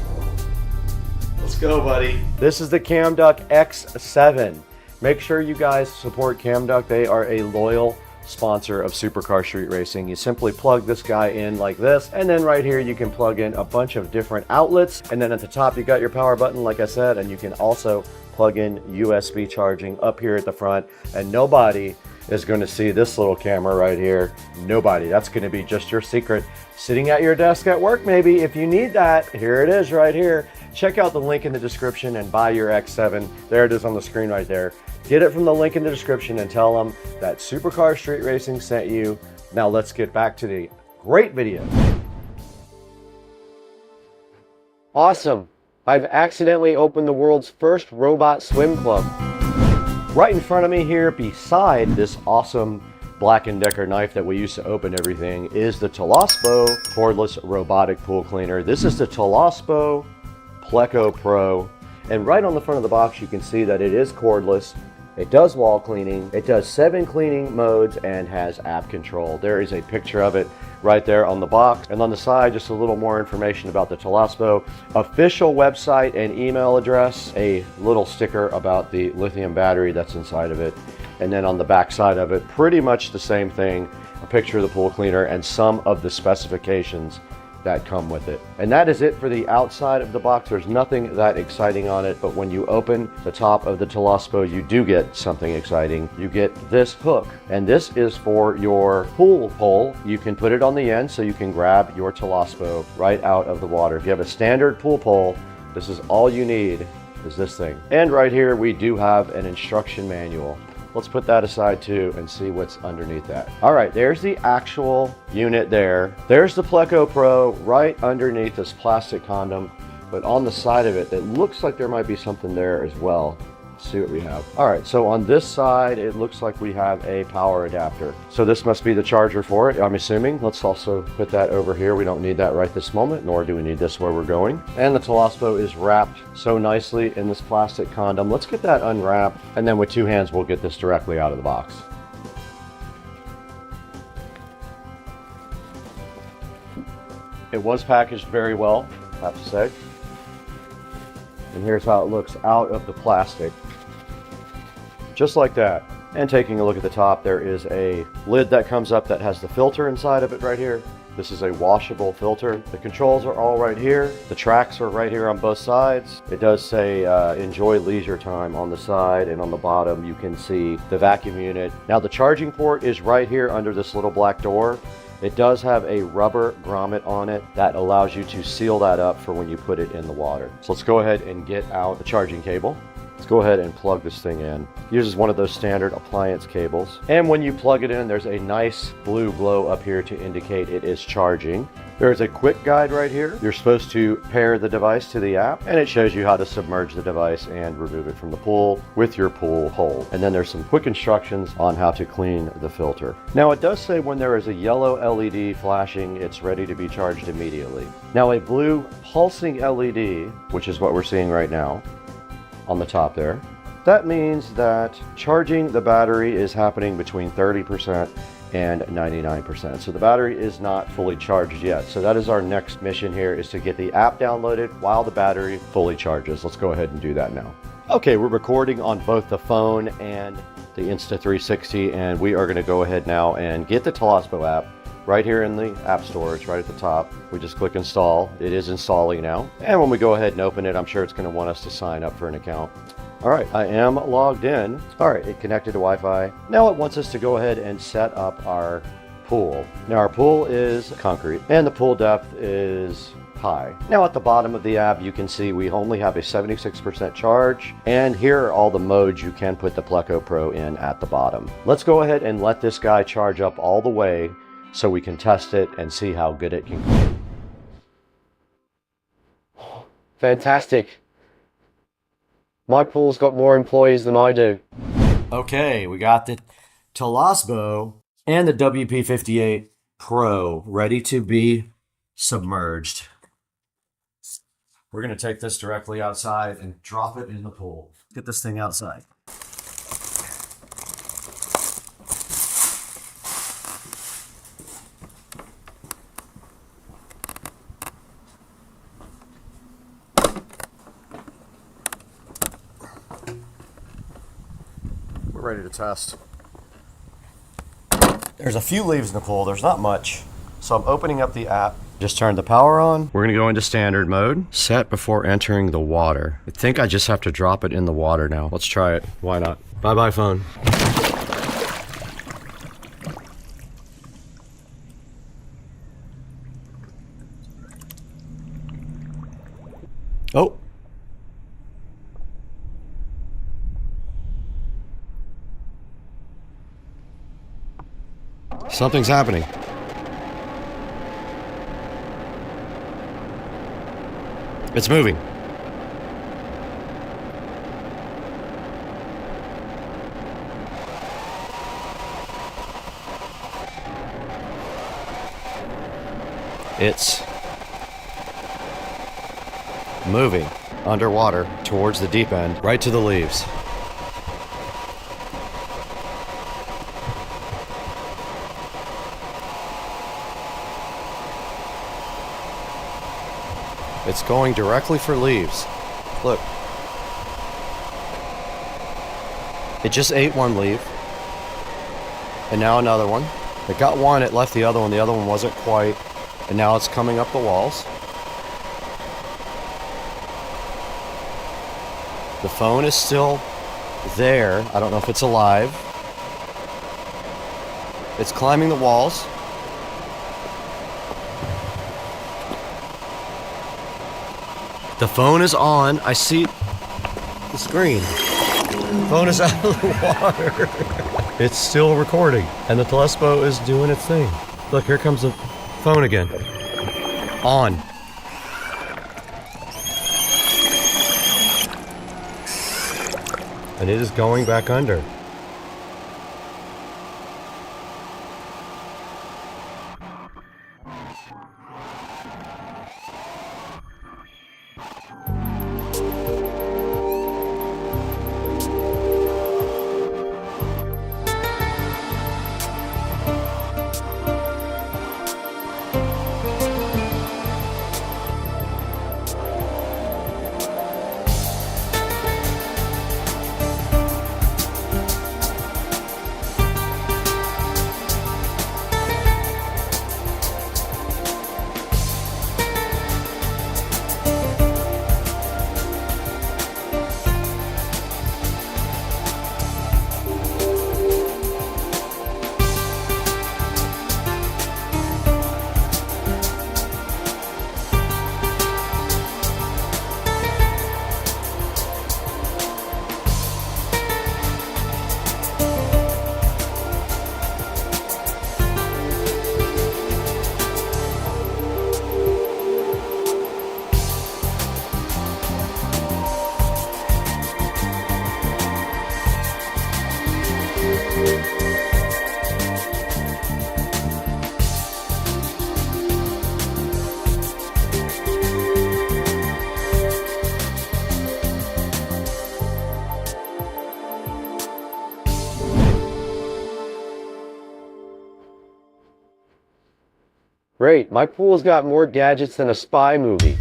Let's go, buddy. This is the CamDuck X7. Make sure you guys support CamDuck. They are a loyal sponsor of Supercar Street Racing. You simply plug this guy in like this, and then right here you can plug in a bunch of different outlets, and then at the top you got your power button like I said, and you can also plug in USB charging up here at the front, and nobody is going to see this little camera right here. Nobody. That's going to be just your secret sitting at your desk at work maybe. If you need that, here it is right here. Check out the link in the description and buy your X7. There it is on the screen right there. Get it from the link in the description and tell them that Supercar Street Racing sent you. Now let's get back to the great video. Awesome. I've accidentally opened the world's first robot swim club. Right in front of me here, beside this awesome Black & Decker knife that we use to open everything, is the Toolless cordless robotic pool cleaner. This is the Toolless Pleco Pro. And right on the front of the box, you can see that it is cordless. It does wall cleaning. It does 7 cleaning modes and has app control. There is a picture of it right there on the box. And on the side, just a little more information about the Toolless official website and email address, a little sticker about the lithium battery that's inside of it. And then on the back side of it, pretty much the same thing, a picture of the pool cleaner and some of the specifications that come with it. And that is it for the outside of the box. There's nothing that exciting on it, but when you open the top of the Toolless, you do get something exciting. You get this hook, and this is for your pool pole. You can put it on the end so you can grab your Toolless right out of the water. If you have a standard pool pole, this is all you need, is this thing. And right here we do have an instruction manual. Let's put that aside too and see what's underneath that. All right, there's the actual unit there. There's the Pleco Pro right underneath this plastic condom, but on the side of it, it looks like there might be something there as well. Let's see what we have. All right, so on this side, it looks like we have a power adapter. So this must be the charger for it, I'm assuming. Let's also put that over here. We don't need that right this moment, nor do we need this where we're going. And the Toolless is wrapped so nicely in this plastic condom. Let's get that unwrapped, and then with 2 hands, we'll get this directly out of the box. It was packaged very well, I have to say. And here's how it looks out of the plastic. Just like that. And taking a look at the top, there is a lid that comes up that has the filter inside of it right here. This is a washable filter. The controls are all right here. The tracks are right here on both sides. It does say enjoy leisure time on the side, and on the bottom you can see the vacuum unit. Now the charging port is right here under this little black door. It does have a rubber grommet on it that allows you to seal that up for when you put it in the water. So let's go ahead and get out the charging cable. Let's go ahead and plug this thing in. It uses one of those standard appliance cables. And when you plug it in, there's a nice blue glow up here to indicate it is charging. There's a quick guide right here. You're supposed to pair the device to the app, and it shows you how to submerge the device and remove it from the pool with your pool pole. And then there's some quick instructions on how to clean the filter. Now it does say when there is a yellow LED flashing, it's ready to be charged immediately. Now a blue pulsing LED, which is what we're seeing right now on the top there, that means that charging the battery is happening between 30% and 99%. So the battery is not fully charged yet. So that is our next mission here, is to get the app downloaded while the battery fully charges. Let's go ahead and do that now. Okay, we're recording on both the phone and the Insta360, and we are going to go ahead now and get the Toolless app right here in the app store. It's right at the top. We just click install. It is installing now. And when we go ahead and open it, I'm sure it's going to want us to sign up for an account. All right, I am logged in. All right, it connected to Wi-Fi. Now it wants us to go ahead and set up our pool. Now our pool is concrete and the pool depth is high. Now at the bottom of the app, you can see we only have a 76% charge, and here are all the modes you can put the Pleco Pro in at the bottom. Let's go ahead and let this guy charge up all the way so we can test it and see how good it can go. Fantastic. My pool's got more employees than I do. Okay, we got the Toolless and the WP58 Pro ready to be submerged. We're going to take this directly outside and drop it in the pool. Get this thing outside. We're ready to test. There's a few leaves in the pool. There's not much. So I'm opening up the app. Just turned the power on. We're gonna go into standard mode. Set before entering the water. I think I just have to drop it in the water now. Let's try it. Why not? Bye-bye, phone. Oh. Something's happening. It's moving. It's moving underwater towards the deep end, right to the leaves. It's going directly for leaves. Look. It just ate one leaf. And now another one. It got one, it left the other one wasn't quite. And now it's coming up the walls. The phone is still there. I don't know if it's alive. It's climbing the walls. The phone is on. I see the screen. The phone is out of the water. It's still recording. And the telescope is doing its thing. Look, here comes the phone again. On. And it is going back under. Great, my pool's got more gadgets than a spy movie.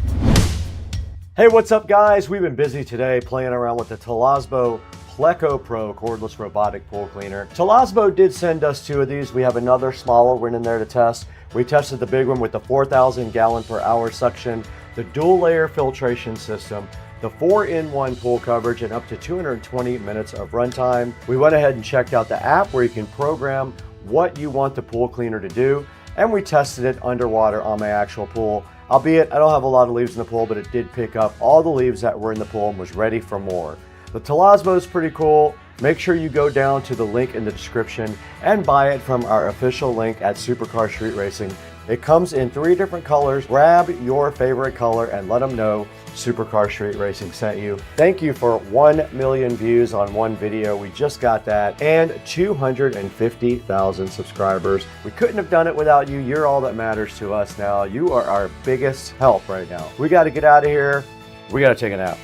Hey, what's up guys? We've been busy today playing around with the Toolless Pleco Pro cordless robotic pool cleaner. Toolless did send us two of these. We have another smaller one in there to test. We tested the big one with the 4,000 gallon per hour suction, the dual layer filtration system, the 4-in-1 pool coverage, and up to 220 minutes of runtime. We went ahead and checked out the app where you can program what you want the pool cleaner to do, and we tested it underwater on my actual pool. Albeit, I don't have a lot of leaves in the pool, but it did pick up all the leaves that were in the pool and was ready for more. The Toolless is pretty cool. Make sure you go down to the link in the description and buy it from our official link at Supercar Street Racing. It comes in 3 different colors. Grab your favorite color and let them know Supercar Street Racing sent you. Thank you for 1 million views on one video. We just got that, and 250,000 subscribers. We couldn't have done it without you. You're all that matters to us now. You are our biggest help right now. We got to get out of here. We got to take a nap.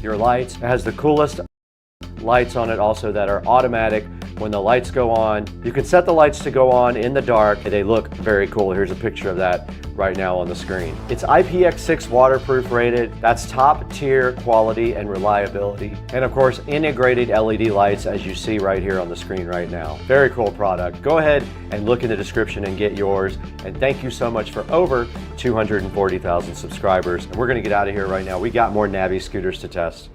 your lights. It has the coolest lights on it also that are automatic. When the lights go on, you can set the lights to go on in the dark. They look very cool. Here's a picture of that right now on the screen. It's IPX6 waterproof rated. That's top tier quality and reliability. And of course, integrated LED lights as you see right here on the screen right now. Very cool product. Go ahead and look in the description and get yours. And thank you so much for over 240,000 subscribers. And we're gonna get out of here right now. We got more Navi scooters to test.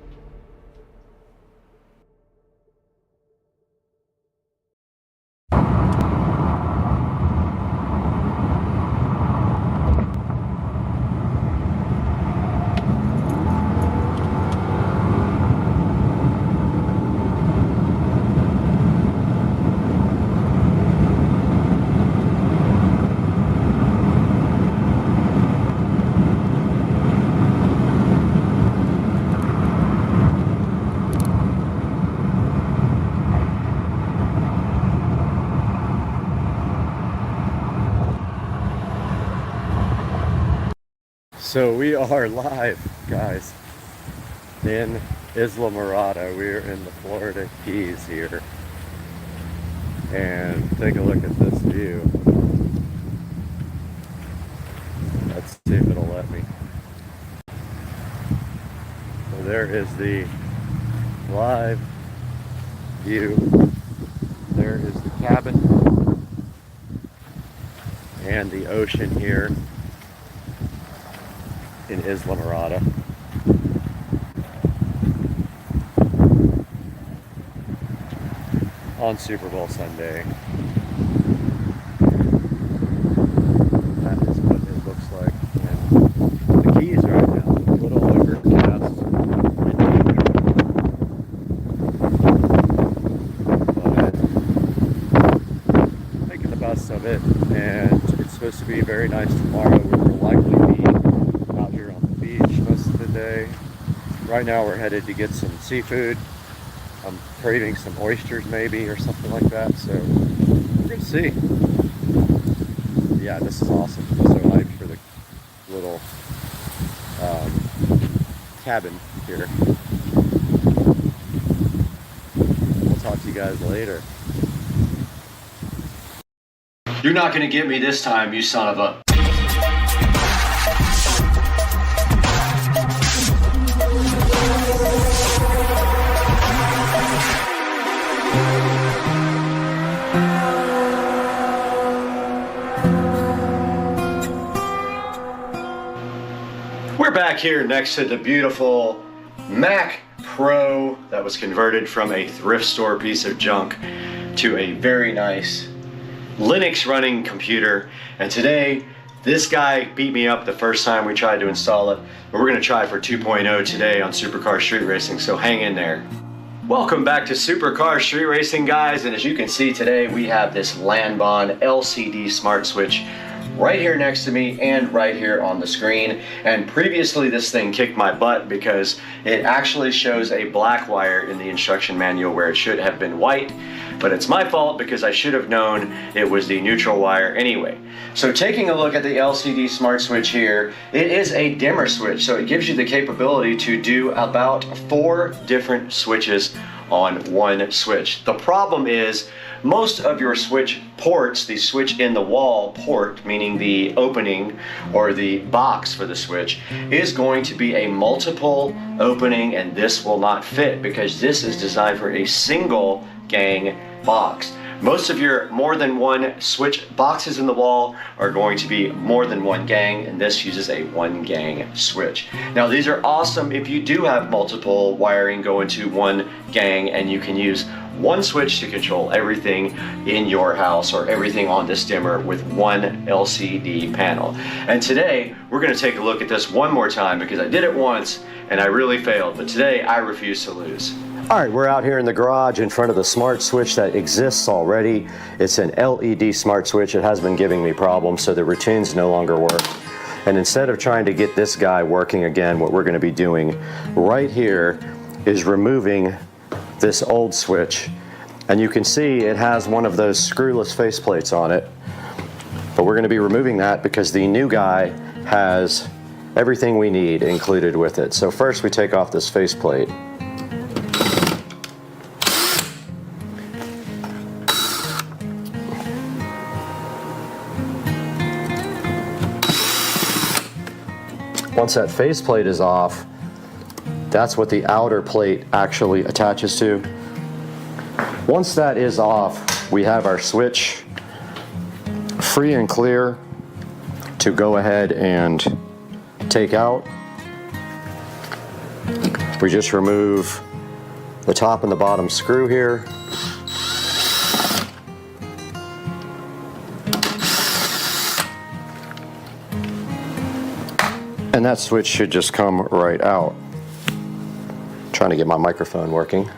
So we are live, guys, in Isla Mirada. We're in the Florida Keys here. And take a look at this view. Let's see if it'll let me. So there is the live view. There is the cabin and the ocean here in Isla Mirada. On Super Bowl Sunday. That is what it looks like in the Keys right now. A little overcast. But making the best of it, and it's supposed to be very nice tomorrow. We will likely be out here on the beach most of the day. Right now we're headed to get some seafood. I'm craving some oysters maybe or something like that, so we're gonna see. Yeah, this is awesome. I'm so hyped for the little cabin here. We'll talk to you guys later. You're not gonna get me this time, you son of a... We're back here next to the beautiful Mac Pro that was converted from a thrift store piece of junk to a very nice Linux running computer. And today, this guy beat me up the first time we tried to install it, but we're gonna try for 2.0 today on Supercar Street Racing, so hang in there. Welcome back to Supercar Street Racing, guys, and as you can see today, we have this Lanbon LCD smart switch right here next to me and right here on the screen. And previously this thing kicked my butt because it actually shows a black wire in the instruction manual where it should have been white, but it's my fault because I should have known it was the neutral wire anyway. So taking a look at the LCD smart switch here, it is a dimmer switch, so it gives you the capability to do about 4 different switches on one switch. The problem is most of your switch ports, the switch in the wall port, meaning the opening or the box for the switch, is going to be a multiple opening, and this will not fit because this is designed for a single gang box. Most of your more than one switch boxes in the wall are going to be more than one gang, and this uses a 1 gang switch. Now these are awesome if you do have multiple wiring go into 1 gang and you can use 1 switch to control everything in your house or everything on this dimmer with 1 LCD panel. And today we're going to take a look at this one more time because I did it once and I really failed, but today I refuse to lose. All right, we're out here in the garage in front of the smart switch that exists already. It's an LED smart switch. It has been giving me problems, so the routines no longer work. And instead of trying to get this guy working again, what we're going to be doing right here is removing this old switch. And you can see it has one of those screwless faceplates on it. But we're going to be removing that because the new guy has everything we need included with it. So first we take off this faceplate. Once that faceplate is off, that's what the outer plate actually attaches to. Once that is off, we have our switch free and clear to go ahead and take out. We just remove the top and the bottom screw here. And that switch should just come right out. Trying to get my microphone working.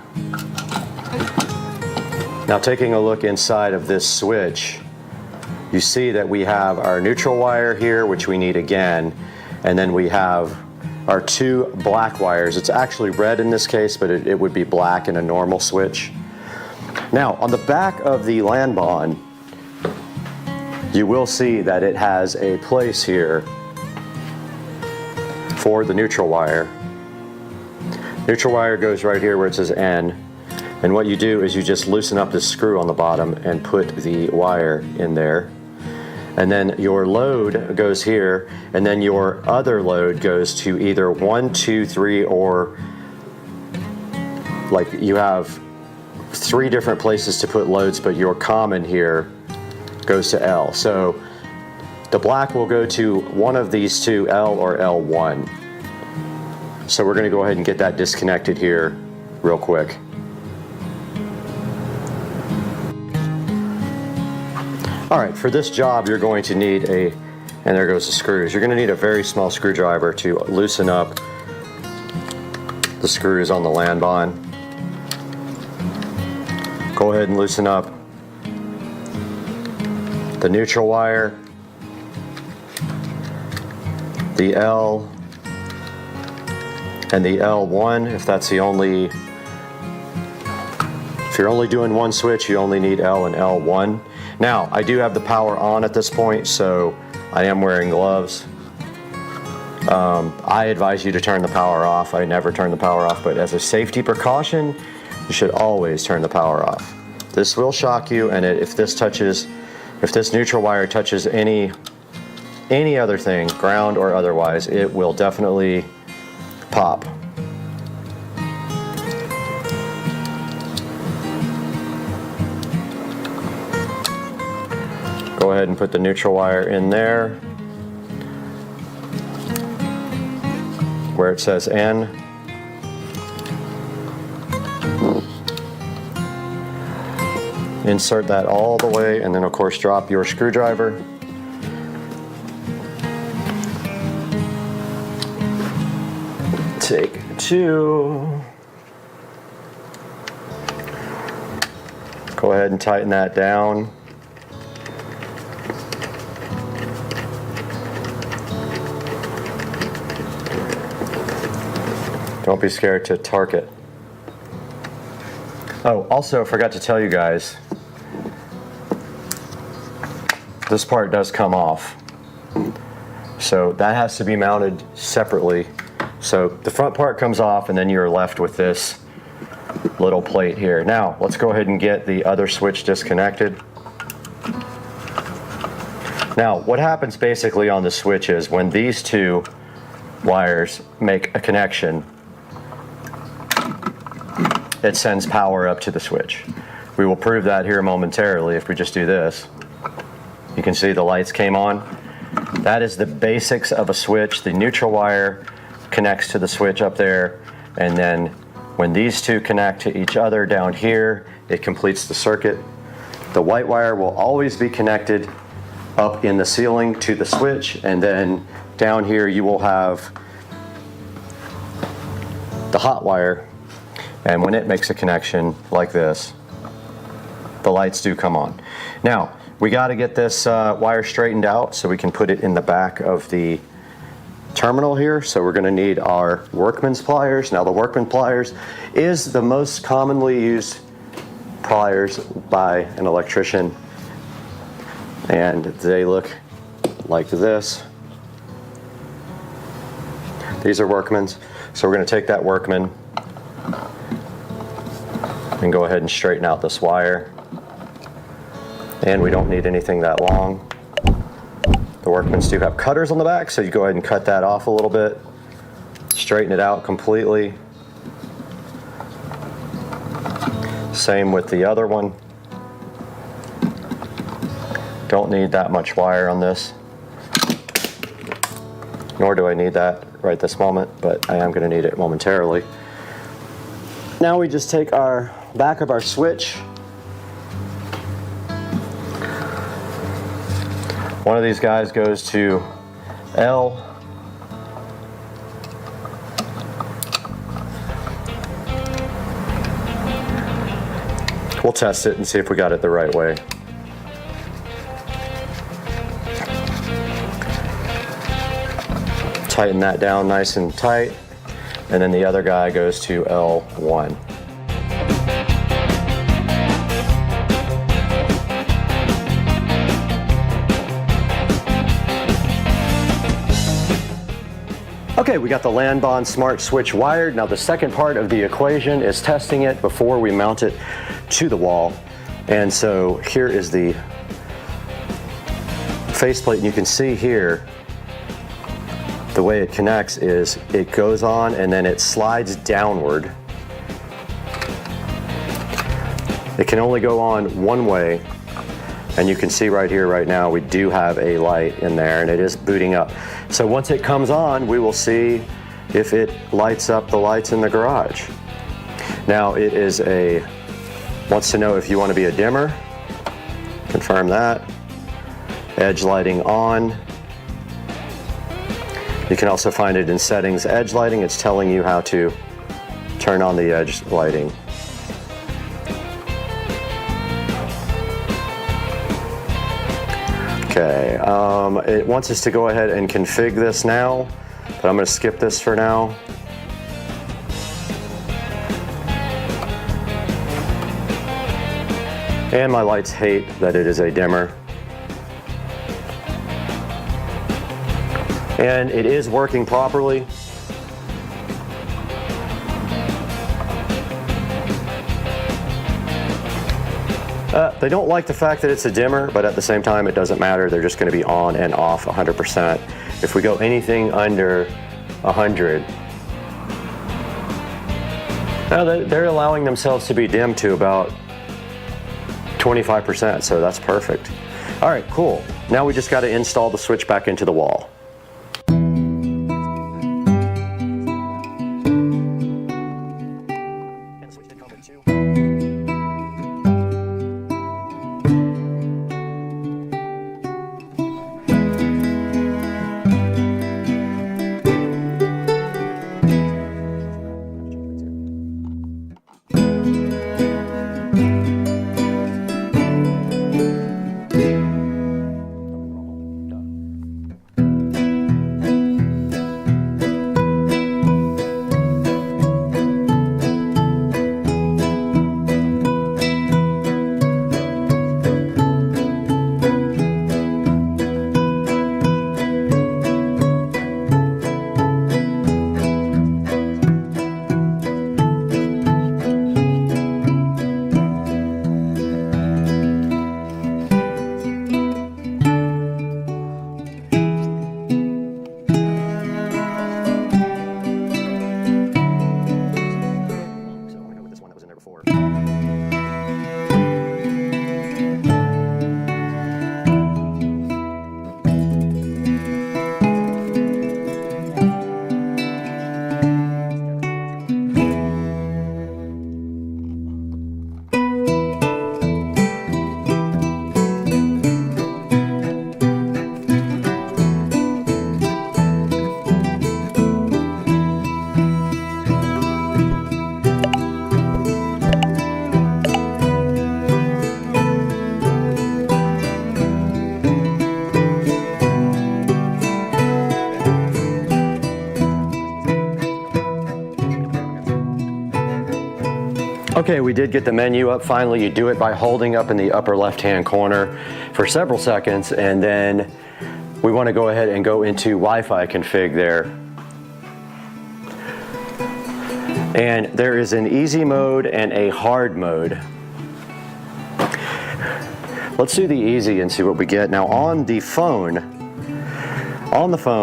Now taking a look inside of this switch, you see that we have our neutral wire here, which we need again, and then we have our two black wires. It's actually red in this case, but it would be black in a normal switch. Now on the back of the LAN bond, you will see that it has a place here for the neutral wire. Neutral wire goes right here where it says N, and what you do is you just loosen up this screw on the bottom and put the wire in there, and then your load goes here, and then your other load goes to either 1, 2, 3, or like you have 3 different places to put loads, but your common here goes to L. So the black will go to one of these two, L or L1. So we're going to go ahead and get that disconnected here real quick. Alright, for this job you're going to need and there goes the screws, you're going to need a very small screwdriver to loosen up the screws on the LAN bond. Go ahead and loosen up the neutral wire, the L, and the L1. If you're only doing one switch, you only need L and L1. Now, I do have the power on at this point, so I am wearing gloves. I advise you to turn the power off. I never turn the power off, but as a safety precaution, you should always turn the power off. This will shock you, and if this neutral wire touches any other thing, ground or otherwise, it will definitely pop. Go ahead and put the neutral wire in there where it says N. Insert that all the way, and then of course drop your screwdriver. Take 2. Go ahead and tighten that down. Don't be scared to torque it. Oh, also I forgot to tell you guys, this part does come off. So that has to be mounted separately. So the front part comes off, and then you're left with this little plate here. Now, let's go ahead and get the other switch disconnected. Now, what happens basically on the switch is when these two wires make a connection, it sends power up to the switch. We will prove that here momentarily if we just do this. You can see the lights came on. That is the basics of a switch. The neutral wire connects to the switch up there, and then when these two connect to each other down here, it completes the circuit. The white wire will always be connected up in the ceiling to the switch, and then down here you will have the hot wire, and when it makes a connection like this, the lights do come on. Now, we got to get this wire straightened out so we can put it in the back of the terminal here. So we're going to need our workman's pliers. Now, the workman pliers is the most commonly used pliers by an electrician, and they look like this. These are Workmans. So we're going to take that Workman and go ahead and straighten out this wire. And we don't need anything that long. The Workmans do have cutters on the back, so you go ahead and cut that off a little bit. Straighten it out completely. Same with the other one. Don't need that much wire on this. Nor do I need that right this moment, but I am going to need it momentarily. Now we just take our back of our switch. One of these guys goes to L. We'll test it and see if we got it the right way. Tighten that down nice and tight, and then the other guy goes to L1. Okay, we got the LAN bond smart switch wired. Now the second part of the equation is testing it before we mount it to the wall. And so here is the faceplate, and you can see here the way it connects is it goes on and then it slides downward. It can only go on one way, and you can see right here right now we do have a light in there and it is booting up. So once it comes on, we will see if it lights up the lights in the garage. Now it is wants to know if you want to be a dimmer. Confirm that. Edge lighting on. You can also find it in settings, edge lighting. It's telling you how to turn on the edge lighting. Okay, it wants us to go ahead and config this now, but I'm going to skip this for now. And my lights hate that it is a dimmer. And it is working properly. They don't like the fact that it's a dimmer, but at the same time, it doesn't matter. They're just going to be on and off 100%. If we go anything under 100, they're allowing themselves to be dimmed to about 25%, so that's perfect. All right, cool. Now we just got to install the switch back into the wall. Okay, we did get the menu up finally. You do it by holding up in the upper left-hand corner for several seconds, and then we want to go ahead and go into Wi-Fi config there. And there is an easy mode and a hard mode. Let's do the easy and see what we get. Now on the phone,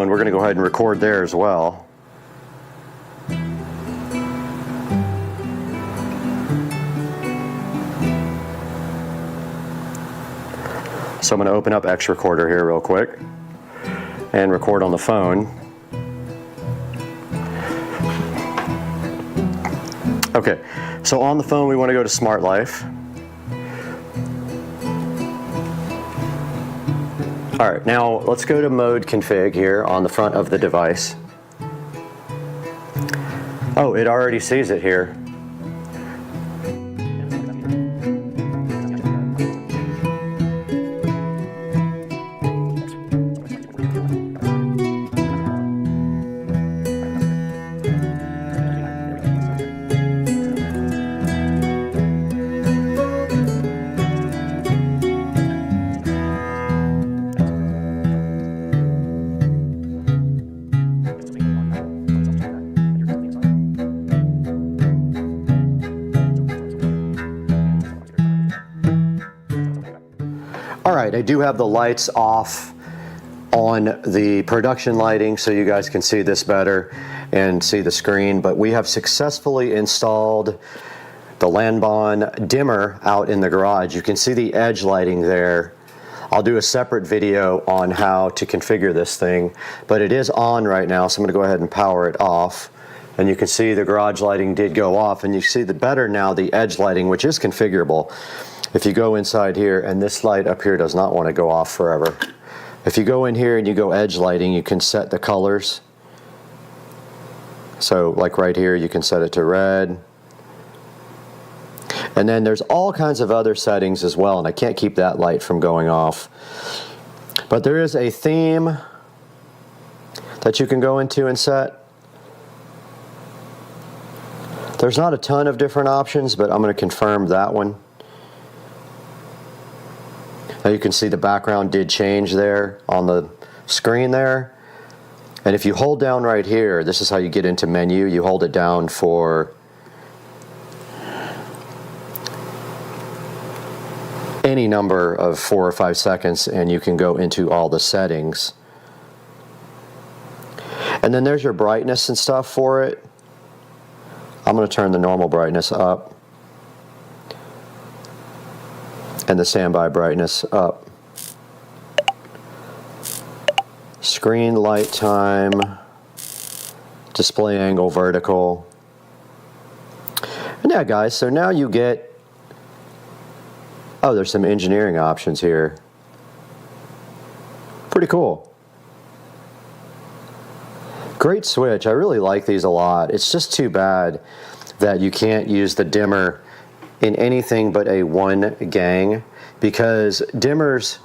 we're gonna go ahead and record there as well. So I'm gonna open up X Recorder here real quick and record on the phone. Okay, so on the phone we want to go to Smart Life. All right, now let's go to mode config here on the front of the device. Oh, it already sees it here. All right, I do have the lights off on the production lighting so you guys can see this better and see the screen, but we have successfully installed the Lanbon dimmer out in the garage. You can see the edge lighting there. I'll do a separate video on how to configure this thing, but it is on right now, so I'm gonna go ahead and power it off. And you can see the garage lighting did go off, and you see the better now the edge lighting, which is configurable. If you go inside here, and this light up here does not want to go off forever. If you go in here and you go edge lighting, you can set the colors. So like right here, you can set it to red. And then there's all kinds of other settings as well, and I can't keep that light from going off. But there is a theme that you can go into and set. There's not a ton of different options, but I'm going to confirm that one. Now you can see the background did change there on the screen there. And if you hold down right here, this is how you get into menu. You hold it down for any number of 4 or 5 seconds and you can go into all the settings. And then there's your brightness and stuff for it. I'm going to turn the normal brightness up and the standby brightness up. Screen light time, display angle vertical. And yeah guys, so now you get, oh, there's some engineering options here. Pretty cool. Great switch. I really like these a lot. It's just too bad that you can't use the dimmer in anything but a one gang, because dimmers,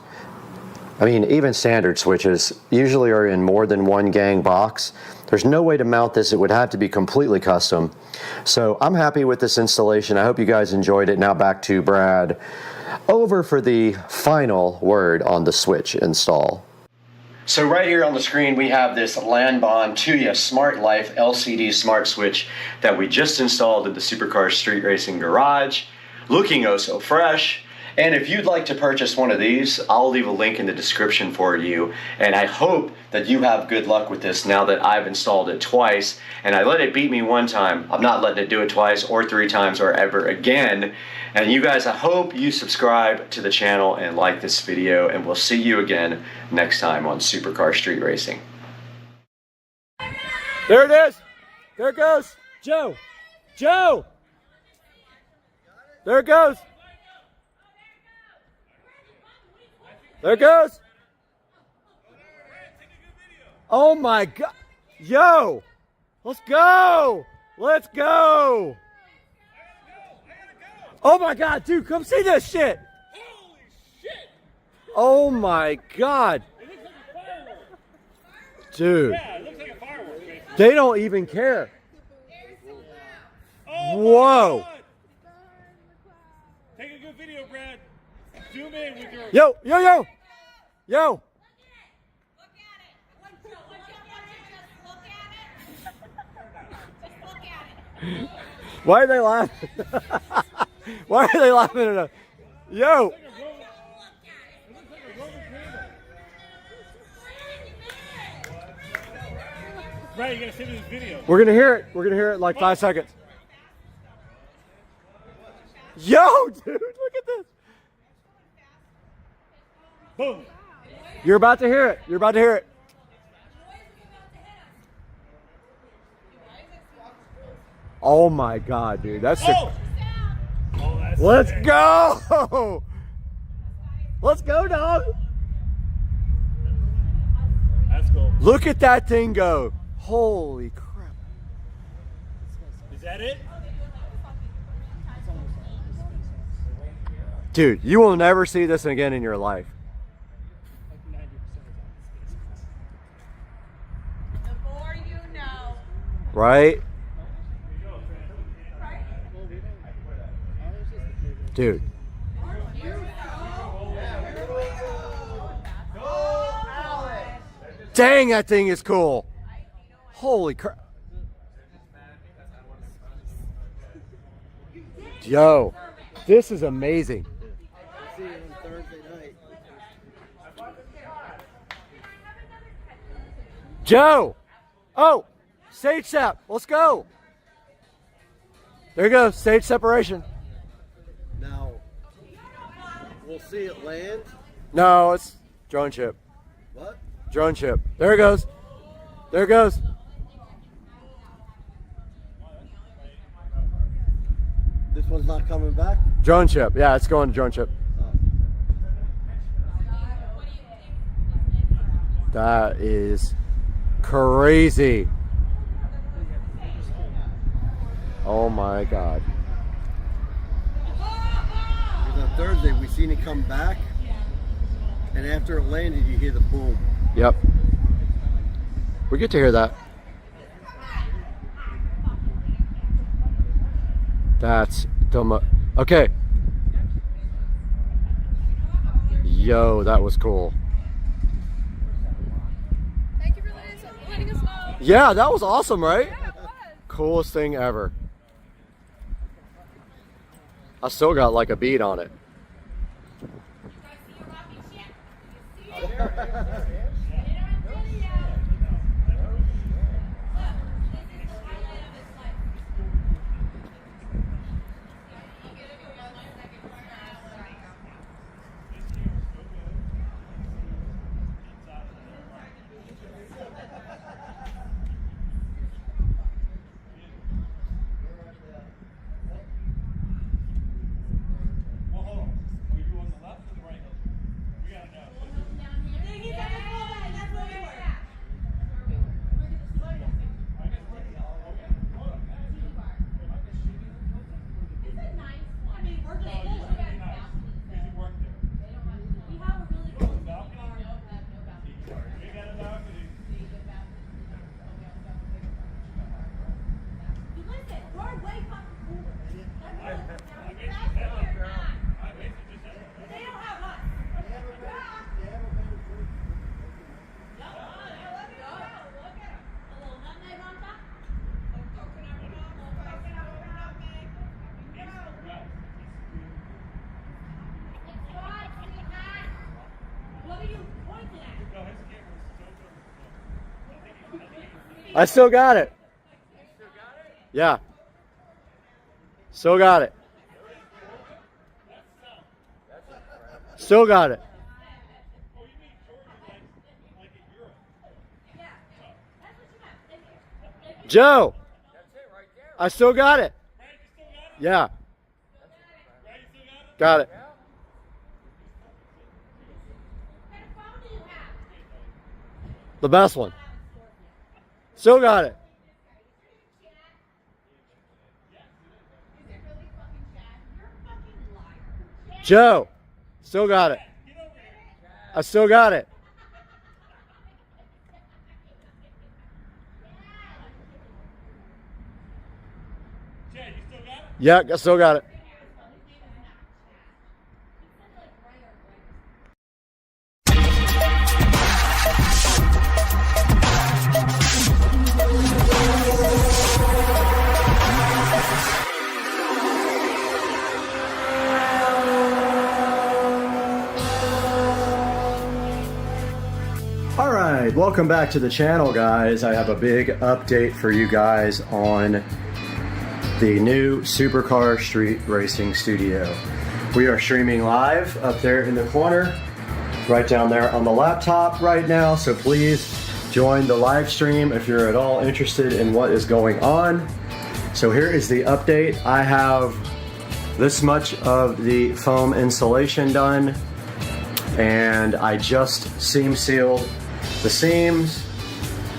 I mean even standard switches, usually are in more than one gang box. There's no way to mount this. It would have to be completely custom. So I'm happy with this installation. I hope you guys enjoyed it. Now back to Brad, over for the final word on the switch install. So right here on the screen we have this Lanbon Toolless Smart Life LCD Smart Switch that we just installed in the Supercar Street Racing garage, looking oh so fresh. And if you'd like to purchase one of these, I'll leave a link in the description for you. And I hope that you have good luck with this now that I've installed it twice. And I let it beat me one time. I'm not letting it do it twice or 3 times or ever again. And you guys, I hope you subscribe to the channel and like this video. And we'll see you again next time on Supercar Street Racing. There it is. There it goes. Joe. Joe. There it goes. There it goes. Oh my God. Yo. Let's go. Let's go. Oh my God, dude, come see this shit. Holy shit. Oh my God. It looks like a firework. Dude. Yeah, it looks like a firework, basically. They don't even care. Oh whoa. God. Take a good video, Brad. Zoom in with your... Yo, yo, yo. Yo. Why are they laughing? Why are they laughing at us? Yo! Right, you gotta send me this video. We're gonna hear it. We're gonna hear it in like 5 seconds. Yo, dude, look at this. Boom. You're about to hear it. You're about to hear it. Oh my God, dude. That's sick. Oh, that's Let's sick. go. Let's go, dog. That's cool. Look at that thing go. Holy crap. Is that it? Dude, you will never see this again in your life. The more you know. Right? Dude. Dang, that thing is cool. Holy crap. Yo, this is amazing. See you on Thursday night. Joe! Oh, stage step. Let's go. There you go, stage separation. Now, we'll see it land. No, it's drone ship. What? Drone ship. There it goes. There it goes. This one's not coming back? Drone ship. Yeah, it's going to drone ship. That is crazy. Oh my God. Because on Thursday, we seen it come back. And after it landed, you hear the boom. Yep. We get to hear that. That's the okay. Yo, that was cool. Thank you for letting us know. Yeah, that was awesome, right? Yeah, it was. Coolest thing ever. I still got like a bead on it. I still got it. Yeah. Still got it. Still got it. Joe. I still got it. Yeah. Got it. The best one. Still got it. Joe, still got it. I still got it. Yeah, I still got it. welcome back to the channel, guys. I have a big update for you guys on the new Supercar Street Racing Studio. We are streaming live up there in the corner, right down there on the laptop right now, so please join the live stream if you're at all interested in what is going on. So here is the update. I have this much of the foam insulation done, and I just seam sealed the seams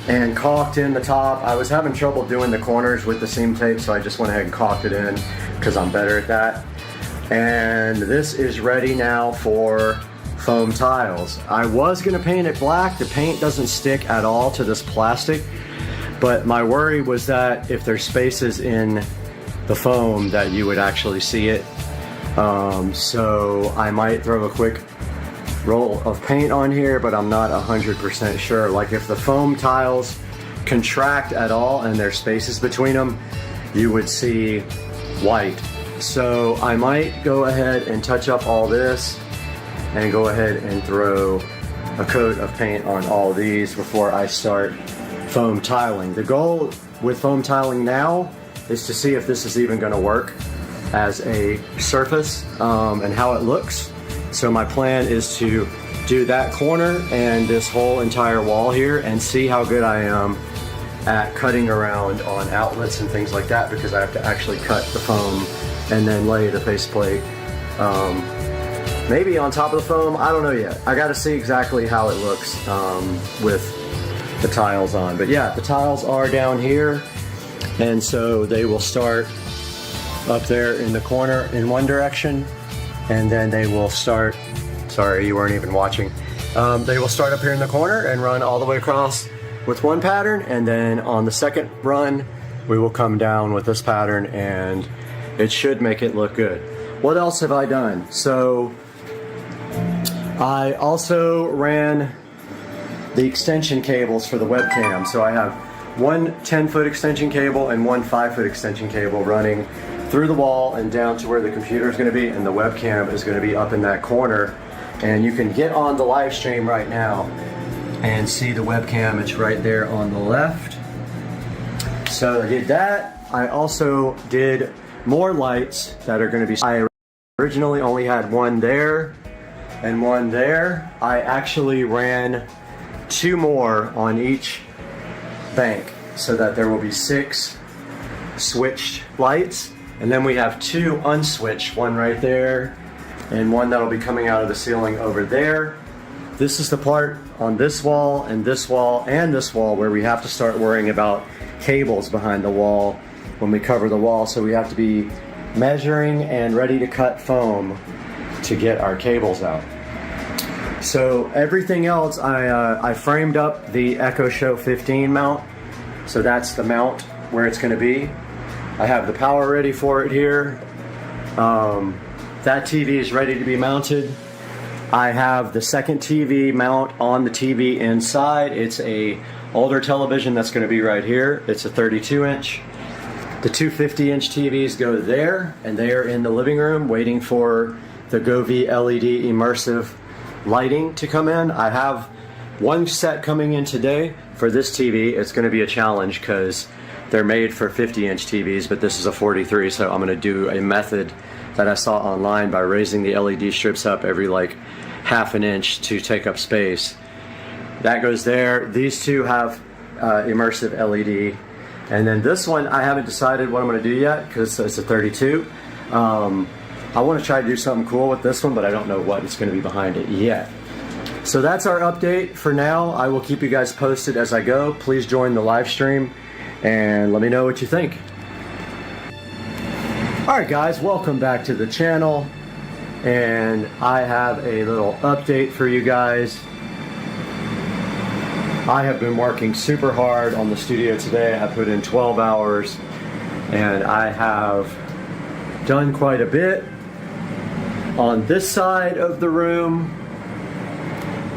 and caulked in the top. I was having trouble doing the corners with the seam tape, so I just went ahead and caulked it in because I'm better at that. And this is ready now for foam tiles. I was gonna paint it black. The paint doesn't stick at all to this plastic, but my worry was that if there's spaces in the foam that you would actually see it. So I might throw a quick roll of paint on here, but I'm not 100% sure. Like if the foam tiles contract at all and there's spaces between them, you would see white. So I might go ahead and touch up all this and go ahead and throw a coat of paint on all these before I start foam tiling. The goal with foam tiling now is to see if this is even going to work as a surface and how it looks. So my plan is to do that corner and this whole entire wall here and see how good I am at cutting around on outlets and things like that, because I have to actually cut the foam and then lay the faceplate maybe on top of the foam. I don't know yet. I got to see exactly how it looks with the tiles on. But yeah, the tiles are down here, and so they will start up there in the corner in one direction, and then they will start, sorry you weren't even watching, they will start up here in the corner and run all the way across with one pattern, and then on the second run we will come down with this pattern, and it should make it look good. What else have I done? So I also ran the extension cables for the webcam. So I have one 10-foot extension cable and one 5-foot extension cable running through the wall and down to where the computer is going to be, and the webcam is going to be up in that corner. And you can get on the live stream right now and see the webcam. It's right there on the left. So I did that. I also did more lights that are going to be, I originally only had one there and one there. I actually ran 2 more on each bank so that there will be 6 switched lights. And then we have 2 unswitched, one right there and one that'll be coming out of the ceiling over there. This is the part on this wall and this wall and this wall where we have to start worrying about cables behind the wall when we cover the wall. So we have to be measuring and ready to cut foam to get our cables out. So everything else, I framed up the Echo Show 15 mount. So that's the mount where it's going to be. I have the power ready for it here. That TV is ready to be mounted. I have the second TV mount on the TV inside. It's a older television that's going to be right here. It's a 32-inch. The 2 50-inch TVs go there, and they are in the living room waiting for the Govee LED immersive lighting to come in. I have one set coming in today for this TV. It's going to be a challenge because they're made for 50-inch TVs, but this is a 43, so I'm going to do a method that I saw online by raising the LED strips up every like half an inch to take up space. That goes there. These 2 have immersive LED. And then this one, I haven't decided what I'm going to do yet because it's a 32. I want to try to do something cool with this one, but I don't know what is going to be behind it yet. So that's our update for now. I will keep you guys posted as I go. Please join the live stream and let me know what you think. Alright guys, welcome back to the channel, and I have a little update for you guys. I have been working super hard on the studio today. I put in 12 hours and I have done quite a bit. On this side of the room,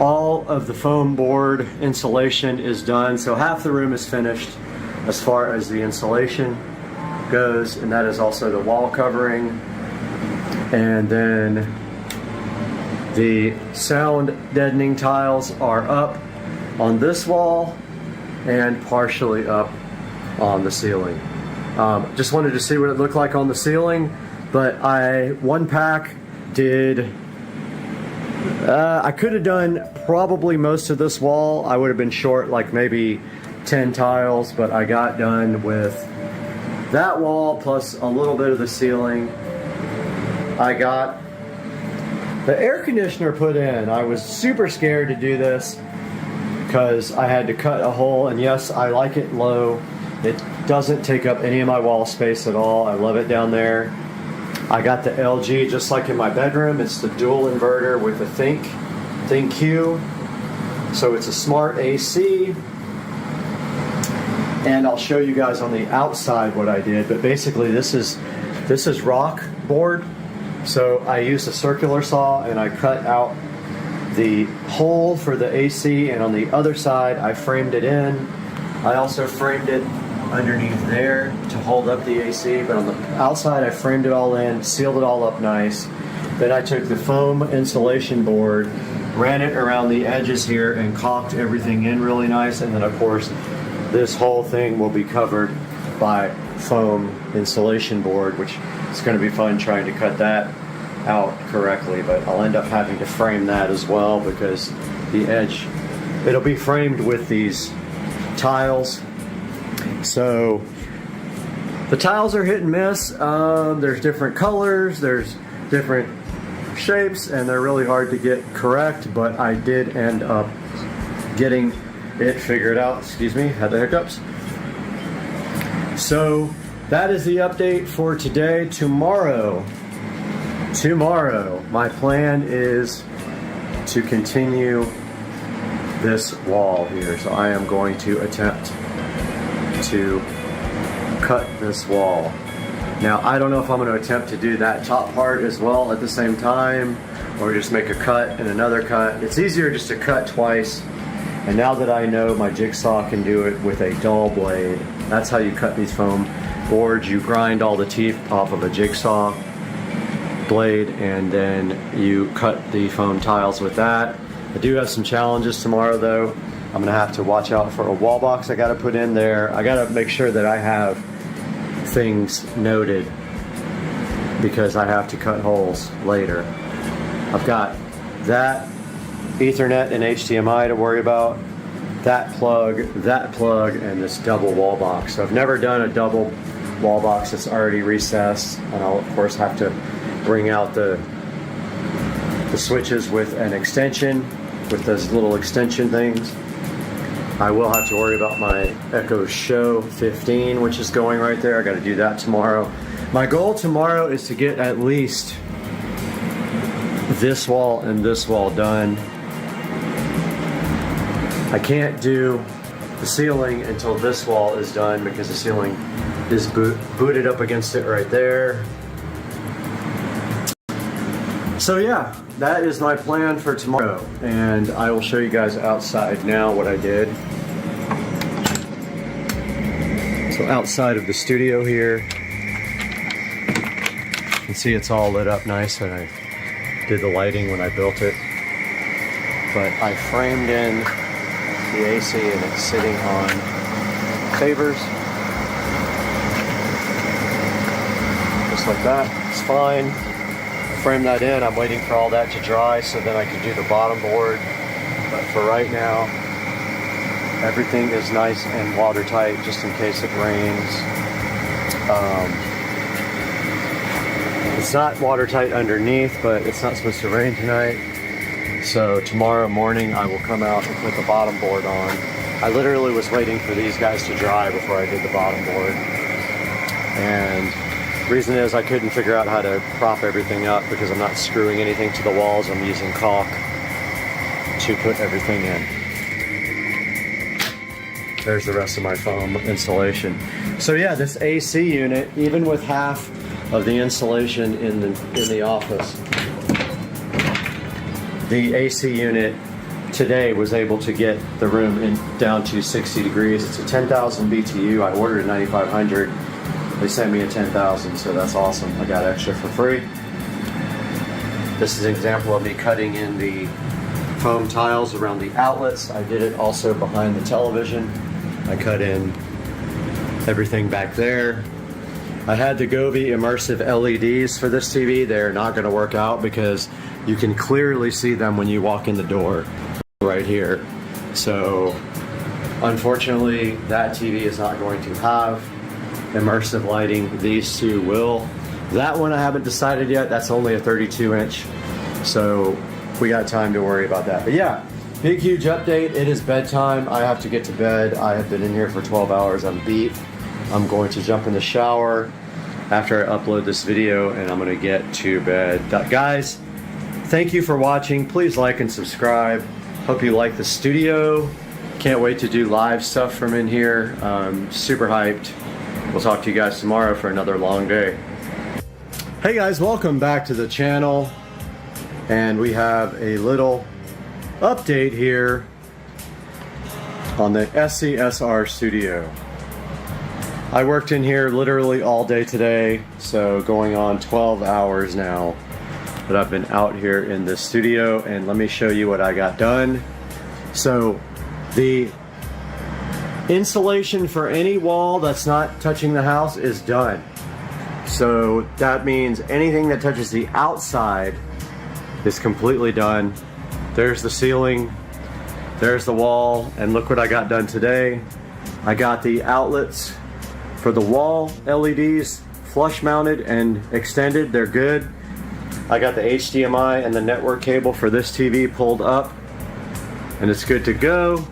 all of the foam board insulation is done, so half the room is finished as far as the insulation goes, and that is also the wall covering. And then the sound deadening tiles are up on this wall and partially up on the ceiling. Just wanted to see what it looked like on the ceiling, but one pack did, I could have done probably most of this wall. I would have been short like maybe 10 tiles, but I got done with that wall plus a little bit of the ceiling. I got the air conditioner put in. I was super scared to do this because I had to cut a hole, and yes, I like it low. It doesn't take up any of my wall space at all. I love it down there. I got the LG just like in my bedroom. It's the dual inverter with a ThinQ. So it's a smart AC. And I'll show you guys on the outside what I did, but basically this is rock board. So I used a circular saw and I cut out the hole for the AC, and on the other side I framed it in. I also framed it underneath there to hold up the AC, but on the outside I framed it all in, sealed it all up nice. Then I took the foam insulation board, ran it around the edges here and caulked everything in really nice, and then of course this whole thing will be covered by foam insulation board, which is going to be fun trying to cut that out correctly, but I'll end up having to frame that as well because the edge, it'll be framed with these tiles. So the tiles are hit and miss. There's different colors, there's different shapes, and they're really hard to get correct, but I did end up getting it figured out. Excuse me, had the hiccups. So that is the update for today. Tomorrow, my plan is to continue this wall here. So I am going to attempt to cut this wall. Now, I don't know if I'm going to attempt to do that top part as well at the same time, or just make a cut and another cut. It's easier just to cut twice. And now that I know my jigsaw can do it with a dull blade, that's how you cut these foam boards. You grind all the teeth off of a jigsaw blade, and then you cut the foam tiles with that. I do have some challenges tomorrow though. I'm gonna have to watch out for a wall box I gotta put in there. I gotta make sure that I have things noted because I have to cut holes later. I've got that Ethernet and HDMI to worry about, that plug, and this double wall box. So I've never done a double wall box that's already recessed, and I'll of course have to bring out the switches with an extension, with those little extension things. I will have to worry about my Echo Show 15, which is going right there. I got to do that tomorrow. My goal tomorrow is to get at least this wall and this wall done. I can't do the ceiling until this wall is done because the ceiling is booted up against it right there. So yeah, that is my plan for tomorrow, and I will show you guys outside now what I did. So outside of the studio here, you can see it's all lit up nice, and I did the lighting when I built it. But I framed in the AC and it's sitting on favors. Just like that, it's fine. Frame that in. I'm waiting for all that to dry so then I can do the bottom board. But for right now, everything is nice and watertight just in case it rains. It's not watertight underneath, but it's not supposed to rain tonight. So tomorrow morning I will come out and put the bottom board on. I literally was waiting for these guys to dry before I did the bottom board. And the reason is I couldn't figure out how to prop everything up because I'm not screwing anything to the walls. I'm using caulk to put everything in. There's the rest of my foam insulation. So yeah, this AC unit, even with half of the insulation in the office, the AC unit today was able to get the room down to 60 degrees. It's a 10,000 BTU. I ordered a 9,500. They sent me a 10,000, so that's awesome. I got extra for free. This is an example of me cutting in the foam tiles around the outlets. I did it also behind the television. I cut in everything back there. I had the Gobi immersive LEDs for this TV. They're not going to work out because you can clearly see them when you walk in the door right here. So unfortunately, that TV is not going to have immersive lighting. These two will. That one I haven't decided yet. That's only a 32-inch. So we got time to worry about that. But yeah, big, huge update. It is bedtime. I have to get to bed. I have been in here for 12 hours. I'm beat. I'm going to jump in the shower after I upload this video, and I'm going to get to bed. Guys, thank you for watching. Please like and subscribe. Hope you like the studio. Can't wait to do live stuff from in here. Super hyped. We'll talk to you guys tomorrow for another long day. Hey guys, welcome back to the channel. And we have a little update here on the SCSR studio. I worked in here literally all day today, so going on 12 hours now that I've been out here in this studio, and let me show you what I got done. So the insulation for any wall that's not touching the house is done. So that means anything that touches the outside is completely done. There's the ceiling, there's the wall, and look what I got done today. I got the outlets for the wall LEDs flush mounted and extended. They're good. I got the HDMI and the network cable for this TV pulled up, and it's good to go.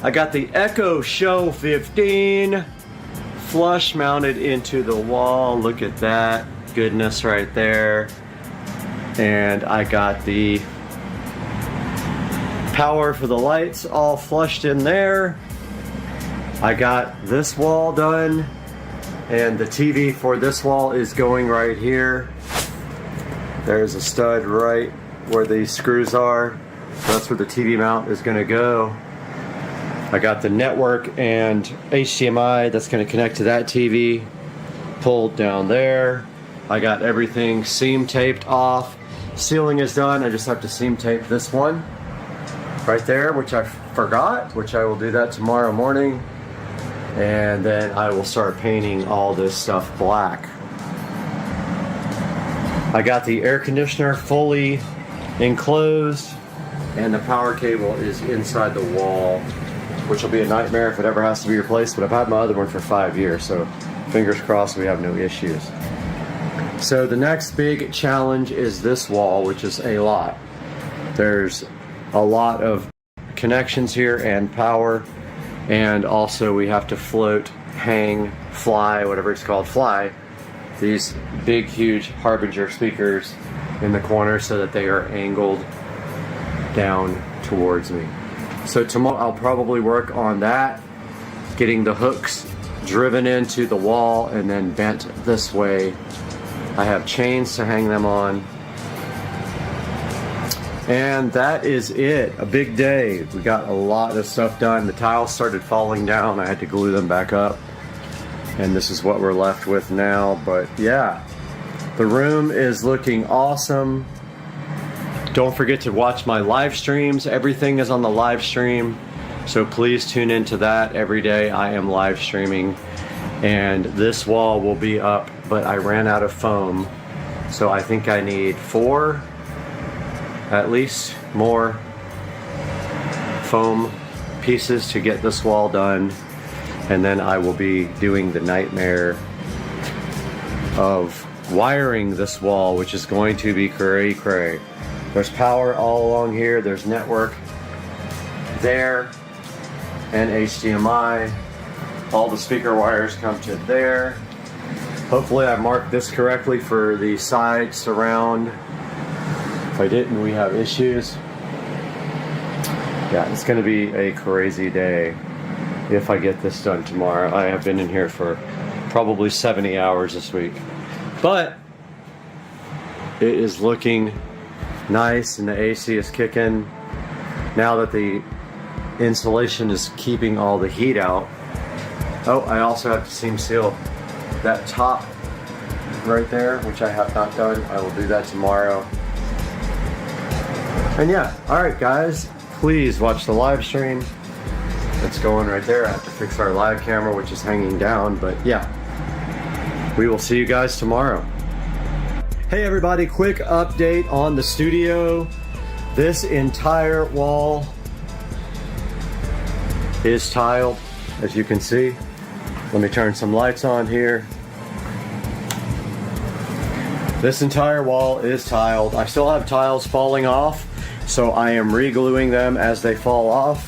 I got the Echo Show 15 flush mounted into the wall. Look at that goodness right there. And I got the power for the lights all flushed in there. I got this wall done, and the TV for this wall is going right here. There's a stud right where these screws are. So that's where the TV mount is going to go. I got the network and HDMI that's going to connect to that TV pulled down there. I got everything seam taped off. Ceiling is done. I just have to seam tape this one right there, which I forgot, which I will do that tomorrow morning. And then I will start painting all this stuff black. I got the air conditioner fully enclosed, and the power cable is inside the wall, which will be a nightmare if it ever has to be replaced, but I've had my other one for 5 years, so fingers crossed we have no issues. So the next big challenge is this wall, which is a lot. There's a lot of connections here and power. And also we have to float, hang, fly, whatever it's called, fly these big, huge Harbinger speakers in the corner so that they are angled down towards me. So tomorrow I'll probably work on that, getting the hooks driven into the wall and then bent this way. I have chains to hang them on. And that is it. A big day. We got a lot of stuff done. The tiles started falling down. I had to glue them back up. And this is what we're left with now. But yeah, the room is looking awesome. Don't forget to watch my live streams. Everything is on the live stream. So please tune into that every day. I am live streaming. And this wall will be up, but I ran out of foam. So I think I need 4 at least more foam pieces to get this wall done, and then I will be doing the nightmare of wiring this wall, which is going to be cray. There's power all along here, there's network there and HDMI. All the speaker wires come to there. Hopefully I marked this correctly for the side surround. If I didn't, we have issues. Yeah, it's going to be a crazy day if I get this done tomorrow. I have been in here for probably 70 hours this week. But it is looking nice and the AC is kicking. Now that the insulation is keeping all the heat out. Oh, I also have to seam seal that top right there, which I have not done. I will do that tomorrow. And yeah, all right, guys, please watch the live stream. It's going right there. I have to fix our live camera, which is hanging down, but yeah, we will see you guys tomorrow. Hey everybody, quick update on the studio. This entire wall is tiled, as you can see. Let me turn some lights on here. This entire wall is tiled. I still have tiles falling off, so I am re-gluing them as they fall off.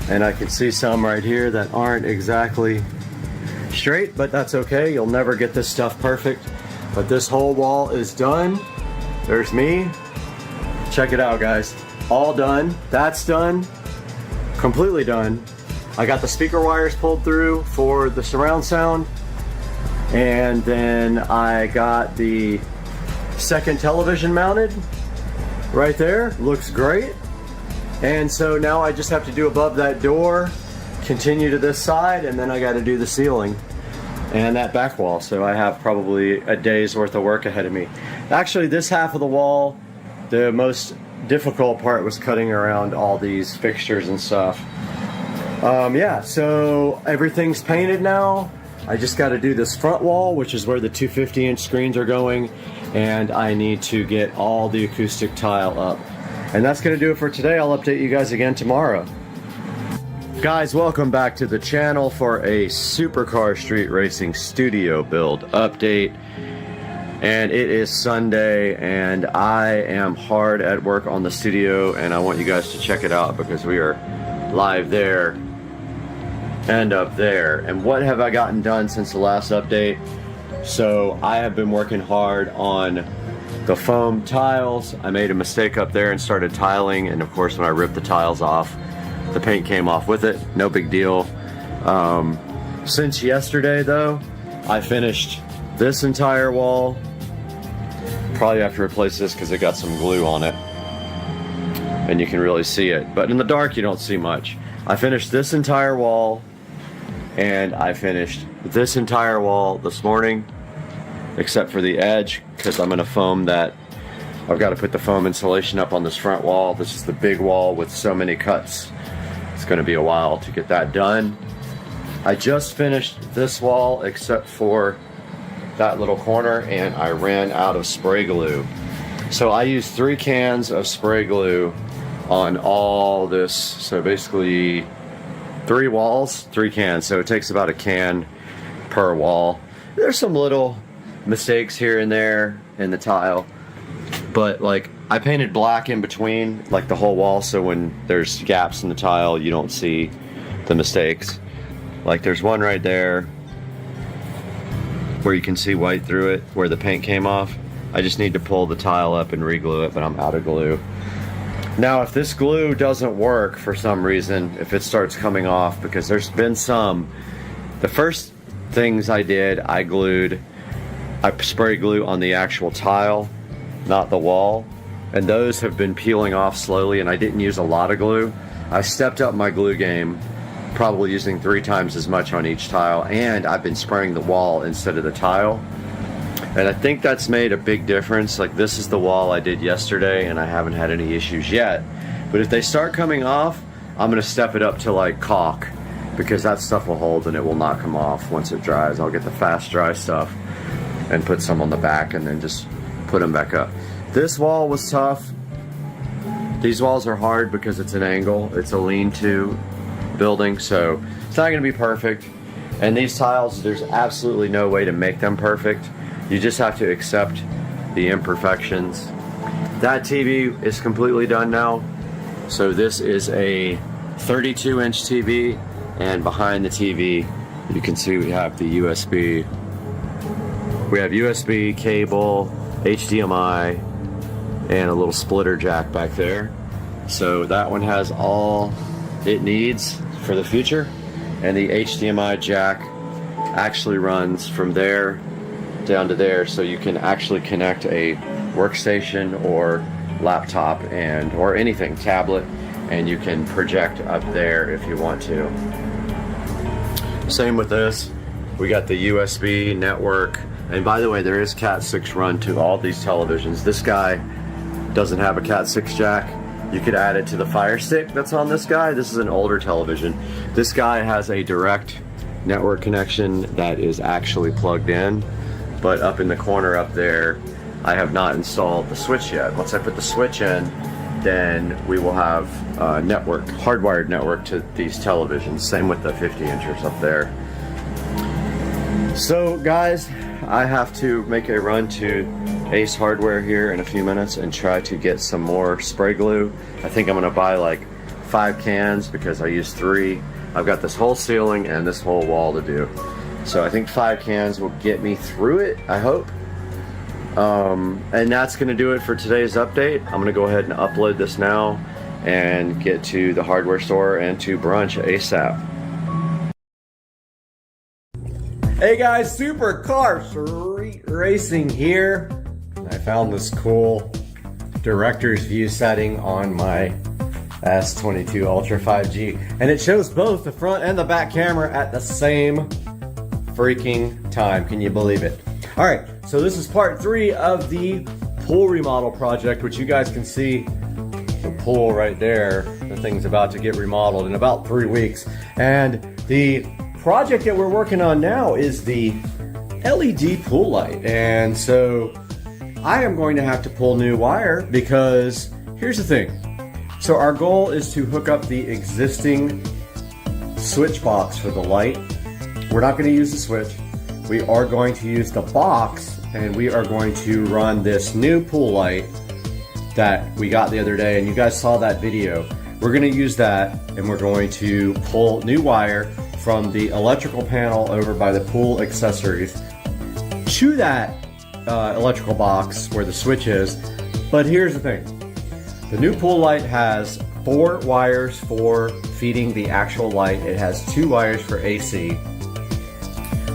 And I can see some right here that aren't exactly straight, but that's okay. You'll never get this stuff perfect. But this whole wall is done. There's me. Check it out, guys. All done. That's done. Completely done. I got the speaker wires pulled through for the surround sound. And then I got the second television mounted right there. Looks great. And so now I just have to do above that door, continue to this side, and then I got to do the ceiling and that back wall. So I have probably a day's worth of work ahead of me. Actually, this half of the wall, the most difficult part was cutting around all these fixtures and stuff. Yeah, so everything's painted now. I just got to do this front wall, which is where the 250-inch screens are going, and I need to get all the acoustic tile up. And that's going to do it for today. I'll update you guys again tomorrow. Guys, welcome back to the channel for a Supercar Street Racing studio build update. And it is Sunday, and I am hard at work on the studio, and I want you guys to check it out because we are live there and up there. And what have I gotten done since the last update? So I have been working hard on the foam tiles. I made a mistake up there and started tiling, and of course when I ripped the tiles off, the paint came off with it. No big deal. Since yesterday though, I finished this entire wall. Probably have to replace this because it got some glue on it and you can really see it, but in the dark you don't see much. I finished this entire wall, and I finished this entire wall this morning, except for the edge, because I'm going to foam that. I've got to put the foam insulation up on this front wall. This is the big wall with so many cuts. It's going to be a while to get that done. I just finished this wall except for that little corner, and I ran out of spray glue. So I used 3 cans of spray glue on all this. So basically 3 walls, 3 cans. So it takes about a can per wall. There's some little mistakes here and there in the tile, but like I painted black in between like the whole wall, so when there's gaps in the tile you don't see the mistakes. Like there's one right there where you can see white through it where the paint came off. I just need to pull the tile up and re-glue it, but I'm out of glue. Now if this glue doesn't work for some reason, if it starts coming off, because there's been some, the first things I did, I spray glue on the actual tile, not the wall, and those have been peeling off slowly, and I didn't use a lot of glue. I stepped up my glue game, probably using 3 times as much on each tile, and I've been spraying the wall instead of the tile, and I think that's made a big difference. Like this is the wall I did yesterday, and I haven't had any issues yet, but if they start coming off, I'm gonna step it up to like caulk, because that stuff will hold and it will not come off once it dries. I'll get the fast dry stuff and put some on the back and then just put them back up. This wall was tough. These walls are hard because it's an angle. It's a lean-to building, so it's not gonna be perfect. And these tiles, there's absolutely no way to make them perfect. You just have to accept the imperfections. That TV is completely done now. So this is a 32-inch TV, and behind the TV, you can see we have the USB. We have USB cable, HDMI, and a little splitter jack back there. So that one has all it needs for the future. And the HDMI jack actually runs from there down to there, so you can actually connect a workstation or laptop or anything, tablet, and you can project up there if you want to. Same with this. We got the USB network, and by the way, there is Cat 6 run to all these televisions. This guy doesn't have a Cat 6 jack, You could add it to the Fire Stick that's on this guy. This is an older television. This guy has a direct network connection that is actually plugged in, but up in the corner up there, I have not installed the switch yet. Once I put the switch in, then we will have network, hardwired network to these televisions. Same with the 50-inchers up there. So guys, I have to make a run to Ace Hardware here in a few minutes and try to get some more spray glue. I think I'm gonna buy like 5 cans because I used 3. I've got this whole ceiling and this whole wall to do. So I think 5 cans will get me through it, I hope. And that's gonna do it for today's update. I'm gonna go ahead and upload this now and get to the hardware store and to brunch ASAP. Hey guys, Supercar Street Racing here. I found this cool director's view setting on my S22 Ultra 5G, and it shows both the front and the back camera at the same freaking time. Can you believe it? All right, so this is part 3 of the pool remodel project, which you guys can see the pool right there. The thing's about to get remodeled in about 3 weeks, and the project that we're working on now is the LED pool light. And so I am going to have to pull new wire because here's the thing. So our goal is to hook up the existing switch box for the light. We're not going to use the switch. We are going to use the box, and we are going to run this new pool light that we got the other day, and you guys saw that video. We're going to use that, and we're going to pull new wire from the electrical panel over by the pool accessories to that electrical box where the switch is. But here's the thing. The new pool light has 4 wires for feeding the actual light. It has 2 wires for AC.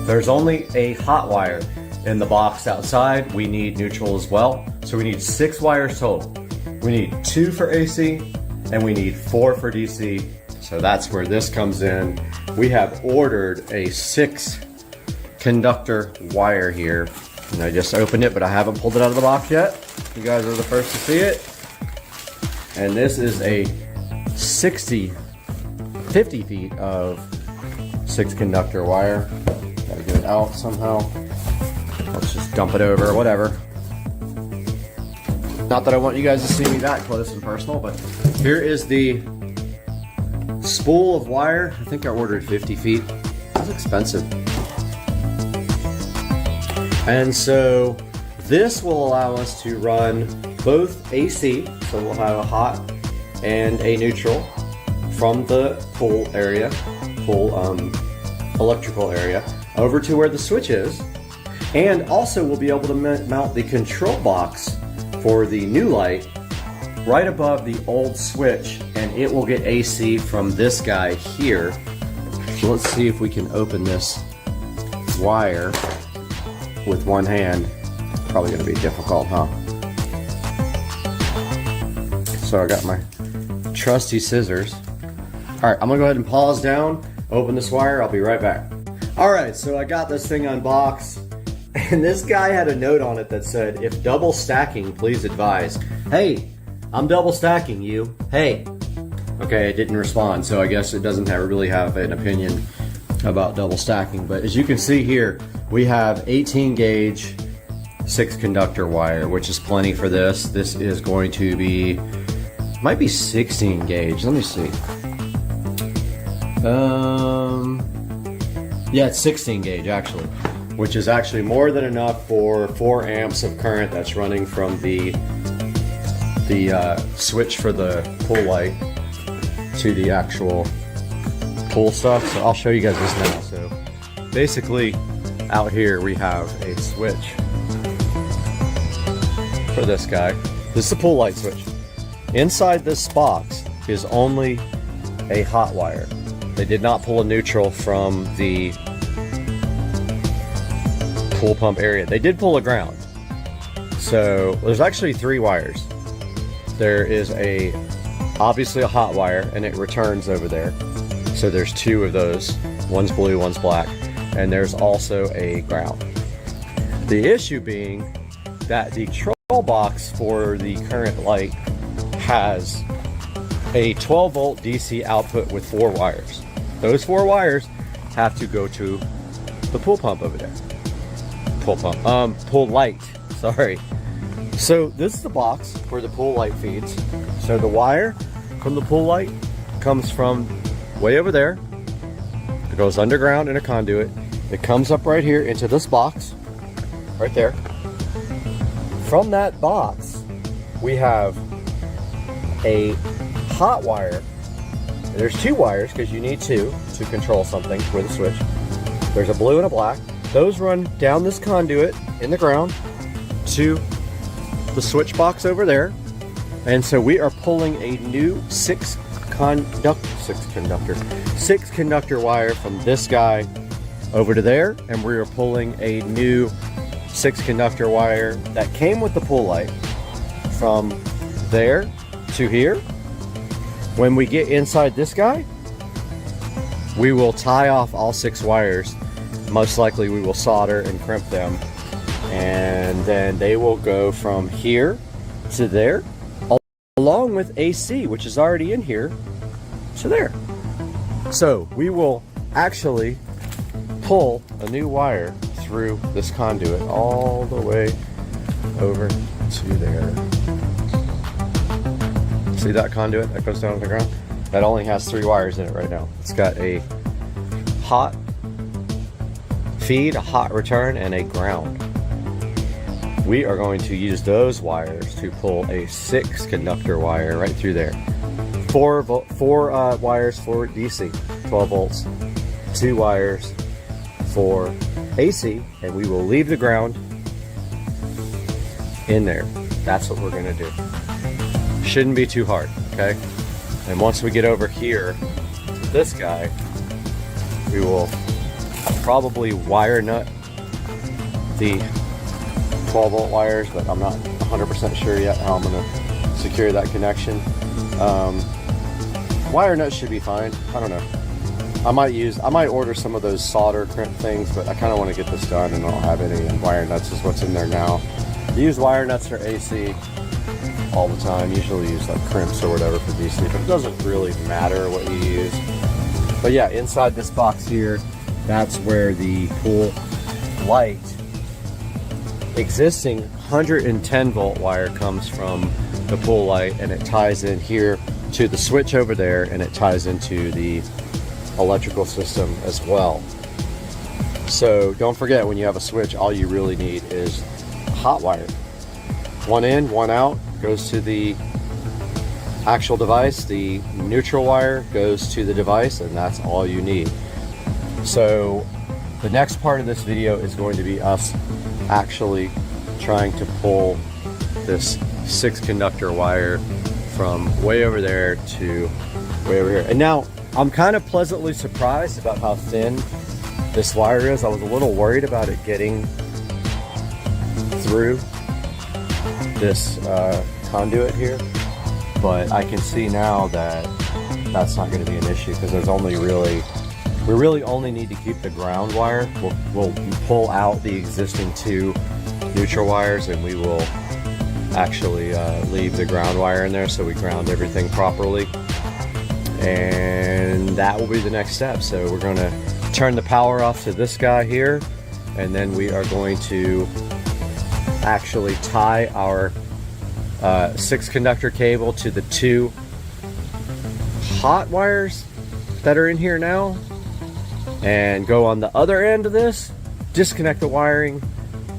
There's only a hot wire in the box outside. We need neutral as well. So we need 6 wires total. We need 2 for AC and we need 4 for DC. So that's where this comes in. We have ordered a 6 conductor wire here. And I just opened it, but I haven't pulled it out of the box yet. You guys are the first to see it. And this is a 50 feet of 6 conductor wire. Gotta get it out somehow. Let's just dump it over, whatever. Not that I want you guys to see me that close and personal, but here is the spool of wire. I think I ordered 50 feet. That's expensive. And so this will allow us to run both AC, so we'll have a hot and a neutral from the pool area, pool electrical area, over to where the switch is. And also we'll be able to mount the control box for the new light right above the old switch, and it will get AC from this guy here. So let's see if we can open this wire with one hand. Probably gonna be difficult, huh? So I got my trusty scissors. All right, I'm gonna go ahead and pause down, open this wire, I'll be right back. All right, so I got this thing unboxed, and this guy had a note on it that said, if double stacking, please advise. Hey, I'm double stacking you, hey. Okay, it didn't respond, so I guess it doesn't really have an opinion about double stacking, but as you can see here, we have 18 gauge 6 conductor wire, which is plenty for this. This is going to be, might be 16 gauge, let me see. Yeah, it's 16 gauge actually, which is actually more than enough for 4 amps of current that's running from the switch for the pool light to the actual pool stuff. So I'll show you guys this now. So basically out here we have a switch for this guy. This is the pool light switch. Inside this box is only a hot wire. They did not pull a neutral from the pool pump area. They did pull a ground. So there's actually 3 wires. There is obviously a hot wire, and it returns over there. So there's 2 of those. One's blue, one's black. And there's also a ground. The issue being that the control box for the current light has a 12 volt DC output with 4 wires. Those 4 wires have to go to the pool pump over there. Pool light, sorry. So this is the box where the pool light feeds. So the wire from the pool light comes from way over there. It goes underground in a conduit. It comes up right here into this box, right there. From that box, we have a hot wire. There's 2 wires because you need 2 to control something with a switch. There's a blue and a black. Those run down this conduit in the ground to the switch box over there. And so we are pulling a new 6 conductor wire from this guy over to there, and we are pulling a new 6 conductor wire that came with the pool light from there to here. When we get inside this guy, we will tie off all 6 wires. Most likely we will solder and crimp them, and then they will go from here to there, along with AC, which is already in here, to there. So we will actually pull a new wire through this conduit all the way over to there. See that conduit that goes down to the ground? That only has 3 wires in it right now. It's got a hot feed, a hot return, and a ground. We are going to use those wires to pull a 6 conductor wire right through there. 4 wires for DC, 12 volts, 2 wires for AC, and we will leave the ground in there. That's what we're gonna do. Shouldn't be too hard, okay? And once we get over here to this guy, we will probably wire nut the 12 volt wires, but I'm not 100% sure yet how I'm gonna secure that connection. Wire nuts should be fine. I don't know. I might order some of those solder crimp things, but I kind of want to get this done and I don't have any, and wire nuts is what's in there now. You use wire nuts for AC all the time. Usually use like crimps or whatever for DC, but it doesn't really matter what you use. But yeah, inside this box here, that's where the pool light existing 110 volt wire comes from the pool light, and it ties in here to the switch over there, and it ties into the electrical system as well. So don't forget, when you have a switch, all you really need is hot wire. One in, one out, goes to the actual device. The neutral wire goes to the device, and that's all you need. So the next part of this video is going to be us actually trying to pull this 6 conductor wire from way over there to way over here. And now I'm kind of pleasantly surprised about how thin this wire is. I was a little worried about it getting through this conduit here, but I can see now that that's not going to be an issue, because there's only really, we really only need to keep the ground wire. We'll pull out the existing 2 neutral wires, and we will actually leave the ground wire in there so we ground everything properly. And that will be the next step. So we're going to turn the power off to this guy here, and then we are going to actually tie our 6 conductor cable to the 2 hot wires that are in here now, and go on the other end of this, disconnect the wiring,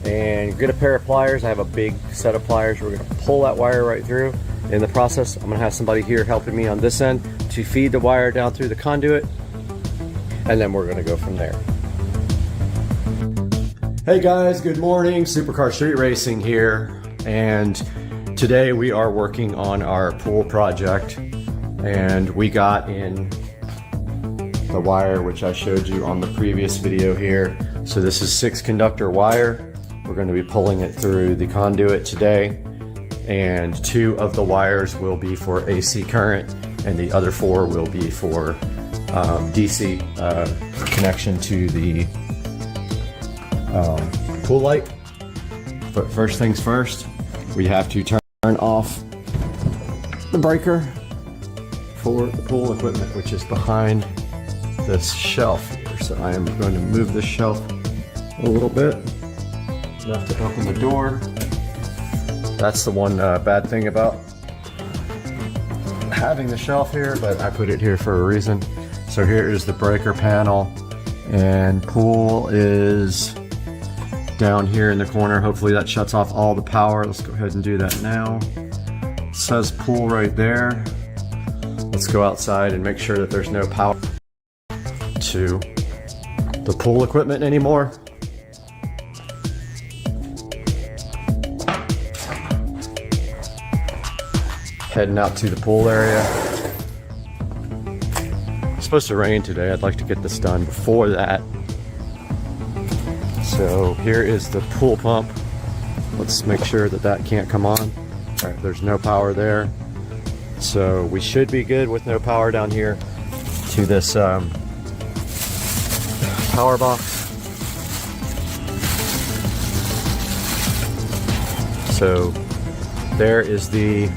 and get a pair of pliers. I have a big set of pliers. We're going to pull that wire right through. In the process, I'm going to have somebody here helping me on this end to feed the wire down through the conduit, and then we're going to go from there. Hey guys, good morning. Supercar Street Racing here, and today we are working on our pool project, and we got in the wire which I showed you on the previous video here. So this is 6 conductor wire. We're going to be pulling it through the conduit today, and 2 of the wires will be for AC current, and the other 4 will be for DC connection to the pool light. But first things first, we have to turn off the breaker for the pool equipment, which is behind this shelf here. So I am going to move this shelf a little bit, enough to open the door. That's the one bad thing about having the shelf here, but I put it here for a reason. So here is the breaker panel, and pool is down here in the corner. Hopefully that shuts off all the power. Let's go ahead and do that now. It says pool right there. Let's go outside and make sure that there's no power to the pool equipment anymore. Heading out to the pool area. It's supposed to rain today. I'd like to get this done before that. So here is the pool pump. Let's make sure that that can't come on. All right, there's no power there. So we should be good with no power down here to this power box. So there is the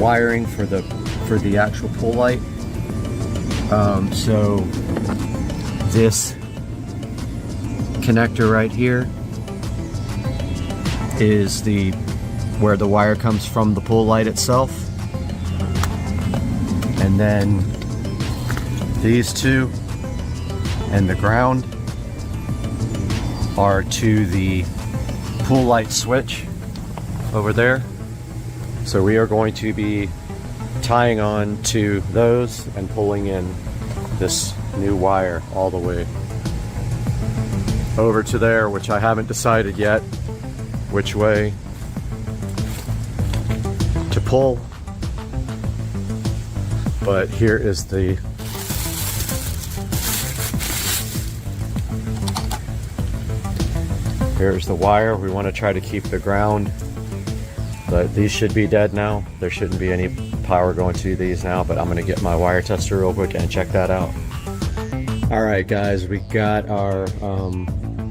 wiring for the actual pool light. So this connector right here is where the wire comes from the pool light itself, and then these two and the ground are to the pool light switch over there. So we are going to be tying on to those and pulling in this new wire all the way over to there, which I haven't decided yet which way to pull. But here is the here's the wire. We want to try to keep the ground, but these should be dead now. There shouldn't be any power going to these now, but I'm going to get my wire tester real quick and check that out. All right, guys, we got our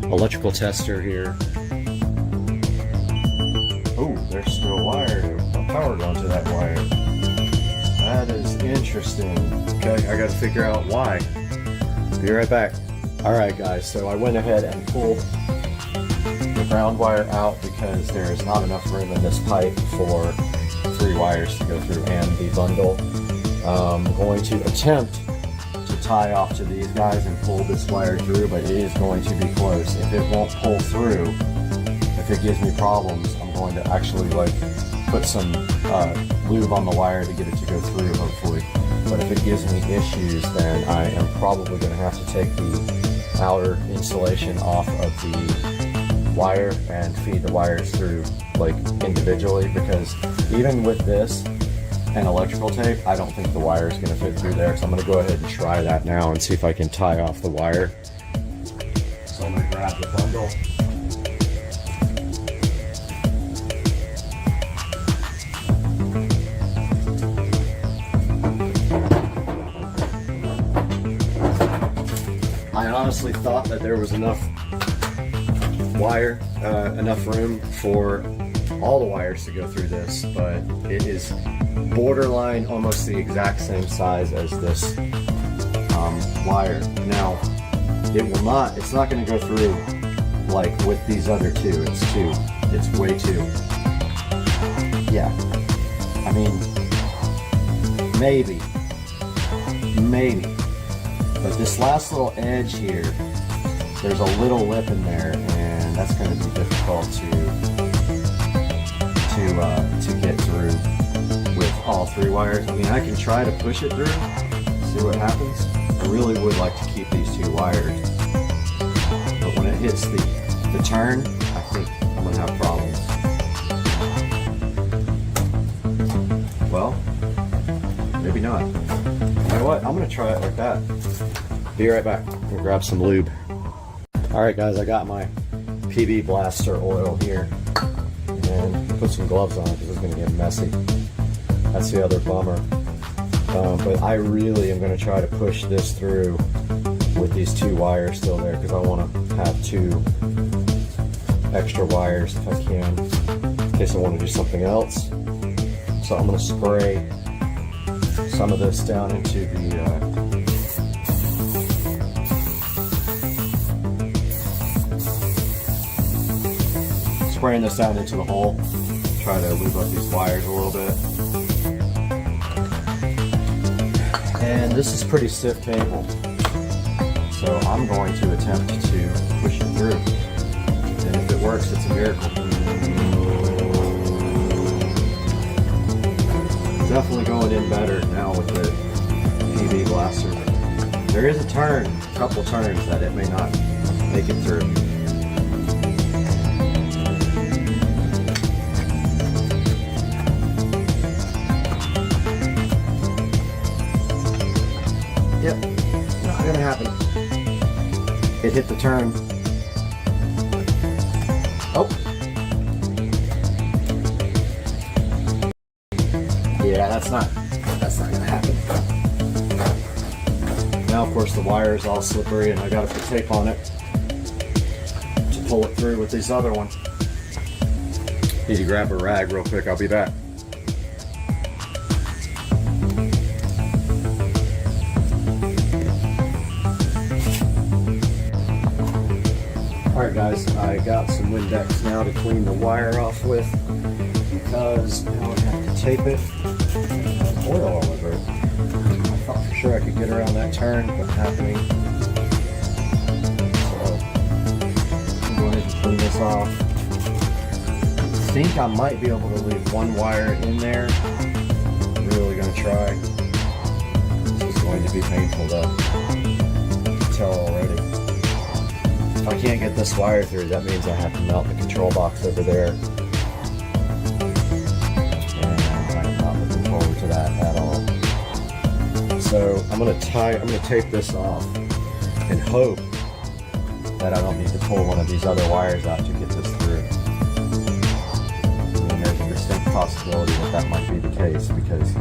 electrical tester here. Oh, there's still wire, power going to that wire. That is interesting. Okay, I got to figure out why. Be right back. All right, guys, so I went ahead and pulled the ground wire out because there is not enough room in this pipe for 3 wires to go through and the bundle. I'm going to attempt to tie off to these guys and pull this wire through, but it is going to be close. If it won't pull through, if it gives me problems, I'm going to actually put some lube on the wire to get it to go through, hopefully. But if it gives me issues, then I am probably going to have to take the outer insulation off of the wire and feed the wires through individually, because even with this and electrical tape, I don't think the wire is going to fit through there. So I'm going to go ahead and try that now and see if I can tie off the wire. So I'm going to grab the bundle. I honestly thought that there was enough wire, enough room for all the wires to go through this, but it is borderline almost the exact same size as this wire. Now, it's not going to go through with these other two. It's way too. Yeah, I mean, maybe, but this last little edge here, there's a little lip in there, and that's going to be difficult to get through with all 3 wires. I mean, I can try to push it through, see what happens. I really would like to keep these 2 wired, but when it hits the turn, I think I'm going to have problems. Well, maybe not. You know what? I'm going to try it like that. Be right back. I'm going to grab some lube. Alright guys, I got my PB Blaster oil here, and put some gloves on because it's going to get messy. That's the other bummer. But I really am going to try to push this through with these 2 wires still there, because I want to have 2 extra wires if I can, in case I want to do something else. So I'm going to spray some of this down into the spraying this down into the hole. Try to lube up these wires a little bit. And this is pretty stiff cable, so I'm going to attempt to push it through. And if it works, it's a miracle. Definitely going in better now with the PV blaster. There is a turn, a couple turns that it may not make it through. Yep, not gonna happen. It hit the turn. Oh. Yeah, that's not gonna happen. Now, of course, the wire is all slippery, and I gotta put tape on it to pull it through with this other one. Need to grab a rag real quick. I'll be back. Alright guys, I got some Windex now to clean the wire off with, because now I have to tape it. There's oil all over it. I thought for sure I could get around that turn, but not happening. So I'm going to clean this off. I think I might be able to leave one wire in there. I'm really going to try. This is going to be painful though. You can tell already. If I can't get this wire through, that means I have to mount the control box over there. And I'm not looking forward to that at all. So I'm gonna tape this off and hope that I don't need to pull one of these other wires out to get this through. I mean, there's a distinct possibility that that might be the case, because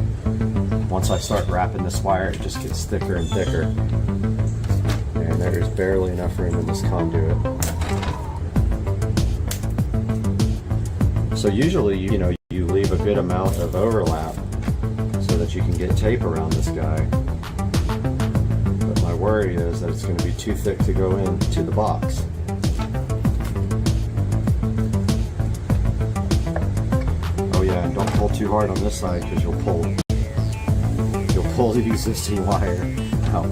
once I start wrapping this wire, it just gets thicker and thicker. And there's barely enough room in this conduit. So usually, you leave a good amount of overlap so that you can get tape around this guy. But my worry is that it's going to be too thick to go into the box. Oh yeah, and don't pull too hard on this side, because you'll pull the existing wire out.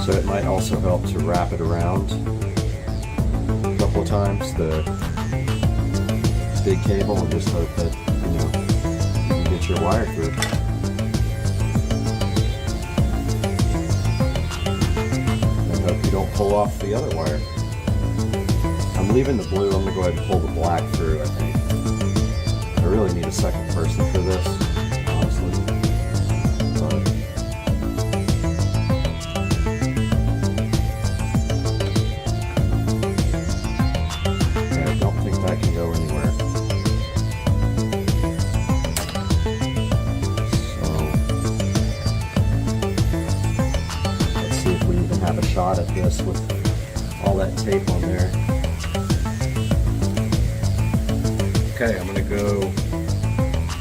So it might also help to wrap it around a couple of times, the big cable, and just hope that, you can get your wire through. And hope you don't pull off the other wire. I'm leaving the blue. I'm going to go ahead and pull the black through, I think. I really need a second person for this, honestly. But I can go anywhere. So let's see if we even have a shot at this with all that tape on there. Okay, I'm going to go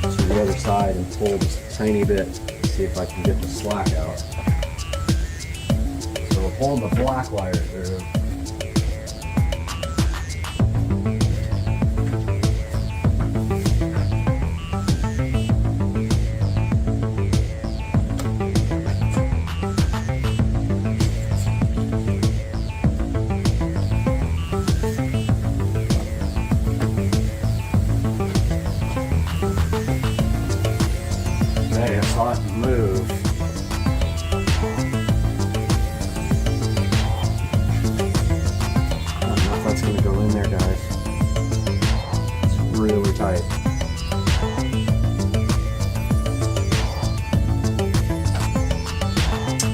to the other side and pull just a tiny bit, see if I can get the slack out. So we're pulling the black wire through. Move. I don't know if that's going to go in there, guys. It's really tight.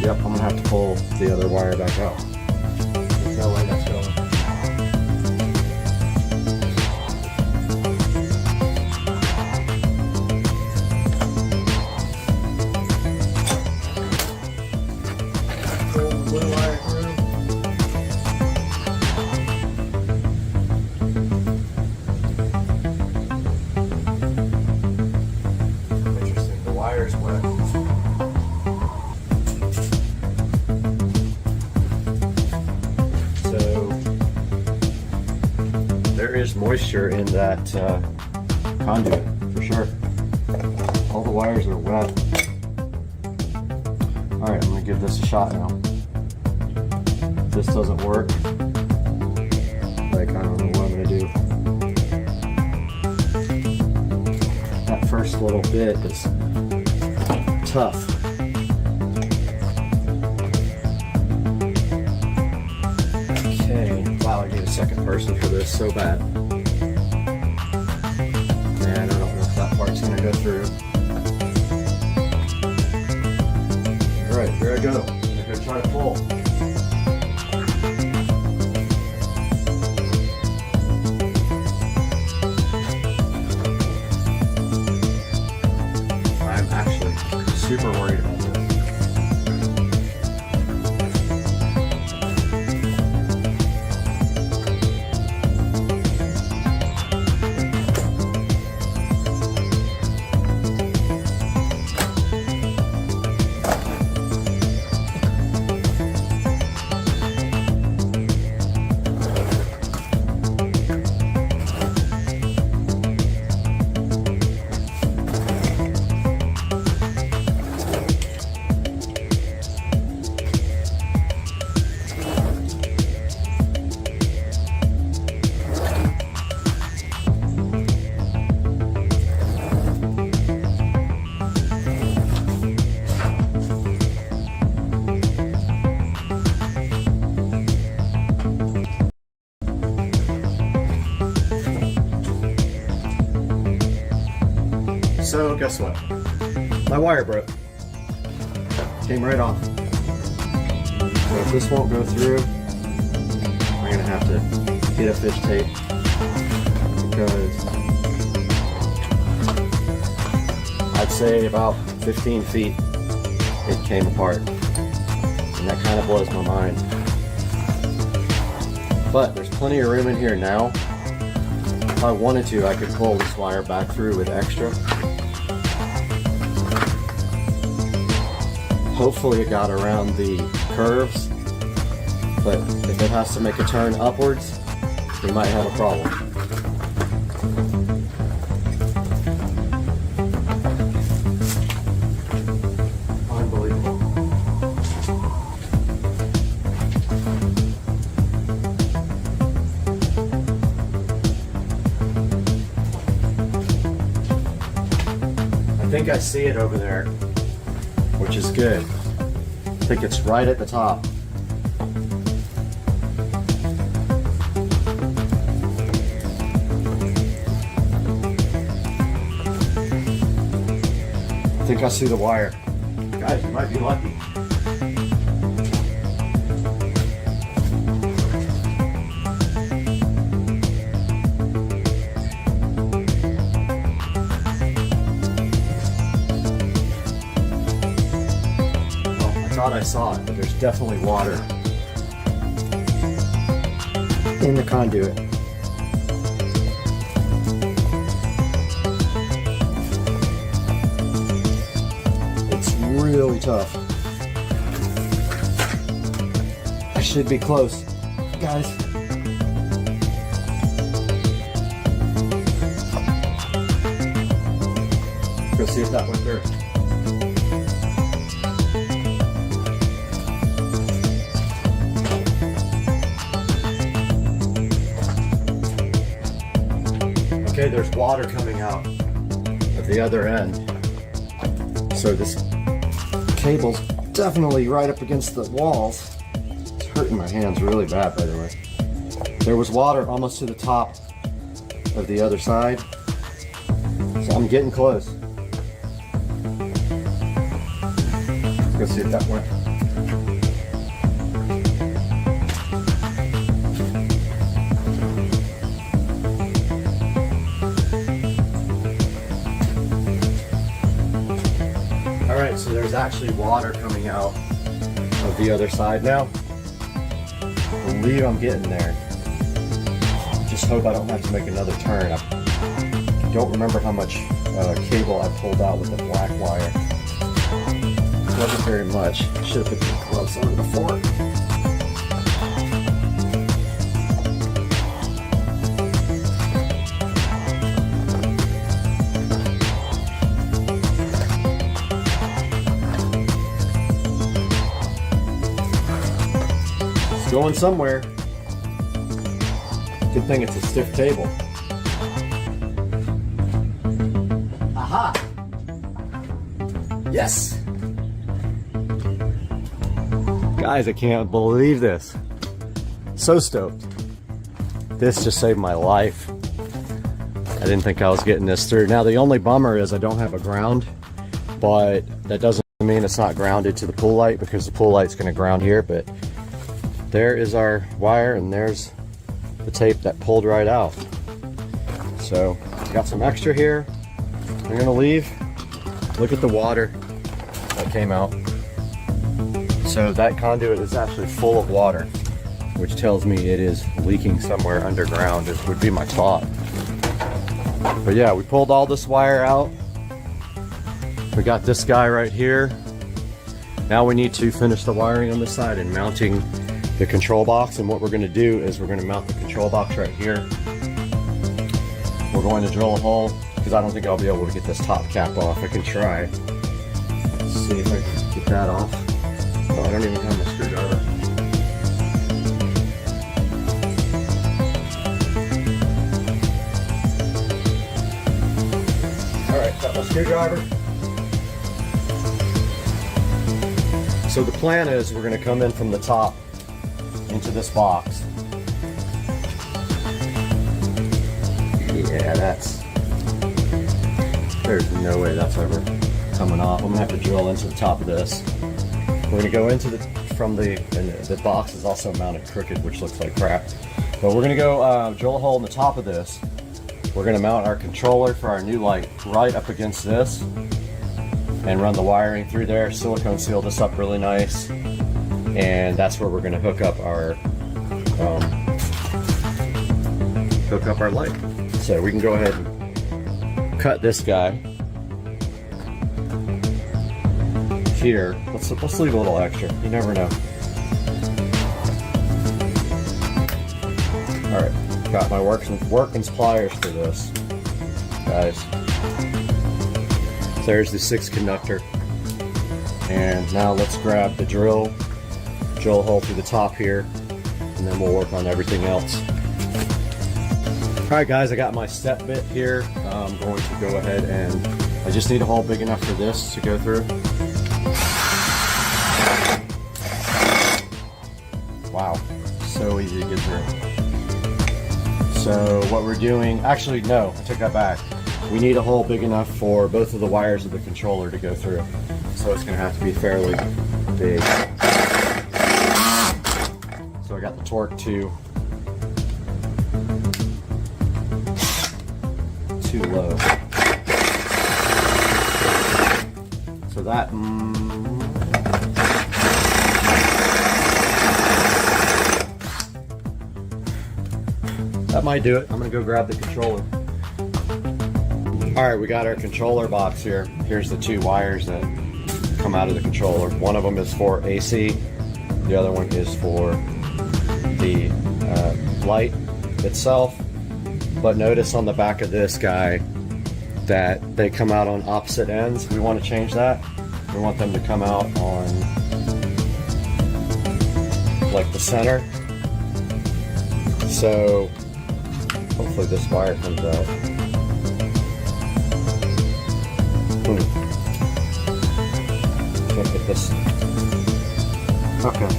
Yep, I'm going to have to pull the other wire back out. There's no way that's going. moisture in that conduit for sure. All the wires are wet. All right, I'm gonna give this a shot now. If this doesn't work, like, I don't know what I'm gonna do. That first little bit is tough. Okay, wow, I need a second person for this so bad. Man, I don't know if that part's gonna go through. All right, here I go. I'm gonna try to pull. I'm actually super worried about this. So guess what? My wire broke. Came right off. So if this won't go through, I'm gonna have to get a fish tape because I'd say about 15 feet it came apart. And that kind of blows my mind. But there's plenty of room in here now. If I wanted to, I could pull this wire back through with extra. Hopefully it got around the curves, but if it has to make a turn upwards, we might have a problem. Unbelievable. I think I see it over there, which is good. I think it's right at the top. I think I see the wire. Guys, you might be lucky. I saw it, but there's definitely water in the conduit. It's really tough. I should be close, guys. Go see if that went through. Okay, there's water coming out of the other end. So this cable's definitely right up against the walls. It's hurting my hands really bad, by the way. There was water almost to the top of the other side. So I'm getting close. Let's go see if that went. Alright, so there's actually water coming out of the other side now. I believe I'm getting there. Just hope I don't have to make another turn. I don't remember how much cable I pulled out with the black wire. It wasn't very much. Should have put the gloves on before. going somewhere. Good thing it's a stiff table. Aha! Yes! Guys, I can't believe this. So stoked. This just saved my life. I didn't think I was getting this through. Now, the only bummer is I don't have a ground, but that doesn't mean it's not grounded to the pool light, because the pool light's going to ground here. But there is our wire, and there's the tape that pulled right out. So got some extra here. I'm going to leave. Look at the water that came out. So that conduit is actually full of water, which tells me it is leaking somewhere underground, is would be my thought. But yeah, we pulled all this wire out. We got this guy right here. Now we need to finish the wiring on this side and mounting the control box. And what we're going to do is we're going to mount the control box right here. We're going to drill a hole, because I don't think I'll be able to get this top cap off. I can try. Let's see if I can get that off. Oh, I don't even have my screwdriver. Alright, got my screwdriver. So the plan is we're going to come in from the top into this box. Yeah, there's no way that's ever coming off. I'm going to have to drill into the top of this. We're going to go into and the box is also mounted crooked, which looks like crap. But we're going to go drill a hole in the top of this. We're going to mount our controller for our new light right up against this and run the wiring through there, silicone seal this up really nice, and that's where we're going to hook up our light. So we can go ahead and cut this guy here. Let's leave a little extra. You never know. All right, got my workman's pliers for this, guys. There's the 6 conductor, and now let's grab the drill a hole through the top here, and then we'll work on everything else. Alright guys, I got my step bit here. I'm going to go ahead and I just need a hole big enough for this to go through. Wow, so easy to get through. So what we're doing, actually no, I take that back. We need a hole big enough for both of the wires of the controller to go through. So it's going to have to be fairly big. So I got the torque too low. So that might do it. I'm going to go grab the controller. Alright, we got our controller box here. Here's the 2 wires that come out of the controller. One of them is for AC, the other one is for the light itself. But notice on the back of this guy that they come out on opposite ends. We want to change that. We want them to come out on like the center. So hopefully this wire comes out. Can't get this. Okay.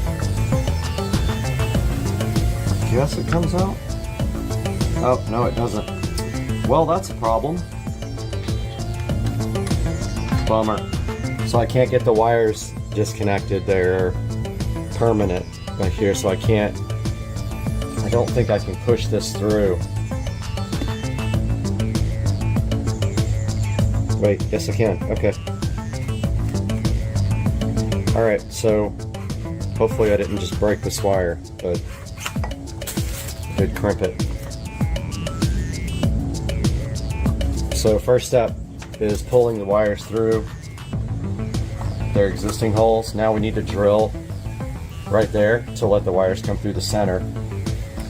Guess it comes out. Oh, no it doesn't. Well, that's a problem. Bummer. So I can't get the wires disconnected. They're permanent right here, so I don't think I can push this through. Wait, yes I can. Okay. Alright, so hopefully I didn't just break this wire, but I did crimp it. So first step is pulling the wires through their existing holes. Now we need to drill right there to let the wires come through the center.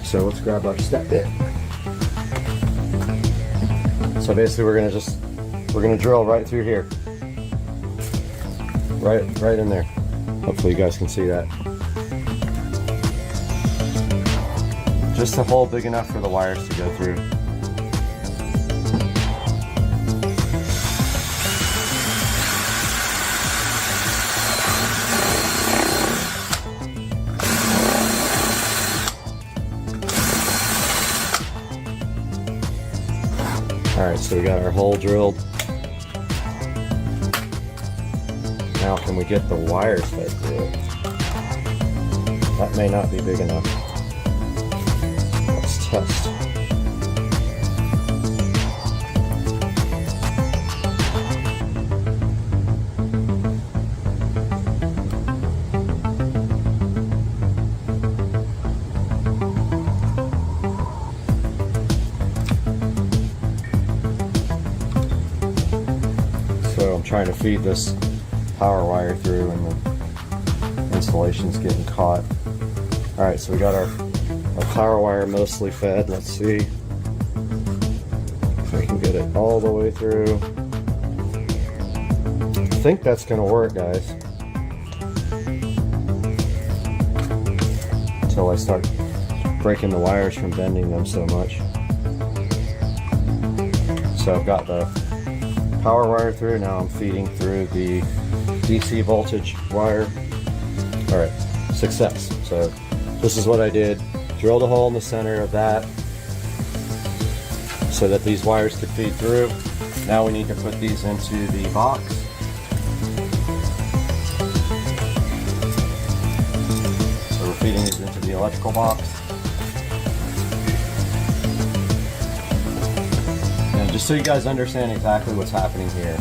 So let's grab our step bit. So basically we're gonna drill right through here. Right in there. Hopefully you guys can see that. Just a hole big enough for the wires to go through. Alright, so we got our hole drilled. Now can we get the wires fed through it? That may not be big enough. Let's test. So I'm trying to feed this power wire through and the installation's getting caught. Alright, so we got our power wire mostly fed. Let's see if I can get it all the way through. I think that's going to work, guys. Until I start breaking the wires from bending them so much. So I've got the power wire through. Now I'm feeding through the DC voltage wire. Alright, success. So this is what I did. Drilled a hole in the center of that so that these wires could feed through. Now we need to put these into the box. So we're feeding these into the electrical box. And just so you guys understand exactly what's happening here,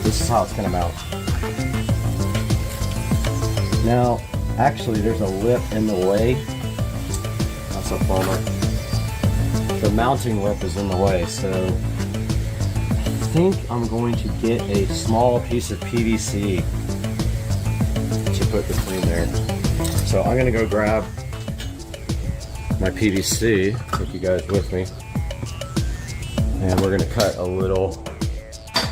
this is how it's going to mount. Now, actually, there's a lip in the way. That's a bummer. The mounting lip is in the way, so I think I'm going to get a small piece of PVC to put between there. So I'm going to go grab my PVC, take you guys with me, and we're going to cut a little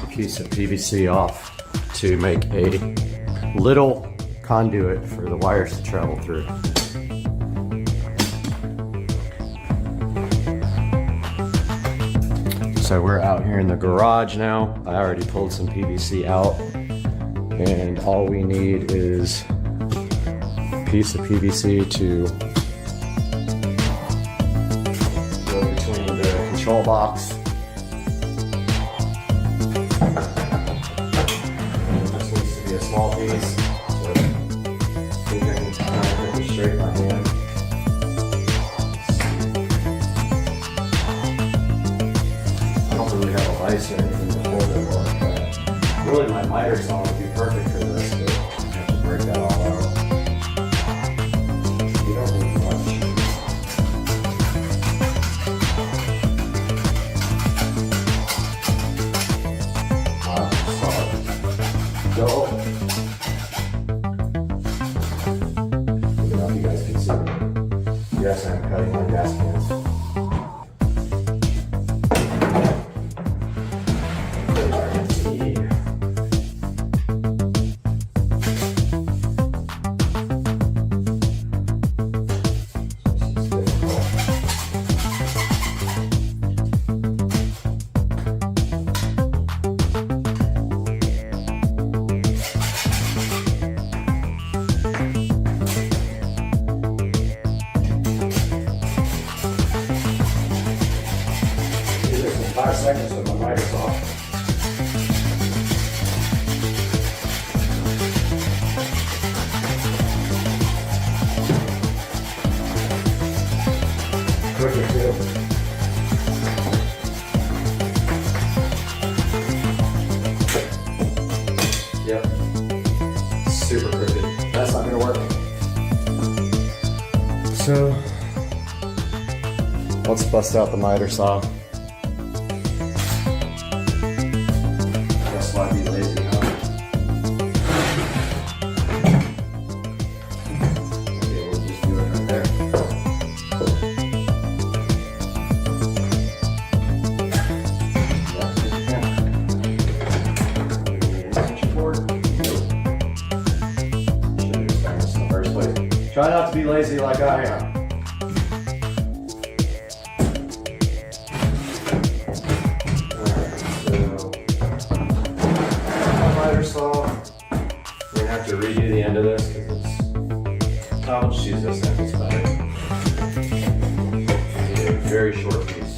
piece of PVC off to make a little conduit for the wires to travel through. So we're out here in the garage now. I already pulled some PVC out, and all we need is a piece of PVC to go between the control box and this needs to be a small piece. Straight by hand. I don't really have a vise or anything to hold it on, but really my miter saw would be perfect for this, but I have to break that all out. You don't need much. Wow, solid. Go. Yes, I'm cutting my gas cans. Seconds with my miter's off. Quicker too. Yep. Super crooked. That's not gonna work. So let's bust out the miter saw. I'd be lazy, huh? Okay, we'll just do it right there. Try not to be lazy like I am. have to redo the end of this because it's, I'll just use this end, it's better. It's a very short piece.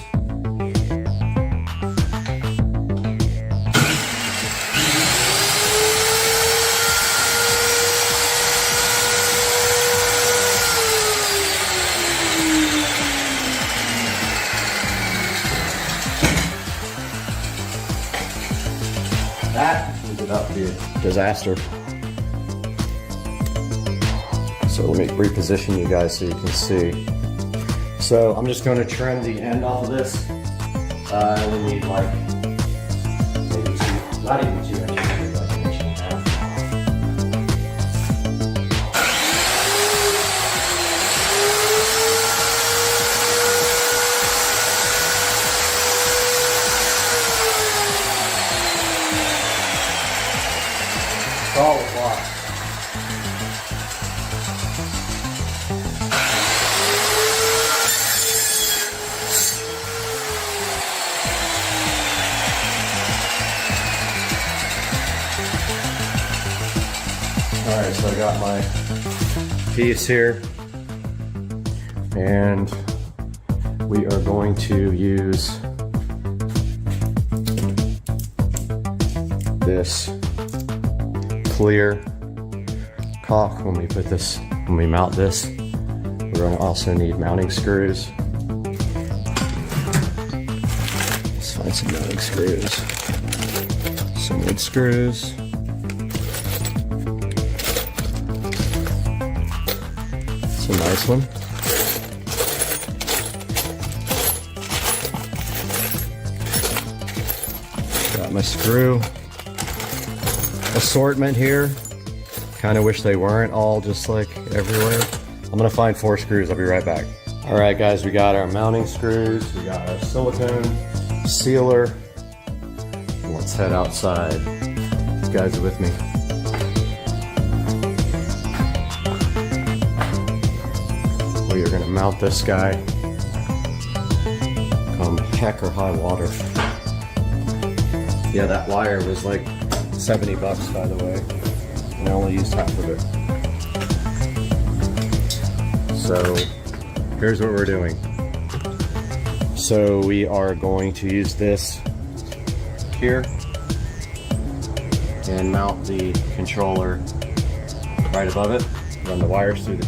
That is about to be a disaster. So let me reposition you guys so you can see. So I'm just going to trim the end off of this. We need like maybe two, not even 2 inches, maybe like 1.5 inches. All the block. Alright, so I got my piece here, and we are going to use this clear caulk when we mount this. We're going to also need mounting screws. Let's find some mounting screws. Some wood screws. It's a nice one. Got my screw assortment here. Kind of wish they weren't all just like everywhere. I'm gonna find 4 screws. I'll be right back. All right, guys, we got our mounting screws. We got our silicone sealer. Let's head outside. You guys are with me. We are gonna mount this guy come heck or high water. Yeah, that wire was like $70 by the way, and I only used half of it. So here's what we're doing. So we are going to use this here and mount the controller right above it, run the wires through the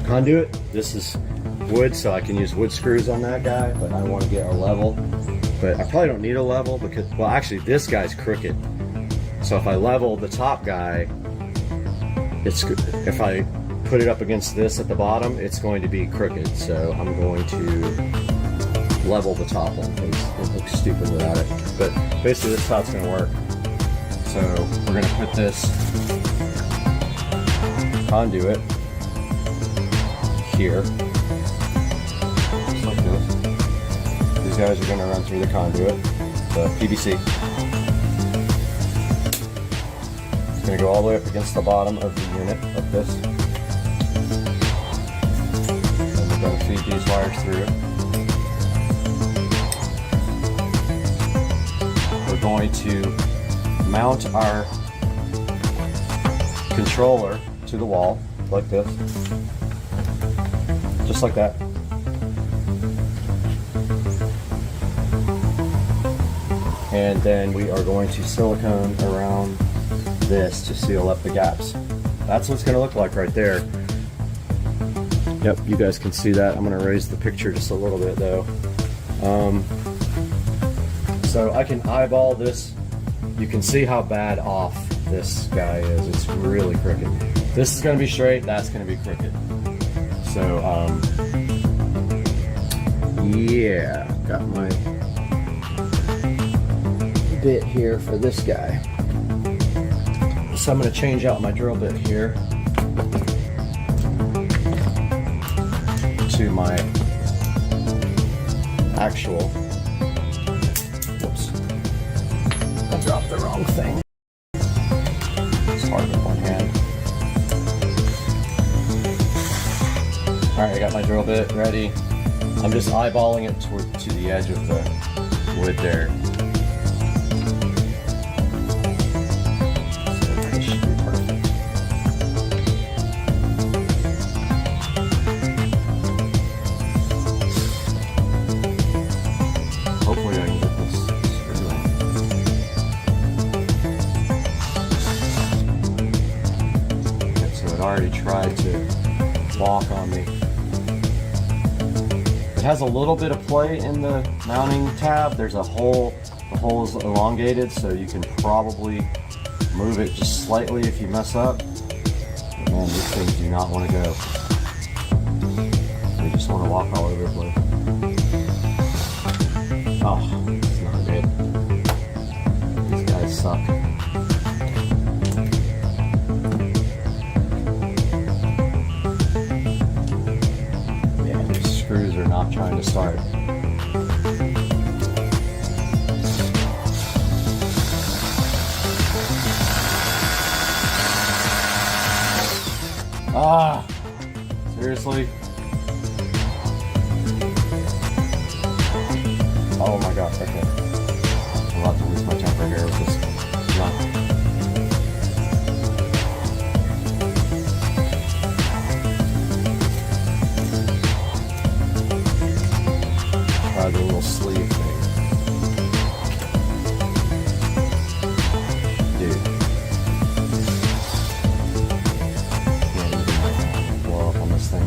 conduit. This is wood, so I can use wood screws on that guy, but I want to get a level. But I probably don't need a level because, well, actually this guy's crooked. So if I level the top guy, if I put it up against this at the bottom, it's going to be crooked. So I'm going to level the top one. It looks stupid without it. But basically this is how it's going to work. So we're going to put this conduit here. Just like this. These guys are going to run through the conduit, the PVC. It's going to go all the way up against the bottom of the unit, like this. And we're going to feed these wires through. We're going to mount our controller to the wall, like this. Just like that. And then we are going to silicone around this to seal up the gaps. That's what it's going to look like right there. Yep, you guys can see that. I'm going to raise the picture just a little bit though. So I can eyeball this. You can see how bad off this guy is. It's really crooked. This is going to be straight, that's going to be crooked. So, yeah, got my bit here for this guy. So I'm going to change out my drill bit here to my actual, whoops, I dropped the wrong thing. It's hard with one hand. Alright, I got my drill bit ready. I'm just eyeballing it to the edge of the wood there. So that should be perfect. it already tried to lock on me. It has a little bit of play in the mounting tab. There's a hole, the hole is elongated, so you can probably move it just slightly if you mess up. But man, these things do not want to go. They just want to walk all over the place. Oh, it's not good. These guys suck. Yeah, these screws are not trying to start. Ah, seriously? Oh my god, okay. I'm about to lose my temper here with this. No. Try the little sleeve thing. Dude. Can't even blow up on this thing.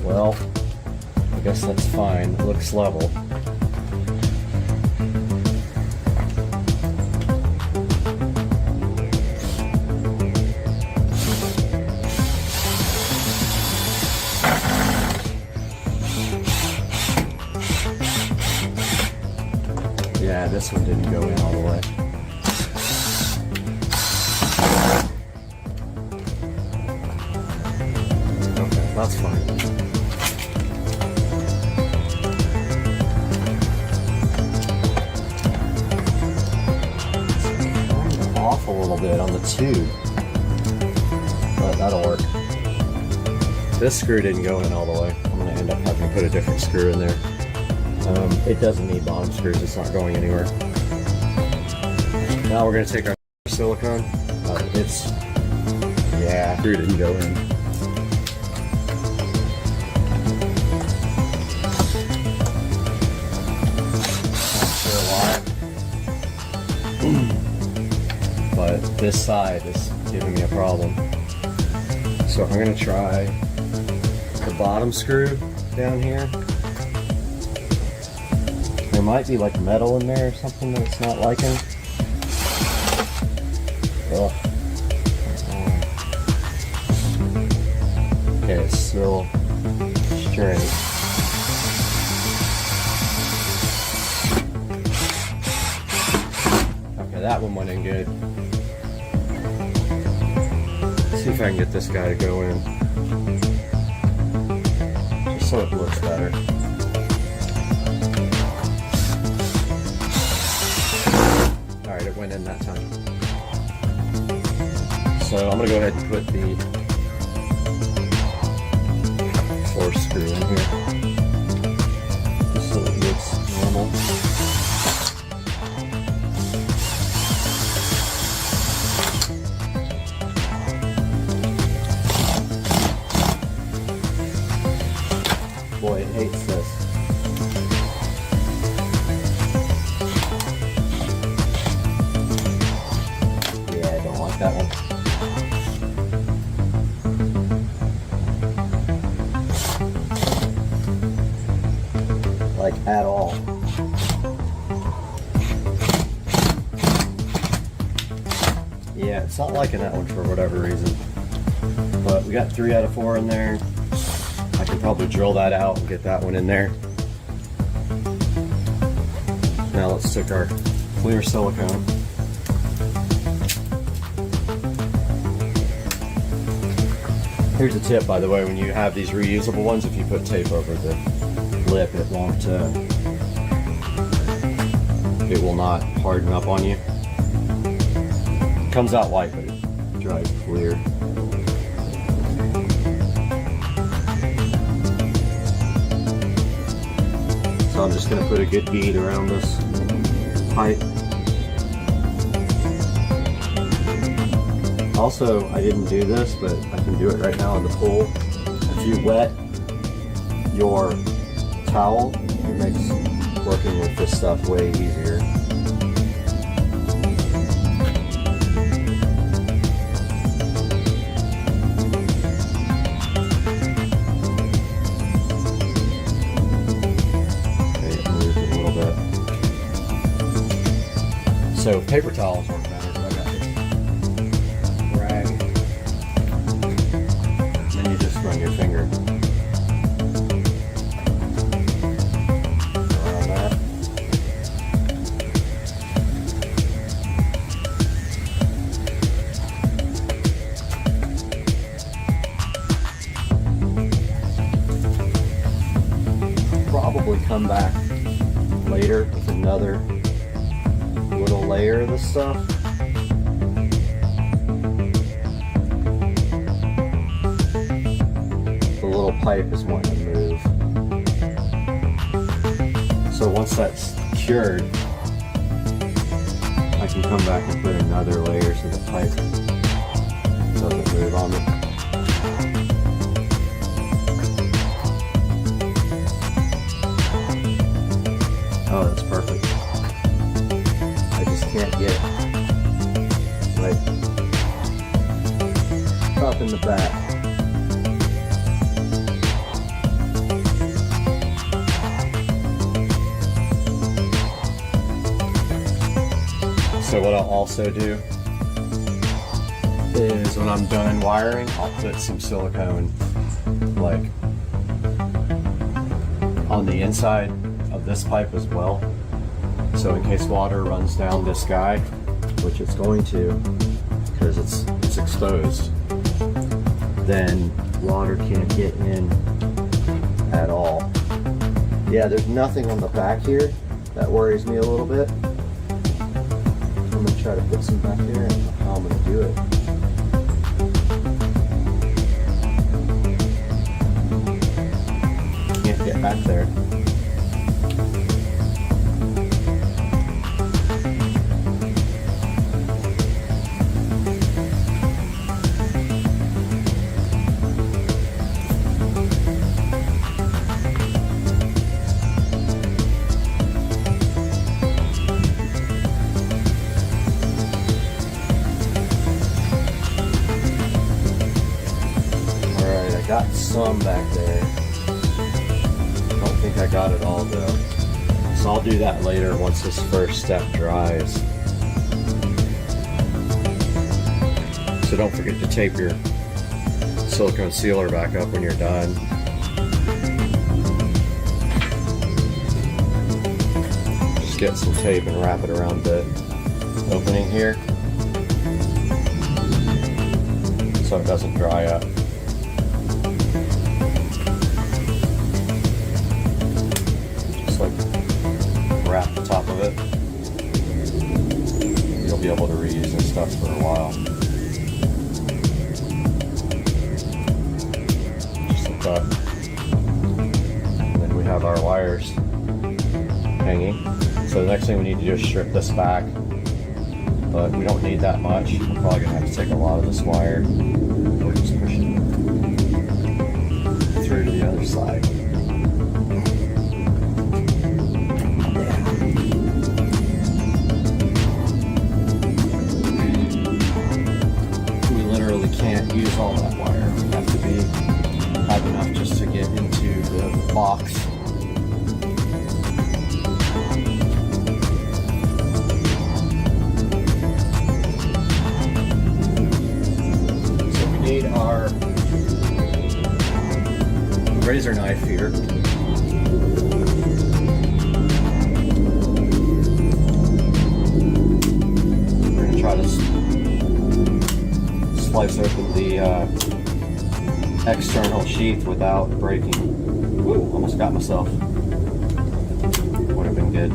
Well, I guess that's fine. It looks level. Yeah, this one didn't go in all the way. Okay, that's fine. Off a little bit on the tube, but that'll work. This screw didn't go in all the way. I'm going to end up having to put a different screw in there. It doesn't need bottom screws, it's not going anywhere. Now we're going to take our silicone. Yeah, screw didn't go in. Not sure why. But this side is giving me a problem. So I'm going to try the bottom screw down here. There might be like metal in there or something that it's not liking. Ugh. Okay, it's still straight. Okay, that one went in good. See if I can get this guy to go in. Just so it looks better. Alright, it went in that time. So I'm going to go ahead and put the fourth screw in here. Just so it looks normal. Boy, it hates this. Yeah, I don't like that one. Like, at all. Yeah, it's not liking that one for whatever reason. But we got 3 out of 4 in there. I can probably drill that out and get that one in there. Now let's stick our clear silicone. Here's a tip, by the way, when you have these reusable ones, if you put tape over the lip, it will not harden up on you. It comes out white, but it dries clear. So I'm just going to put a good bead around this pipe. also, I didn't do this, but I can do it right now in the pool. If you wet your towel, it makes working with this stuff way easier. So paper towels work better. So I got this rag. Then you just run your finger around that. Probably come back later with another little layer of this stuff. The little pipe is wanting to move. So once that's cured, I can come back and put another layer so the pipe doesn't move on me. Oh, that's perfect. Can't get like up in the back. So what I'll also do is when I'm done wiring, I'll put some silicone like on the inside of this pipe as well. So in case water runs down this guy, which it's going to, because it's exposed, then water can't get in at all. Yeah, there's nothing on the back here that worries me a little bit. I'm gonna try to put some back there. I don't know how I'm gonna do it. Can't get back there. Got some back there. I don't think I got it all though. So I'll do that later once this first step dries. So don't forget to tape your silicone sealer back up when you're done. Just get some tape and wrap it around the opening here so it doesn't dry up. Wrap the top of it. You'll be able to reuse this stuff for a while. Just like that. And then we have our wires hanging. So the next thing we need to do is strip this back. But we don't need that much. We're probably going to have to take a lot of this wire. Or just push it through to the other side. Can't use all that wire. We have to have enough just to get into the box. So we need our razor knife here. We're going to try to slice open the external sheath without breaking. Woo, almost got myself. Would have been good.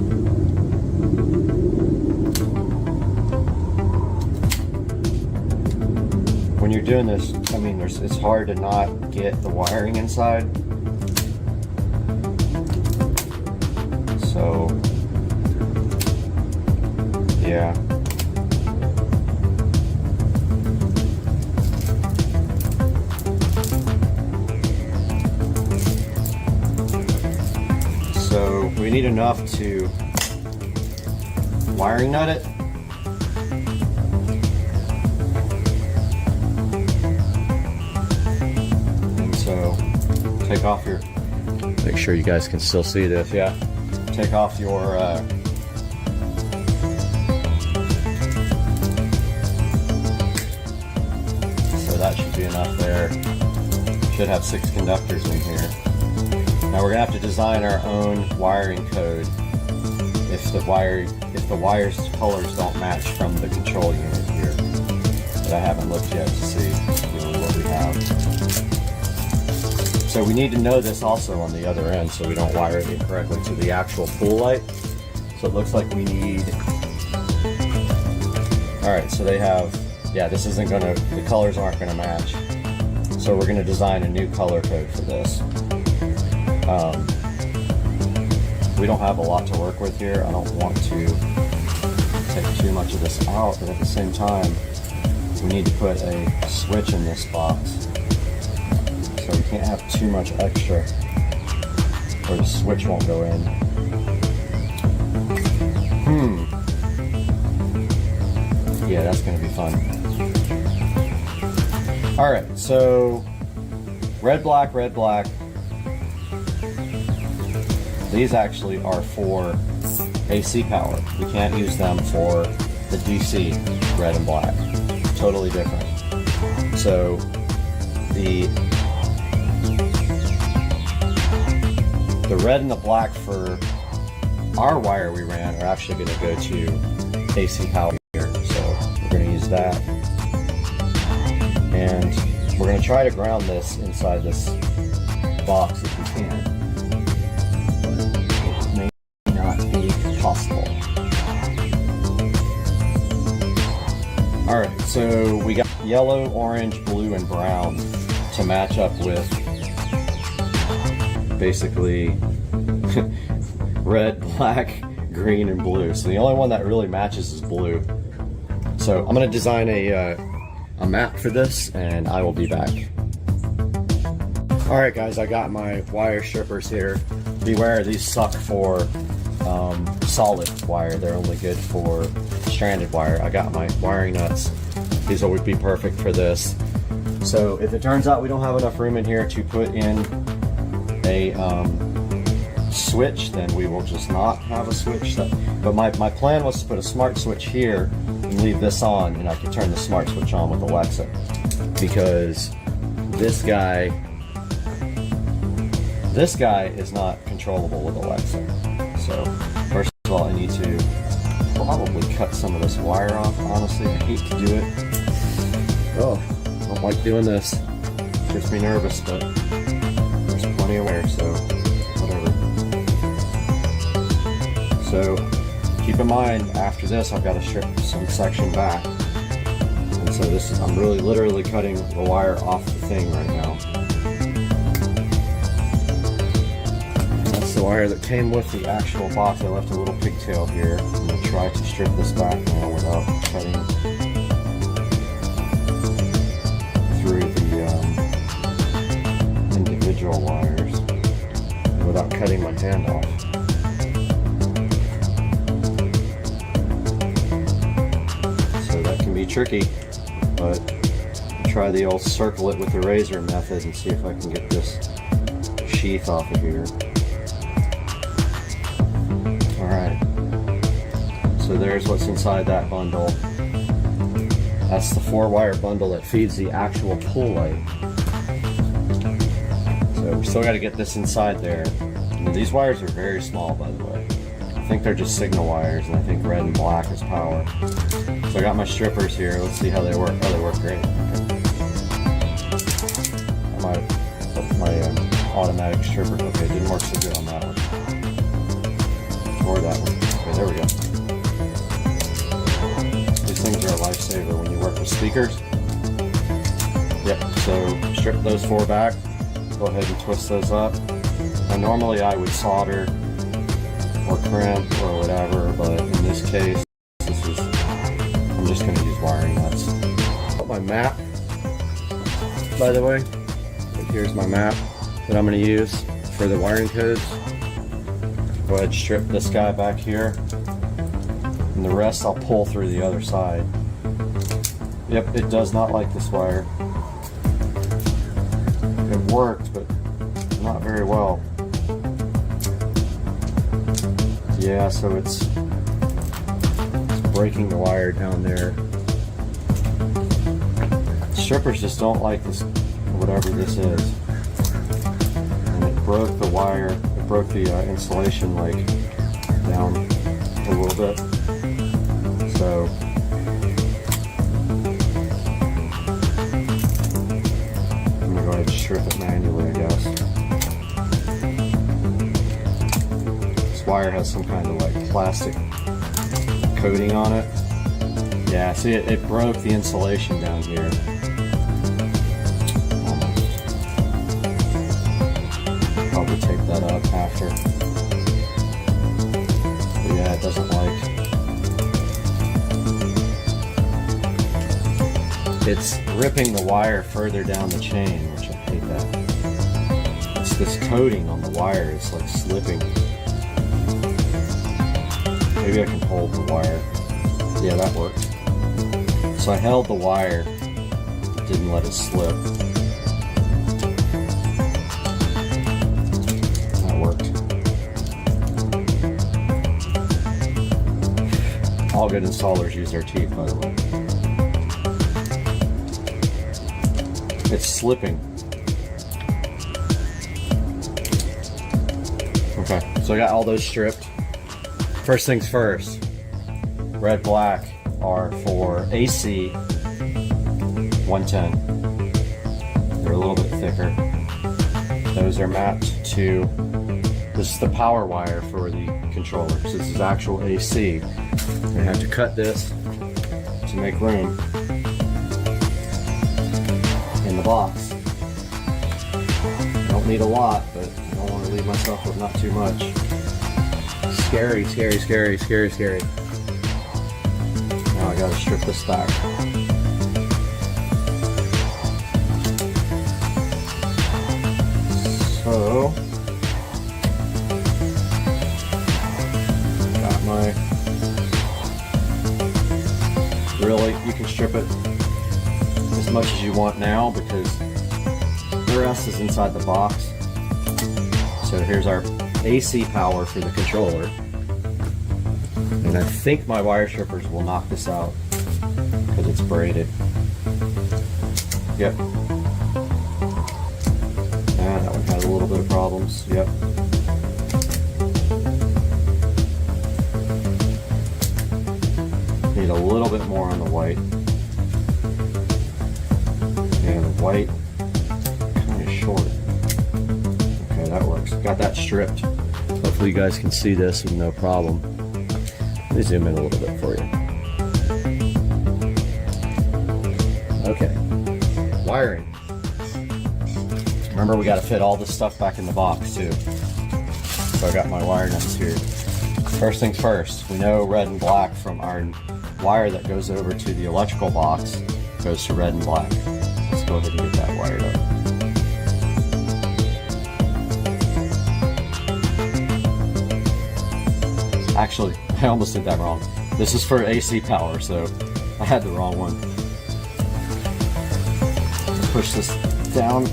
When you're doing this, I mean, it's hard to not get the wiring inside. So, yeah. we need enough to wiring nut it. And so take off your, make sure you guys can still see this, yeah. Take off your so that should be enough there. Should have 6 conductors in here. Now we're gonna have to design our own wiring code if the wires colors don't match from the control unit here. But I haven't looked yet to see really what we have. So we need to know this also on the other end so we don't wire it incorrectly to the actual pool light. So it looks like we need, all right, so they have, yeah, this isn't gonna, the colors aren't gonna match. So we're gonna design a new color code for this. We don't have a lot to work with here. I don't want to take too much of this out, but at the same time, we need to put a switch in this box. So we can't have too much extra or the switch won't go in. Yeah, that's gonna be fun. All right, so red, black, red, black. These actually are for AC power. We can't use them for the DC red and black. Totally different. So the red and the black for our wire we ran are actually going to go to AC power here. So we're going to use that. And we're going to try to ground this inside this box if we can. Possible. Alright, so we got yellow, orange, blue, and brown to match up with basically red, black, green, and blue. So the only one that really matches is blue. So I'm going to design a map for this and I will be back. Alright guys, I got my wire strippers here. Beware, these suck for solid wire. They're only good for stranded wire. I got my wiring nuts. These would be perfect for this. So if it turns out we don't have enough room in here to put in a switch, then we will just not have a switch. But my plan was to put a smart switch here and leave this on, and I could turn the smart switch on with Alexa. Because this guy is not controllable with Alexa. So first of all, I need to probably cut some of this wire off. Honestly, I hate to do it. Oh, I don't like doing this. It gets me nervous, but there's plenty of wire, so whatever. So keep in mind, after this, I've got to strip some section back. And so this is, I'm really literally cutting the wire off the thing right now. The wire that came with the actual box. I left a little pigtail here. I'm going to try to strip this back now without cutting through the individual wires and without cutting my hand off. So that can be tricky, but I'll try the old circle it with the razor method and see if I can get this sheath off of here. Alright, so there's what's inside that bundle. That's the 4-wire bundle that feeds the actual pool light. So we still got to get this inside there. And these wires are very small, by the way. I think they're just signal wires, and I think red and black is power. So I got my strippers here. Let's see how they work. Oh, they work great. Okay. My automatic stripper. Okay, didn't work so good on that one. Or that one. Okay, there we go. These things are a lifesaver when you work with speakers. Yep, so strip those 4 back. Go ahead and twist those up. Now normally I would solder or crimp or whatever, but in this case, I'm just going to use wiring nuts. Put my map, by the way. Here's my map that I'm going to use for the wiring codes. Go ahead and strip this guy back here. And the rest I'll pull through the other side. Yep, it does not like this wire. It worked, but not very well. Yeah, so it's breaking the wire down there. Strippers just don't like this, whatever this is. And it broke the wire, it broke the insulation like down a little bit. So I'm gonna go ahead and strip it manually, I guess. This wire has some kind of like plastic coating on it. Yeah, see, it broke the insulation down here. Probably tape that up after. But yeah, it doesn't like. It's ripping the wire further down the chain, which I hate that. It's this coating on the wire, it's like slipping. Maybe I can hold the wire. Yeah, that worked. So I held the wire, didn't let it slip. That worked. All good installers use their teeth, by the way. It's slipping. Okay, so I got all those stripped. First things first, red, black are for AC 110. They're a little bit thicker. Those are mapped to, this is the power wire for the controller. So this is actual AC. I have to cut this to make room in the box. I don't need a lot, but I don't want to leave myself with not too much. Scary, scary, scary, scary, scary. Now I gotta strip this back. So, got my, really, you can strip it as much as you want now because the rest is inside the box. So here's our AC power for the controller. And I think my wire strippers will knock this out because it's braided. Yep. And that one has a little bit of problems. Yep. Need a little bit more on the white. And the white kind of short. Okay, that works. Got that stripped. Hopefully you guys can see this with no problem. Let me zoom in a little bit for you. Okay, wiring. Remember, we got to fit all this stuff back in the box too. So I got my wire nuts here. First things first, we know red and black from our wire that goes over to the electrical box goes to red and black. Let's go ahead and get that wired up. Actually, I almost did that wrong. This is for AC power, so I had the wrong one. Let's push this down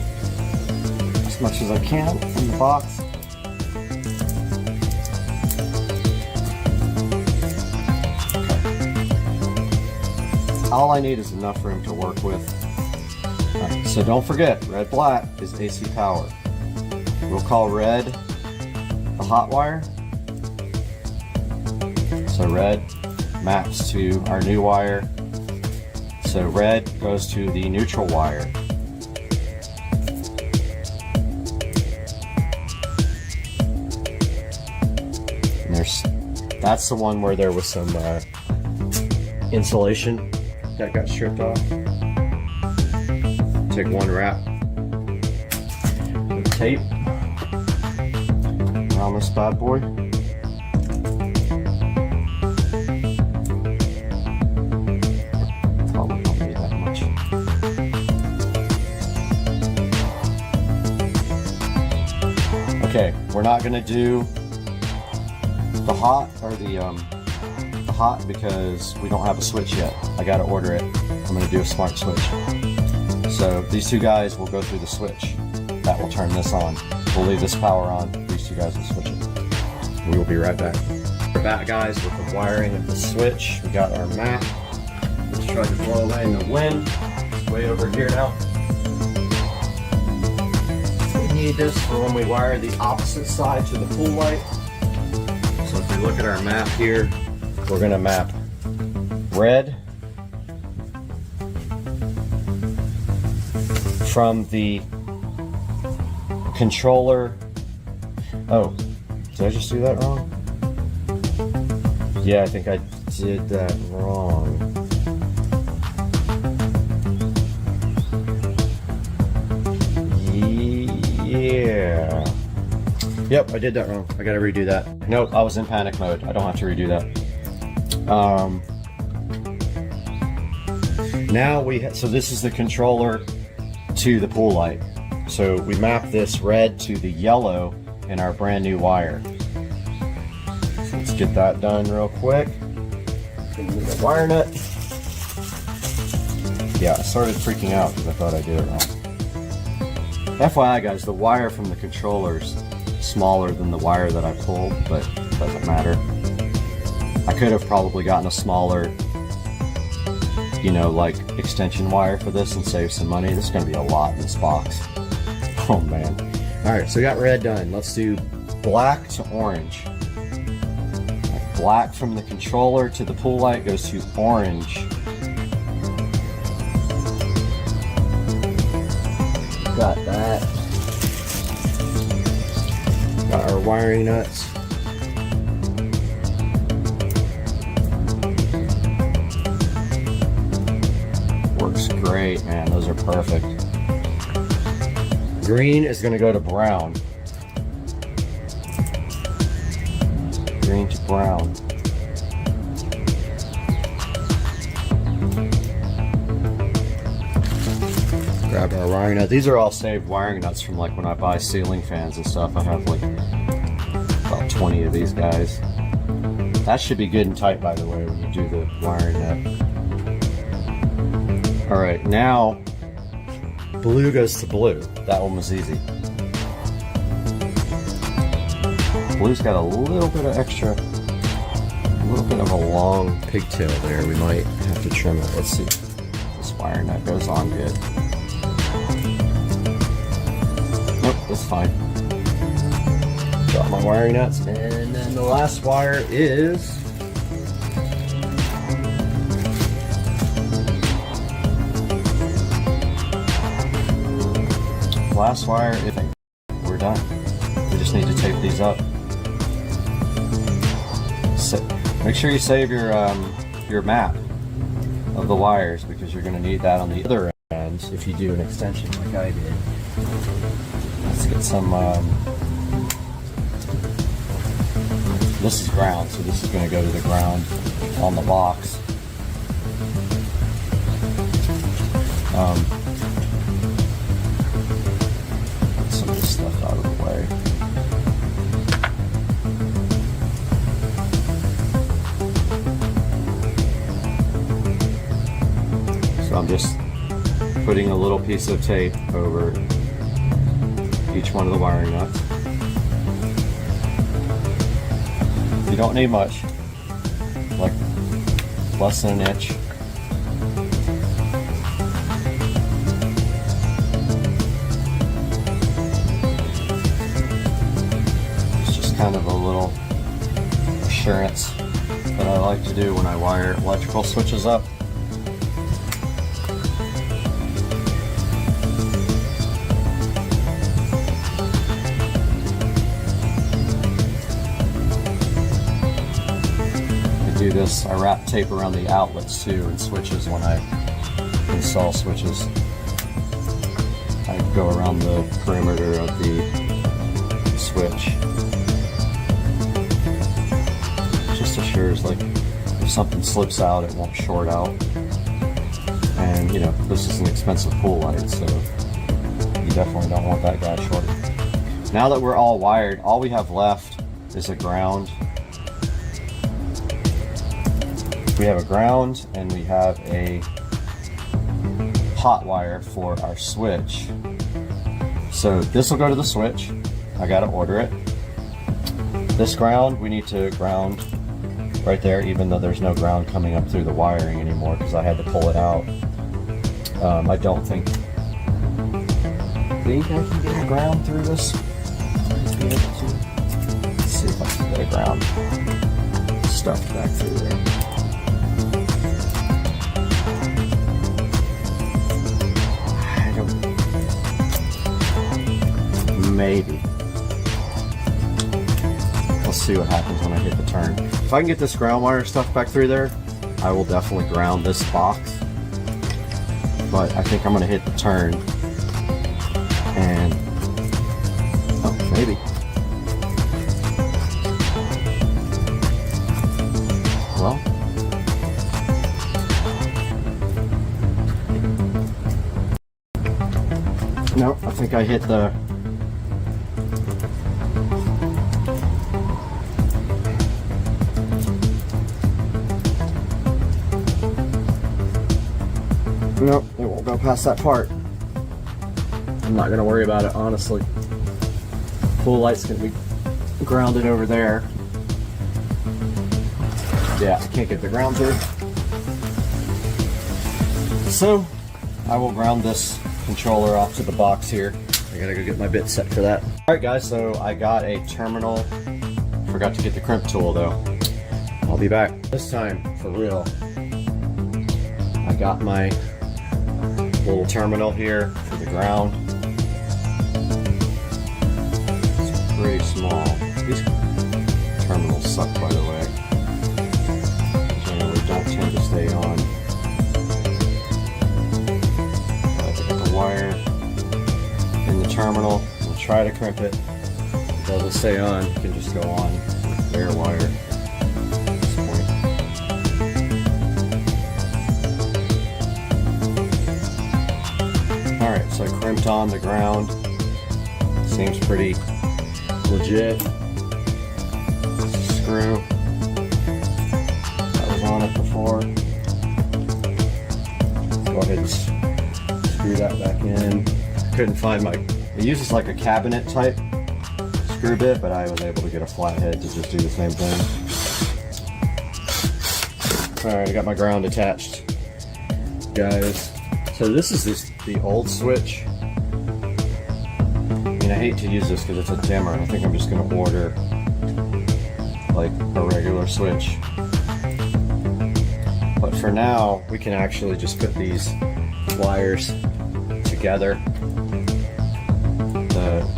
as much as I can in the box. Okay. All I need is enough room to work with. Right, so don't forget, red black is AC power. We'll call red the hot wire. So red maps to our new wire. So red goes to the neutral wire. And that's the one where there was some insulation that got stripped off. Take one wrap with tape around this bad boy. Okay, we're not going to do The hot because we don't have a switch yet. I gotta order it. I'm gonna do a smart switch. So these two guys will go through the switch. That will turn this on. We'll leave this power on. These two guys will switch it. We will be right back. We're back, guys, with the wiring of the switch. We got our map. Let's try to blow away in the wind. It's way over here now. We need this for when we wire the opposite side to the pool light. So if we look at our map here, we're gonna map red from the controller. Oh, did I just do that wrong? Yeah, I think I did that wrong. Yeah. Yep, I did that wrong. I gotta redo that. Nope, I was in panic mode. I don't have to redo that. Now so this is the controller to the pool light. So we map this red to the yellow in our brand new wire. So let's get that done real quick. Give me the wire nut. Yeah, I started freaking out because I thought I did it wrong. FYI, guys, the wire from the controller's smaller than the wire that I pulled, but it doesn't matter. I could have probably gotten a smaller, you know, like extension wire for this and save some money. This is going to be a lot in this box. Oh man. Alright, so we got red done. Let's do black to orange. Black from the controller to the pool light goes to orange. Got that. Got our wiring nuts. Works great, man. Those are perfect. Green is going to go to brown. Green to brown. Grab our wiring nut. These are all saved wiring nuts from like when I buy ceiling fans and stuff. I have like about 20 of these guys. That should be good and tight, by the way, when you do the wiring nut. Alright, now blue goes to blue. That one was easy. Blue's got a little bit of extra, a little bit of a long pigtail there. We might have to trim it. Let's see. This wire nut goes on good. Nope, that's fine. Drop my wiring nuts. And then the last wire is last wire. We're done. We just need to tape these up. Make sure you save your map of the wires because you're going to need that on the other end if you do an extension like I did. Let's get some. This is ground, so this is going to go to the ground on the box. Get some of this stuff out of the way. So I'm just putting a little piece of tape over each one of the wiring nuts. You don't need much, like less than an inch. It's just kind of a little assurance that I like to do when I wire electrical switches up. This, I wrap tape around the outlets too and switches when I install switches. I go around the perimeter of the switch. It just assures like if something slips out it won't short out. And you know, this is an expensive pool light, so you definitely don't want that guy shorted. Now that we're all wired, all we have left is a ground we have a ground and we have a hot wire for our switch. So this will go to the switch. I gotta order it. This ground, we need to ground right there, even though there's no ground coming up through the wiring anymore because I had to pull it out. I don't think I can get a ground through this. Let's see if I can get a ground stuff back through there. Maybe. Let's see what happens when I hit the turn. If I can get this ground wire stuff back through there, I will definitely ground this box. But I think I'm going to hit the turn. And, oh, maybe. Well. No, I think I hit the... Nope, it won't go past that part. I'm not going to worry about it, honestly. Full light's going to be grounded over there. Yeah, I can't get the ground through. So, I will ground this controller off to the box here. I gotta go get my bit set for that. Alright guys, so I got a terminal. Forgot to get the crimp tool though. I'll be back. This time, for real. I got my little terminal here for the ground. It's pretty small. These terminals suck, by the way. Generally don't tend to stay on. I got the wire in the terminal. We'll try to crimp it. If it doesn't stay on, you can just go on with bare wire. Alright, so I crimped on the ground. Seems pretty legit. Screw. That was on it before. Go ahead and screw that back in. Couldn't find my... It uses like a cabinet type screw bit, but I was able to get a flathead to just do the same thing. Alright, I got my ground attached, guys. So this is the old switch. I mean, I hate to use this because it's a dimmer. I think I'm just going to order like a regular switch. But for now, we can actually just put these wires together.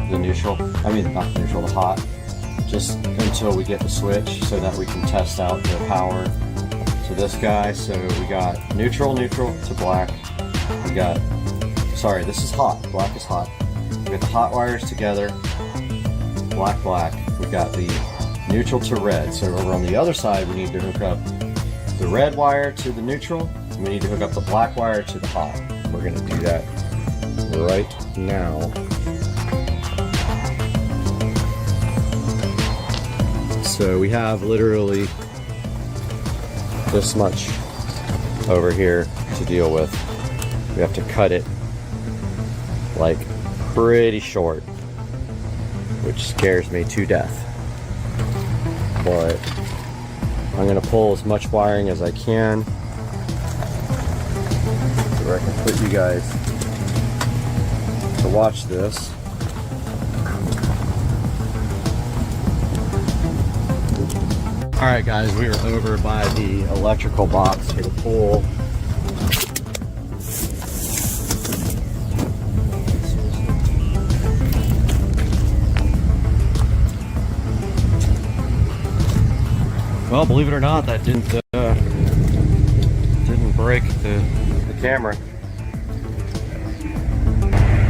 The neutral, I mean not neutral, the hot. Just until we get the switch so that we can test out the power to this guy. So we got neutral to black. We got, sorry, this is hot, black is hot. We got the hot wires together, black. We got the neutral to red. So over on the other side, we need to hook up the red wire to the neutral, and we need to hook up the black wire to the hot. We're gonna do that right now. So we have literally this much over here to deal with. We have to cut it like pretty short, which scares me to death. But I'm gonna pull as much wiring as I can so I can put you guys to watch this. Alright guys, we are over by the electrical box for the pool. Well, believe it or not, that didn't break the camera.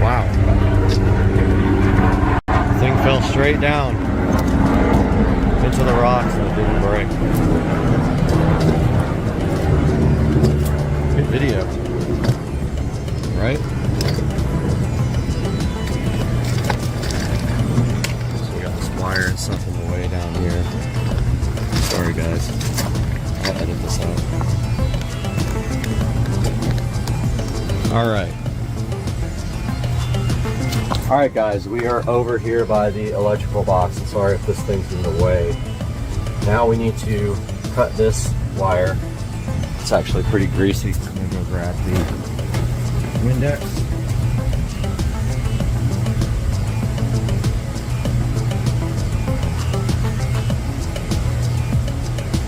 Wow. The thing fell straight down into the rocks and it didn't break. Good video, right? So we got this wire and stuff in the way down here. Sorry guys, I'll edit this out. All right, guys, we are over here by the electrical box. I'm sorry if this thing's in the way. Now we need to cut this wire. It's actually pretty greasy. I'm gonna go grab the Windex.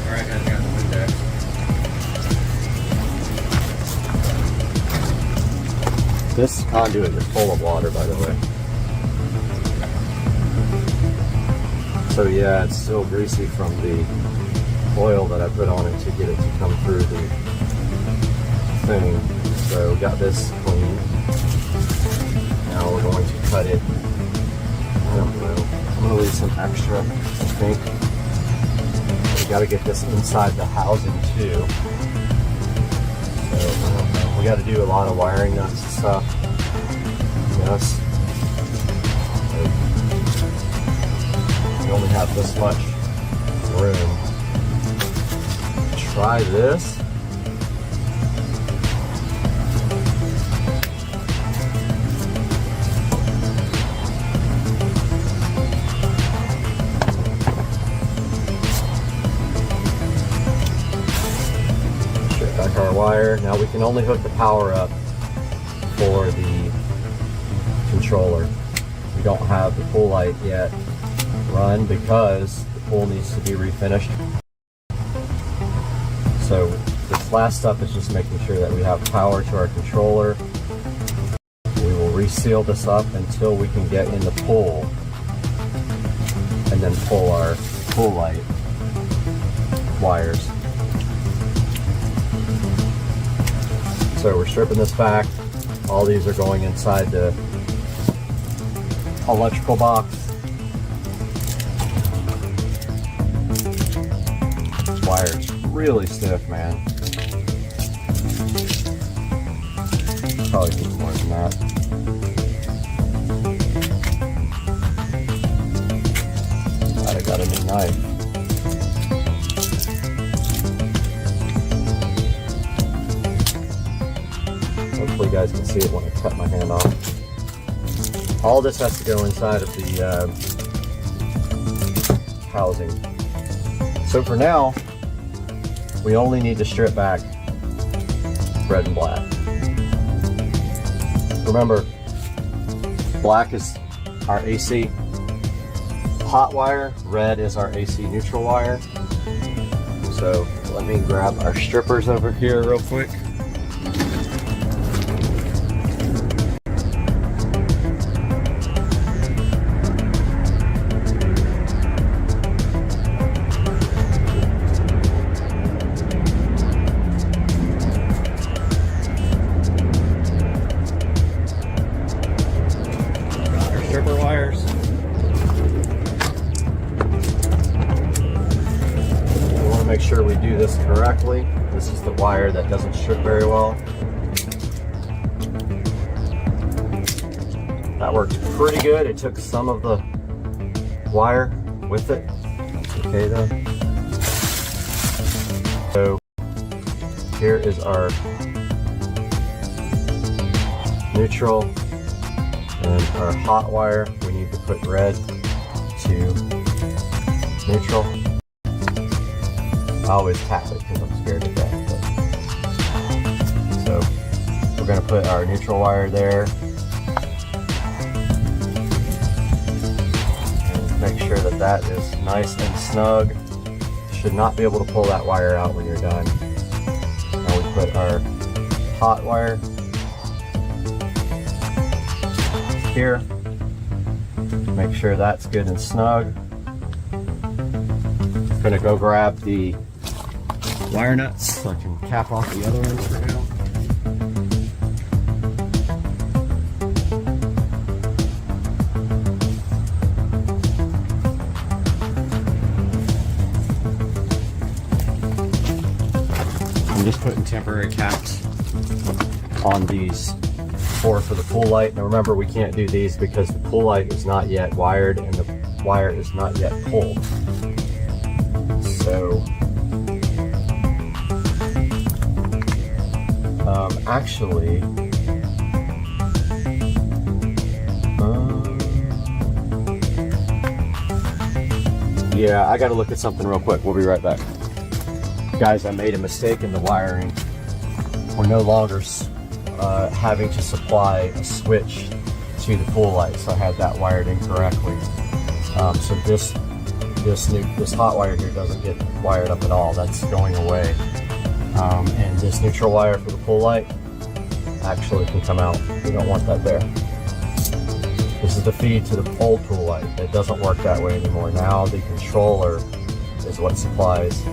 All right, guys, got the Windex. This conduit is full of water, by the way. So yeah, it's still greasy from the oil that I put on it to get it to come through the thing. So got this clean. Now we're going to cut it. I don't know. I'm gonna leave some extra, I think. We gotta get this inside the housing too. So I don't know. We gotta do a lot of wiring nuts and stuff. Yes. We only have this much room. Try this. Strip back our wire. Now we can only hook the power up for the controller. We don't have the pool light yet run because the pool needs to be refinished. So this last step is just making sure that we have power to our controller. We will reseal this up until we can get in the pool and then pull our pool light wires. So we're stripping this back. All these are going inside the electrical box. This wire's really stiff, man. Probably need more than that. Glad I got a new knife. Hopefully you guys can see it when I cut my hand off. All this has to go inside of the housing. So for now, we only need to strip back red and black. Remember, black is our AC hot wire, red is our AC neutral wire. So let me grab our strippers over here real quick. Make sure we do this correctly. This is the wire that doesn't strip very well. That works pretty good. It took some of the wire with it. That's okay though. So here is our neutral and our hot wire. We need to put red to neutral. I always tap it because I'm scared to death. So we're going to put our neutral wire there and make sure that that is nice and snug. Should not be able to pull that wire out when you're done. Now we put our hot wire here. Make sure that's good and snug. I'm going to go grab the wire nuts so I can cap off the other ones for now. I'm just putting temporary caps on these for the pool light. Now remember, we can't do these because the pool light is not yet wired and the wire is not yet pulled. So actually, Yeah, I gotta look at something real quick. We'll be right back. Guys, I made a mistake in the wiring. We're no longer having to supply a switch to the pool light, so I had that wired incorrectly. So this hot wire here doesn't get wired up at all. That's going away. And this neutral wire for the pool light actually can come out. We don't want that there. This is the feed to the old pool light. It doesn't work that way anymore. Now the controller is what supplies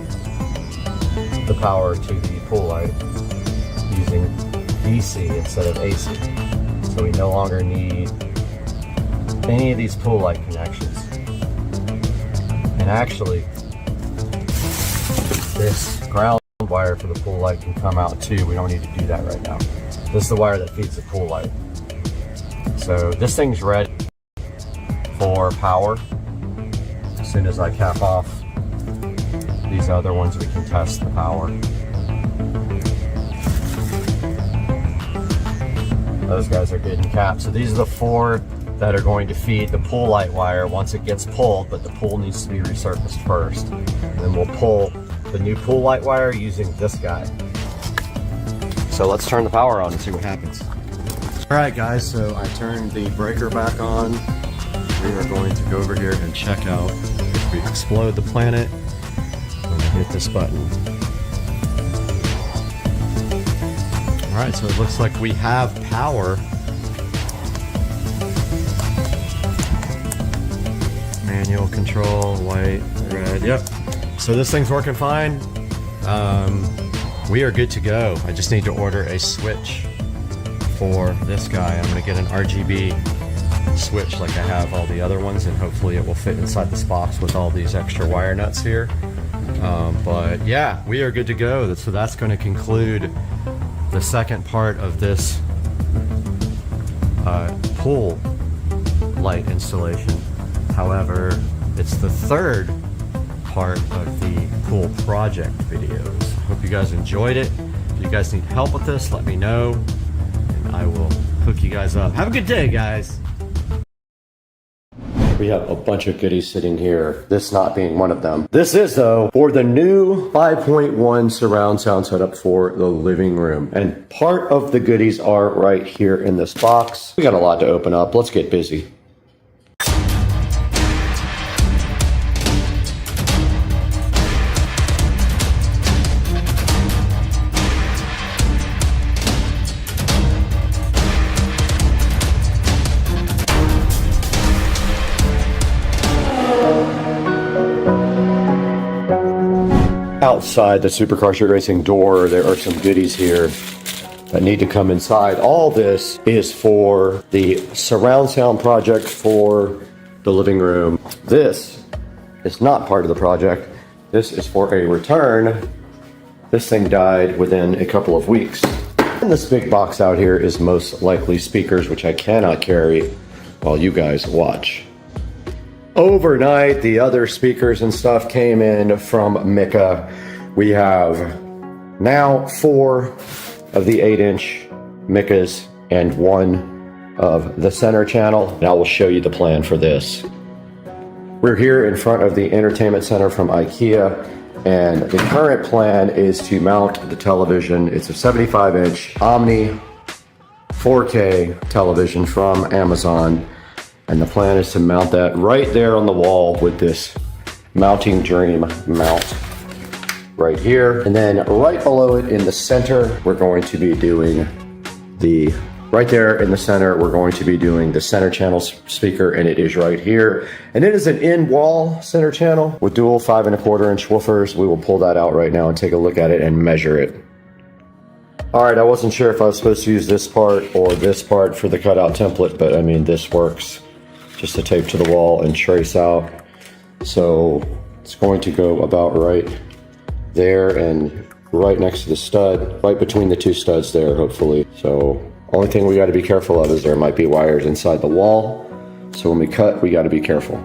the power to the pool light using DC instead of AC. So we no longer need any of these pool light connections. And actually, this ground wire for the pool light can come out too. We don't need to do that right now. This is the wire that feeds the pool light. So this thing's ready for power. As soon as I cap off these other ones, we can test the power. Those guys are getting capped. So these are the 4 that are going to feed the pool light wire once it gets pulled, but the pool needs to be resurfaced first. And then we'll pull the new pool light wire using this guy. So let's turn the power on and see what happens. All right, guys, so I turned the breaker back on. We are going to go over here and check out if we explode the planet when I hit this button. All right, so it looks like we have power. Manual control, white, red, yep. So this thing's working fine. We are good to go. I just need to order a switch for this guy. I'm gonna get an RGB switch like I have all the other ones, and hopefully it will fit inside this box with all these extra wire nuts here. But yeah, we are good to go. So that's gonna conclude the second part of this pool light installation. However, it's the third part of the pool project videos. Hope you guys enjoyed it. If you guys need help with this, let me know, and I will hook you guys up. Have a good day, guys. We have a bunch of goodies sitting here, this not being one of them. This is, though, for the new 5.1 surround sound setup for the living room. And part of the goodies are right here in this box. We got a lot to open up. Let's get busy. Outside the Supercar Street Racing door, there are some goodies here that need to come inside. All this is for the surround sound project for the living room. This is not part of the project. This is for a return. This thing died within a couple of weeks. And this big box out here is most likely speakers, which I cannot carry while you guys watch. Overnight, the other speakers and stuff came in from Mika. We have now 4 of the 8-inch Mikas and 1 of the center channel. And I will show you the plan for this. We're here in front of the entertainment center from IKEA, and the current plan is to mount the television. It's a 75-inch Omni 4K television from Amazon. And the plan is to mount that right there on the wall with this Mounting Dream mount right here. And then right below it in the center, we're going to be doing right there in the center, we're going to be doing the center channel speaker, and it is right here. And it is an in-wall center channel with dual 5 1/4-inch woofers. We will pull that out right now and take a look at it and measure it. All right, I wasn't sure if I was supposed to use this part or this part for the cutout template, but I mean, this works. Just to tape to the wall and trace out. So it's going to go about right there and right next to the stud, right between the 2 studs there, hopefully. So only thing we got to be careful of is there might be wires inside the wall. So when we cut, we got to be careful.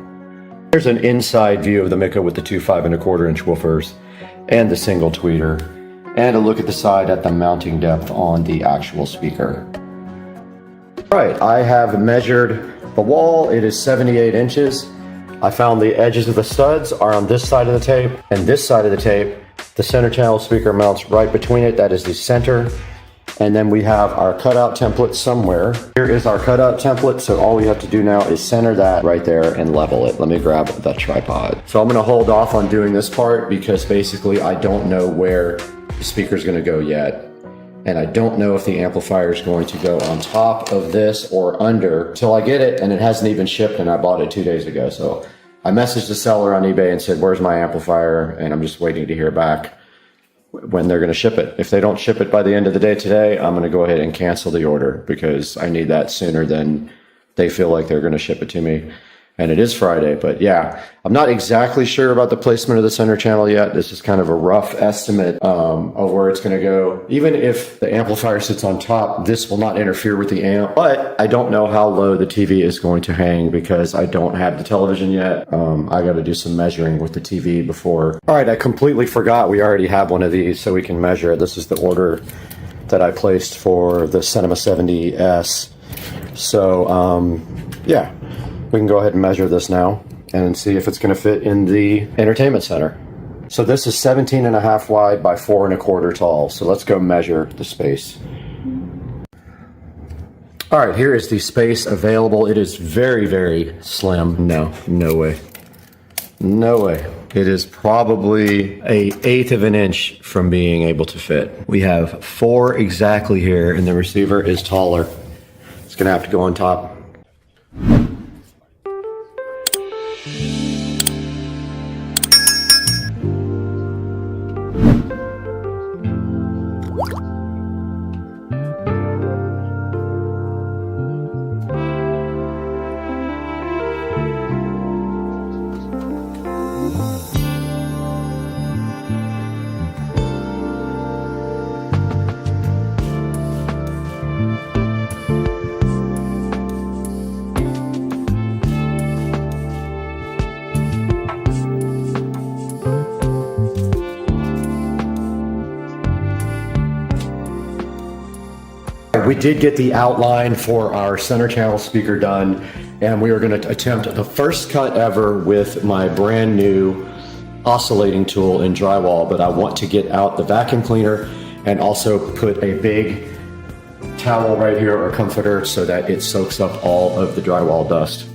Here's an inside view of the Mika with the 2 5 1/4-inch woofers and the single tweeter, and a look at the side at the mounting depth on the actual speaker. All right, I have measured the wall. It is 78 inches. I found the edges of the studs are on this side of the tape and this side of the tape. The center channel speaker mounts right between it. That is the center. And then we have our cutout template somewhere. Here is our cutout template. So all we have to do now is center that right there and level it. Let me grab the tripod. So I'm gonna hold off on doing this part because basically I don't know where the speaker is gonna go yet. And I don't know if the amplifier is going to go on top of this or under till I get it, and it hasn't even shipped and I bought it 2 days ago. So I messaged the seller on eBay and said, where's my amplifier? And I'm just waiting to hear back when they're gonna ship it. If they don't ship it by the end of the day today, I'm gonna go ahead and cancel the order because I need that sooner than they feel like they're gonna ship it to me. And it is Friday, but yeah, I'm not exactly sure about the placement of the center channel yet. This is kind of a rough estimate of where it's going to go. Even if the amplifier sits on top, this will not interfere with the amp, but I don't know how low the TV is going to hang because I don't have the television yet. I got to do some measuring with the TV before. All right, I completely forgot we already have one of these so we can measure it. This is the order that I placed for the Cinema 70S. So, yeah. We can go ahead and measure this now and see if it's going to fit in the entertainment center. So this is 17.5 wide by 4.25 tall. So let's go measure the space. All right, here is the space available. It is very, very slim. No way. No way. It is probably 1/8 of an inch from being able to fit. We have 4 exactly here and the receiver is taller. It's going to have to go on top. We did get the outline for our center channel speaker done, and we are going to attempt the first cut ever with my brand new oscillating tool in drywall, but I want to get out the vacuum cleaner and also put a big towel right here or comforter so that it soaks up all of the drywall dust.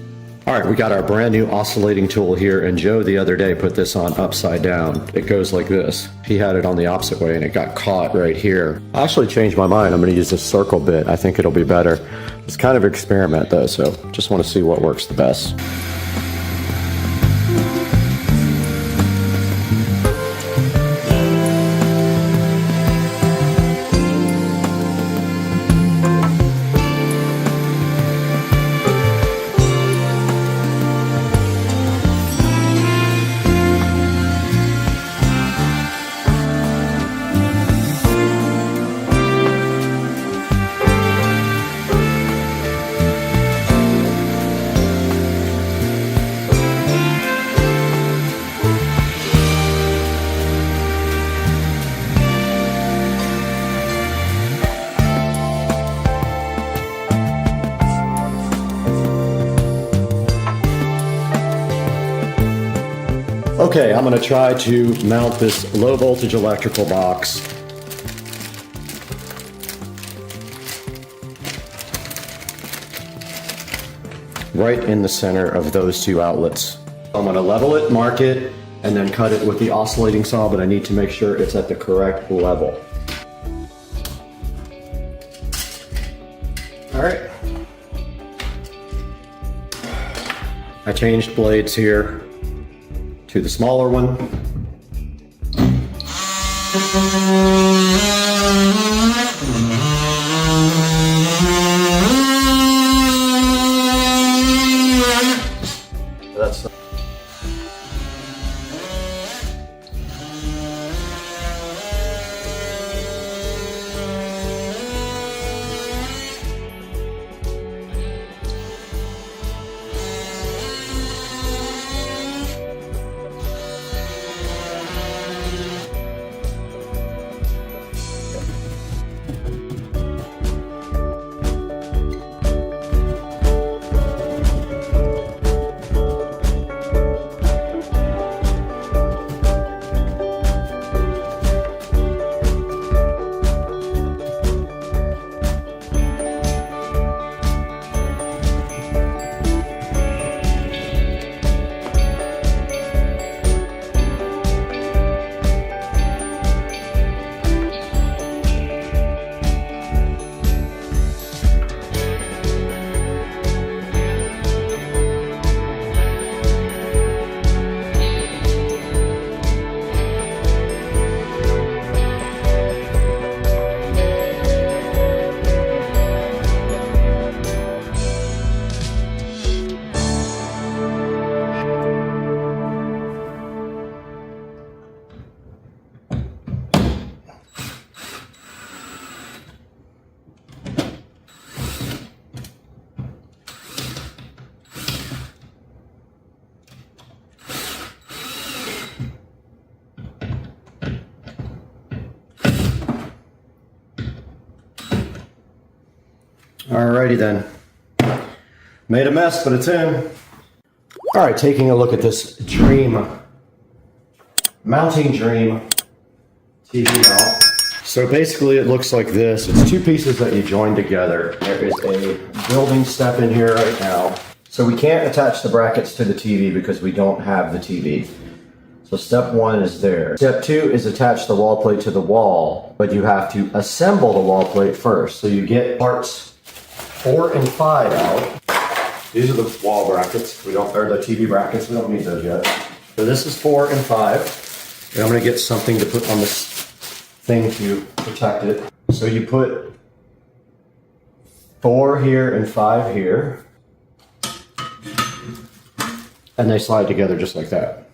All right, we got our brand new oscillating tool here, and Joe the other day put this on upside down. It goes like this. He had it on the opposite way and it got caught right here. I actually changed my mind. I'm gonna use this circle bit. I think it'll be better. It's kind of an experiment though, so just wanna see what works the best. Okay, I'm going to try to mount this low voltage electrical box. Right in the center of those 2 outlets. I'm going to level it, mark it, and then cut it with the oscillating saw, but I need to make sure it's at the correct level. All right. I changed blades here to the smaller one. That's Alrighty then. Made a mess, but it's in. Alright, taking a look at this mounting Dream TV mount. So basically it looks like this. It's two pieces that you join together. There is a building step in here right now. So we can't attach the brackets to the TV because we don't have the TV. So step one is there. Step two is attach the wall plate to the wall, but you have to assemble the wall plate first. So you get parts 4 and 5 out. These are the wall brackets. Or the TV brackets. We don't need those yet. So this is 4 and 5. And I'm gonna get something to put on this thing to protect it. So you put 4 here and 5 here. And they slide together just like that.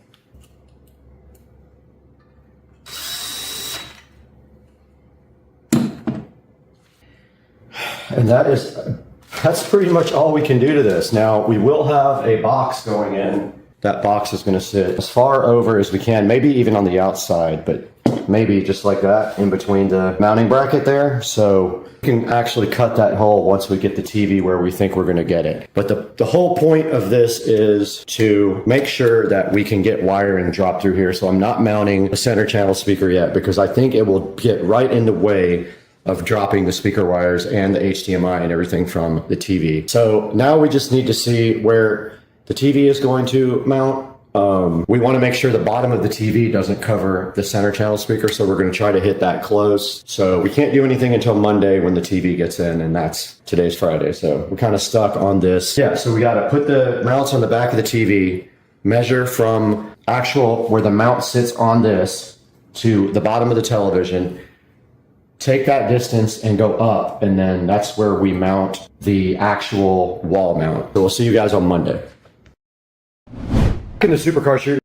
And that's pretty much all we can do to this. Now, we will have a box going in. That box is going to sit as far over as we can, maybe even on the outside, but maybe just like that in between the mounting bracket there. So we can actually cut that hole once we get the TV where we think we're going to get it. But the whole point of this is to make sure that we can get wiring dropped through here. So I'm not mounting a center channel speaker yet because I think it will get right in the way of dropping the speaker wires and the HDMI and everything from the TV. So now we just need to see where the TV is going to mount. We want to make sure the bottom of the TV doesn't cover the center channel speaker, so we're going to try to hit that close. So we can't do anything until Monday when the TV gets in, and today's Friday, so we're kind of stuck on this. Yeah, so we got to put the mounts on the back of the TV, measure from where the mount sits on this to the bottom of the television, take that distance and go up, and then that's where we mount the actual wall mount. So we'll see you guys on Monday. In the Supercar Street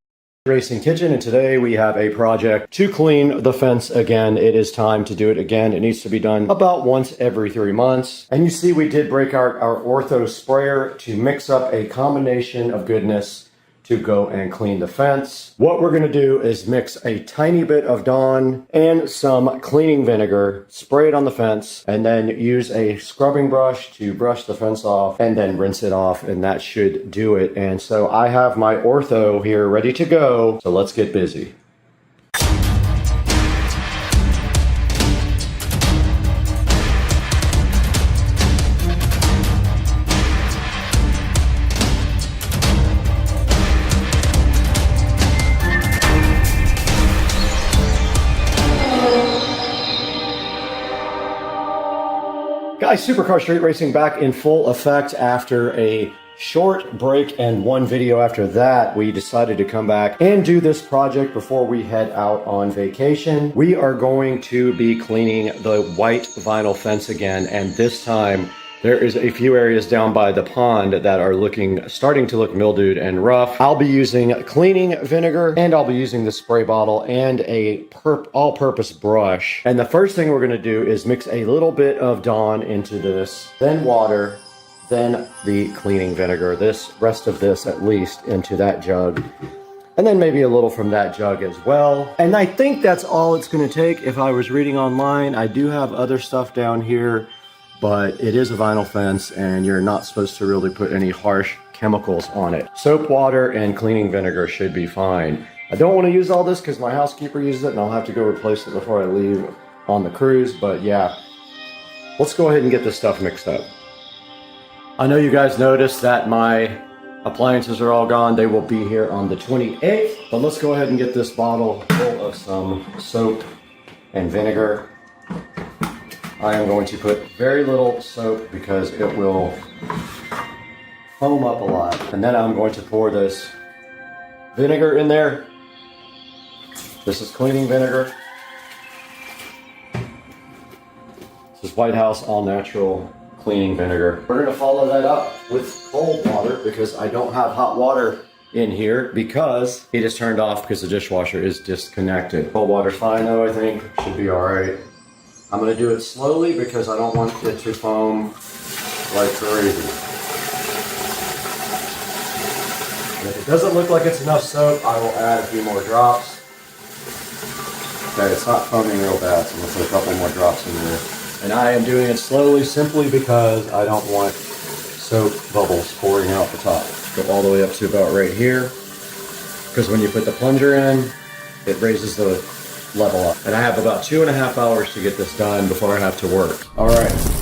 Racing kitchen, and today we have a project to clean the fence again. It is time to do it again. It needs to be done about once every 3 months. And you see we did break out our ortho sprayer to mix up a combination of goodness to go and clean the fence. What we're going to do is mix a tiny bit of Dawn and some cleaning vinegar, spray it on the fence, and then use a scrubbing brush to brush the fence off and then rinse it off, and that should do it. And so I have my ortho here ready to go, so let's get busy. Guys, Supercar Street Racing back in full effect after a short break and one video after that. We decided to come back and do this project before we head out on vacation. We are going to be cleaning the white vinyl fence again, and this time there is a few areas down by the pond that are starting to look mildewed and rough. I'll be using cleaning vinegar, and I'll be using the spray bottle and a all-purpose brush. And the first thing we're gonna do is mix a little bit of Dawn into this, then water, then the cleaning vinegar, rest of this at least into that jug, and then maybe a little from that jug as well. And I think that's all it's gonna take. If I was reading online, I do have other stuff down here, but it is a vinyl fence and you're not supposed to really put any harsh chemicals on it. Soap, water, and cleaning vinegar should be fine. I don't want to use all this because my housekeeper uses it and I'll have to go replace it before I leave on the cruise, but yeah. Let's go ahead and get this stuff mixed up. I know you guys noticed that my appliances are all gone. They will be here on the 28th, but let's go ahead and get this bottle full of some soap and vinegar. I am going to put very little soap because it will foam up a lot. And then I'm going to pour this vinegar in there. This is cleaning vinegar. This is White House All Natural Cleaning Vinegar. We're going to follow that up with cold water because I don't have hot water in here because it is turned off because the dishwasher is disconnected. Cold water's fine though, I think. Should be alright. I'm going to do it slowly because I don't want it to foam like crazy. And if it doesn't look like it's enough soap, I will add a few more drops. Okay, it's not foaming real bad, so let's put a couple more drops in there. And I am doing it slowly simply because I don't want soap bubbles pouring out the top. Go all the way up to about right here. Because when you put the plunger in, it raises the level up. And I have about 2.5 hours to get this done before I have to work. All right.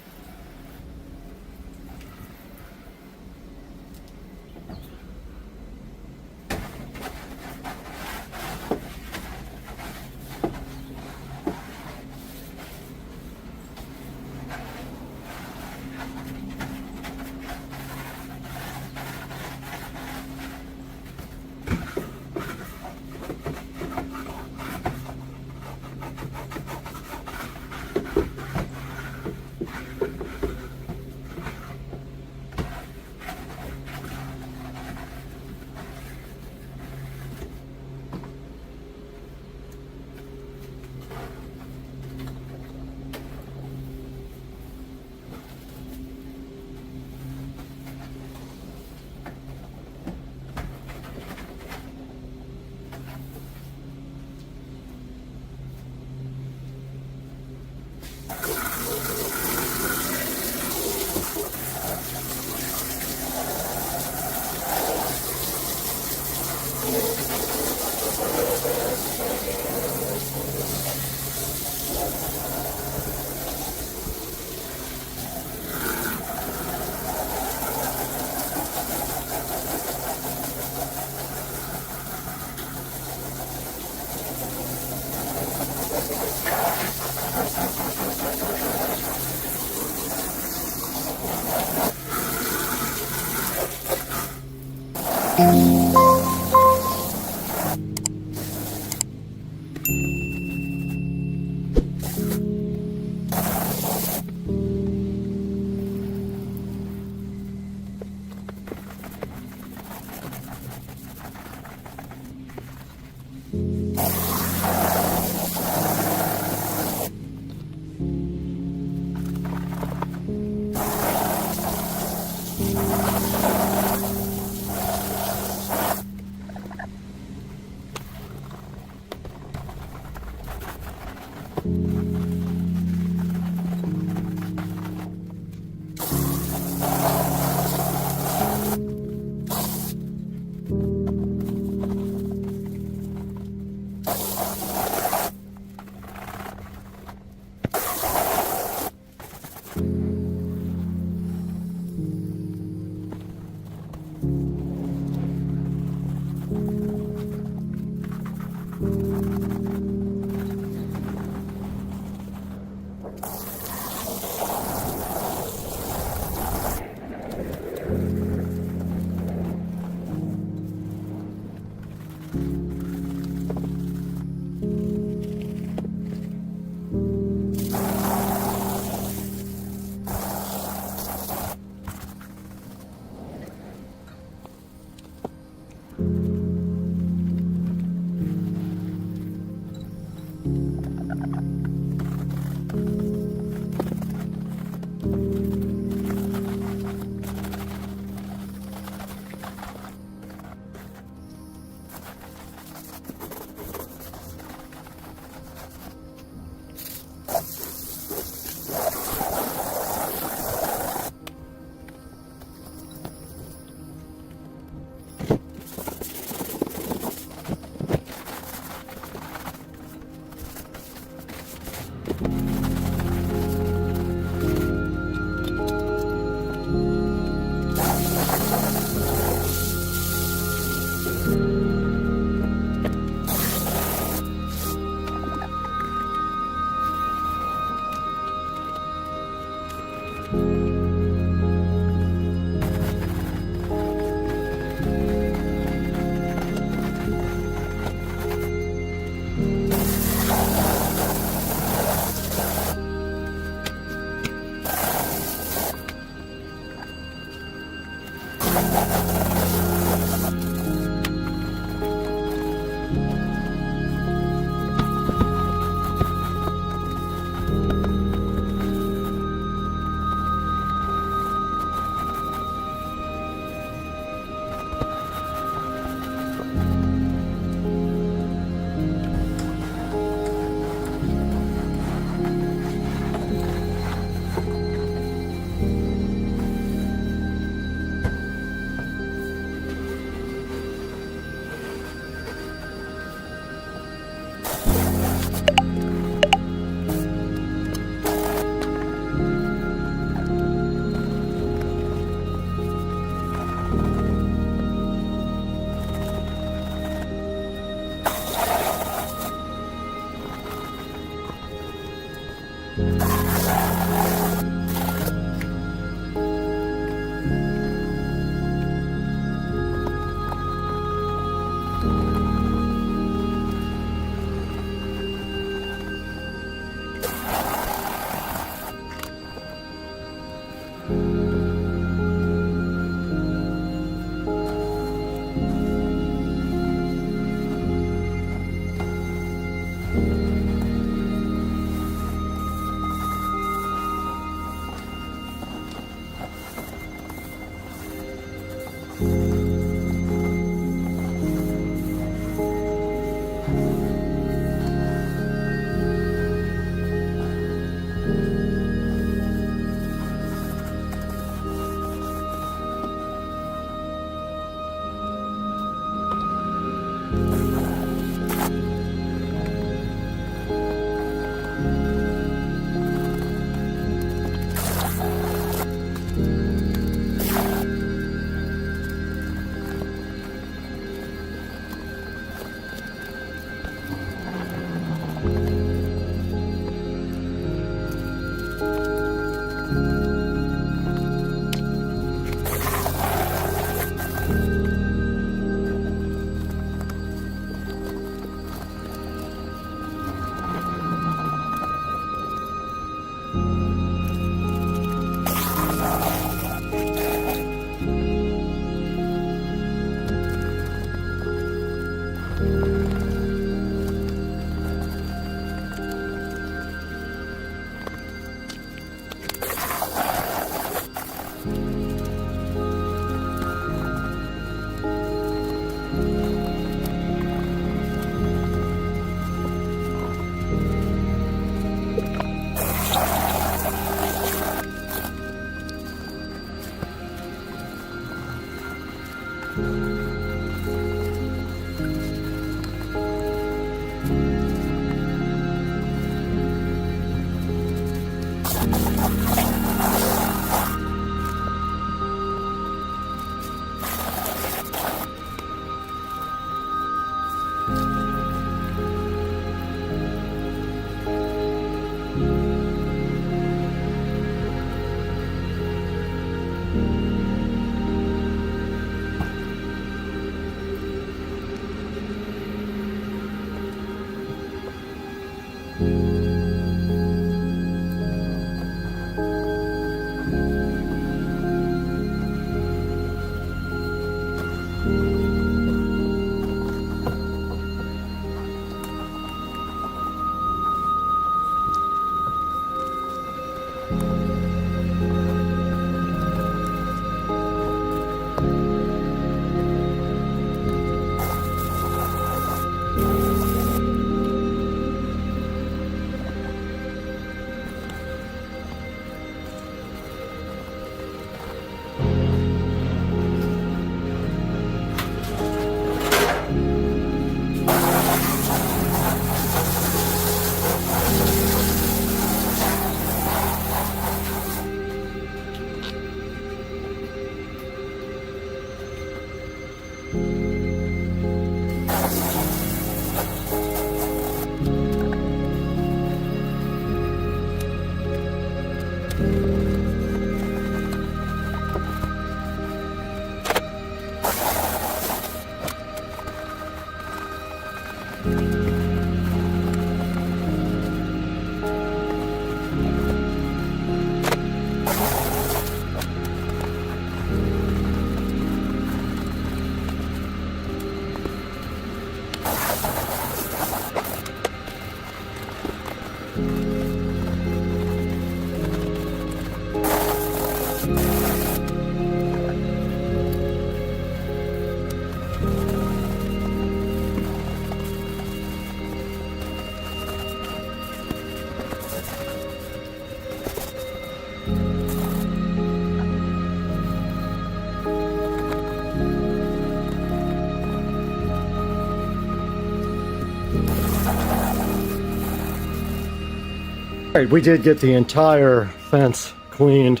All right, we did get the entire fence cleaned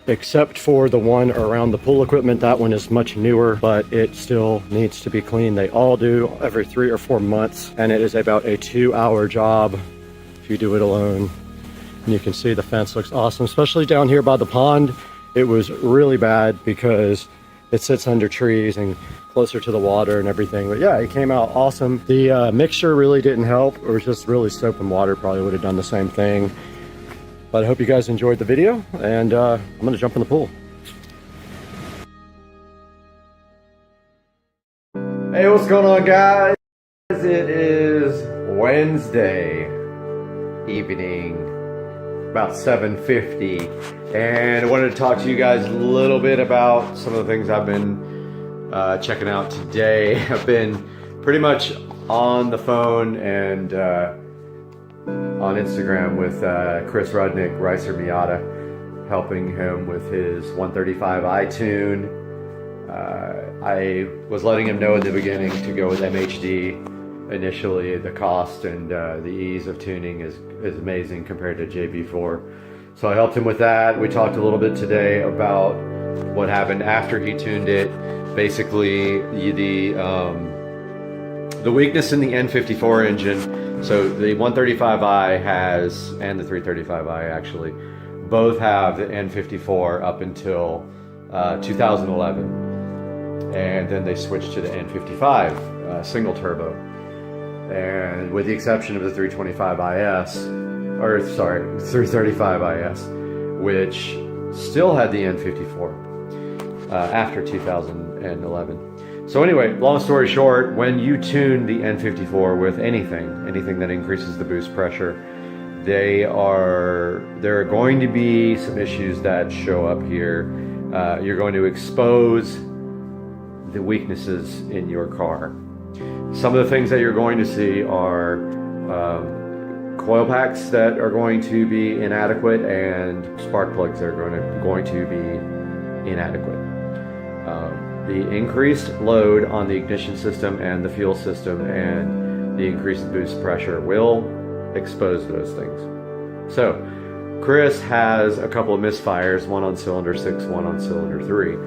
except for the one around the pool equipment. That one is much newer, but it still needs to be cleaned. They all do every 3 or 4 months, and it is about a 2-hour job if you do it alone. And you can see the fence looks awesome, especially down here by the pond. It was really bad because it sits under trees and closer to the water and everything. But yeah, it came out awesome. The mixture really didn't help. It was just really soap and water. Probably would have done the same thing. But I hope you guys enjoyed the video, and I'm gonna jump in the pool. Hey, what's going on, guys? It is Wednesday evening, about 7:50, and I wanted to talk to you guys a little bit about some of the things I've been checking out today. I've been pretty much on the phone and on Instagram with Chris Rudnick, Ricer Miata, helping him with his 135i tune. I was letting him know in the beginning to go with MHD initially. The cost and the ease of tuning is amazing compared to JB4. So I helped him with that. We talked a little bit today about what happened after he tuned it. Basically, the weakness in the N54 engine. So the 135i has, and the 335i actually, both have the N54 up until 2011. And then they switched to the N55 single turbo. And with the exception of the 335IS, which still had the N54 after 2011. So anyway, long story short, when you tune the N54 with anything that increases the boost pressure, there are going to be some issues that show up here. You're going to expose the weaknesses in your car. Some of the things that you're going to see are coil packs that are going to be inadequate and spark plugs that are going to be inadequate. the increased load on the ignition system and the fuel system and the increased boost pressure will expose those things. So Chris has a couple of misfires, one on cylinder 6, one on cylinder 3.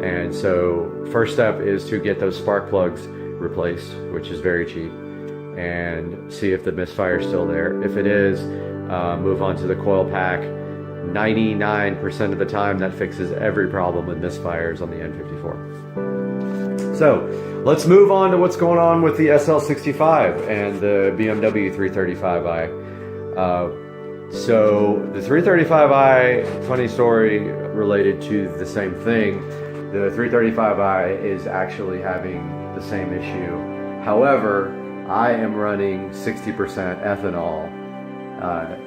And so first step is to get those spark plugs replaced, which is very cheap, and see if the misfire is still there. If it is, move on to the coil pack. 99% of the time that fixes every problem with misfires on the N54. So let's move on to what's going on with the SL65 and the BMW 335i. So the 335i, funny story related to the same thing. The 335i is actually having the same issue. However, I am running 60% ethanol.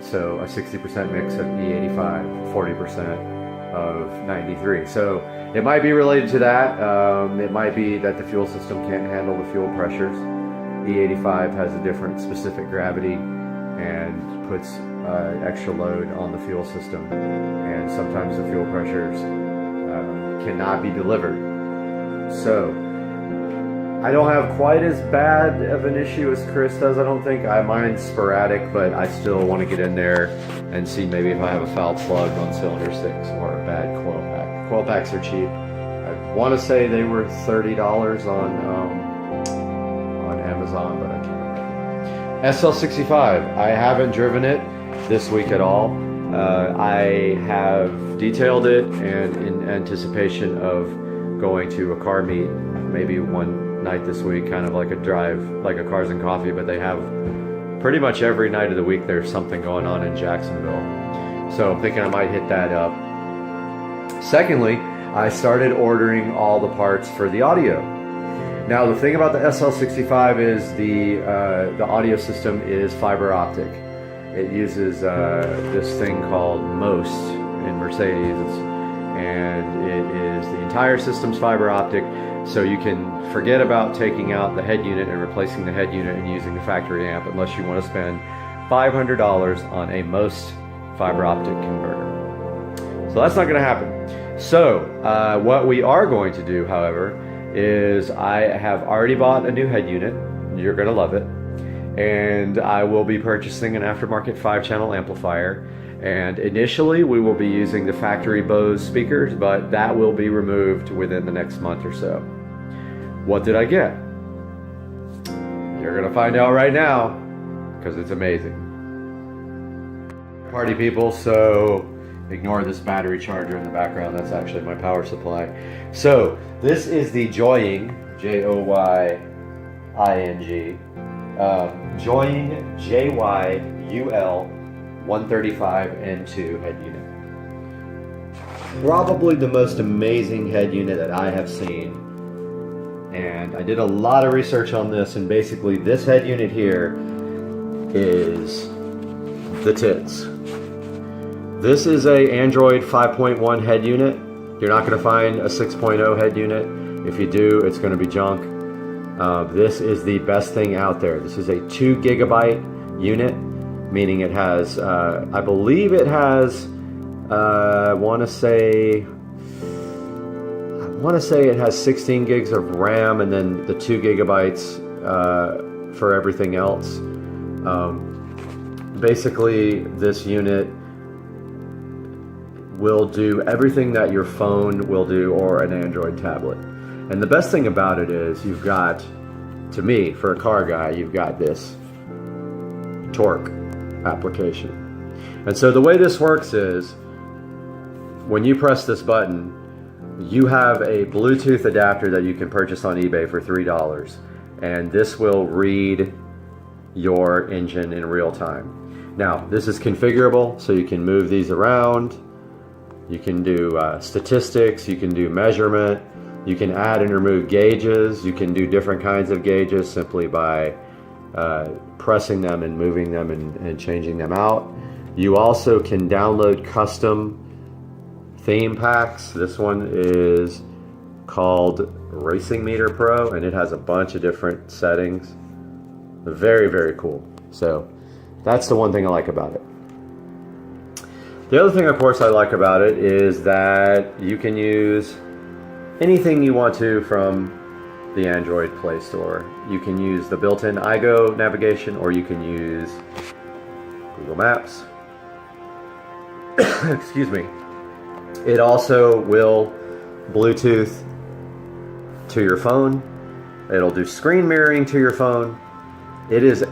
So a 60% mix of E85, 40% of 93. So it might be related to that. It might be that the fuel system can't handle the fuel pressures. E85 has a different specific gravity and puts extra load on the fuel system. And sometimes the fuel pressures cannot be delivered. So I don't have quite as bad of an issue as Chris does, I don't think. Mine's sporadic, but I still want to get in there and see maybe if I have a foul plug on cylinder 6 or a bad coil pack. Coil packs are cheap. I want to say they were $30 on Amazon, but I can't remember. SL65, I haven't driven it this week at all. I have detailed it, and in anticipation of going to a car meet, maybe one night this week, kind of like a drive, like a Cars and Coffee, but they have pretty much every night of the week there's something going on in Jacksonville. So I'm thinking I might hit that up. Secondly, I started ordering all the parts for the audio. Now the thing about the SL65 is the audio system is fiber optic. It uses this thing called MOST in Mercedes, and it is the entire system's fiber optic. So you can forget about taking out the head unit and replacing the head unit and using the factory amp unless you want to spend $500 on a MOST fiber optic converter. So that's not going to happen. So what we are going to do, however, is I have already bought a new head unit. You're going to love it. And I will be purchasing an aftermarket 5-channel amplifier. And initially we will be using the factory Bose speakers, but that will be removed within the next month or so. What did I get? You're gonna find out right now, because it's amazing. Party people, so ignore this battery charger in the background. That's actually my power supply. So this is the Joying, Joying, Joying JYUL 135N2 head unit. Probably the most amazing head unit that I have seen. And I did a lot of research on this, and basically this head unit here is the tits. This is a Android 5.1 head unit. You're not going to find a 6.0 head unit. If you do, it's going to be junk. This is the best thing out there. This is a 2 gigabyte unit, meaning it has, I believe it has, I want to say it has 16 gigs of RAM, and then the 2 gigabytes for everything else. Basically, this unit will do everything that your phone will do or an Android tablet. And the best thing about it is you've got, to me, for a car guy, you've got this torque application. And so the way this works is when you press this button, you have a Bluetooth adapter that you can purchase on eBay for $3, and this will read your engine in real time. Now, this is configurable, so you can move these around. You can do statistics, you can do measurement, you can add and remove gauges, you can do different kinds of gauges simply by pressing them and moving them and changing them out. You also can download custom theme packs. This one is called Racing Meter Pro, and it has a bunch of different settings. Very, very cool. So that's the one thing I like about it. The other thing, of course, I like about it is that you can use anything you want to from the Android Play Store. You can use the built-in iGo navigation, or you can use Google Maps. Excuse me. It also will Bluetooth to your phone. It'll do screen mirroring to your phone. It is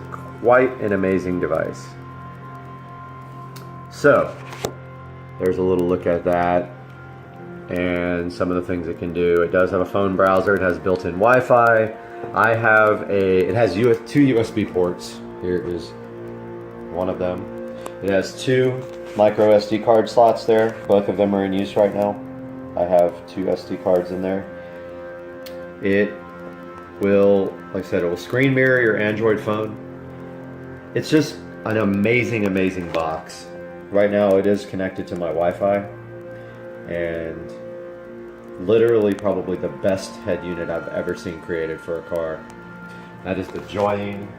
quite an amazing device. So, there's a little look at that and some of the things it can do. It does have a phone browser. It has built-in Wi-Fi. It has two USB ports. Here is one of them. It has two micro SD card slots there. Both of them are in use right now. I have two SD cards in there. It will, like I said, it will screen mirror your Android phone. It's just an amazing, amazing box. Right now it is connected to my Wi-Fi, and literally probably the best head unit I've ever seen created for a car. That is the Joying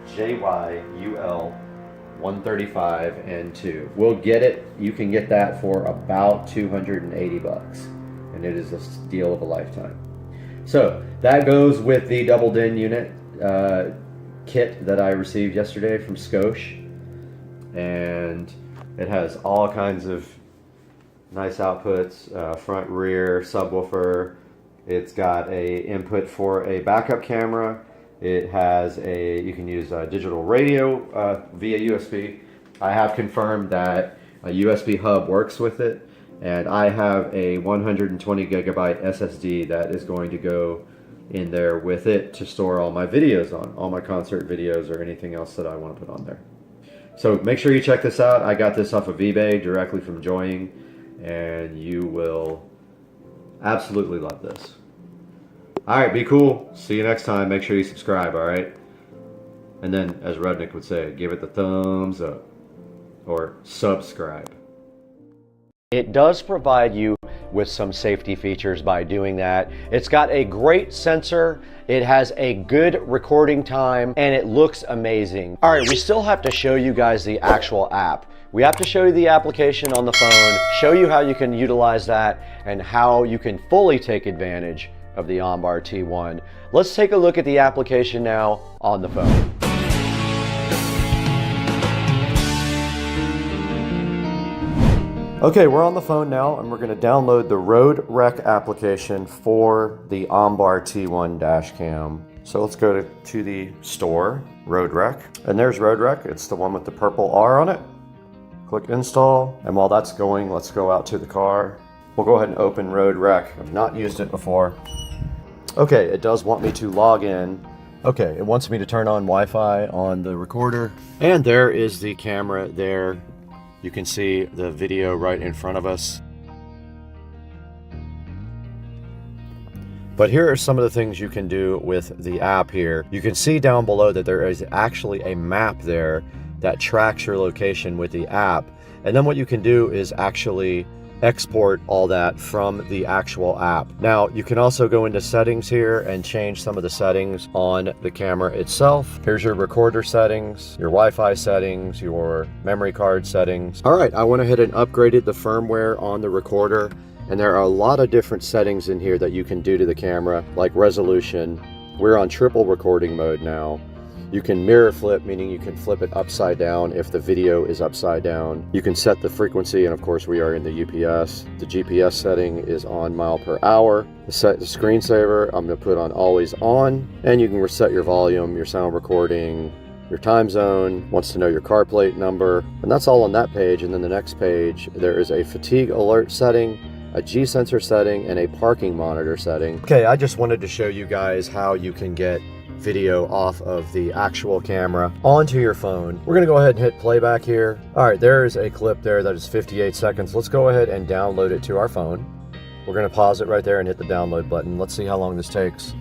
JYUL 135N2. We'll get it. You can get that for about 280 bucks, and it is a deal of a lifetime. So that goes with the double DIN unit kit that I received yesterday from Scosh, and it has all kinds of nice outputs, front, rear, subwoofer. It's got a input for a backup camera. It has you can use a digital radio via USB. I have confirmed that a USB hub works with it, and I have a 120 gigabyte SSD that is going to go in there with it to store all my videos on, all my concert videos or anything else that I want to put on there. So make sure you check this out. I got this off of eBay directly from Joying, and you will absolutely love this. Alright, be cool. See you next time. Make sure you subscribe, alright? And then, as Rudnick would say, give it the thumbs up. Or subscribe. It does provide you with some safety features by doing that. It's got a great sensor, it has a good recording time, and it looks amazing. All right, we still have to show you guys the actual app. We have to show you the application on the phone, show you how you can utilize that, and how you can fully take advantage of the OnBar T1. Let's take a look at the application now on the phone. Okay, we're on the phone now, and we're going to download the Road Rec application for the OnBar T1 dash cam. So let's go to the store, Road Rec, and there's Road Rec. It's the one with the purple R on it. Click install, and while that's going, let's go out to the car. We'll go ahead and open Road Rec. I've not used it before. Okay, it does want me to log in. Okay, it wants me to turn on Wi-Fi on the recorder, and there is the camera there. You can see the video right in front of us. But here are some of the things you can do with the app here. You can see down below that there is actually a map there that tracks your location with the app. And then what you can do is actually export all that from the actual app. Now, you can also go into settings here and change some of the settings on the camera itself. Here's your recorder settings, your Wi-Fi settings, your memory card settings. All right, I went ahead and upgraded the firmware on the recorder, and there are a lot of different settings in here that you can do to the camera, like resolution. We're on triple recording mode now. You can mirror flip, meaning you can flip it upside down if the video is upside down. You can set the frequency, and of course we are in the UPS. The GPS setting is on mile per hour. The screensaver, I'm going to put on always on, and you can reset your volume, your sound recording, your time zone, wants to know your car plate number, and that's all on that page. And then the next page, there is a fatigue alert setting, a G sensor setting, and a parking monitor setting. Okay, I just wanted to show you guys how you can get video off of the actual camera onto your phone. We're gonna go ahead and hit playback here. All right, there is a clip there that is 58 seconds. Let's go ahead and download it to our phone. We're gonna pause it right there and hit the download button. Let's see how long this takes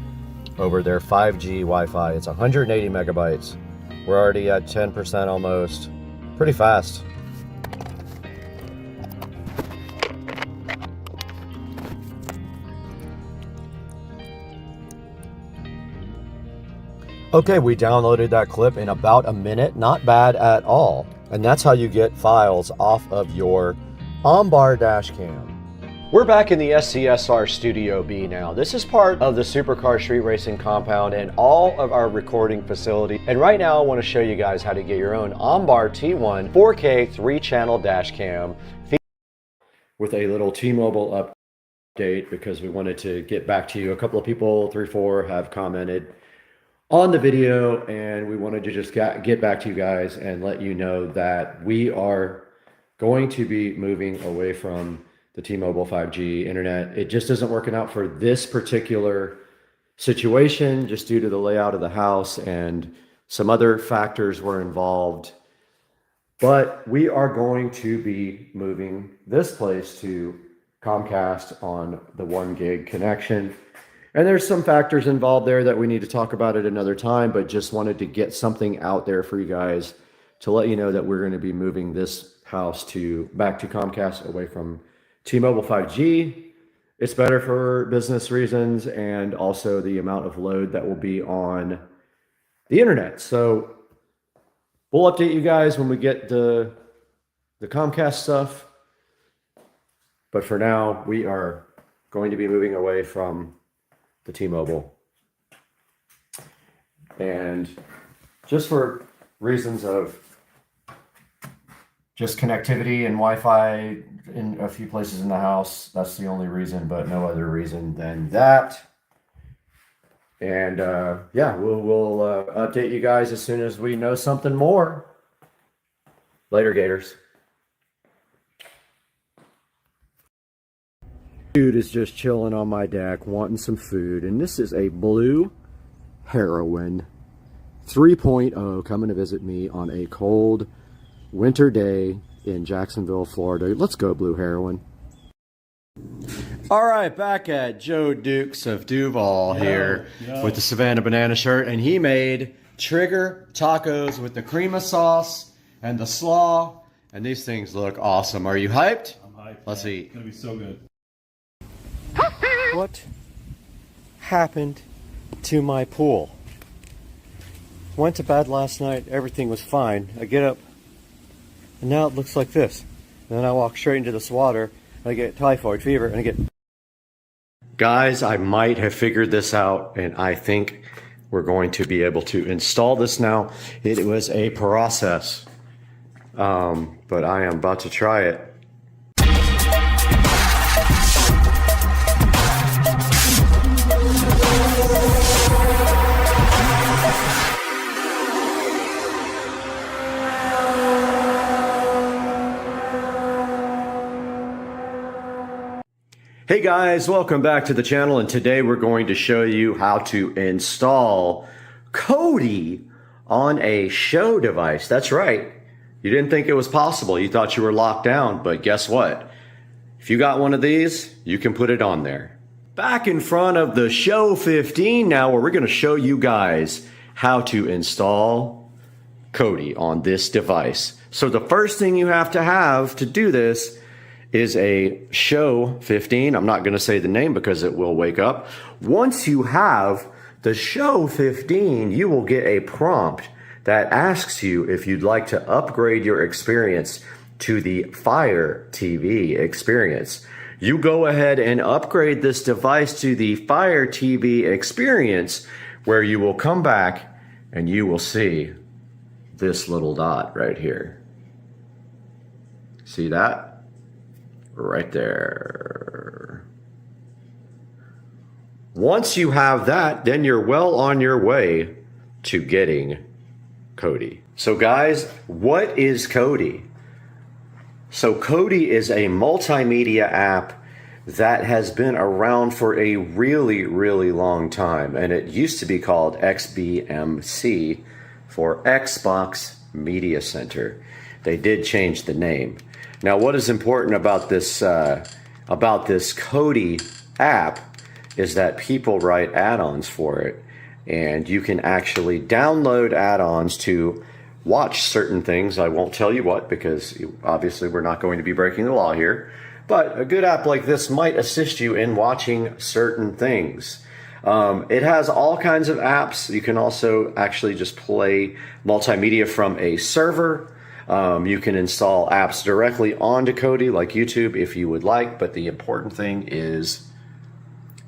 over their 5G Wi-Fi. It's 180 megabytes. We're already at 10% almost. Pretty fast. Okay, we downloaded that clip in about a minute. Not bad at all. And that's how you get files off of your OnBar dash cam. We're back in the SCSR Studio B now. This is part of the Supercar Street Racing compound and all of our recording facility. And right now I want to show you guys how to get your own OnBar T1 4K 3-channel dash cam with a little T-Mobile update because we wanted to get back to you. A couple of people, 3-4, have commented on the video, and we wanted to just get back to you guys and let you know that we are going to be moving away from the T-Mobile 5G internet. It just isn't working out for this particular situation just due to the layout of the house, and some other factors were involved. But we are going to be moving this place to Comcast on the 1 gig connection. And there's some factors involved there that we need to talk about at another time, but just wanted to get something out there for you guys to let you know that we're going to be moving this house back to Comcast away from T-Mobile 5G. It's better for business reasons and also the amount of load that will be on the internet. So we'll update you guys when we get the Comcast stuff. But for now, we are going to be moving away from the T-Mobile. And just for reasons of just connectivity and Wi-Fi in a few places in the house, that's the only reason, but no other reason than that. And yeah, we'll update you guys as soon as we know something more. Later, Gators. Dude is just chilling on my deck, wanting some food, and this is a Blue Heroin 3.0 coming to visit me on a cold winter day in Jacksonville, Florida. Let's go, Blue Heroin. All right, back at Joe Dukes of Duval here with the Savannah Banana shirt, and he made trigger tacos with the crema sauce and the slaw, and these things look awesome. Are you hyped? I'm hyped. Let's eat. It's gonna be so good. What happened to my pool? Went to bed last night, everything was fine. I get up, and now it looks like this. And then I walk straight into this water, and I get typhoid fever, and I get... Guys, I might have figured this out, and I think we're going to be able to install this now. It was a process, but I am about to try it. Hey guys, welcome back to the channel, and today we're going to show you how to install Kodi on a show device. That's right. You didn't think it was possible. You thought you were locked down, but guess what? If you got one of these, you can put it on there. Back in front of the Show 15 now, where we're going to show you guys how to install Kodi on this device. So the first thing you have to do this is a Show 15. I'm not going to say the name because it will wake up. Once you have the Show 15, you will get a prompt that asks you if you'd like to upgrade your experience to the Fire TV experience. You go ahead and upgrade this device to the Fire TV experience, where you will come back and you will see this little dot right here. See that? Right there. Once you have that, then you're well on your way to getting Kodi. So guys, what is Kodi? So Kodi is a multimedia app that has been around for a really, really long time, and it used to be called XBMC for Xbox Media Center. They did change the name. Now, what is important about this Kodi app is that people write add-ons for it, and you can actually download add-ons to watch certain things. I won't tell you what, because obviously we're not going to be breaking the law here, but a good app like this might assist you in watching certain things. It has all kinds of apps. You can also actually just play multimedia from a server. You can install apps directly onto Kodi like YouTube if you would like, but the important thing is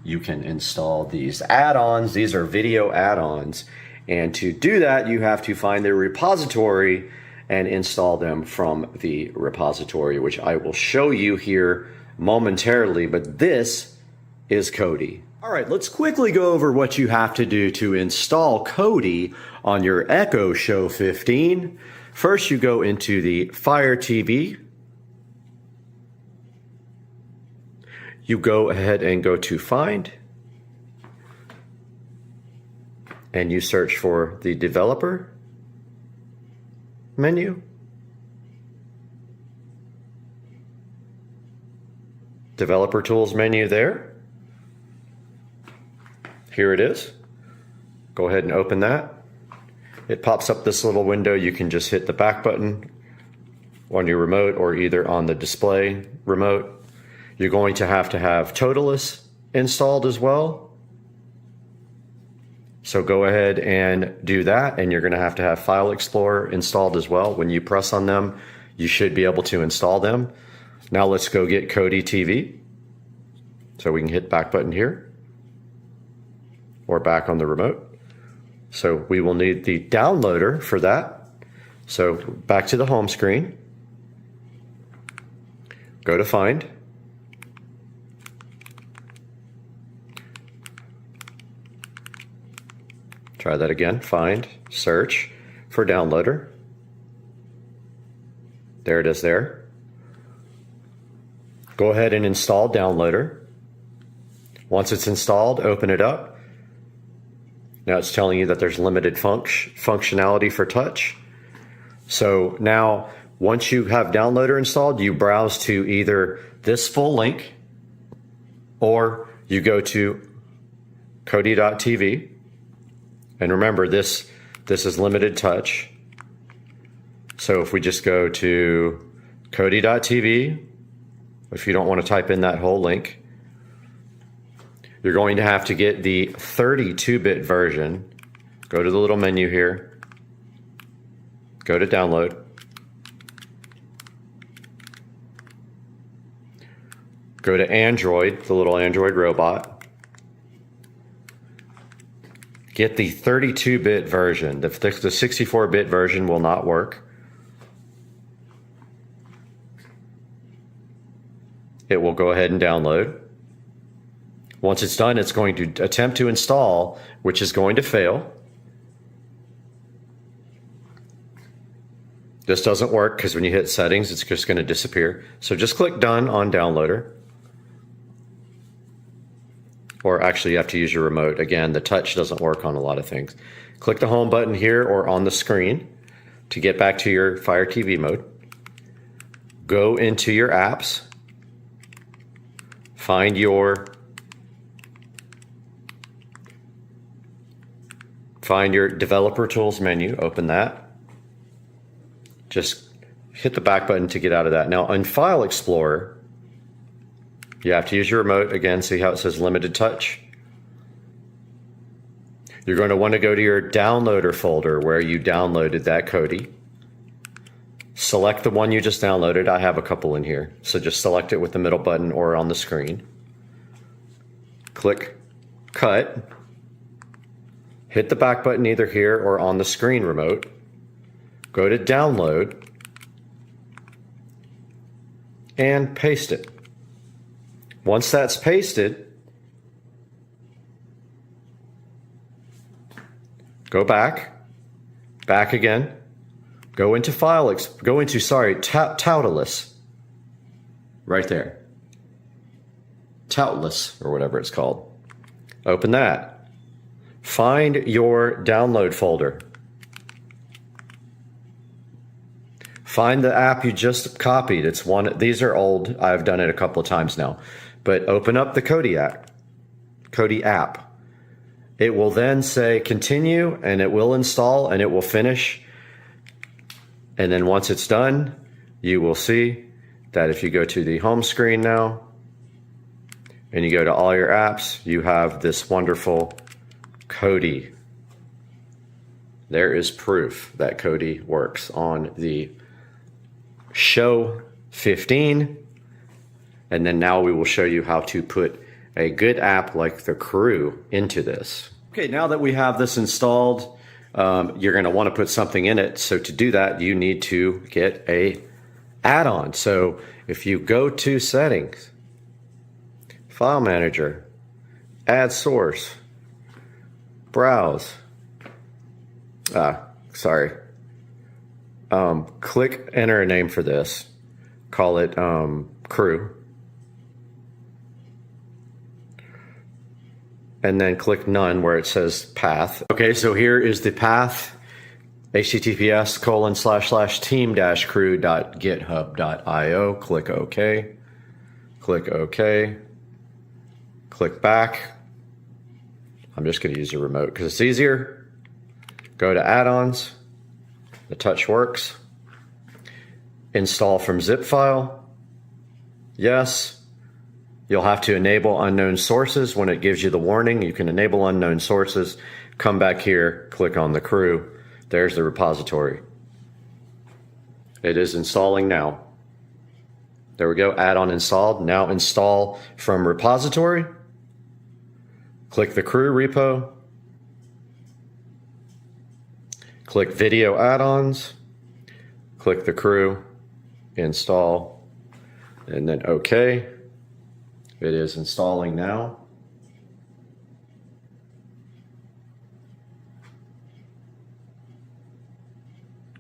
you can install these add-ons. These are video add-ons, and to do that you have to find the repository and install them from the repository, which I will show you here momentarily, but this is Kodi. All right, let's quickly go over what you have to do to install Kodi on your Echo Show 15. First, you go into the Fire TV. You go ahead and go to Find, and you search for the Developer menu. Developer Tools menu there. Here it is. Go ahead and open that. It pops up this little window. You can just hit the back button on your remote or either on the display remote. You're going to have Toolless installed as well. So go ahead and do that, and you're going to have File Explorer installed as well. When you press on them, you should be able to install them. Now let's go get Kodi TV. So we can hit back button here or back on the remote. So we will need the downloader for that. So back to the home screen. Go to Find. Try that again. Find, search for downloader. There it is there. Go ahead and install downloader. Once it's installed, open it up. Now it's telling you that there's limited functionality for touch. So now, once you have downloader installed, you browse to either this full link or you go to Kodi.tv. And remember, this is limited touch. So if we just go to Kodi.tv, if you don't want to type in that whole link, you're going to have to get the 32-bit version. Go to the little menu here. Go to download. Go to Android, the little Android robot. Get the 32-bit version. The 64-bit version will not work. It will go ahead and download. Once it's done, it's going to attempt to install, which is going to fail. This doesn't work because when you hit settings, it's just going to disappear. So just click done on downloader. Or actually, you have to use your remote. Again, the touch doesn't work on a lot of things. Click the home button here or on the screen to get back to your Fire TV mode. Go into your apps. Find your developer tools menu, open that. Just hit the back button to get out of that. Now on File Explorer, you have to use your remote. Again, see how it says limited touch? You're going to want to go to your downloader folder where you downloaded that Kodi. Select the one you just downloaded. I have a couple in here. So just select it with the middle button or on the screen. Click Cut. Hit the back button either here or on the screen remote. Go to Download and paste it. Once that's pasted, go back again, go into Toolless, right there. Toolless, or whatever it's called. Open that. Find your download folder. Find the app you just copied. It's one. These are old. I've done it a couple of times now. But open up the Kodi app. It will then say continue, and it will install, and it will finish. And then once it's done, you will see that if you go to the home screen now, and you go to all your apps, you have this wonderful Kodi. There is proof that Kodi works on the show 15. And then now we will show you how to put a good app like the Crew into this. Okay, now that we have this installed, you're going to want to put something in it. So to do that, you need to get a add-on. So if you go to Settings, File Manager, Add Source, Browse, click enter a name for this, call it Crew, and then click none where it says path. Okay, so here is the path, https://team-crew.github.io. Click OK, click OK, click back. I'm just going to use the remote because it's easier. Go to add-ons, the touch works. Install from zip file, yes. You'll have to enable unknown sources. When it gives you the warning, you can enable unknown sources. Come back here, click on the Crew. There's the repository. It is installing now. There we go, add-on installed. Now install from repository. Click the Crew repo. Click video add-ons. Click the Crew, install, and then OK. It is installing now.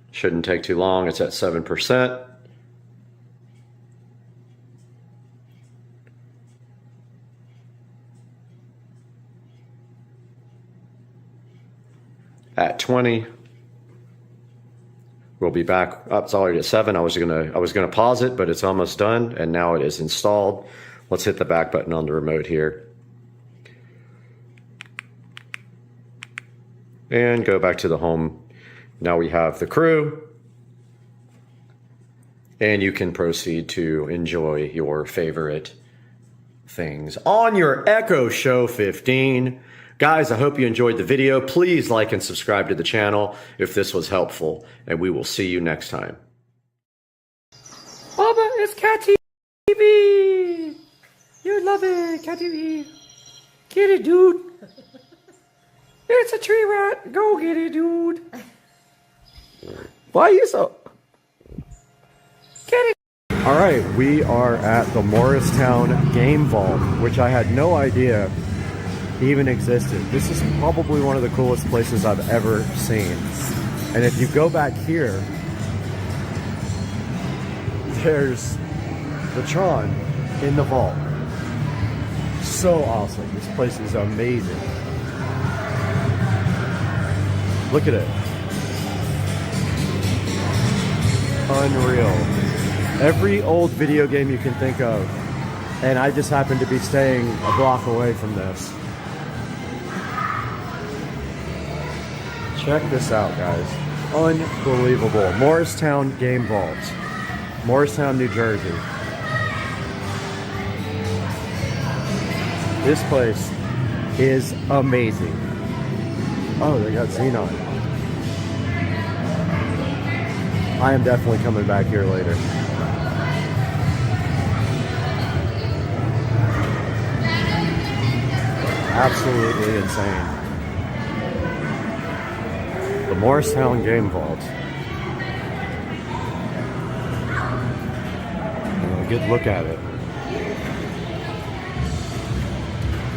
Shouldn't take too long. It's at 7%. At 20. We'll be back. Oh, it's already at 7. I was gonna pause it, but it's almost done, and now it is installed. Let's hit the back button on the remote here. And go back to the home. Now we have the Crew. And you can proceed to enjoy your favorite things on your Echo Show 15. Guys, I hope you enjoyed the video. Please like and subscribe to the channel if this was helpful. And we will see you next time. Baba, it's Cat TV! You love it, Cat TV. Get it, dude. It's a tree rat. Go get it, dude. Why are you so... Get it. All right, we are at the Morristown Game Vault, which I had no idea even existed. This is probably one of the coolest places I've ever seen. And if you go back here, there's the Tron in the vault. So awesome. This place is amazing. Look at it. Unreal. Every old video game you can think of. And I just happen to be staying a block away from this. Check this out, guys. Unbelievable. Morristown Game Vault. Morristown, New Jersey. This place is amazing. Oh, they got Xenon. I am definitely coming back here later. Absolutely insane. The Morristown Game Vault. A good look at it.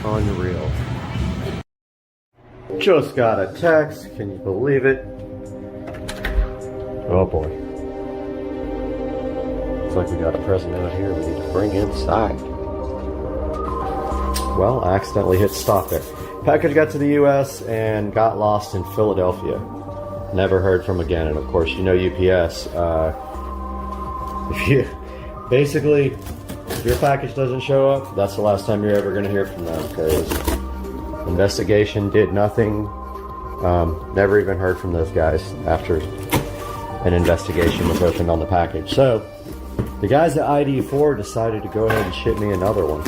Unreal. Just got a text. Can you believe it? Oh boy. Looks like we got a present out here we need to bring inside. Well, I accidentally hit stop there. Package got to the US and got lost in Philadelphia. Never heard from again. And of course, you know UPS. If your package doesn't show up, that's the last time you're ever going to hear from them, because investigation did nothing. Never even heard from those guys after an investigation was opened on the package. So the guys at ID4 decided to go ahead and ship me another one.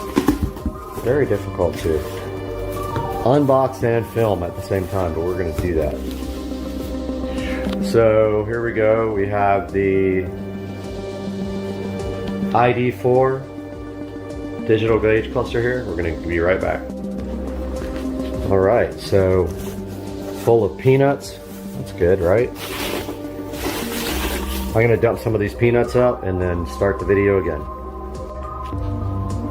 Very difficult to unbox and film at the same time, but we're going to do that. So here we go. We have the ID4 digital gauge cluster here. We're going to be right back. All right, so full of peanuts. That's good, right? I'm going to dump some of these peanuts out and then start the video again.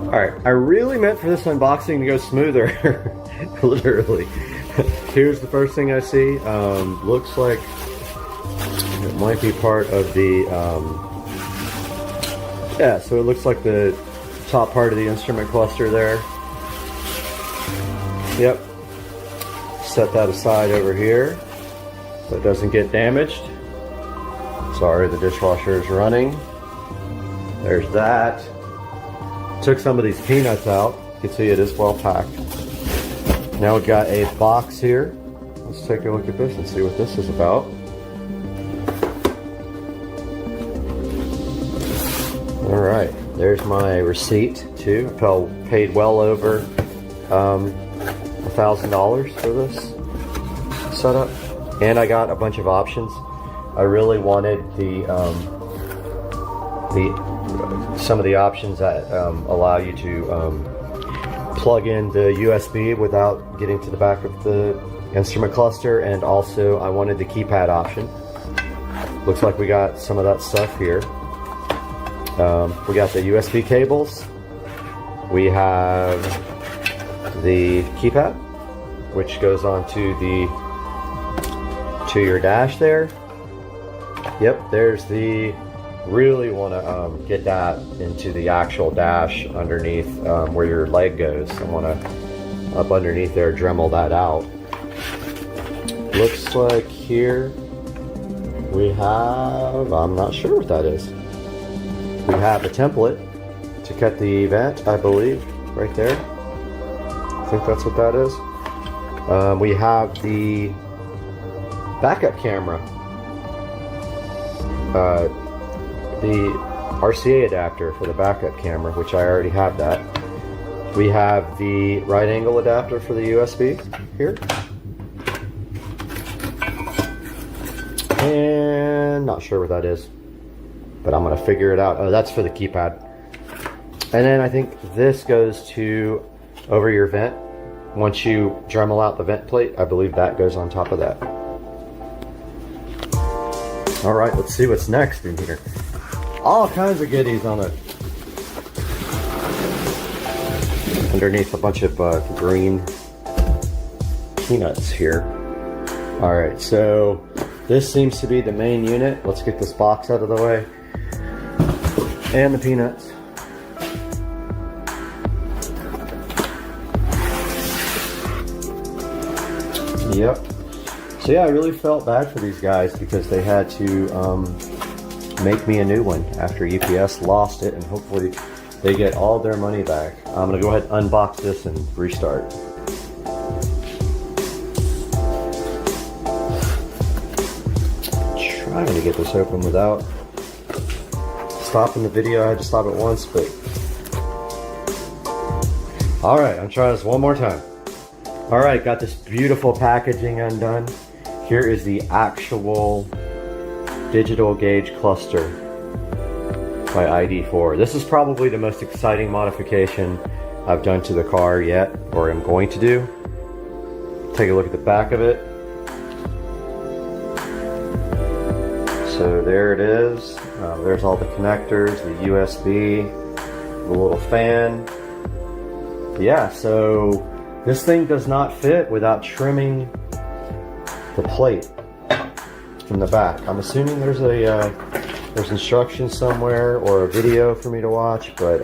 All right, I really meant for this unboxing to go smoother, literally. Here's the first thing I see. Looks like it might be part of the, yeah, so it looks like the top part of the instrument cluster there. Yep. Set that aside over here so it doesn't get damaged. Sorry, the dishwasher is running. There's that. Took some of these peanuts out. You can see it is well packed. Now we've got a box here. Let's take a look at this and see what this is about. All right, there's my receipt too. I paid well over $1,000 for this setup, and I got a bunch of options. I really wanted some of the options that allow you to plug in the USB without getting to the back of the instrument cluster, and also I wanted the keypad option. Looks like we got some of that stuff here. We got the USB cables. We have the keypad, which goes onto your dash there. Yep, there's the, really want to get that into the actual dash underneath where your leg goes. I want to, up underneath there, Dremel that out. Looks like here we have, I'm not sure what that is. We have a template to cut the vent, I believe, right there. I think that's what that is. We have the backup camera. The RCA adapter for the backup camera, which I already have that. We have the right angle adapter for the USB here. And not sure what that is, but I'm gonna figure it out. Oh, that's for the keypad. And then I think this goes to over your vent. Once you Dremel out the vent plate, I believe that goes on top of that. All right, let's see what's next in here. All kinds of goodies on it. Underneath a bunch of green peanuts here. All right, so this seems to be the main unit. Let's get this box out of the way. And the peanuts. Yep. So yeah, I really felt bad for these guys because they had to make me a new one after UPS lost it, and hopefully they get all their money back. I'm gonna go ahead and unbox this and restart. Trying to get this open without stopping the video. I had to stop it once, but all right, I'm trying this one more time. All right, got this beautiful packaging undone. Here is the actual digital gauge cluster by ID4. This is probably the most exciting modification I've done to the car yet, or am going to do. Take a look at the back of it. So there it is. There's all the connectors, the USB, the little fan. Yeah, so this thing does not fit without trimming the plate from the back. I'm assuming there's instructions somewhere or a video for me to watch, but